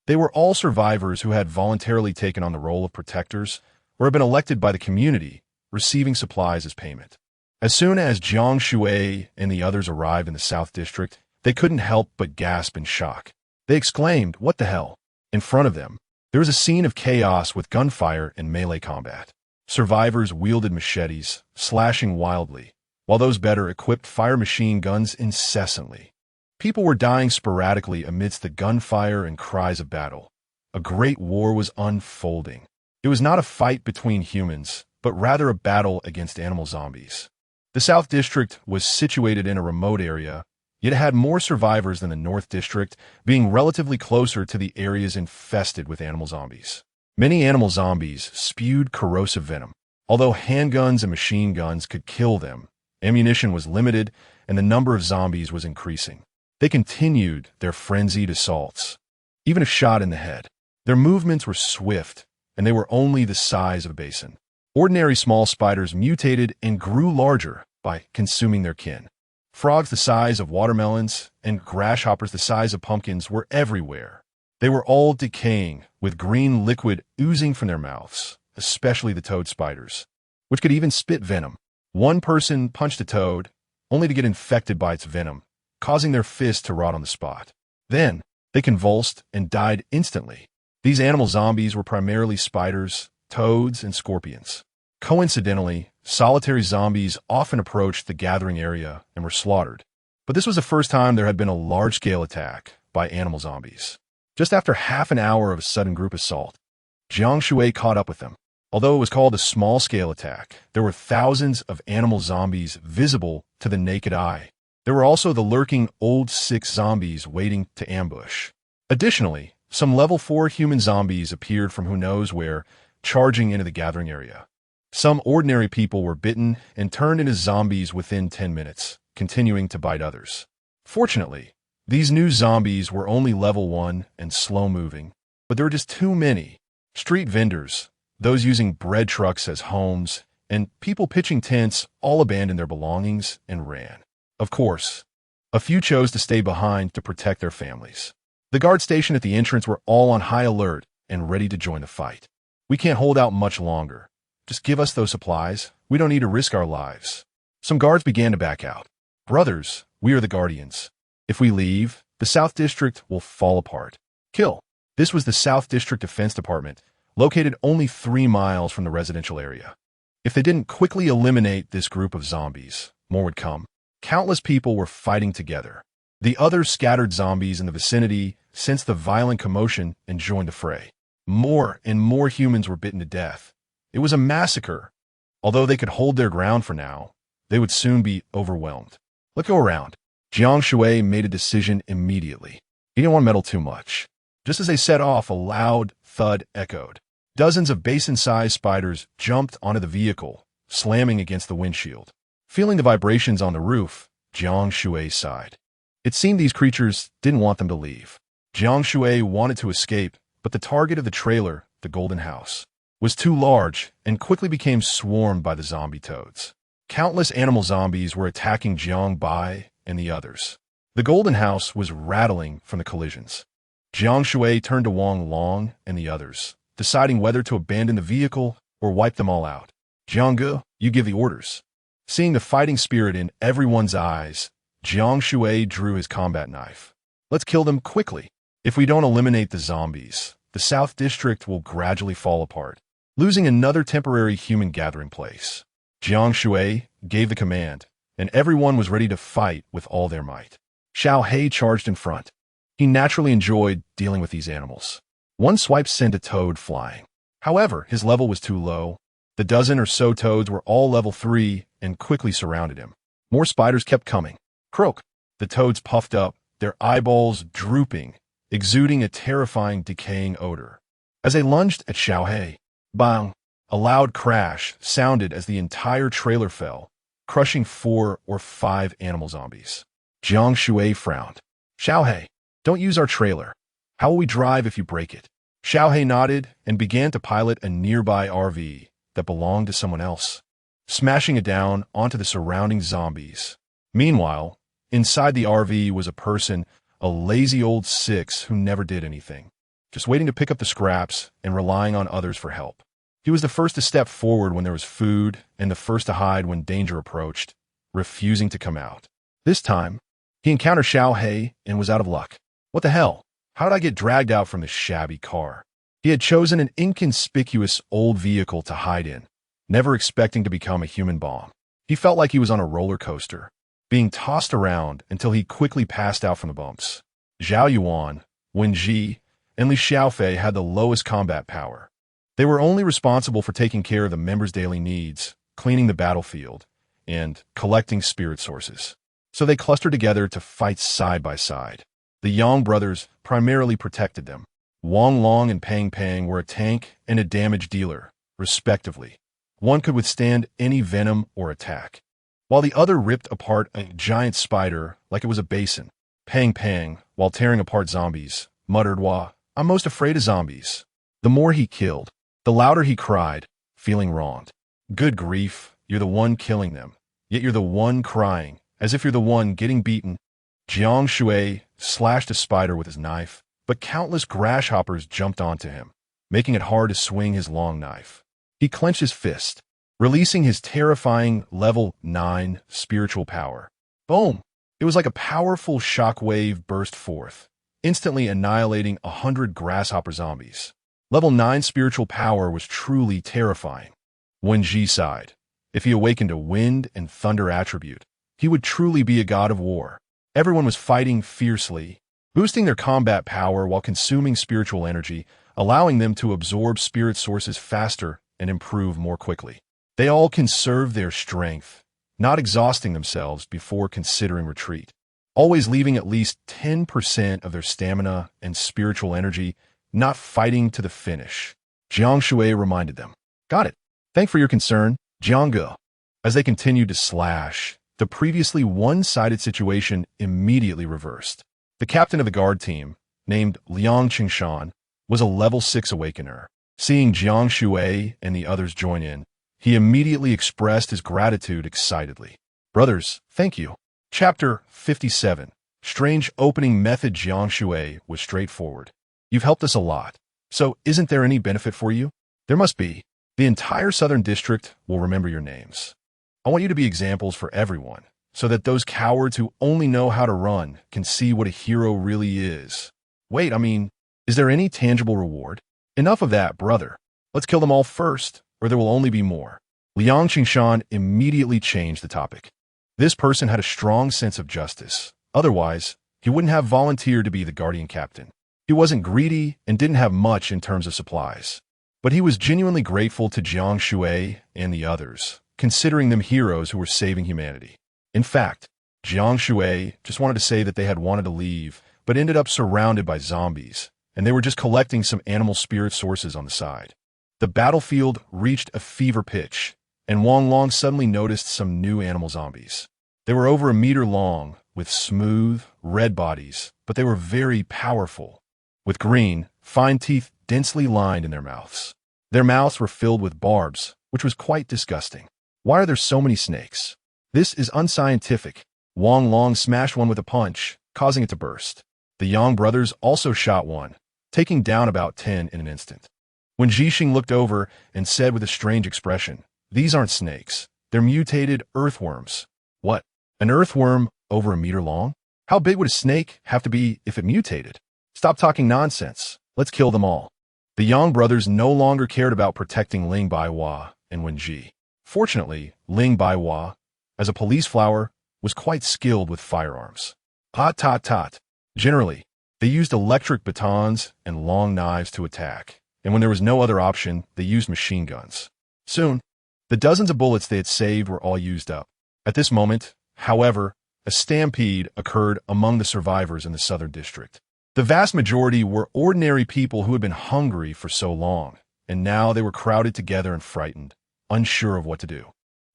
They were all survivors who had voluntarily taken on the role of protectors or had been elected by the community, receiving supplies as payment. As soon as Jiang Shui and the others arrived in the South District, they couldn't help but gasp in shock. They exclaimed, "What the hell?" In front of them, there was a scene of chaos with gunfire and melee combat. Survivors wielded machetes, slashing wildly, while those better equipped fired machine guns incessantly. People were dying sporadically amidst the gunfire and cries of battle. A great war was unfolding. It was not a fight between humans, but rather a battle against animal zombies. The South District was situated in a remote area, yet it had more survivors than the North District, being relatively closer to the areas infested with animal zombies. Many animal zombies spewed corrosive venom. Although handguns and machine guns could kill them, ammunition was limited and the number of zombies was increasing. They continued their frenzied assaults, even if shot in the head. Their movements were swift, and they were only the size of a basin. Ordinary small spiders mutated and grew larger by consuming their kin. Frogs the size of watermelons and grasshoppers the size of pumpkins were everywhere. They were all decaying, with green liquid oozing from their mouths, especially the toad spiders, which could even spit venom. One person punched a toad, only to get infected by its venom, causing their fist to rot on the spot. Then, they convulsed and died instantly. These animal zombies were primarily spiders, toads, and scorpions. Coincidentally, solitary zombies often approached the gathering area and were slaughtered. But this was the first time there had been a large-scale attack by animal zombies. Just after half an hour of a sudden group assault, Jiang Shui caught up with them. Although it was called a small-scale attack, there were thousands of animal zombies visible to the naked eye. There were also the lurking old sick zombies waiting to ambush. Additionally, some level 4 human zombies appeared from who knows where, charging into the gathering area. Some ordinary people were bitten and turned into zombies within 10 minutes, continuing to bite others. Fortunately, these new zombies were only level 1 and slow-moving, but there were just too many. Street vendors, those using bread trucks as homes, and people pitching tents all abandoned their belongings and ran. Of course, a few chose to stay behind to protect their families. The guard station at the entrance were all on high alert and ready to join the fight. "We can't hold out much longer. Just give us those supplies. We don't need to risk our lives." Some guards began to back out. "Brothers, we are the guardians. If we leave, the South District will fall apart. Kill." This was the South District Defense Department, located only 3 miles from the residential area. If they didn't quickly eliminate this group of zombies, more would come. Countless people were fighting together. The other scattered zombies in the vicinity sensed the violent commotion and joined the fray. More and more humans were bitten to death. It was a massacre. Although they could hold their ground for now, they would soon be overwhelmed. "Let's go around. Jiang Shui made a decision immediately. He didn't want to meddle too much. Just as they set off, a loud thud echoed. Dozens of basin-sized spiders jumped onto the vehicle, slamming against the windshield. Feeling the vibrations on the roof, Jiang Shui sighed. It seemed these creatures didn't want them to leave. Jiang Shui wanted to escape, but the target of the trailer, the golden house, was too large and quickly became swarmed by the zombie toads. Countless animal zombies were attacking Jiang Bai and the others. The golden house was rattling from the collisions. Jiang Shui turned to Wang Long and the others, deciding whether to abandon the vehicle or wipe them all out. Jiang Ge, you give the orders. Seeing the fighting spirit in everyone's eyes, Jiang Shui drew his combat knife. Let's kill them quickly. If we don't eliminate the zombies, the South District will gradually fall apart, losing another temporary human gathering place. Jiang Shui gave the command, and everyone was ready to fight with all their might. Xiao He charged in front. He naturally enjoyed dealing with these animals. One swipe sent a toad flying. However, his level was too low. The dozen or so toads were all level 3 and quickly surrounded him. More spiders kept coming. Croak! The toads puffed up, their eyeballs drooping, exuding a terrifying decaying odor. As they lunged at Xiao He, bang! A loud crash sounded as the entire trailer fell, crushing 4 or 5 animal zombies. Jiang Shui frowned. Xiao He, don't use our trailer. How will we drive if you break it? Xiao He nodded and began to pilot a nearby RV that belonged to someone else, smashing it down onto the surrounding zombies. Meanwhile, inside the RV was a person, a lazy old 6 who never did anything, just waiting to pick up the scraps and relying on others for help. He was the first to step forward when there was food and the first to hide when danger approached, refusing to come out. This time, he encountered Xiao He and was out of luck. What the hell? How did I get dragged out from this shabby car? He had chosen an inconspicuous old vehicle to hide in, never expecting to become a human bomb. He felt like he was on a roller coaster, being tossed around until he quickly passed out from the bumps. Zhao Yuan, Wen Ji, and Li Xiaofei had the lowest combat power. They were only responsible for taking care of the members' daily needs, cleaning the battlefield, and collecting spirit sources. So they clustered together to fight side by side. The Yang brothers primarily protected them. Wang Long and Pang Pang were a tank and a damage dealer, respectively. One could withstand any venom or attack, while the other ripped apart a giant spider like it was a basin. Pang Pang, while tearing apart zombies, muttered, "Wah, I'm most afraid of zombies." The more he killed, the louder he cried, feeling wronged. Good grief, you're the one killing them, yet you're the one crying, as if you're the one getting beaten. Jiang Shui slashed a spider with his knife, but countless grasshoppers jumped onto him, making it hard to swing his long knife. He clenched his fist, releasing his terrifying level 9 spiritual power. Boom! It was like a powerful shockwave burst forth, instantly annihilating 100 grasshopper zombies. Level 9 spiritual power was truly terrifying. Wen Ji sighed. If he awakened a wind and thunder attribute, he would truly be a god of war. Everyone was fighting fiercely, boosting their combat power while consuming spiritual energy, allowing them to absorb spirit sources faster and improve more quickly. They all conserved their strength, not exhausting themselves before considering retreat, always leaving at least 10% of their stamina and spiritual energy, not fighting to the finish. Jiang Shui reminded them. Got it. Thank for your concern, Jiang Ge. As they continued to slash, the previously one-sided situation immediately reversed. The captain of the guard team, named Liang Qingshan, was a level 6 awakener. Seeing Jiang Shui and the others join in, he immediately expressed his gratitude excitedly. Brothers, thank you. Chapter 57. Strange opening method. Jiang Shui was straightforward. You've helped us a lot. So isn't there any benefit for you? There must be. The entire Southern District will remember your names. I want you to be examples for everyone, so that those cowards who only know how to run can see what a hero really is. Wait, is there any tangible reward? Enough of that, brother. Let's kill them all first, or there will only be more. Liang Qingshan immediately changed the topic. This person had a strong sense of justice. Otherwise, he wouldn't have volunteered to be the guardian captain. He wasn't greedy and didn't have much in terms of supplies. But he was genuinely grateful to Jiang Shui and the others, considering them heroes who were saving humanity. In fact, Jiang Shui just wanted to say that they had wanted to leave, but ended up surrounded by zombies, and they were just collecting some animal spirit sources on the side. The battlefield reached a fever pitch, and Wang Long suddenly noticed some new animal zombies. They were over a meter long, with smooth, red bodies, but they were very powerful, with green, fine teeth densely lined in their mouths. Their mouths were filled with barbs, which was quite disgusting. Why are there so many snakes? This is unscientific. Wang Long smashed one with a punch, causing it to burst. The Yang brothers also shot one, taking down about 10 in an instant. When Jixing looked over and said with a strange expression, "These aren't snakes. They're mutated earthworms." What? An earthworm over a meter long? How big would a snake have to be if it mutated? Stop talking nonsense. Let's kill them all. The Yang brothers no longer cared about protecting Ling Baihua and Wenji. Fortunately, Ling Baihua, as a police flower, was quite skilled with firearms. Hot tot tot. Generally, they used electric batons and long knives to attack, and when there was no other option, they used machine guns. Soon, the dozens of bullets they had saved were all used up. At this moment, however, a stampede occurred among the survivors in the southern district. The vast majority were ordinary people who had been hungry for so long, and now they were crowded together and frightened, unsure of what to do.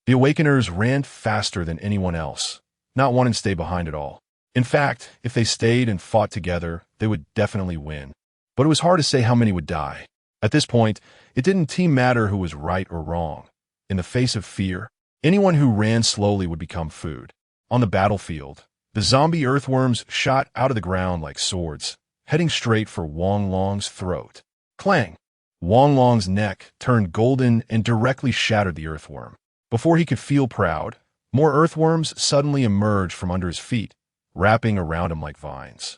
The Awakeners ran faster than anyone else, not wanting to stay behind at all. In fact, if they stayed and fought together, they would definitely win. But it was hard to say how many would die. At this point, it didn't matter who was right or wrong. In the face of fear, anyone who ran slowly would become food. On the battlefield, the zombie earthworms shot out of the ground like swords, heading straight for Wang Long's throat. Clang! Wang Long's neck turned golden and directly shattered the earthworm. Before he could feel proud, more earthworms suddenly emerged from under his feet, wrapping around him like vines.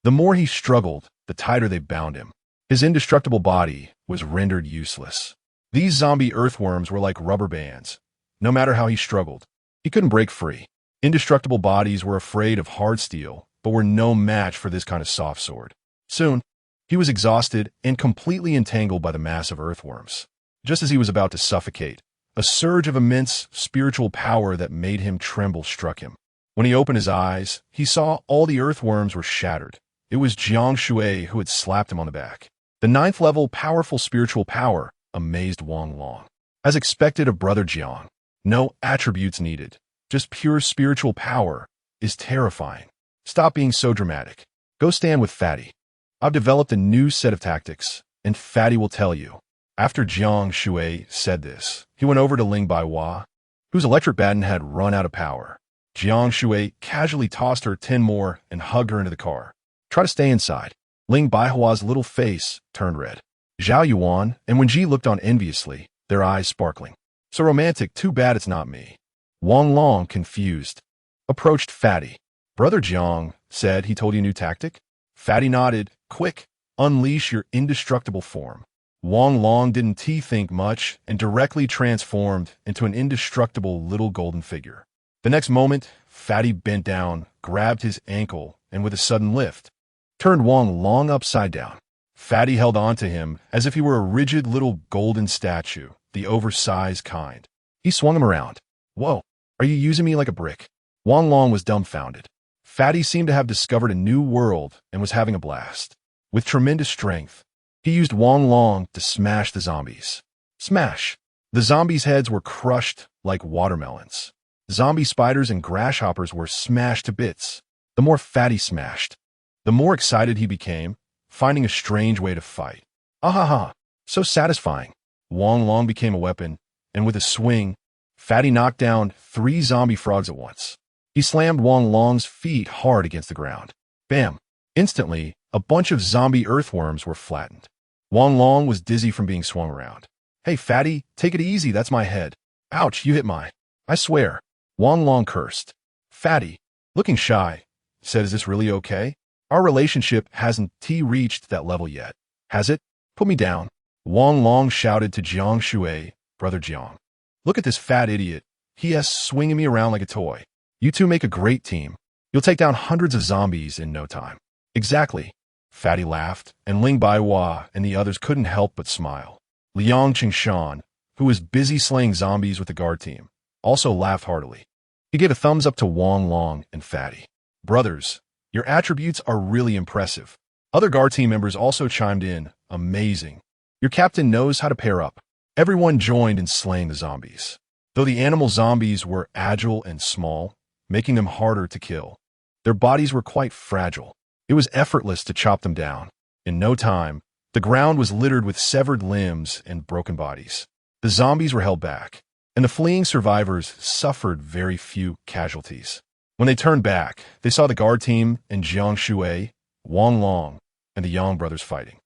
The more he struggled, the tighter they bound him. His indestructible body was rendered useless. These zombie earthworms were like rubber bands. No matter how he struggled, he couldn't break free. Indestructible bodies were afraid of hard steel, but were no match for this kind of soft sword. Soon, he was exhausted and completely entangled by the mass of earthworms. Just as he was about to suffocate, a surge of immense spiritual power that made him tremble struck him. When he opened his eyes, he saw all the earthworms were shattered. It was Jiang Shui who had slapped him on the back. The 9th level powerful spiritual power amazed Wang Long. As expected of Brother Jiang, no attributes needed, just pure spiritual power is terrifying. Stop being so dramatic. Go stand with Fatty. I've developed a new set of tactics, and Fatty will tell you. After Jiang Shui said this, he went over to Ling Baihua, whose electric baton had run out of power. Jiang Shui casually tossed her 10 more and hugged her into the car. Try to stay inside. Ling Baihua's little face turned red. Zhao Yuan and Wenji looked on enviously, their eyes sparkling. So romantic, too bad it's not me. Wang Long, confused, approached Fatty. Brother Jiang said he told you a new tactic? Fatty nodded. Quick, unleash your indestructible form. Wang Long didn't think much and directly transformed into an indestructible little golden figure. The next moment, Fatty bent down, grabbed his ankle, and with a sudden lift, turned Wang Long upside down. Fatty held on to him as if he were a rigid little golden statue, the oversized kind. He swung him around. Whoa, are you using me like a brick? Wang Long was dumbfounded. Fatty seemed to have discovered a new world and was having a blast. With tremendous strength, he used Wang Long to smash the zombies. Smash! The zombies' heads were crushed like watermelons. Zombie spiders and grasshoppers were smashed to bits. The more Fatty smashed, the more excited he became, finding a strange way to fight. Ahaha! So satisfying. Wang Long became a weapon, and with a swing, Fatty knocked down 3 zombie frogs at once. He slammed Wang Long's feet hard against the ground. Bam! Instantly, a bunch of zombie earthworms were flattened. Wang Long was dizzy from being swung around. Hey, Fatty, take it easy, that's my head. Ouch, you hit my... I swear. Wang Long cursed. Fatty, looking shy, said, is this really okay? Our relationship hasn't reached that level yet, has it? Put me down. Wang Long shouted to Jiang Shui, Brother Jiang. Look at this fat idiot. He is swinging me around like a toy. You two make a great team. You'll take down hundreds of zombies in no time. Exactly. Fatty laughed, and Ling Baihua and the others couldn't help but smile. Liang Qingshan, who was busy slaying zombies with the guard team, also laughed heartily. He gave a thumbs up to Wang Long and Fatty. Brothers, your attributes are really impressive. Other guard team members also chimed in. Amazing. Your captain knows how to pair up. Everyone joined in slaying the zombies. Though the animal zombies were agile and small, making them harder to kill, their bodies were quite fragile. It was effortless to chop them down. In no time, the ground was littered with severed limbs and broken bodies. The zombies were held back, and the fleeing survivors suffered very few casualties. When they turned back, they saw the guard team and Jiang Shui, Wang Long, and the Yang brothers fighting.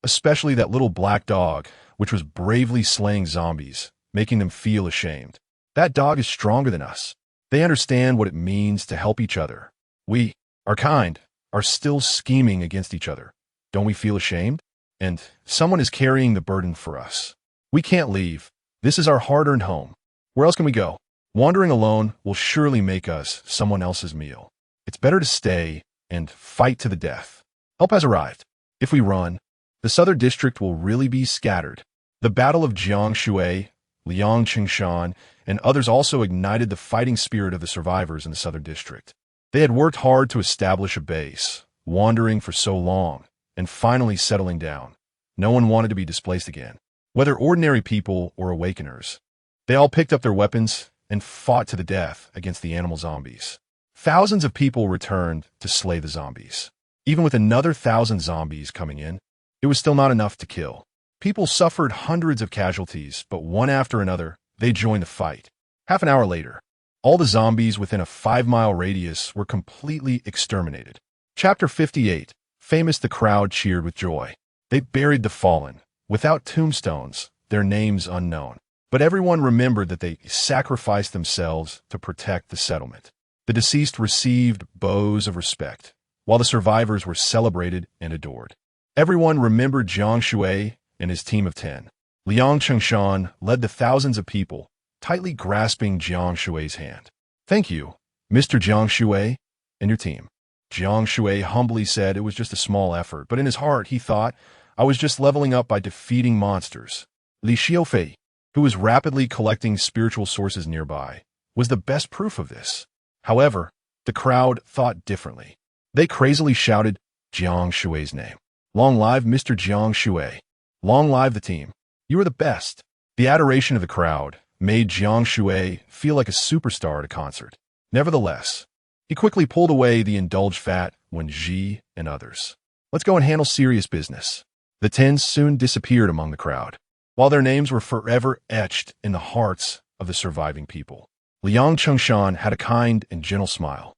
Especially that little black dog, which was bravely slaying zombies, making them feel ashamed. That dog is stronger than us. They understand what it means to help each other. We, our kind, are still scheming against each other. Don't we feel ashamed? And someone is carrying the burden for us. We can't leave. This is our hard-earned home. Where else can we go? Wandering alone will surely make us someone else's meal. It's better to stay and fight to the death. Help has arrived. If we run, the southern district will really be scattered. The Battle of Jiang Shui, Liang Qingshan, and others also ignited the fighting spirit of the survivors in the southern district. They had worked hard to establish a base, wandering for so long, and finally settling down. No one wanted to be displaced again. Whether ordinary people or awakeners, they all picked up their weapons and fought to the death against the animal zombies. Thousands of people returned to slay the zombies. Even with another 1,000 zombies coming in, it was still not enough to kill. People suffered hundreds of casualties, but one after another, they joined the fight. Half an hour later, all the zombies within a 5-mile radius were completely exterminated. Chapter 58. Famous. The crowd cheered with joy. They buried the fallen, without tombstones, their names unknown. But everyone remembered that they sacrificed themselves to protect the settlement. The deceased received bows of respect, while the survivors were celebrated and adored. Everyone remembered Jiang Shui and his team of 10. Liang Qingshan led the thousands of people, tightly grasping Jiang Shui's hand. Thank you, Mr. Jiang Shui, and your team. Jiang Shui humbly said it was just a small effort, but in his heart he thought, I was just leveling up by defeating monsters. Li Xiaofei, who was rapidly collecting spiritual sources nearby, was the best proof of this. However, the crowd thought differently. They crazily shouted Jiang Shui's name. Long live Mr. Jiang Shui. Long live the team. You are the best. The adoration of the crowd made Jiang Shui feel like a superstar at a concert. Nevertheless, he quickly pulled away the indulged fat when Ji and others. Let's go and handle serious business. The 10 soon disappeared among the crowd, while their names were forever etched in the hearts of the surviving people. Liang Qingshan had a kind and gentle smile.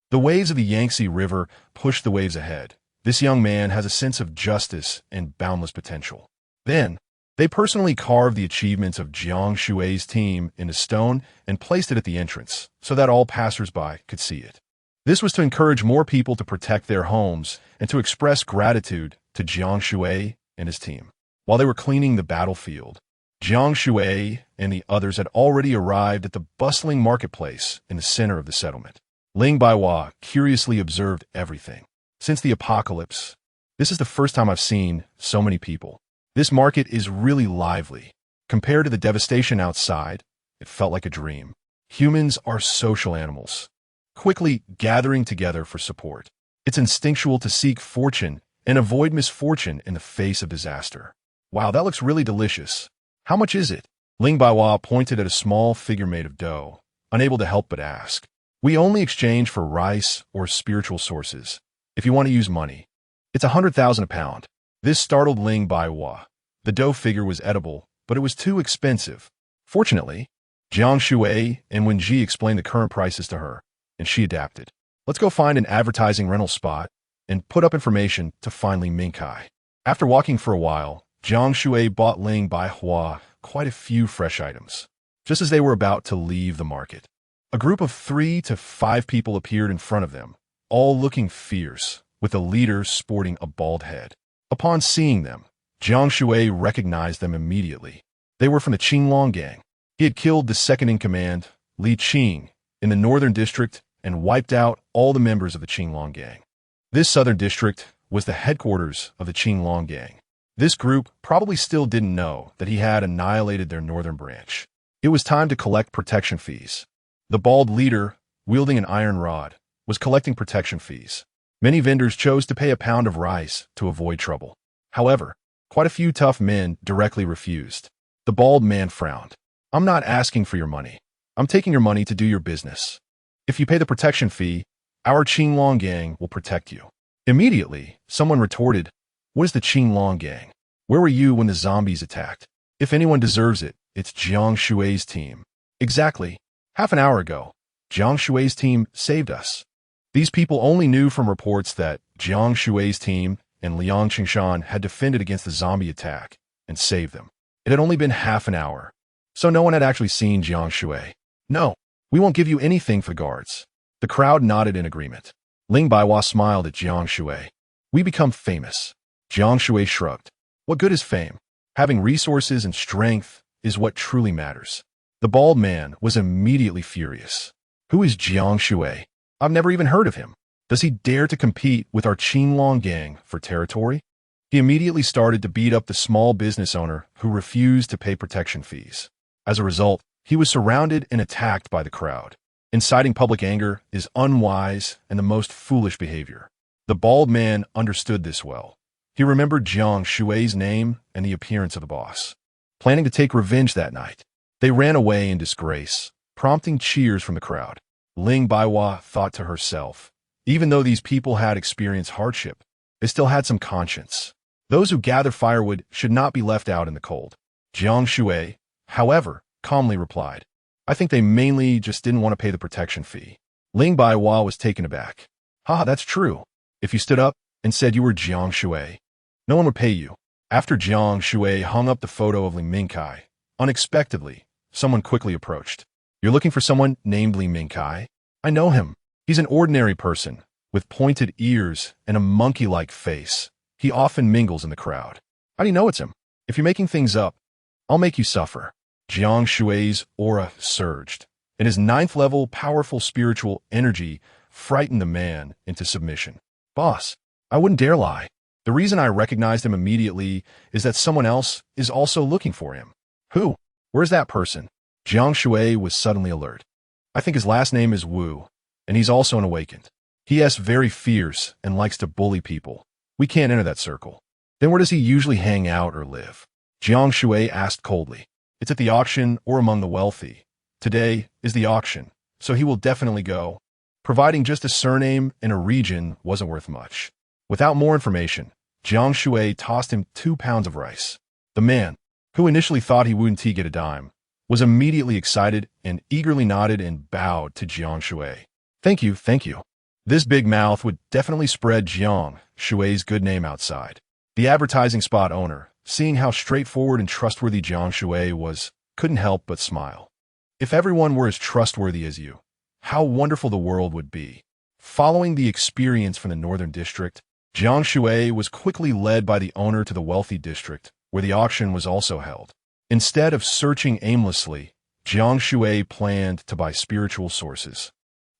The waves of the Yangtze River pushed the waves ahead. This young man has a sense of justice and boundless potential. Then, they personally carved the achievements of Jiang Shui's team into stone and placed it at the entrance so that all passers-by could see it. This was to encourage more people to protect their homes and to express gratitude to Jiang Shui and his team. While they were cleaning the battlefield, Jiang Shui and the others had already arrived at the bustling marketplace in the center of the settlement. Ling Baihua curiously observed everything. Since the apocalypse, this is the first time I've seen so many people. This market is really lively. Compared to the devastation outside, it felt like a dream. Humans are social animals, quickly gathering together for support. It's instinctual to seek fortune and avoid misfortune in the face of disaster. Wow, that looks really delicious. How much is it? Ling Baihua pointed at a small figure made of dough, unable to help but ask. We only exchange for rice or spiritual sources. If you want to use money, it's 100,000 a pound. This startled Ling Baihua. The dough figure was edible, but it was too expensive. Fortunately, Jiang Shui and Wen Ji explained the current prices to her, and she adapted. Let's go find an advertising rental spot and put up information to finally Minkai. After walking for a while, Jiang Shui bought Ling Baihua quite a few fresh items. Just as they were about to leave the market, a group of 3 to 5 people appeared in front of them, all looking fierce, with the leader sporting a bald head. Upon seeing them, Jiang Shui recognized them immediately. They were from the Qinglong gang. He had killed the second-in-command, Li Qing, in the northern district and wiped out all the members of the Qinglong gang. This southern district was the headquarters of the Qinglong gang. This group probably still didn't know that he had annihilated their northern branch. It was time to collect protection fees. The bald leader wielding an iron rod, was collecting protection fees. Many vendors chose to pay a pound of rice to avoid trouble. However, quite a few tough men directly refused. The bald man frowned. "I'm not asking for your money. I'm taking your money to do your business. If you pay the protection fee, our Qinglong gang will protect you." Immediately, someone retorted, "What is the Qinglong gang? Where were you when the zombies attacked? If anyone deserves it, it's Jiang Shui's team." "Exactly. Half an hour ago, Jiang Shui's team saved us." These people only knew from reports that Jiang Shui's team and Liang Qingshan had defended against the zombie attack and saved them. It had only been half an hour, so no one had actually seen Jiang Shui. "No, we won't give you anything for the guards." The crowd nodded in agreement. Ling Baiwa smiled at Jiang Shui. "We become famous." Jiang Shui shrugged. "What good is fame? Having resources and strength is what truly matters." The bald man was immediately furious. "Who is Jiang Shui? I've never even heard of him. Does he dare to compete with our Qinglong gang for territory?" He immediately started to beat up the small business owner who refused to pay protection fees. As a result, he was surrounded and attacked by the crowd. Inciting public anger is unwise and the most foolish behavior. The bald man understood this well. He remembered Jiang Shui's name and the appearance of the boss. Planning to take revenge that night, they ran away in disgrace, prompting cheers from the crowd. Ling Baiwa thought to herself, even though these people had experienced hardship, they still had some conscience. Those who gather firewood should not be left out in the cold. Jiang Shui, however, calmly replied, "I think they mainly just didn't want to pay the protection fee." Ling Baiwa was taken aback. "Ha, that's true. If you stood up and said you were Jiang Shui, no one would pay you." After Jiang Shui hung up the photo of Li Mingkai, unexpectedly, someone quickly approached. "You're looking for someone named Li Mingkai? I know him. He's an ordinary person, with pointed ears and a monkey-like face. He often mingles in the crowd." "How do you know it's him? If you're making things up, I'll make you suffer." Jiang Shui's aura surged, and his ninth-level powerful spiritual energy frightened the man into submission. "Boss, I wouldn't dare lie. The reason I recognized him immediately is that someone else is also looking for him." "Who? Where's that person?" Jiang Shui was suddenly alert. "I think his last name is Wu, and he's also an awakened. He is very fierce and likes to bully people. We can't enter that circle." "Then where does he usually hang out or live?" Jiang Shui asked coldly. "It's at the auction or among the wealthy. Today is the auction, so he will definitely go." Providing just a surname and a region wasn't worth much. Without more information, Jiang Shui tossed him 2 pounds of rice. The man, who initially thought he wouldn't get a dime, was immediately excited and eagerly nodded and bowed to Jiang Shui. Thank you. This big mouth would definitely spread Jiang Shui's good name outside. The advertising spot owner, seeing how straightforward and trustworthy Jiang Shui was, couldn't help but smile. If everyone were as trustworthy as you, how wonderful the world would be. Following the experience from the Northern District, Jiang Shui was quickly led by the owner to the wealthy district, where the auction was also held. Instead of searching aimlessly, Jiang Shui planned to buy spiritual sources.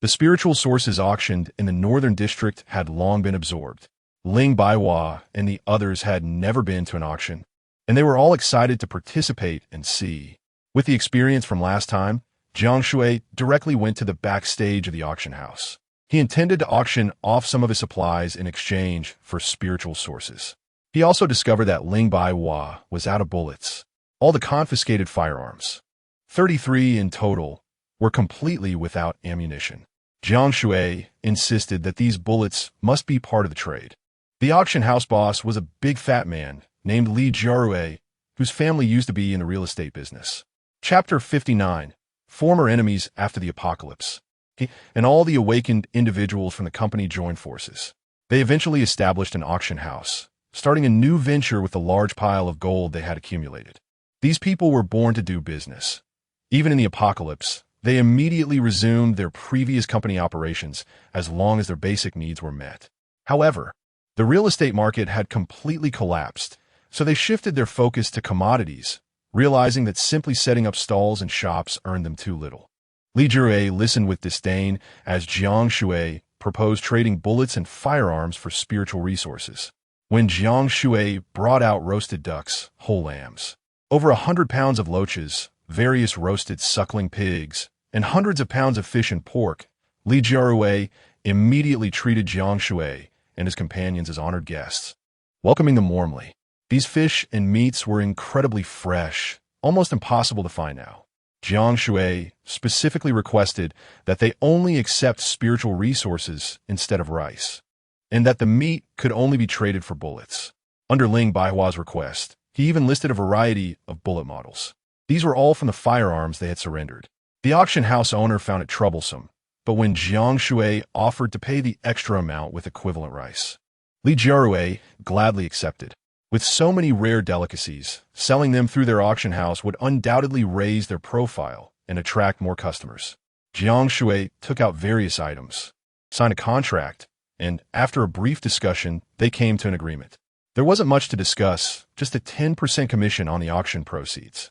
The spiritual sources auctioned in the Northern District had long been absorbed. Ling Baiwa and the others had never been to an auction, and they were all excited to participate and see. With the experience from last time, Jiang Shui directly went to the backstage of the auction house. He intended to auction off some of his supplies in exchange for spiritual sources. He also discovered that Ling Baiwa was out of bullets. All the confiscated firearms, 33 in total, were completely without ammunition. Jiang Shui insisted that these bullets must be part of the trade. The auction house boss was a big fat man named Li Jiarue, whose family used to be in the real estate business. Chapter 59, Former Enemies After the Apocalypse. He and all the awakened individuals from the company joined forces. They eventually established an auction house, starting a new venture with the large pile of gold they had accumulated. These people were born to do business. Even in the apocalypse, they immediately resumed their previous company operations as long as their basic needs were met. However, the real estate market had completely collapsed, so they shifted their focus to commodities, realizing that simply setting up stalls and shops earned them too little. Li Jure listened with disdain as Jiang Shui proposed trading bullets and firearms for spiritual resources. When Jiang Shui brought out roasted ducks, whole lambs, over 100 pounds of loaches, various roasted suckling pigs, and hundreds of pounds of fish and pork, Li Jiarui immediately treated Jiang Shui and his companions as honored guests, welcoming them warmly. These fish and meats were incredibly fresh, almost impossible to find now. Jiang Shui specifically requested that they only accept spiritual resources instead of rice, and that the meat could only be traded for bullets. Under Ling Baihua's request, he even listed a variety of bullet models. These were all from the firearms they had surrendered. The auction house owner found it troublesome, but when Jiang Shui offered to pay the extra amount with equivalent rice, Li Jiarui gladly accepted. With so many rare delicacies, selling them through their auction house would undoubtedly raise their profile and attract more customers. Jiang Shui took out various items, signed a contract, and after a brief discussion, they came to an agreement. There wasn't much to discuss, just a 10% commission on the auction proceeds.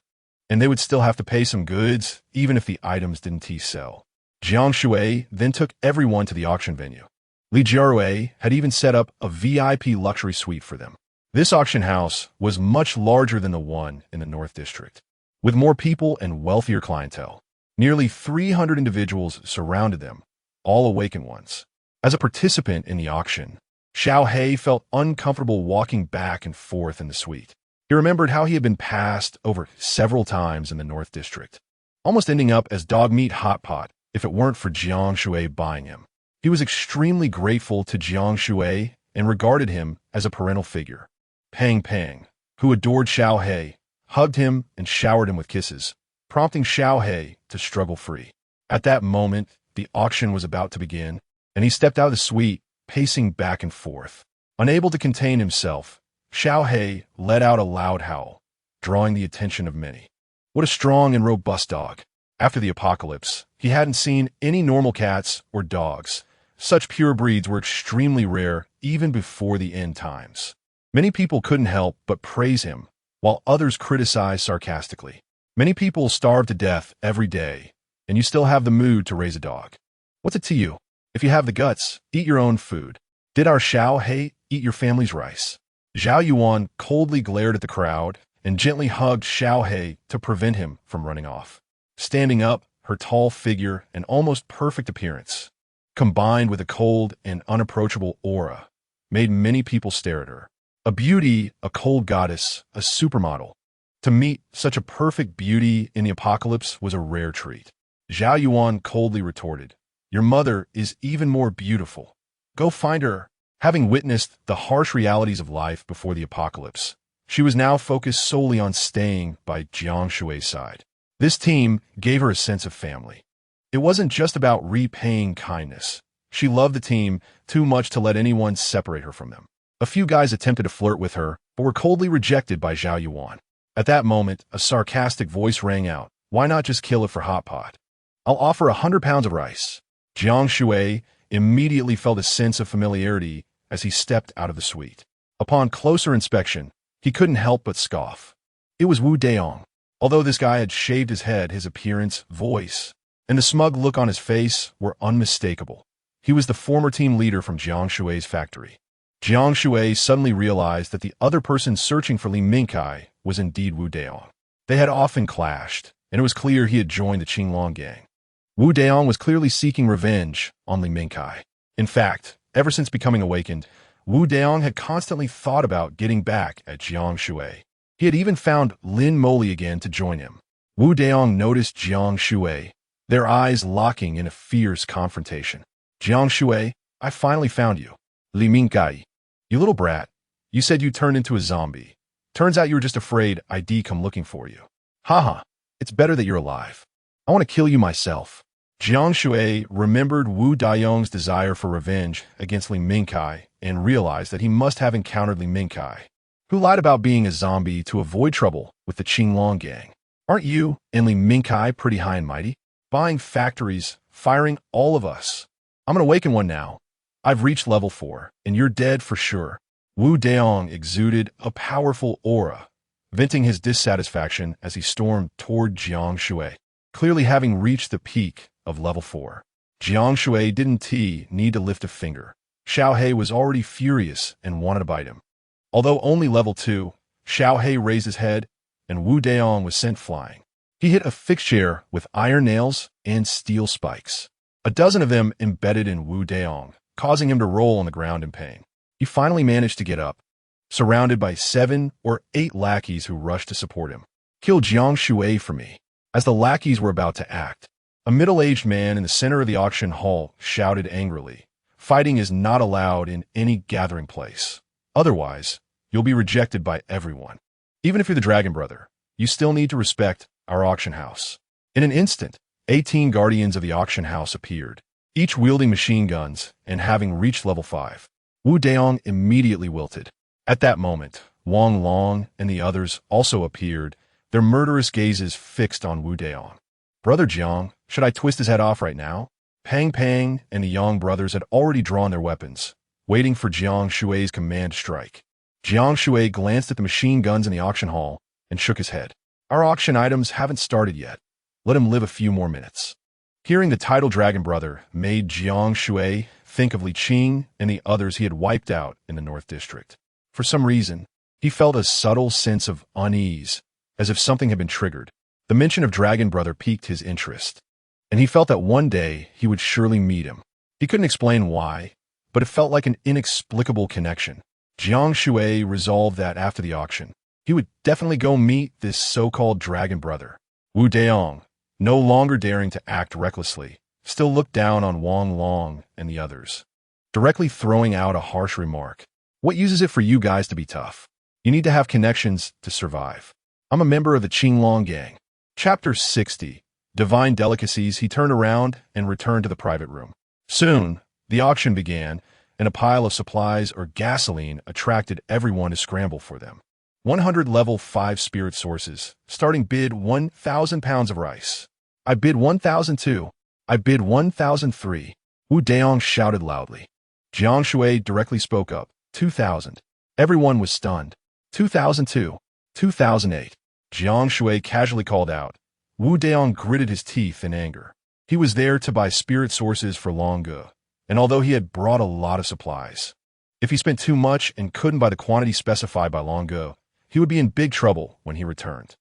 And they would still have to pay some goods, even if the items didn't sell. Jiang Shui then took everyone to the auction venue. Li Jiarui had even set up a VIP luxury suite for them. This auction house was much larger than the one in the North District, with more people and wealthier clientele. Nearly 300 individuals surrounded them, all awakened ones. As a participant in the auction, Xiao He felt uncomfortable walking back and forth in the suite. He remembered how he had been passed over several times in the North District, almost ending up as dog meat hot pot if it weren't for Jiang Shui buying him. He was extremely grateful to Jiang Shui and regarded him as a parental figure. Pang Pang, who adored Xiao He, hugged him and showered him with kisses, prompting Xiao He to struggle free. At that moment, the auction was about to begin, and he stepped out of the suite, pacing back and forth. Unable to contain himself, Xiao He let out a loud howl, drawing the attention of many. What a strong and robust dog. After the apocalypse, he hadn't seen any normal cats or dogs. Such pure breeds were extremely rare even before the end times. Many people couldn't help but praise him, while others criticized sarcastically. Many people starve to death every day, and you still have the mood to raise a dog. What's it to you? If you have the guts, eat your own food. Did our Xiao He eat your family's rice? Zhao Yuan coldly glared at the crowd and gently hugged Xiao He to prevent him from running off. Standing up, her tall figure and almost perfect appearance, combined with a cold and unapproachable aura, made many people stare at her. A beauty, a cold goddess, a supermodel. To meet such a perfect beauty in the apocalypse was a rare treat. Zhao Yuan coldly retorted, "Your mother is even more beautiful. Go find her." Having witnessed the harsh realities of life before the apocalypse, she was now focused solely on staying by Jiang Shui's side. This team gave her a sense of family. It wasn't just about repaying kindness. She loved the team too much to let anyone separate her from them. A few guys attempted to flirt with her, but were coldly rejected by Zhao Yuan. At that moment, a sarcastic voice rang out, "Why not just kill it for hot pot? I'll offer 100 pounds of rice." Jiang Shui immediately felt a sense of familiarity as he stepped out of the suite. Upon closer inspection, he couldn't help but scoff. It was Wu Daong. Although this guy had shaved his head, his appearance, voice, and the smug look on his face were unmistakable. He was the former team leader from Jiang Shui's factory. Jiang Shui suddenly realized that the other person searching for Li Mingkai was indeed Wu Daong. They had often clashed, and it was clear he had joined the Qinglong gang. Wu Daong was clearly seeking revenge on Li Mingkai. In fact, ever since becoming awakened, Wu Daong had constantly thought about getting back at Jiang Shui. He had even found Lin Moli again to join him. Wu Daong noticed Jiang Shui, their eyes locking in a fierce confrontation. "Jiang Shui, I finally found you. Li Mingkai. You little brat. You said you turned into a zombie. Turns out you were just afraid I'd come looking for you. Haha, it's better that you're alive. I want to kill you myself." Jiang Shui remembered Wu Daong's desire for revenge against Li Mingkai and realized that he must have encountered Li Mingkai, who lied about being a zombie to avoid trouble with the Qinglong gang. "Aren't you and Li Mingkai pretty high and mighty? Buying factories, firing all of us. I'm an awakened one now. I've reached level 4, and you're dead for sure." Wu Daong exuded a powerful aura, venting his dissatisfaction as he stormed toward Jiang Shui. Clearly having reached the peak of level 4, Jiang Shui didn't need to lift a finger. Xiao He was already furious and wanted to bite him. Although only level 2, Xiao He raised his head, and Wu Daong was sent flying. He hit a fixed chair with iron nails and steel spikes. A dozen of them embedded in Wu Daong, causing him to roll on the ground in pain. He finally managed to get up, surrounded by 7 or 8 lackeys who rushed to support him. "Kill Jiang Shui for me." As the lackeys were about to act, a middle-aged man in the center of the auction hall shouted angrily, "Fighting is not allowed in any gathering place. Otherwise, you'll be rejected by everyone. Even if you're the Dragon Brother, you still need to respect our auction house." In an instant, 18 guardians of the auction house appeared, each wielding machine guns and having reached level 5. Wu Daong immediately wilted. At that moment, Wang Long and the others also appeared, their murderous gazes fixed on Wu Daong. "Brother Jiang, should I twist his head off right now?" Pang Pang and the Yang brothers had already drawn their weapons, waiting for Jiang Shui's command to strike. Jiang Shui glanced at the machine guns in the auction hall and shook his head. "Our auction items haven't started yet. Let him live a few more minutes." Hearing the title Dragon Brother made Jiang Shui think of Li Qing and the others he had wiped out in the North District. For some reason, he felt a subtle sense of unease, as if something had been triggered. The mention of Dragon Brother piqued his interest, and he felt that one day he would surely meet him. He couldn't explain why, but it felt like an inexplicable connection. Jiang Shui resolved that after the auction, he would definitely go meet this so-called Dragon Brother. Wu Daong, no longer daring to act recklessly, still looked down on Wang Long and the others, directly throwing out a harsh remark. "What use is it for you guys to be tough? You need to have connections to survive. I'm a member of the Qinglong gang." Chapter 60. Divine Delicacies. He turned around and returned to the private room. Soon, the auction began, and a pile of supplies or gasoline attracted everyone to scramble for them. 100 level 5 spirit sources. Starting bid 1,000 pounds of rice. "I bid 1,002. I bid 1,003. Wu Daong shouted loudly. Jiang Shui directly spoke up. 2,000. Everyone was stunned. 2,002. 2,008. Jiang Shui casually called out. Wu Daong gritted his teeth in anger. He was there to buy spirit sources for Longue, and although he had brought a lot of supplies, if he spent too much and couldn't buy the quantity specified by Longue, he would be in big trouble when he returned.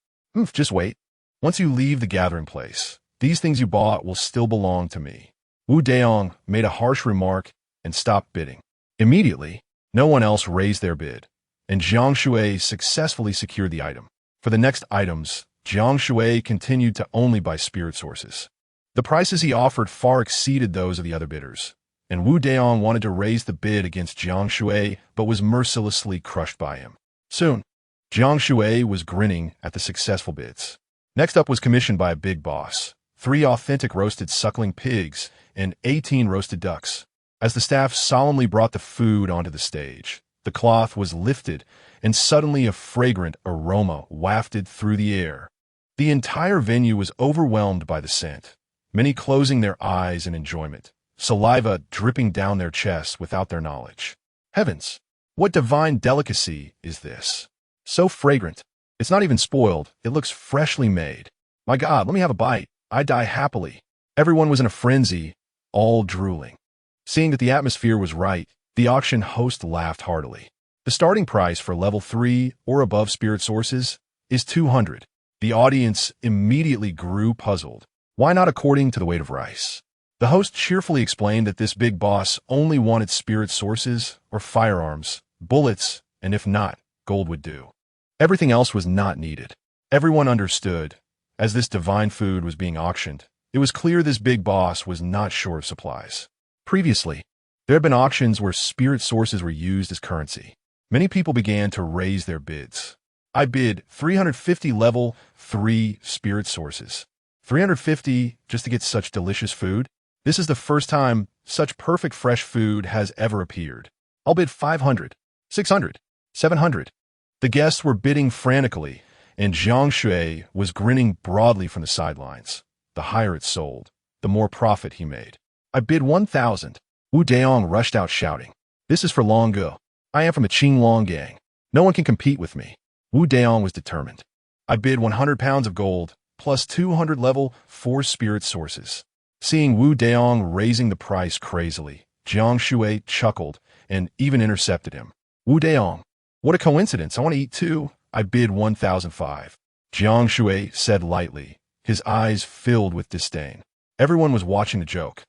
Just wait. Once you leave the gathering place, these things you bought will still belong to me." Wu Daong made a harsh remark and stopped bidding. Immediately, no one else raised their bid, and Jiang Shui successfully secured the item. For the next items, Jiang Shui continued to only buy spirit sources. The prices he offered far exceeded those of the other bidders, and Wu Daong wanted to raise the bid against Jiang Shui but was mercilessly crushed by him. Soon, Jiang Shui was grinning at the successful bids. Next up was commissioned by a big boss, 3 authentic roasted suckling pigs and 18 roasted ducks. As the staff solemnly brought the food onto the stage, the cloth was lifted and suddenly a fragrant aroma wafted through the air. The entire venue was overwhelmed by the scent, many closing their eyes in enjoyment, saliva dripping down their chests without their knowledge. Heavens, what divine delicacy is this? So fragrant. It's not even spoiled. It looks freshly made. My God, let me have a bite. I die happily. Everyone was in a frenzy, all drooling. Seeing that the atmosphere was right, the auction host laughed heartily. The starting price for level 3 or above spirit sources is 200. The audience immediately grew puzzled. Why not according to the weight of rice? The host cheerfully explained that this big boss only wanted spirit sources or firearms, bullets, and if not, gold would do. Everything else was not needed. Everyone understood. As this divine food was being auctioned, it was clear this big boss was not short of supplies. Previously, there had been auctions where spirit sources were used as currency. Many people began to raise their bids. I bid 350 level 3 spirit sources. 350 just to get such delicious food? This is the first time such perfect fresh food has ever appeared. I'll bid 500, 600, 700. The guests were bidding frantically, and Jiang Shui was grinning broadly from the sidelines. The higher it sold, the more profit he made. I bid 1,000. Wu Daong rushed out shouting, "This is for Longue. I am from the Qinglong gang. No one can compete with me." Wu Daong was determined. I bid 100 pounds of gold, plus 200 level 4 spirit sources. Seeing Wu Daong raising the price crazily, Jiang Shui chuckled and even intercepted him. "Wu Daong, what a coincidence. I want to eat too." I bid 1,005. Jiang Shui said lightly, his eyes filled with disdain. Everyone was watching the joke.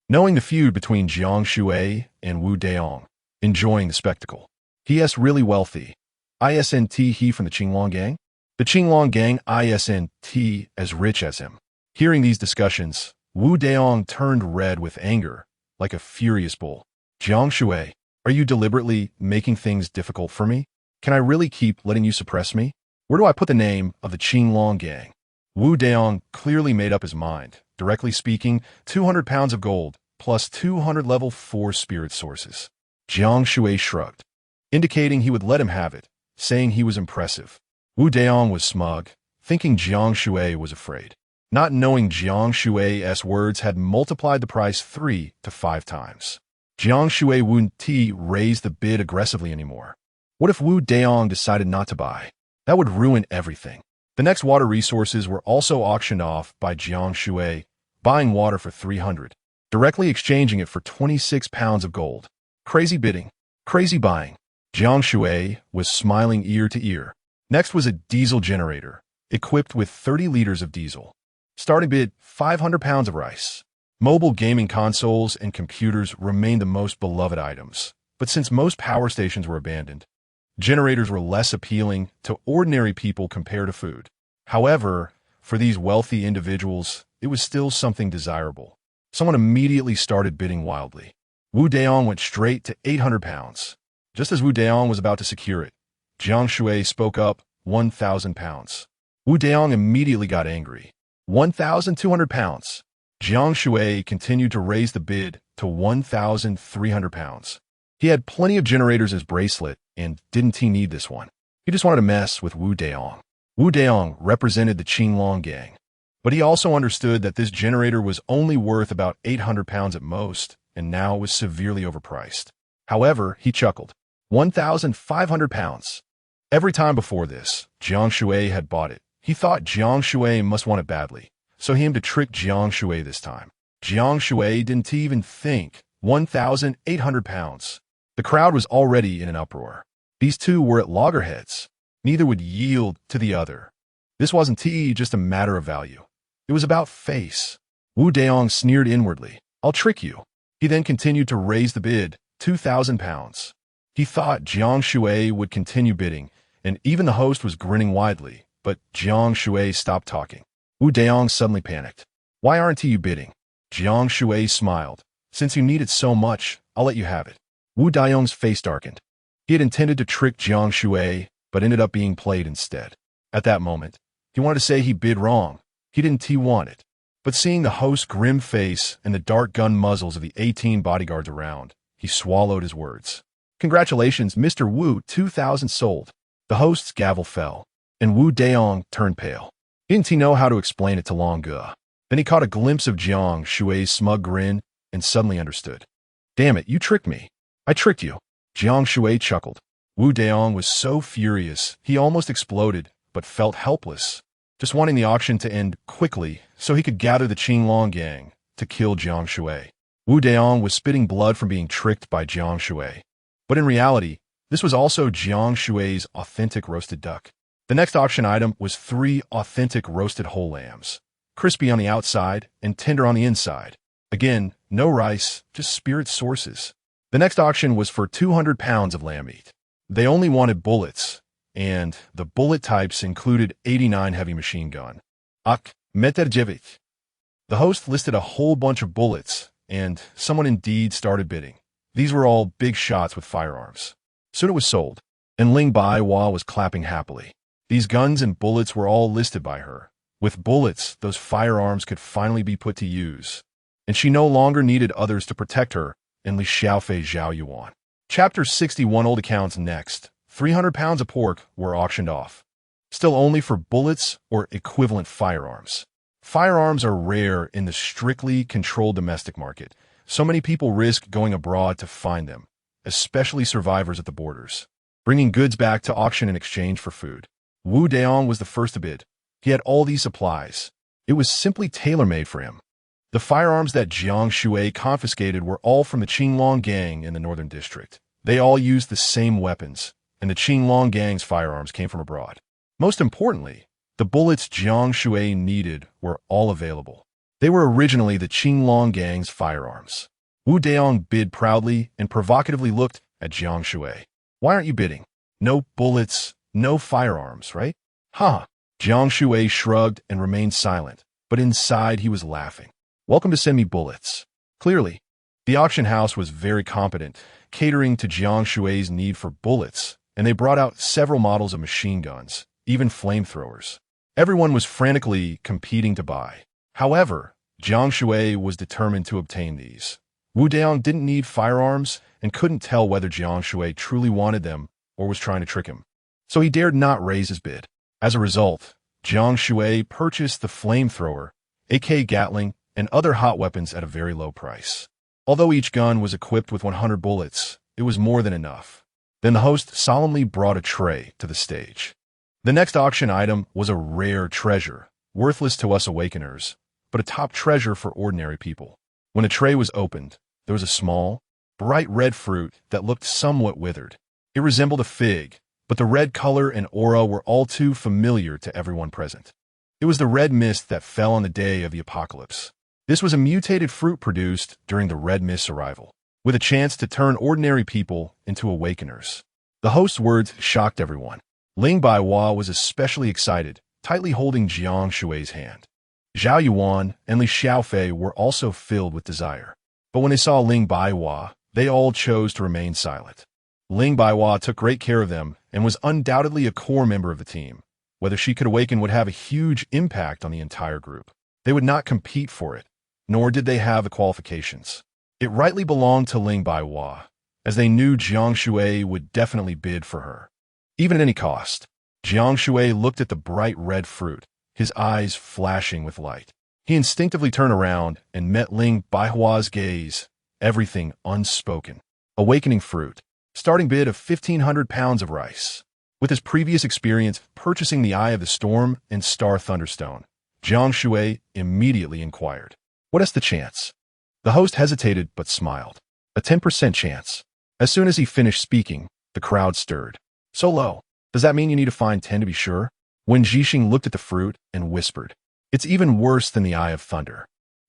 knowing the feud between Jiang Shui and Wu Daong, enjoying the spectacle. P.S. really wealthy. ISNT he from the Qinglong gang? The Qinglong gang ISNT as rich as him. Hearing these discussions, Wu Daong turned red with anger, like a furious bull. Jiang Shui, are you deliberately making things difficult for me? Can I really keep letting you suppress me? Where do I put the name of the Qinglong gang? Wu Daong clearly made up his mind. Directly speaking, 200 pounds of gold, plus 200 level 4 spirit sources. Jiang Shui shrugged, indicating he would let him have it, saying he was impressive. Wu Daong was smug, thinking Jiang Shui was afraid, not knowing Jiang Shui's words had multiplied the price 3 to 5 times. Jiang Shui wouldn't raise the bid aggressively anymore. What if Wu Daong decided not to buy? That would ruin everything. The next water resources were also auctioned off by Jiang Shui, buying water for 300, directly exchanging it for 26 pounds of gold. Crazy bidding, crazy buying. Jiang Shui was smiling ear to ear. Next was a diesel generator, equipped with 30 liters of diesel. Starting bid, 500 pounds of rice. Mobile gaming consoles and computers remained the most beloved items, but since most power stations were abandoned, generators were less appealing to ordinary people compared to food. However, for these wealthy individuals, it was still something desirable. Someone immediately started bidding wildly. Wu Daong went straight to 800 pounds. Just as Wu Daong was about to secure it, Jiang Shui spoke up, 1,000 pounds. Wu Daong immediately got angry. 1,200 pounds. Jiang Shui continued to raise the bid to 1,300 pounds. He had plenty of generators as bracelet, and didn't he need this one? He just wanted to mess with Wu Daong. Wu Daong represented the Qinglong gang, but he also understood that this generator was only worth about 800 pounds at most, and now it was severely overpriced. However, he chuckled. 1,500 pounds. Every time before this, Jiang Shui had bought it. He thought Jiang Shui must want it badly, so he aimed to trick Jiang Shui this time. Jiang Shui didn't even think. 1,800 pounds. The crowd was already in an uproar. These two were at loggerheads. Neither would yield to the other. This wasn't just a matter of value. It was about face. Wu Daong sneered inwardly. I'll trick you. He then continued to raise the bid, 2,000 pounds. He thought Jiang Shui would continue bidding, and even the host was grinning widely, but Jiang Shui stopped talking. Wu Daong suddenly panicked. Why aren't you bidding? Jiang Shui smiled. Since you need it so much, I'll let you have it. Wu Daong's face darkened. He had intended to trick Jiang Shui, but ended up being played instead. At that moment, he wanted to say he bid wrong. He didn't want it. But seeing the host's grim face and the dark gun muzzles of the 18 bodyguards around, he swallowed his words. Congratulations, Mr. Wu, 2,000 sold. The host's gavel fell, and Wu Daong turned pale. Didn't he know how to explain it to Long Ge? Then he caught a glimpse of Jiang Shui's smug grin and suddenly understood. Damn it, you tricked me. I tricked you. Jiang Shui chuckled. Wu Daong was so furious, he almost exploded, but felt helpless, just wanting the auction to end quickly so he could gather the Qinglong gang to kill Jiang Shui. Wu Daong was spitting blood from being tricked by Jiang Shui. But in reality, this was also Jiang Shui's authentic roasted duck. The next auction item was 3 authentic roasted whole lambs, crispy on the outside and tender on the inside. Again, no rice, just spirit sources. The next auction was for 200 pounds of lamb meat. They only wanted bullets, and the bullet types included 89 heavy machine gun. Meterjevich. The host listed a whole bunch of bullets, and someone indeed started bidding. These were all big shots with firearms. Soon it was sold, and Ling Baiwa was clapping happily. These guns and bullets were all listed by her. With bullets, those firearms could finally be put to use, and she no longer needed others to protect her in Li Xiaofei Zhao Yuan. Chapter 61 Old Accounts next. 300 pounds of pork were auctioned off. Still only for bullets or equivalent firearms. Firearms are rare in the strictly controlled domestic market. So many people risk going abroad to find them, especially survivors at the borders, bringing goods back to auction in exchange for food. Wu Daong was the first to bid. He had all these supplies. It was simply tailor-made for him. The firearms that Jiang Shui confiscated were all from the Qinglong gang in the northern district. They all used the same weapons, and the Qinglong gang's firearms came from abroad. Most importantly, the bullets Jiang Shui needed were all available. They were originally the Qinglong gang's firearms. Wu Daong bid proudly and provocatively looked at Jiang Shui. Why aren't you bidding? No bullets, no firearms, right? Huh. Jiang Shui shrugged and remained silent, but inside he was laughing. Welcome to send me bullets. Clearly, the auction house was very competent, catering to Jiang Shui's need for bullets, and they brought out several models of machine guns, even flamethrowers. Everyone was frantically competing to buy. However, Jiang Shui was determined to obtain these. Wu Daong didn't need firearms and couldn't tell whether Jiang Shui truly wanted them or was trying to trick him. So he dared not raise his bid. As a result, Jiang Shui purchased the flamethrower, AK Gatling, and other hot weapons at a very low price. Although each gun was equipped with 100 bullets, it was more than enough. Then the host solemnly brought a tray to the stage. The next auction item was a rare treasure, worthless to us awakeners, but a top treasure for ordinary people. When a tray was opened, there was a small, bright red fruit that looked somewhat withered. It resembled a fig, but the red color and aura were all too familiar to everyone present. It was the red mist that fell on the day of the apocalypse. This was a mutated fruit produced during the red mist's arrival, with a chance to turn ordinary people into awakeners. The host's words shocked everyone. Ling Baihua was especially excited, tightly holding Jiang Shui's hand. Zhao Yuan and Li Xiaofei were also filled with desire. But when they saw Ling Baihua, they all chose to remain silent. Ling Baihua took great care of them and was undoubtedly a core member of the team. Whether she could awaken would have a huge impact on the entire group. They would not compete for it, nor did they have the qualifications. It rightly belonged to Ling Baihua, as they knew Jiang Shui would definitely bid for her. Even at any cost, Jiang Shui looked at the bright red fruit, his eyes flashing with light. He instinctively turned around and met Ling Baihua's gaze, everything unspoken. Awakening fruit. Starting bid of 1,500 pounds of rice. With his previous experience purchasing the Eye of the Storm and Star Thunderstone, Jiang Shui immediately inquired, "What is the chance?" The host hesitated but smiled. "A 10% chance." As soon as he finished speaking, the crowd stirred. "So low. Does that mean you need to find 10 to be sure?" When Jixing looked at the fruit and whispered, "It's even worse than the Eye of Thunder.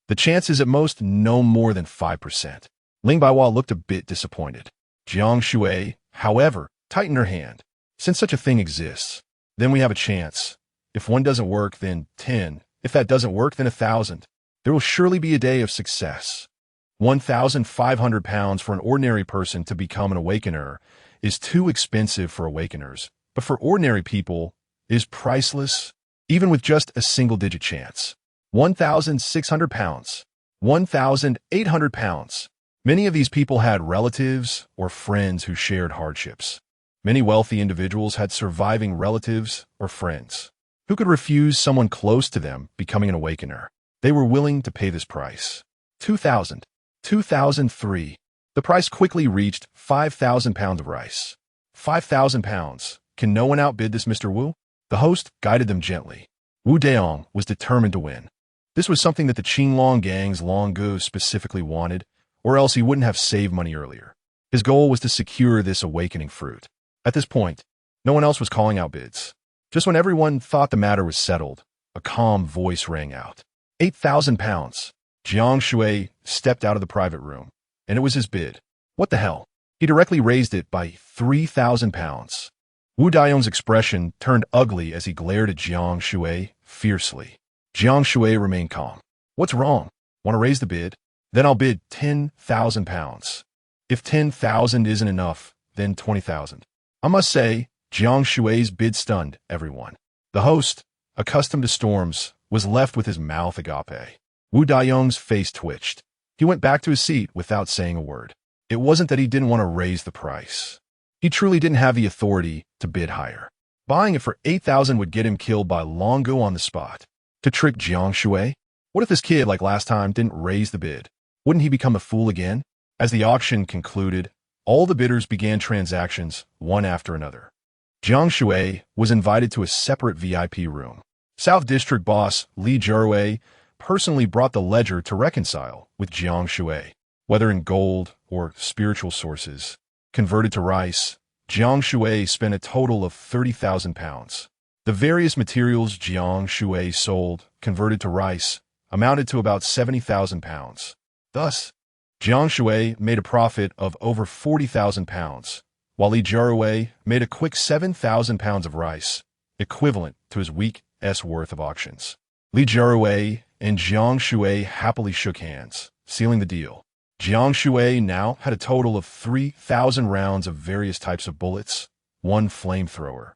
The chance is at most no more than 5%. Ling Baihua looked a bit disappointed. Jiang Shui, however, tightened her hand. "Since such a thing exists, then we have a chance. If one doesn't work, then 10. If that doesn't work, then 1,000. There will surely be a day of success. 1,500 pounds for an ordinary person to become an awakener is too expensive for awakeners, but for ordinary people is priceless, even with just a single-digit chance. 1,600 pounds. 1,800 pounds. Many of these people had relatives or friends who shared hardships. Many wealthy individuals had surviving relatives or friends. Who could refuse someone close to them becoming an awakener? They were willing to pay this price. 2,000. 2,003. The price quickly reached 5,000 pounds of rice. 5,000 pounds. Can no one outbid this, Mr. Wu? The host guided them gently. Wu Daong was determined to win. This was something that the Qinglong gang's long ago specifically wanted, or else he wouldn't have saved money earlier. His goal was to secure this awakening fruit. At this point, no one else was calling out bids. Just when everyone thought the matter was settled, a calm voice rang out. 8,000 pounds. Jiang Shui stepped out of the private room, and it was his bid. What the hell? He directly raised it by 3,000 pounds. Wu Daong's expression turned ugly as he glared at Jiang Shui fiercely. Jiang Shui remained calm. What's wrong? Want to raise the bid? Then I'll bid 10,000 pounds. If 10,000 isn't enough, then 20,000. I must say, Jiang Shui's bid stunned everyone. The host, accustomed to storms, was left with his mouth agape. Wu Daong's face twitched. He went back to his seat without saying a word. It wasn't that he didn't want to raise the price. He truly didn't have the authority to bid higher. Buying it for 8,000 would get him killed by Longo on the spot. To trick Jiang Shui? What if this kid, like last time, didn't raise the bid? Wouldn't he become a fool again? As the auction concluded, all the bidders began transactions, one after another. Jiang Shui was invited to a separate VIP room. South District boss Li Zhurwei personally brought the ledger to reconcile with Jiang Shui, whether in gold or spiritual sources. Converted to rice, Jiang Shui spent a total of 30,000 pounds. The various materials Jiang Shui sold, converted to rice, amounted to about 70,000 pounds. Thus, Jiang Shui made a profit of over 40,000 pounds, while Li Jiarui made a quick 7,000 pounds of rice, equivalent to his week's worth of auctions. Li Jiarui and Jiang Shui happily shook hands, sealing the deal. Jiang Shui now had a total of 3,000 rounds of various types of bullets, 1 flamethrower,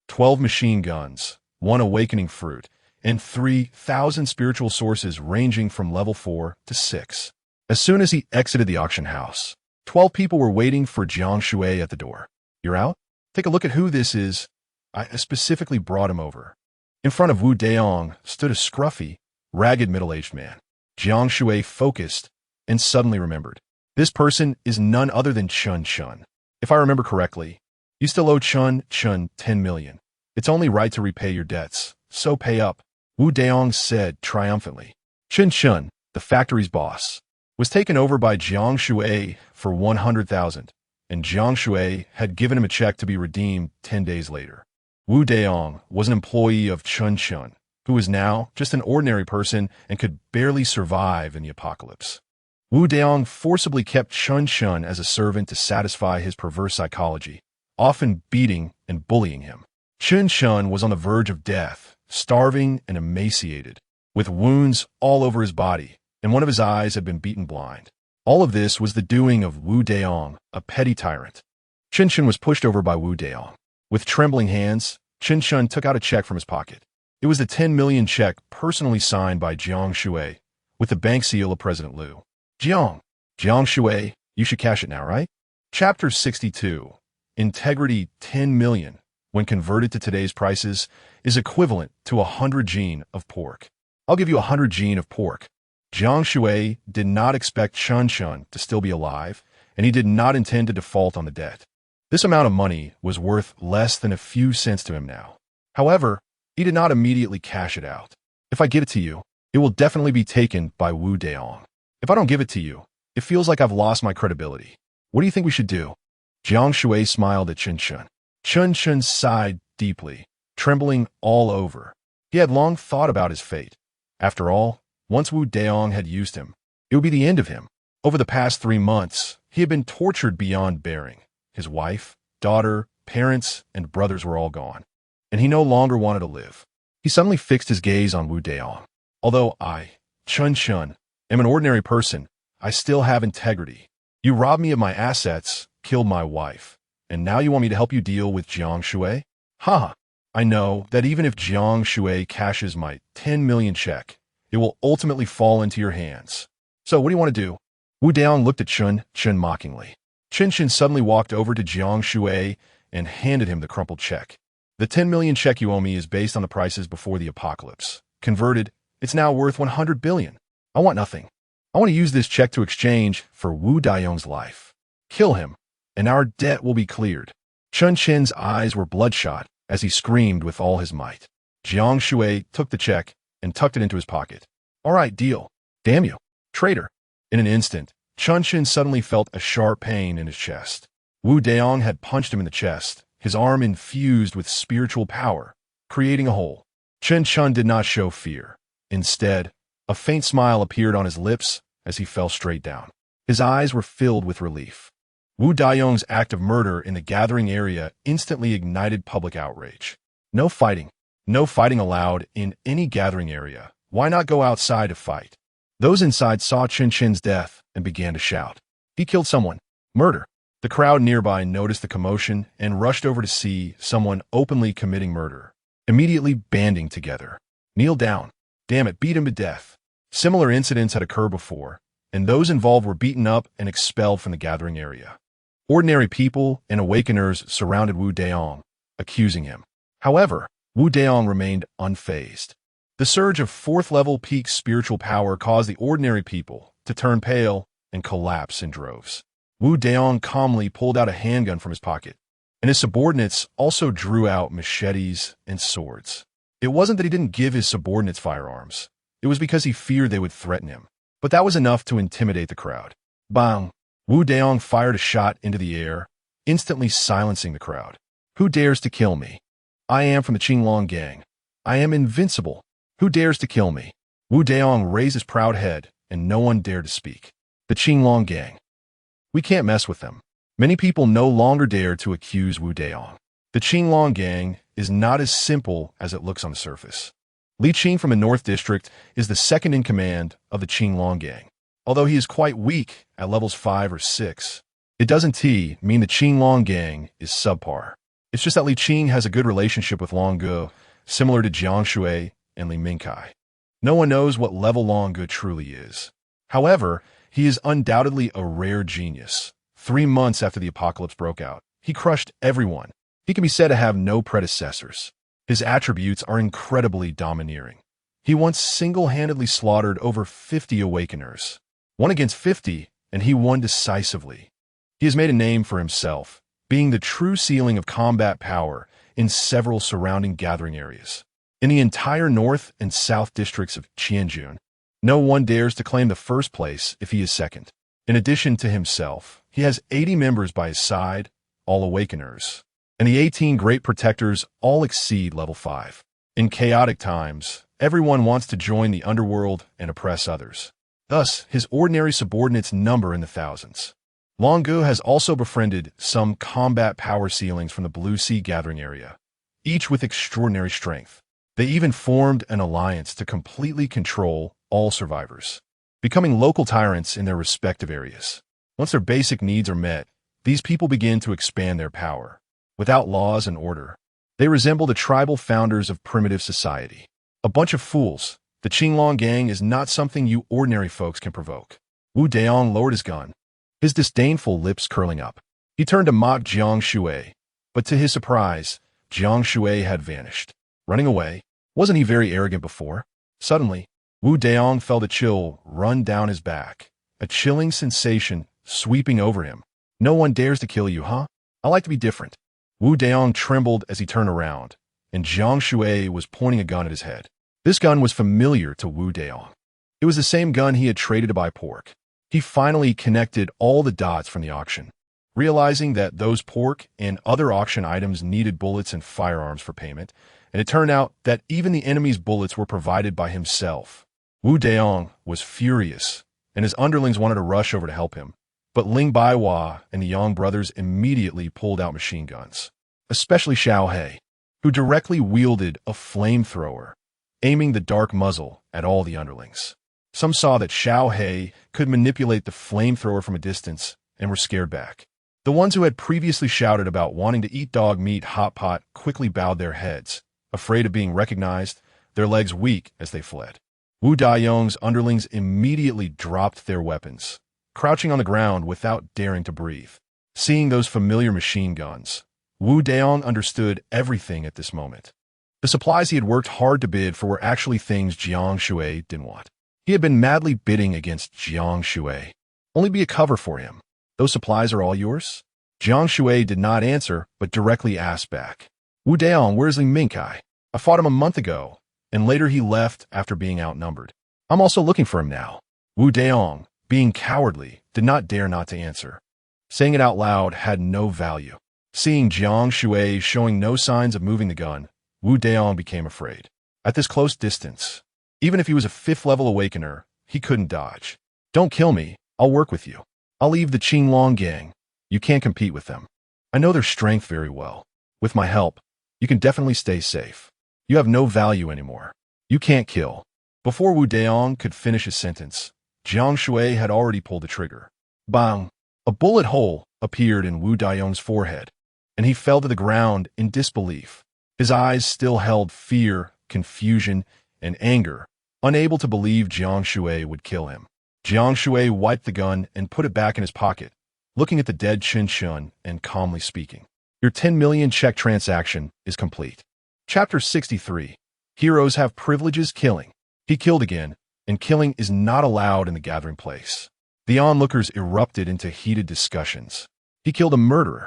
12 machine guns, 1 awakening fruit, and 3,000 spiritual sources ranging from level 4 to 6. As soon as he exited the auction house, 12 people were waiting for Jiang Shui at the door. "You're out? Take a look at who this is. I specifically brought him over." In front of Wu Daong stood a scruffy, ragged middle-aged man. Jiang Shui focused and suddenly remembered. This person is none other than Chun Chun. If I remember correctly, you still owe Chun Chun 10 million. It's only right to repay your debts, so pay up, Wu Daong said triumphantly. Chun Chun, the factory's boss, was taken over by Jiang Shui for 100,000, and Jiang Shui had given him a check to be redeemed 10 days later. Wu Daong was an employee of Chun Chun, who was now just an ordinary person and could barely survive in the apocalypse. Wu Daong forcibly kept Chun Chun as a servant to satisfy his perverse psychology, often beating and bullying him. Chun Chun was on the verge of death, starving and emaciated, with wounds all over his body, and one of his eyes had been beaten blind. All of this was the doing of Wu Daong, a petty tyrant. Chun Chun was pushed over by Wu Daong. With trembling hands, Chun Chun took out a check from his pocket. It was the 10 million check personally signed by Jiang Shui, with the bank seal of President Liu. Jiang Shui, you should cash it now, right? Chapter 62. Integrity 10 million, when converted to today's prices, is equivalent to 100 gene of pork. I'll give you 100 gene of pork. Jiang Shui did not expect Chun Chun to still be alive, and he did not intend to default on the debt. This amount of money was worth less than a few cents to him now. However, he did not immediately cash it out. If I give it to you, it will definitely be taken by Wu Daong. If I don't give it to you, it feels like I've lost my credibility. What do you think we should do? Jiang Shui smiled at Chun Chun. Chun Chun sighed deeply, trembling all over. He had long thought about his fate. After all, once Wu Daong had used him, it would be the end of him. Over the past 3 months, he had been tortured beyond bearing. His wife, daughter, parents, and brothers were all gone, and he no longer wanted to live. He suddenly fixed his gaze on Wu Daong. Although I, Chun Chun, am an ordinary person, I still have integrity. You robbed me of my assets, killed my wife, and now you want me to help you deal with Jiang Shui? Ha! I know that even if Jiang Shui cashes my 10 million check, it will ultimately fall into your hands. So what do you want to do? Wu Daong looked at Chun Chun mockingly. Chun Chun suddenly walked over to Jiang Shui and handed him the crumpled check. The 10 million check you owe me is based on the prices before the apocalypse. Converted, it's now worth 100 billion. I want nothing. I want to use this check to exchange for Wu Daong's life. Kill him, and our debt will be cleared. Chun Chun's eyes were bloodshot as he screamed with all his might. Jiang Shui took the check and tucked it into his pocket. All right, deal. Damn you, traitor. In an instant, Chun Chun suddenly felt a sharp pain in his chest. Wu Daong had punched him in the chest, his arm infused with spiritual power, creating a hole. Chun Chun did not show fear. Instead, a faint smile appeared on his lips as he fell straight down. His eyes were filled with relief. Wu Daong's act of murder in the gathering area instantly ignited public outrage. No fighting allowed in any gathering area. Why not go outside to fight? Those inside saw Chun Chun's death and began to shout. He killed someone. Murder. The crowd nearby noticed the commotion and rushed over to see someone openly committing murder, immediately banding together. Kneel down. Damn it, beat him to death. Similar incidents had occurred before, and those involved were beaten up and expelled from the gathering area. Ordinary people and awakeners surrounded Wu Daong, accusing him. However, Wu Daong remained unfazed. The surge of 4th-level peak spiritual power caused the ordinary people to turn pale and collapse in droves. Wu Daong calmly pulled out a handgun from his pocket, and his subordinates also drew out machetes and swords. It wasn't that he didn't give his subordinates firearms. It was because he feared they would threaten him. But that was enough to intimidate the crowd. Bang! Wu Daong fired a shot into the air, instantly silencing the crowd. Who dares to kill me? I am from the Qinglong gang. I am invincible. Who dares to kill me? Wu Daong raised his proud head, and no one dared to speak. The Qinglong gang. We can't mess with them. Many people no longer dare to accuse Wu Daong. The Qinglong gang is not as simple as it looks on the surface. Li Qing from the North District is the second in command of the Qinglong gang. Although he is quite weak at levels 5 or 6, it doesn't mean the Qinglong gang is subpar. It's just that Li Qing has a good relationship with Long Ge, similar to Jiang Shui and Li Mingkai. No one knows what level Long Ge truly is. However, he is undoubtedly a rare genius. 3 months after the apocalypse broke out, he crushed everyone. He can be said to have no predecessors. His attributes are incredibly domineering. He once single-handedly slaughtered over 50 awakeners. 1 against 50, and he won decisively. He has made a name for himself, being the true ceiling of combat power in several surrounding gathering areas. In the entire North and South districts of Qianjun, no one dares to claim the first place if he is second. In addition to himself, he has 80 members by his side, all awakeners. And the 18 great protectors all exceed level 5. In chaotic times, everyone wants to join the underworld and oppress others. Thus, his ordinary subordinates number in the thousands. Long Ge has also befriended some combat power ceilings from the Blue Sea gathering area, each with extraordinary strength. They even formed an alliance to completely control all survivors, becoming local tyrants in their respective areas. Once their basic needs are met, these people begin to expand their power. Without laws and order, they resemble the tribal founders of primitive society. A bunch of fools. The Qinglong gang is not something you ordinary folks can provoke. Wu Daong lowered his gun, his disdainful lips curling up. He turned to mock Jiang Shui, but to his surprise, Jiang Shui had vanished. Running away? Wasn't he very arrogant before? Suddenly, Wu Daong felt a chill run down his back, a chilling sensation sweeping over him. No one dares to kill you, huh? I like to be different. Wu Daong trembled as he turned around, and Jiang Shui was pointing a gun at his head. This gun was familiar to Wu Daong. It was the same gun he had traded to buy pork. He finally connected all the dots from the auction, realizing that those pork and other auction items needed bullets and firearms for payment, and it turned out that even the enemy's bullets were provided by himself. Wu Daong was furious, and his underlings wanted to rush over to help him. But Ling Baiwa and the Yang brothers immediately pulled out machine guns, especially Xiao He, who directly wielded a flamethrower, aiming the dark muzzle at all the underlings. Some saw that Xiao He could manipulate the flamethrower from a distance and were scared back. The ones who had previously shouted about wanting to eat dog meat hot pot quickly bowed their heads, afraid of being recognized, their legs weak as they fled. Wu Daong's underlings immediately dropped their weapons, crouching on the ground without daring to breathe. Seeing those familiar machine guns, Wu Daong understood everything at this moment. The supplies he had worked hard to bid for were actually things Jiang Shui didn't want. He had been madly bidding against Jiang Shui. Only be a cover for him. Those supplies are all yours? Jiang Shui did not answer, but directly asked back. Wu Daong, where's Li Mingkai? I fought him a month ago, and later he left after being outnumbered. I'm also looking for him now. Wu Daong, being cowardly, did not dare not to answer. Saying it out loud had no value. Seeing Jiang Shui showing no signs of moving the gun, Wu Daong became afraid. At this close distance, even if he was a 5th-level awakener, he couldn't dodge. Don't kill me. I'll work with you. I'll leave the Qinglong gang. You can't compete with them. I know their strength very well. With my help, you can definitely stay safe. You have no value anymore. You can't kill. Before Wu Daong could finish his sentence, Jiang Shui had already pulled the trigger. Bang! A bullet hole appeared in Wu Daong's forehead, and he fell to the ground in disbelief. His eyes still held fear, confusion, and anger, unable to believe Jiang Shui would kill him. Jiang Shui wiped the gun and put it back in his pocket, looking at the dead Qin Shun and calmly speaking. Your 10 million check transaction is complete. Chapter 63. Heroes have privileges killing. He killed again, and killing is not allowed in the gathering place. The onlookers erupted into heated discussions. He killed a murderer.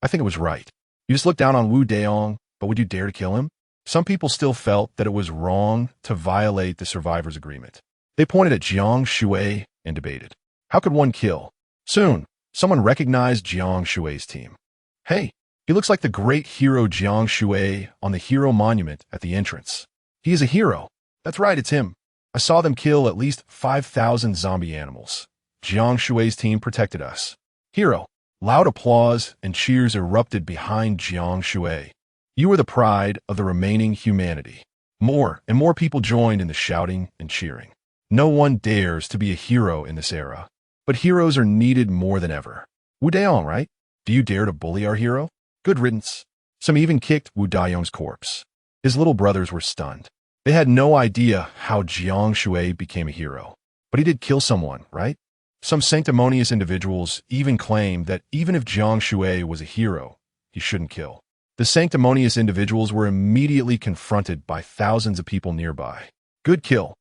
I think it was right. You just looked down on Wu Daong, but would you dare to kill him? Some people still felt that it was wrong to violate the survivors' agreement. They pointed at Jiang Shui and debated. How could one kill? Soon, someone recognized Jiang Shui's team. Hey, he looks like the great hero Jiang Shui on the hero monument at the entrance. He is a hero. That's right, it's him. I I saw them kill at least 5,000 zombie animals. Jiang Shui's team protected us. Hero. Loud applause and cheers erupted behind Jiang Shui. You were the pride of the remaining humanity. More and more people joined in the shouting and cheering. No one dares to be a hero in this era. But heroes are needed more than ever. Wu Daong, right? Do you dare to bully our hero? Good riddance. Some even kicked Wu Daong's corpse. His little brothers were stunned. They had no idea how Jiang Shui became a hero. But he did kill someone, right? Some sanctimonious individuals even claimed that even if Jiang Shui was a hero, he shouldn't kill. The sanctimonious individuals were immediately confronted by thousands of people nearby. Good kill.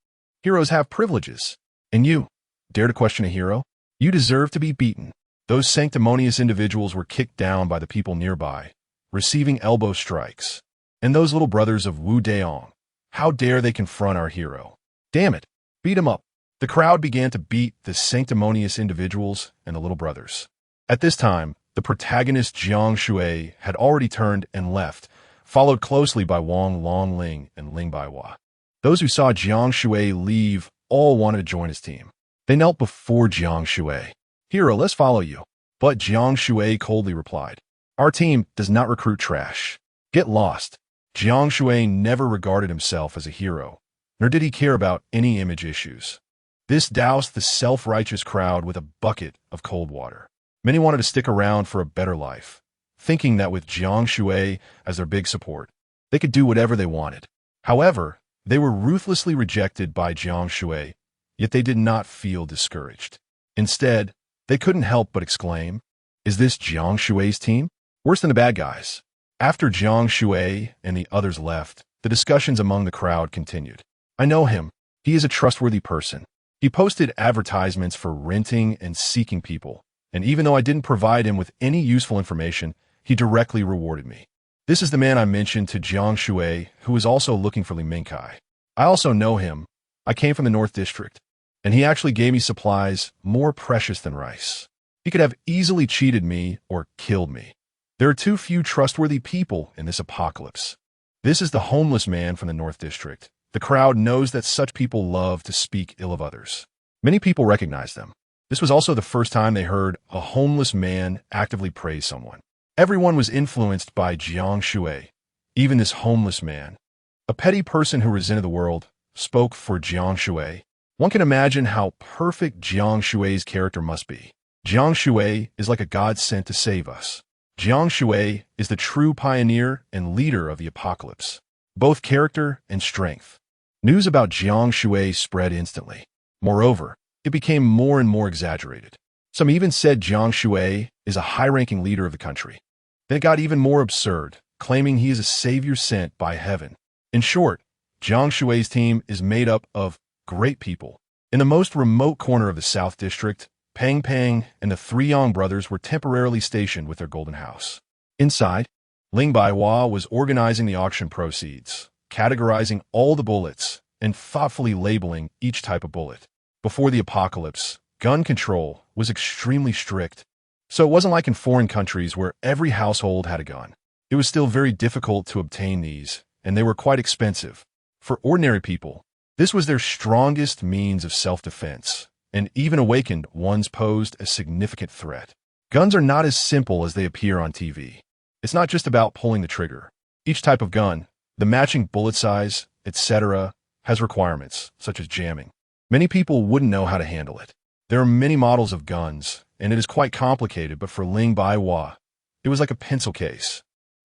Heroes have privileges. And you, dare to question a hero? You deserve to be beaten. Those sanctimonious individuals were kicked down by the people nearby, receiving elbow strikes. And those little brothers of Wu Daong, how dare they confront our hero? Damn it, beat him up. The crowd began to beat the sanctimonious individuals and the little brothers. At this time, the protagonist Jiang Shui had already turned and left, followed closely by Wang Longling and Ling Baihua. Those who saw Jiang Shui leave all wanted to join his team. They knelt before Jiang Shui. Hero, let's follow you. But Jiang Shui coldly replied, our team does not recruit trash. Get lost. Jiang Shui never regarded himself as a hero, nor did he care about any image issues. This doused the self-righteous crowd with a bucket of cold water. Many wanted to stick around for a better life, thinking that with Jiang Shui as their big support, they could do whatever they wanted. However, they were ruthlessly rejected by Jiang Shui, yet they did not feel discouraged. Instead, they couldn't help but exclaim, is this Jiang Shui's team? Worse than the bad guys. After Jiang Shui and the others left, the discussions among the crowd continued. I know him. He is a trustworthy person. He posted advertisements for renting and seeking people, and even though I didn't provide him with any useful information, he directly rewarded me. This is the man I mentioned to Jiang Shui, who was also looking for Li Mingkai. I also know him. I came from the North District, and he actually gave me supplies more precious than rice. He could have easily cheated me or killed me. There are too few trustworthy people in this apocalypse. This is the homeless man from the North District. The crowd knows that such people love to speak ill of others. Many people recognize them. This was also the first time they heard a homeless man actively praise someone. Everyone was influenced by Jiang Shui, even this homeless man. A petty person who resented the world spoke for Jiang Shui. One can imagine how perfect Jiang Shui's character must be. Jiang Shui is like a god sent to save us. Jiang Shui is the true pioneer and leader of the apocalypse, both character and strength. News about Jiang Shui spread instantly. Moreover, it became more and more exaggerated. Some even said Jiang Shui is a high-ranking leader of the country. Then it got even more absurd, claiming he is a savior sent by heaven. In short, Jiang Shui's team is made up of great people. In the most remote corner of the South District, Pang Pang and the three Yang brothers were temporarily stationed with their golden house. Inside, Ling Baihua was organizing the auction proceeds, categorizing all the bullets, and thoughtfully labeling each type of bullet. Before the apocalypse, gun control was extremely strict, so it wasn't like in foreign countries where every household had a gun. It was still very difficult to obtain these, and they were quite expensive. For ordinary people, this was their strongest means of self-defense, and even awakened ones posed a significant threat. Guns are not as simple as they appear on TV. It's not just about pulling the trigger. Each type of gun, the matching bullet size, etc., has requirements, such as jamming. Many people wouldn't know how to handle it. There are many models of guns, and it is quite complicated, but for Ling Baihua, it was like a pencil case.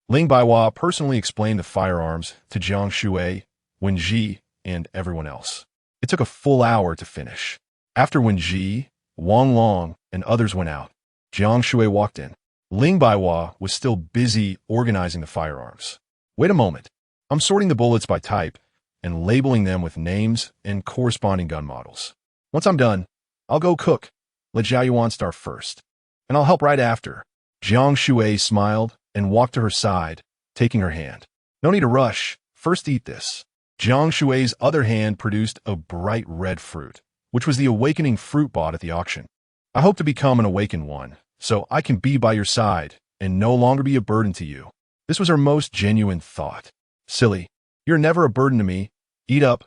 Ling Baihua personally explained the firearms to Jiang Shui, Wen Ji, and everyone else. It took a full hour to finish. After Wen Ji, Wang Long, and others went out, Jiang Shui walked in. Ling Baihua was still busy organizing the firearms. Wait a moment. I'm sorting the bullets by type and labeling them with names and corresponding gun models. Once I'm done, I'll go cook. Let Zhao Yuan start first, and I'll help right after. Jiang Shui smiled and walked to her side, taking her hand. No need to rush. First eat this. Jiang Shui's other hand produced a bright red fruit, which was the awakening fruit bought at the auction. I hope to become an awakened one, so I can be by your side and no longer be a burden to you. This was her most genuine thought. Silly, you're never a burden to me. Eat up,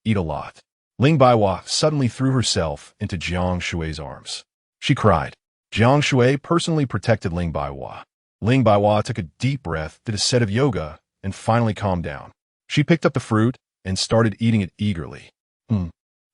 eat a lot. Ling Baihua suddenly threw herself into Jiang Shui's arms. She cried. Jiang Shui personally protected Ling Baihua. Ling Baihua took a deep breath, did a set of yoga, and finally calmed down. She picked up the fruit and started eating it eagerly.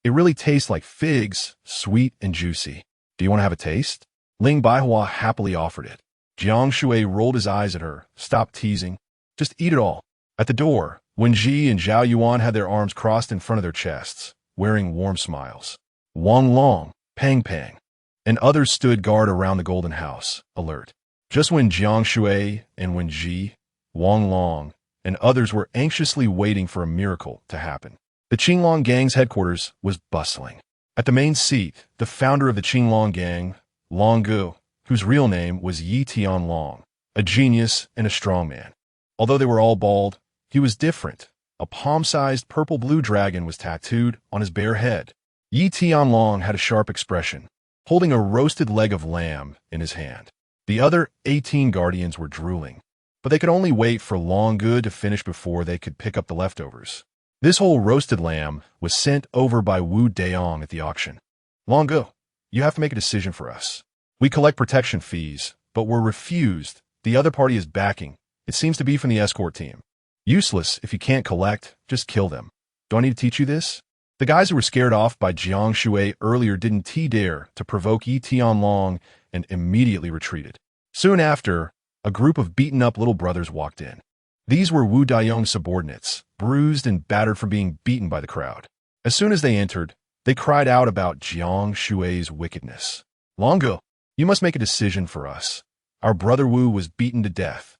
It really tastes like figs, sweet and juicy. Do you want to have a taste? Ling Baihua happily offered it. Jiang Shui rolled his eyes at her. Stop teasing. Just eat it all. At the door, Wen Ji and Zhao Yuan had their arms crossed in front of their chests, wearing warm smiles. Wang Long, Pang Pang, and others stood guard around the golden house, alert. Just when Jiang Shui and Wen Ji, Wang Long, and others were anxiously waiting for a miracle to happen, the Qinglong Gang's headquarters was bustling. At the main seat, the founder of the Qinglong Gang, Long Gu, whose real name was Yi Tianlong, a genius and a strong man. Although they were all bald, he was different. A palm-sized purple-blue dragon was tattooed on his bare head. Yi Tianlong had a sharp expression, holding a roasted leg of lamb in his hand. The other 18 guardians were drooling, but they could only wait for Long Gu to finish before they could pick up the leftovers. This whole roasted lamb was sent over by Wu Daong at the auction. Long Gu, you have to make a decision for us. We collect protection fees, but we're refused. The other party is backing. It seems to be from the escort team. Useless if you can't collect, just kill them. Do I need to teach you this? The guys who were scared off by Jiang Shui earlier didn't dare to provoke Yi Tianlong and immediately retreated. Soon after, a group of beaten-up little brothers walked in. These were Wu Daong's subordinates, bruised and battered from being beaten by the crowd. As soon as they entered, they cried out about Jiang Shui's wickedness. Long Gu, you must make a decision for us. Our brother Wu was beaten to death.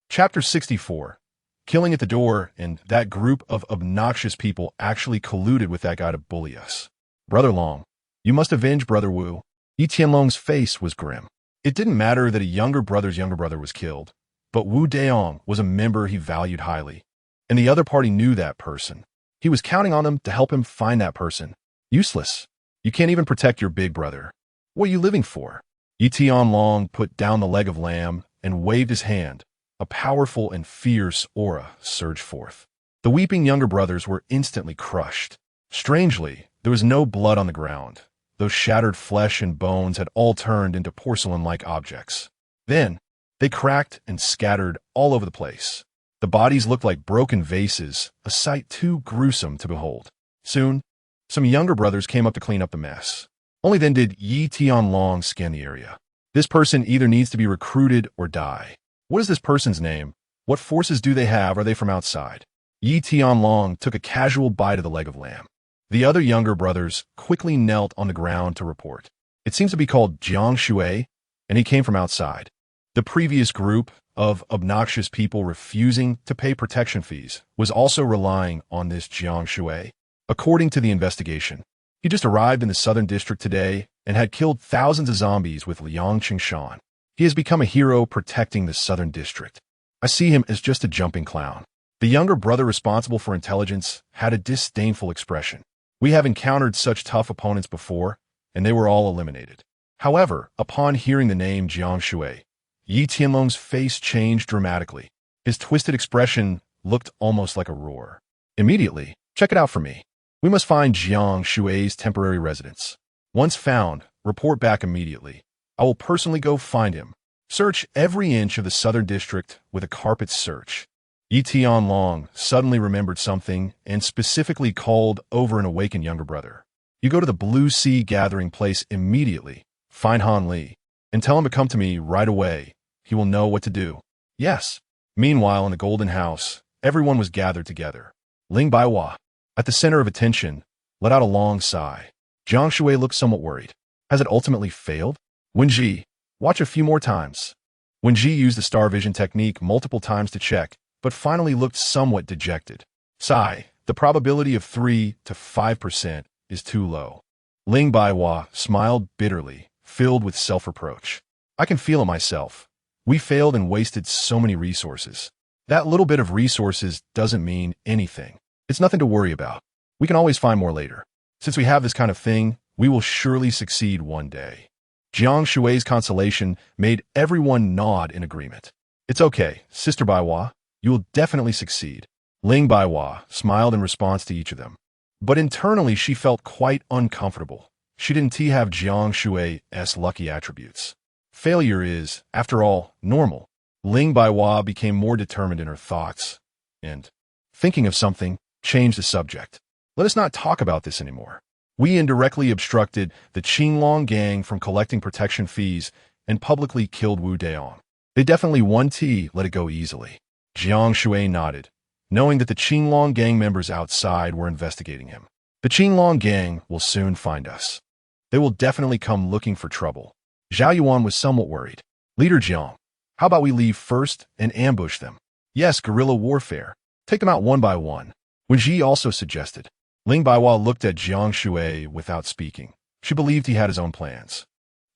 Chapter 64. Killing at the door, and that group of obnoxious people actually colluded with that guy to bully us. Brother Long, you must avenge Brother Wu. Yi Tianlong's face was grim. It didn't matter that a younger brother's younger brother was killed, but Wu Daong was a member he valued highly, and the other party knew that person. He was counting on them to help him find that person. Useless. You can't even protect your big brother. What are you living for? Yi Tianlong put down the leg of lamb and waved his hand. A powerful and fierce aura surged forth. The weeping younger brothers were instantly crushed. Strangely, there was no blood on the ground. Those shattered flesh and bones had all turned into porcelain-like objects. Then, they cracked and scattered all over the place. The bodies looked like broken vases, a sight too gruesome to behold. Soon, some younger brothers came up to clean up the mess. Only then did Yi Tianlong scan the area. This person either needs to be recruited or die. What is this person's name? What forces do they have? Are they from outside? Yi Tianlong took a casual bite of the leg of lamb. The other younger brothers quickly knelt on the ground to report. It seems to be called Jiang Shui, and he came from outside. The previous group of obnoxious people refusing to pay protection fees was also relying on this Jiang Shui. According to the investigation, he just arrived in the southern district today and had killed thousands of zombies with Liang Qingshan. He has become a hero protecting the southern district. I see him as just a jumping clown. The younger brother responsible for intelligence had a disdainful expression. We have encountered such tough opponents before, and they were all eliminated. However, upon hearing the name Jiang Shui, Yi Tianlong's face changed dramatically. His twisted expression looked almost like a roar. Immediately, check it out for me. We must find Jiang Shui's temporary residence. Once found, report back immediately. I will personally go find him. Search every inch of the southern district with a carpet search. Yi Tianlong suddenly remembered something and specifically called over an awakened younger brother. You go to the Blue Sea gathering place immediately, find Han Li, and tell him to come to me right away. He will know what to do. Yes. Meanwhile, in the Golden House, everyone was gathered together. Ling Baihua, at the center of attention, let out a long sigh. Jiang Shui looked somewhat worried. Has it ultimately failed? Wen Ji, watch a few more times. Wen Ji used the star vision technique multiple times to check, but finally looked somewhat dejected. Sigh, the probability of 3 to 5% is too low. Ling Baihua smiled bitterly, filled with self-reproach. I can feel it myself. We failed and wasted so many resources. That little bit of resources doesn't mean anything. It's nothing to worry about. We can always find more later. Since we have this kind of thing, we will surely succeed one day. Jiang Shui's consolation made everyone nod in agreement. It's okay, Sister Baihua. You will definitely succeed. Ling Baihua smiled in response to each of them. But internally, she felt quite uncomfortable. She didn't have Jiang Shui's lucky attributes. Failure is, after all, normal. Ling Baihua became more determined in her thoughts, and, thinking of something, changed the subject. Let us not talk about this anymore. We indirectly obstructed the Qinglong gang from collecting protection fees and publicly killed Wu Daong. They definitely let it go easily. Jiang Shui nodded, knowing that the Qinglong gang members outside were investigating him. The Qinglong gang will soon find us. They will definitely come looking for trouble. Zhao Yuan was somewhat worried. Leader Jiang, how about we leave first and ambush them? Yes, guerrilla warfare. Take them out one by one. Wen Ji also suggested. Ling Baihua looked at Jiang Shui without speaking. She believed he had his own plans.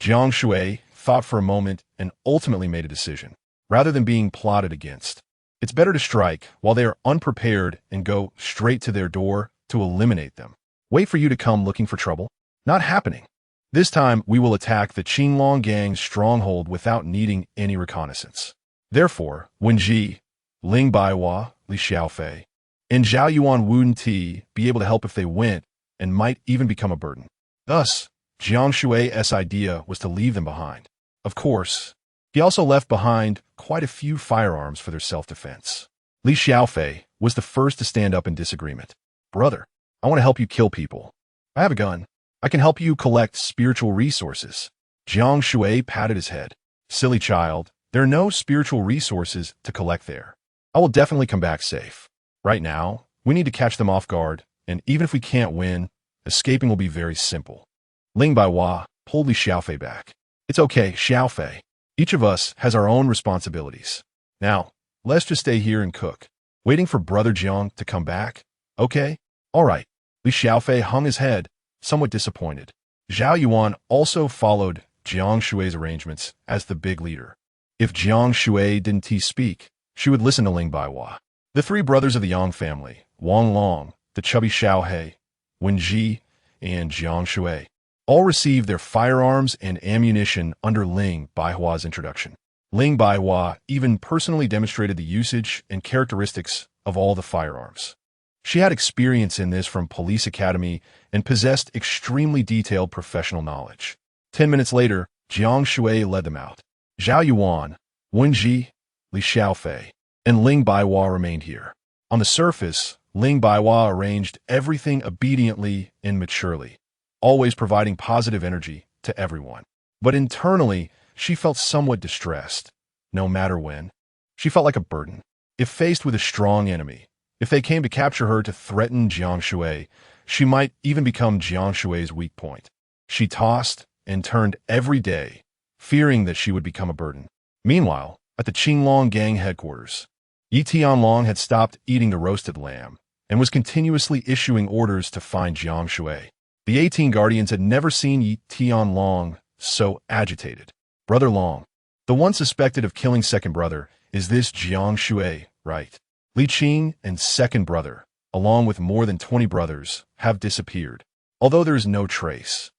Jiang Shui thought for a moment and ultimately made a decision. Rather than being plotted against, it's better to strike while they are unprepared and go straight to their door to eliminate them. Wait for you to come looking for trouble? Not happening. This time, we will attack the Qinglong gang's stronghold without needing any reconnaissance. Therefore, Wen Ji, Ling Baihua, Li Xiaofei, and Zhao Yuan wouldn't be able to help if they went and might even become a burden. Thus, Jiang Shui's idea was to leave them behind. Of course, he also left behind quite a few firearms for their self-defense. Li Xiaofei was the first to stand up in disagreement. Brother, I want to help you kill people. I have a gun. I can help you collect spiritual resources. Jiang Shui patted his head. Silly child, there are no spiritual resources to collect there. I will definitely come back safe. Right now, we need to catch them off guard, and even if we can't win, escaping will be very simple. Ling Baihua pulled Li Xiaofei back. It's okay, Xiaofei. Each of us has our own responsibilities. Now, let's just stay here and cook. Waiting for Brother Jiang to come back? Okay? All right. Li Xiaofei hung his head, somewhat disappointed. Zhao Yuan also followed Jiang Shui's arrangements as the big leader. If Jiang Shui didn't speak, she would listen to Ling Baihua. The three brothers of the Yang family, Wang Long, the chubby Xiao He, Wen Ji, and Jiang Shui, all received their firearms and ammunition under Ling Baihua's introduction. Ling Baihua even personally demonstrated the usage and characteristics of all the firearms. She had experience in this from police academy and possessed extremely detailed professional knowledge. 10 minutes later, Jiang Shui led them out. Zhao Yuan, Wen Ji, Li Xiaofei, and Ling Baihua remained here. On the surface, Ling Baihua arranged everything obediently and maturely, always providing positive energy to everyone. But internally, she felt somewhat distressed. No matter when, she felt like a burden. If faced with a strong enemy, if they came to capture her to threaten Jiang Shui, she might even become Jiang Shui's weak point. She tossed and turned every day, fearing that she would become a burden. Meanwhile, at the Qinglong gang headquarters, Yi Tianlong had stopped eating the roasted lamb and was continuously issuing orders to find Jiang Shui. The 18 guardians had never seen Yi Tianlong so agitated. Brother Long, the one suspected of killing second brother, is this Jiang Shui, right? Li Qing and second brother, along with more than 20 brothers, have disappeared, although there is no trace.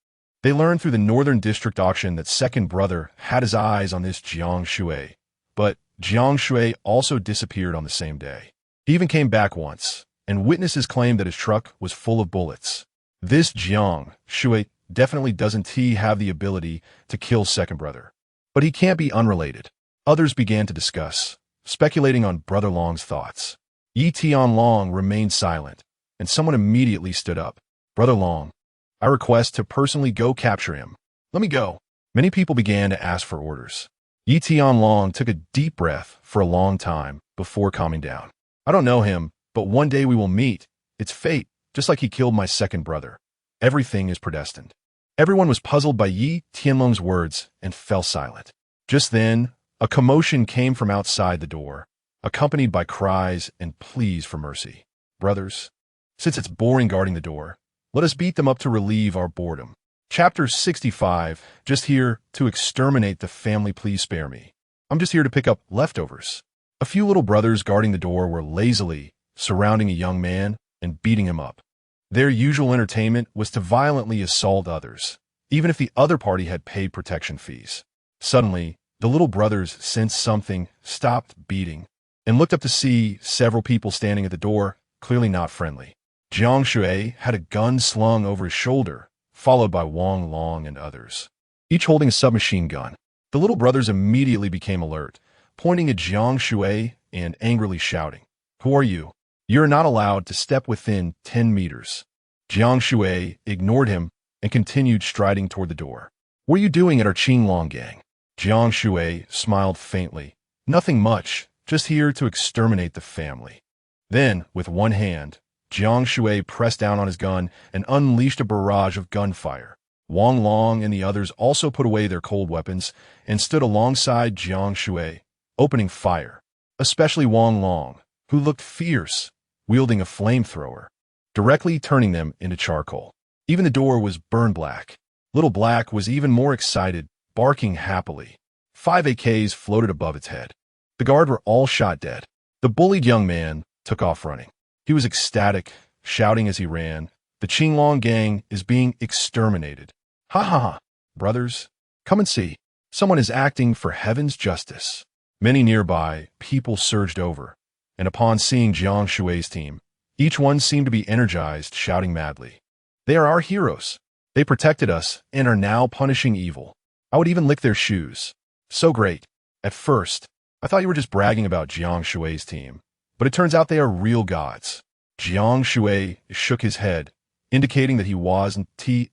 They learned through the Northern District auction that second brother had his eyes on this Jiang Shui, but Jiang Shui also disappeared on the same day. He even came back once, and witnesses claimed that his truck was full of bullets. This Jiang Shui definitely doesn't have the ability to kill second brother, but he can't be unrelated. Others began to discuss, speculating on Brother Long's thoughts. Yi Tianlong remained silent, and someone immediately stood up. Brother Long, I request to personally go capture him. Let me go. Many people began to ask for orders. Yi Tianlong took a deep breath for a long time before calming down. I don't know him, but one day we will meet. It's fate, just like he killed my second brother. Everything is predestined. Everyone was puzzled by Yi Tianlong's words and fell silent. Just then, a commotion came from outside the door, accompanied by cries and pleas for mercy. Brothers, since it's boring guarding the door, let us beat them up to relieve our boredom. Chapter 65, just here to exterminate the family, please spare me. I'm just here to pick up leftovers. A few little brothers guarding the door were lazily surrounding a young man and beating him up. Their usual entertainment was to violently assault others, even if the other party had paid protection fees. Suddenly, the little brothers sensed something, stopped beating, and looked up to see several people standing at the door, clearly not friendly. Jiang Shui had a gun slung over his shoulder, followed by Wang Long and others, each holding a submachine gun. The little brothers immediately became alert, pointing at Jiang Shui and angrily shouting, "Who are you? You're not allowed to step within 10 meters." Jiang Shui ignored him and continued striding toward the door. "What are you doing at our Qinglong gang?" Jiang Shui smiled faintly. "Nothing much, just here to exterminate the family." Then, with one hand, Jiang Shui pressed down on his gun and unleashed a barrage of gunfire. Wang Long and the others also put away their cold weapons and stood alongside Jiang Shui, opening fire, especially Wang Long, who looked fierce, wielding a flamethrower, directly turning them into charcoal. Even the door was burned black. Little Black was even more excited, barking happily. 5 AKs floated above its head. The guard were all shot dead. The bullied young man took off running. He was ecstatic, shouting as he ran, "The Qinglong gang is being exterminated. Ha ha ha! Brothers, come and see. Someone is acting for heaven's justice." Many nearby people surged over, and upon seeing Jiang Shui's team, each one seemed to be energized, shouting madly, "They are our heroes. They protected us and are now punishing evil. I would even lick their shoes. So great. At first, I thought you were just bragging about Jiang Shui's team, but it turns out they are real gods." Jiang Shui shook his head, indicating that he wasn't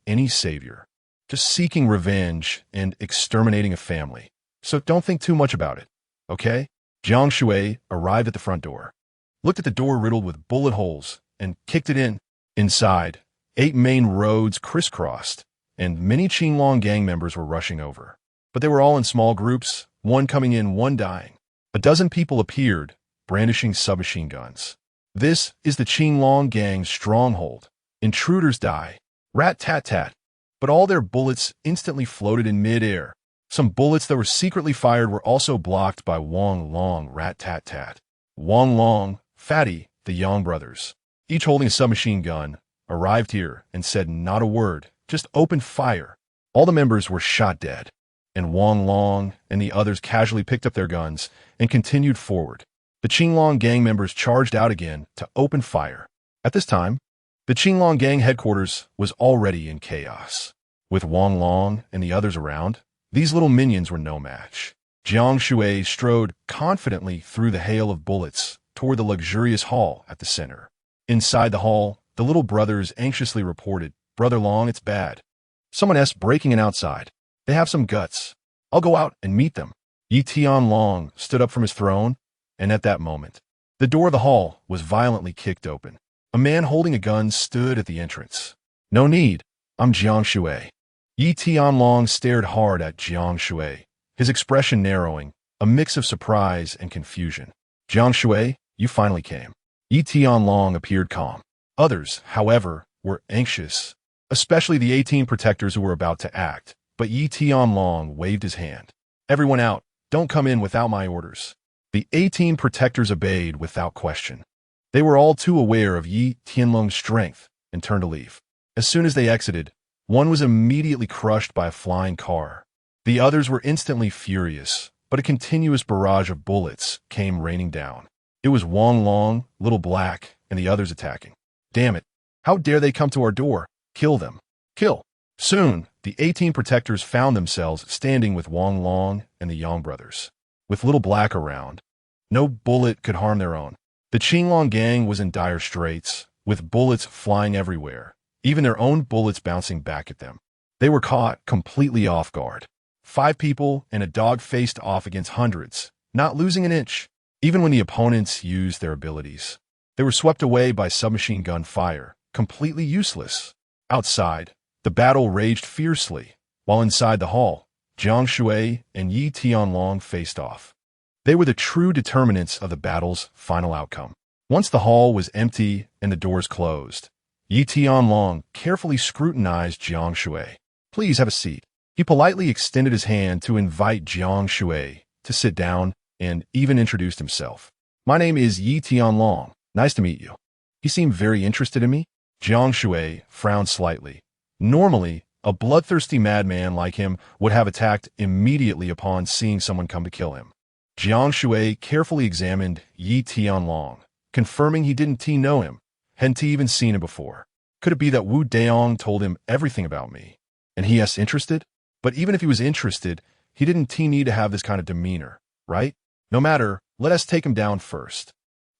any savior, just seeking revenge and exterminating a family. "So don't think too much about it, okay?" Jiang Shui arrived at the front door, looked at the door riddled with bullet holes, and kicked it in. Inside, 8 main roads crisscrossed, and many Qinglong gang members were rushing over. But they were all in small groups, one coming in, one dying. A dozen people appeared, brandishing submachine guns. "This is the Qinglong gang's stronghold. Intruders die. Rat-tat-tat." But all their bullets instantly floated in mid-air. Some bullets that were secretly fired were also blocked by Wang Long. Rat-tat-tat. Wang Long, Fatty, the Yang brothers, each holding a submachine gun, arrived here and said not a word, just opened fire. All the members were shot dead, and Wang Long and the others casually picked up their guns and continued forward. The Qinglong gang members charged out again to open fire. At this time, the Qinglong gang headquarters was already in chaos. With Wang Long and the others around, these little minions were no match. Jiang Shui strode confidently through the hail of bullets toward the luxurious hall at the center. Inside the hall, the little brothers anxiously reported, "Brother Long, it's bad. Someone's breaking in outside. They have some guts. I'll go out and meet them." Yi Tianlong stood up from his throne, and at that moment, the door of the hall was violently kicked open. A man holding a gun stood at the entrance. "No need. I'm Jiang Shui." Yi Tianlong stared hard at Jiang Shui, his expression narrowing, a mix of surprise and confusion. "Jiang Shui, you finally came." Yi Tianlong appeared calm. Others, however, were anxious, especially the 18 protectors who were about to act, but Yi Tianlong waved his hand. "Everyone out. Don't come in without my orders." The 18 protectors obeyed without question. They were all too aware of Yi Tianlong's strength and turned to leave. As soon as they exited, one was immediately crushed by a flying car. The others were instantly furious, but a continuous barrage of bullets came raining down. It was Wang Long, Little Black, and the others attacking. "Damn it! How dare they come to our door? Kill them! Kill!" Soon, the 18 protectors found themselves standing with Wang Long and the Yang brothers. With Little Black around, no bullet could harm their own. The Qinglong gang was in dire straits, with bullets flying everywhere, even their own bullets bouncing back at them. They were caught completely off guard. 5 people and a dog faced off against hundreds, not losing an inch, even when the opponents used their abilities. They were swept away by submachine gun fire, completely useless. Outside, the battle raged fiercely, while inside the hall, Jiang Shui and Yi Tianlong faced off. They were the true determinants of the battle's final outcome. Once the hall was empty and the doors closed, Yi Tianlong carefully scrutinized Jiang Shui. "Please have a seat." He politely extended his hand to invite Jiang Shui to sit down and even introduced himself. "My name is Yi Tianlong. Nice to meet you." He seemed very interested in me. Jiang Shui frowned slightly. Normally, a bloodthirsty madman like him would have attacked immediately upon seeing someone come to kill him. Jiang Shui carefully examined Yi Tianlong, confirming he didn't know him, Hadn't he even seen him before? Could it be that Wu Daong told him everything about me? And he is interested? But even if he was interested, he didn't need to have this kind of demeanor, right? No matter, let us take him down first.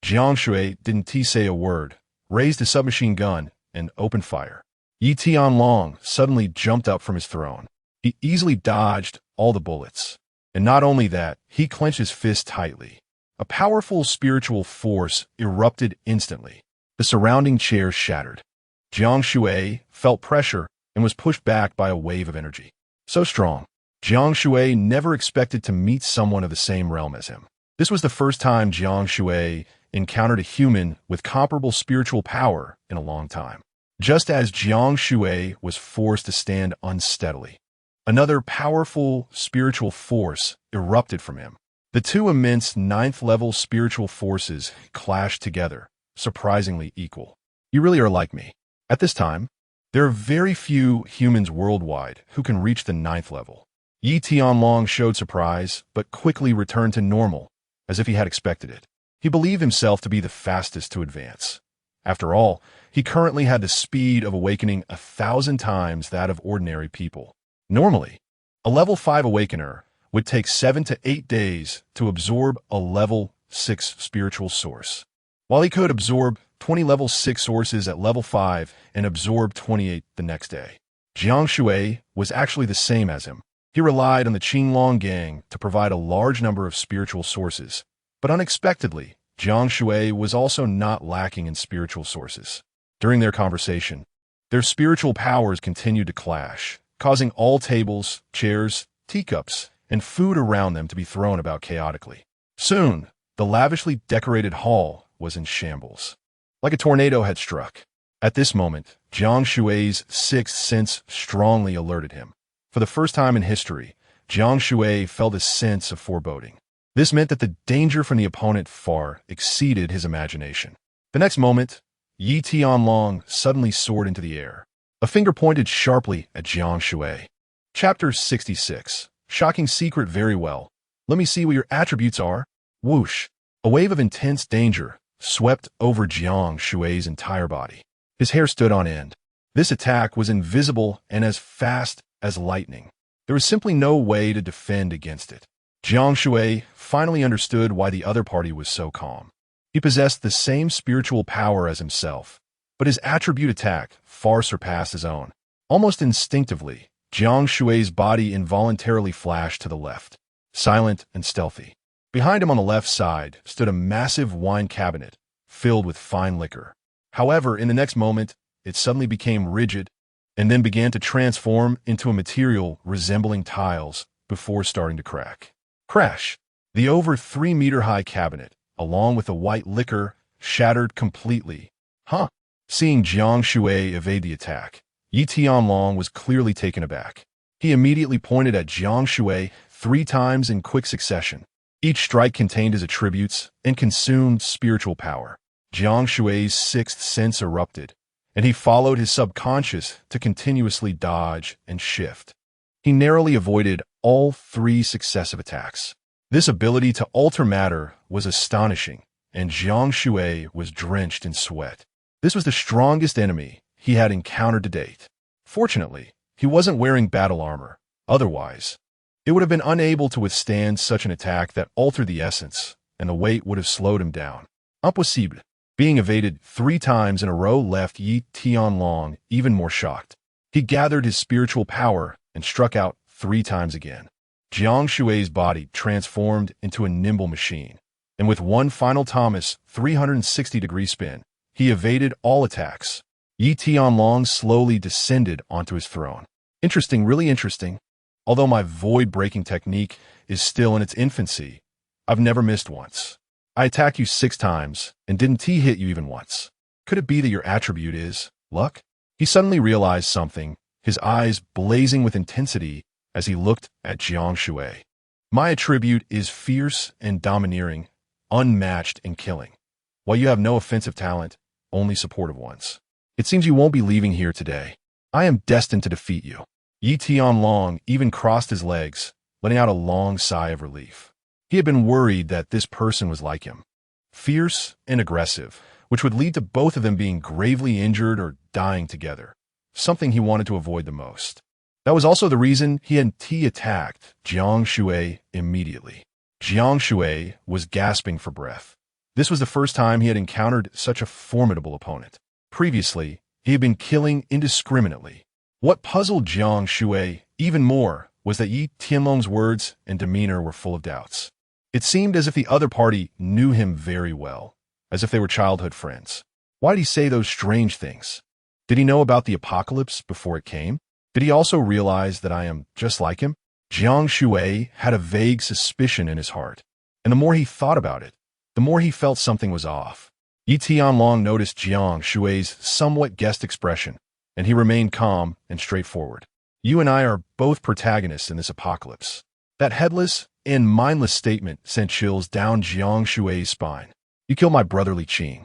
Jiang Shui didn't say a word, raised his submachine gun, and opened fire. Yi Tianlong suddenly jumped up from his throne. He easily dodged all the bullets. And not only that, he clenched his fist tightly. A powerful spiritual force erupted instantly. The surrounding chairs shattered. Jiang Shui felt pressure and was pushed back by a wave of energy. So strong. Jiang Shui never expected to meet someone of the same realm as him. This was the first time Jiang Shui encountered a human with comparable spiritual power in a long time. Just as Jiang Shui was forced to stand unsteadily, another powerful spiritual force erupted from him. The two immense ninth-level spiritual forces clashed together, surprisingly equal. You really are like me. At this time, there are very few humans worldwide who can reach the ninth level. Yi Tianlong showed surprise, but quickly returned to normal, as if he had expected it. He believed himself to be the fastest to advance. After all, he currently had the speed of awakening 1,000 times that of ordinary people. Normally, a level 5 awakener would take 7 to 8 days to absorb a level 6 spiritual source, while he could absorb 20 level 6 sources at level 5 and absorb 28 the next day. Jiang Shui was actually the same as him. He relied on the Qinglong gang to provide a large number of spiritual sources, but unexpectedly, Jiang Shui was also not lacking in spiritual sources. During their conversation, their spiritual powers continued to clash, causing all tables, chairs, teacups, and food around them to be thrown about chaotically. Soon, the lavishly decorated hall was in shambles, like a tornado had struck. At this moment, Jiang Shui's sixth sense strongly alerted him. For the first time in history, Jiang Shui felt a sense of foreboding. This meant that the danger from the opponent far exceeded his imagination. The next moment, Yi Tianlong suddenly soared into the air. A finger pointed sharply at Jiang Shui. Chapter 66. Shocking secret. Very well. Let me see what your attributes are. Whoosh. A wave of intense danger swept over Jiang Shui's entire body. His hair stood on end. This attack was invisible and as fast as lightning. There was simply no way to defend against it. Jiang Shui finally understood why the other party was so calm. He possessed the same spiritual power as himself, but his attribute attack far surpassed his own. Almost instinctively, Jiang Shui's body involuntarily flashed to the left, silent and stealthy. Behind him on the left side stood a massive wine cabinet filled with fine liquor. However, in the next moment, it suddenly became rigid and then began to transform into a material resembling tiles before starting to crack. Crash! The over 3-meter-high cabinet, along with the white liquor, shattered completely. Huh? Seeing Jiang Shui evade the attack, Yi Tianlong was clearly taken aback. He immediately pointed at Jiang Shui 3 times in quick succession. Each strike contained his attributes and consumed spiritual power. Jiang Shui's sixth sense erupted, and he followed his subconscious to continuously dodge and shift. He narrowly avoided all 3 successive attacks. This ability to alter matter was astonishing, and Jiang Shui was drenched in sweat. This was the strongest enemy he had encountered to date. Fortunately, he wasn't wearing battle armor. Otherwise, it would have been unable to withstand such an attack that altered the essence, and the weight would have slowed him down. Impossible. Being evaded 3 times in a row left Yi Tianlong even more shocked. He gathered his spiritual power and struck out 3 times again. Jiang Shui's body transformed into a nimble machine, and with one final Thomas 360-degree spin, he evaded all attacks. Yi Tianlong slowly descended onto his throne. Interesting, really interesting. Although my void-breaking technique is still in its infancy, I've never missed once. I attacked you 6 times, and didn't hit you even once. Could it be that your attribute is luck? He suddenly realized something, his eyes blazing with intensity as he looked at Jiang Shui. My attribute is fierce and domineering, unmatched in killing. While you have no offensive talent, only supportive ones. It seems you won't be leaving here today. I am destined to defeat you. Yi Tianlong even crossed his legs, letting out a long sigh of relief. He had been worried that this person was like him. Fierce and aggressive, which would lead to both of them being gravely injured or dying together, something he wanted to avoid the most. That was also the reason he and T attacked Jiang Shui immediately. Jiang Shui was gasping for breath. This was the first time he had encountered such a formidable opponent. Previously, he had been killing indiscriminately. What puzzled Jiang Shui even more was that Yi Tianlong's words and demeanor were full of doubts. It seemed as if the other party knew him very well, as if they were childhood friends. Why did he say those strange things? Did he know about the apocalypse before it came? Did he also realize that I am just like him? Jiang Shui had a vague suspicion in his heart, and the more he thought about it, the more he felt something was off. Yi Tianlong noticed Jiang Shui's somewhat guessed expression, and he remained calm and straightforward. You and I are both protagonists in this apocalypse. That headless and mindless statement sent chills down Jiang Shui's spine. You killed my brother Li Qing.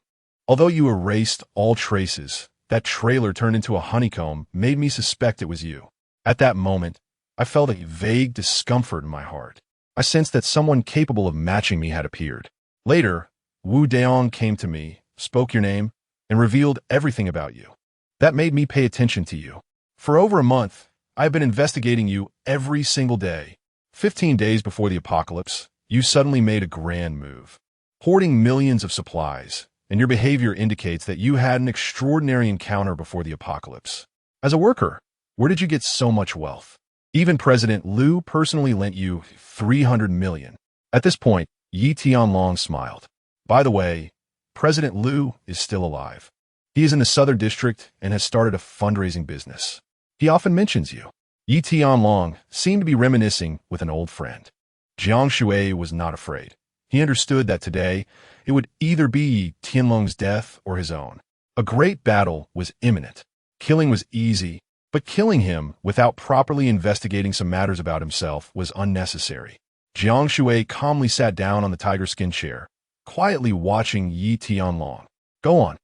Although you erased all traces, that trailer turned into a honeycomb made me suspect it was you. At that moment, I felt a vague discomfort in my heart. I sensed that someone capable of matching me had appeared. Later, Wu Daong came to me, spoke your name, and revealed everything about you. That made me pay attention to you. For over a month, I have been investigating you every single day. 15 days before the apocalypse, you suddenly made a grand move, hoarding millions of supplies, and your behavior indicates that you had an extraordinary encounter before the apocalypse. As a worker, where did you get so much wealth? Even President Liu personally lent you 300 million. At this point, Yi Tianlong smiled. By the way, President Liu is still alive. He is in the Southern District and has started a fundraising business. He often mentions you. Yi Tianlong seemed to be reminiscing with an old friend. Jiang Shui was not afraid. He understood that today it would either be Yi Tianlong's death or his own. A great battle was imminent. Killing was easy, but killing him without properly investigating some matters about himself was unnecessary. Jiang Shui calmly sat down on the tiger skin chair, quietly watching Yi Tianlong. Go on.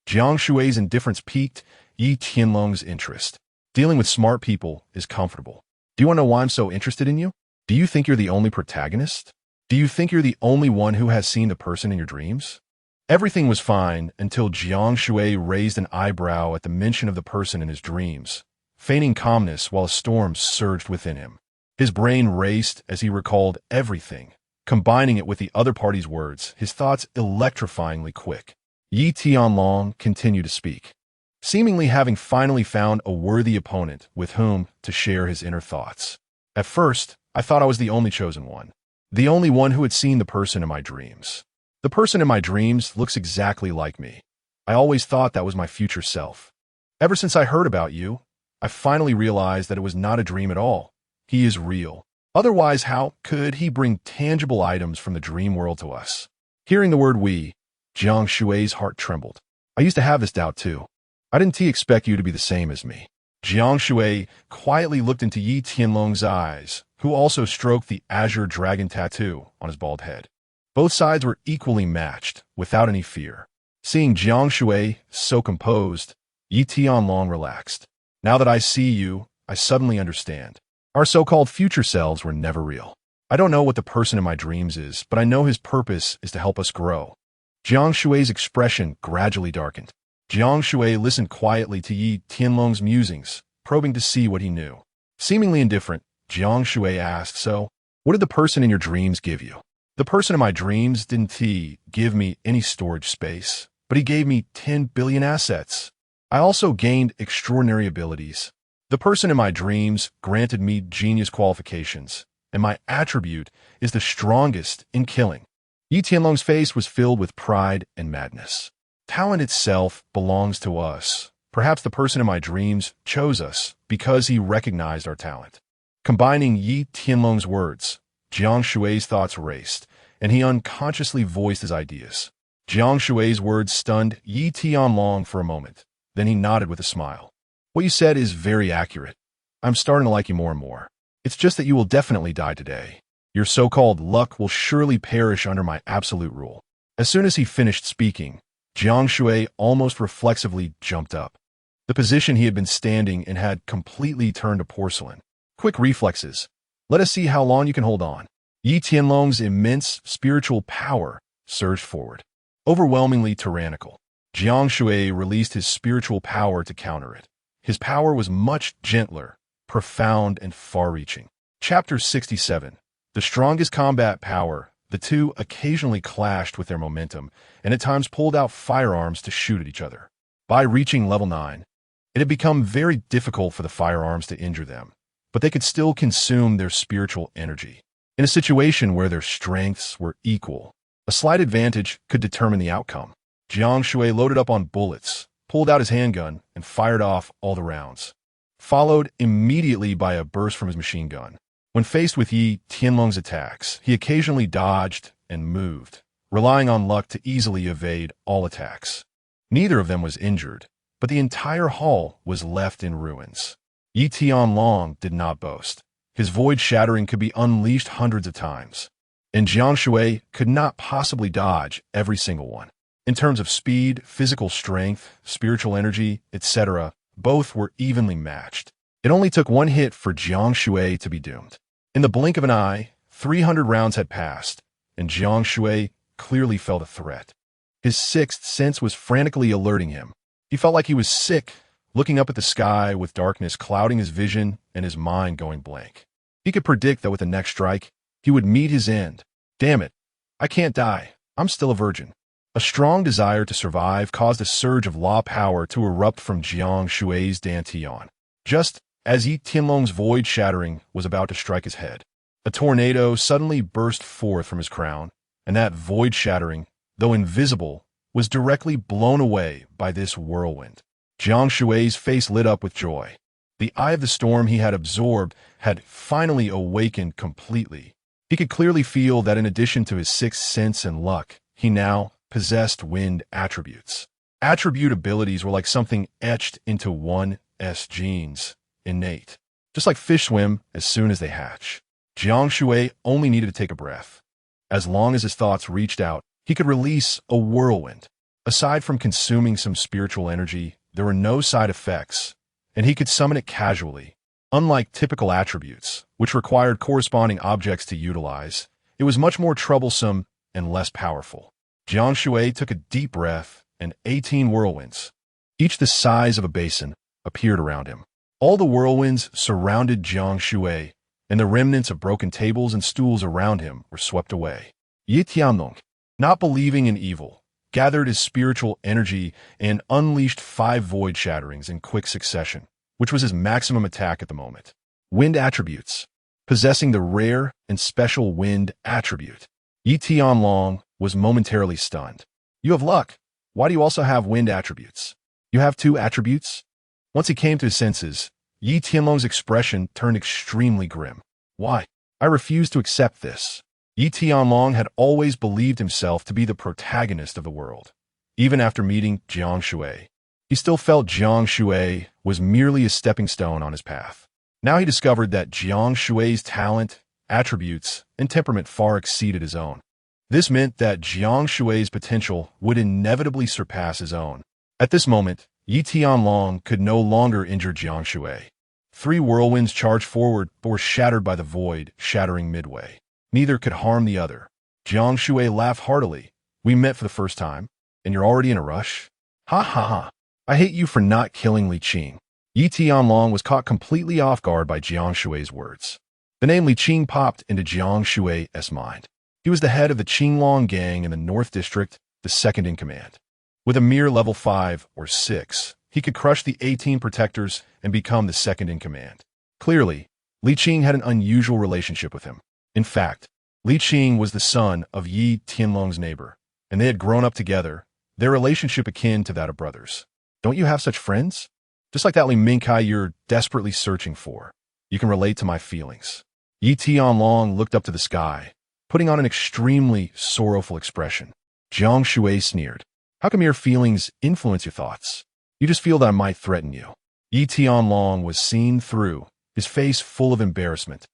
Jiang Shui's indifference piqued Yi Tianlong's interest. Dealing with smart people is comfortable. Do you want to know why I'm so interested in you? Do you think you're the only protagonist? Do you think you're the only one who has seen the person in your dreams? Everything was fine until Jiang Shui raised an eyebrow at the mention of the person in his dreams, feigning calmness while a storm surged within him. His brain raced as he recalled everything, combining it with the other party's words, his thoughts electrifyingly quick. Yi Tianlong continued to speak, seemingly having finally found a worthy opponent with whom to share his inner thoughts. At first, I thought I was the only chosen one, the only one who had seen the person in my dreams. The person in my dreams looks exactly like me. I always thought that was my future self. Ever since I heard about you, I finally realized that it was not a dream at all. He is real. Otherwise, how could he bring tangible items from the dream world to us? Hearing the word we, Jiang Shui's heart trembled. I used to have this doubt too. I didn't expect you to be the same as me. Jiang Shui quietly looked into Yi Tianlong's eyes, who also stroked the azure dragon tattoo on his bald head. Both sides were equally matched, without any fear. Seeing Jiang Shui so composed, Yi Tianlong relaxed. Now that I see you, I suddenly understand. Our so-called future selves were never real. I don't know what the person in my dreams is, but I know his purpose is to help us grow. Jiang Shui's expression gradually darkened. Jiang Shui listened quietly to Yi Tianlong's musings, probing to see what he knew. Seemingly indifferent, Jiang Shui asked, so, what did the person in your dreams give you? The person in my dreams didn't give me any storage space, but he gave me 10 billion assets. I also gained extraordinary abilities. The person in my dreams granted me genius qualifications, and my attribute is the strongest in killing. Yi Tianlong's face was filled with pride and madness. Talent itself belongs to us. Perhaps the person in my dreams chose us because he recognized our talent. Combining Yi Tianlong's words, Jiang Shui's thoughts raced, and he unconsciously voiced his ideas. Jiang Shui's words stunned Yi Tianlong for a moment. Then he nodded with a smile. What you said is very accurate. I'm starting to like you more and more. It's just that you will definitely die today. Your so-called luck will surely perish under my absolute rule. As soon as he finished speaking, Jiang Shui almost reflexively jumped up. The position he had been standing in had completely turned to porcelain. Quick reflexes. Let us see how long you can hold on. Yi Tianlong's immense spiritual power surged forward, overwhelmingly tyrannical. Jiang Shui released his spiritual power to counter it. His power was much gentler, profound, and far-reaching. Chapter 67. The strongest combat power. The two occasionally clashed with their momentum, and at times pulled out firearms to shoot at each other. By reaching level 9, it had become very difficult for the firearms to injure them, but they could still consume their spiritual energy. In a situation where their strengths were equal, a slight advantage could determine the outcome. Jiang Shui loaded up on bullets, pulled out his handgun, and fired off all the rounds, followed immediately by a burst from his machine gun. When faced with Yi Tianlong's attacks, he occasionally dodged and moved, relying on luck to easily evade all attacks. Neither of them was injured, but the entire hall was left in ruins. Yi Tianlong did not boast. His void shattering could be unleashed hundreds of times, and Jiang Shui could not possibly dodge every single one. In terms of speed, physical strength, spiritual energy, etc., both were evenly matched. It only took one hit for Jiang Shui to be doomed. In the blink of an eye, 300 rounds had passed, and Jiang Shui clearly felt a threat. His sixth sense was frantically alerting him. He felt like he was sick, looking up at the sky with darkness clouding his vision and his mind going blank. He could predict that with the next strike, he would meet his end. Damn it, I can't die. I'm still a virgin. A strong desire to survive caused a surge of law power to erupt from Jiang Shui's dantian. Just as Yi Tianlong's void shattering was about to strike his head, a tornado suddenly burst forth from his crown, and that void shattering, though invisible, was directly blown away by this whirlwind. Jiang Shui's face lit up with joy. The eye of the storm he had absorbed had finally awakened completely. He could clearly feel that in addition to his sixth sense and luck, he now possessed wind attributes. Attribute abilities were like something etched into one's genes, innate. Just like fish swim as soon as they hatch. Jiang Shui only needed to take a breath. As long as his thoughts reached out, he could release a whirlwind. Aside from consuming some spiritual energy, there were no side effects, and he could summon it casually. Unlike typical attributes, which required corresponding objects to utilize, it was much more troublesome and less powerful. Jiang Shui took a deep breath, and 18 whirlwinds, each the size of a basin, appeared around him. All the whirlwinds surrounded Jiang Shui, and the remnants of broken tables and stools around him were swept away. Yi Tianlong, not believing in evil, gathered his spiritual energy and unleashed 5 void shatterings in quick succession, which was his maximum attack at the moment. Wind attributes. Possessing the rare and special wind attribute, Yi Tianlong was momentarily stunned. You have luck. Why do you also have wind attributes? You have 2 attributes? Once he came to his senses, Yi Tianlong's expression turned extremely grim. Why? I refuse to accept this. Yi Tianlong had always believed himself to be the protagonist of the world. Even after meeting Jiang Shui, he still felt Jiang Shui was merely a stepping stone on his path. Now he discovered that Jiang Shui's talent, attributes, and temperament far exceeded his own. This meant that Jiang Shui's potential would inevitably surpass his own. At this moment, Yi Tianlong could no longer injure Jiang Shui. 3 whirlwinds charged forward but were shattered by the void, shattering midway. Neither could harm the other. Jiang Shui laughed heartily. We met for the first time, and you're already in a rush? Ha ha ha. I hate you for not killing Li Qing. Yi Tianlong was caught completely off guard by Jiang Shui's words. The name Li Qing popped into Jiang Shui's mind. He was the head of the Qinglong gang in the North District, the second in command. With a mere level 5 or 6, he could crush the 18 protectors and become the second in command. Clearly, Li Qing had an unusual relationship with him. In fact, Li Qing was the son of Yi Tianlong's neighbor, and they had grown up together, their relationship akin to that of brothers. Don't you have such friends? Just like that Li Mingkai you're desperately searching for. You can relate to my feelings. Yi Tianlong looked up to the sky, putting on an extremely sorrowful expression. Jiang Shui sneered. How come your feelings influence your thoughts? You just feel that I might threaten you. Yi Tianlong was seen through, his face full of embarrassment,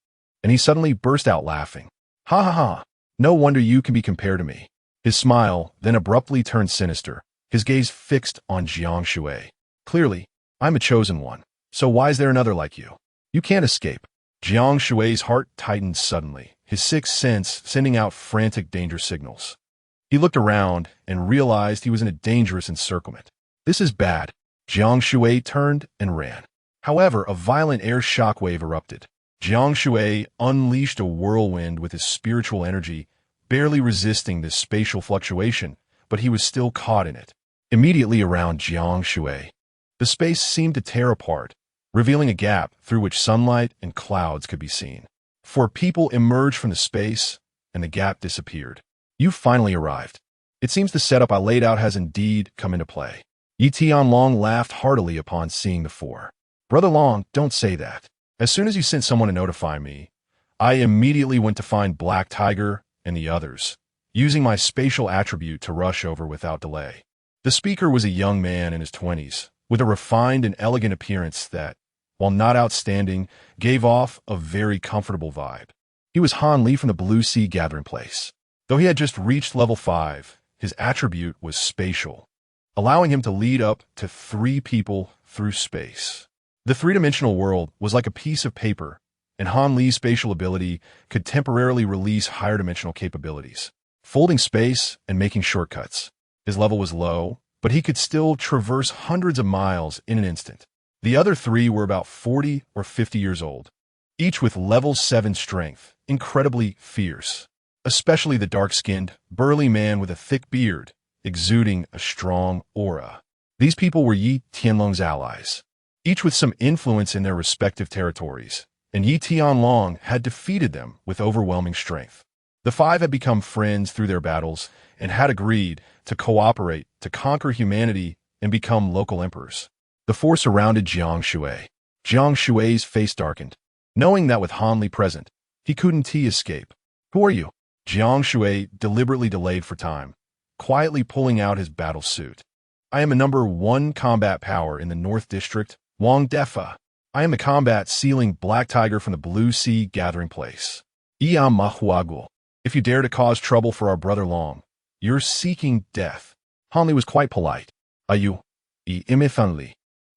and he suddenly burst out laughing. Ha ha ha, no wonder you can be compared to me. His smile then abruptly turned sinister, his gaze fixed on Jiang Shui. Clearly, I'm a chosen one, so why is there another like you? You can't escape. Jiang Shui's heart tightened suddenly, his sixth sense sending out frantic danger signals. He looked around and realized he was in a dangerous encirclement. This is bad. Jiang Shui turned and ran. However, a violent air shockwave erupted. Jiang Shui unleashed a whirlwind with his spiritual energy, barely resisting this spatial fluctuation, but he was still caught in it. Immediately around Jiang Shui, the space seemed to tear apart, revealing a gap through which sunlight and clouds could be seen. Four people emerged from the space, and the gap disappeared. You finally arrived. It seems the setup I laid out has indeed come into play. Yi Tianlong laughed heartily upon seeing the four. Brother Long, don't say that. As soon as you sent someone to notify me, I immediately went to find Black Tiger and the others, using my spatial attribute to rush over without delay. The speaker was a young man in his 20s, with a refined and elegant appearance that, while not outstanding, gave off a very comfortable vibe. He was Han Li from the Blue Sea Gathering Place. Though he had just reached level 5, his attribute was spatial, allowing him to lead up to 3 people through space. The three-dimensional world was like a piece of paper, and Han Li's spatial ability could temporarily release higher-dimensional capabilities, folding space and making shortcuts. His level was low, but he could still traverse hundreds of miles in an instant. The other 3 were about 40 or 50 years old, each with level 7 strength, incredibly fierce. Especially the dark-skinned, burly man with a thick beard, exuding a strong aura. These people were Yi Tianlong's allies, each with some influence in their respective territories, and Yi Tianlong had defeated them with overwhelming strength. The 5 had become friends through their battles and had agreed to cooperate to conquer humanity and become local emperors. The 4 surrounded Jiang Shui. Jiang Shui's face darkened. Knowing that with Han Li present, he couldn't escape. Who are you? Jiang Shui deliberately delayed for time, quietly pulling out his battle suit. I am a number 1 combat power in the North District, Wang Defa. I am a combat sealing Black Tiger from the Blue Sea Gathering Place. Iam Mahuagul. If you dare to cause trouble for our brother Long, you're seeking death. Han Li was quite polite. Are you? Imifan.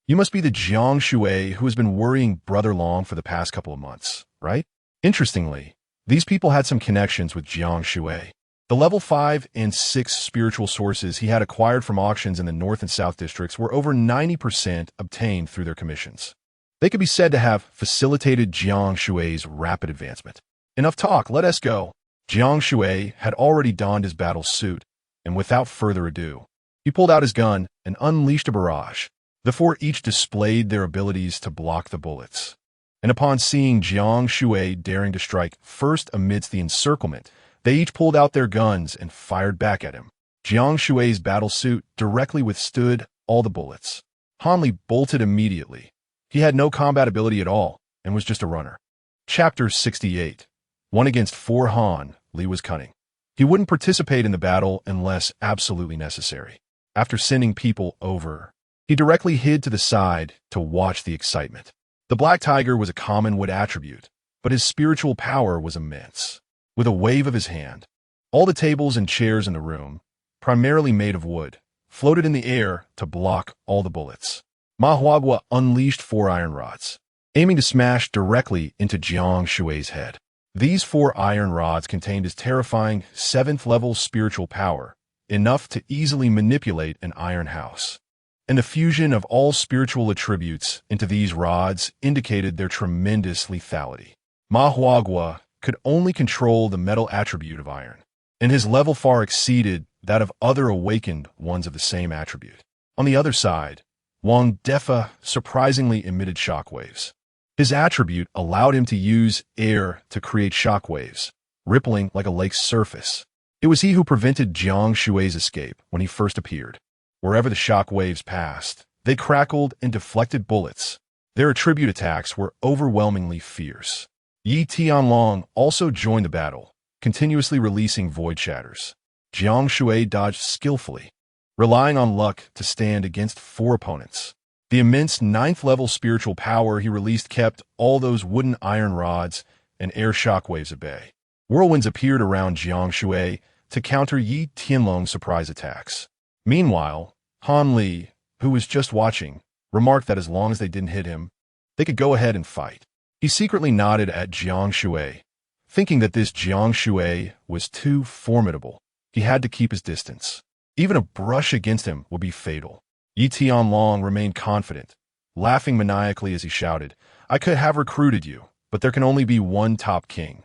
You must be the Jiang Shui who has been worrying brother Long for the past couple of months, right? Interestingly, these people had some connections with Jiang Shui. The level 5 and 6 spiritual sources he had acquired from auctions in the North and South districts were over 90% obtained through their commissions. They could be said to have facilitated Jiang Shui's rapid advancement. Enough talk, let us go. Jiang Shui had already donned his battle suit, and without further ado, he pulled out his gun and unleashed a barrage. The 4 each displayed their abilities to block the bullets. And upon seeing Jiang Shui daring to strike first amidst the encirclement, they each pulled out their guns and fired back at him. Jiang Shui's battle suit directly withstood all the bullets. Han Li bolted immediately. He had no combat ability at all and was just a runner. Chapter 68. 1 against 4. Han Li was cunning. He wouldn't participate in the battle unless absolutely necessary. After sending people over, he directly hid to the side to watch the excitement. The Black Tiger was a common wood attribute, but his spiritual power was immense. With a wave of his hand, all the tables and chairs in the room, primarily made of wood, floated in the air to block all the bullets. Mahuagua unleashed 4 iron rods, aiming to smash directly into Jiang Shui's head. These 4 iron rods contained his terrifying 7th-level spiritual power, enough to easily manipulate an iron house. And the fusion of all spiritual attributes into these rods indicated their tremendous lethality. Mahuagua could only control the metal attribute of iron, and his level far exceeded that of other awakened ones of the same attribute. On the other side, Wang Defa surprisingly emitted shockwaves. His attribute allowed him to use air to create shockwaves, rippling like a lake's surface. It was he who prevented Jiang Shui's escape when he first appeared. Wherever the shockwaves passed, they crackled and deflected bullets. Their attribute attacks were overwhelmingly fierce. Yi Tianlong also joined the battle, continuously releasing void shatters. Jiang Shui dodged skillfully, relying on luck to stand against 4 opponents. The immense 9th-level spiritual power he released kept all those wooden iron rods and air shockwaves at bay. Whirlwinds appeared around Jiang Shui to counter Yi Tianlong's surprise attacks. Meanwhile, Han Li, who was just watching, remarked that as long as they didn't hit him, they could go ahead and fight. He secretly nodded at Jiang Shui, thinking that this Jiang Shui was too formidable He had to keep his distance. Even a brush against him would be fatal. Yi Tianlong remained confident, laughing maniacally as he shouted, "I could have recruited you, but there can only be one top king.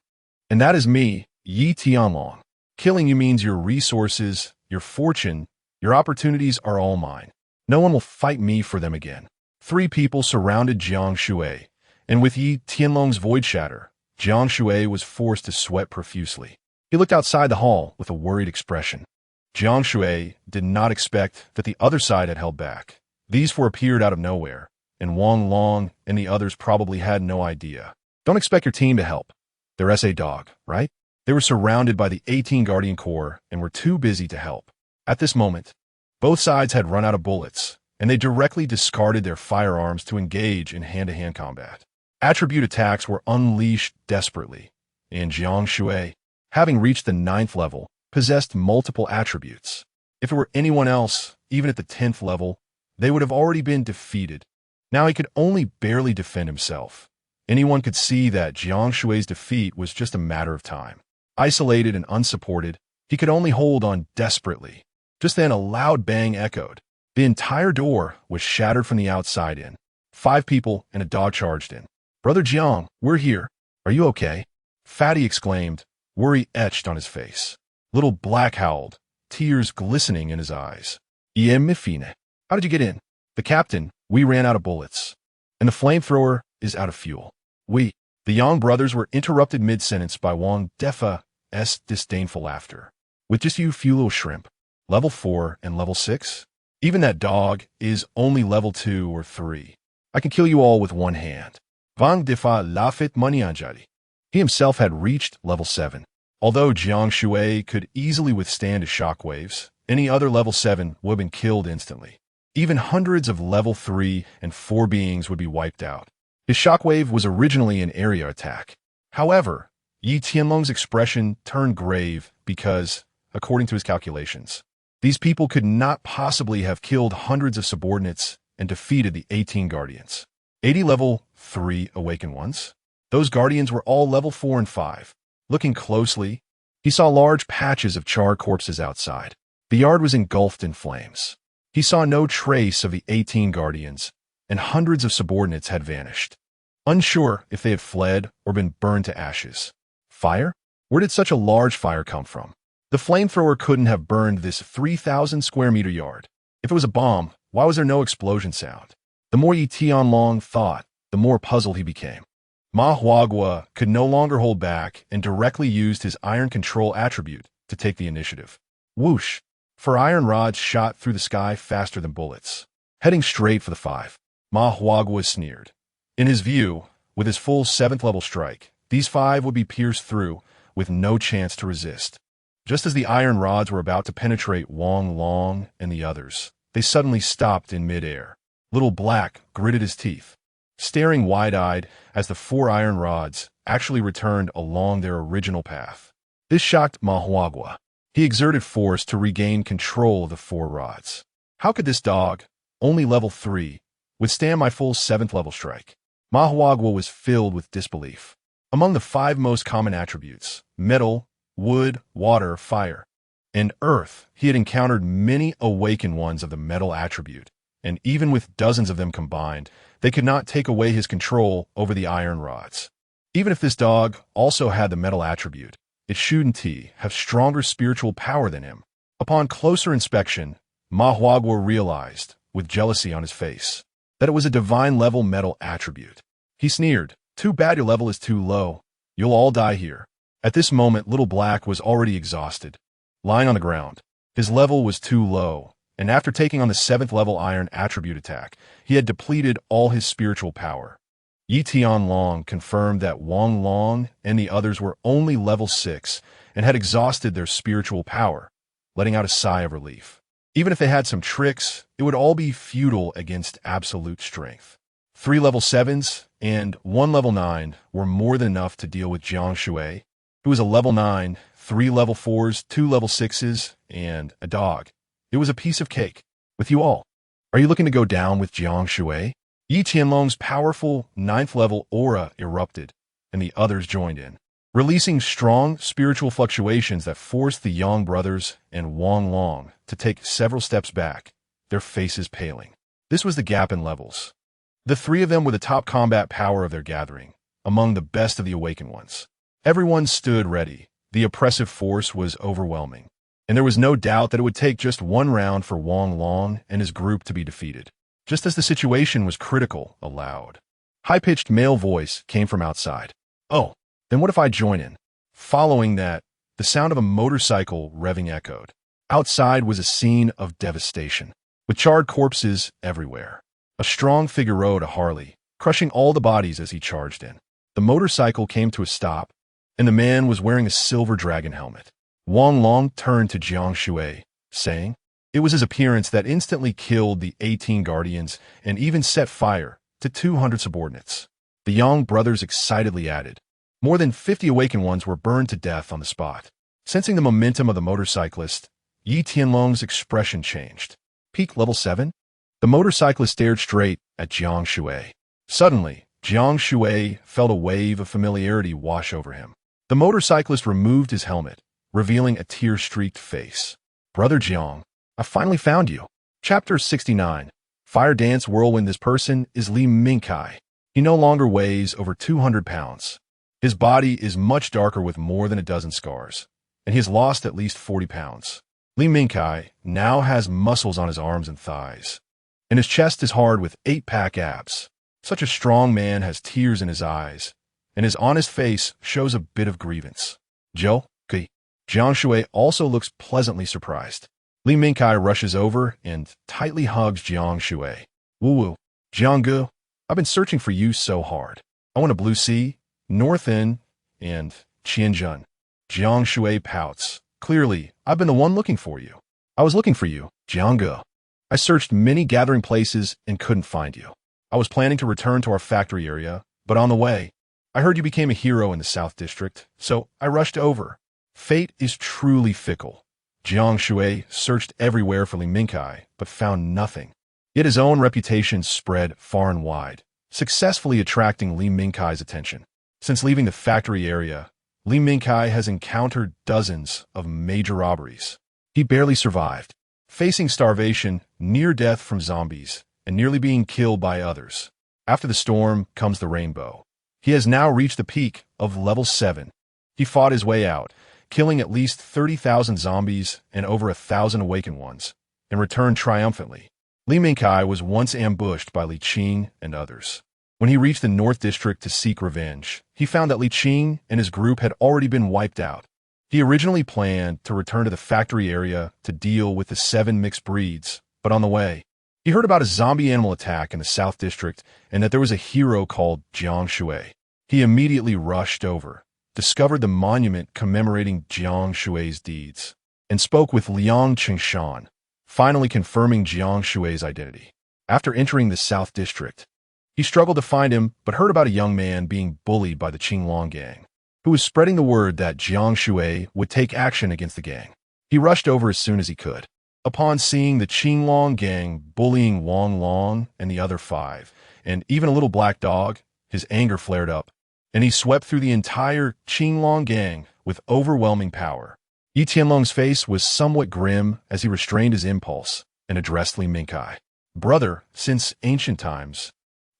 And that is me, Yi Tianlong. Killing you means your resources, your fortune, your opportunities are all mine. No one will fight me for them again." 3 people surrounded Jiang Shui, and with Yi Tianlong's void shatter, Jiang Shui was forced to sweat profusely. He looked outside the hall with a worried expression. Jiang Shui did not expect that the other side had held back. These 4 appeared out of nowhere, and Wang Long and the others probably had no idea. Don't expect your team to help. They're SA dog, right? They were surrounded by the 18 Guardian Corps and were too busy to help. At this moment, both sides had run out of bullets, and they directly discarded their firearms to engage in hand-to-hand combat. Attribute attacks were unleashed desperately, and Jiang Shui, having reached the 9th level, possessed multiple attributes. If it were anyone else, even at the 10th level, they would have already been defeated. Now he could only barely defend himself. Anyone could see that Jiang Shui's defeat was just a matter of time. Isolated and unsupported, he could only hold on desperately. Just then a loud bang echoed. The entire door was shattered from the outside in. 5 people and a dog charged in. "Brother Jiang, we're here. Are you okay?" Fatty exclaimed, worry etched on his face. Little Black howled, tears glistening in his eyes. "Mifine, how did you get in?" "The captain, we ran out of bullets. And the flamethrower is out of fuel." The Yang brothers were interrupted mid-sentence by Wang Defa's disdainful laughter. "With just you few little shrimp. Level 4 and level 6? Even that dog is only level 2 or 3. I can kill you all with one hand." Wang Defa laughed maniacally. He himself had reached level 7. Although Jiang Shui could easily withstand his shockwaves, any other level 7 would have been killed instantly. Even hundreds of level 3 and 4 beings would be wiped out. His shockwave was originally an area attack. However, Yi Tianlong's expression turned grave because, according to his calculations, these people could not possibly have killed hundreds of subordinates and defeated the 18 guardians. 80 level 3 awakened ones? Those guardians were all level 4 and 5. Looking closely, he saw large patches of charred corpses outside. The yard was engulfed in flames. He saw no trace of the 18 guardians, and hundreds of subordinates had vanished. Unsure if they had fled or been burned to ashes. Fire? Where did such a large fire come from? The flamethrower couldn't have burned this 3,000 square meter yard. If it was a bomb, why was there no explosion sound? The more Yi Tianlong thought, the more puzzled he became. Ma Huagua could no longer hold back and directly used his iron control attribute to take the initiative. Whoosh! 4 iron rods shot through the sky faster than bullets, heading straight for the 5. Ma Huagua sneered. In his view, with his full 7th level strike, these 5 would be pierced through with no chance to resist. Just as the iron rods were about to penetrate Wang Long and the others, they suddenly stopped in midair. Little Black gritted his teeth, staring wide-eyed as the 4 iron rods actually returned along their original path. This shocked Ma Huagua. He exerted force to regain control of the 4 rods. How could this dog, only level 3, withstand my full 7th level strike? Ma Huagua was filled with disbelief. Among the 5 most common attributes, metal, wood, water, fire, and earth, he had encountered many awakened ones of the metal attribute, and even with dozens of them combined, they could not take away his control over the iron rods. Even if this dog also had the metal attribute, it shouldn't have stronger spiritual power than him. Upon closer inspection, Ma Huagua realized, with jealousy on his face, that it was a divine-level metal attribute. He sneered, "Too bad your level is too low. You'll all die here." At this moment, Little Black was already exhausted, lying on the ground. His level was too low, and after taking on the 7th level iron attribute attack, he had depleted all his spiritual power. Yi Tianlong confirmed that Wang Long and the others were only level 6 and had exhausted their spiritual power, letting out a sigh of relief. Even if they had some tricks, it would all be futile against absolute strength. 3 level 7s and 1 level 9 were more than enough to deal with Jiang Shui, who was a level 9, 3 level 4s, 2 level 6s, and a dog. It was a piece of cake. With you all, are you looking to go down with Jiang Shui? Yi Tianlong's powerful 9th level aura erupted, and the others joined in. releasing strong spiritual fluctuations that forced the Yang brothers and Wang Long to take several steps back, their faces paling. This was the gap in levels. The three of them were the top combat power of their gathering, among the best of the awakened ones. Everyone stood ready. The oppressive force was overwhelming, and there was no doubt that it would take just one round for Wang Long and his group to be defeated. Just as the situation was critical, a loud, high-pitched male voice came from outside. "Oh, then what if I join in?" Following that, the sound of a motorcycle revving echoed. Outside was a scene of devastation, with charred corpses everywhere. A strong figure rode a Harley, crushing all the bodies as he charged in. The motorcycle came to a stop, and the man was wearing a silver dragon helmet. Wang Long turned to Jiang Shui, saying, "It was his appearance that instantly killed the 18 guardians and even set fire to 200 subordinates." The Yang brothers excitedly added, "More than 50 awakened ones were burned to death on the spot." Sensing the momentum of the motorcyclist, Yi Tianlong's expression changed. "Peak level 7? The motorcyclist stared straight at Jiang Shui. Suddenly, Jiang Shui felt a wave of familiarity wash over him. The motorcyclist removed his helmet, revealing a tear-streaked face. "Brother Jiang, I finally found you." Chapter 69. Fire Dance Whirlwind. This person is Li Mingkai. He no longer weighs over 200 pounds. His body is much darker with more than a dozen scars, and he has lost at least 40 pounds. Li Mingkai now has muscles on his arms and thighs, and his chest is hard with 8-pack abs. Such a strong man has tears in his eyes, and his honest face shows a bit of grievance. "Joe, Kui." Jiang Shui also looks pleasantly surprised. Li Mingkai rushes over and tightly hugs Jiang Shui. "Woo-woo, Jiang, I've been searching for you so hard. I want a Blue Sea, North Inn, and Qianjun." Jiang Shui pouts. "Clearly, I've been the one looking for you." "I was looking for you, Jiang. I searched many gathering places and couldn't find you. I was planning to return to our factory area, but on the way, I heard you became a hero in the South District, so I rushed over." Fate is truly fickle. Jiang Shui searched everywhere for Li Mingkai, but found nothing. Yet his own reputation spread far and wide, successfully attracting Li Mingkai's attention. Since leaving the factory area, Li Mingkai has encountered dozens of major robberies. He barely survived, facing starvation, near death from zombies, and nearly being killed by others. After the storm comes the rainbow. He has now reached the peak of level 7. He fought his way out, killing at least 30,000 zombies and over 1,000 awakened ones, and returned triumphantly. Li Mingkai was once ambushed by Li Qing and others. When he reached the North District to seek revenge, he found that Li Qing and his group had already been wiped out. He originally planned to return to the factory area to deal with the 7 mixed breeds, but on the way, he heard about a zombie animal attack in the South District and that there was a hero called Jiang Shui. He immediately rushed over, discovered the monument commemorating Jiang Shui's deeds, and spoke with Liang Qingshan, finally confirming Jiang Shui's identity. After entering the South District, he struggled to find him but heard about a young man being bullied by the Qinglong gang, who was spreading the word that Jiang Shui would take action against the gang. He rushed over as soon as he could. Upon seeing the Qinglong gang bullying Wang Long and the other 5, and even a little black dog, his anger flared up, and he swept through the entire Qinglong gang with overwhelming power. Yi Tianlong's face was somewhat grim as he restrained his impulse and addressed Li Mingkai. "Brother, since ancient times,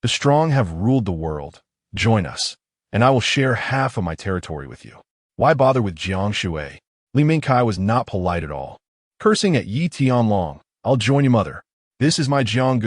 the strong have ruled the world. Join us, and I will share half of my territory with you." Why bother with Jiang Shui? Li Mingkai was not polite at all. Cursing at Yi Tianlong, "I'll join you, mother. This is my Jiang,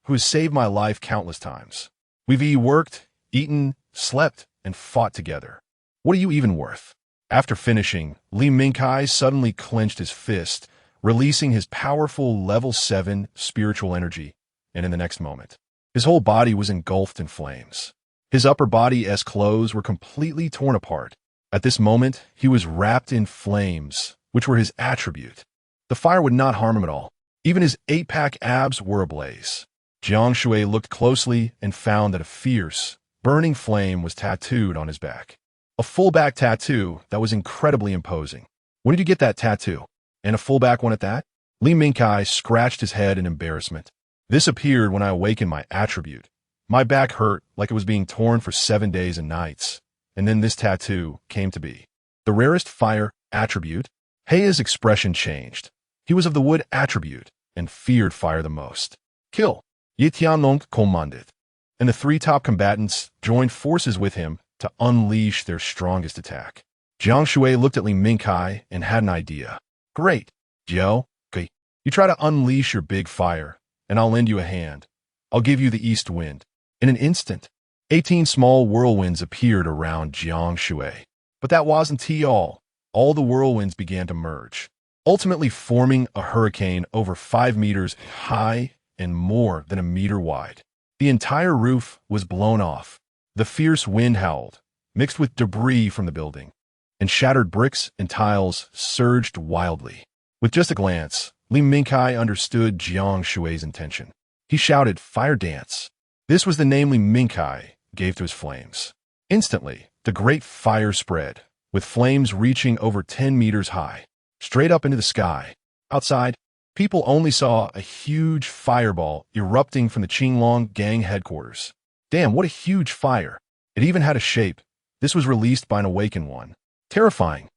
who has saved my life countless times. We've worked, eaten, slept, and fought together. What are you even worth?" After finishing, Li Mingkai suddenly clenched his fist, releasing his powerful level 7 spiritual energy, and in the next moment, his whole body was engulfed in flames. His upper body's clothes were completely torn apart. At this moment, he was wrapped in flames, which were his attribute. The fire would not harm him at all. Even his 8-pack abs were ablaze. Jiang Shui looked closely and found that a fierce, burning flame was tattooed on his back. A full-back tattoo that was incredibly imposing. "When did you get that tattoo? And a full-back one at that?" Li Mingkai scratched his head in embarrassment. "This appeared when I awakened my attribute. My back hurt like it was being torn for 7 days and nights, and then this tattoo came to be. The rarest fire attribute. Hei's expression changed. He was of the wood attribute and feared fire the most. Kill. Ye Tianlong commanded. And the three top combatants joined forces with him to unleash their strongest attack. Jiang Shui looked at Li Mingkai and had an idea. Great, Jiao. Okay, you try to unleash your big fire, and I'll lend you a hand. I'll give you the east wind. In an instant, 18 small whirlwinds appeared around Jiang Shui. But that wasn't all. All the whirlwinds began to merge, ultimately forming a hurricane over 5 meters high and more than a meter wide. The entire roof was blown off. The fierce wind howled, mixed with debris from the building, and shattered bricks and tiles surged wildly. With just a glance, Li Mingkai understood Jiang Shui's intention. He shouted, "Fire dance." This was the name Li Mingkai gave to his flames. Instantly, the great fire spread, with flames reaching over 10 meters high, straight up into the sky. Outside, people only saw a huge fireball erupting from the Qinglong gang headquarters. Damn, what a huge fire. It even had a shape. This was released by an awakened one. Terrifying.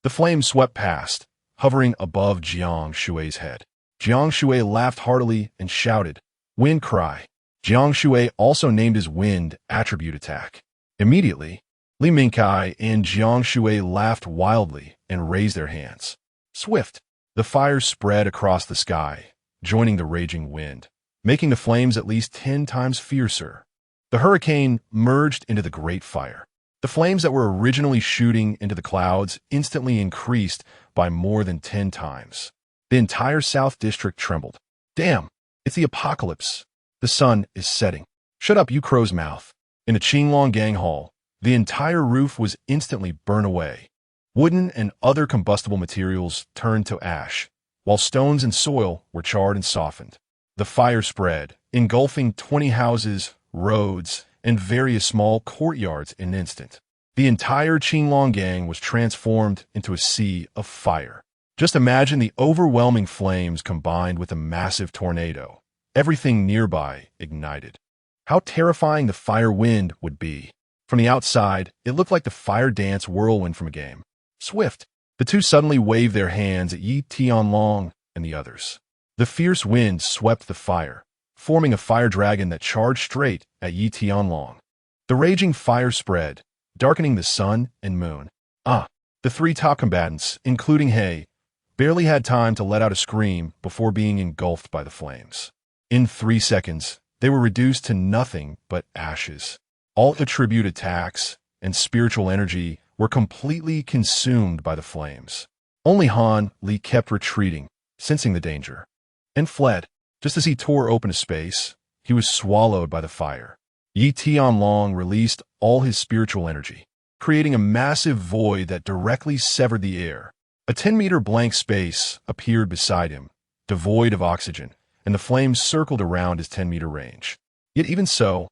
The flames swept past, hovering above Jiang Shui's head. Jiang Shui laughed heartily and shouted, "Wind cry." Jiang Shui also named his wind attribute attack. Immediately, Li Mingkai and Jiang Shui laughed wildly and raised their hands. Swift. The fire spread across the sky, joining the raging wind, making the flames at least 10 times fiercer. The hurricane merged into the great fire. The flames that were originally shooting into the clouds instantly increased by more than 10 times. The entire South District trembled. Damn, it's the apocalypse. The sun is setting. Shut up, you crow's mouth. In the Qinglong gang hall, the entire roof was instantly burned away. Wooden and other combustible materials turned to ash, while stones and soil were charred and softened. The fire spread, engulfing 20 houses, roads, and various small courtyards in an instant. The entire Qinglong gang was transformed into a sea of fire. Just imagine the overwhelming flames combined with a massive tornado. Everything nearby ignited. How terrifying the fire wind would be. From the outside, it looked like the fire dance whirlwind from a game. Swift. The two suddenly waved their hands at Yi Tianlong and the others. The fierce wind swept the fire, forming a fire dragon that charged straight at Yi Tianlong. The raging fire spread, darkening the sun and moon. The three top combatants, including Hei, barely had time to let out a scream before being engulfed by the flames. In 3 seconds, they were reduced to nothing but ashes. All attribute attacks and spiritual energy were completely consumed by the flames. Only Han Li kept retreating, sensing the danger, and fled. Just as he tore open a space, he was swallowed by the fire. Yi Tianlong released all his spiritual energy, creating a massive void that directly severed the air. A 10-meter blank space appeared beside him, devoid of oxygen, and the flames circled around his 10-meter range. Yet even so,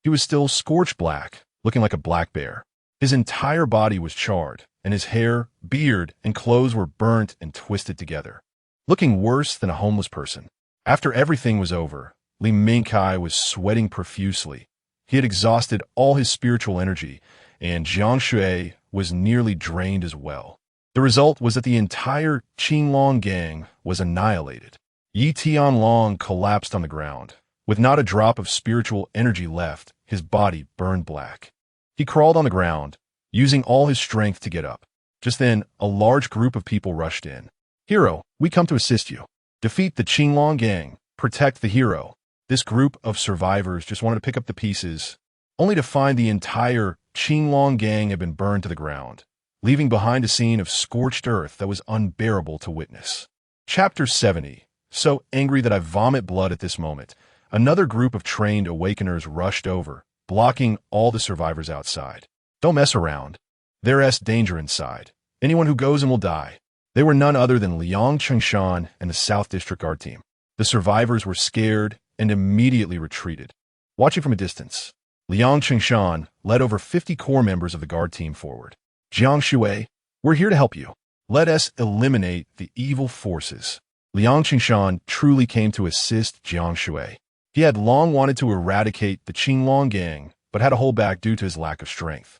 he was still scorched black, looking like a black bear. His entire body was charred, and his hair, beard, and clothes were burnt and twisted together, looking worse than a homeless person. After everything was over, Li Mingkai was sweating profusely. He had exhausted all his spiritual energy, and Jiang Shui was nearly drained as well. The result was that the entire Qinglong gang was annihilated. Yi Tianlong collapsed on the ground. With not a drop of spiritual energy left, his body burned black. He crawled on the ground, using all his strength to get up. Just then, a large group of people rushed in. "Hero, we come to assist you. Defeat the Qinglong gang. Protect the hero." This group of survivors just wanted to pick up the pieces, only to find the entire Qinglong gang had been burned to the ground, leaving behind a scene of scorched earth that was unbearable to witness. Chapter 70. So angry that I vomit blood at this moment, another group of trained awakeners rushed over, blocking all the survivors outside. "Don't mess around. There's danger inside. Anyone who goes in will die." They were none other than Liang Chengshan and the South District Guard team. The survivors were scared and immediately retreated. Watching from a distance, Liang Chengshan led over 50 core members of the guard team forward. "Jiang Shui, we're here to help you. Let us eliminate the evil forces." Liang Chengshan truly came to assist Jiang Shui. He had long wanted to eradicate the Qinglong gang, but had to hold back due to his lack of strength.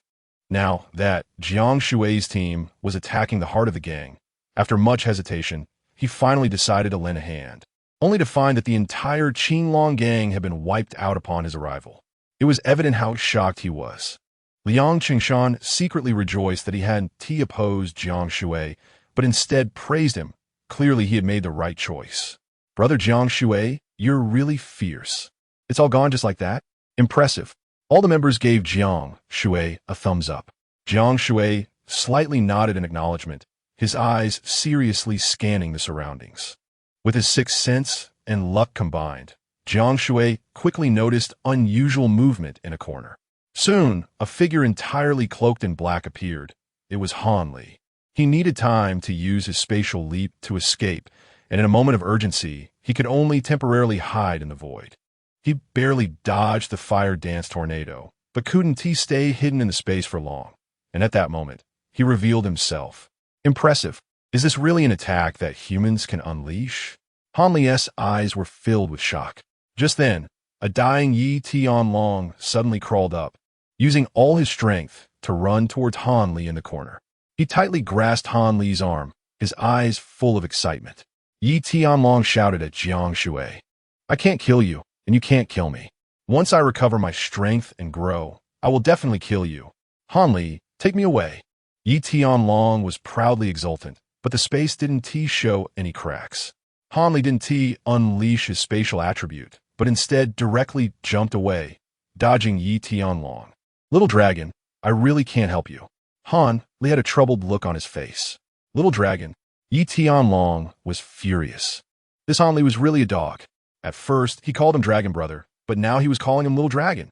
Now that Jiang Shui's team was attacking the heart of the gang, after much hesitation, he finally decided to lend a hand, only to find that the entire Qinglong gang had been wiped out upon his arrival. It was evident how shocked he was. Liang Qingshan secretly rejoiced that he hadn't opposed Jiang Shui, but instead praised him. Clearly he had made the right choice. Brother Jiang Shui, you're really fierce. It's all gone just like that? Impressive. All the members gave Jiang Shui a thumbs up. Jiang Shui slightly nodded in acknowledgement, his eyes seriously scanning the surroundings. With his sixth sense and luck combined, Jiang Shui quickly noticed unusual movement in a corner. Soon, a figure entirely cloaked in black appeared. It was Han Li. He needed time to use his spatial leap to escape, and in a moment of urgency, he could only temporarily hide in the void. He barely dodged the fire dance tornado, but couldn't stay hidden in the space for long. And at that moment, he revealed himself. Impressive. Is this really an attack that humans can unleash? Han Li's eyes were filled with shock. Just then, a dying Yi Tianlong suddenly crawled up, using all his strength to run towards Han Li in the corner. He tightly grasped Han Li's arm, his eyes full of excitement. Yi Tianlong shouted at Jiang Shui, I can't kill you, and you can't kill me. Once I recover my strength and grow, I will definitely kill you. Han Li, take me away. Yi Tianlong was proudly exultant, but the space didn't show any cracks. Han Li didn't unleash his spatial attribute, but instead directly jumped away, dodging Yi Tianlong. Little dragon, I really can't help you. Han Li had a troubled look on his face. Little dragon, Yi Tianlong was furious. This Han Li was really a dog. At first, he called him Dragon Brother, but now he was calling him Little Dragon.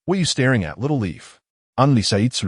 What are you staring at, little leaf? Deceit.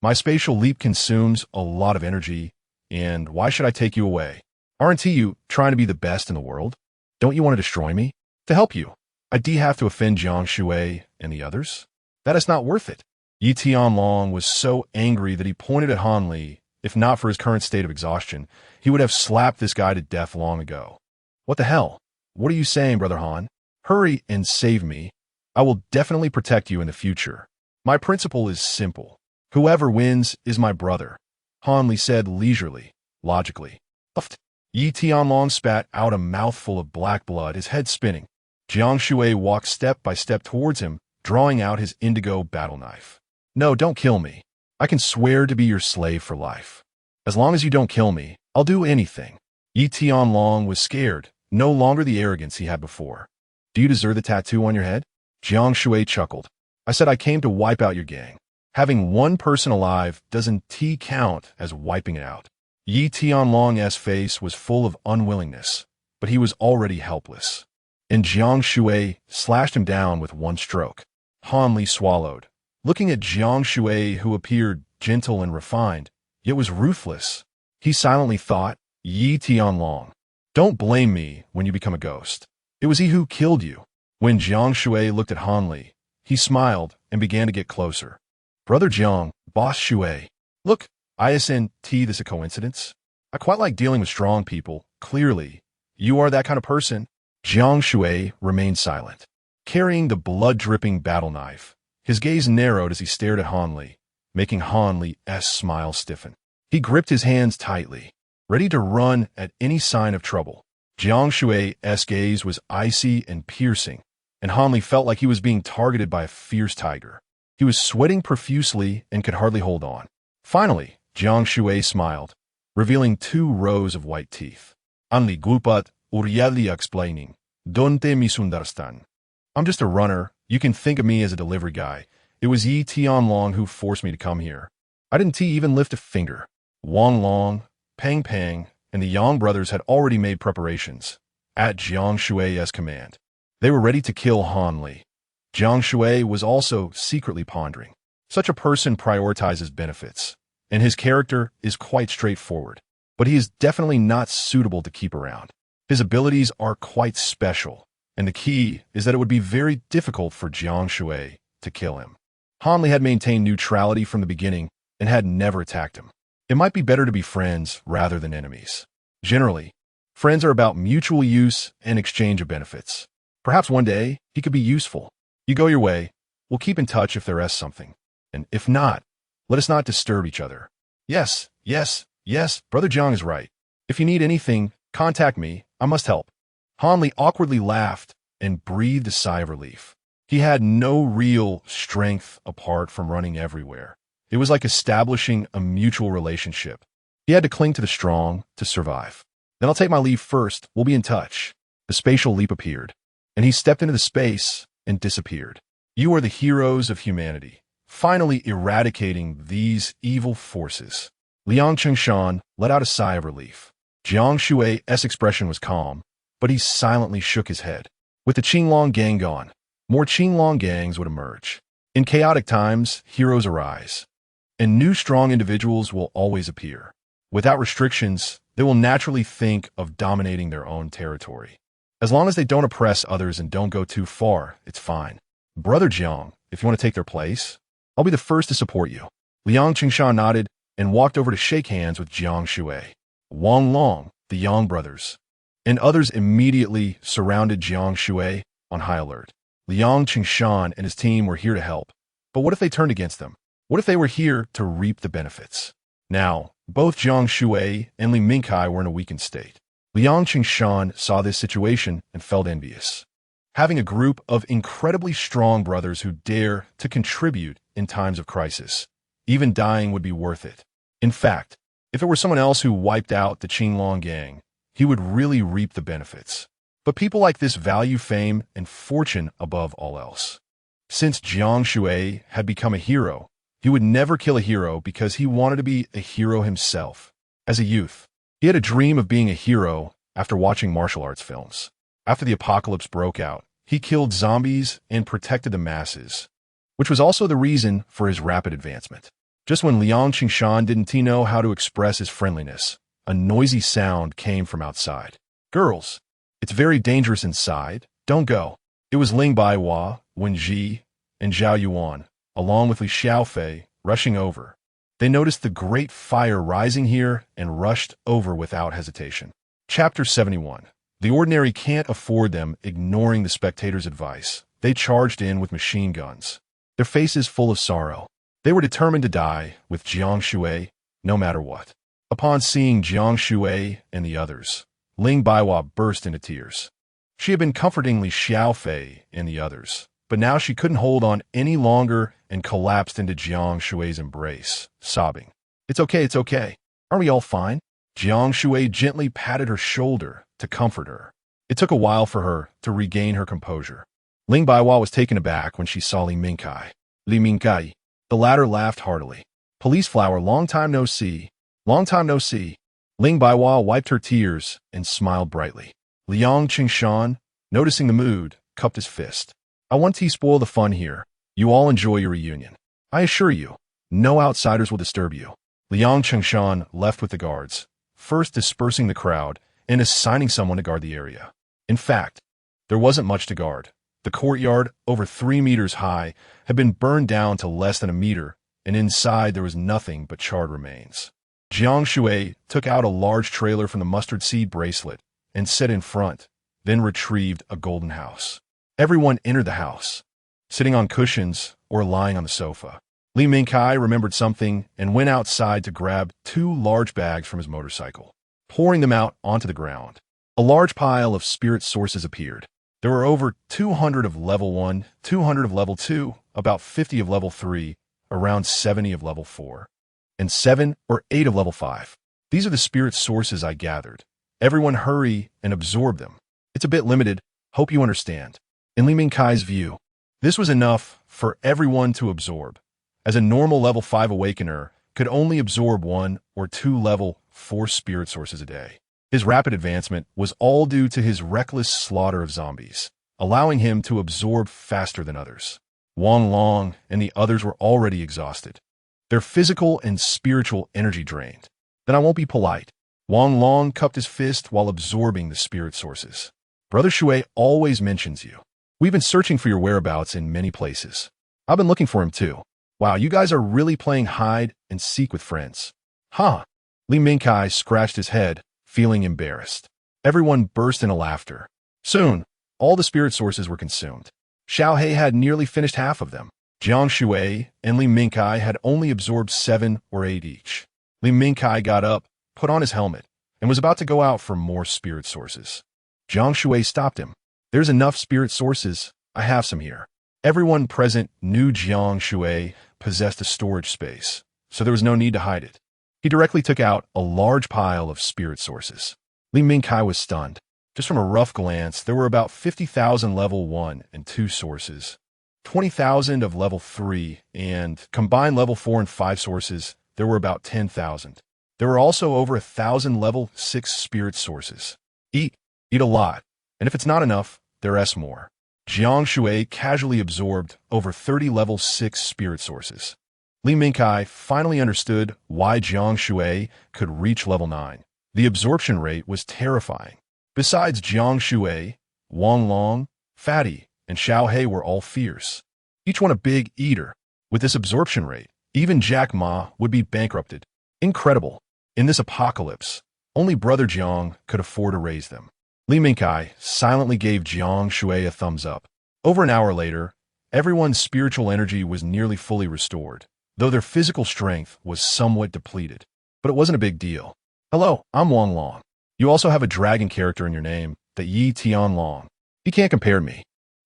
My spatial leap consumes a lot of energy, and why should I take you away? Aren't you trying to be the best in the world? Don't you want to destroy me? To help you, I have to offend Jiang Shui and the others? That is not worth it. Yi Tianlong was so angry that he pointed at Han Li. If not for his current state of exhaustion, he would have slapped this guy to death long ago. What the hell? What are you saying, Brother Han? Hurry and save me. I will definitely protect you in the future. My principle is simple. Whoever wins is my brother. Han Li said leisurely, logically. Puffed. Yi Tianlong spat out a mouthful of black blood, his head spinning. Jiang Shui walked step by step towards him, drawing out his indigo battle knife. No, don't kill me. I can swear to be your slave for life. As long as you don't kill me, I'll do anything. Yi Tianlong was scared, no longer the arrogance he had before. Do you deserve the tattoo on your head? Jiang Shui chuckled. I said I came to wipe out your gang. Having one person alive doesn't count as wiping it out. Yi Tianlong's face was full of unwillingness, but he was already helpless. And Jiang Shui slashed him down with one stroke. Han Li swallowed, looking at Jiang Shui, who appeared gentle and refined, yet was ruthless. He silently thought, Yi Tianlong, don't blame me when you become a ghost. It was he who killed you. When Jiang Shui looked at Han Li, he smiled and began to get closer. Brother Jiang, Boss Shui. Look, isn't this a coincidence? I quite like dealing with strong people. Clearly, you are that kind of person. Jiang Shui remained silent, carrying the blood-dripping battle knife. His gaze narrowed as he stared at Han Li, making Han Li's smile stiffen. He gripped his hands tightly, ready to run at any sign of trouble. Jiang Shui's gaze was icy and piercing, and Han Li felt like he was being targeted by a fierce tiger. He was sweating profusely and could hardly hold on. Finally, Jiang Shui smiled, revealing 2 rows of white teeth. Anli gupat uryadli explaining. Donte misundarstan. I'm just a runner. You can think of me as a delivery guy. It was Yi Tianlong who forced me to come here. I didn't even lift a finger. Wang Long, Pang Pang, and the Yang brothers had already made preparations, at Jiang Shui's command. They were ready to kill Han Li. Jiang Shui was also secretly pondering. Such a person prioritizes benefits, and his character is quite straightforward, but he is definitely not suitable to keep around. His abilities are quite special, and the key is that it would be very difficult for Jiang Shui to kill him. Han Li had maintained neutrality from the beginning and had never attacked him. It might be better to be friends rather than enemies. Generally, friends are about mutual use and exchange of benefits. Perhaps one day, he could be useful. You go your way. We'll keep in touch if there is something. And if not, Let us not disturb each other. Yes, yes, yes, Brother Jiang is right. If you need anything, contact me. I must help. Han Li awkwardly laughed and breathed a sigh of relief. He had no real strength apart from running everywhere. It was like establishing a mutual relationship. He had to cling to the strong to survive. Then I'll take my leave first. We'll be in touch. The spatial leap appeared, and he stepped into the space and disappeared. You are the heroes of humanity, finally eradicating these evil forces. Liang Chengshan let out a sigh of relief. Jiang Shui's expression was calm, but he silently shook his head. With the Qinglong gang gone, more Qinglong gangs would emerge. In chaotic times, heroes arise, and new strong individuals will always appear. Without restrictions, they will naturally think of dominating their own territory. As long as they don't oppress others and don't go too far, it's fine. Brother Jiang, if you want to take their place, I'll be the first to support you. Liang Qingshan nodded and walked over to shake hands with Jiang Shui. Wang Long, the Yang brothers, and others immediately surrounded Jiang Shui on high alert. Liang Qingshan and his team were here to help. But what if they turned against them? What if they were here to reap the benefits? Now, both Jiang Shui and Li Mingkai were in a weakened state. Liang Qingshan saw this situation and felt envious. Having a group of incredibly strong brothers who dare to contribute in times of crisis, even dying would be worth it. In fact, if it were someone else who wiped out the Qinglong gang, he would really reap the benefits. But people like this value fame and fortune above all else. Since Jiang Shui had become a hero, he would never kill a hero because he wanted to be a hero himself. As a youth, he had a dream of being a hero after watching martial arts films. After the apocalypse broke out, he killed zombies and protected the masses, which was also the reason for his rapid advancement. Just when Liang Qingshan didn't know how to express his friendliness, a noisy sound came from outside. Girls, it's very dangerous inside. Don't go. It was Ling Baihua, Wen Ji, and Zhao Yuan, along with Li Xiaofei, rushing over. They noticed the great fire rising here and rushed over without hesitation. Chapter 71. The ordinary can't afford them, ignoring the spectators' advice. They charged in with machine guns, their faces full of sorrow. They were determined to die with Jiang Shui, no matter what. Upon seeing Jiang Shui and the others, Ling Baihua burst into tears. She had been comforting Li Xiaofei and the others, but now she couldn't hold on any longer and collapsed into Jiang Shui's embrace, sobbing. It's okay. Aren't we all fine? Jiang Shui gently patted her shoulder to comfort her. It took a while for her to regain her composure. Ling Baihua was taken aback when she saw Li Mingkai. Li Mingkai. The latter laughed heartily. Police flower, long time no see. Long time no see. Ling Baihua wiped her tears and smiled brightly. Liang Qingshan, noticing the mood, cupped his fist. I want to spoil the fun here. You all enjoy your reunion. I assure you, no outsiders will disturb you. Liang Qingshan left with the guards, first dispersing the crowd and assigning someone to guard the area. In fact, there wasn't much to guard. The courtyard, over 3 meters high, had been burned down to less than a meter, and inside there was nothing but charred remains. Jiang Shui took out a large trailer from the mustard seed bracelet and set in front, then retrieved a golden house. Everyone entered the house, sitting on cushions or lying on the sofa. Li Mingkai remembered something and went outside to grab 2 large bags from his motorcycle, pouring them out onto the ground. A large pile of spirit sources appeared. There were over 200 of level 1, 200 of level 2, about 50 of level 3, around 70 of level 4, and 7 or 8 of level 5. These are the spirit sources I gathered. Everyone hurry and absorb them. It's a bit limited. Hope you understand. In Li Mingkai's view, this was enough for everyone to absorb, as a normal level 5 awakener could only absorb 1 or 2 level 4 spirit sources a day. His rapid advancement was all due to his reckless slaughter of zombies, allowing him to absorb faster than others. Wang Long and the others were already exhausted, their physical and spiritual energy drained. Then I won't be polite. Wang Long cupped his fist while absorbing the spirit sources. Brother Shui always mentions you. We've been searching for your whereabouts in many places. I've been looking for him too. Wow, you guys are really playing hide and seek with friends. Huh? Li Mingkai scratched his head, feeling embarrassed. Everyone burst into laughter. Soon, all the spirit sources were consumed. Xiao He had nearly finished half of them. Jiang Shui and Li Mingkai had only absorbed 7 or 8 each. Li Mingkai got up, put on his helmet, and was about to go out for more spirit sources. Jiang Shui stopped him. There's enough spirit sources. I have some here. Everyone present knew Jiang Shui possessed a storage space, so there was no need to hide it. He directly took out a large pile of spirit sources. Li Mingkai was stunned. Just from a rough glance, there were about 50,000 level 1 and 2 sources, 20,000 of level 3, and combined level 4 and 5 sources, there were about 10,000. There were also over 1,000 level 6 spirit sources. Eat a lot, and if it's not enough, there's more. Jiang Shui casually absorbed over 30 level 6 spirit sources. Li Mingkai finally understood why Jiang Shui could reach level 9. The absorption rate was terrifying. Besides Jiang Shui, Wang Long, Fatty, and Xiao He were all fierce. Each one a big eater. With this absorption rate, even Jack Ma would be bankrupted. Incredible. In this apocalypse, only Brother Jiang could afford to raise them. Li Mingkai silently gave Jiang Shui a thumbs up. Over an hour later, everyone's spiritual energy was nearly fully restored, though their physical strength was somewhat depleted. But it wasn't a big deal. Hello, I'm Wang Long. You also have a dragon character in your name, the Yi Tian Long. You can't compare to me.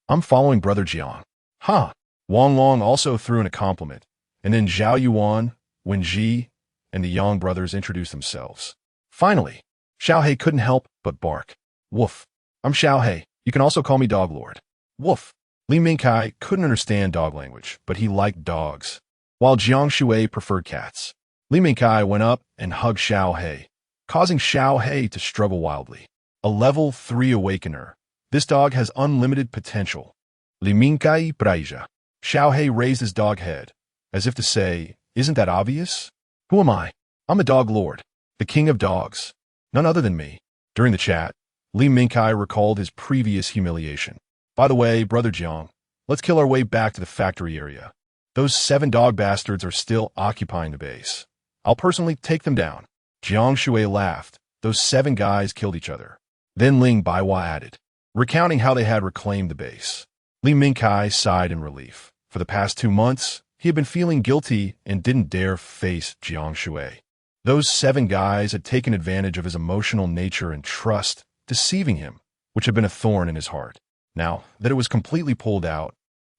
I'm following Brother Jiang. Ha! Wang Long also threw in a compliment, and then Zhao Yuan, Wen Ji, and the Yang brothers introduced themselves. Finally, Xiao He couldn't help but bark. Woof. I'm Xiao He. You can also call me Dog Lord. Woof. Li Mingkai couldn't understand dog language, but he liked dogs, while Jiang Shui preferred cats. Li Mingkai went up and hugged Xiao He, causing Xiao He to struggle wildly. A level 3 awakener. This dog has unlimited potential. Li Mingkai praija. Xiao He raised his dog head, as if to say, isn't that obvious? Who am I? I'm a dog lord, the king of dogs. None other than me. During the chat, Li Mingkai recalled his previous humiliation. By the way, Brother Jiang, let's kill our way back to the factory area. Those 7 dog bastards are still occupying the base. I'll personally take them down. Jiang Shui laughed. Those 7 guys killed each other. Then Ling Baiwa added, recounting how they had reclaimed the base. Li Mingkai sighed in relief. For the past 2 months, he had been feeling guilty and didn't dare face Jiang Shui. Those 7 guys had taken advantage of his emotional nature and trust, deceiving him, which had been a thorn in his heart. Now that it was completely pulled out,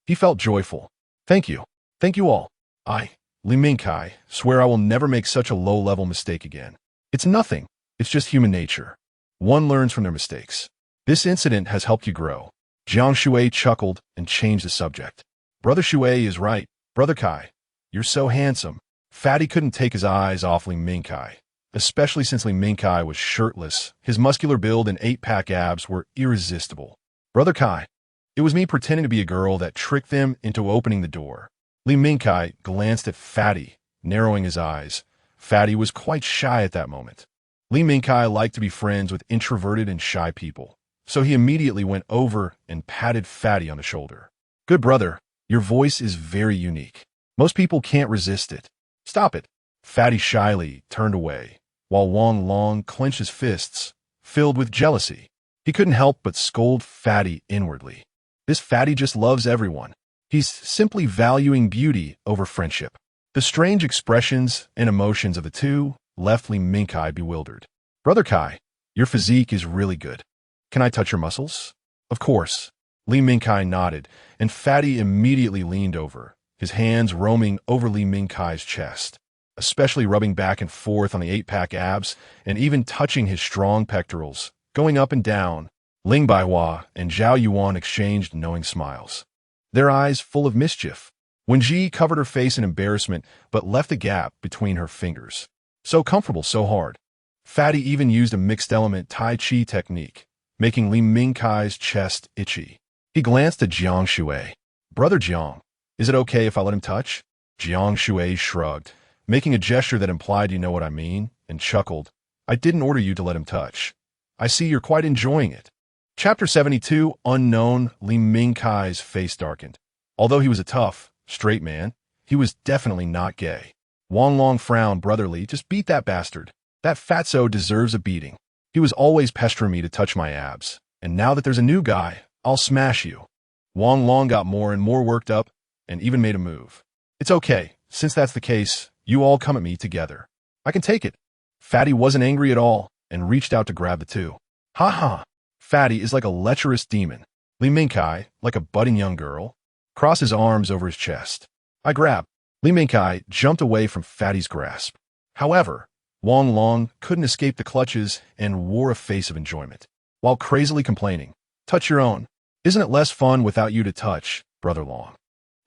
he felt joyful. Thank you. Thank you all. I, Li Mingkai, swear I will never make such a low-level mistake again. It's nothing. It's just human nature. One learns from their mistakes. This incident has helped you grow. Jiang Shui chuckled and changed the subject. Brother Shui is right. Brother Kai, you're so handsome. Fatty couldn't take his eyes off Li Mingkai, especially since Li Mingkai was shirtless. His muscular build and 8-pack abs were irresistible. Brother Kai, it was me pretending to be a girl that tricked them into opening the door. Li Mingkai glanced at Fatty, narrowing his eyes. Fatty was quite shy at that moment. Li Mingkai liked to be friends with introverted and shy people, so he immediately went over and patted Fatty on the shoulder. Good brother, your voice is very unique. Most people can't resist it. Stop it. Fatty shyly turned away, while Wang Long clenched his fists, filled with jealousy. He couldn't help but scold Fatty inwardly. This Fatty just loves everyone. He's simply valuing beauty over friendship. The strange expressions and emotions of the two left Li Mingkai bewildered. Brother Kai, your physique is really good. Can I touch your muscles? Of course. Li Mingkai nodded, and Fatty immediately leaned over, his hands roaming over Li Mingkai's chest, especially rubbing back and forth on the 8-pack abs and even touching his strong pectorals, going up and down. Ling Baiwa and Zhao Yuan exchanged knowing smiles, their eyes full of mischief. Wen Ji covered her face in embarrassment but left a gap between her fingers. So comfortable, so hard. Fatty even used a mixed-element Tai Chi technique, making Li Mingkai's chest itchy. He glanced at Jiang Shui. Brother Jiang, is it okay if I let him touch? Jiang Shui shrugged, making a gesture that implied you know what I mean, and chuckled. I didn't order you to let him touch. I see you're quite enjoying it. Chapter 72, Unknown. Li Mingkai's face darkened. Although he was a tough, straight man, he was definitely not gay. Wang Long frowned brotherly. Just beat that bastard. That fatso deserves a beating. He was always pestering me to touch my abs, and now that there's a new guy, I'll smash you. Wang Long got more and more worked up. and even made a move. It's okay. Since that's the case, you all come at me together. I can take it. Fatty wasn't angry at all and reached out to grab the two. Ha ha. Fatty is like a lecherous demon. Li Mingkai, like a budding young girl, crossed his arms over his chest. I grabbed. Li Mingkai jumped away from Fatty's grasp. However, Wang Long couldn't escape the clutches and wore a face of enjoyment, while crazily complaining, "Touch your own. Isn't it less fun without you to touch, Brother Long?"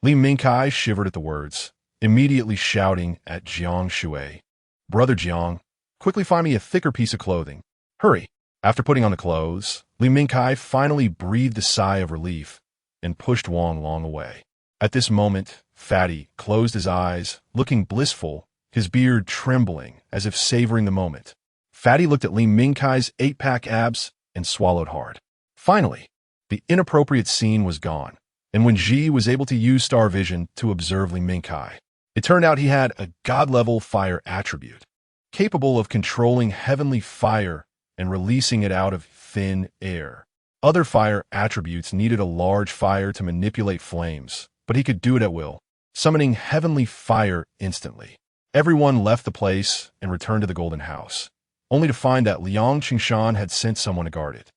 Li Mingkai shivered at the words, immediately shouting at Jiang Shui, "Brother Jiang, quickly find me a thicker piece of clothing. Hurry." After putting on the clothes, Li Mingkai finally breathed a sigh of relief and pushed Wang Long away. At this moment, Fatty closed his eyes, looking blissful, his beard trembling as if savoring the moment. Fatty looked at Li Mingkai's 8-pack abs and swallowed hard. Finally, the inappropriate scene was gone, and when Ji was able to use star vision to observe Li Mingkai, it turned out he had a god-level fire attribute, capable of controlling heavenly fire and releasing it out of thin air. Other fire attributes needed a large fire to manipulate flames, but he could do it at will, summoning heavenly fire instantly. Everyone left the place and returned to the Golden House, only to find that Liang Qingshan had sent someone to guard it,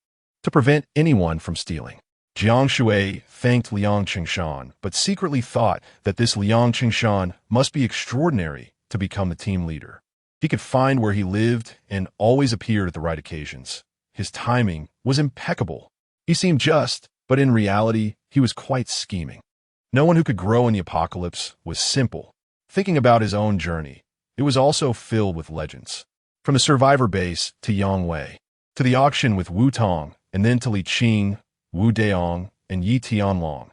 to prevent anyone from stealing. Jiang Shui thanked Liang Qingshan, but secretly thought that this Liang Qingshan must be extraordinary to become the team leader. He could find where he lived and always appeared at the right occasions. His timing was impeccable. He seemed just, but in reality, he was quite scheming. No one who could grow in the apocalypse was simple. Thinking about his own journey, it was also filled with legends. From the survivor base to Yang Wei, to the auction with Wu Tong, and then to Li Qing, Wu Deong, and Yi Tianlong.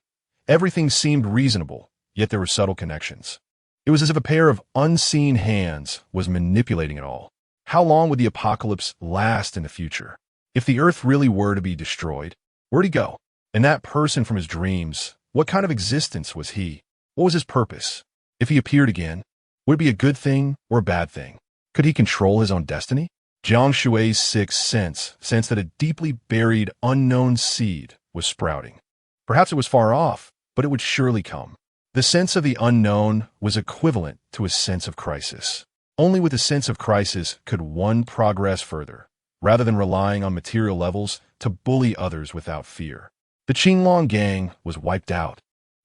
Everything seemed reasonable, yet there were subtle connections. It was as if a pair of unseen hands was manipulating it all. How long would the apocalypse last in the future? If the Earth really were to be destroyed, where'd he go? And that person from his dreams, what kind of existence was he? What was his purpose? If he appeared again, would it be a good thing or a bad thing? Could he control his own destiny? Jiang Shui's sixth sense sensed that a deeply buried, unknown seed was sprouting. Perhaps it was far off, but it would surely come. The sense of the unknown was equivalent to a sense of crisis. Only with a sense of crisis could one progress further, rather than relying on material levels to bully others without fear. The Qinglong gang was wiped out,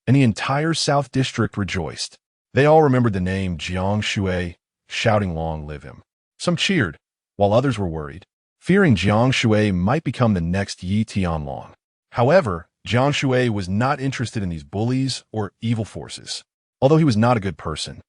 and the entire South District rejoiced. They all remembered the name Jiang Shui, shouting long live him. Some cheered, while others were worried, fearing Jiang Shui might become the next Yi Tianlong. However, Jiang Shui was not interested in these bullies or evil forces. Although he was not a good person,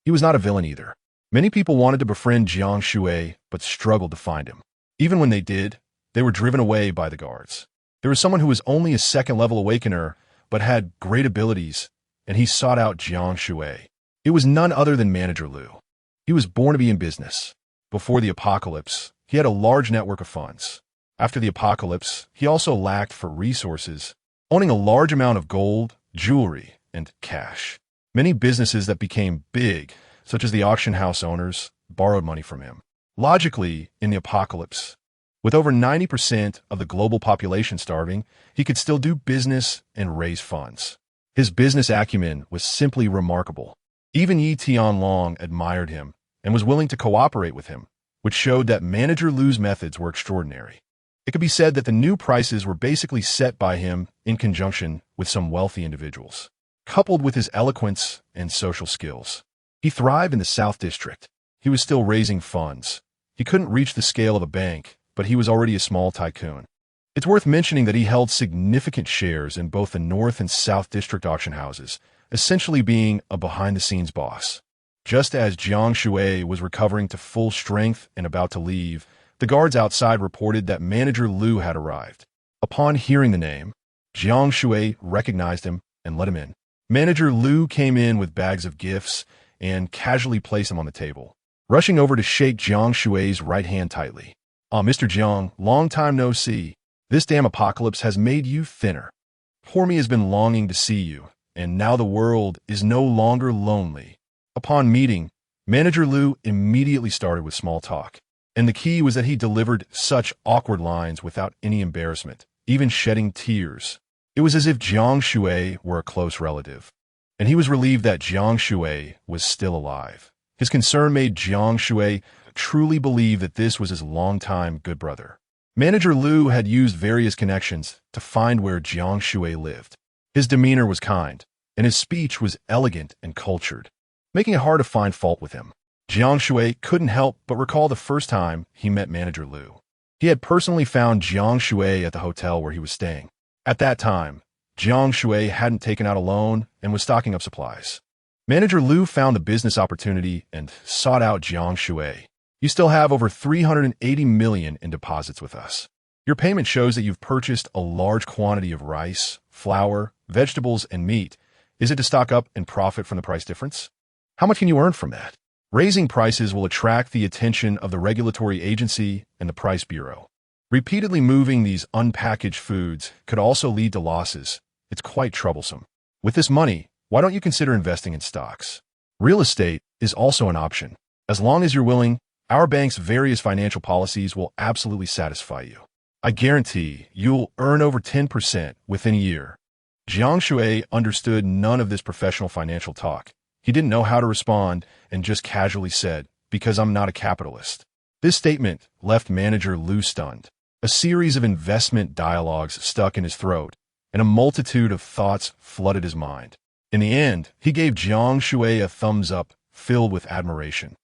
he was not a villain either. Many people wanted to befriend Jiang Shui, but struggled to find him. Even when they did, they were driven away by the guards. There was someone who was only a second-level awakener, but had great abilities, and he sought out Jiang Shui. It was none other than Manager Lu. He was born to be in business. Before the apocalypse, he had a large network of funds. After the apocalypse, he also lacked for resources, owning a large amount of gold, jewelry, and cash. Many businesses that became big, such as the auction house owners, borrowed money from him. Logically, in the apocalypse, with over 90% of the global population starving, he could still do business and raise funds. His business acumen was simply remarkable. Even Yi Tianlong admired him and was willing to cooperate with him, which showed that Manager Lu's methods were extraordinary. It could be said that the new prices were basically set by him in conjunction with some wealthy individuals. Coupled with his eloquence and social skills, he thrived in the South District. He was still raising funds. He couldn't reach the scale of a bank, but he was already a small tycoon. It's worth mentioning that he held significant shares in both the North and South District auction houses, essentially being a behind-the-scenes boss. Just as Jiang Shui was recovering to full strength and about to leave, the guards outside reported that Manager Lu had arrived. Upon hearing the name, Jiang Shui recognized him and let him in. Manager Lu came in with bags of gifts and casually placed them on the table, rushing over to shake Jiang Shui's right hand tightly. Mr. Jiang, long time no see. This damn apocalypse has made you thinner. Poor me has been longing to see you, and now the world is no longer lonely. Upon meeting, Manager Lu immediately started with small talk, and the key was that he delivered such awkward lines without any embarrassment, even shedding tears. It was as if Jiang Shui were a close relative. and he was relieved that Jiang Shui was still alive. His concern made Jiang Shui truly believe that this was his longtime good brother. Manager Liu had used various connections to find where Jiang Shui lived. His demeanor was kind, and his speech was elegant and cultured, making it hard to find fault with him. Jiang Shui couldn't help but recall the first time he met Manager Liu. He had personally found Jiang Shui at the hotel where he was staying. At that time, Jiang Shui hadn't taken out a loan and was stocking up supplies. Manager Liu found the business opportunity and sought out Jiang Shui. "You still have over 380 million in deposits with us. Your payment shows that you've purchased a large quantity of rice, flour, vegetables, and meat. Is it to stock up and profit from the price difference? How much can you earn from that?" Raising prices will attract the attention of the regulatory agency and the price bureau. Repeatedly moving these unpackaged foods could also lead to losses. It's quite troublesome. With this money, why don't you consider investing in stocks? Real estate is also an option. As long as you're willing, our bank's various financial policies will absolutely satisfy you. I guarantee you'll earn over 10% within a year. Jiang Shui understood none of this professional financial talk. He didn't know how to respond and just casually said, "Because I'm not a capitalist." This statement left Manager Liu stunned. A series of investment dialogues stuck in his throat, and a multitude of thoughts flooded his mind. In the end, he gave Jiang Shui a thumbs up filled with admiration,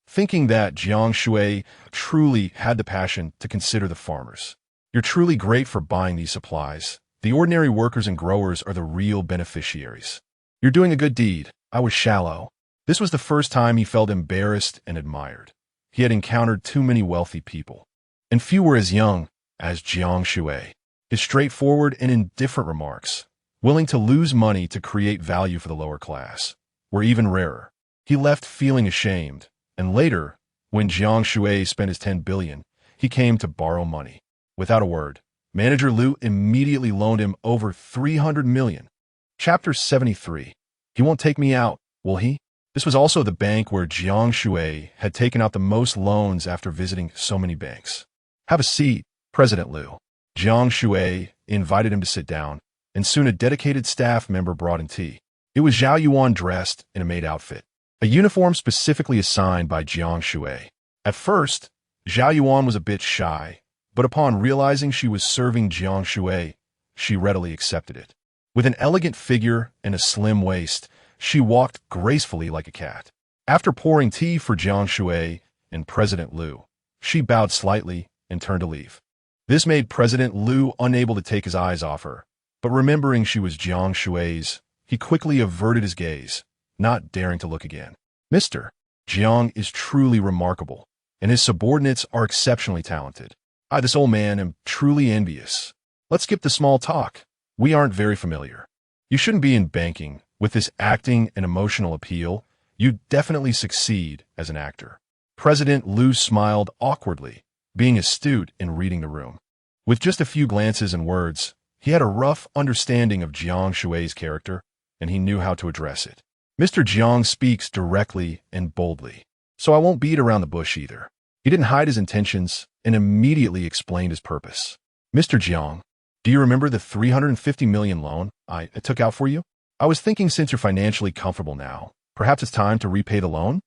thinking that Jiang Shui truly had the passion to consider the farmers. "You're truly great for buying these supplies. The ordinary workers and growers are the real beneficiaries. You're doing a good deed." I was shallow. This was the first time he felt embarrassed and admired. He had encountered too many wealthy people, and few were as young as Jiang Shui. His straightforward and indifferent remarks, willing to lose money to create value for the lower class, were even rarer. He left feeling ashamed, and later, when Jiang Shui spent his 10 billion, he came to borrow money. Without a word, Manager Liu immediately loaned him over 300 million. Chapter 73. He won't take me out, will he? This was also the bank where Jiang Shui had taken out the most loans after visiting so many banks. "Have a seat, President Liu." Jiang Shui invited him to sit down, and soon a dedicated staff member brought in tea. It was Zhao Yuan dressed in a maid outfit, a uniform specifically assigned by Jiang Shui. At first, Zhao Yuan was a bit shy, but upon realizing she was serving Jiang Shui, she readily accepted it. With an elegant figure and a slim waist, she walked gracefully like a cat. After pouring tea for Jiang Shui and President Liu, she bowed slightly and turned to leave. This made President Liu unable to take his eyes off her, but remembering she was Jiang Shui's, he quickly averted his gaze, not daring to look again. "Mr. Jiang is truly remarkable, and his subordinates are exceptionally talented. This old man, am truly envious. Let's skip the small talk. We aren't very familiar. You shouldn't be in banking. With this acting and emotional appeal, you'd definitely succeed as an actor." President Liu smiled awkwardly, being astute in reading the room. With just a few glances and words, he had a rough understanding of Jiang Shui's character, and he knew how to address it. "Mr. Jiang speaks directly and boldly, so I won't beat around the bush either." He didn't hide his intentions and immediately explained his purpose. "Mr. Jiang, do you remember the 350 million loan I took out for you? I was thinking since you're financially comfortable now, perhaps it's time to repay the loan?"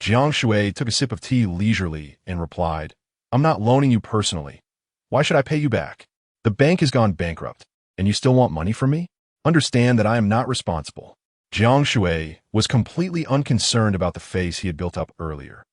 Jiang Shui took a sip of tea leisurely and replied, "I'm not loaning you personally. Why should I pay you back? The bank has gone bankrupt, and you still want money from me? Understand that I am not responsible." Jiang Shui was completely unconcerned about the face he had built up earlier,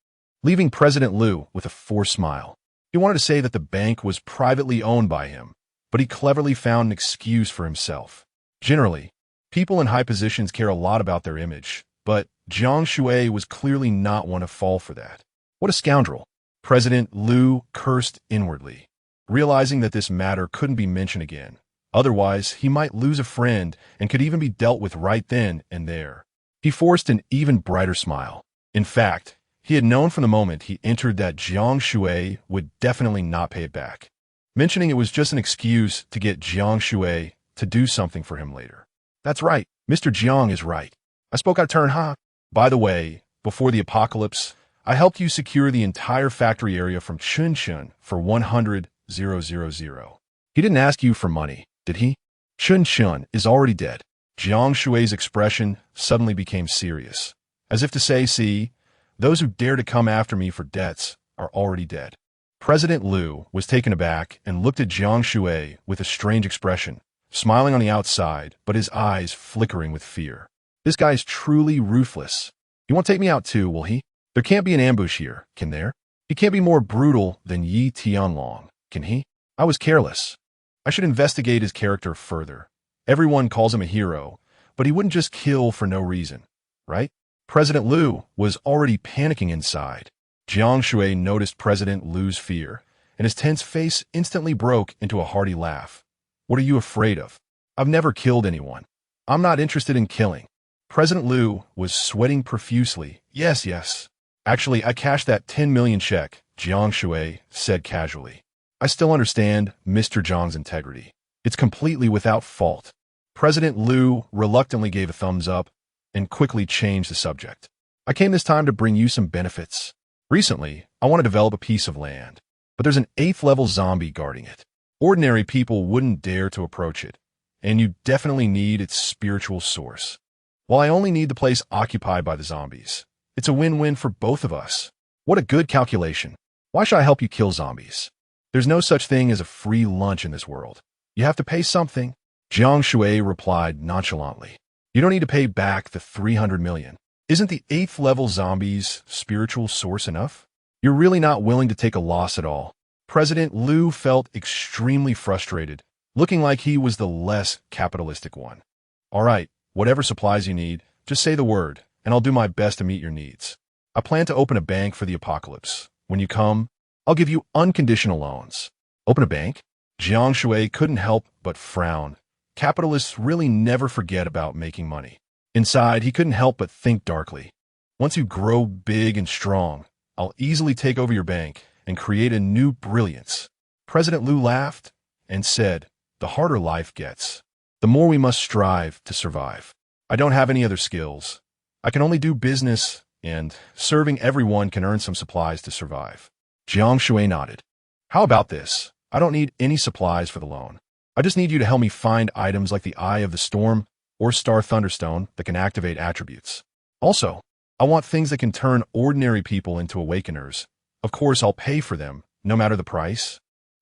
leaving President Liu with a forced smile. He wanted to say that the bank was privately owned by him, but he cleverly found an excuse for himself. Generally, people in high positions care a lot about their image, but Jiang Shui was clearly not one to fall for that. What a scoundrel! President Liu cursed inwardly, realizing that this matter couldn't be mentioned again. Otherwise, he might lose a friend and could even be dealt with right then and there. He forced an even brighter smile. In fact, he had known from the moment he entered that Jiang Shui would definitely not pay it back, mentioning it was just an excuse to get Jiang Shui to do something for him later. "That's right. Mr. Jiang is right. I spoke out of turn, huh? By the way, before the apocalypse, I helped you secure the entire factory area from Chunchun for 100,000. He didn't ask you for money, did he? Chunchun is already dead. Jiang Shui's expression suddenly became serious, as if to say, see, those who dare to come after me for debts are already dead. President Liu was taken aback and looked at Jiang Shui with a strange expression, smiling on the outside, but his eyes flickering with fear. This guy's truly ruthless. He won't take me out too, will he? There can't be an ambush here, can there? He can't be more brutal than Yi Tianlong, can he? I was careless. I should investigate his character further. Everyone calls him a hero, but he wouldn't just kill for no reason, right? President Liu was already panicking inside. Jiang Shui noticed President Liu's fear, and his tense face instantly broke into a hearty laugh. What are you afraid of? I've never killed anyone. I'm not interested in killing. President Liu was sweating profusely. Yes. Actually, I cashed that 10 million check, Jiang Shui said casually. I still understand Mr. Zhang's integrity. It's completely without fault. President Liu reluctantly gave a thumbs up and quickly changed the subject. I came this time to bring you some benefits. Recently, I want to develop a piece of land, but there's an 8th level zombie guarding it. Ordinary people wouldn't dare to approach it, and you definitely need its spiritual source. While I only need the place occupied by the zombies, it's a win-win for both of us. What a good calculation. Why should I help you kill zombies? There's no such thing as a free lunch in this world. You have to pay something. Jiang Shui replied nonchalantly. You don't need to pay back the 300 million. Isn't the 8th level zombies' spiritual source enough? You're really not willing to take a loss at all. President Liu felt extremely frustrated, looking like he was the less capitalistic one. All right, whatever supplies you need, just say the word, and I'll do my best to meet your needs. I plan to open a bank for the apocalypse. When you come, I'll give you unconditional loans. Open a bank? Jiang Shui couldn't help but frown. Capitalists really never forget about making money. Inside, he couldn't help but think darkly. Once you grow big and strong, I'll easily take over your bank and create a new brilliance. President Liu laughed and said, the harder life gets, the more we must strive to survive. I don't have any other skills. I can only do business, and serving everyone can earn some supplies to survive. Jiang Shui nodded. How about this? I don't need any supplies for the loan. I just need you to help me find items like the Eye of the Storm or Star Thunderstone that can activate attributes. Also, I want things that can turn ordinary people into awakeners. Of course, I'll pay for them, no matter the price.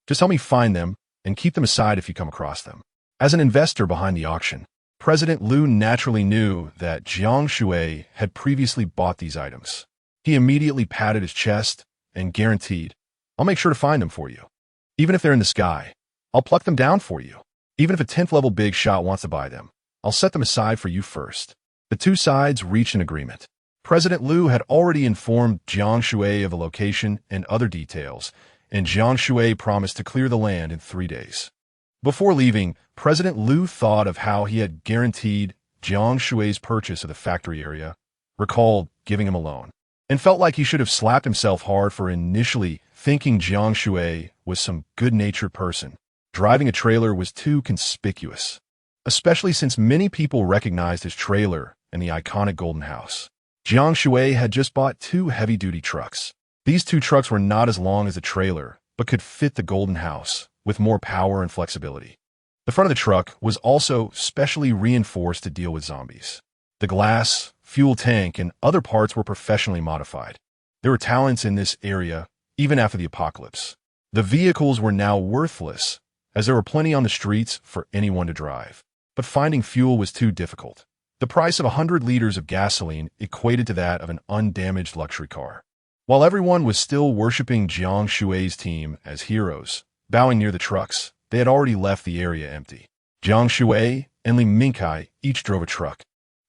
Just help me find them and keep them aside if you come across them. As an investor behind the auction, President Liu naturally knew that Jiang Shui had previously bought these items. He immediately patted his chest and guaranteed, I'll make sure to find them for you. Even if they're in the sky, I'll pluck them down for you. Even if a 10th level big shot wants to buy them, I'll set them aside for you first. The two sides reached an agreement. President Liu had already informed Jiang Shui of the location and other details, and Jiang Shui promised to clear the land in 3 days. Before leaving, President Liu thought of how he had guaranteed Jiang Shui's purchase of the factory area, recalled giving him a loan, and felt like he should have slapped himself hard for initially thinking Jiang Shui was some good-natured person. Driving a trailer was too conspicuous, especially since many people recognized his trailer and the iconic Golden House. Jiang Shui had just bought 2 heavy-duty trucks. These 2 trucks were not as long as the trailer, but could fit the Golden House with more power and flexibility. The front of the truck was also specially reinforced to deal with zombies. The glass, fuel tank, and other parts were professionally modified. There were talents in this area, even after the apocalypse. The vehicles were now worthless, as there were plenty on the streets for anyone to drive. But finding fuel was too difficult. The price of 100 liters of gasoline equated to that of an undamaged luxury car. While everyone was still worshipping Jiang Shui's team as heroes, bowing near the trucks, they had already left the area empty. Jiang Shui and Li Mingkai each drove a truck,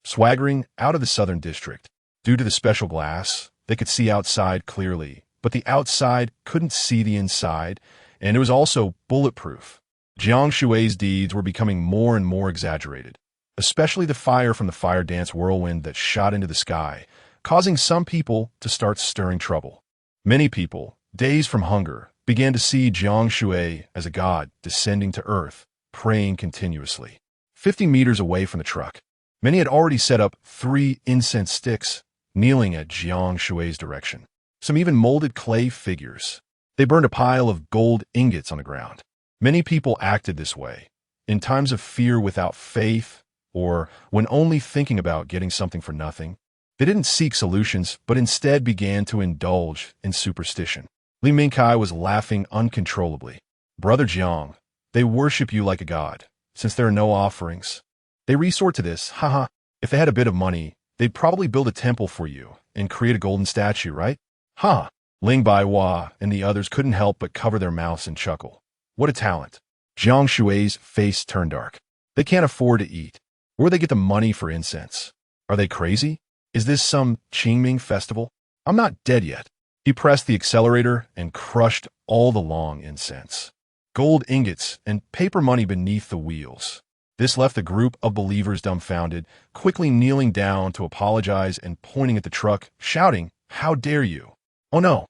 swaggering out of the southern district. Due to the special glass, they could see outside clearly, but the outside couldn't see the inside, and it was also bulletproof. Jiang Shui's deeds were becoming more and more exaggerated, especially the fire from the fire dance whirlwind that shot into the sky, causing some people to start stirring trouble. Many people, dazed from hunger, began to see Jiang Shui as a god descending to earth, praying continuously. 50 meters away from the truck, many had already set up 3 incense sticks, kneeling at Jiang Shui's direction. Some even molded clay figures. They burned a pile of gold ingots on the ground. Many people acted this way. In times of fear without faith, or when only thinking about getting something for nothing. They didn't seek solutions, but instead began to indulge in superstition. Li Mingkai was laughing uncontrollably. Brother Jiang, they worship you like a god, since there are no offerings. They resort to this, haha. If they had a bit of money, they'd probably build a temple for you and create a golden statue, right? Ha! Ling Baihua and the others couldn't help but cover their mouths and chuckle. What a talent. Jiang Shui's face turned dark. They can't afford to eat. Where do they get the money for incense? Are they crazy? Is this some Qingming festival? I'm not dead yet. He pressed the accelerator and crushed all the long incense. Gold ingots and paper money beneath the wheels. This left the group of believers dumbfounded, quickly kneeling down to apologize and pointing at the truck, shouting, "How dare you? Oh no!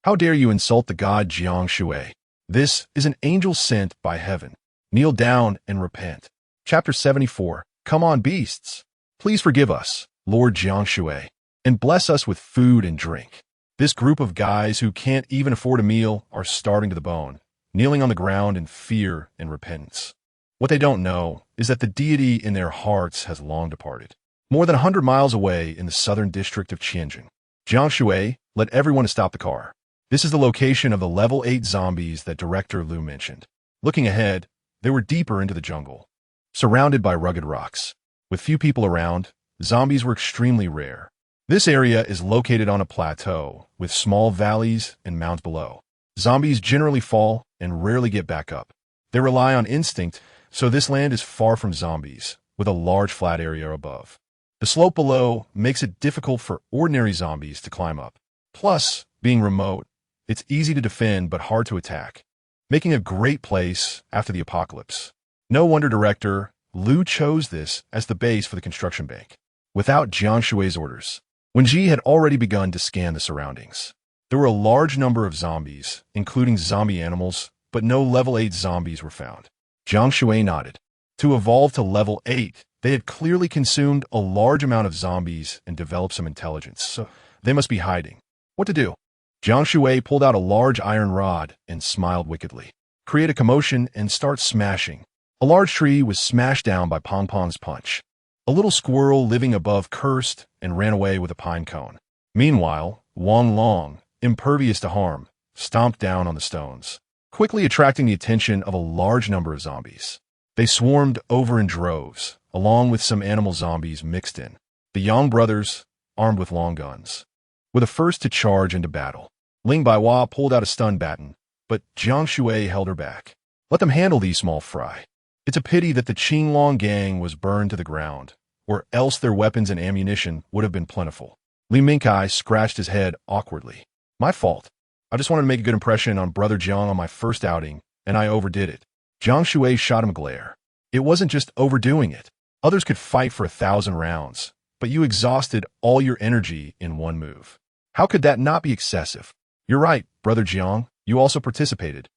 How dare you insult the god Jiang Shui? This is an angel sent by heaven. Kneel down and repent." Chapter 74. Come on, beasts. Please forgive us, Lord Jiang Shui, and bless us with food and drink. This group of guys who can't even afford a meal are starving to the bone, kneeling on the ground in fear and repentance. What they don't know is that the deity in their hearts has long departed. More than 100 miles away in the southern district of Tianjin, Jiang Shui led everyone to stop the car. This is the location of the level 8 zombies that Director Liu mentioned. Looking ahead, they were deeper into the jungle, surrounded by rugged rocks. With few people around, zombies were extremely rare. This area is located on a plateau, with small valleys and mounds below. Zombies generally fall and rarely get back up. They rely on instinct, so this land is far from zombies, with a large flat area above. The slope below makes it difficult for ordinary zombies to climb up. Plus, being remote, it's easy to defend but hard to attack, making a great place after the apocalypse. No wonder Director Liu chose this as the base for the construction bank. Without Jiang Shui's orders, Wenji had already begun to scan the surroundings. There were a large number of zombies, including zombie animals, but no level 8 zombies were found. Jiang Shui nodded. To evolve to level 8, they had clearly consumed a large amount of zombies and developed some intelligence, so they must be hiding. What to do? Jiang Shui pulled out a large iron rod and smiled wickedly. Create a commotion and start smashing. A large tree was smashed down by Pong Pong's punch. A little squirrel living above cursed and ran away with a pine cone. Meanwhile, Wang Long, impervious to harm, stomped down on the stones, quickly attracting the attention of a large number of zombies. They swarmed over in droves, along with some animal zombies mixed in. The Yang brothers, armed with long guns, were the first to charge into battle. Ling Baihua pulled out a stun baton, but Jiang Shui held her back. Let them handle these small fry. It's a pity that the Qinglong gang was burned to the ground, or else their weapons and ammunition would have been plentiful. Li Mingkai scratched his head awkwardly. My fault. I just wanted to make a good impression on Brother Jiang on my first outing, and I overdid it. Jiang Shui shot him a glare. It wasn't just overdoing it. Others could fight for 1,000 rounds, but you exhausted all your energy in one move. How could that not be excessive? You're right, Brother Jiang. You also participated.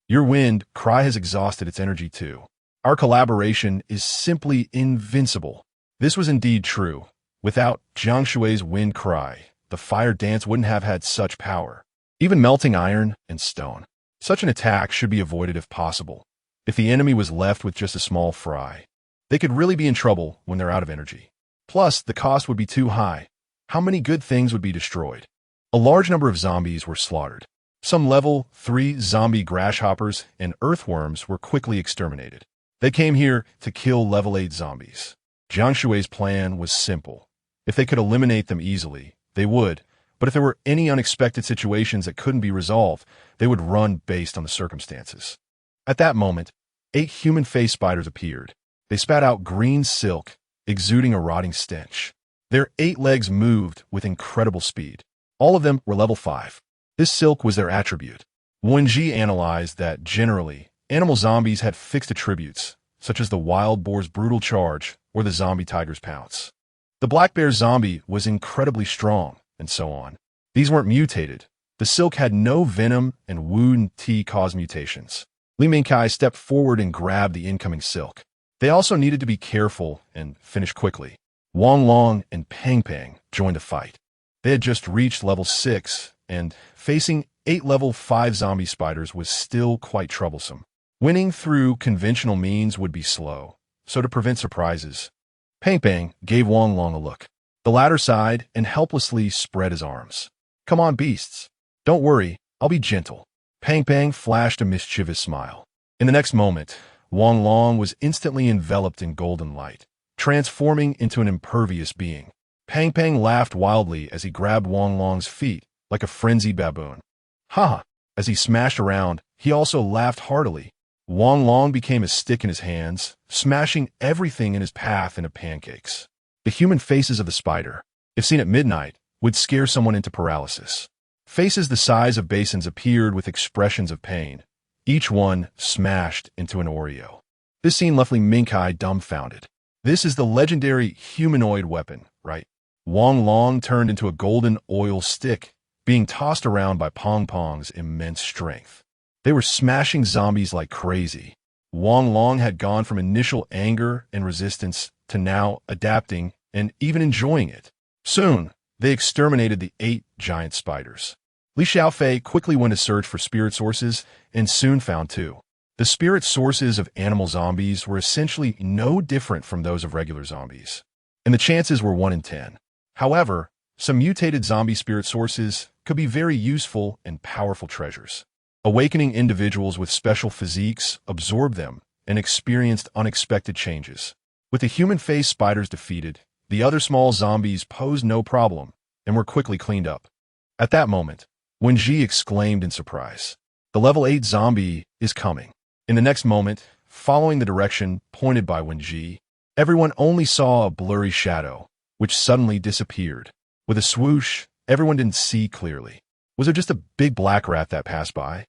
Your wind cry has exhausted its energy too. Our collaboration is simply invincible. This was indeed true. Without Jiang Shui's wind cry, the fire dance wouldn't have had such power. Even melting iron and stone. Such an attack should be avoided if possible. If the enemy was left with just a small fry, they could really be in trouble when they're out of energy. Plus, the cost would be too high. How many good things would be destroyed? A large number of zombies were slaughtered. Some level 3 zombie grasshoppers and earthworms were quickly exterminated. They came here to kill level 8 zombies. Jiang Shui's plan was simple. If they could eliminate them easily, they would, but if there were any unexpected situations that couldn't be resolved, they would run based on the circumstances. At that moment, 8 human face spiders appeared. They spat out green silk, exuding a rotting stench. Their 8 legs moved with incredible speed. All of them were level 5. This silk was their attribute. Wenji analyzed that, generally, animal zombies had fixed attributes, such as the wild boar's brutal charge or the zombie tiger's pounce. The black bear zombie was incredibly strong, and so on. These weren't mutated. The silk had no venom, and Wu Ti caused mutations. Li Mingkai stepped forward and grabbed the incoming silk. They also needed to be careful and finish quickly. Wang Long and Pang Pang joined the fight. They had just reached level 6, and facing 8 level 5 zombie spiders was still quite troublesome. Winning through conventional means would be slow, so to prevent surprises, Pang Pang gave Wang Long a look. The latter sighed and helplessly spread his arms. Come on, beasts. Don't worry, I'll be gentle. Pang Pang flashed a mischievous smile. In the next moment, Wang Long was instantly enveloped in golden light, transforming into an impervious being. Pang Pang laughed wildly as he grabbed Wang Long's feet like a frenzied baboon. Ha! As he smashed around, he also laughed heartily. Wang Long became a stick in his hands, smashing everything in his path into pancakes. The human faces of the spider, if seen at midnight, would scare someone into paralysis. Faces the size of basins appeared with expressions of pain, each one smashed into an Oreo. This scene left Li Mingkai dumbfounded. This is the legendary humanoid weapon, right? Wang Long turned into a golden oil stick, being tossed around by Pong Pong's immense strength. They were smashing zombies like crazy. Wang Long had gone from initial anger and resistance to now adapting and even enjoying it. Soon, they exterminated the 8 giant spiders. Li Xiaofei quickly went to search for spirit sources and soon found 2. The spirit sources of animal zombies were essentially no different from those of regular zombies, and the chances were 1 in 10. However, some mutated zombie spirit sources could be very useful and powerful treasures. Awakening individuals with special physiques absorbed them and experienced unexpected changes. With the human-faced spiders defeated, the other small zombies posed no problem and were quickly cleaned up. At that moment, Wen Ji exclaimed in surprise, "The level 8 zombie is coming." In the next moment, following the direction pointed by Wen Ji, everyone only saw a blurry shadow, which suddenly disappeared. With a swoosh, everyone didn't see clearly. Was there just a big black rat that passed by?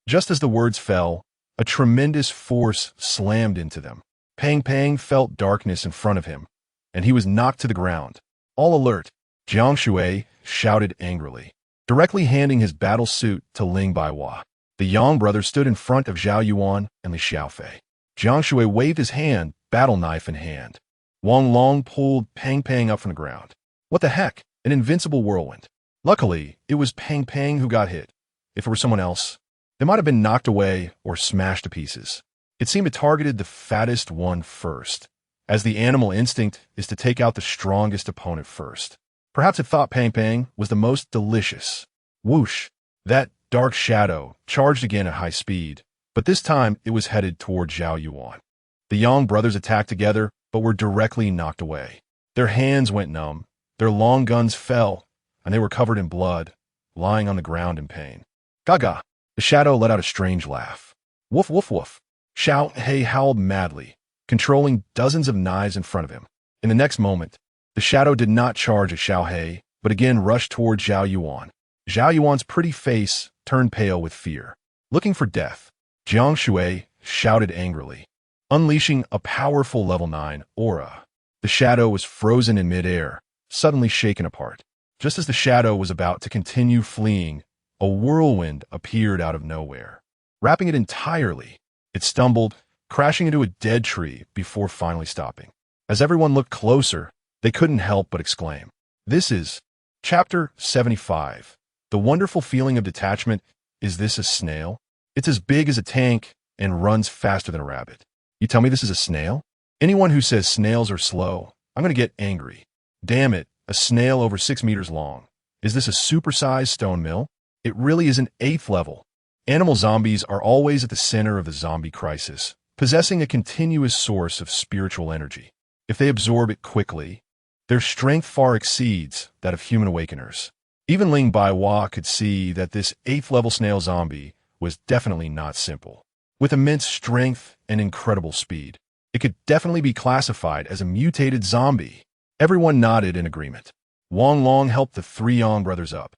Just as the words fell, a tremendous force slammed into them. Pang Pang felt darkness in front of him, and he was knocked to the ground. All alert, Jiang Shui shouted angrily, directly handing his battle suit to Ling Baihua. The Yang brothers stood in front of Zhao Yuan and Li Xiaofei. Jiang Shui waved his hand, battle knife in hand. Wang Long pulled Pang Pang up from the ground. What the heck? An invincible whirlwind. Luckily, it was Pang Pang who got hit. If it were someone else, they might have been knocked away or smashed to pieces. It seemed it targeted the fattest one first, as the animal instinct is to take out the strongest opponent first. Perhaps it thought Pang Pang was the most delicious. Whoosh! That dark shadow charged again at high speed, but this time it was headed toward Zhao Yuan. The Yang brothers attacked together, but were directly knocked away. Their hands went numb, their long guns fell, and they were covered in blood, lying on the ground in pain. Gaga! The shadow let out a strange laugh. Woof, woof, woof. Xiao He howled madly, controlling dozens of knives in front of him. In the next moment, the shadow did not charge at Xiao He, but again rushed toward Zhao Yuan. Zhao Yuan's pretty face turned pale with fear. Looking for death, Jiang Shui shouted angrily, unleashing a powerful level 9 aura. The shadow was frozen in midair, suddenly shaken apart. Just as the shadow was about to continue fleeing, a whirlwind appeared out of nowhere, wrapping it entirely. It stumbled, crashing into a dead tree before finally stopping. As everyone looked closer, they couldn't help but exclaim, "This is..." Chapter 75. The wonderful feeling of detachment. Is this a snail? It's as big as a tank and runs faster than a rabbit. You tell me this is a snail? Anyone who says snails are slow, I'm going to get angry. Damn it, a snail over 6 meters long. Is this a supersized stone mill? It really is an 8th level. Animal zombies are always at the center of the zombie crisis, possessing a continuous source of spiritual energy. If they absorb it quickly, their strength far exceeds that of human awakeners. Even Ling Baihua could see that this 8th level snail zombie was definitely not simple. With immense strength and incredible speed, it could definitely be classified as a mutated zombie. Everyone nodded in agreement. Wang Long helped the 3 Yang brothers up,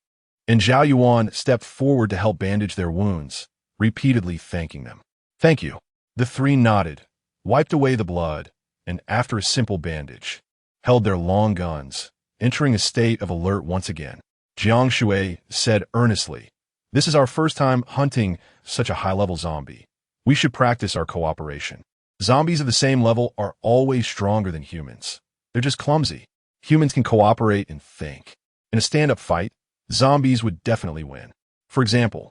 and Zhao Yuan stepped forward to help bandage their wounds, repeatedly thanking them. "Thank you." The 3 nodded, wiped away the blood, and after a simple bandage, held their long guns, entering a state of alert once again. Jiang Shui said earnestly, "This is our first time hunting such a high-level zombie. We should practice our cooperation. Zombies of the same level are always stronger than humans. They're just clumsy. Humans can cooperate and think. In a stand-up fight, zombies would definitely win. For example,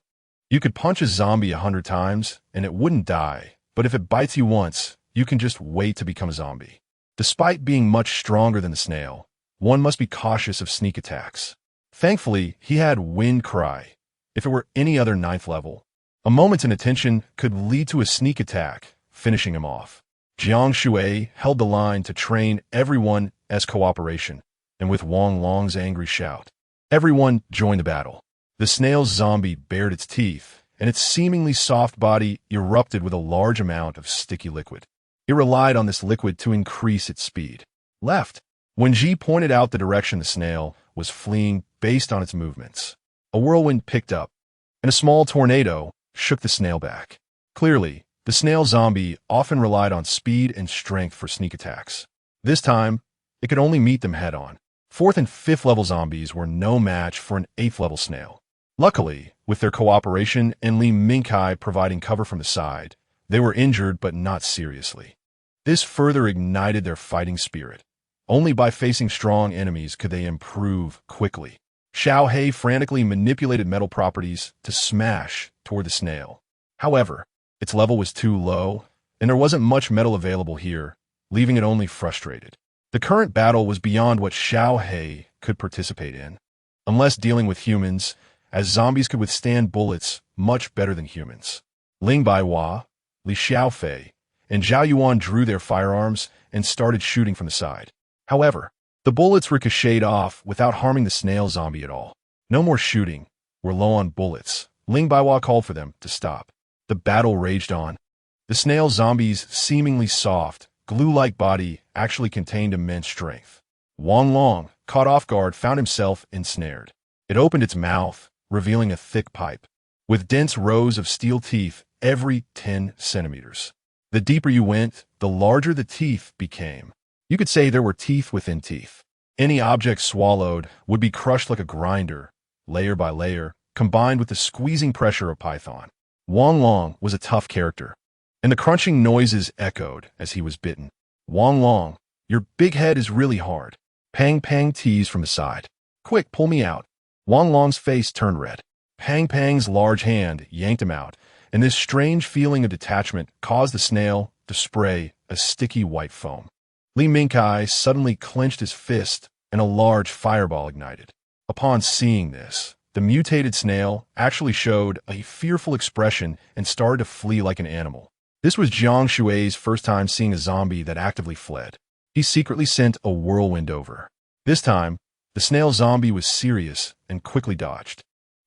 you could punch a zombie 100 times and it wouldn't die, but if it bites you once, you can just wait to become a zombie. Despite being much stronger than the snail, one must be cautious of sneak attacks. Thankfully, he had Wind Cry. If it were any other 9th level, a moment's inattention could lead to a sneak attack, finishing him off. Jiang Shui held the line to train everyone as cooperation, and with Wang Long's angry shout, everyone joined the battle. The snail's zombie bared its teeth, and its seemingly soft body erupted with a large amount of sticky liquid. It relied on this liquid to increase its speed. Left. When Ji pointed out the direction the snail was fleeing based on its movements, a whirlwind picked up, and a small tornado shook the snail back. Clearly, the snail zombie often relied on speed and strength for sneak attacks. This time, it could only meet them head-on. 4th and 5th level zombies were no match for an 8th level snail. Luckily, with their cooperation and Li Mingkai providing cover from the side, they were injured but not seriously. This further ignited their fighting spirit. Only by facing strong enemies could they improve quickly. Xiao Hei frantically manipulated metal properties to smash toward the snail. However, its level was too low, and there wasn't much metal available here, leaving it only frustrated. The current battle was beyond what Xiao Hei could participate in. Unless dealing with humans, as zombies could withstand bullets much better than humans. Ling Baihua, Li Xiaofei, and Zhao Yuan drew their firearms and started shooting from the side. However, the bullets ricocheted off without harming the snail zombie at all. No more shooting. We're low on bullets. Ling Baihua called for them to stop. The battle raged on. The snail zombie's seemingly soft, glue-like body actually contained immense strength. Wang Long, caught off guard, found himself ensnared. It opened its mouth, revealing a thick pipe, with dense rows of steel teeth every 10 centimeters. The deeper you went, the larger the teeth became. You could say there were teeth within teeth. Any object swallowed would be crushed like a grinder, layer by layer, combined with the squeezing pressure of Python. Wang Long was a tough character, and the crunching noises echoed as he was bitten. Wang Long, your big head is really hard. Pang Pang teased from the side. Quick, pull me out. Wang Long's face turned red. Pang Pang's large hand yanked him out, and this strange feeling of detachment caused the snail to spray a sticky white foam. Li Mingkai suddenly clenched his fist, and a large fireball ignited. Upon seeing this, the mutated snail actually showed a fearful expression and started to flee like an animal. This was Jiang Shui's first time seeing a zombie that actively fled. He secretly sent a whirlwind over. This time, the snail zombie was serious and quickly dodged.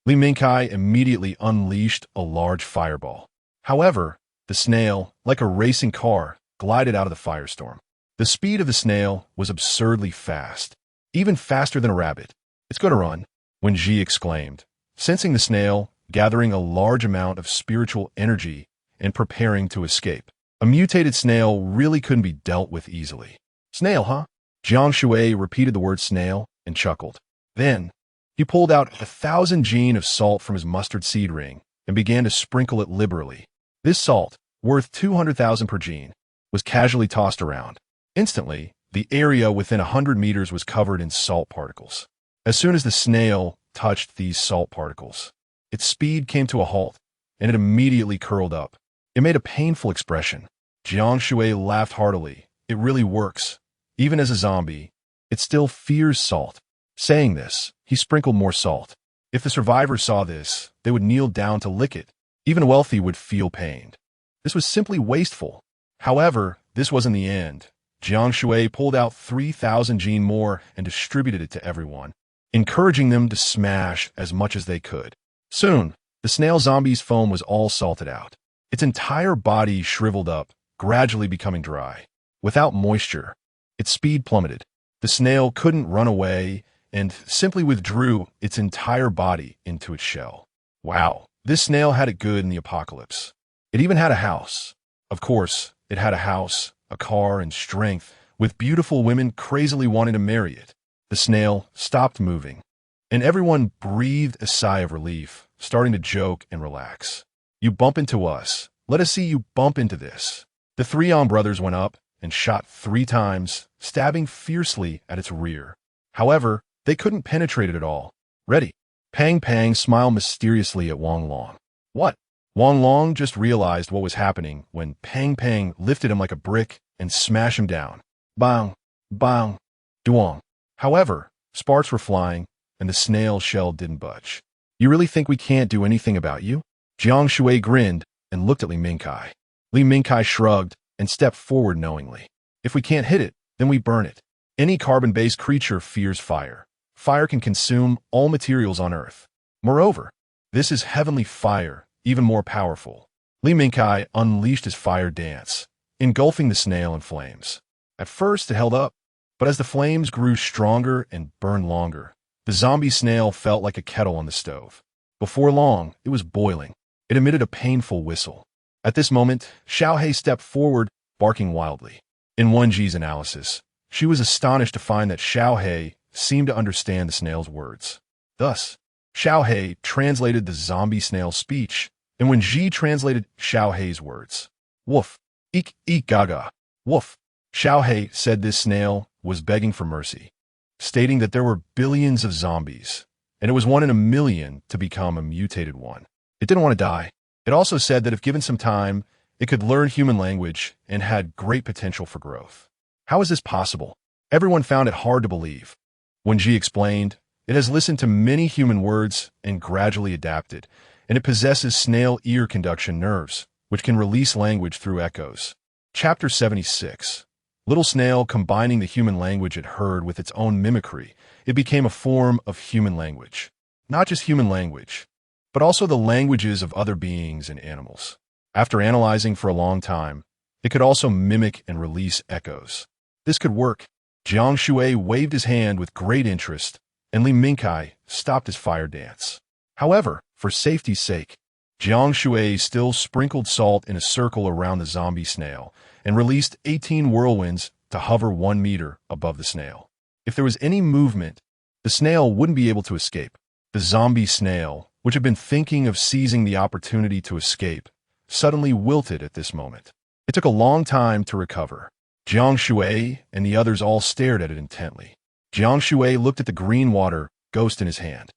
Li Mingkai immediately unleashed a large fireball. However, the snail, like a racing car, glided out of the firestorm. The speed of the snail was absurdly fast, even faster than a rabbit. It's going to run, Wen Ji exclaimed, sensing the snail gathering a large amount of spiritual energy and preparing to escape. A mutated snail really couldn't be dealt with easily. Snail, huh? Jiang Shui repeated the word snail and chuckled. Then, he pulled out 1,000 gene of salt from his mustard seed ring and began to sprinkle it liberally. This salt, worth 200,000 per gene, was casually tossed around. Instantly, the area within 100 meters was covered in salt particles. As soon as the snail touched these salt particles, its speed came to a halt, and it immediately curled up. It made a painful expression. Jiang Shui laughed heartily. It really works. Even as a zombie, it still fears salt. Saying this, he sprinkled more salt. If the survivors saw this, they would kneel down to lick it. Even wealthy would feel pained. This was simply wasteful. However, this wasn't the end. Jiang Shui pulled out 3,000 gene more and distributed it to everyone, encouraging them to smash as much as they could. Soon, the snail zombie's foam was all salted out. Its entire body shriveled up, gradually becoming dry. Without moisture, its speed plummeted. The snail couldn't run away and simply withdrew its entire body into its shell. Wow, this snail had it good in the apocalypse. It even had a house. Of course, it had a house, a car, and strength, with beautiful women crazily wanting to marry it. The snail stopped moving, and everyone breathed a sigh of relief, starting to joke and relax. You bump into us. Let us see you bump into this. The three An brothers went up and shot 3 times, stabbing fiercely at its rear. However, they couldn't penetrate it at all. Ready. Pang Pang smiled mysteriously at Wang Long. What? Wang Long just realized what was happening when Pang Pang lifted him like a brick and smashed him down. Bang, bang, duong. However, sparks were flying, and the snail shell didn't budge. You really think we can't do anything about you? Jiang Shui grinned and looked at Li Mingkai. Li Mingkai shrugged and stepped forward knowingly. If we can't hit it, then we burn it. Any carbon-based creature fears fire. Fire can consume all materials on Earth. Moreover, this is heavenly fire, even more powerful. Li Mingkai unleashed his fire dance, engulfing the snail in flames. At first, it held up, but as the flames grew stronger and burned longer, the zombie snail felt like a kettle on the stove. Before long, it was boiling. It emitted a painful whistle. At this moment, Xiaohei stepped forward, barking wildly. In Wenji's analysis, she was astonished to find that Xiaohei seemed to understand the snail's words. Thus, Xiaohei translated the zombie snail's speech, and Wenji translated Xiaohei's words. Woof, eek, eek, gaga, woof. Xiaohei said this snail was begging for mercy, stating that there were billions of zombies, and it was 1 in a million to become a mutated one. It didn't want to die. It also said that if given some time, it could learn human language and had great potential for growth. How is this possible? Everyone found it hard to believe. When Ji explained, it has listened to many human words and gradually adapted, and it possesses snail ear conduction nerves, which can release language through echoes. Chapter 76. Little snail combining the human language it heard with its own mimicry, it became a form of human language. Not just human language, but also the languages of other beings and animals. After analyzing for a long time, it could also mimic and release echoes. This could work. Jiang Shui waved his hand with great interest, and Li Mingkai stopped his fire dance. However, for safety's sake, Jiang Shui still sprinkled salt in a circle around the zombie snail and released 18 whirlwinds to hover 1 meter above the snail. If there was any movement, the snail wouldn't be able to escape. The zombie snail, which had been thinking of seizing the opportunity to escape, suddenly wilted at this moment. It took a long time to recover. Jiang Shui and the others all stared at it intently. Jiang Shui looked at the green water ghost in his hand.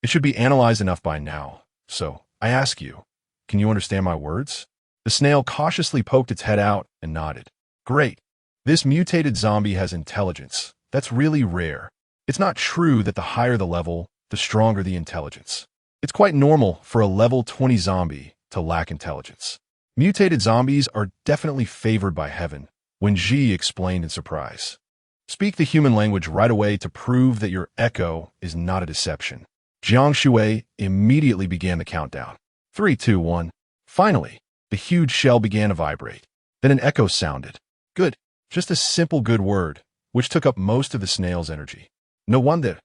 It should be analyzed enough by now, so I ask you, can you understand my words? The snail cautiously poked its head out and nodded. Great. This mutated zombie has intelligence. That's really rare. It's not true that the higher the level, the stronger the intelligence. It's quite normal for a level 20 zombie to lack intelligence. Mutated zombies are definitely favored by heaven, when Ji explained in surprise. Speak the human language right away to prove that your echo is not a deception. Jiang Shui immediately began the countdown. 3, 2, 1. Finally, the huge shell began to vibrate. Then an echo sounded. Good. Just a simple good word, which took up most of the snail's energy. No wonder.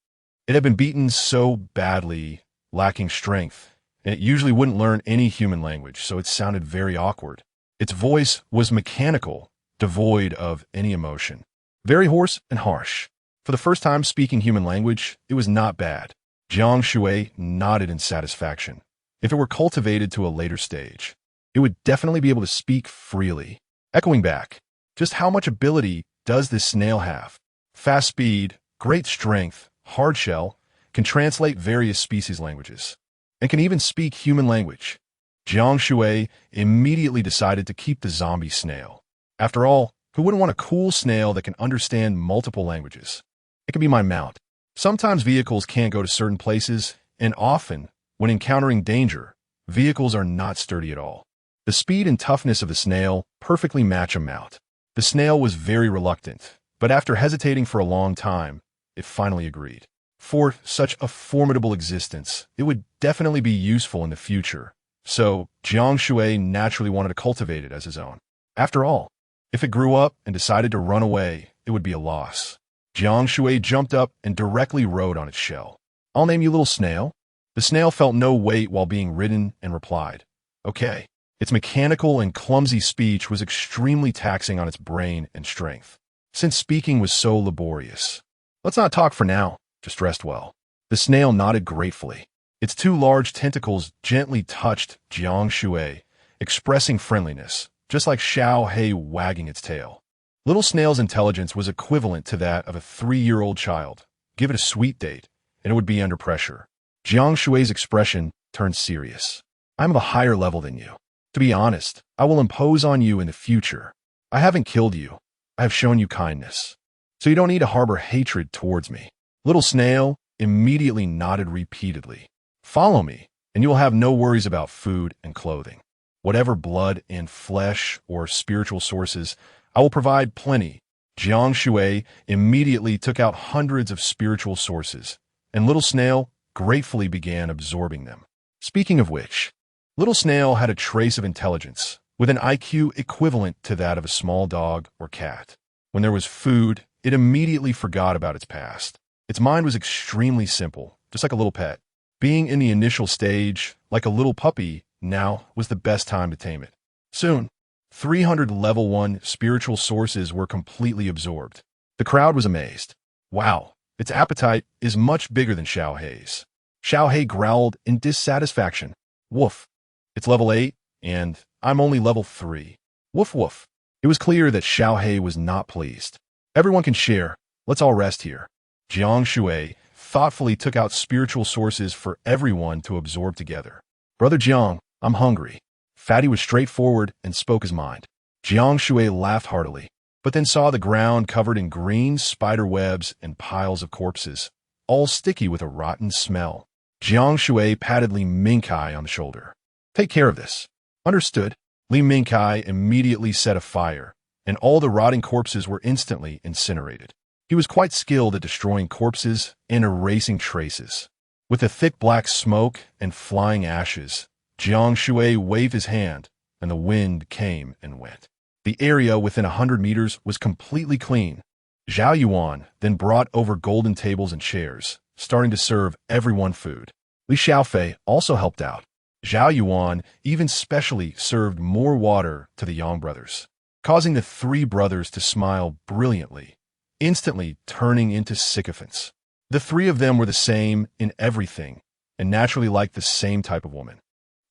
It had been beaten so badly, lacking strength, and it usually wouldn't learn any human language, so it sounded very awkward. Its voice was mechanical, devoid of any emotion. Very hoarse and harsh. For the first time speaking human language, it was not bad. Jiang Shui nodded in satisfaction. If it were cultivated to a later stage, it would definitely be able to speak freely. Echoing back, just how much ability does this snail have? Fast speed, great strength, hard shell, can translate various species languages, and can even speak human language. Jiang Shui immediately decided to keep the zombie snail. After all, who wouldn't want a cool snail that can understand multiple languages? It can be my mount. Sometimes vehicles can't go to certain places, and often, when encountering danger, vehicles are not sturdy at all. The speed and toughness of the snail perfectly match a mount. The snail was very reluctant, but after hesitating for a long time, it finally agreed. For such a formidable existence, it would definitely be useful in the future, so Jiang Shui naturally wanted to cultivate it as his own. After all, if it grew up and decided to run away, it would be a loss. Jiang Shui jumped up and directly rode on its shell. I'll name you Little Snail. The snail felt no weight while being ridden and replied, okay. Its mechanical and clumsy speech was extremely taxing on its brain and strength, since speaking was so laborious. Let's not talk for now, just rest well. The snail nodded gratefully. Its 2 large tentacles gently touched Jiang Shui, expressing friendliness, just like Xiaohei wagging its tail. Little Snail's intelligence was equivalent to that of a 3-year-old child. Give it a sweet date, and it would be under pressure. Jiang Shui's expression turned serious. I'm of a higher level than you. To be honest, I will impose on you in the future. I haven't killed you, I have shown you kindness, so you don't need to harbor hatred towards me. Little Snail immediately nodded repeatedly. Follow me, and you will have no worries about food and clothing. Whatever blood and flesh or spiritual sources, I will provide plenty. Jiang Shui immediately took out hundreds of spiritual sources, and Little Snail gratefully began absorbing them. Speaking of which, Little Snail had a trace of intelligence, with an IQ equivalent to that of a small dog or cat. When there was food, it immediately forgot about its past. Its mind was extremely simple, just like a little pet. Being in the initial stage, like a little puppy, now was the best time to tame it. Soon, 300 level 1 spiritual sources were completely absorbed. The crowd was amazed. Wow, its appetite is much bigger than Xiao Hei's. Xiao Hei growled in dissatisfaction. Woof. It's level 8, and I'm only level 3. Woof woof. It was clear that Xiao Hei was not pleased. Everyone can share. Let's all rest here. Jiang Shui thoughtfully took out spiritual sources for everyone to absorb together. Brother Jiang, I'm hungry. Fatty was straightforward and spoke his mind. Jiang Shui laughed heartily, but then saw the ground covered in green spider webs and piles of corpses, all sticky with a rotten smell. Jiang Shui patted Li Mingkai on the shoulder. Take care of this. Understood. Li Mingkai immediately set a fire, and all the rotting corpses were instantly incinerated. He was quite skilled at destroying corpses and erasing traces. With the thick black smoke and flying ashes, Jiang Shui waved his hand, and the wind came and went. The area within 100 meters was completely clean. Zhao Yuan then brought over golden tables and chairs, starting to serve everyone food. Li Xiaofei also helped out. Zhao Yuan even specially served more water to the Yang brothers, causing the three brothers to smile brilliantly, instantly turning into sycophants. The three of them were the same in everything, and naturally liked the same type of woman.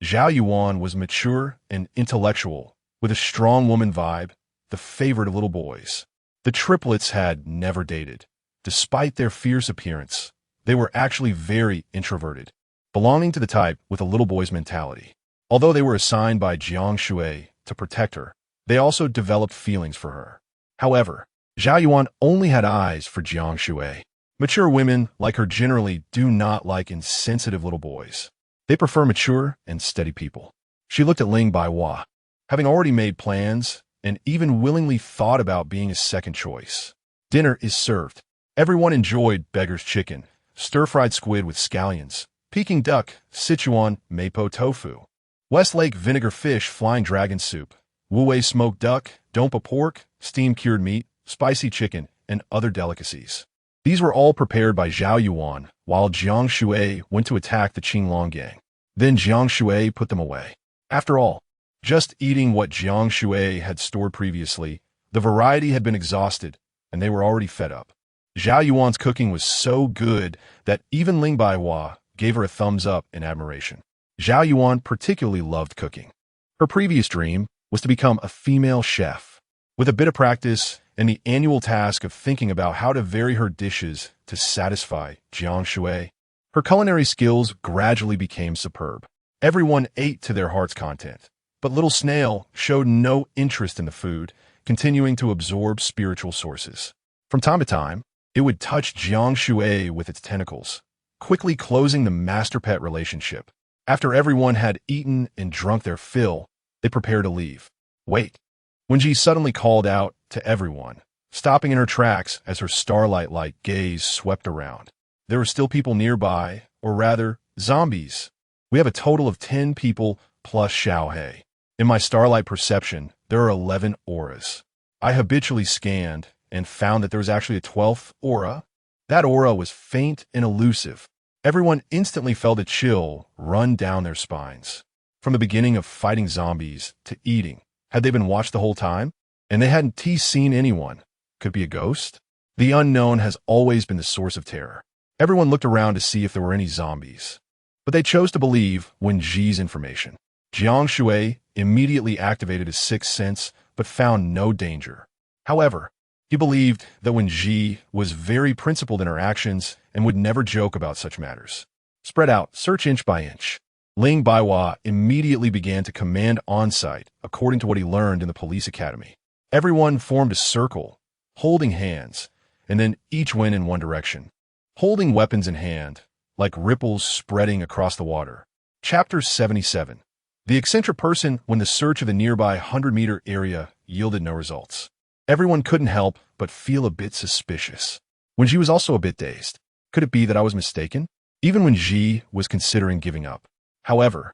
Zhao Yuan was mature and intellectual, with a strong woman vibe, the favorite of little boys. The triplets had never dated. Despite their fierce appearance, they were actually very introverted, belonging to the type with a little boy's mentality. Although they were assigned by Jiang Shui to protect her, they also developed feelings for her. However, Zhao Yuan only had eyes for Jiang Shui. Mature women like her generally do not like insensitive little boys. They prefer mature and steady people. She looked at Ling Baihua, having already made plans and even willingly thought about being a second choice. Dinner is served. Everyone enjoyed beggar's chicken, stir-fried squid with scallions, Peking duck, Sichuan mapo tofu, Westlake vinegar fish flying dragon soup, Wuwei smoked duck, dompa pork, steamed cured meat, spicy chicken, and other delicacies. These were all prepared by Zhao Yuan, while Jiang Shui went to attack the Qinglong gang. Then Jiang Shui put them away. After all, just eating what Jiang Shui had stored previously, the variety had been exhausted, and they were already fed up. Zhao Yuan's cooking was so good that even Ling Baihua gave her a thumbs up in admiration. Zhao Yuan particularly loved cooking. Her previous dream was to become a female chef. With a bit of practice and the annual task of thinking about how to vary her dishes to satisfy Jiang Shui, her culinary skills gradually became superb. Everyone ate to their heart's content, but Little Snail showed no interest in the food, continuing to absorb spiritual sources. From time to time, it would touch Jiang Shui with its tentacles, quickly closing the master-pet relationship. After everyone had eaten and drunk their fill, they prepared to leave. Wait. When Ji suddenly called out to everyone, stopping in her tracks as her starlight-like gaze swept around. There were still people nearby, or rather, zombies. We have a total of 10 people plus Xiao Hei. In my starlight perception, there are 11 auras. I habitually scanned and found that there was actually a 12th aura. That aura was faint and elusive. Everyone instantly felt a chill run down their spines. From the beginning of fighting zombies to eating, had they been watched the whole time? And they hadn't seen anyone. Could it be a ghost? The unknown has always been the source of terror. Everyone looked around to see if there were any zombies. But they chose to believe Wen Ji's information. Jiang Shui immediately activated his sixth sense, but found no danger. However, he believed that Wen Ji was very principled in her actions and would never joke about such matters. Spread out, search inch by inch. Ling Baihua immediately began to command on-site, according to what he learned in the police academy. Everyone formed a circle, holding hands, and then each went in one direction, holding weapons in hand, like ripples spreading across the water. Chapter 77. The eccentric person when the search of the nearby 100-meter area yielded no results. Everyone couldn't help but feel a bit suspicious. Wenji was also a bit dazed. Could it be that I was mistaken? Even when Ji was considering giving up. However,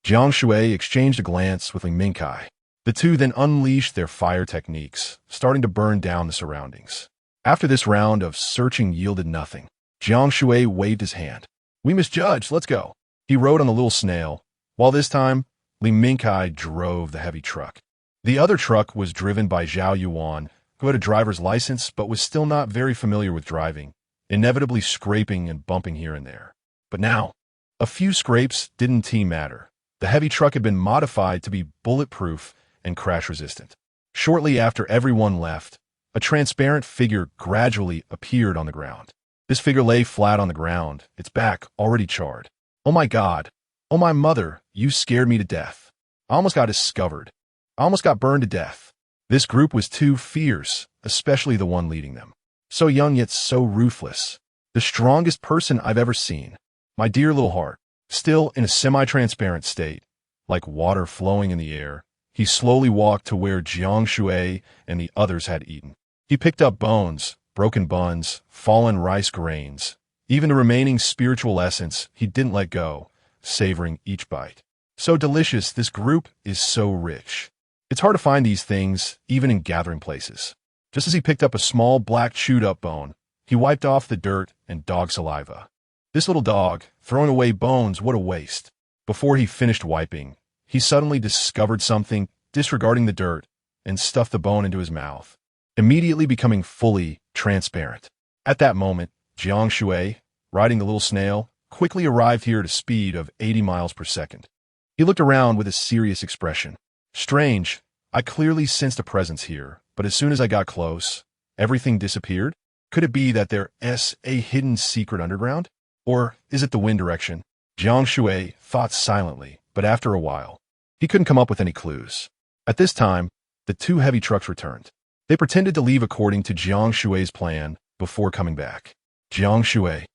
Jiang Shui exchanged a glance with Li Mingkai. The two then unleashed their fire techniques, starting to burn down the surroundings. After this round of searching yielded nothing, Jiang Shui waved his hand. We misjudged, let's go. He rode on the little snail, while this time, Li Mingkai drove the heavy truck. The other truck was driven by Zhao Yuan, who had a driver's license but was still not very familiar with driving, inevitably scraping and bumping here and there. But now, a few scrapes didn't matter. The heavy truck had been modified to be bulletproof and crash-resistant. Shortly after everyone left, a transparent figure gradually appeared on the ground. This figure lay flat on the ground, its back already charred. Oh my God! Oh my mother, you scared me to death. I almost got discovered. I almost got burned to death. This group was too fierce, especially the one leading them. So young yet so ruthless. The strongest person I've ever seen. My dear little heart. Still in a semi-transparent state, like water flowing in the air, he slowly walked to where Jiang Shui and the others had eaten. He picked up bones, broken buns, fallen rice grains, even the remaining spiritual essence he didn't let go, savoring each bite. So delicious, this group is so rich. It's hard to find these things, even in gathering places. Just as he picked up a small black chewed-up bone, he wiped off the dirt and dog saliva. This little dog, throwing away bones, what a waste. Before he finished wiping, he suddenly discovered something, disregarding the dirt, and stuffed the bone into his mouth, immediately becoming fully transparent. At that moment, Jiang Shui, riding the little snail, quickly arrived here at a speed of 80 miles per second. He looked around with a serious expression. Strange, I clearly sensed a presence here, but as soon as I got close, everything disappeared? Could it be that there's a hidden secret underground? Or is it the wind direction? Jiang Shui thought silently, but after a while, he couldn't come up with any clues. At this time, the two heavy trucks returned. They pretended to leave according to Jiang Shui's plan before coming back. Jiang Shui,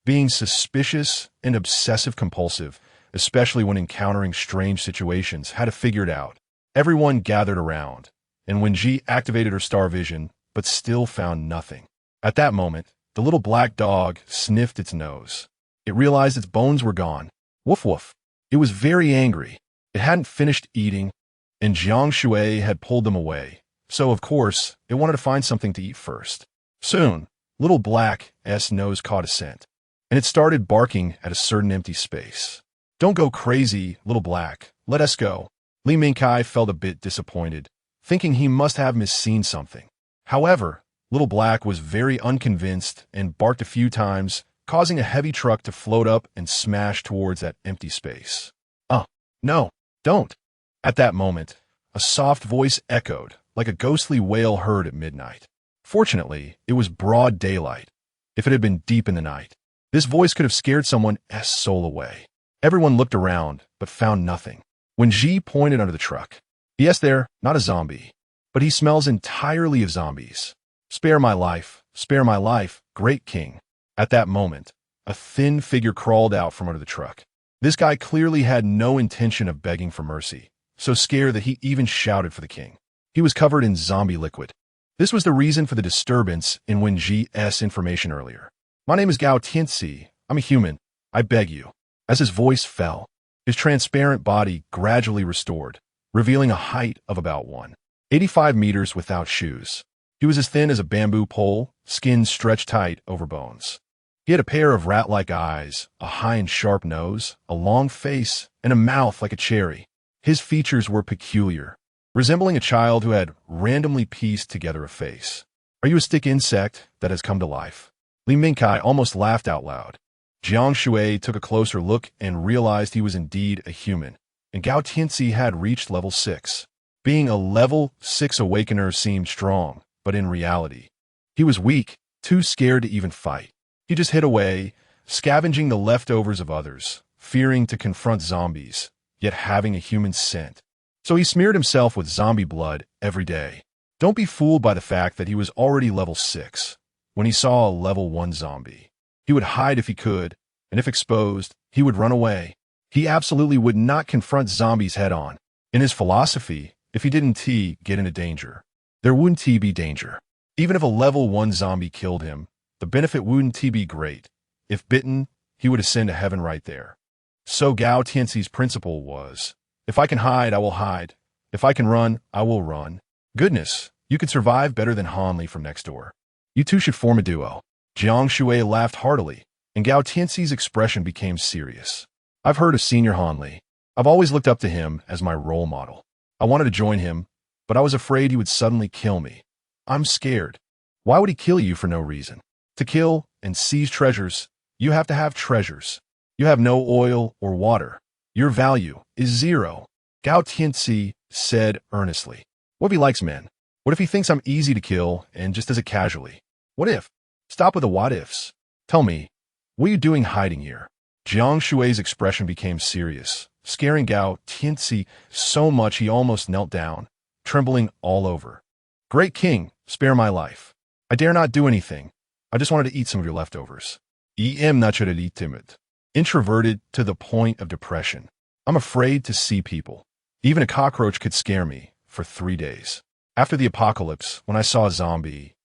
being suspicious and obsessive-compulsive, especially when encountering strange situations, had to figure it out. Everyone gathered around, and when Ji activated her star vision, but still found nothing. At that moment, the little black dog sniffed its nose. It realized its bones were gone. Woof woof. It was very angry. It hadn't finished eating, and Jiang Shui had pulled them away. So, of course, it wanted to find something to eat first. Soon, little black's nose caught a scent, and it started barking at a certain empty space. Don't go crazy, little black. Let us go. Li Mingkai felt a bit disappointed, thinking he must have misseen something. However, little black was very unconvinced and barked a few times, causing a heavy truck to float up and smash towards that empty space. No, don't. At that moment, a soft voice echoed, like a ghostly wail heard at midnight. Fortunately, it was broad daylight. If it had been deep in the night, this voice could have scared someone's soul away. Everyone looked around, but found nothing. When Ji pointed under the truck, yes, there, not a zombie, but he smells entirely of zombies. Spare my life, great king. At that moment, a thin figure crawled out from under the truck. This guy clearly had no intention of begging for mercy, so scared that he even shouted for the king. He was covered in zombie liquid. This was the reason for the disturbance in Wen Ji's information earlier. My name is Gao Tianxi. I'm a human. I beg you. As his voice fell, his transparent body gradually restored, revealing a height of about 185 meters without shoes. He was as thin as a bamboo pole, skin stretched tight over bones. He had a pair of rat-like eyes, a high and sharp nose, a long face, and a mouth like a cherry. His features were peculiar, resembling a child who had randomly pieced together a face. Are you a stick insect that has come to life? Li Mingkai almost laughed out loud. Jiang Shui took a closer look and realized he was indeed a human, and Gao Tianxi had reached level 6. Being a level 6 awakener seemed strong, but in reality, he was weak, too scared to even fight. He just hid away, scavenging the leftovers of others, fearing to confront zombies, yet having a human scent. So he smeared himself with zombie blood every day. Don't be fooled by the fact that he was already level 6 when he saw a level 1 zombie. He would hide if he could, and if exposed, he would run away. He absolutely would not confront zombies head-on. In his philosophy, if he didn't get into danger, there wouldn't be danger. Even if a level 1 zombie killed him, the benefit wouldn't be great. If bitten, he would ascend to heaven right there. So Gao Tianxi's principle was, if I can hide, I will hide. If I can run, I will run. Goodness, you could survive better than Hanli from next door. You two should form a duo. Jiang Shui laughed heartily, and Gao Tianxi's expression became serious. I've heard of Senior Hanli. I've always looked up to him as my role model. I wanted to join him, but I was afraid he would suddenly kill me. I'm scared. Why would he kill you for no reason? To kill and seize treasures, you have to have treasures. You have no oil or water. Your value is 0. Gao Tianxi said earnestly. What if he likes men? What if he thinks I'm easy to kill and just does it casually? What if? Stop with the what ifs. Tell me, what are you doing hiding here? Jiang Shui's expression became serious, scaring Gao Tianxi so much he almost knelt down, trembling all over. Great king, spare my life. I dare not do anything. I just wanted to eat some of your leftovers. Em naturally timid. Introverted to the point of depression. I'm afraid to see people. Even a cockroach could scare me for 3 days. After the apocalypse, when I saw a zombie,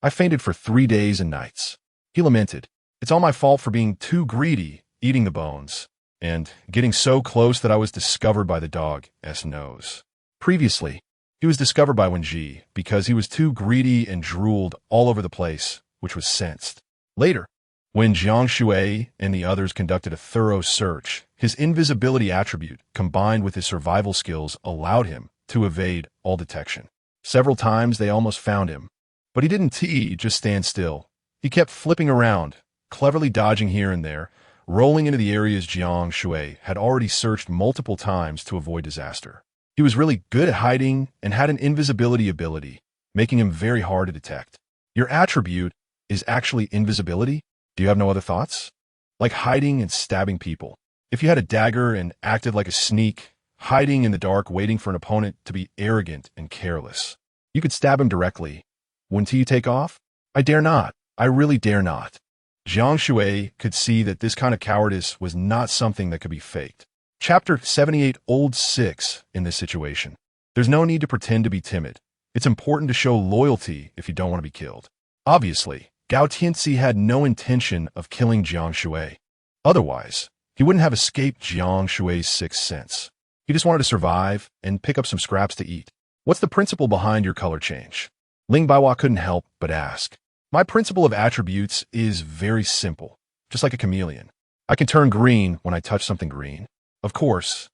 I fainted for 3 days and nights. He lamented. It's all my fault for being too greedy, eating the bones, and getting so close that I was discovered by the dog's nose. Previously, he was discovered by Wenji because he was too greedy and drooled all over the place, which was sensed. Later, when Jiang Shui and the others conducted a thorough search, his invisibility attribute, combined with his survival skills, allowed him to evade all detection. Several times they almost found him, but he didn't just stand still. He kept flipping around, cleverly dodging here and there, rolling into the areas Jiang Shui had already searched multiple times to avoid disaster. He was really good at hiding and had an invisibility ability, making him very hard to detect. Your attribute is actually invisibility? Do you have no other thoughts? Like hiding and stabbing people. If you had a dagger and acted like a sneak, hiding in the dark waiting for an opponent to be arrogant and careless, you could stab him directly. Wouldn't you take off? I dare not. I really dare not. Jiang Shui could see that this kind of cowardice was not something that could be faked. Chapter 78 Old 6 in this situation. There's no need to pretend to be timid. It's important to show loyalty if you don't want to be killed. Obviously, Gao Tianxi had no intention of killing Jiang Shui. Otherwise, he wouldn't have escaped Jiang Shui's sixth sense. He just wanted to survive and pick up some scraps to eat. What's the principle behind your color change? Ling Baiwa couldn't help but ask. My principle of attributes is very simple, just like a chameleon. I can turn green when I touch something green. Of course,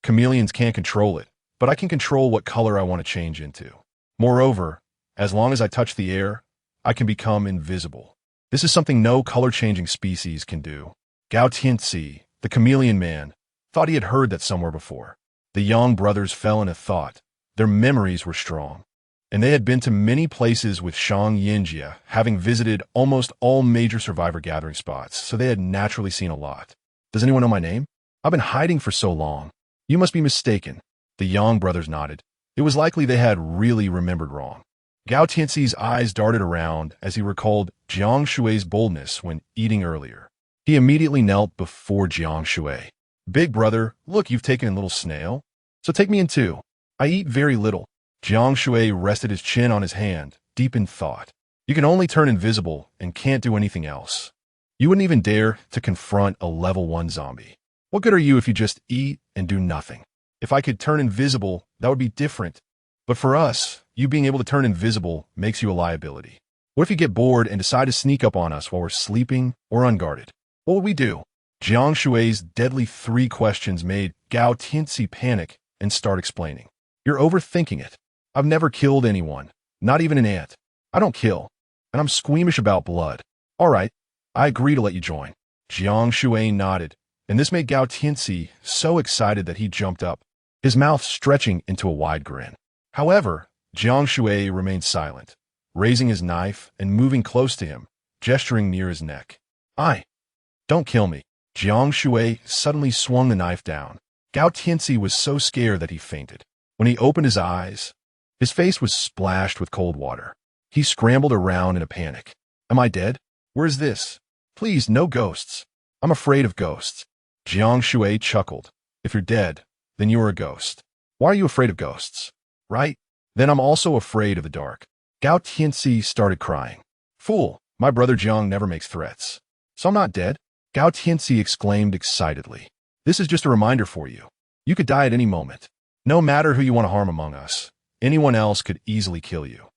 chameleons can't control it, but I can control what color I want to change into. Moreover, as long as I touch the air, I can become invisible. This is something no color-changing species can do. Gao Tianxi, the chameleon man, thought he had heard that somewhere before. The Yang brothers fell in a thought. Their memories were strong, and they had been to many places with Shang Yinjia, having visited almost all major survivor gathering spots, so they had naturally seen a lot. Does anyone know my name? I've been hiding for so long. You must be mistaken. The Yang brothers nodded. It was likely they had really remembered wrong. Gao Tianxi's eyes darted around as he recalled Jiang Shui's boldness when eating earlier. He immediately knelt before Jiang Shui. Big brother, look, you've taken a little snail. So take me in too. I eat very little. Jiang Shui rested his chin on his hand, deep in thought. You can only turn invisible and can't do anything else. You wouldn't even dare to confront a level 1 zombie. What good are you if you just eat and do nothing? If I could turn invisible, that would be different. But for us, you being able to turn invisible makes you a liability. What if you get bored and decide to sneak up on us while we're sleeping or unguarded? What would we do? Jiang Shui's deadly 3 questions made Gao Tianxi panic and start explaining. You're overthinking it. I've never killed anyone, not even an ant. I don't kill, and I'm squeamish about blood. All right, I agree to let you join. Jiang Shui nodded, and this made Gao Tianxi so excited that he jumped up, his mouth stretching into a wide grin. However, Jiang Shui remained silent, raising his knife and moving close to him, gesturing near his neck. Don't kill me. Jiang Shui suddenly swung the knife down. Gao Tianxi was so scared that he fainted. When he opened his eyes, His face was splashed with cold water. He scrambled around in a panic. Am I dead? Where's this? Please, no ghosts. I'm afraid of ghosts. Jiang Shui chuckled. If you're dead, then you're a ghost. Why are you afraid of ghosts? Right? Then I'm also afraid of the dark. Gao Tianxi started crying. Fool, my brother Jiang never makes threats. So I'm not dead? Gao Tianxi exclaimed excitedly. This is just a reminder for you. You could die at any moment. No matter who you want to harm among us, anyone else could easily kill you.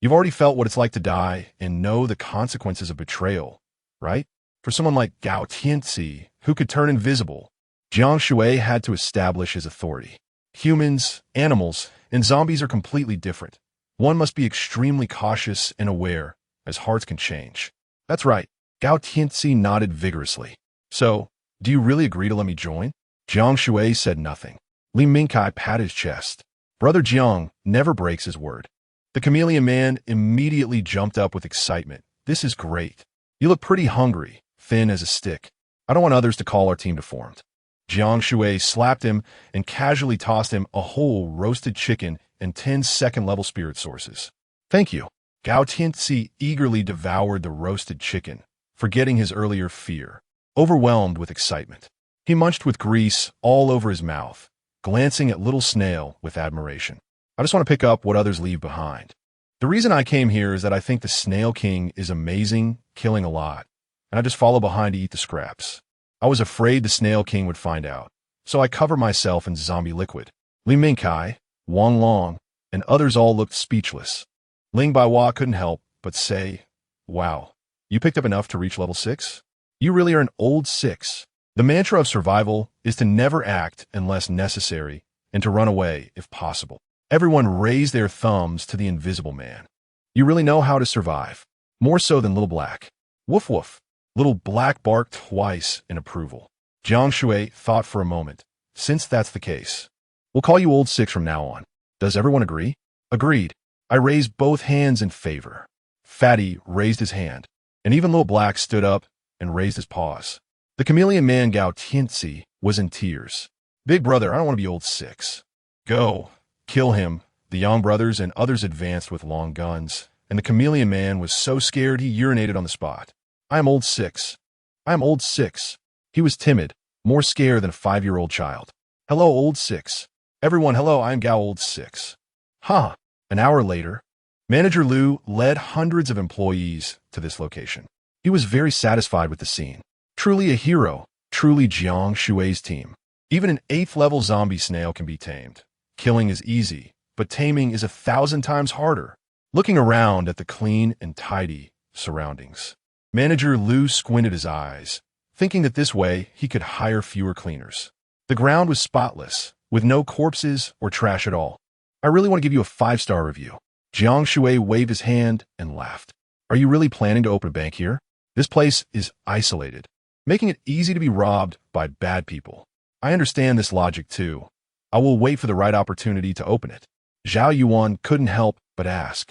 You've already felt what it's like to die and know the consequences of betrayal, right? For someone like Gao Tianxi, who could turn invisible, Jiang Shui had to establish his authority. Humans, animals, and zombies are completely different. One must be extremely cautious and aware, as hearts can change. That's right. Gao Tianxi nodded vigorously. So, do you really agree to let me join? Jiang Shui said nothing. Li Mingkai patted his chest. Brother Jiang never breaks his word. The chameleon man immediately jumped up with excitement. This is great. You look pretty hungry, thin as a stick. I don't want others to call our team deformed. Jiang Shui slapped him and casually tossed him a whole roasted chicken and 10 second-level spirit sources. Thank you. Gao Tianxi eagerly devoured the roasted chicken, forgetting his earlier fear, overwhelmed with excitement. He munched with grease all over his mouth, glancing at Little Snail with admiration. I just want to pick up what others leave behind. The reason I came here is that I think the Snail King is amazing, killing a lot, and I just follow behind to eat the scraps. I was afraid the Snail King would find out, so I cover myself in zombie liquid. Li Mingkai, Wang Long, and others all looked speechless. Ling Baiwa couldn't help but say, wow, you picked up enough to reach level 6? You really are an old 6. The mantra of survival is to never act unless necessary and to run away if possible. Everyone raised their thumbs to the invisible man. You really know how to survive. More so than Little Black. Woof woof. Little Black barked twice in approval. Jiang Shui thought for a moment. Since that's the case, we'll call you Old 6 from now on. Does everyone agree? Agreed. I raised both hands in favor. Fatty raised his hand, and even Little Black stood up and raised his paws. The chameleon man Gao Tianxi was in tears. Big brother, I don't want to be Old 6. Go. Kill him. The young brothers and others advanced with long guns, and the chameleon man was so scared he urinated on the spot. I am Old 6. I am Old 6. He was timid, more scared than a 5-year-old child. Hello, Old 6. Everyone, hello, I am Gao Old 6. Huh. An hour later, Manager Liu led hundreds of employees to this location. He was very satisfied with the scene. Truly a hero, truly Jiang Shui's team. Even an 8th-level zombie snail can be tamed. Killing is easy, but taming is 1,000 times harder. Looking around at the clean and tidy surroundings, Manager Liu squinted his eyes, thinking that this way he could hire fewer cleaners. The ground was spotless, with no corpses or trash at all. I really want to give you a 5-star review. Jiang Shui waved his hand and laughed. Are you really planning to open a bank here? This place is isolated, making it easy to be robbed by bad people. I understand this logic too. I will wait for the right opportunity to open it. Zhao Yuan couldn't help but ask.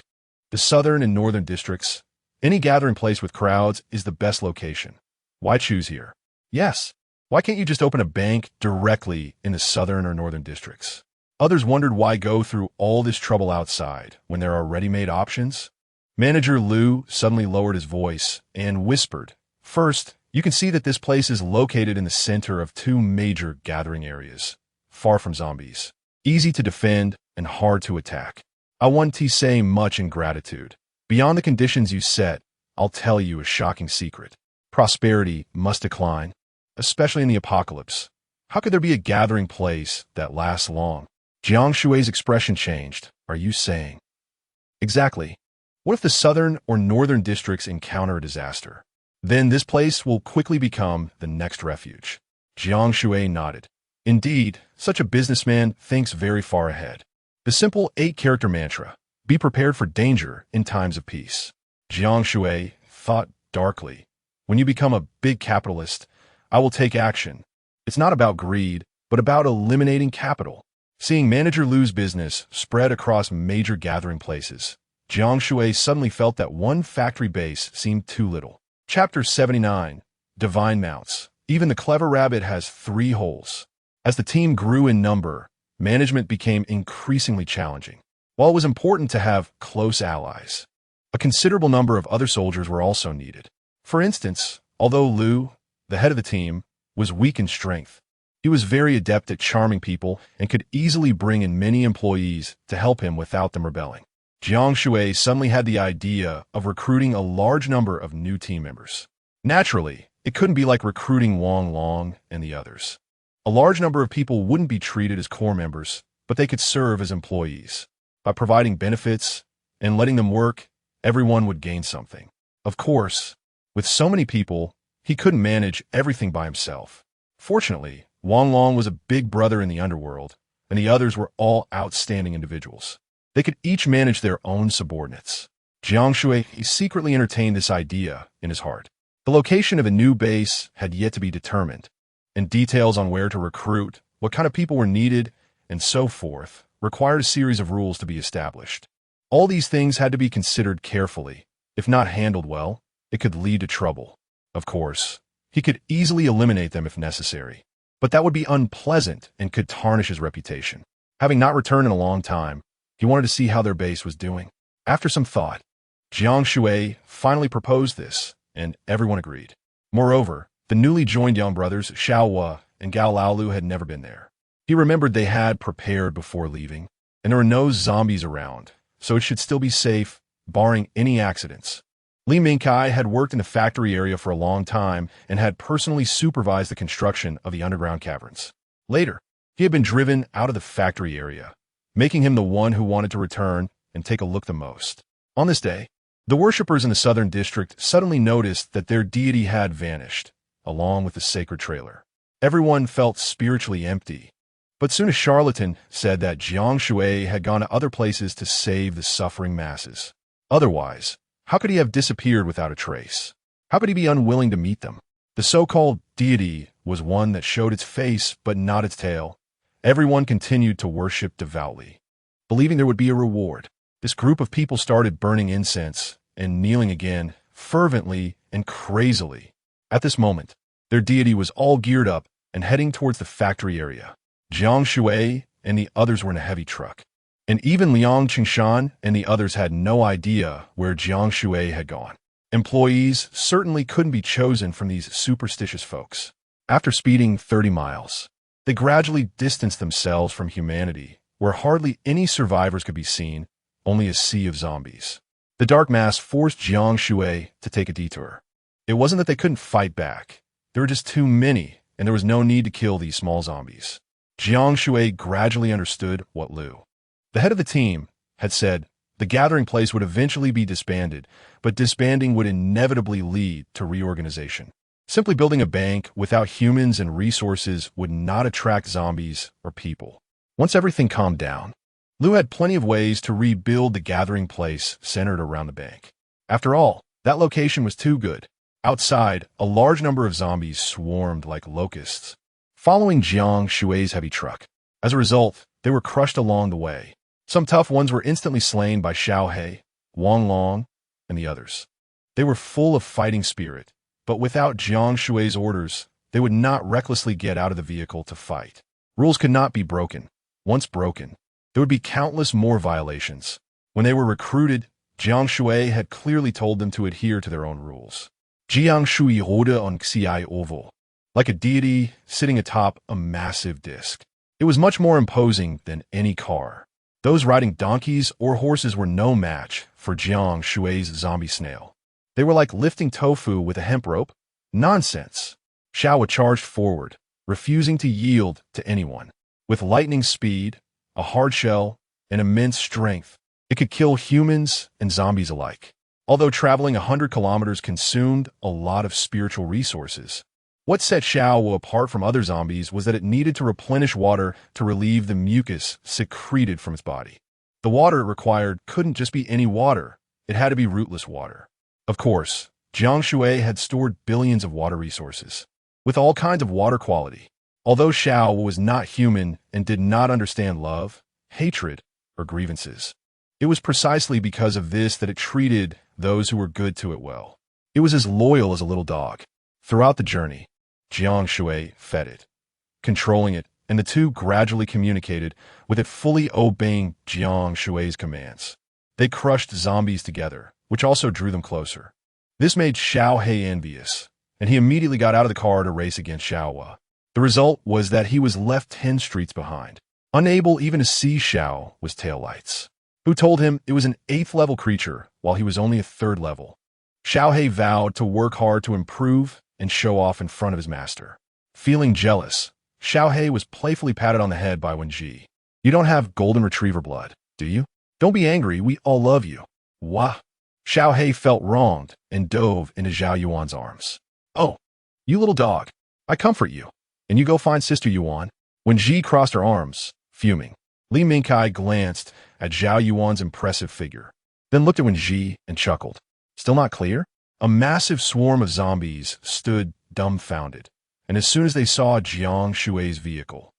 The southern and northern districts, any gathering place with crowds is the best location. Why choose here? Yes. Why can't you just open a bank directly in the southern or northern districts? Others wondered why go through all this trouble outside when there are ready-made options. Manager Liu suddenly lowered his voice and whispered, First, you can see that this place is located in the center of 2 major gathering areas, far from zombies, easy to defend and hard to attack. I want to say much in gratitude. Beyond the conditions you set, I'll tell you a shocking secret. Prosperity must decline, especially in the apocalypse. How could there be a gathering place that lasts long? Jiang Shui's expression changed. Are you saying? Exactly. What if the southern or northern districts encounter a disaster? Then this place will quickly become the next refuge. Jiang Shui nodded. Indeed, such a businessman thinks very far ahead. The simple 8-character mantra, be prepared for danger in times of peace. Jiang Shui thought darkly. When you become a big capitalist, I will take action. It's not about greed, but about eliminating capital. Seeing Manager Liu's business spread across major gathering places, Jiang Shui suddenly felt that one factory base seemed too little. Chapter 79, Divine Mounts. Even the clever rabbit has 3 holes. As the team grew in number, management became increasingly challenging. While it was important to have close allies, a considerable number of other soldiers were also needed. For instance, although Lu, the head of the team, was weak in strength, he was very adept at charming people and could easily bring in many employees to help him without them rebelling. Jiang Shui suddenly had the idea of recruiting a large number of new team members. Naturally, it couldn't be like recruiting Wang Long and the others. A large number of people wouldn't be treated as core members, but they could serve as employees. By providing benefits and letting them work, everyone would gain something. Of course, with so many people, he couldn't manage everything by himself. Fortunately, Wang Long was a big brother in the underworld, and the others were all outstanding individuals. They could each manage their own subordinates. Jiang Shui secretly entertained this idea in his heart. The location of a new base had yet to be determined, and details on where to recruit, what kind of people were needed, and so forth required a series of rules to be established. All these things had to be considered carefully. If not handled well, it could lead to trouble. Of course, he could easily eliminate them if necessary, but that would be unpleasant and could tarnish his reputation. Having not returned in a long time, he wanted to see how their base was doing. After some thought, Jiang Shui finally proposed this, and everyone agreed. Moreover, the newly joined young brothers, Xiaohua and Gao Laolu, had never been there. He remembered they had prepared before leaving, and there were no zombies around, so it should still be safe, barring any accidents. Li Mingkai had worked in the factory area for a long time and had personally supervised the construction of the underground caverns. Later, he had been driven out of the factory area, making him the one who wanted to return and take a look the most. On this day, the worshippers in the southern district suddenly noticed that their deity had vanished, along with the sacred trailer. Everyone felt spiritually empty, but soon a charlatan said that Jiang Shui had gone to other places to save the suffering masses. Otherwise, how could he have disappeared without a trace? How could he be unwilling to meet them? The so-called deity was one that showed its face but not its tail. Everyone continued to worship devoutly, believing there would be a reward. This group of people started burning incense and kneeling again, fervently and crazily. At this moment, their deity was all geared up and heading towards the factory area. Jiang Shui and the others were in a heavy truck, and even Liang Qingshan and the others had no idea where Jiang Shui had gone. Employees certainly couldn't be chosen from these superstitious folks. After speeding 30 miles, they gradually distanced themselves from humanity, where hardly any survivors could be seen, only a sea of zombies. The dark mass forced Jiang Shui to take a detour. It wasn't that they couldn't fight back. There were just too many, and there was no need to kill these small zombies. Jiang Shui gradually understood what Lu, the head of the team, had said. The gathering place would eventually be disbanded, but disbanding would inevitably lead to reorganization. Simply building a bank without humans and resources would not attract zombies or people. Once everything calmed down, Lu had plenty of ways to rebuild the gathering place centered around the bank. After all, that location was too good. Outside, a large number of zombies swarmed like locusts, following Jiang Shui's heavy truck. As a result, they were crushed along the way. Some tough ones were instantly slain by Xiao He, Wang Long, and the others. They were full of fighting spirit, but without Jiang Shui's orders, they would not recklessly get out of the vehicle to fight. Rules could not be broken. Once broken, there would be countless more violations. When they were recruited, Jiang Shui had clearly told them to adhere to their own rules. Jiang Shui rode on Xiai Oval, like a deity sitting atop a massive disc. It was much more imposing than any car. Those riding donkeys or horses were no match for Jiang Shui's zombie snail. They were like lifting tofu with a hemp rope. Nonsense. Xiao charged forward, refusing to yield to anyone. With lightning speed, a hard shell, and immense strength, it could kill humans and zombies alike. Although traveling 100 kilometers consumed a lot of spiritual resources, what set Xiao apart from other zombies was that it needed to replenish water to relieve the mucus secreted from its body. The water it required couldn't just be any water. It had to be rootless water. Of course, Jiang Shui had stored billions of water resources, with all kinds of water quality. Although Xiao was not human and did not understand love, hatred, or grievances, it was precisely because of this that it treated those who were good to it well. It was as loyal as a little dog. Throughout the journey, Jiang Shui fed it, controlling it and the two gradually communicated, with it fully obeying Jiang Shui's commands. They crushed zombies together, which also drew them closer. This made Xiao He envious, and he immediately got out of the car to race against Xiaowa. The result was that he was left 10 streets behind, unable even to see Xiao with taillights, who told him it was an 8th level creature while he was only a 3rd level. Xiao He vowed to work hard to improve and show off in front of his master. Feeling jealous, Xiao He was playfully patted on the head by Wenji. You don't have golden retriever blood, do you? Don't be angry, we all love you. Wah! Xiao He felt wronged and dove into Zhao Yuan's arms. Oh, you little dog, I comfort you, and you go find Sister Yuan. When Ji crossed her arms, fuming, Li Mingkai glanced at Zhao Yuan's impressive figure, then looked at Wenji and chuckled. Still not clear? A massive swarm of zombies stood dumbfounded, and as soon as they saw Jiang Shui's vehicle,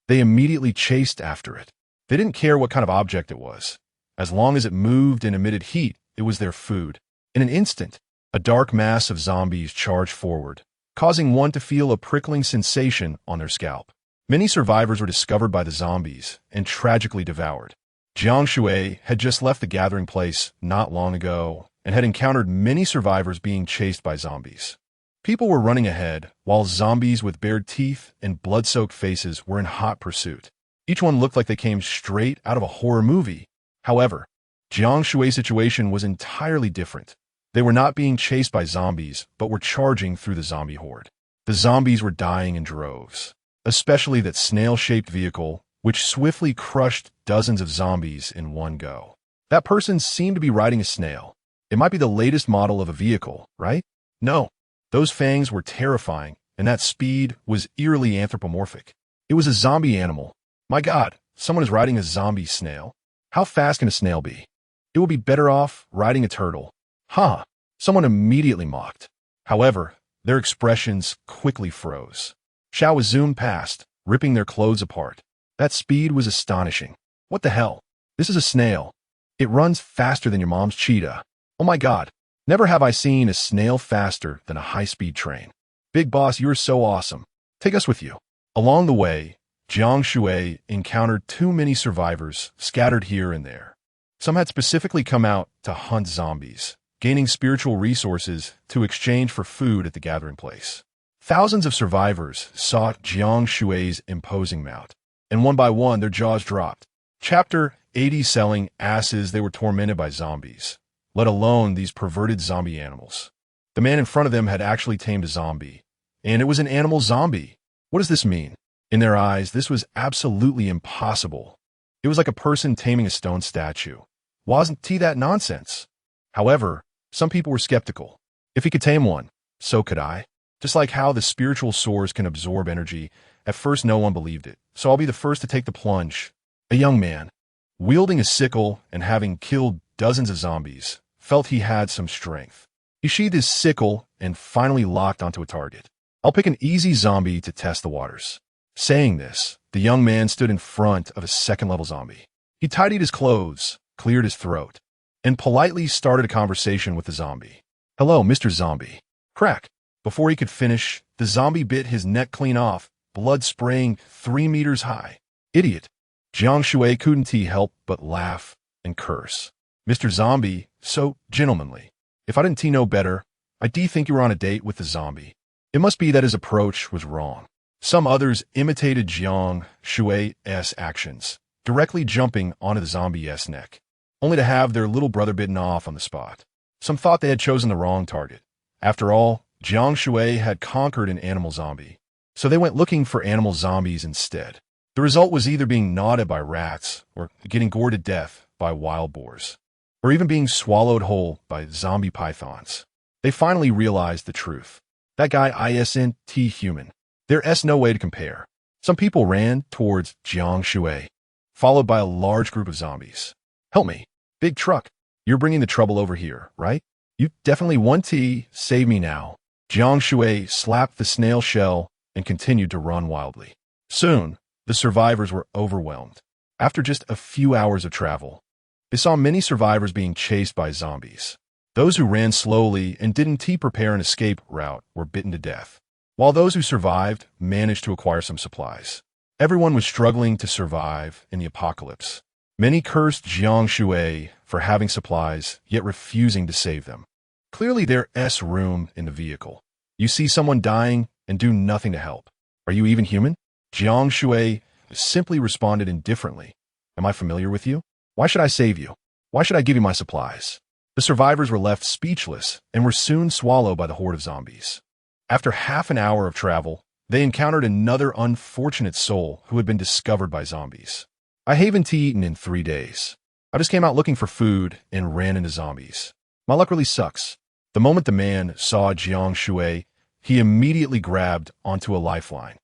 they immediately chased after it. They didn't care what kind of object it was. As long as it moved and emitted heat, it was their food. In an instant, a dark mass of zombies charged forward, causing one to feel a prickling sensation on their scalp. Many survivors were discovered by the zombies and tragically devoured. Jiang Shui had just left the gathering place not long ago and had encountered many survivors being chased by zombies. People were running ahead, while zombies with bared teeth and blood-soaked faces were in hot pursuit. Each one looked like they came straight out of a horror movie. However, Jiang Shui's situation was entirely different. They were not being chased by zombies, but were charging through the zombie horde. The zombies were dying in droves, especially that snail-shaped vehicle, which swiftly crushed dozens of zombies in one go. That person seemed to be riding a snail. It might be the latest model of a vehicle, right? No. Those fangs were terrifying, and that speed was eerily anthropomorphic. It was a zombie animal. My God, someone is riding a zombie snail. How fast can a snail be? It would be better off riding a turtle. Huh, someone immediately mocked. However, their expressions quickly froze. Xiao zoomed past, ripping their clothes apart. That speed was astonishing. What the hell? This is a snail. It runs faster than your mom's cheetah. Oh my God, never have I seen a snail faster than a high-speed train. Big boss, you're so awesome. Take us with you. Along the way, Jiang Shui encountered too many survivors scattered here and there. Some had specifically come out to hunt zombies, gaining spiritual resources to exchange for food at the gathering place. Thousands of survivors saw Jiang Shui's imposing mount, and one by one their jaws dropped. Chapter 80 Selling asses, they were tormented by zombies, let alone these perverted zombie animals. The man in front of them had actually tamed a zombie, and it was an animal zombie. What does this mean? In their eyes, this was absolutely impossible. It was like a person taming a stone statue. Wasn't he that nonsense? However, some people were skeptical. If he could tame one, so could I. Just like how the spiritual source can absorb energy, at first no one believed it, so I'll be the first to take the plunge. A young man, wielding a sickle and having killed dozens of zombies, felt he had some strength. He sheathed his sickle and finally locked onto a target. I'll pick an easy zombie to test the waters. Saying this, the young man stood in front of a 2nd-level zombie. He tidied his clothes, cleared his throat, and politely started a conversation with the zombie. Hello, Mr. Zombie. Crack. Before he could finish, the zombie bit his neck clean off, blood spraying 3 meters high. Idiot. Jiang Shui couldn't help but laugh and curse. Mr. Zombie, so gentlemanly. If I didn't know better, I'd think you were on a date with the zombie. It must be that his approach was wrong. Some others imitated Jiang Shui's actions, directly jumping onto the zombie's neck, only to have their little brother bitten off on the spot. Some thought they had chosen the wrong target. After all, Jiang Shui had conquered an animal zombie, so they went looking for animal zombies instead. The result was either being gnawed by rats, or getting gored to death by wild boars, or even being swallowed whole by zombie pythons. They finally realized the truth. That guy isn't human. There's no way to compare. Some people ran towards Jiang Shui, followed by a large group of zombies. Help me. Big truck. You're bringing the trouble over here, right? You definitely want to save me now. Jiang Shui slapped the snail shell and continued to run wildly. Soon, the survivors were overwhelmed. After just a few hours of travel, they saw many survivors being chased by zombies. Those who ran slowly and didn't prepare an escape route were bitten to death, while those who survived managed to acquire some supplies. Everyone was struggling to survive in the apocalypse. Many cursed Jiang Shui for having supplies, yet refusing to save them. Clearly there's room in the vehicle. You see someone dying and do nothing to help. Are you even human? Jiang Shui simply responded indifferently. Am I familiar with you? Why should I save you? Why should I give you my supplies? The survivors were left speechless and were soon swallowed by the horde of zombies. After half an hour of travel, they encountered another unfortunate soul who had been discovered by zombies. I haven't eaten in 3 days. I just came out looking for food and ran into zombies. My luck really sucks. The moment the man saw Jiang Shui, he immediately grabbed onto a lifeline.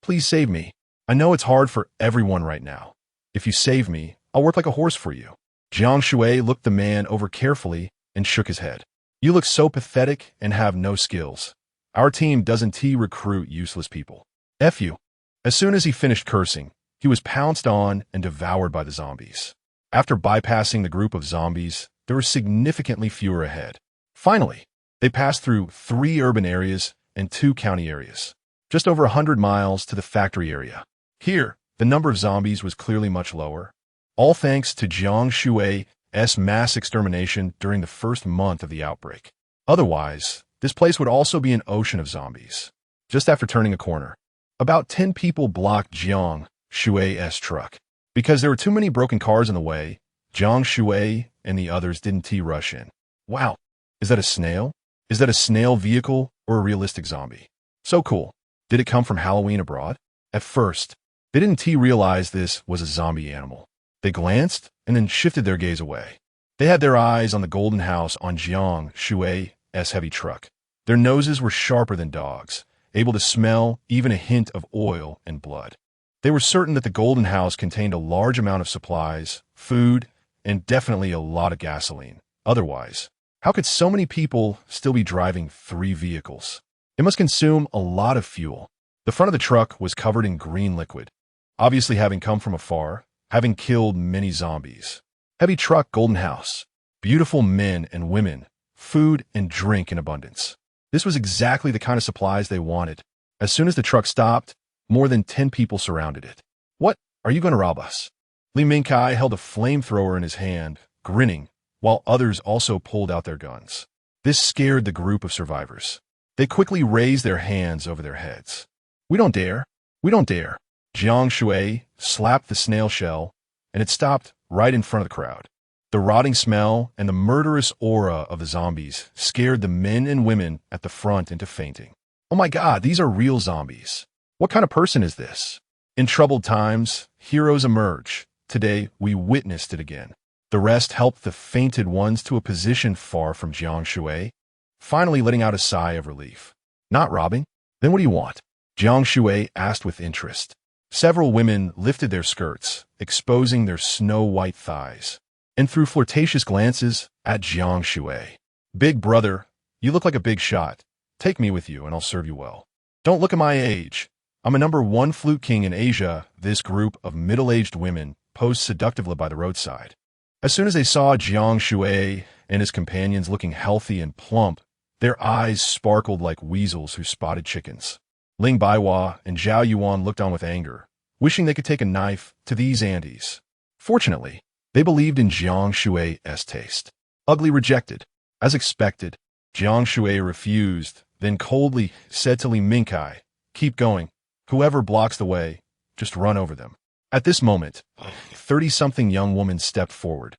Please save me. I know it's hard for everyone right now. If you save me, I'll work like a horse for you. Jiang Shui looked the man over carefully and shook his head. You look so pathetic and have no skills. Our team doesn't recruit useless people. F you. As soon as he finished cursing, he was pounced on and devoured by the zombies. After bypassing the group of zombies, there were significantly fewer ahead. Finally, they passed through 3 urban areas and 2 county areas, just over 100 miles to the factory area. Here, the number of zombies was clearly much lower, all thanks to Jiang Shui's mass extermination during the first month of the outbreak. Otherwise, this place would also be an ocean of zombies. Just after turning a corner, about 10 people blocked Jiang Shui's truck. Because there were too many broken cars in the way, Jiang Shui and the others didn't rush in. Wow, is that a snail? Is that a snail vehicle or a realistic zombie? So cool. Did it come from Halloween abroad? At first, they didn't realize this was a zombie animal. They glanced and then shifted their gaze away. They had their eyes on the golden house on Jiang Shui's heavy truck. Their noses were sharper than dogs, able to smell even a hint of oil and blood. They were certain that the golden house contained a large amount of supplies, food, and definitely a lot of gasoline. Otherwise, how could so many people still be driving 3 vehicles? It must consume a lot of fuel. The front of the truck was covered in green liquid, obviously having come from afar, having killed many zombies. Heavy truck, golden house, beautiful men and women, food and drink in abundance. This was exactly the kind of supplies they wanted. As soon as the truck stopped, more than 10 people surrounded it. What? Are you going to rob us? Li Mingkai held a flamethrower in his hand, grinning, while others also pulled out their guns. This scared the group of survivors. They quickly raised their hands over their heads. We don't dare. We don't dare. Jiang Shui slapped the snail shell, and it stopped right in front of the crowd. The rotting smell and the murderous aura of the zombies scared the men and women at the front into fainting. Oh my God, these are real zombies. What kind of person is this? In troubled times, heroes emerge. Today, we witnessed it again. The rest helped the fainted ones to a position far from Jiang Shui, finally letting out a sigh of relief. Not robbing? Then what do you want? Jiang Shui asked with interest. Several women lifted their skirts, exposing their snow-white thighs, and threw flirtatious glances at Jiang Shui. Big brother, you look like a big shot. Take me with you and I'll serve you well. Don't look at my age. I'm a #1 flute king in Asia. This group of middle-aged women posed seductively by the roadside. As soon as they saw Jiang Shui and his companions looking healthy and plump, their eyes sparkled like weasels who spotted chickens. Ling Baiwa and Zhao Yuan looked on with anger, wishing they could take a knife to these Andes. Fortunately, they believed in Jiang Shui's taste. Ugly rejected. As expected, Jiang Shui refused, then coldly said to Li Mingkai, keep going. Whoever blocks the way, just run over them. At this moment, a 30-something young woman stepped forward,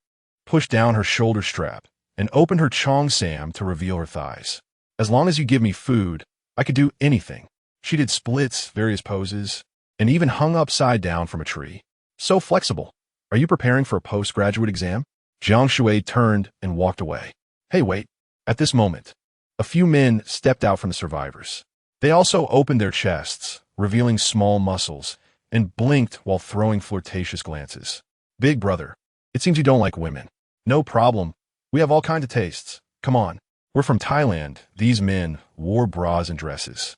pushed down her shoulder strap, and opened her cheongsam to reveal her thighs. As long as you give me food, I could do anything. She did splits, various poses, and even hung upside down from a tree. So flexible. Are you preparing for a postgraduate exam? Jiang Shui turned and walked away. Hey, wait. At this moment, a few men stepped out from the survivors. They also opened their chests, revealing small muscles, and blinked while throwing flirtatious glances. Big brother, it seems you don't like women. No problem. We have all kinds of tastes. Come on. We're from Thailand. These men wore bras and dresses.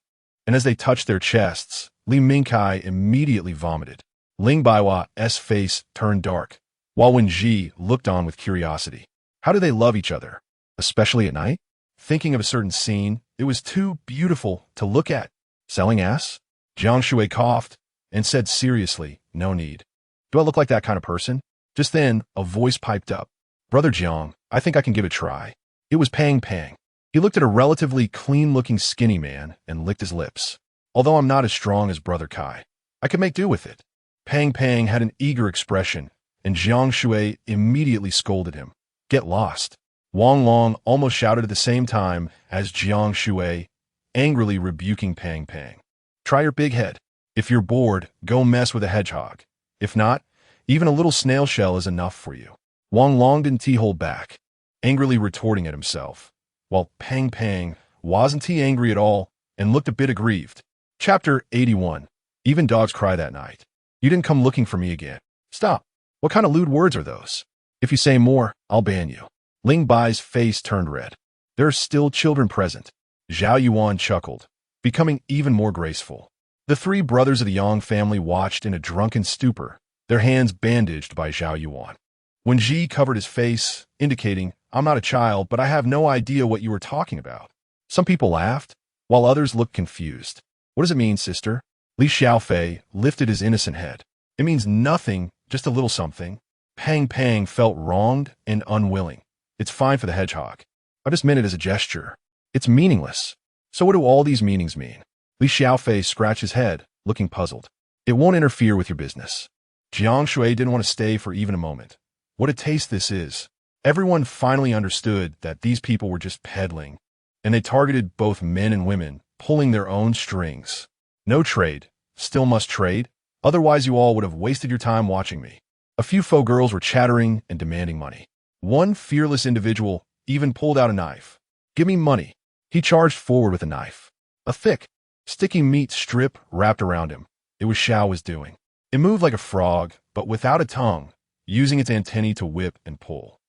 And as they touched their chests, Li Mingkai immediately vomited. Ling Baiwa's face turned dark, while Wen Ji looked on with curiosity. How do they love each other? Especially at night? Thinking of a certain scene, it was too beautiful to look at. Selling ass? Jiang Shui coughed, and said seriously, "No need." "Do I look like that kind of person?" Just then, a voice piped up. "Brother Jiang, I think I can give it a try." It was Pang Pang. He looked at a relatively clean-looking skinny man and licked his lips. "Although I'm not as strong as Brother Kai, I can make do with it." Pang Pang had an eager expression, and Jiang Shui immediately scolded him. "Get lost." Wang Long almost shouted at the same time as Jiang Shui, angrily rebuking Pang Pang. "Try your big head. If you're bored, go mess with a hedgehog. If not, even a little snail shell is enough for you." Wang Long didn't hold back, angrily retorting at himself, while Pang Pang wasn't angry at all and looked a bit aggrieved. Chapter 81. Even dogs cry that night. "You didn't come looking for me again. Stop. What kind of lewd words are those? If you say more, I'll ban you." Ling Bai's face turned red. "There are still children present." Zhao Yuan chuckled, becoming even more graceful. The three brothers of the Yang family watched in a drunken stupor, their hands bandaged by Zhao Yuan. When Ji covered his face, indicating, "I'm not a child, but I have no idea what you were talking about." Some people laughed, while others looked confused. "What does it mean, sister?" Li Xiaofei lifted his innocent head. "It means nothing, just a little something." Pang Pang felt wronged and unwilling. "It's fine for the hedgehog. I just meant it as a gesture. It's meaningless." "So what do all these meanings mean?" Li Xiaofei scratched his head, looking puzzled. "It won't interfere with your business." Jiang Shui didn't want to stay for even a moment. What a taste this is. Everyone finally understood that these people were just peddling, and they targeted both men and women, pulling their own strings. "No trade. Still must trade. Otherwise you all would have wasted your time watching me." A few faux girls were chattering and demanding money. One fearless individual even pulled out a knife. "Give me money." He charged forward with a knife. A thick, sticky meat strip wrapped around him. It was Xiao was doing. It moved like a frog, but without a tongue, using its antennae to whip and pull.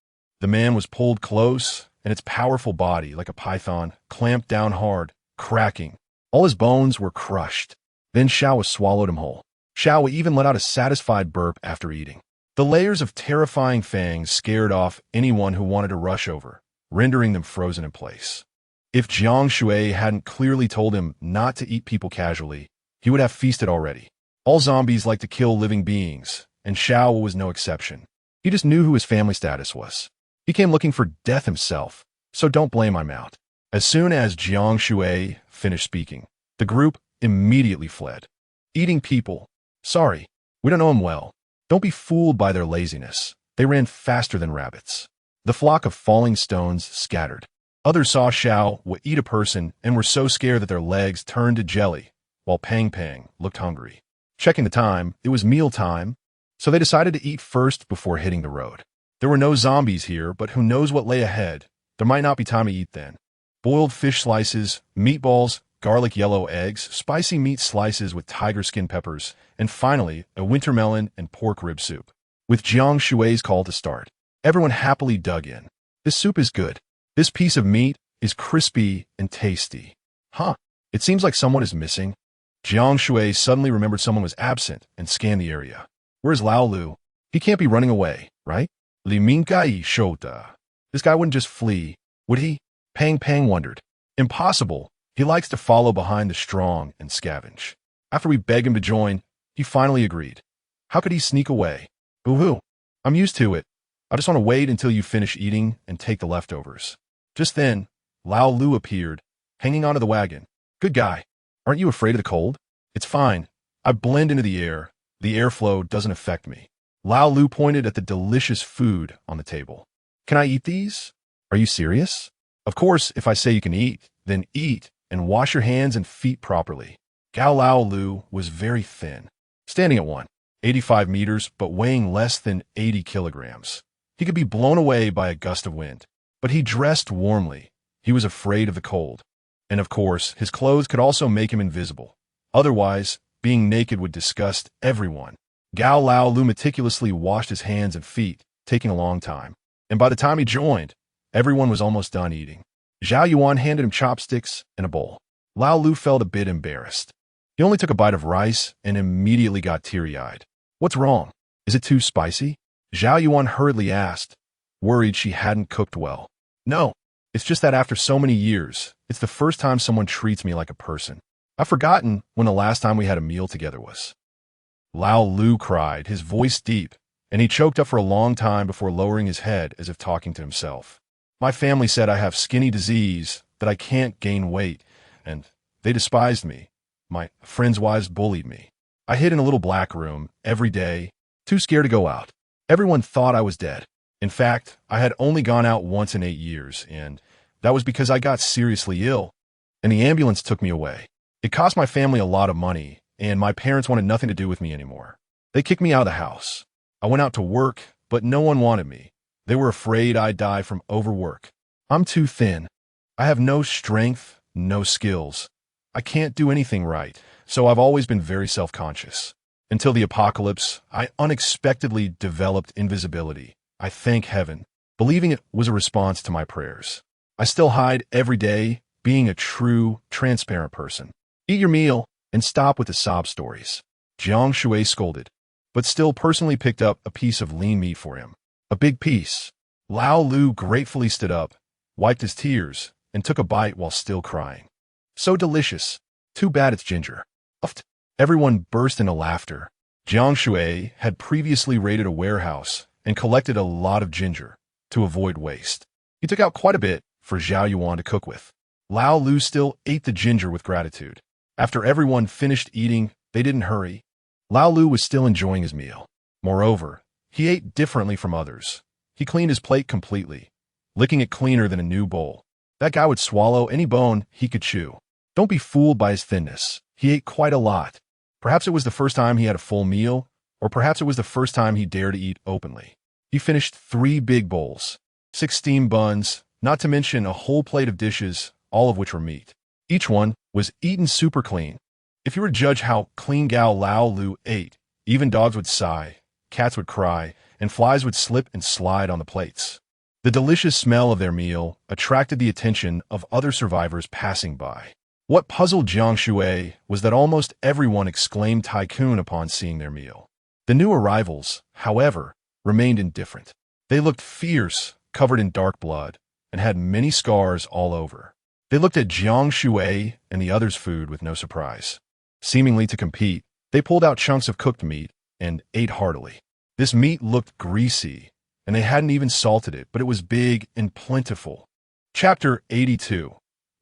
The man was pulled close, and its powerful body, like a python, clamped down hard, cracking. All his bones were crushed. Then Xiao swallowed him whole. Xiao even let out a satisfied burp after eating. The layers of terrifying fangs scared off anyone who wanted to rush over, rendering them frozen in place. If Jiang Shui hadn't clearly told him not to eat people casually, he would have feasted already. All zombies like to kill living beings, and Xiao was no exception. He just knew who his family status was. He came looking for death himself, so don't blame him out. As soon as Jiang Shui finished speaking, the group immediately fled. "Eating people. Sorry, we don't know him well. Don't be fooled by their laziness. They ran faster than rabbits." The flock of falling stones scattered. Others saw Xiao would eat a person and were so scared that their legs turned to jelly, while Pang Pang looked hungry. Checking the time, it was meal time, so they decided to eat first before hitting the road. There were no zombies here, but who knows what lay ahead. There might not be time to eat then. Boiled fish slices, meatballs, garlic yellow eggs, spicy meat slices with tiger skin peppers, and finally, a winter melon and pork rib soup. With Jiang Shui's call to start, everyone happily dug in. "This soup is good. This piece of meat is crispy and tasty." "Huh, it seems like someone is missing." Jiang Shui suddenly remembered someone was absent and scanned the area. "Where's Lao Lu? He can't be running away, right?" Li Mingkai Shota. This guy wouldn't just flee, would he? Pang Pang wondered. "Impossible. He likes to follow behind the strong and scavenge." After we begged him to join, he finally agreed. "How could he sneak away?" "Boo-hoo. I'm used to it. I just want to wait until you finish eating and take the leftovers." Just then, Lao Lu appeared, hanging onto the wagon. "Good guy. Aren't you afraid of the cold?" "It's fine. I blend into the air. The airflow doesn't affect me." Lao Lu pointed at the delicious food on the table. "Can I eat these?" "Are you serious?" "Of course, if I say you can eat, then eat and wash your hands and feet properly." Gao Lao Lu was very thin, standing at 185 meters but weighing less than 80 kilograms. He could be blown away by a gust of wind. But he dressed warmly. He was afraid of the cold. And of course, his clothes could also make him invisible. Otherwise, being naked would disgust everyone. Gao Lao Lu meticulously washed his hands and feet, taking a long time. And by the time he joined, everyone was almost done eating. Zhao Yuan handed him chopsticks and a bowl. Lao Lu felt a bit embarrassed. He only took a bite of rice and immediately got teary-eyed. "What's wrong? Is it too spicy?" Zhao Yuan hurriedly asked, worried she hadn't cooked well. "No, it's just that after so many years, it's the first time someone treats me like a person. I've forgotten when the last time we had a meal together was." Lao Lu cried, his voice deep, and he choked up for a long time before lowering his head as if talking to himself. My family said I have skinny disease, that I can't gain weight, and they despised me. My friends' wives bullied me. I hid in a little black room every day, too scared to go out. Everyone thought I was dead. In fact, I had only gone out once in 8 years, and that was because I got seriously ill, and the ambulance took me away. It cost my family a lot of money, and my parents wanted nothing to do with me anymore. They kicked me out of the house. I went out to work, but no one wanted me. They were afraid I'd die from overwork. I'm too thin. I have no strength, no skills. I can't do anything right, so I've always been very self-conscious. Until the apocalypse, I unexpectedly developed invisibility. I thank heaven, believing it was a response to my prayers. I still hide every day, being a true, transparent person. Eat your meal and stop with the sob stories. Jiang Shui scolded, but still personally picked up a piece of lean meat for him. A big piece. Lao Lu gratefully stood up, wiped his tears, and took a bite while still crying. So delicious. Too bad it's ginger. Everyone burst into laughter. Jiang Shui had previously raided a warehouse and collected a lot of ginger to avoid waste. He took out quite a bit for Zhao Yuan to cook with. Lao Lu still ate the ginger with gratitude. After everyone finished eating, they didn't hurry. Lao Lu was still enjoying his meal. Moreover, he ate differently from others. He cleaned his plate completely, licking it cleaner than a new bowl. That guy would swallow any bone he could chew. Don't be fooled by his thinness. He ate quite a lot. Perhaps it was the first time he had a full meal, or perhaps it was the first time he dared to eat openly. He finished 3 big bowls, 6 steamed buns, not to mention a whole plate of dishes, all of which were meat. Each one was eaten super clean. If you were to judge how clean Gao Lao Lu ate, even dogs would sigh, cats would cry, and flies would slip and slide on the plates. The delicious smell of their meal attracted the attention of other survivors passing by. What puzzled Jiang Shui was that almost everyone exclaimed tycoon upon seeing their meal. The new arrivals, however, remained indifferent. They looked fierce, covered in dark blood, and had many scars all over. They looked at Jiang Shui and the others' food with no surprise. Seemingly to compete, they pulled out chunks of cooked meat and ate heartily. This meat looked greasy, and they hadn't even salted it, but it was big and plentiful. Chapter 82.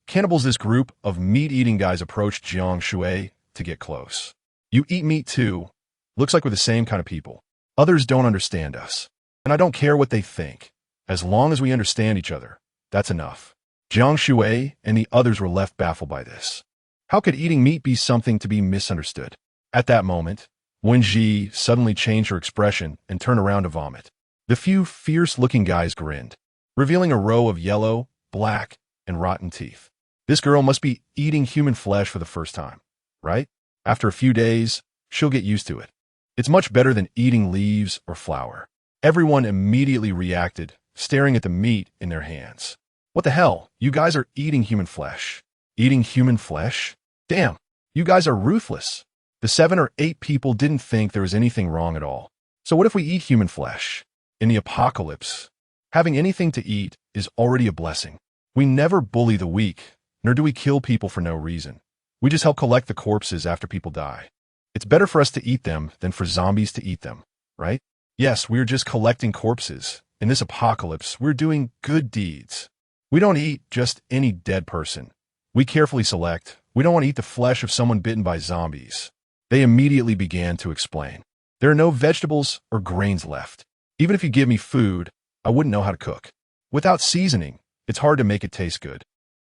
Cannibals. This group of meat-eating guys approached Jiang Shui to get close. You eat meat too. Looks like we're the same kind of people. Others don't understand us, and I don't care what they think. As long as we understand each other, that's enough. Jiang Shui and the others were left baffled by this. How could eating meat be something to be misunderstood? At that moment, Wen Ji suddenly changed her expression and turned around to vomit. The few fierce-looking guys grinned, revealing a row of yellow, black, and rotten teeth. This girl must be eating human flesh for the first time, right? After a few days, she'll get used to it. It's much better than eating leaves or flour. Everyone immediately reacted, staring at the meat in their hands. What the hell? You guys are eating human flesh. Eating human flesh? Damn, you guys are ruthless. The 7 or 8 people didn't think there was anything wrong at all. So what if we eat human flesh? In the apocalypse, having anything to eat is already a blessing. We never bully the weak, nor do we kill people for no reason. We just help collect the corpses after people die. It's better for us to eat them than for zombies to eat them, right? Yes, we're just collecting corpses. In this apocalypse, we're doing good deeds. We don't eat just any dead person. We carefully select. We don't want to eat the flesh of someone bitten by zombies. They immediately began to explain. There are no vegetables or grains left. Even if you give me food, I wouldn't know how to cook. Without seasoning, it's hard to make it taste good.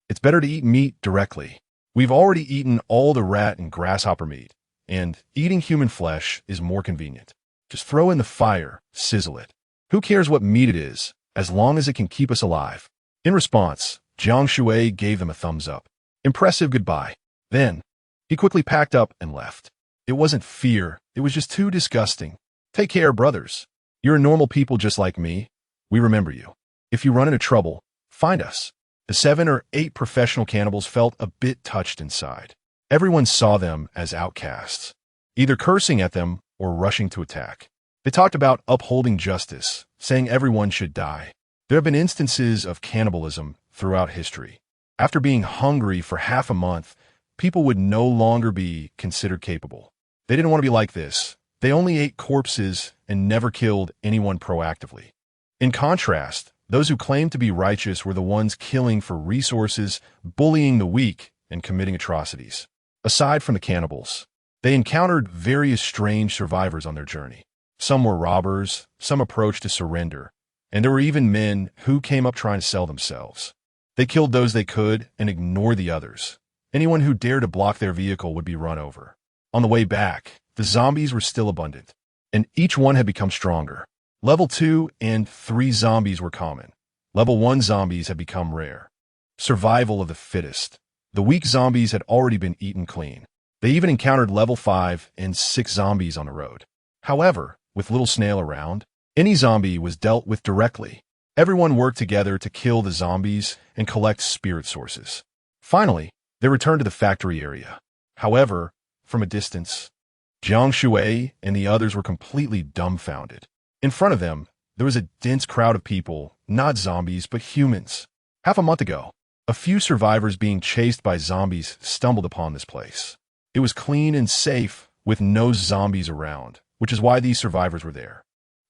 It's better to eat meat directly. We've already eaten all the rat and grasshopper meat, and eating human flesh is more convenient. Just throw in the fire, sizzle it. Who cares what meat it is, as long as it can keep us alive? In response, Jiang Shui gave them a thumbs up. Impressive goodbye. Then, he quickly packed up and left. It wasn't fear, it was just too disgusting. Take care, brothers. You're normal people just like me. We remember you. If you run into trouble, find us. The 7 or 8 professional cannibals felt a bit touched inside. Everyone saw them as outcasts, either cursing at them or rushing to attack. They talked about upholding justice, saying everyone should die. There have been instances of cannibalism throughout history. After being hungry for half a month, people would no longer be considered capable. They didn't want to be like this. They only ate corpses and never killed anyone proactively. In contrast, those who claimed to be righteous were the ones killing for resources, bullying the weak, and committing atrocities. Aside from the cannibals, they encountered various strange survivors on their journey. Some were robbers, some approached to surrender, and there were even men who came up trying to sell themselves. They killed those they could and ignored the others. Anyone who dared to block their vehicle would be run over. On the way back, the zombies were still abundant, and each one had become stronger. Level 2 and 3 zombies were common. Level 1 zombies had become rare. Survival of the fittest. The weak zombies had already been eaten clean. They even encountered level 5 and 6 zombies on the road. However, with little snail around, any zombie was dealt with directly. Everyone worked together to kill the zombies and collect spirit sources. Finally, they returned to the factory area. However, from a distance, Jiang Shui and the others were completely dumbfounded. In front of them, there was a dense crowd of people, not zombies, but humans. Half a month ago, a few survivors being chased by zombies stumbled upon this place. It was clean and safe, with no zombies around, which is why these survivors were there.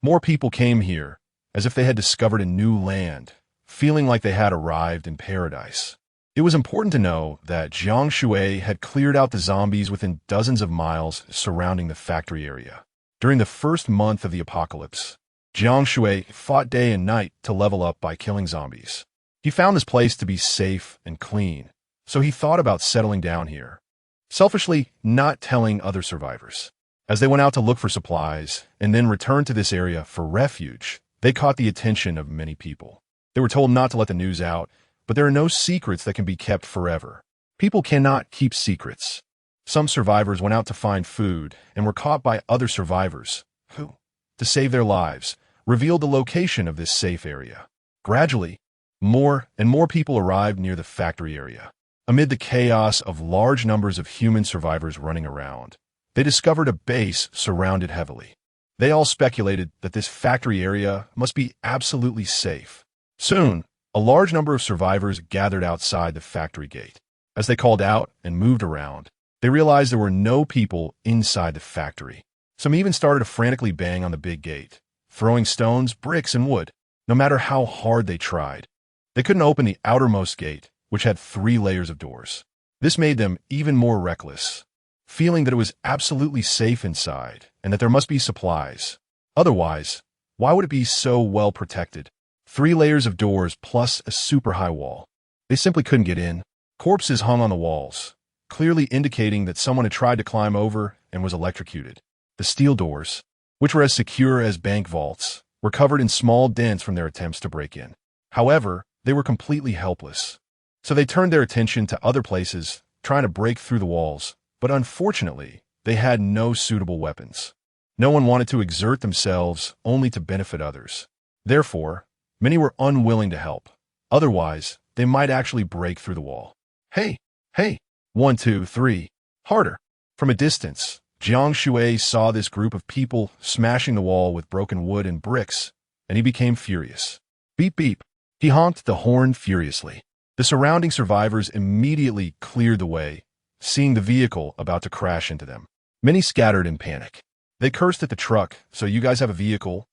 More people came here, as if they had discovered a new land, feeling like they had arrived in paradise. It was important to know that Jiang Shui had cleared out the zombies within dozens of miles surrounding the factory area. During the first month of the apocalypse, Jiang Shui fought day and night to level up by killing zombies. He found this place to be safe and clean, so he thought about settling down here, selfishly not telling other survivors. As they went out to look for supplies and then returned to this area for refuge, they caught the attention of many people. They were told not to let the news out, but there are no secrets that can be kept forever. People cannot keep secrets. Some survivors went out to find food and were caught by other survivors who, to save their lives, revealed the location of this safe area. Gradually, more and more people arrived near the factory area. Amid the chaos of large numbers of human survivors running around, they discovered a base surrounded heavily. They all speculated that this factory area must be absolutely safe. Soon, a large number of survivors gathered outside the factory gate. As they called out and moved around, they realized there were no people inside the factory. Some even started to frantically bang on the big gate, throwing stones, bricks, and wood. No matter how hard they tried, they couldn't open the outermost gate, which had 3 layers of doors. This made them even more reckless, feeling that it was absolutely safe inside and that there must be supplies. Otherwise, why would it be so well protected? 3 layers of doors plus a super high wall. They simply couldn't get in. Corpses hung on the walls, clearly indicating that someone had tried to climb over and was electrocuted. The steel doors, which were as secure as bank vaults, were covered in small dents from their attempts to break in. However, they were completely helpless. So they turned their attention to other places, trying to break through the walls, but unfortunately, they had no suitable weapons. No one wanted to exert themselves only to benefit others. Therefore, many were unwilling to help. Otherwise, they might actually break through the wall. Hey, hey, 1, 2, 3, harder. From a distance, Jiang Shui saw this group of people smashing the wall with broken wood and bricks, and he became furious. Beep, beep. He honked the horn furiously. The surrounding survivors immediately cleared the way, seeing the vehicle about to crash into them. Many scattered in panic. They cursed at the truck, "So you guys have a vehicle?"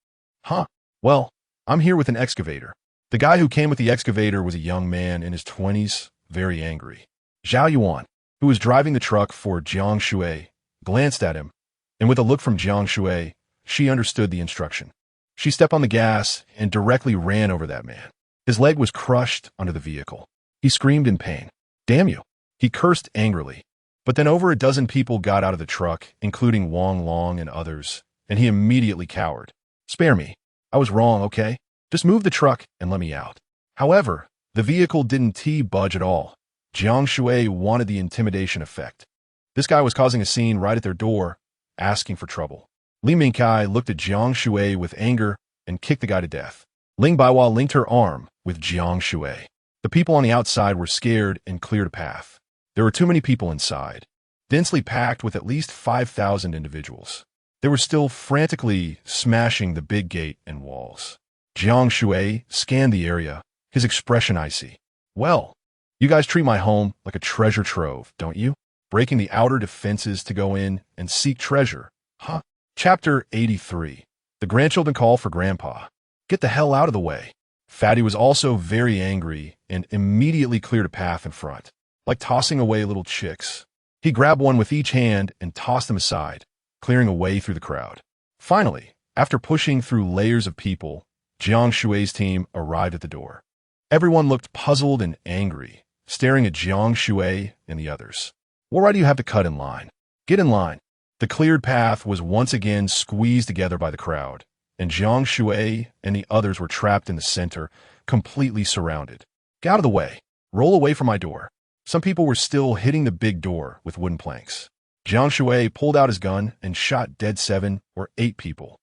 "Huh. Well, I'm here with an excavator." The guy who came with the excavator was a young man in his 20s, very angry. Zhao Yuan, who was driving the truck for Jiang Shui, glanced at him, and with a look from Jiang Shui, she understood the instruction. She stepped on the gas and directly ran over that man. His leg was crushed under the vehicle. He screamed in pain. "Damn you!" He cursed angrily. But then over a dozen people got out of the truck, including Wang Long and others, and he immediately cowered. "Spare me. I was wrong, okay? Just move the truck and let me out." However, the vehicle didn't budge at all. Jiang Shui wanted the intimidation effect. This guy was causing a scene right at their door, asking for trouble. Li Mingkai looked at Jiang Shui with anger and kicked the guy to death. Ling Baiwa linked her arm with Jiang Shui. The people on the outside were scared and cleared a path. There were too many people inside, densely packed with at least 5,000 individuals. They were still frantically smashing the big gate and walls. Jiang Shui scanned the area, his expression icy. "Well, you guys treat my home like a treasure trove, don't you? Breaking the outer defenses to go in and seek treasure, huh? Chapter 83. The grandchildren call for Grandpa. Get the hell out of the way. Fatty was also very angry and immediately cleared a path in front, like tossing away little chicks. He grabbed one with each hand and tossed them aside, clearing a way through the crowd. Finally, after pushing through layers of people, Jiang Shui's team arrived at the door. Everyone looked puzzled and angry, staring at Jiang Shui and the others. Why do you have to cut in line? Get in line. The cleared path was once again squeezed together by the crowd, and Jiang Shui and the others were trapped in the center, completely surrounded. Get out of the way. Roll away from my door. Some people were still hitting the big door with wooden planks. Jiang Shui pulled out his gun and shot dead 7 or 8 people.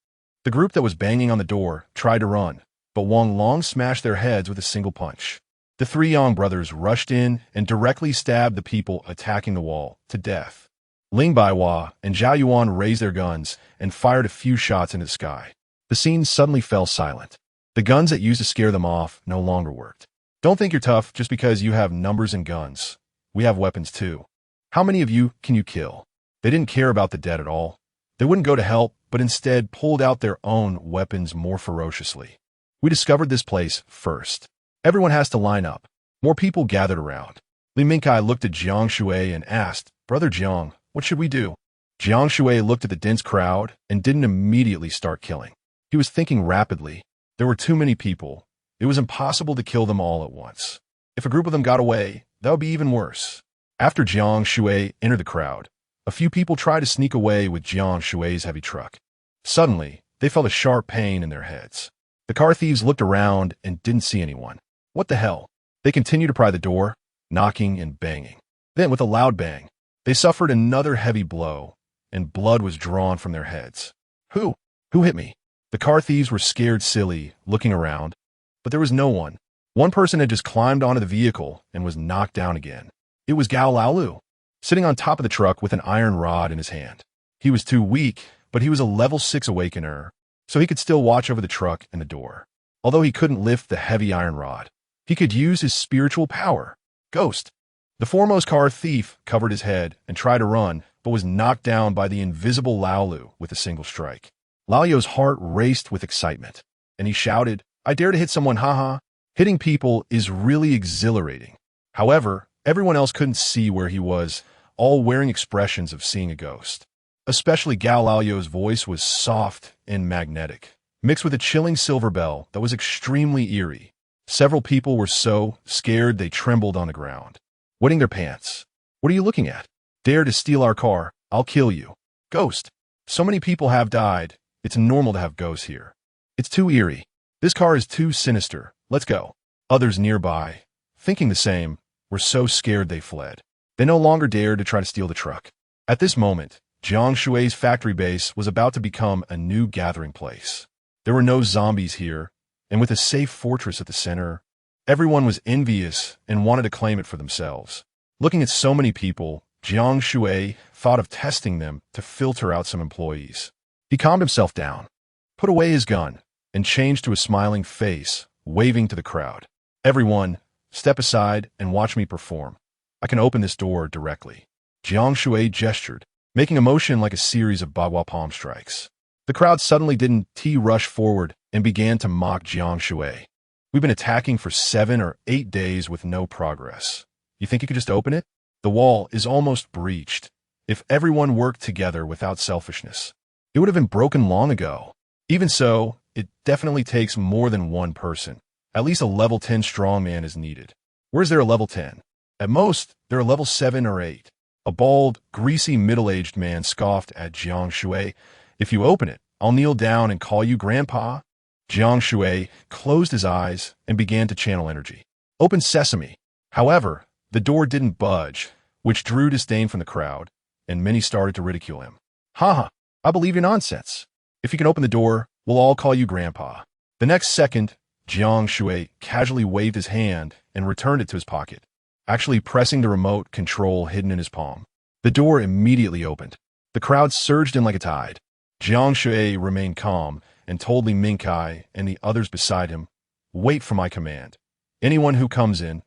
The group that was banging on the door tried to run, but Wang Long smashed their heads with a single punch. The 3 Yang brothers rushed in and directly stabbed the people attacking the wall to death. Ling Baihua and Zhao Yuan raised their guns and fired a few shots into the sky. The scene suddenly fell silent. The guns that used to scare them off no longer worked. Don't think you're tough just because you have numbers and guns. We have weapons too. How many of you can you kill? They didn't care about the dead at all. They wouldn't go to help, but instead pulled out their own weapons more ferociously. We discovered this place first. Everyone has to line up. More people gathered around. Li Mingkai looked at Jiang Shui and asked, Brother Jiang, what should we do? Jiang Shui looked at the dense crowd and didn't immediately start killing. He was thinking rapidly. There were too many people. It was impossible to kill them all at once. If a group of them got away, that would be even worse. After Jiang Shui entered the crowd, a few people tried to sneak away with Jiang Shui's heavy truck. Suddenly, they felt a sharp pain in their heads. The car thieves looked around and didn't see anyone. What the hell? They continued to pry the door, knocking and banging. Then, with a loud bang, they suffered another heavy blow, and blood was drawn from their heads. Who hit me? The car thieves were scared silly, looking around, but there was no one. One person had just climbed onto the vehicle and was knocked down again. It was Gao Laolu, sitting on top of the truck with an iron rod in his hand. He was too weak, but he was a level 6 awakener, so he could still watch over the truck and the door. Although he couldn't lift the heavy iron rod, he could use his spiritual power. Ghost. The foremost car thief covered his head and tried to run, but was knocked down by the invisible Laolu with a single strike. Lao's heart raced with excitement, and he shouted, I dare to hit someone, haha. Hitting people is really exhilarating. However, everyone else couldn't see where he was, all wearing expressions of seeing a ghost. Especially Gao Lao's voice was soft and magnetic, mixed with a chilling silver bell that was extremely eerie. Several people were so scared they trembled on the ground, wetting their pants. What are you looking at? Dare to steal our car, I'll kill you. Ghost. So many people have died. It's normal to have ghosts here. It's too eerie. This car is too sinister. Let's go. Others nearby, thinking the same, were so scared they fled. They no longer dared to try to steal the truck. At this moment, Jiang Shui's factory base was about to become a new gathering place. There were no zombies here, and with a safe fortress at the center, everyone was envious and wanted to claim it for themselves. Looking at so many people, Jiang Shui thought of testing them to filter out some employees. He calmed himself down, put away his gun, and changed to a smiling face, waving to the crowd. Everyone, step aside and watch me perform. I can open this door directly. Jiang Shui gestured, making a motion like a series of Bagua palm strikes. The crowd suddenly didn't rush forward and began to mock Jiang Shui. We've been attacking for 7 or 8 days with no progress. You think you could just open it? The wall is almost breached. If everyone worked together without selfishness, it would have been broken long ago. Even so, it definitely takes more than one person. At least a level 10 strongman is needed. Where's there a level 10? At most, there are level 7 or 8. A bald, greasy, middle-aged man scoffed at Jiang Shui. If you open it, I'll kneel down and call you Grandpa. Jiang Shui closed his eyes and began to channel energy. Open sesame. However, the door didn't budge, which drew disdain from the crowd, and many started to ridicule him. Haha, I believe your nonsense. If you can open the door, we'll all call you Grandpa. The next second, Jiang Shui casually waved his hand and returned it to his pocket, actually pressing the remote control hidden in his palm. The door immediately opened. The crowd surged in like a tide. Jiang Shui remained calm and told Li Mingkai and the others beside him, wait for my command. Anyone who comes in,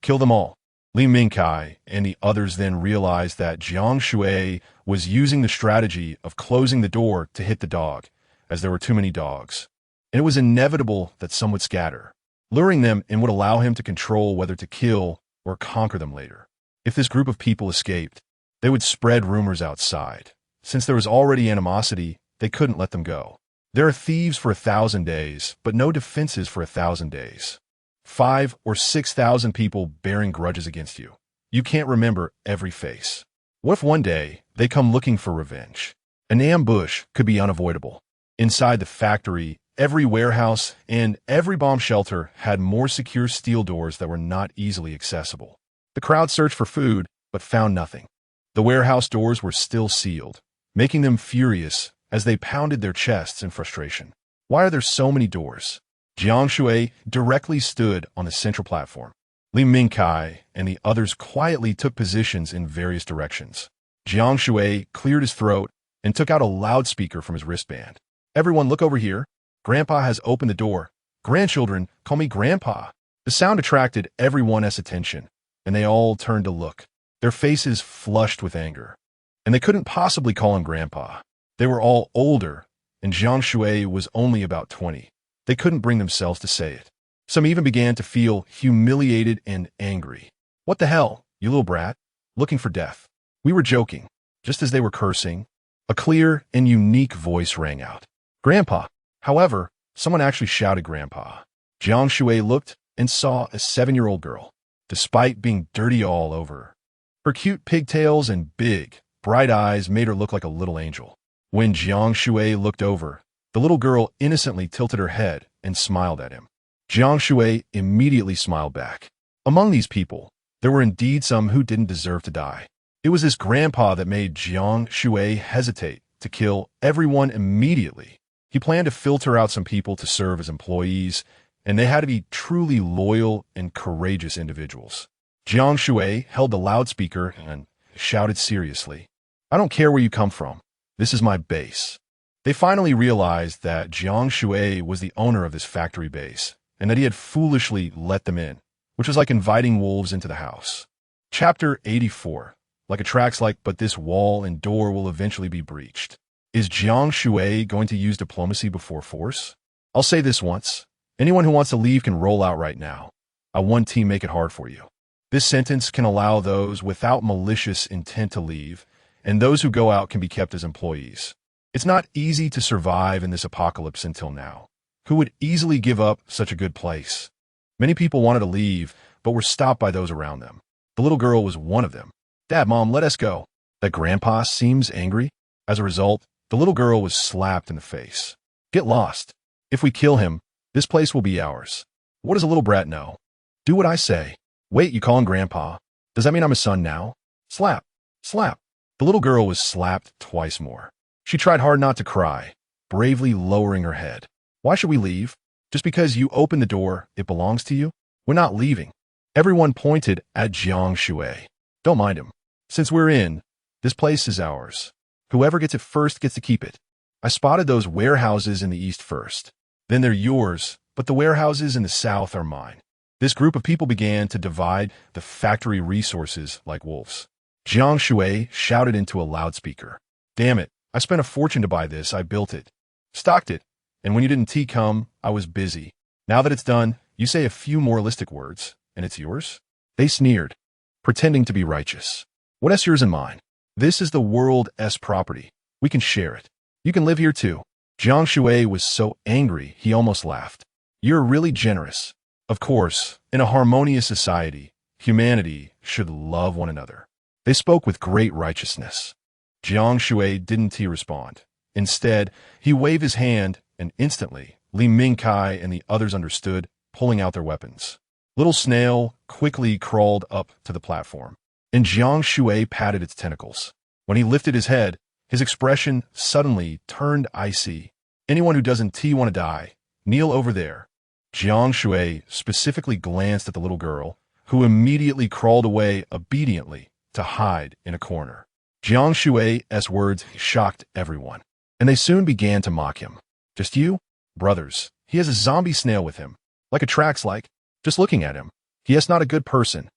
kill them all. Li Mingkai and the others then realized that Jiang Shui was using the strategy of closing the door to hit the dog, as there were too many dogs. And it was inevitable that some would scatter. Luring them in would allow him to control whether to kill or conquer them later. If this group of people escaped, they would spread rumors outside. Since there was already animosity, they couldn't let them go. There are thieves for 1,000 days, but no defenses for 1,000 days. 5,000 or 6,000 people bearing grudges against you. You can't remember every face. What if one day they come looking for revenge? An ambush could be unavoidable. Inside the factory, every warehouse and every bomb shelter had more secure steel doors that were not easily accessible. The crowd searched for food, but found nothing. The warehouse doors were still sealed, making them furious as they pounded their chests in frustration. Why are there so many doors? Jiang Shui directly stood on the central platform. Li Mingkai and the others quietly took positions in various directions. Jiang Shui cleared his throat and took out a loudspeaker from his wristband. Everyone look over here. Grandpa has opened the door. Grandchildren, call me Grandpa. The sound attracted everyone's attention, and they all turned to look. Their faces flushed with anger. And they couldn't possibly call him Grandpa. They were all older, and Jiang Shui was only about 20. They couldn't bring themselves to say it. Some even began to feel humiliated and angry. What the hell, you little brat? Looking for death. We were joking. Just as they were cursing, a clear and unique voice rang out. Grandpa. However, someone actually shouted Grandpa. Jiang Shui looked and saw a 7-year-old girl, despite being dirty all over. Her cute pigtails and big, bright eyes made her look like a little angel. When Jiang Shui looked over, the little girl innocently tilted her head and smiled at him. Jiang Shui immediately smiled back. Among these people, there were indeed some who didn't deserve to die. It was this grandpa that made Jiang Shui hesitate to kill everyone immediately. He planned to filter out some people to serve as employees, and they had to be truly loyal and courageous individuals. Jiang Shui held the loudspeaker and shouted seriously, I don't care where you come from. This is my base. They finally realized that Jiang Shui was the owner of this factory base, and that he had foolishly let them in, which was like inviting wolves into the house. Chapter 84. Like attracts like, but this wall and door will eventually be breached. Is Jiang Shui going to use diplomacy before force? I'll say this once. Anyone who wants to leave can roll out right now. I one team make it hard for you. This sentence can allow those without malicious intent to leave, and those who go out can be kept as employees. It's not easy to survive in this apocalypse until now. Who would easily give up such a good place? Many people wanted to leave, but were stopped by those around them. The little girl was one of them. Dad, Mom, let us go. That grandpa seems angry. As a result, the little girl was slapped in the face. Get lost. If we kill him, this place will be ours. What does a little brat know? Do what I say. Wait, you call him Grandpa? Does that mean I'm a son now? Slap. Slap. The little girl was slapped twice more. She tried hard not to cry, bravely lowering her head. Why should we leave? Just because you opened the door, it belongs to you? We're not leaving. Everyone pointed at Jiang Shui. Don't mind him. Since we're in, this place is ours. Whoever gets it first gets to keep it. I spotted those warehouses in the east first. Then they're yours, but the warehouses in the south are mine. This group of people began to divide the factory resources like wolves. Jiang Shui shouted into a loudspeaker. Damn it, I spent a fortune to buy this, I built it. Stocked it, and when you didn't come, I was busy. Now that it's done, you say a few moralistic words, and it's yours? They sneered, pretending to be righteous. What's yours and mine? This is the world's property. We can share it. You can live here too. Jiang Shui was so angry, he almost laughed. You're really generous. Of course, in a harmonious society, humanity should love one another. They spoke with great righteousness. Jiang Shui didn't respond. Instead, he waved his hand, and instantly, Li Mingkai and the others understood, pulling out their weapons. Little Snail quickly crawled up to the platform, and Jiang Shui patted its tentacles. When he lifted his head, his expression suddenly turned icy. Anyone who doesn't want to die, kneel over there. Jiang Shui specifically glanced at the little girl, who immediately crawled away obediently to hide in a corner. Jiang Shui's words shocked everyone, and they soon began to mock him. Just you? Brothers, he has a zombie snail with him. Like attracts like, just looking at him. He is not a good person.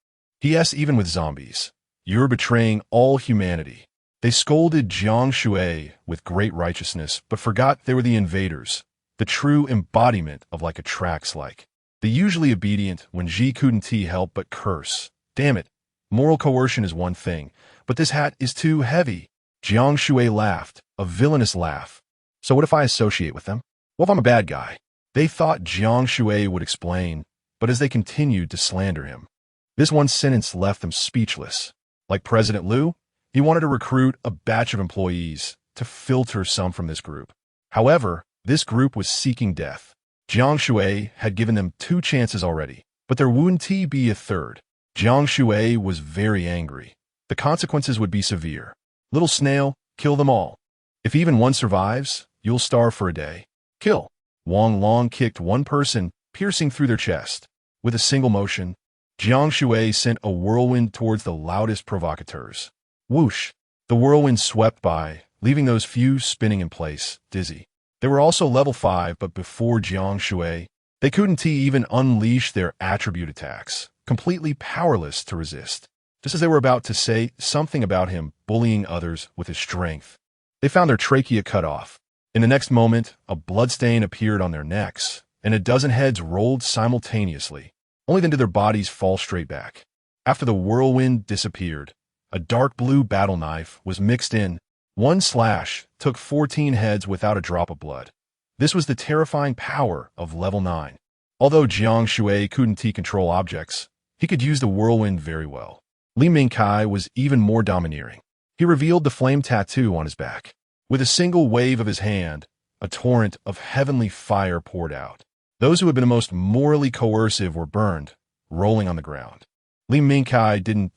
P.S. Even with zombies, you're betraying all humanity. They scolded Jiang Shui with great righteousness, but forgot they were the invaders, the true embodiment of like attracts like. The usually obedient when Ji couldn't help but curse. Damn it, moral coercion is one thing, but this hat is too heavy. Jiang Shui laughed, a villainous laugh. So what if I associate with them? What if I'm a bad guy? They thought Jiang Shui would explain, but as they continued to slander him, this one sentence left them speechless. Like President Liu, he wanted to recruit a batch of employees to filter some from this group. However, this group was seeking death. Jiang Shui had given them 2 chances already, but there wouldn't be a third. Jiang Shui was very angry. The consequences would be severe. Little snail, kill them all. If even one survives, you'll starve for a day. Kill. Wang Long kicked one person, piercing through their chest. With a single motion, Jiang Shui sent a whirlwind towards the loudest provocateurs. Whoosh! The whirlwind swept by, leaving those few spinning in place, dizzy. They were also level 5, but before Jiang Shui, they couldn't even unleash their attribute attacks, completely powerless to resist. Just as they were about to say something about him bullying others with his strength, they found their trachea cut off. In the next moment, a bloodstain appeared on their necks, and a dozen heads rolled simultaneously. Only then did their bodies fall straight back. After the whirlwind disappeared, a dark blue battle knife was mixed in. One slash took 14 heads without a drop of blood. This was the terrifying power of level 9. Although Jiang Shui couldn't control objects, he could use the whirlwind very well. Li Mingkai was even more domineering. He revealed the flame tattoo on his back. With a single wave of his hand, a torrent of heavenly fire poured out. Those who had been the most morally coercive were burned, rolling on the ground. Li Mingkai didn't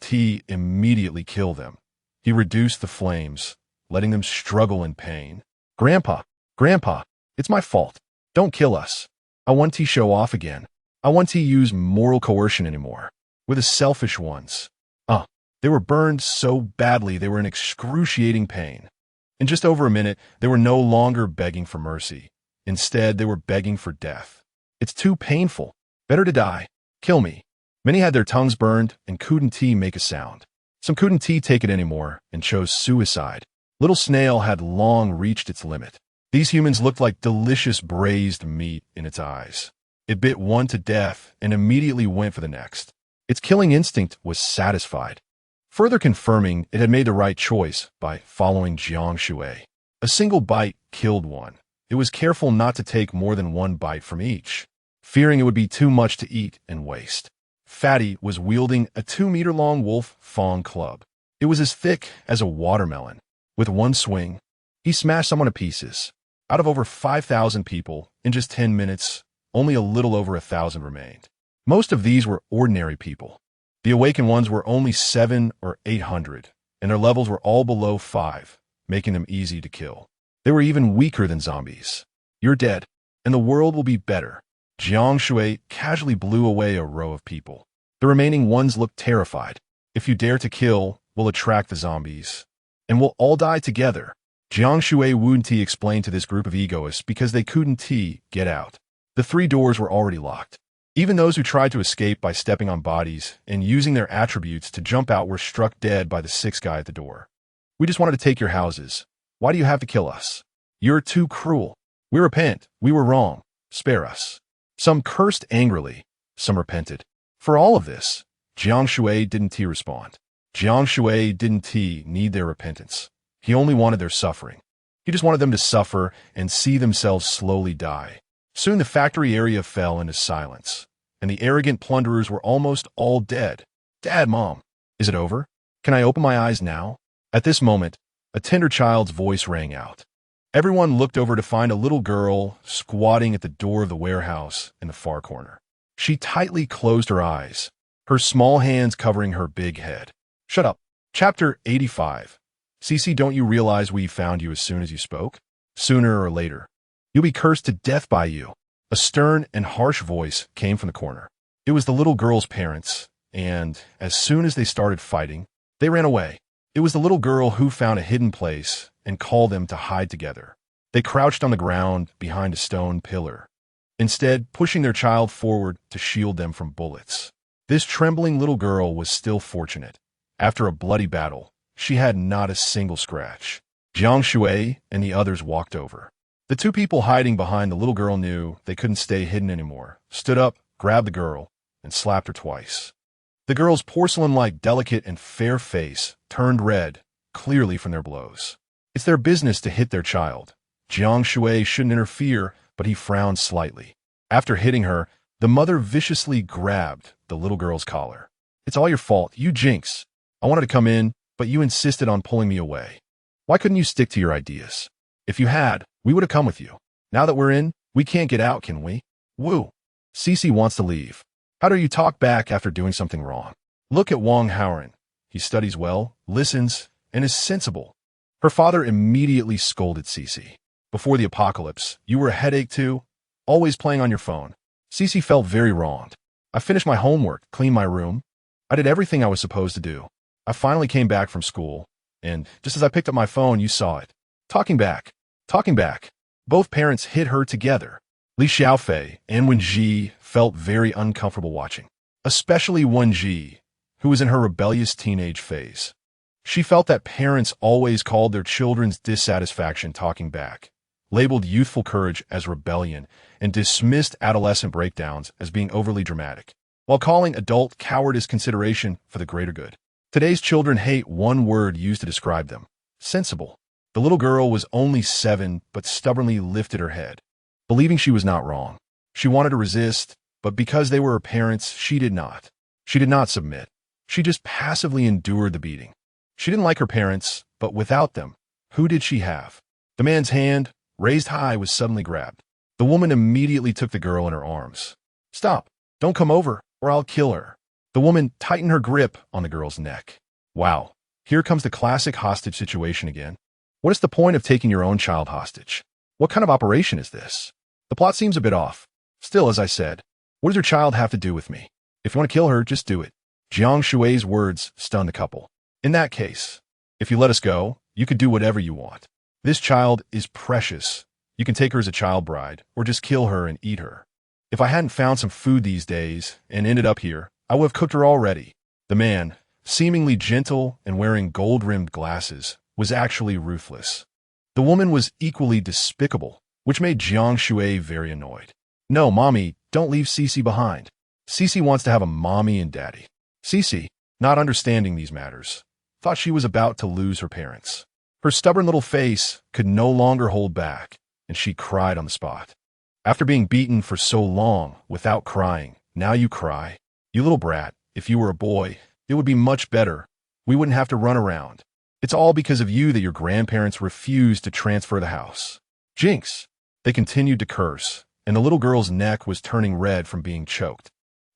immediately kill them. He reduced the flames, letting them struggle in pain. Grandpa, it's my fault. Don't kill us. I want to show off again. I want to use moral coercion anymore. We're the selfish ones. They were burned so badly they were in excruciating pain. In just over a minute, they were no longer begging for mercy. Instead, they were begging for death. It's too painful. Better to die. Kill me. Many had their tongues burned and couldn't make a sound. Some couldn't take it anymore and chose suicide. Little Snail had long reached its limit. These humans looked like delicious braised meat in its eyes. It bit one to death and immediately went for the next. Its killing instinct was satisfied, further confirming it had made the right choice by following Jiang Shui. A single bite killed one. It was careful not to take more than one bite from each, fearing it would be too much to eat and waste. Fatty was wielding a 2-meter-long wolf fang club. It was as thick as a watermelon. With one swing, he smashed someone to pieces. Out of over 5,000 people, in just 10 minutes, only a little over 1,000 remained. Most of these were ordinary people. The awakened ones were only 700 or 800, and their levels were all below 5, making them easy to kill. They were even weaker than zombies. You're dead, and the world will be better. Jiang Shui casually blew away a row of people. The remaining ones looked terrified. If you dare to kill, we'll attract the zombies, and we'll all die together. Jiang Shui wouldn't explain to this group of egoists because they couldn't get out. The 3 doors were already locked. Even those who tried to escape by stepping on bodies and using their attributes to jump out were struck dead by the 6th guy at the door. We just wanted to take your houses. Why do you have to kill us? You're too cruel. We repent. We were wrong. Spare us. Some cursed angrily. Some repented. For all of this, Jiang Shui didn't respond. Jiang Shui didn't need their repentance. He only wanted their suffering. He just wanted them to suffer and see themselves slowly die. Soon the factory area fell into silence, and the arrogant plunderers were almost all dead. Dad, Mom, is it over? Can I open my eyes now? At this moment, a tender child's voice rang out. Everyone looked over to find a little girl squatting at the door of the warehouse in the far corner. She tightly closed her eyes, her small hands covering her big head. Shut up. Chapter 85. Cece, don't you realize we found you as soon as you spoke? Sooner or later, you'll be cursed to death by you. A stern and harsh voice came from the corner. It was the little girl's parents, and as soon as they started fighting, they ran away. It was the little girl who found a hidden place and called them to hide together. They crouched on the ground behind a stone pillar, instead pushing their child forward to shield them from bullets. This trembling little girl was still fortunate. After a bloody battle, she had not a single scratch. Jiang Shui and the others walked over. The two people hiding behind the little girl knew they couldn't stay hidden anymore, stood up, grabbed the girl, and slapped her twice. The girl's porcelain-like delicate and fair face turned red, clearly from their blows. It's their business to hit their child. Jiang Shui shouldn't interfere, but he frowned slightly. After hitting her, the mother viciously grabbed the little girl's collar. It's all your fault, you jinx. I wanted to come in, but you insisted on pulling me away. Why couldn't you stick to your ideas? If you had, we would have come with you. Now that we're in, we can't get out, can we? Woo. Cece wants to leave. How dare you talk back after doing something wrong? Look at Wang Haoran. He studies well, listens, and is sensible. Her father immediately scolded Cece. Before the apocalypse, you were a headache too, always playing on your phone. Cece felt very wronged. I finished my homework, cleaned my room. I did everything I was supposed to do. I finally came back from school, and just as I picked up my phone, you saw it. Talking back. Both parents hit her together. Li Xiaofei and Wen Ji felt very uncomfortable watching, especially Wen Ji, who was in her rebellious teenage phase. She felt that parents always called their children's dissatisfaction talking back, labeled youthful courage as rebellion, and dismissed adolescent breakdowns as being overly dramatic, while calling adult cowardice consideration for the greater good. Today's children hate one word used to describe them: sensible. The little girl was only 7, but stubbornly lifted her head, believing she was not wrong. She wanted to resist, but because they were her parents, she did not. She did not submit. She just passively endured the beating. She didn't like her parents, but without them, who did she have? The man's hand, raised high, was suddenly grabbed. The woman immediately took the girl in her arms. Stop. Don't come over, or I'll kill her. The woman tightened her grip on the girl's neck. Wow, here comes the classic hostage situation again. What is the point of taking your own child hostage? What kind of operation is this? The plot seems a bit off. Still, as I said, what does your child have to do with me? If you want to kill her, just do it. Jiang Shui's words stunned the couple. In that case, if you let us go, you could do whatever you want. This child is precious. You can take her as a child bride, or just kill her and eat her. If I hadn't found some food these days and ended up here, I would have cooked her already. The man, seemingly gentle and wearing gold-rimmed glasses, was actually ruthless. The woman was equally despicable, which made Jiang Shui very annoyed. No, Mommy, don't leave Cece behind. Cece wants to have a mommy and daddy. Cece, not understanding these matters, thought she was about to lose her parents. Her stubborn little face could no longer hold back, and she cried on the spot. After being beaten for so long without crying, now you cry. You little brat, if you were a boy, it would be much better. We wouldn't have to run around. It's all because of you that your grandparents refused to transfer the house. Jinx! They continued to curse, and the little girl's neck was turning red from being choked.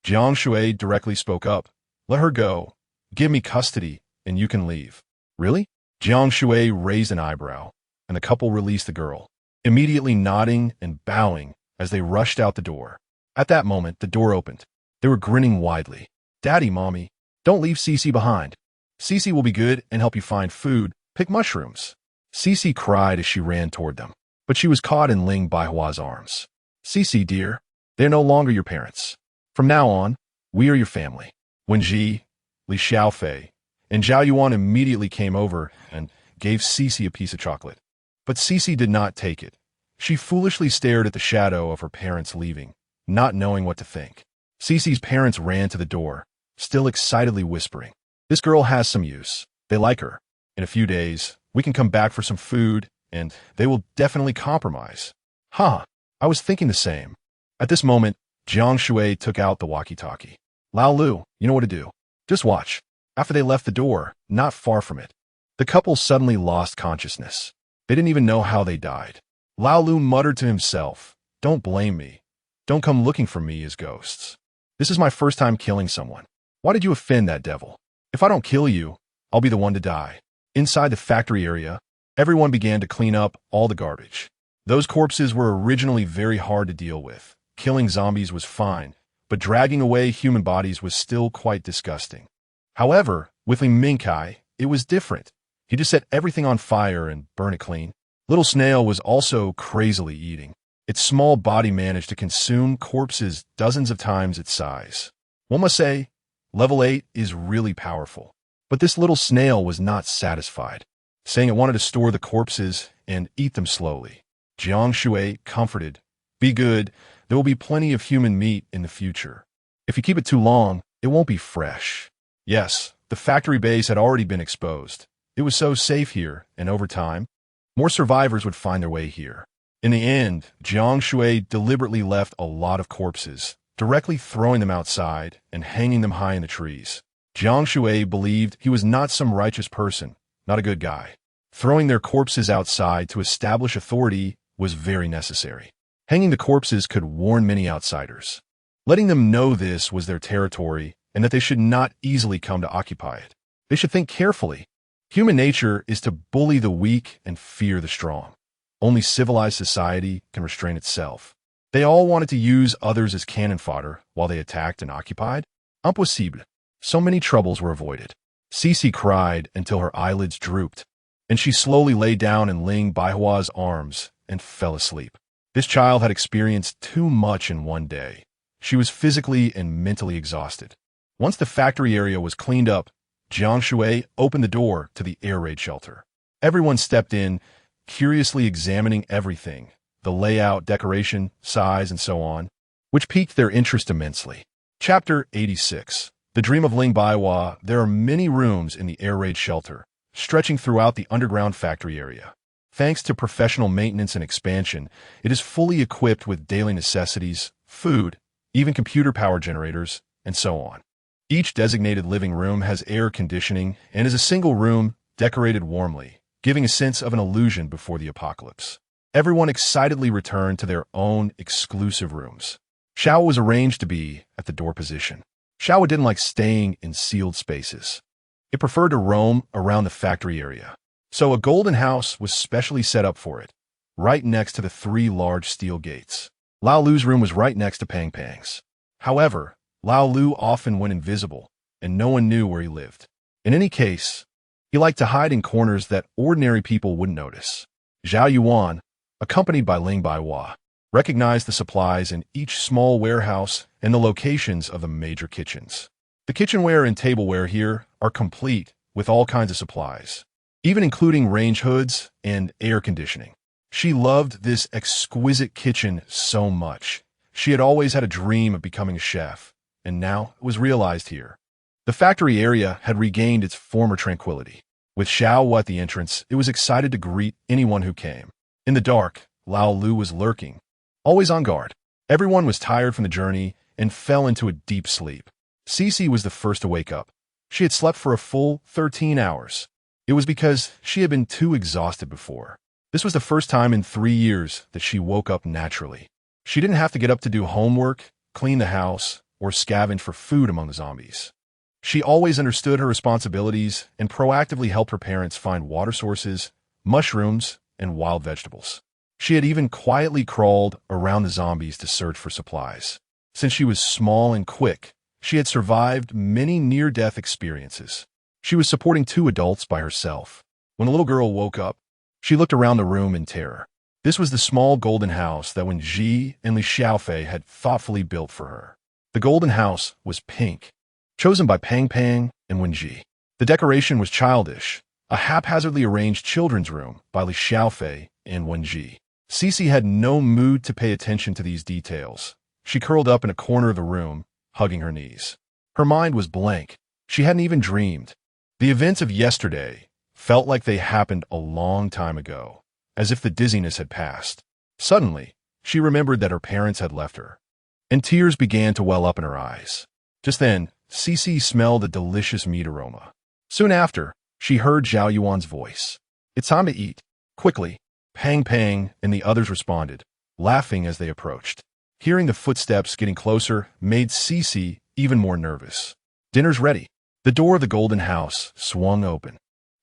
Jiang Shui directly spoke up. Let her go. Give me custody, and you can leave. Really? Jiang Shui raised an eyebrow, and the couple released the girl, immediately nodding and bowing as they rushed out the door. At that moment, the door opened. They were grinning widely. Daddy, Mommy, don't leave Cece behind. Cece will be good and help you find food, pick mushrooms. Cece cried as she ran toward them, but she was caught in Ling Baihua's arms. Cece, dear, they are no longer your parents. From now on, we are your family. Wen Ji, Li Xiaofei, and Zhao Yuan immediately came over and gave Cece a piece of chocolate. But Cece did not take it. She foolishly stared at the shadow of her parents leaving, not knowing what to think. Cece's parents ran to the door, still excitedly whispering, This girl has some use. They like her. In a few days, we can come back for some food, and they will definitely compromise. Huh, I was thinking the same. At this moment, Jiang Shui took out the walkie-talkie. Lao Lu, you know what to do. Just watch. After they left the door, not far from it, the couple suddenly lost consciousness. They didn't even know how they died. Lao Lu muttered to himself, Don't blame me. Don't come looking for me as ghosts. This is my first time killing someone. Why did you offend that devil? If I don't kill you, I'll be the one to die. Inside the factory area, everyone began to clean up all the garbage. Those corpses were originally very hard to deal with. Killing zombies was fine, but dragging away human bodies was still quite disgusting. However, with Li Mingkai, it was different. He just set everything on fire and burned it clean. Little Snail was also crazily eating. Its small body managed to consume corpses dozens of times its size. One must say, Level 8 is really powerful. But this little snail was not satisfied, saying it wanted to store the corpses and eat them slowly. Jiang Shui comforted, "Be good, there will be plenty of human meat in the future. If you keep it too long, it won't be fresh." Yes, the factory base had already been exposed. It was so safe here, and over time, more survivors would find their way here. In the end, Jiang Shui deliberately left a lot of corpses, directly throwing them outside and hanging them high in the trees. Jiang Shui believed he was not some righteous person, not a good guy. Throwing their corpses outside to establish authority was very necessary. Hanging the corpses could warn many outsiders, letting them know this was their territory and that they should not easily come to occupy it. They should think carefully. Human nature is to bully the weak and fear the strong. Only civilized society can restrain itself. They all wanted to use others as cannon fodder while they attacked and occupied. Impossible. So many troubles were avoided. Cece cried until her eyelids drooped, and she slowly lay down in Ling Baihua's arms and fell asleep. This child had experienced too much in one day. She was physically and mentally exhausted. Once the factory area was cleaned up, Jiang Shui opened the door to the air raid shelter. Everyone stepped in, curiously examining everything, the layout, decoration, size, and so on, which piqued their interest immensely. Chapter 86. The Dream of Ling Baihua. There are many rooms in the air raid shelter, stretching throughout the underground factory area. Thanks to professional maintenance and expansion, it is fully equipped with daily necessities, food, even computer power generators, and so on. Each designated living room has air conditioning and is a single room decorated warmly, giving a sense of an illusion before the apocalypse. Everyone excitedly returned to their own exclusive rooms. Xiao was arranged to be at the door position. Xiao didn't like staying in sealed spaces. It preferred to roam around the factory area. So a golden house was specially set up for it, right next to the 3 large steel gates. Lao Lu's room was right next to Pang Pang's. However, Lao Lu often went invisible, and no one knew where he lived. In any case, he liked to hide in corners that ordinary people wouldn't notice. Zhao Yuan, accompanied by Ling Baihua, recognized the supplies in each small warehouse and the locations of the major kitchens. The kitchenware and tableware here are complete with all kinds of supplies, even including range hoods and air conditioning. She loved this exquisite kitchen so much. She had always had a dream of becoming a chef, and now it was realized here. The factory area had regained its former tranquility. With Xiao at the entrance, it was excited to greet anyone who came. In the dark, Lao Lu was lurking, always on guard. Everyone was tired from the journey and fell into a deep sleep. Cece was the first to wake up. She had slept for a full 13 hours. It was because she had been too exhausted before. This was the first time in 3 years that she woke up naturally. She didn't have to get up to do homework, clean the house, or scavenge for food among the zombies. She always understood her responsibilities and proactively helped her parents find water sources, mushrooms, and wild vegetables. She had even quietly crawled around the zombies to search for supplies. Since she was small and quick, she had survived many near-death experiences. She was supporting 2 adults by herself. When the little girl woke up, she looked around the room in terror. This was the small golden house that Wen Ji and Li Xiaofei had thoughtfully built for her. The golden house was pink, chosen by Pang Pang and Wen Ji. The decoration was childish, a haphazardly arranged children's room by Li Xiaofei and Wen Ji. Cece had no mood to pay attention to these details. She curled up in a corner of the room, hugging her knees. Her mind was blank. She hadn't even dreamed. The events of yesterday felt like they happened a long time ago, as if the dizziness had passed. Suddenly, she remembered that her parents had left her, and tears began to well up in her eyes. Just then, Cece smelled a delicious meat aroma. Soon after, she heard Zhao Yuan's voice. "It's time to eat." Quickly, Pang Pang and the others responded, laughing as they approached. Hearing the footsteps getting closer made Cece even more nervous. "Dinner's ready." The door of the golden house swung open.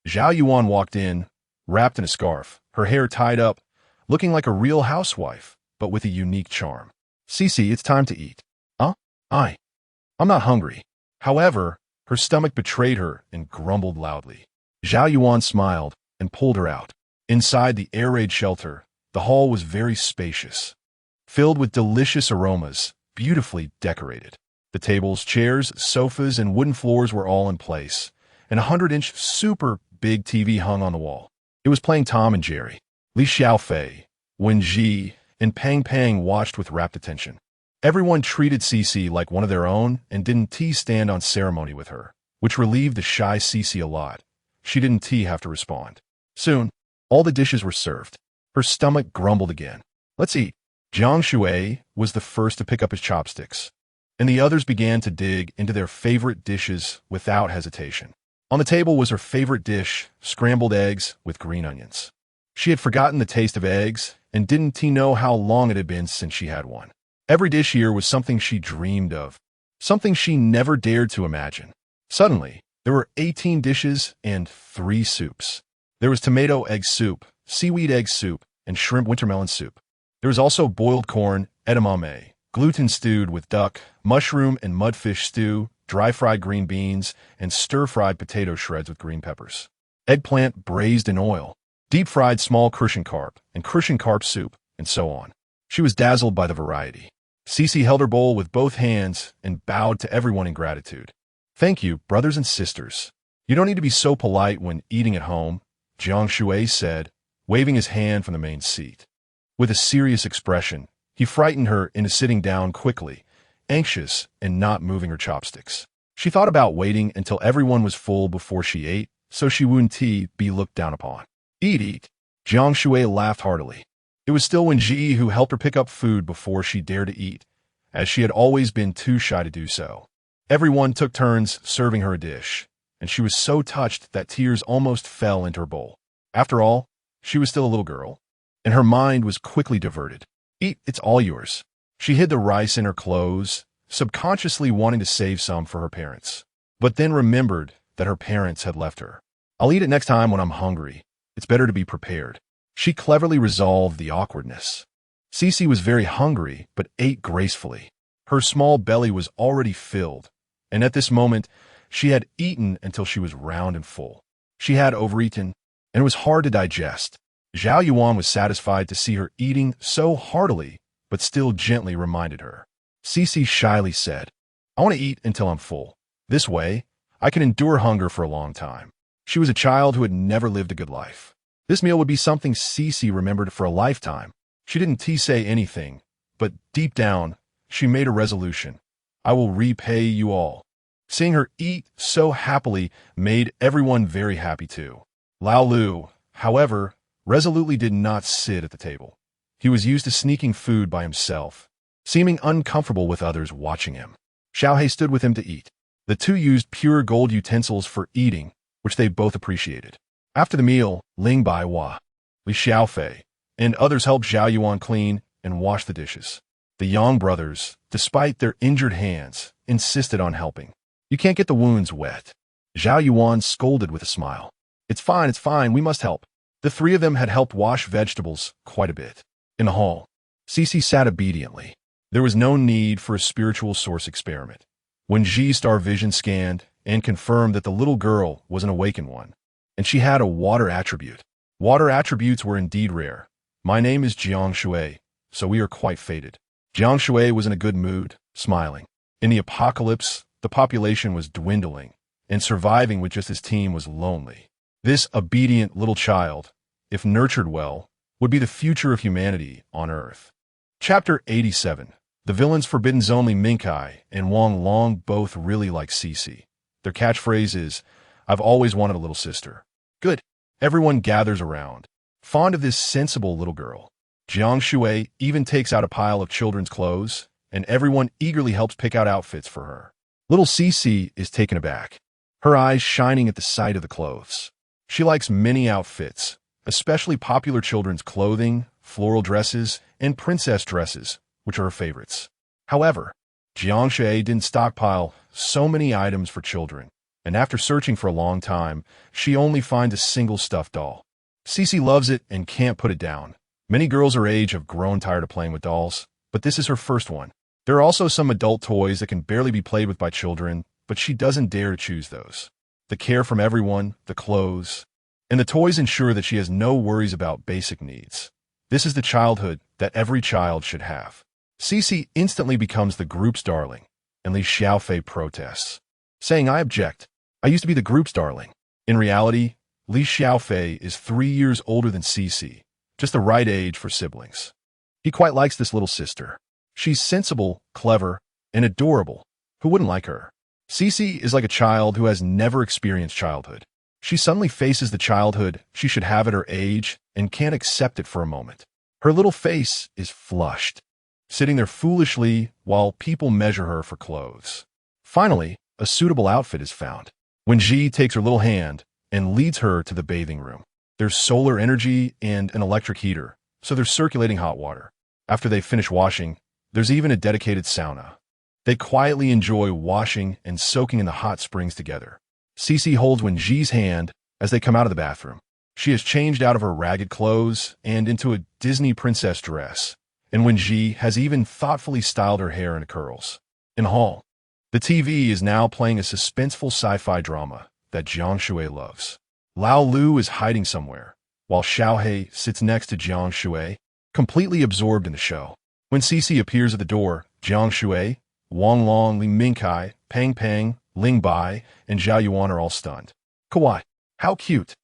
Zhao Yuan walked in, wrapped in a scarf, her hair tied up, looking like a real housewife, but with a unique charm. "Cece, it's time to eat." "Huh? I'm not hungry." However, her stomach betrayed her and grumbled loudly. Zhao Yuan smiled and pulled her out. Inside the air raid shelter, the hall was very spacious, filled with delicious aromas, beautifully decorated. The tables, chairs, sofas, and wooden floors were all in place, and a 100-inch super big TV hung on the wall. It was playing Tom and Jerry. Li Xiaofei, Wen Ji, and Pang Pang watched with rapt attention. Everyone treated Cece like one of their own and didn't stand on ceremony with her, which relieved the shy Cece a lot. She didn't have to respond. Soon, all the dishes were served. Her stomach grumbled again. Let's eat. Jiang Shui was the first to pick up his chopsticks, and the others began to dig into their favorite dishes without hesitation. On the table was her favorite dish, scrambled eggs with green onions. She had forgotten the taste of eggs and didn't know how long it had been since she had one. Every dish here was something she dreamed of, something she never dared to imagine. Suddenly, there were 18 dishes and 3 soups. There was tomato egg soup, seaweed egg soup, and shrimp wintermelon soup. There was also boiled corn, edamame, gluten stewed with duck, mushroom and mudfish stew, dry-fried green beans, and stir-fried potato shreds with green peppers. Eggplant braised in oil, deep-fried small crucian carp, and crucian carp soup, and so on. She was dazzled by the variety. Cece held her bowl with both hands and bowed to everyone in gratitude. Thank you, brothers and sisters. You don't need to be so polite when eating at home, Jiang Shui said, waving his hand from the main seat. With a serious expression, he frightened her into sitting down quickly, anxious and not moving her chopsticks. She thought about waiting until everyone was full before she ate, so she wouldn't be looked down upon. Eat. Jiang Shui laughed heartily. It was still Wen Ji who helped her pick up food before she dared to eat, as she had always been too shy to do so. Everyone took turns serving her a dish, and she was so touched that tears almost fell into her bowl. After all, she was still a little girl, and her mind was quickly diverted. Eat, it's all yours. She hid the rice in her clothes, subconsciously wanting to save some for her parents, but then remembered that her parents had left her. I'll eat it next time when I'm hungry. It's better to be prepared. She cleverly resolved the awkwardness. Cece was very hungry, but ate gracefully. Her small belly was already filled, and at this moment, she had eaten until she was round and full. She had overeaten, and it was hard to digest. Zhao Yuan was satisfied to see her eating so heartily, but still gently reminded her. Cece shyly said, I want to eat until I'm full. This way, I can endure hunger for a long time. She was a child who had never lived a good life. This meal would be something Cece remembered for a lifetime. She didn't say anything, but deep down, she made a resolution. I will repay you all. Seeing her eat so happily made everyone very happy too. Lao Lu, however, resolutely did not sit at the table. He was used to sneaking food by himself, seeming uncomfortable with others watching him. Xiaohei stood with him to eat. The two used pure gold utensils for eating, which they both appreciated. After the meal, Ling Baiwa, Li Xiaofei, and others helped Zhao Yuan clean and wash the dishes. The Yang brothers, despite their injured hands, insisted on helping. You can't get the wounds wet. Zhao Yuan scolded with a smile. It's fine, we must help. The 3 of them had helped wash vegetables quite a bit. In the hall, Cece sat obediently. There was no need for a spiritual source experiment. When Ji's star vision scanned and confirmed that the little girl was an awakened one, and she had a water attribute. Water attributes were indeed rare. My name is Jiang Shui, so we are quite fated. Jiang Shui was in a good mood, smiling. In the apocalypse, the population was dwindling, and surviving with just his team was lonely. This obedient little child, if nurtured well, would be the future of humanity on Earth. Chapter 87. The villains forbidden only Minkai and Wang Long both really like Cece. Their catchphrase is, I've always wanted a little sister. Good. Everyone gathers around, fond of this sensible little girl. Jiang Shui even takes out a pile of children's clothes, and everyone eagerly helps pick out outfits for her. Little Cece is taken aback, her eyes shining at the sight of the clothes. She likes many outfits, especially popular children's clothing, floral dresses, and princess dresses, which are her favorites. However, Jiang Shui didn't stockpile so many items for children, and after searching for a long time, she only finds a single stuffed doll. Cece loves it and can't put it down. Many girls her age have grown tired of playing with dolls, but this is her first one. There are also some adult toys that can barely be played with by children, but she doesn't dare to choose those. The care from everyone, the clothes, and the toys ensure that she has no worries about basic needs. This is the childhood that every child should have. Cece instantly becomes the group's darling. and Li Xiaofei protests, saying, "I object. I used to be the group's darling." In reality, Li Xiaofei is 3 years older than Cici, just the right age for siblings. He quite likes this little sister. She's sensible, clever, and adorable. Who wouldn't like her? Cici is like a child who has never experienced childhood. She suddenly faces the childhood she should have at her age and can't accept it for a moment. Her little face is flushed, sitting there foolishly while people measure her for clothes. Finally, a suitable outfit is found. When Ji takes her little hand and leads her to the bathing room. There's solar energy and an electric heater, so there's circulating hot water. After they finish washing, there's even a dedicated sauna. They quietly enjoy washing and soaking in the hot springs together. Cici holds Wenji's hand as they come out of the bathroom. She has changed out of her ragged clothes and into a Disney princess dress, and Wenji has even thoughtfully styled her hair into curls. In the hall, the TV is now playing a suspenseful sci-fi drama that Jiang Shui loves. Lao Lu is hiding somewhere, while Xiaohei sits next to Jiang Shui, completely absorbed in the show. When Cici appears at the door, Jiang Shui, Wang Long, Li Mingkai, Pang Pang, Ling Bai, and Zhao Yuan are all stunned. Kawaii, how cute.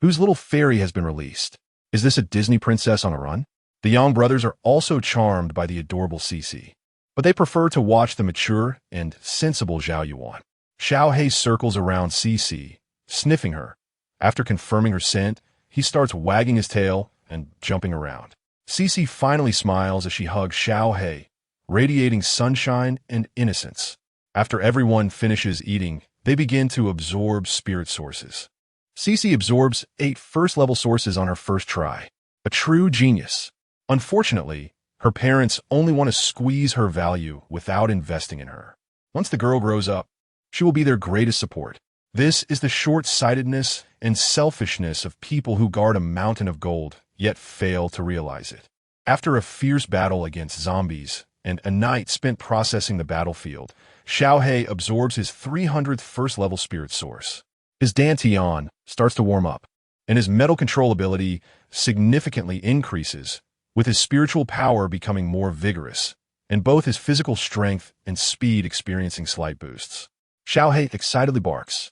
Whose little fairy has been released? Is this a Disney princess on a run? The Yang brothers are also charmed by the adorable Cici, but they prefer to watch the mature and sensible Zhao Yuan. Xiaohei circles around Cici, sniffing her. After confirming her scent, he starts wagging his tail and jumping around. Cici finally smiles as she hugs Xiaohei, radiating sunshine and innocence. After everyone finishes eating, they begin to absorb spirit sources. Cici absorbs 8 first-level sources on her first try. A true genius. Unfortunately, her parents only want to squeeze her value without investing in her. Once the girl grows up, she will be their greatest support. This is the short-sightedness and selfishness of people who guard a mountain of gold, yet fail to realize it. After a fierce battle against zombies and a night spent processing the battlefield, Xiaohei absorbs his 300th first-level spirit source. His Dantian starts to warm up, and his metal control ability significantly increases, with his spiritual power becoming more vigorous, and both his physical strength and speed experiencing slight boosts. Xiaohei excitedly barks.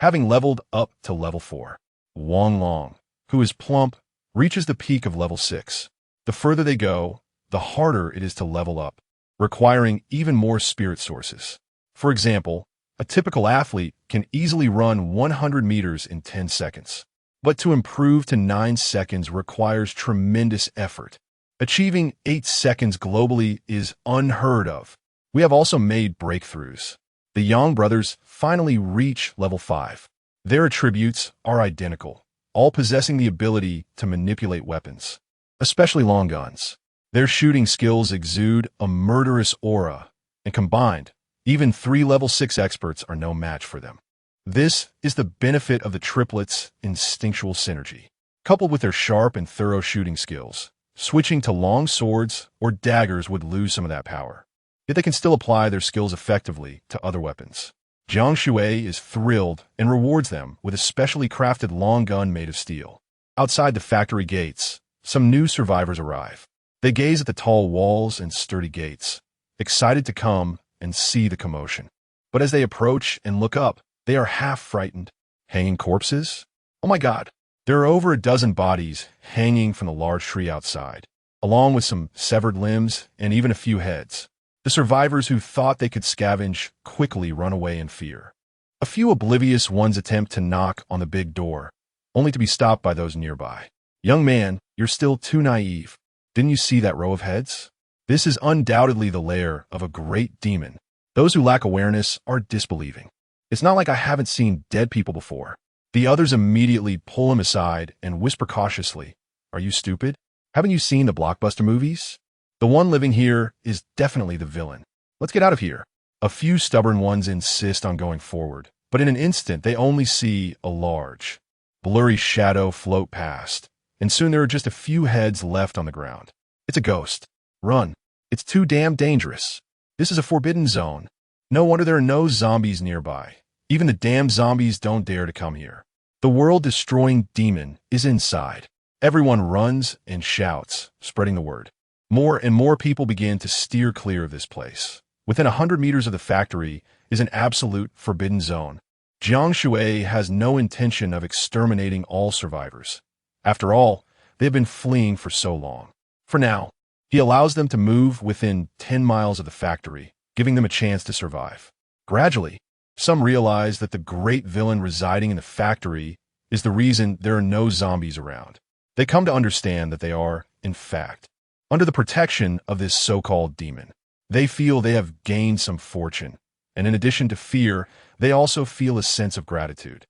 Having leveled up to level 4, Wang Long, who is plump, reaches the peak of level 6. The further they go, the harder it is to level up, requiring even more spirit sources. For example, a typical athlete can easily run 100 meters in 10 seconds. But to improve to 9 seconds requires tremendous effort. Achieving 8 seconds globally is unheard of. We have also made breakthroughs. The Yang brothers finally reach level 5. Their attributes are identical, all possessing the ability to manipulate weapons, especially long guns. Their shooting skills exude a murderous aura, and combined, even 3 level 6 experts are no match for them. This is the benefit of the triplets' instinctual synergy. Coupled with their sharp and thorough shooting skills, switching to long swords or daggers would lose some of that power. Yet they can still apply their skills effectively to other weapons. Jiang Shui is thrilled and rewards them with a specially crafted long gun made of steel. Outside the factory gates, some new survivors arrive. They gaze at the tall walls and sturdy gates, excited to come and see the commotion. But as they approach and look up, they are half frightened. Hanging corpses? Oh my God! There are over a dozen bodies hanging from the large tree outside, along with some severed limbs and even a few heads. The survivors who thought they could scavenge quickly run away in fear. A few oblivious ones attempt to knock on the big door, only to be stopped by those nearby. Young man, you're still too naive. Didn't you see that row of heads? This is undoubtedly the lair of a great demon. Those who lack awareness are disbelieving. It's not like I haven't seen dead people before. The others immediately pull him aside and whisper cautiously, "Are you stupid? Haven't you seen the blockbuster movies? The one living here is definitely the villain. Let's get out of here." A few stubborn ones insist on going forward, but in an instant they only see a large, blurry shadow float past, and soon there are just a few heads left on the ground. It's a ghost. Run. It's too damn dangerous. This is a forbidden zone. No wonder there are no zombies nearby. Even the damn zombies don't dare to come here. The world-destroying demon is inside. Everyone runs and shouts, spreading the word. More and more people begin to steer clear of this place. Within 100 meters of the factory is an absolute forbidden zone. Jiang Shui has no intention of exterminating all survivors. After all, they have been fleeing for so long. For now, he allows them to move within 10 miles of the factory, giving them a chance to survive. Gradually, some realize that the great villain residing in the factory is the reason there are no zombies around. They come to understand that they are, in fact, under the protection of this so-called demon. They feel they have gained some fortune, and in addition to fear, they also feel a sense of gratitude.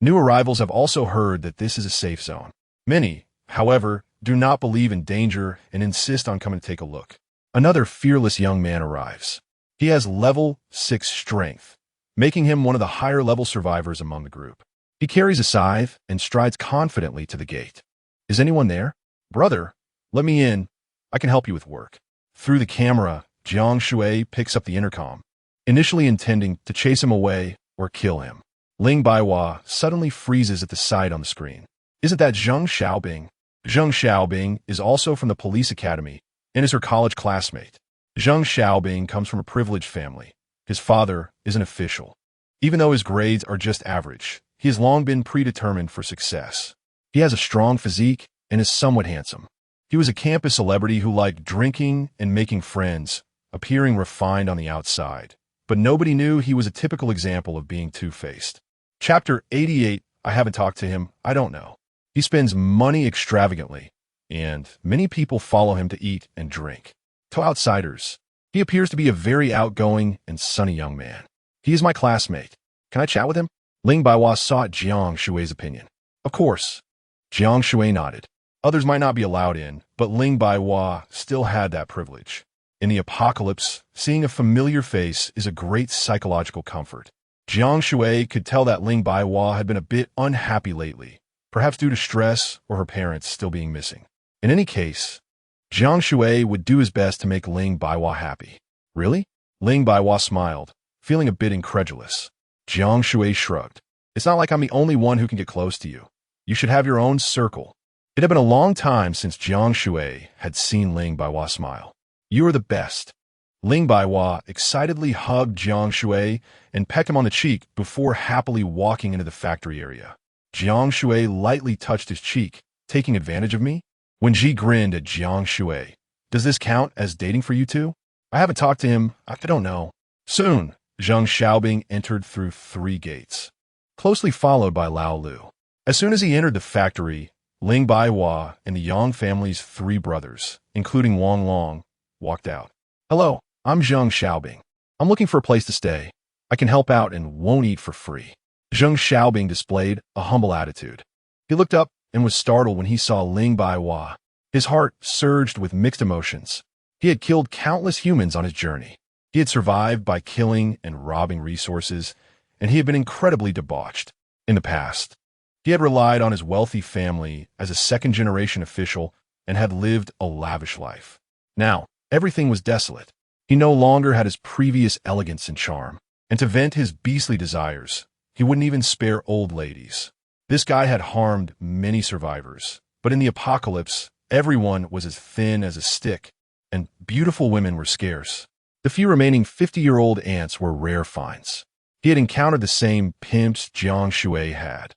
New arrivals have also heard that this is a safe zone. Many, however, do not believe in danger and insist on coming to take a look. Another fearless young man arrives. He has level 6 strength, making him one of the higher-level survivors among the group. He carries a scythe and strides confidently to the gate. "Is anyone there? Brother, let me in. I can help you with work." Through the camera, Jiang Shui picks up the intercom, initially intending to chase him away or kill him. Ling Baihua suddenly freezes at the sight on the screen. Isn't that Zheng Xiaobing? Zheng Xiaobing is also from the police academy and is her college classmate. Zheng Xiaobing comes from a privileged family. His father is an official. Even though his grades are just average, he has long been predetermined for success. He has a strong physique and is somewhat handsome. He was a campus celebrity who liked drinking and making friends, appearing refined on the outside. But nobody knew he was a typical example of being two-faced. Chapter 88, I haven't talked to him, I don't know. He spends money extravagantly, and many people follow him to eat and drink. To outsiders, he appears to be a very outgoing and sunny young man. He is my classmate. Can I chat with him? Ling Baihua sought Jiang Shui's opinion. Of course. Jiang Shui nodded. Others might not be allowed in, but Ling Baihua still had that privilege. In the apocalypse, seeing a familiar face is a great psychological comfort. Jiang Shui could tell that Ling Baihua had been a bit unhappy lately, perhaps due to stress or her parents still being missing. In any case, Jiang Shui would do his best to make Ling Baihua happy. Really? Ling Baihua smiled, feeling a bit incredulous. Jiang Shui shrugged. It's not like I'm the only one who can get close to you. You should have your own circle. It had been a long time since Jiang Shui had seen Ling Baihua smile. You are the best. Ling Baihua excitedly hugged Jiang Shui and pecked him on the cheek before happily walking into the factory area. Jiang Shui lightly touched his cheek, taking advantage of me? When Ji grinned at Jiang Shui, does this count as dating for you two? I haven't talked to him, I don't know. Soon, Zheng Xiaobing entered through 3 gates, closely followed by Lao Lu. As soon as he entered the factory, Ling Baihua and the Yang family's 3 brothers, including Wang Long, walked out. Hello, I'm Zheng Xiaobing. I'm looking for a place to stay. I can help out and won't eat for free. Zheng Xiaobing displayed a humble attitude. He looked up and was startled when he saw Ling Baihua. His heart surged with mixed emotions. He had killed countless humans on his journey. He had survived by killing and robbing resources, and he had been incredibly debauched. In the past, he had relied on his wealthy family as a second-generation official and had lived a lavish life. Now, everything was desolate. He no longer had his previous elegance and charm, and to vent his beastly desires, he wouldn't even spare old ladies. This guy had harmed many survivors, but in the apocalypse, everyone was as thin as a stick, and beautiful women were scarce. The few remaining 50-year-old ants were rare finds. He had encountered the same pimps Jiang Shui had,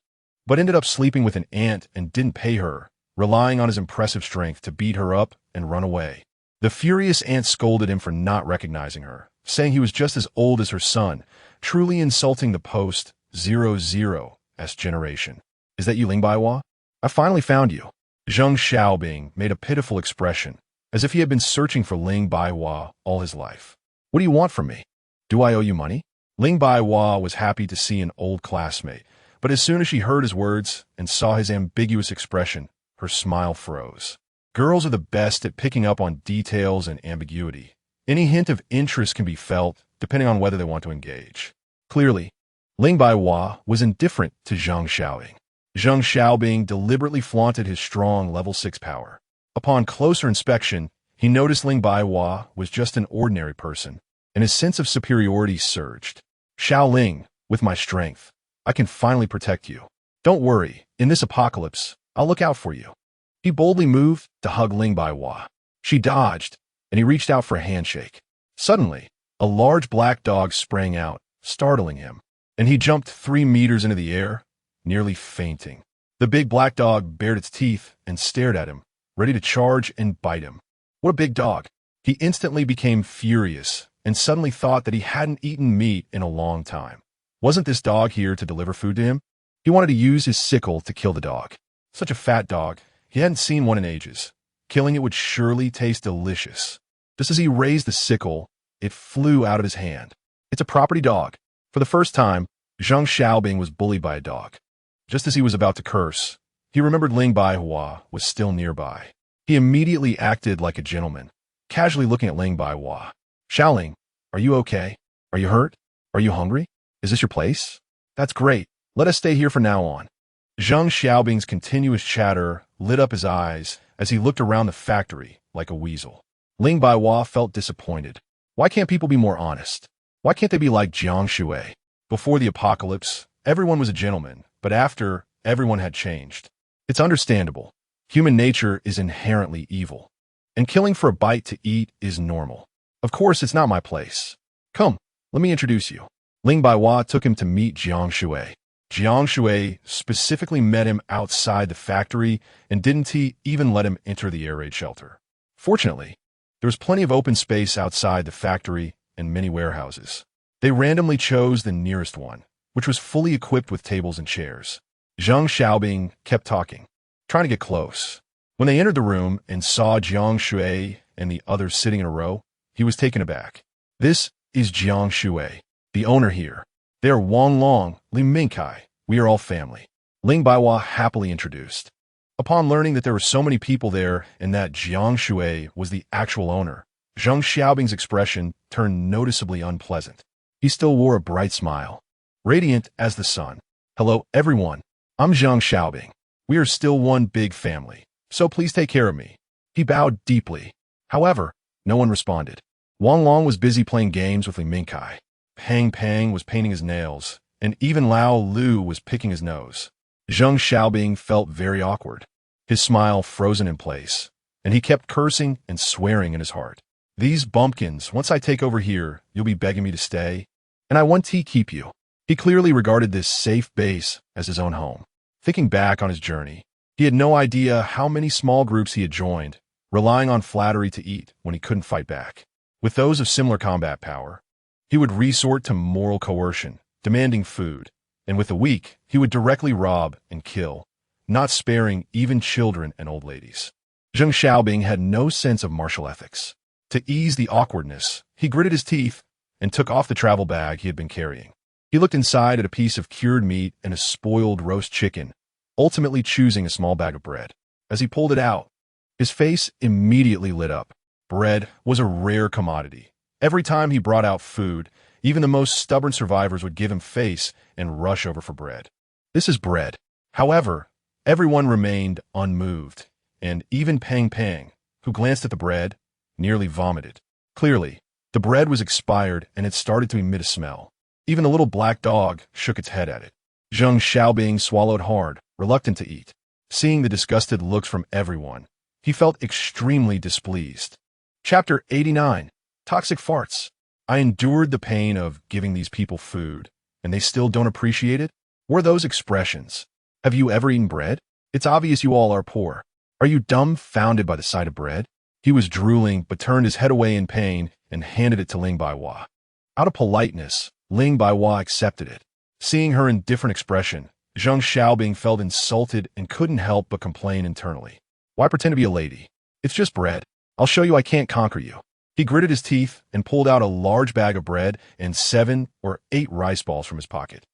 but ended up sleeping with an ant and didn't pay her, relying on his impressive strength to beat her up and run away. The furious ant scolded him for not recognizing her, saying he was just as old as her son, truly insulting the post-00S generation. Is that you, Ling Baihua? I finally found you. Zheng Xiaobing made a pitiful expression, as if he had been searching for Ling Baihua all his life. What do you want from me? Do I owe you money? Ling Baihua was happy to see an old classmate, but as soon as she heard his words and saw his ambiguous expression, her smile froze. Girls are the best at picking up on details and ambiguity. Any hint of interest can be felt, depending on whether they want to engage. Clearly, Ling Baihua was indifferent to Zheng Xiaobing. Zheng Xiaobing deliberately flaunted his strong level 6 power. Upon closer inspection, he noticed Ling Baihua was just an ordinary person, and his sense of superiority surged. Xiao Ling, with my strength, I can finally protect you. Don't worry, in this apocalypse, I'll look out for you. He boldly moved to hug Ling Baihua. She dodged, and he reached out for a handshake. Suddenly, A large black dog sprang out, startling him, and he jumped 3 meters into the air, nearly fainting. The big black dog bared its teeth and stared at him, ready to charge and bite him. What a big dog! He instantly became furious and suddenly thought that he hadn't eaten meat in a long time. Wasn't this dog here to deliver food to him? He wanted to use his sickle to kill the dog. Such a fat dog. He hadn't seen one in ages. Killing it would surely taste delicious. Just as he raised the sickle, it flew out of his hand. It's a property dog. For the first time, Jiang Shui was bullied by a dog. Just as he was about to curse, he remembered Ling Baihua was still nearby. He immediately acted like a gentleman, casually looking at Ling Baihua. Xiaoling, are you okay? Are you hurt? Are you hungry? Is this your place? That's great. Let us stay here from now on. Jiang Shui's continuous chatter lit up his eyes as he looked around the factory like a weasel. Ling Baihua felt disappointed. Why can't people be more honest? Why can't they be like Jiang Shui? Before the apocalypse, everyone was a gentleman, but after, everyone had changed. It's understandable. Human nature is inherently evil, and killing for a bite to eat is normal. Of course, it's not my place. Come, let me introduce you. Ling Baihua took him to meet Jiang Shui. Jiang Shui specifically met him outside the factory and didn't he even let him enter the air raid shelter. Fortunately, there was plenty of open space outside the factory and many warehouses. They randomly chose the nearest one, which was fully equipped with tables and chairs. Jiang Shui kept talking, trying to get close. When they entered the room and saw Jiang Shui and the others sitting in a row, he was taken aback. This is Jiang Shui, the owner here. They are Wang Long, Li Mingkai. We are all family. Ling Baihua happily introduced. Upon learning that there were so many people there and that Jiang Shui was the actual owner, Jiang Shui's expression turned noticeably unpleasant. He still wore a bright smile, radiant as the sun. Hello, everyone. I'm Jiang Shui. We are still one big family, so please take care of me. He bowed deeply. However, no one responded. Wang Long was busy playing games with Li Mingkai. Pang was painting his nails, and even Lao Lu was picking his nose. Jiang Shui felt very awkward, his smile frozen in place, and he kept cursing and swearing in his heart. These bumpkins, once I take over here, you'll be begging me to stay, and I want to keep you. He clearly regarded this safe base as his own home. Thinking back on his journey, he had no idea how many small groups he had joined, relying on flattery to eat when he couldn't fight back. With those of similar combat power, he would resort to moral coercion, demanding food, and with the weak, he would directly rob and kill, not sparing even children and old ladies. Jiang Shui had no sense of martial ethics. To ease the awkwardness, he gritted his teeth and took off the travel bag he had been carrying. He looked inside at a piece of cured meat and a spoiled roast chicken, ultimately choosing a small bag of bread. As he pulled it out, his face immediately lit up. Bread was a rare commodity. Every time he brought out food, even the most stubborn survivors would give him face and rush over for bread. This is bread. However, everyone remained unmoved, and even Pang, who glanced at the bread, nearly vomited. Clearly, the bread was expired and it started to emit a smell. Even the little black dog shook its head at it. Jiang Shui swallowed hard, reluctant to eat. Seeing the disgusted looks from everyone, he felt extremely displeased. Chapter 89. Toxic Farts. I endured the pain of giving these people food, and they still don't appreciate it? Were those expressions? Have you ever eaten bread? It's obvious you all are poor. Are you dumbfounded by the sight of bread? He was drooling, but turned his head away in pain and handed it to Ling Baihua. Out of politeness, Ling Baihua accepted it. Seeing her indifferent expression, Jiang Shui felt insulted and couldn't help but complain internally. Why pretend to be a lady? It's just bread. I'll show you I can't conquer you. He gritted his teeth and pulled out a large bag of bread and 7 or 8 rice balls from his pocket.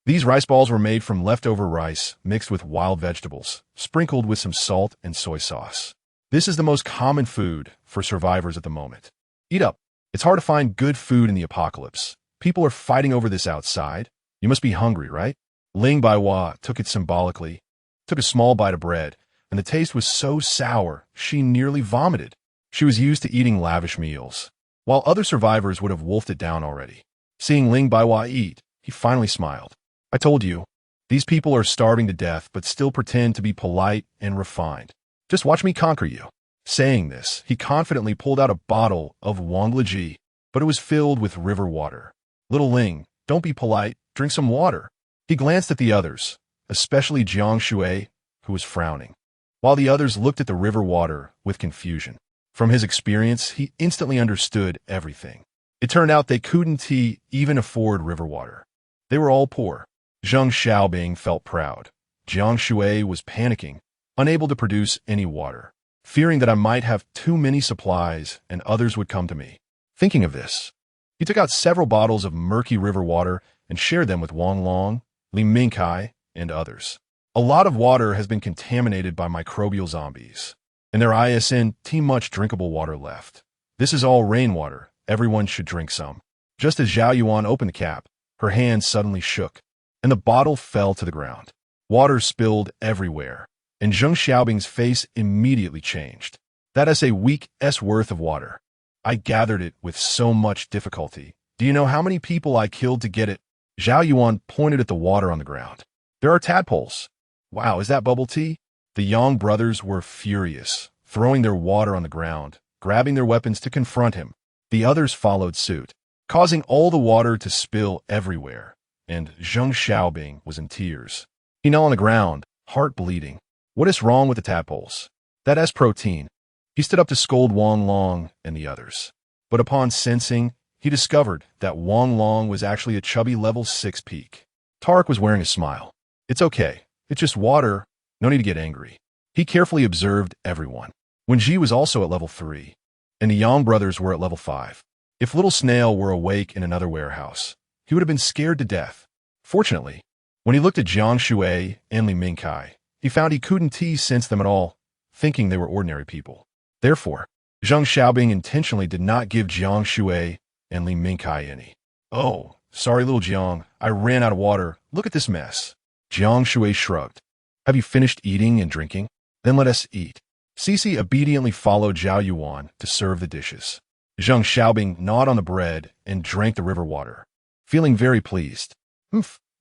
These rice balls were made from leftover rice mixed with wild vegetables, sprinkled with some salt and soy sauce. This is the most common food for survivors at the moment. Eat up. It's hard to find good food in the apocalypse. People are fighting over this outside. You must be hungry, right? Ling Baihua took it symbolically, took a small bite of bread, and the taste was so sour she nearly vomited. She was used to eating lavish meals, while other survivors would have wolfed it down already. Seeing Ling Baihua eat, he finally smiled. I told you, these people are starving to death but still pretend to be polite and refined. Just watch me conquer you. Saying this, he confidently pulled out a bottle of Wangleji, but it was filled with river water. "Little Ling, don't be polite, drink some water." He glanced at the others, especially Jiang Shui, who was frowning, while the others looked at the river water with confusion. From his experience, he instantly understood everything. It turned out they couldn't even afford river water. They were all poor. Zheng Xiaobing felt proud. Jiang Shui was panicking, unable to produce any water, fearing that I might have too many supplies and others would come to me. Thinking of this, he took out several bottles of murky river water and shared them with Wang Long, Li Mingkai, and others. A lot of water has been contaminated by microbial zombies, and there isn't much drinkable water left. This is all rainwater. Everyone should drink some. Just as Zhao Yuan opened the cap, her hand suddenly shook, and the bottle fell to the ground. Water spilled everywhere, and Zheng Xiaobing's face immediately changed. "That is a week's worth of water. I gathered it with so much difficulty. Do you know how many people I killed to get it?" Zhao Yuan pointed at the water on the ground. "There are tadpoles." "Wow, is that bubble tea?" The Yang brothers were furious, throwing their water on the ground, grabbing their weapons to confront him. The others followed suit, causing all the water to spill everywhere, and Zheng Xiaobing was in tears. He knelt on the ground, heart bleeding. "What is wrong with the tadpoles?" "That's protein." He stood up to scold Wang Long and the others. But upon sensing, he discovered that Wang Long was actually a chubby level 6 peak. Tarek was wearing a smile. "It's okay. It's just water. No need to get angry." He carefully observed everyone. When Ji was also at level 3, and the Yang brothers were at level 5. If Little Snail were awake in another warehouse, he would have been scared to death. Fortunately, when he looked at Jiang Shui and Li Mingkai, he found he couldn't sense them at all, thinking they were ordinary people. Therefore, Zheng Xiaobing intentionally did not give Jiang Shui and Li Mingkai any. "Oh, sorry, little Jiang, I ran out of water. Look at this mess." Jiang Shui shrugged. "Have you finished eating and drinking? Then let us eat." Cici obediently followed Zhao Yuan to serve the dishes. Zheng Xiaobing gnawed on the bread and drank the river water, feeling very pleased.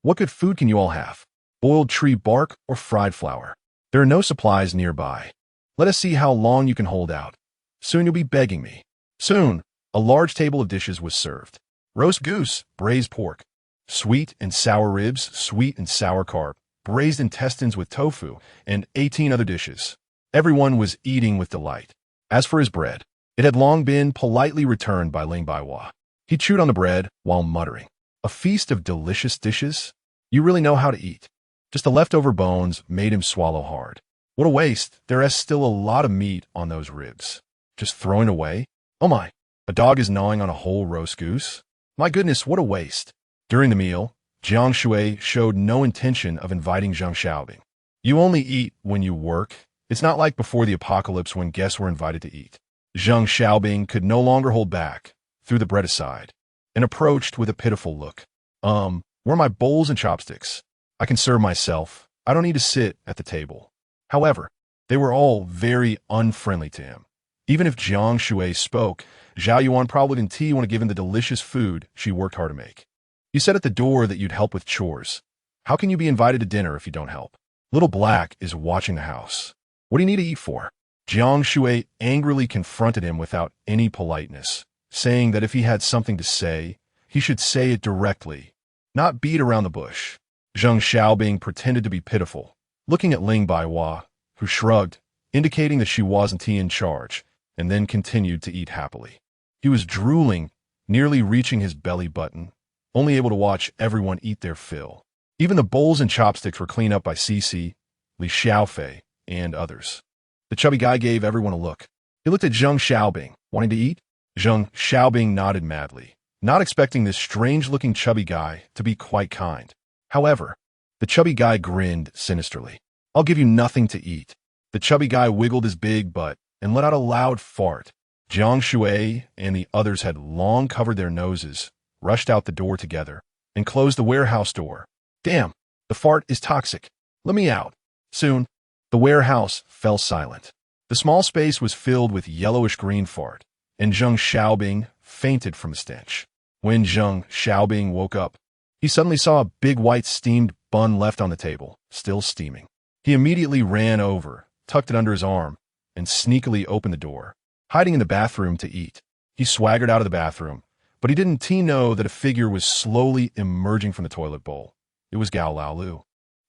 What good food can you all have? Boiled tree bark or fried flour? There are no supplies nearby. Let us see how long you can hold out. Soon you'll be begging me." Soon, a large table of dishes was served. Roast goose, braised pork, sweet and sour ribs, sweet and sour carp, braised intestines with tofu, and 18 other dishes. Everyone was eating with delight. As for his bread, it had long been politely returned by Ling Baiwa. He chewed on the bread while muttering, "A feast of delicious dishes? You really know how to eat." Just the leftover bones made him swallow hard. What a waste. There is still a lot of meat on those ribs. Just throwing away? Oh my, a dog is gnawing on a whole roast goose? My goodness, what a waste. During the meal, Jiang Shui showed no intention of inviting Zheng Xiaobing. "You only eat when you work. It's not like before the apocalypse when guests were invited to eat." Zheng Xiaobing could no longer hold back, threw the bread aside, and approached with a pitiful look. Where are my bowls and chopsticks? I can serve myself. I don't need to sit at the table." However, they were all very unfriendly to him. Even if Jiang Shui spoke, Zhao Yuan probably didn't want to give him the delicious food she worked hard to make. "You said at the door that you'd help with chores. How can you be invited to dinner if you don't help? Little Black is watching the house. What do you need to eat for?" Jiang Shui angrily confronted him without any politeness, saying that if he had something to say, he should say it directly, not beat around the bush. Zheng Xiaobing pretended to be pitiful, looking at Ling Baiwa, who shrugged, indicating that she wasn't in charge, and then continued to eat happily. He was drooling, nearly reaching his belly button, only able to watch everyone eat their fill. Even the bowls and chopsticks were cleaned up by Cici, Li Xiaofei, and others. The chubby guy gave everyone a look. He looked at Zheng Xiaobing, wanting to eat. Zheng Xiaobing nodded madly, not expecting this strange-looking chubby guy to be quite kind. However, the chubby guy grinned sinisterly. "I'll give you nothing to eat." The chubby guy wiggled his big butt and let out a loud fart. Jiang Shui and the others had long covered their noses, rushed out the door together, and closed the warehouse door. "Damn, the fart is toxic. Let me out." Soon, the warehouse fell silent. The small space was filled with yellowish-green fart, and Zheng Xiaobing fainted from the stench. When Zheng Xiaobing woke up, he suddenly saw a big white steamed bun left on the table, still steaming. He immediately ran over, tucked it under his arm, and sneakily opened the door, hiding in the bathroom to eat. He swaggered out of the bathroom, But he didn't know that a figure was slowly emerging from the toilet bowl. It was Gao Lao Lu.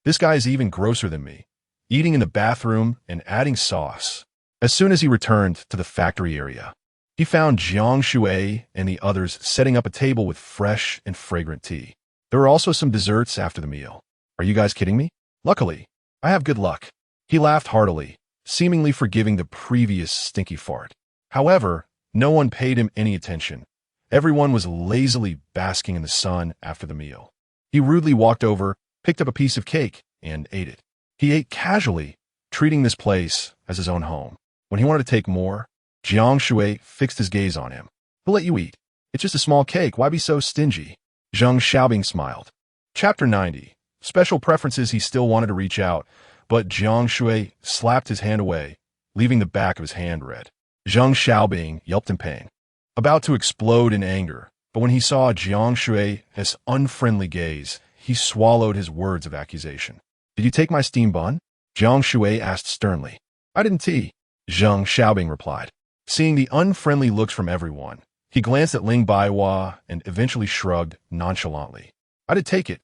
This guy is even grosser than me, eating in the bathroom and adding sauce. As soon as he returned to the factory area, he found Jiang Shui and the others setting up a table with fresh and fragrant tea. There were also some desserts after the meal. Are you guys kidding me? Luckily, I have good luck. He laughed heartily, seemingly forgiving the previous stinky fart. However, no one paid him any attention. Everyone was lazily basking in the sun after the meal. He rudely walked over, picked up a piece of cake, and ate it. He ate casually, treating this place as his own home. When he wanted to take more, Jiang Shui fixed his gaze on him. He'll let you eat. It's just a small cake. Why be so stingy? Zheng Xiaobing smiled. Chapter 90. Special preferences. He still wanted to reach out, but Jiang Shui slapped his hand away, leaving the back of his hand red. Zheng Xiaobing yelped in pain, about to explode in anger, but when he saw Jiang Shui's unfriendly gaze, he swallowed his words of accusation. Did you take my steam bun? Jiang Shui asked sternly. I didn't tea, Zheng Xiaobing replied. Seeing the unfriendly looks from everyone, he glanced at Ling Baihua and eventually shrugged nonchalantly. I did take it,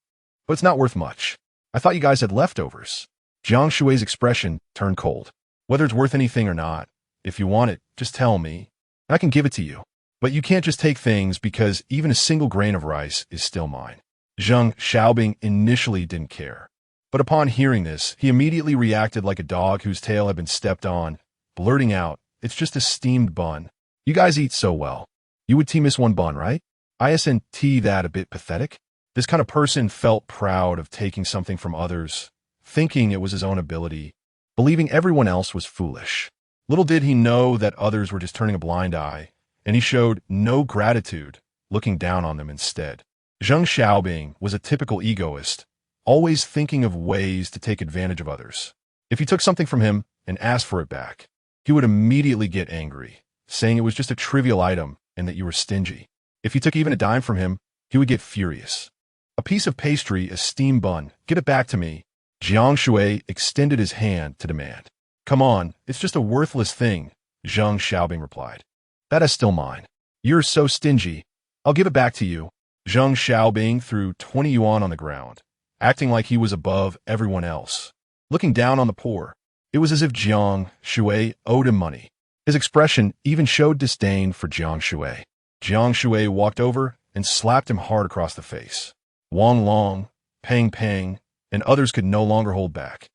but it's not worth much. I thought you guys had leftovers. Jiang Shui's expression turned cold. Whether it's worth anything or not, if you want it, just tell me. I can give it to you. But you can't just take things because even a single grain of rice is still mine. Zheng Xiaobing initially didn't care. But upon hearing this, he immediately reacted like a dog whose tail had been stepped on, blurting out, it's just a steamed bun. You guys eat so well. You would miss one bun, right? Isn't that a bit pathetic? This kind of person felt proud of taking something from others, thinking it was his own ability, believing everyone else was foolish. Little did he know that others were just turning a blind eye, and he showed no gratitude, looking down on them instead. Zheng Xiaobing was a typical egoist, always thinking of ways to take advantage of others. If you took something from him and asked for it back, he would immediately get angry, saying it was just a trivial item and that you were stingy. If you took even a dime from him, he would get furious. A piece of pastry, a steam bun, get it back to me. Jiang Shui extended his hand to demand. Come on, it's just a worthless thing, Zheng Xiaobing replied. That is still mine. You're so stingy. I'll give it back to you. Zheng Xiaobing threw 20 yuan on the ground, acting like he was above everyone else. Looking down on the poor, it was as if Jiang Shui owed him money. His expression even showed disdain for Jiang Shui. Jiang Shui walked over and slapped him hard across the face. Wang Long, Pang Pang, and others could no longer hold back.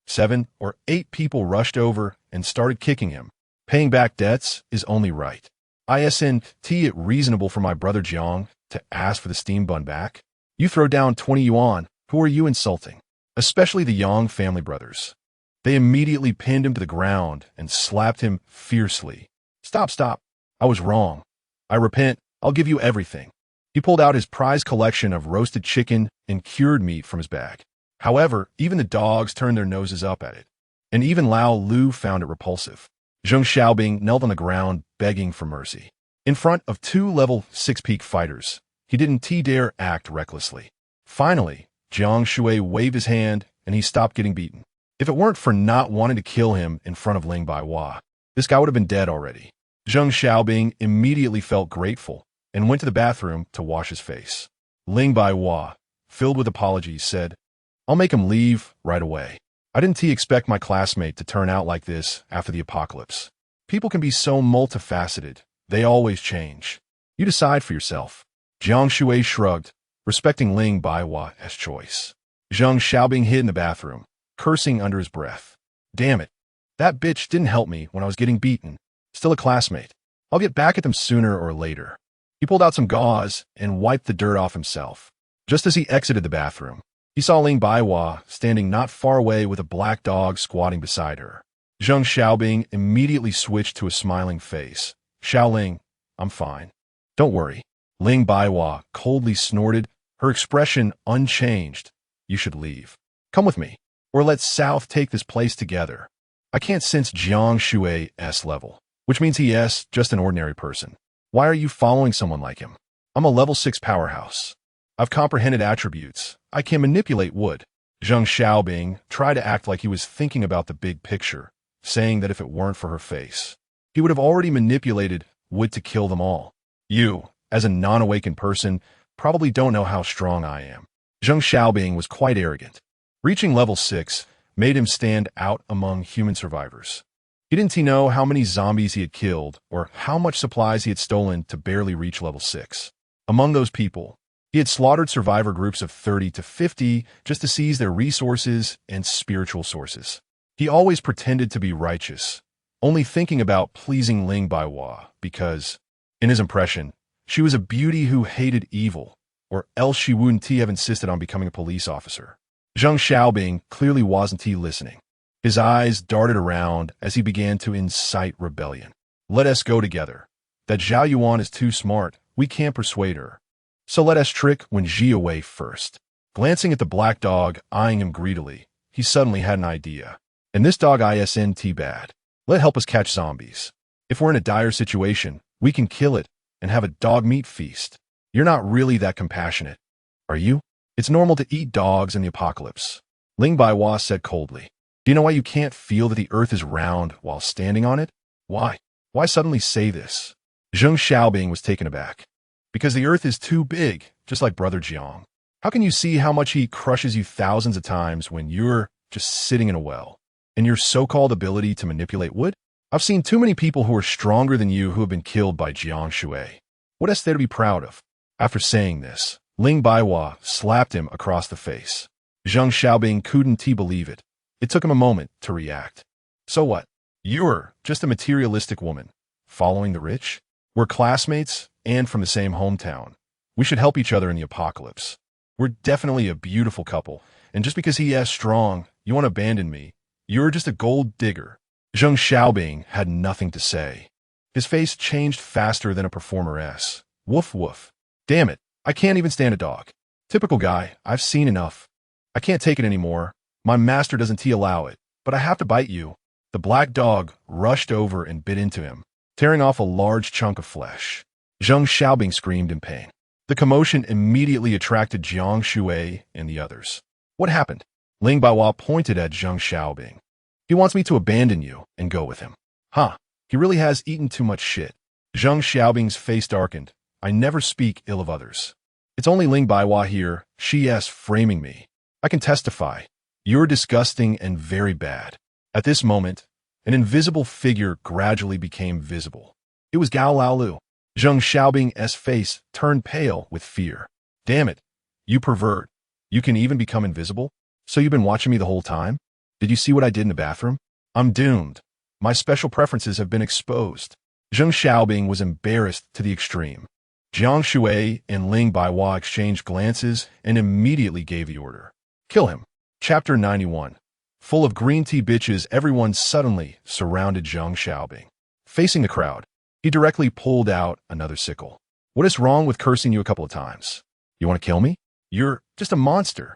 7 or 8 people rushed over and started kicking him. Paying back debts is only right. Isn't it reasonable for my brother Jiang to ask for the steam bun back? You throw down 20 yuan, who are you insulting? Especially the Yang family brothers. They immediately pinned him to the ground and slapped him fiercely. Stop. I was wrong. I repent. I'll give you everything. He pulled out his prized collection of roasted chicken and cured meat from his bag. However, even the dogs turned their noses up at it, and even Lao Lu found it repulsive. Zheng Xiaobing knelt on the ground, begging for mercy. In front of 2 level 6 peak fighters, he didn't dare act recklessly. Finally, Jiang Shui waved his hand, and he stopped getting beaten. If it weren't for not wanting to kill him in front of Ling Baihua, this guy would have been dead already. Zheng Xiaobing immediately felt grateful and went to the bathroom to wash his face. Ling Baihua, filled with apologies, said, I'll make him leave right away. I didn't expect my classmate to turn out like this after the apocalypse. People can be so multifaceted. They always change. You decide for yourself. Jiang Shui shrugged, respecting Ling Baihua's choice. Zheng Xiaobing hid in the bathroom, cursing under his breath. Damn it. That bitch didn't help me when I was getting beaten. Still a classmate. I'll get back at them sooner or later. He pulled out some gauze and wiped the dirt off himself. Just as he exited the bathroom, he saw Ling Baihua standing not far away with a black dog squatting beside her. Zheng Xiaobing immediately switched to a smiling face. Xiaoling, I'm fine. Don't worry. Ling Baihua coldly snorted, her expression unchanged. You should leave. Come with me, or let's South take this place together. I can't sense Jiang Shui's level, which means he is just an ordinary person. Why are you following someone like him? I'm a level 6 powerhouse. I've comprehended attributes. I can manipulate wood. Zheng Xiaobing tried to act like he was thinking about the big picture, saying that if it weren't for her face, he would have already manipulated wood to kill them all. You, as a non-awakened person, probably don't know how strong I am. Jiang Shui was quite arrogant. Reaching level 6 made him stand out among human survivors. Didn't he know how many zombies he had killed or how much supplies he had stolen to barely reach level 6? Among those people, he had slaughtered survivor groups of 30 to 50 just to seize their resources and spiritual sources. He always pretended to be righteous, only thinking about pleasing Ling Baihua because, in his impression, she was a beauty who hated evil, or else she wouldn't have insisted on becoming a police officer. Jiang Shui clearly wasn't listening. His eyes darted around as he began to incite rebellion. Let us go together. That Zhao Yuan is too smart. We can't persuade her. So let us trick Wen Ji away first. Glancing at the black dog, eyeing him greedily, he suddenly had an idea. And this dog isn't bad. Let help us catch zombies. If we're in a dire situation, we can kill it and have a dog meat feast. You're not really that compassionate, are you? It's normal to eat dogs in the apocalypse. Ling Baihua said coldly. Do you know why you can't feel that the earth is round while standing on it? Why? Why suddenly say this? Jiang Shui was taken aback. Because the earth is too big, just like Brother Jiang. How can you see how much he crushes you thousands of times when you're just sitting in a well? And your so-called ability to manipulate wood? I've seen too many people who are stronger than you who have been killed by Jiang Shui. What is there to be proud of? After saying this, Ling Baihua slapped him across the face. Jiang Shui couldn't believe it. It took him a moment to react. So what? You're just a materialistic woman. Following the rich? We're classmates and from the same hometown. We should help each other in the apocalypse. We're definitely a beautiful couple, and just because he is strong, you want to abandon me. You're just a gold digger. Jiang Shui had nothing to say. His face changed faster than a performeress. Woof woof. Damn it, I can't even stand a dog. Typical guy, I've seen enough. I can't take it anymore. My master doesn't allow it, but I have to bite you. The black dog rushed over and bit into him, tearing off a large chunk of flesh. Jiang Shui screamed in pain. The commotion immediately attracted Jiang Shui and the others. What happened? Ling Baihua pointed at Jiang Shui. He wants me to abandon you and go with him. Huh, he really has eaten too much shit. Jiang Shui's face darkened. I never speak ill of others. It's only Ling Baihua here. She is framing me. I can testify. You're disgusting and very bad. At this moment, an invisible figure gradually became visible. It was Gao Laolu. Jiang Shui's face turned pale with fear. Damn it, you pervert. You can even become invisible? So you've been watching me the whole time? Did you see what I did in the bathroom? I'm doomed. My special preferences have been exposed. Jiang Shui was embarrassed to the extreme. Jiang Shui and Ling Baihua exchanged glances and immediately gave the order. Kill him. Chapter 91. Full of green tea bitches, everyone suddenly surrounded Jiang Shui. Facing the crowd, he directly pulled out another sickle. What is wrong with cursing you a couple of times? You want to kill me? You're just a monster.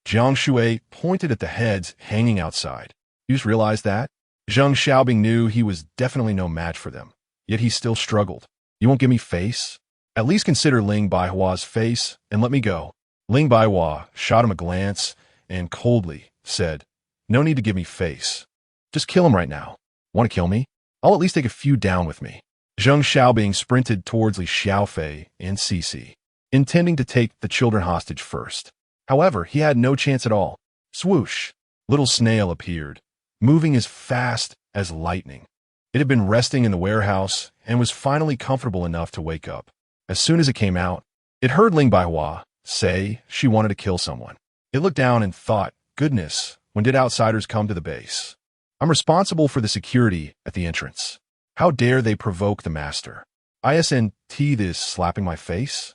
Jiang Shui pointed at the heads hanging outside. You just realized that? Jiang Shui knew he was definitely no match for them, yet he still struggled. You won't give me face? At least consider Ling Baihua's face and let me go. Ling Baihua shot him a glance and coldly said, No need to give me face. Just kill him right now. Want to kill me? I'll at least take a few down with me. Jiang Shui sprinted towards Li Xiaofei and Cici, intending to take the children hostage first. However, he had no chance at all. Swoosh! Little Snail appeared, moving as fast as lightning. It had been resting in the warehouse and was finally comfortable enough to wake up. As soon as it came out, it heard Ling Baihua say she wanted to kill someone. It looked down and thought, goodness, when did outsiders come to the base? I'm responsible for the security at the entrance. How dare they provoke the master? Isn't this slapping my face?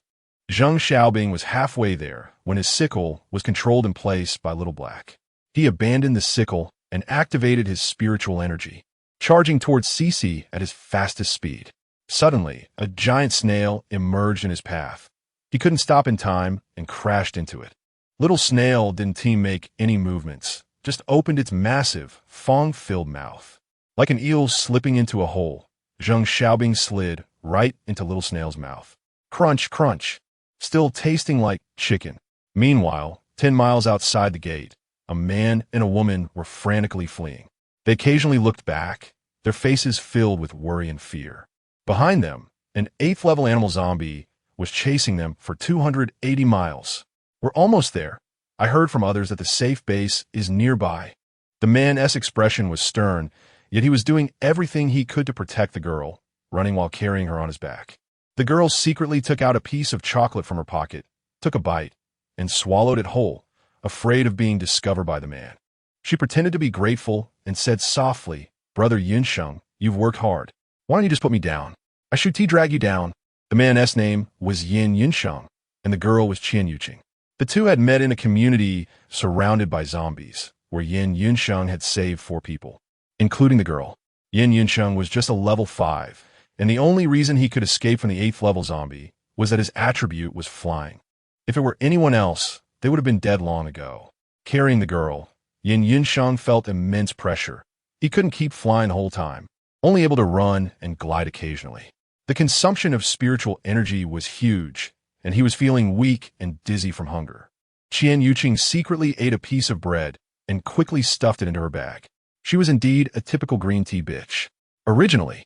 Jiang Shui was halfway there when his sickle was controlled in place by Little Black. He abandoned the sickle and activated his spiritual energy, charging towards Cici at his fastest speed. Suddenly, a giant snail emerged in his path. He couldn't stop in time and crashed into it. Little Snail didn't make any movements, just opened its massive, fong-filled mouth. Like an eel slipping into a hole, Jiang Shui slid right into Little Snail's mouth. Crunch, crunch, still tasting like chicken. Meanwhile, 10 miles outside the gate, a man and a woman were frantically fleeing. They occasionally looked back, their faces filled with worry and fear. Behind them, an 8th-level animal zombie was chasing them for 280 miles. We're almost there. I heard from others that the safe base is nearby. The man's expression was stern, yet he was doing everything he could to protect the girl, running while carrying her on his back. The girl secretly took out a piece of chocolate from her pocket, took a bite, and swallowed it whole, afraid of being discovered by the man. She pretended to be grateful and said softly, "Brother Yunsheng, you've worked hard. Why don't you just put me down? I should drag you down." The man's name was Yin Yunsheng, and the girl was Qian Yuqing. The two had met in a community surrounded by zombies, where Yin Yunsheng had saved 4 people, including the girl. Yin Yunsheng was just a level 5, and the only reason he could escape from the 8th level zombie was that his attribute was flying. If it were anyone else, they would have been dead long ago. Carrying the girl, Yin Yunsheng felt immense pressure. He couldn't keep flying the whole time, only able to run and glide occasionally. The consumption of spiritual energy was huge, and he was feeling weak and dizzy from hunger. Qian Yuqing secretly ate a piece of bread and quickly stuffed it into her bag. She was indeed a typical green tea bitch. Originally,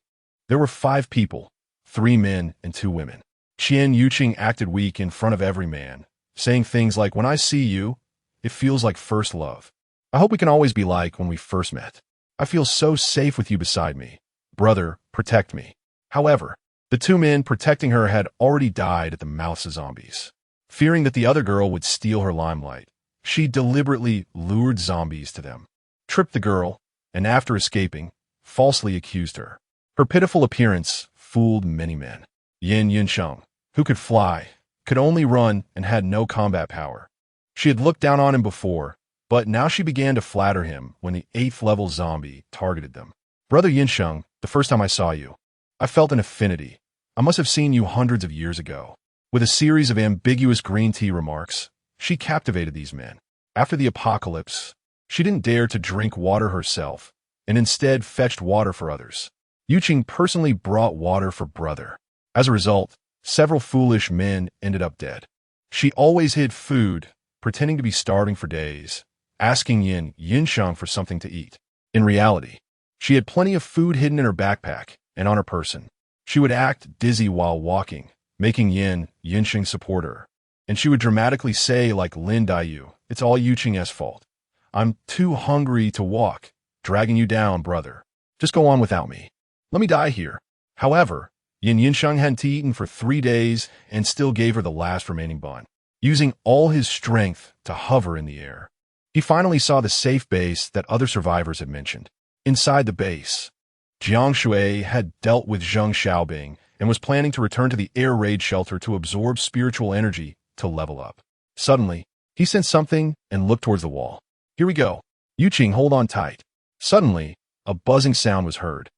there were 5 people, 3 men and 2 women. Qian Yuqing acted weak in front of every man, saying things like, "When I see you, it feels like first love. I hope we can always be like when we first met. I feel so safe with you beside me. Brother, protect me." However, the 2 men protecting her had already died at the mouths of zombies. Fearing that the other girl would steal her limelight, she deliberately lured zombies to them, tripped the girl, and after escaping, falsely accused her. Her pitiful appearance fooled many men. Yin Yunsheng, who could fly, could only run and had no combat power. She had looked down on him before, but now she began to flatter him when the 8th level zombie targeted them. "Brother Yunsheng, the first time I saw you, I felt an affinity. I must have seen you hundreds of years ago." With a series of ambiguous green tea remarks, she captivated these men. After the apocalypse, she didn't dare to drink water herself, and instead fetched water for others. Yuqing personally brought water for brother. As a result, several foolish men ended up dead. She always hid food, pretending to be starving for days, asking Yin Yunsheng for something to eat. In reality, she had plenty of food hidden in her backpack and on her person. She would act dizzy while walking, making Yin Yunsheng support her. And she would dramatically say, like Lin Daiyu, "It's all Yuqing's fault. I'm too hungry to walk, dragging you down, brother. Just go on without me. Let me die here." However, Yin Yunsheng hadn't eaten for 3 days and still gave her the last remaining bun. Using all his strength to hover in the air, he finally saw the safe base that other survivors had mentioned. Inside the base, Jiang Shui had dealt with Zheng Xiaobing and was planning to return to the air raid shelter to absorb spiritual energy to level up. Suddenly, he sensed something and looked towards the wall. "Here we go. Yuqing, hold on tight." Suddenly, a buzzing sound was heard,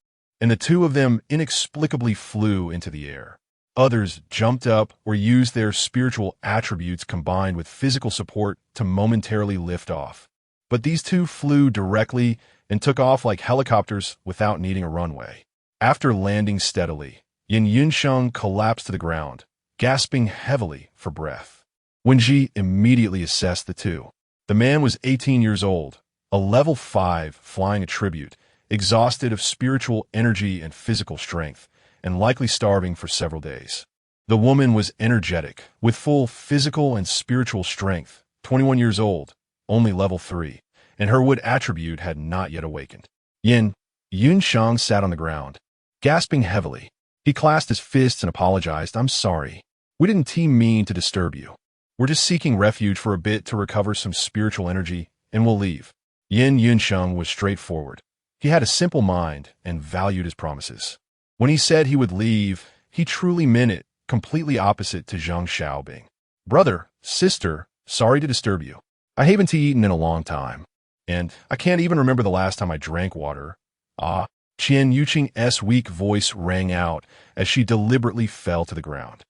and the 2 of them inexplicably flew into the air. Others jumped up or used their spiritual attributes combined with physical support to momentarily lift off. But these 2 flew directly and took off like helicopters without needing a runway. After landing steadily, Yin Yunsheng collapsed to the ground, gasping heavily for breath. Wenji immediately assessed the 2. The man was 18 years old, a level 5 flying attribute, exhausted of spiritual energy and physical strength, and likely starving for several days. The woman was energetic, with full physical and spiritual strength, 21 years old, only level 3, and her wood attribute had not yet awakened. Yin Yunsheng sat on the ground, gasping heavily. He clasped his fists and apologized. "I'm sorry. We didn't mean to disturb you. We're just seeking refuge for a bit to recover some spiritual energy, and we'll leave." Yin Yunsheng was straightforward. He had a simple mind and valued his promises. When he said he would leave, he truly meant it, completely opposite to Zheng Xiaobing. "Brother, sister, sorry to disturb you. I haven't eaten in a long time, and I can't even remember the last time I drank water." "Ah." Qian Yuqing's weak voice rang out as she deliberately fell to the ground.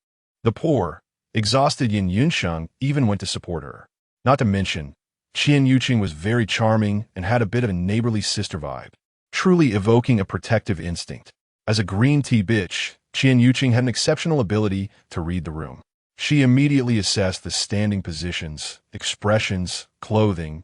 The poor, exhausted Yin Yunsheng even went to support her. Not to mention, Qian Yuqing was very charming and had a bit of a neighborly sister vibe, truly evoking a protective instinct. As a green tea bitch, Qian Yuqing had an exceptional ability to read the room. She immediately assessed the standing positions, expressions, clothing,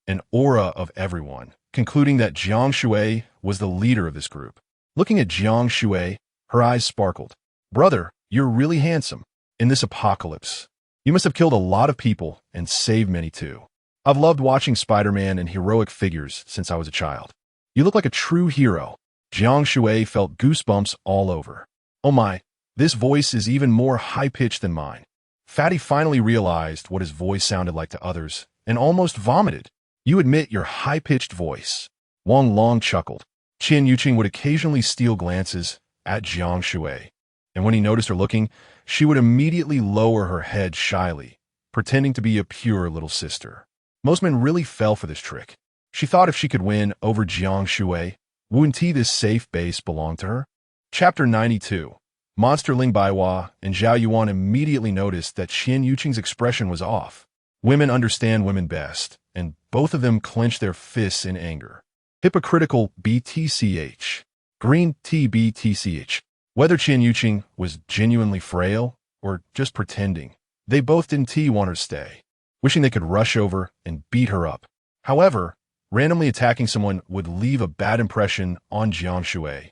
and aura of everyone, concluding that Jiang Shui was the leader of this group. Looking at Jiang Shui, her eyes sparkled. "Brother, you're really handsome." in this apocalypse. You must have killed a lot of people and saved many too. I've loved watching Spider-Man and heroic figures since I was a child. You look like a true hero. Jiang Shui felt goosebumps all over. Oh my, this voice is even more high-pitched than mine. Fatty finally realized what his voice sounded like to others and almost vomited. You admit your high-pitched voice. Wang Long chuckled. Qian Yuqing would occasionally steal glances at Jiang Shui, and when he noticed her looking, she would immediately lower her head shyly, pretending to be a pure little sister. Most men really fell for this trick. She thought if she could win over Jiang Shui, wouldn't this safe base belong to her? Chapter 92. Monster Ling Baihua and Zhao Yuan immediately noticed that Qian Yuqing's expression was off. Women understand women best, and both of them clenched their fists in anger. Hypocritical BTCH. Green T BTCH. Whether Qian Yuqing was genuinely frail or just pretending, they both didn't want her to stay, wishing they could rush over and beat her up. However, randomly attacking someone would leave a bad impression on Jiang Shui,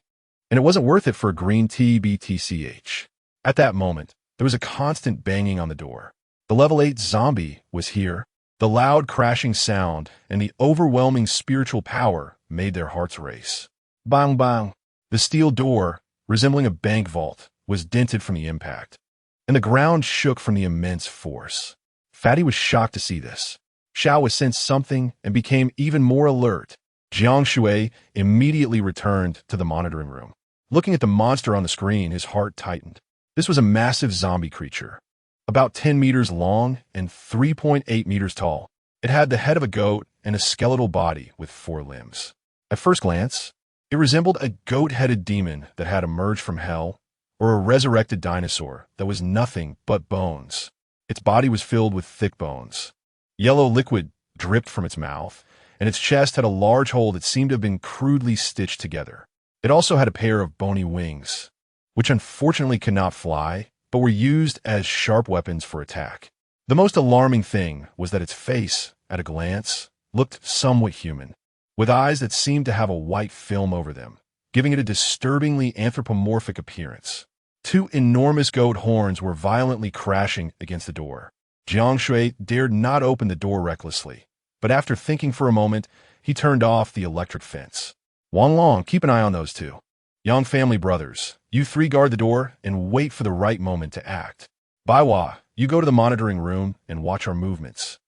and it wasn't worth it for Green T BTCH. At that moment, there was a constant banging on the door. The level 8 zombie was here. The loud crashing sound and the overwhelming spiritual power made their hearts race. Bang bang. The steel door, resembling a bank vault, was dented from the impact, and the ground shook from the immense force. Fatty was shocked to see this. Xiao was sensed something and became even more alert. Jiang Shui immediately returned to the monitoring room. Looking at the monster on the screen, his heart tightened. This was a massive zombie creature, about 10 meters long and 3.8 meters tall. It had the head of a goat and a skeletal body with 4 limbs. At first glance, it resembled a goat-headed demon that had emerged from hell, or a resurrected dinosaur that was nothing but bones. Its body was filled with thick bones. Yellow liquid dripped from its mouth, and its chest had a large hole that seemed to have been crudely stitched together. It also had a pair of bony wings, which unfortunately could not fly, but were used as sharp weapons for attack. The most alarming thing was that its face, at a glance, looked somewhat human, with eyes that seemed to have a white film over them, giving it a disturbingly anthropomorphic appearance. 2 enormous goat horns were violently crashing against the door. Jiang Shui dared not open the door recklessly, but after thinking for a moment, he turned off the electric fence. Wang Long, keep an eye on those 2. Young family brothers, you 3 guard the door and wait for the right moment to act. Baihua, you go to the monitoring room and watch our movements.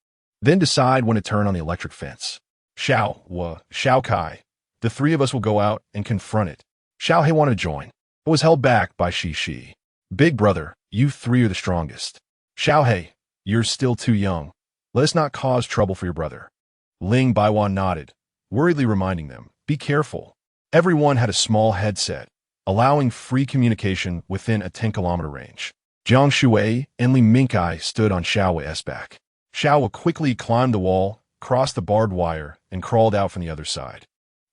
Then decide when to turn on the electric fence. Xiao Kai, the 3 of us will go out and confront it. Xiao He wanted to join, but was held back by Shi. Big brother, you 3 are the strongest. Xiao He, you're still too young. Let us not cause trouble for your brother. Ling Baihua nodded, worriedly reminding them, be careful. Everyone had a small headset, allowing free communication within a 10-kilometer range. Jiang Shui and Li Mingkai stood on Xiao's back. Xiao quickly climbed the wall, crossed the barbed wire, and crawled out from the other side.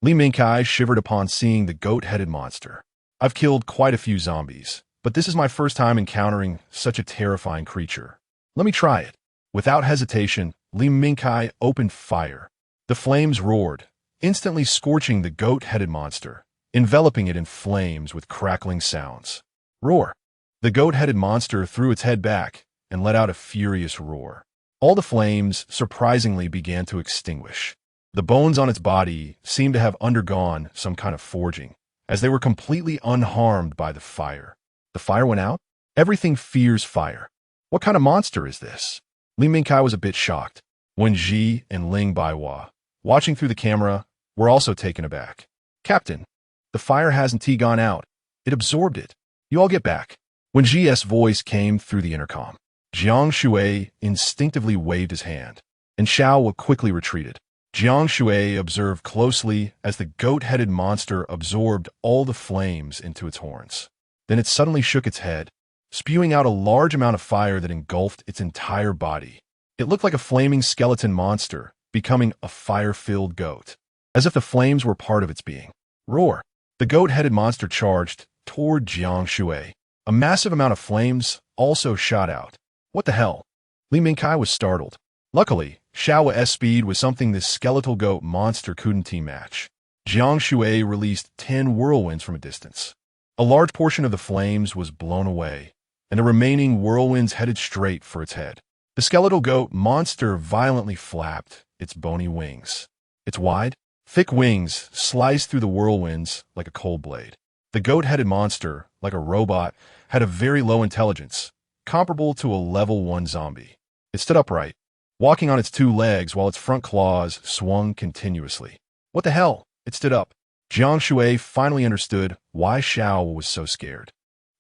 Li Mingkai shivered upon seeing the goat-headed monster. I've killed quite a few zombies, but this is my first time encountering such a terrifying creature. Let me try it. Without hesitation, Li Mingkai opened fire. The flames roared, instantly scorching the goat-headed monster, enveloping it in flames with crackling sounds. Roar! The goat-headed monster threw its head back and let out a furious roar. All the flames, surprisingly, began to extinguish. The bones on its body seemed to have undergone some kind of forging, as they were completely unharmed by the fire. The fire went out? Everything fears fire. What kind of monster is this? Li Mingkai was a bit shocked. Wen Ji and Ling Baihua, watching through the camera, were also taken aback. Captain, the fire hasn't gone out. It absorbed it. You all get back. Wen Ji's voice came through the intercom. Jiang Shui instinctively waved his hand, and Xiao quickly retreated. Jiang Shui observed closely as the goat-headed monster absorbed all the flames into its horns. Then it suddenly shook its head, spewing out a large amount of fire that engulfed its entire body. It looked like a flaming skeleton monster, becoming a fire-filled goat, as if the flames were part of its being. Roar! The goat-headed monster charged toward Jiang Shui. A massive amount of flames also shot out. What the hell? Li Mingkai was startled. Luckily, Xiao's speed was something this skeletal goat monster couldn't match. Jiang Shui released 10 whirlwinds from a distance. A large portion of the flames was blown away, and the remaining whirlwinds headed straight for its head. The skeletal goat monster violently flapped its bony wings. Its wide, thick wings sliced through the whirlwinds like a cold blade. The goat-headed monster, like a robot, had a very low intelligence, comparable to a level 1 zombie. It stood upright, walking on its 2 legs while its front claws swung continuously. What the hell? It stood up. Jiang Shui finally understood why Xiao was so scared.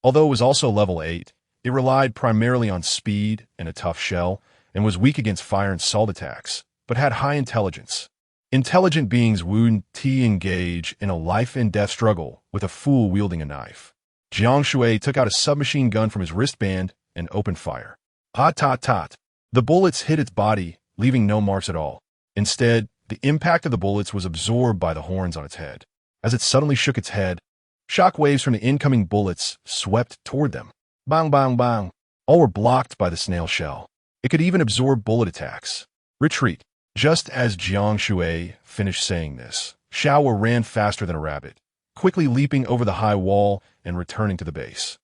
Although it was also level 8, it relied primarily on speed and a tough shell, and was weak against fire and salt attacks, but had high intelligence. Intelligent beings wouldn't engage in a life-and-death struggle with a fool wielding a knife. Jiang Shui took out a submachine gun from his wristband and opened fire. Tot. The bullets hit its body, leaving no marks at all. Instead, the impact of the bullets was absorbed by the horns on its head. As it suddenly shook its head, shock waves from the incoming bullets swept toward them. Bang, bang, bang. All were blocked by the snail shell. It could even absorb bullet attacks. Retreat. Just as Jiang Shui finished saying this, Xiao ran faster than a rabbit, quickly leaping over the high wall and returning to the base.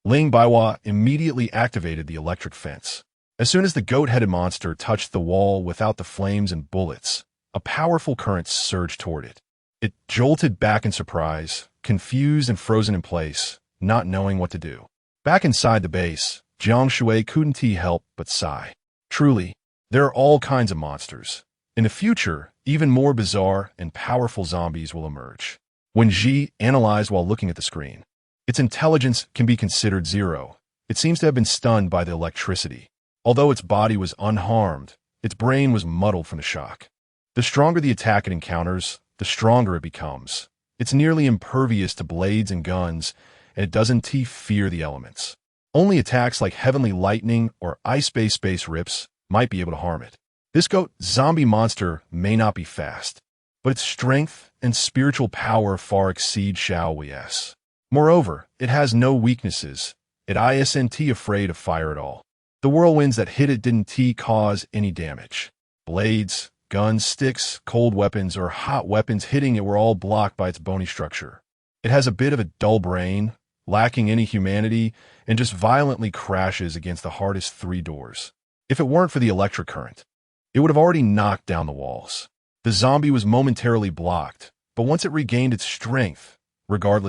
Ling Baiwa immediately activated the electric fence. As soon as the goat-headed monster touched the wall without the flames and bullets, a powerful current surged toward it. It jolted back in surprise, confused and frozen in place, not knowing what to do. Back inside the base, Jiang Shui couldn't help but sigh. Truly, there are all kinds of monsters. In the future, even more bizarre and powerful zombies will emerge. When Ji analyzed while looking at the screen, its intelligence can be considered 0. It seems to have been stunned by the electricity. Although its body was unharmed, its brain was muddled from the shock. The stronger the attack it encounters, the stronger it becomes. It's nearly impervious to blades and guns, and it doesn't fear the elements. Only attacks like heavenly lightning or ice-based space rips might be able to harm it. This goat zombie monster may not be fast, but its strength and spiritual power far exceed Xiao Wei's. Moreover, it has no weaknesses. It isn't afraid of fire at all. The whirlwinds that hit it didn't cause any damage. Blades, guns, sticks, cold weapons, or hot weapons hitting it were all blocked by its bony structure. It has a bit of a dull brain, lacking any humanity, and just violently crashes against the hardest 3 doors. If it weren't for the electric current, it would have already knocked down the walls. The zombie was momentarily blocked, but once it regained its strength, regardless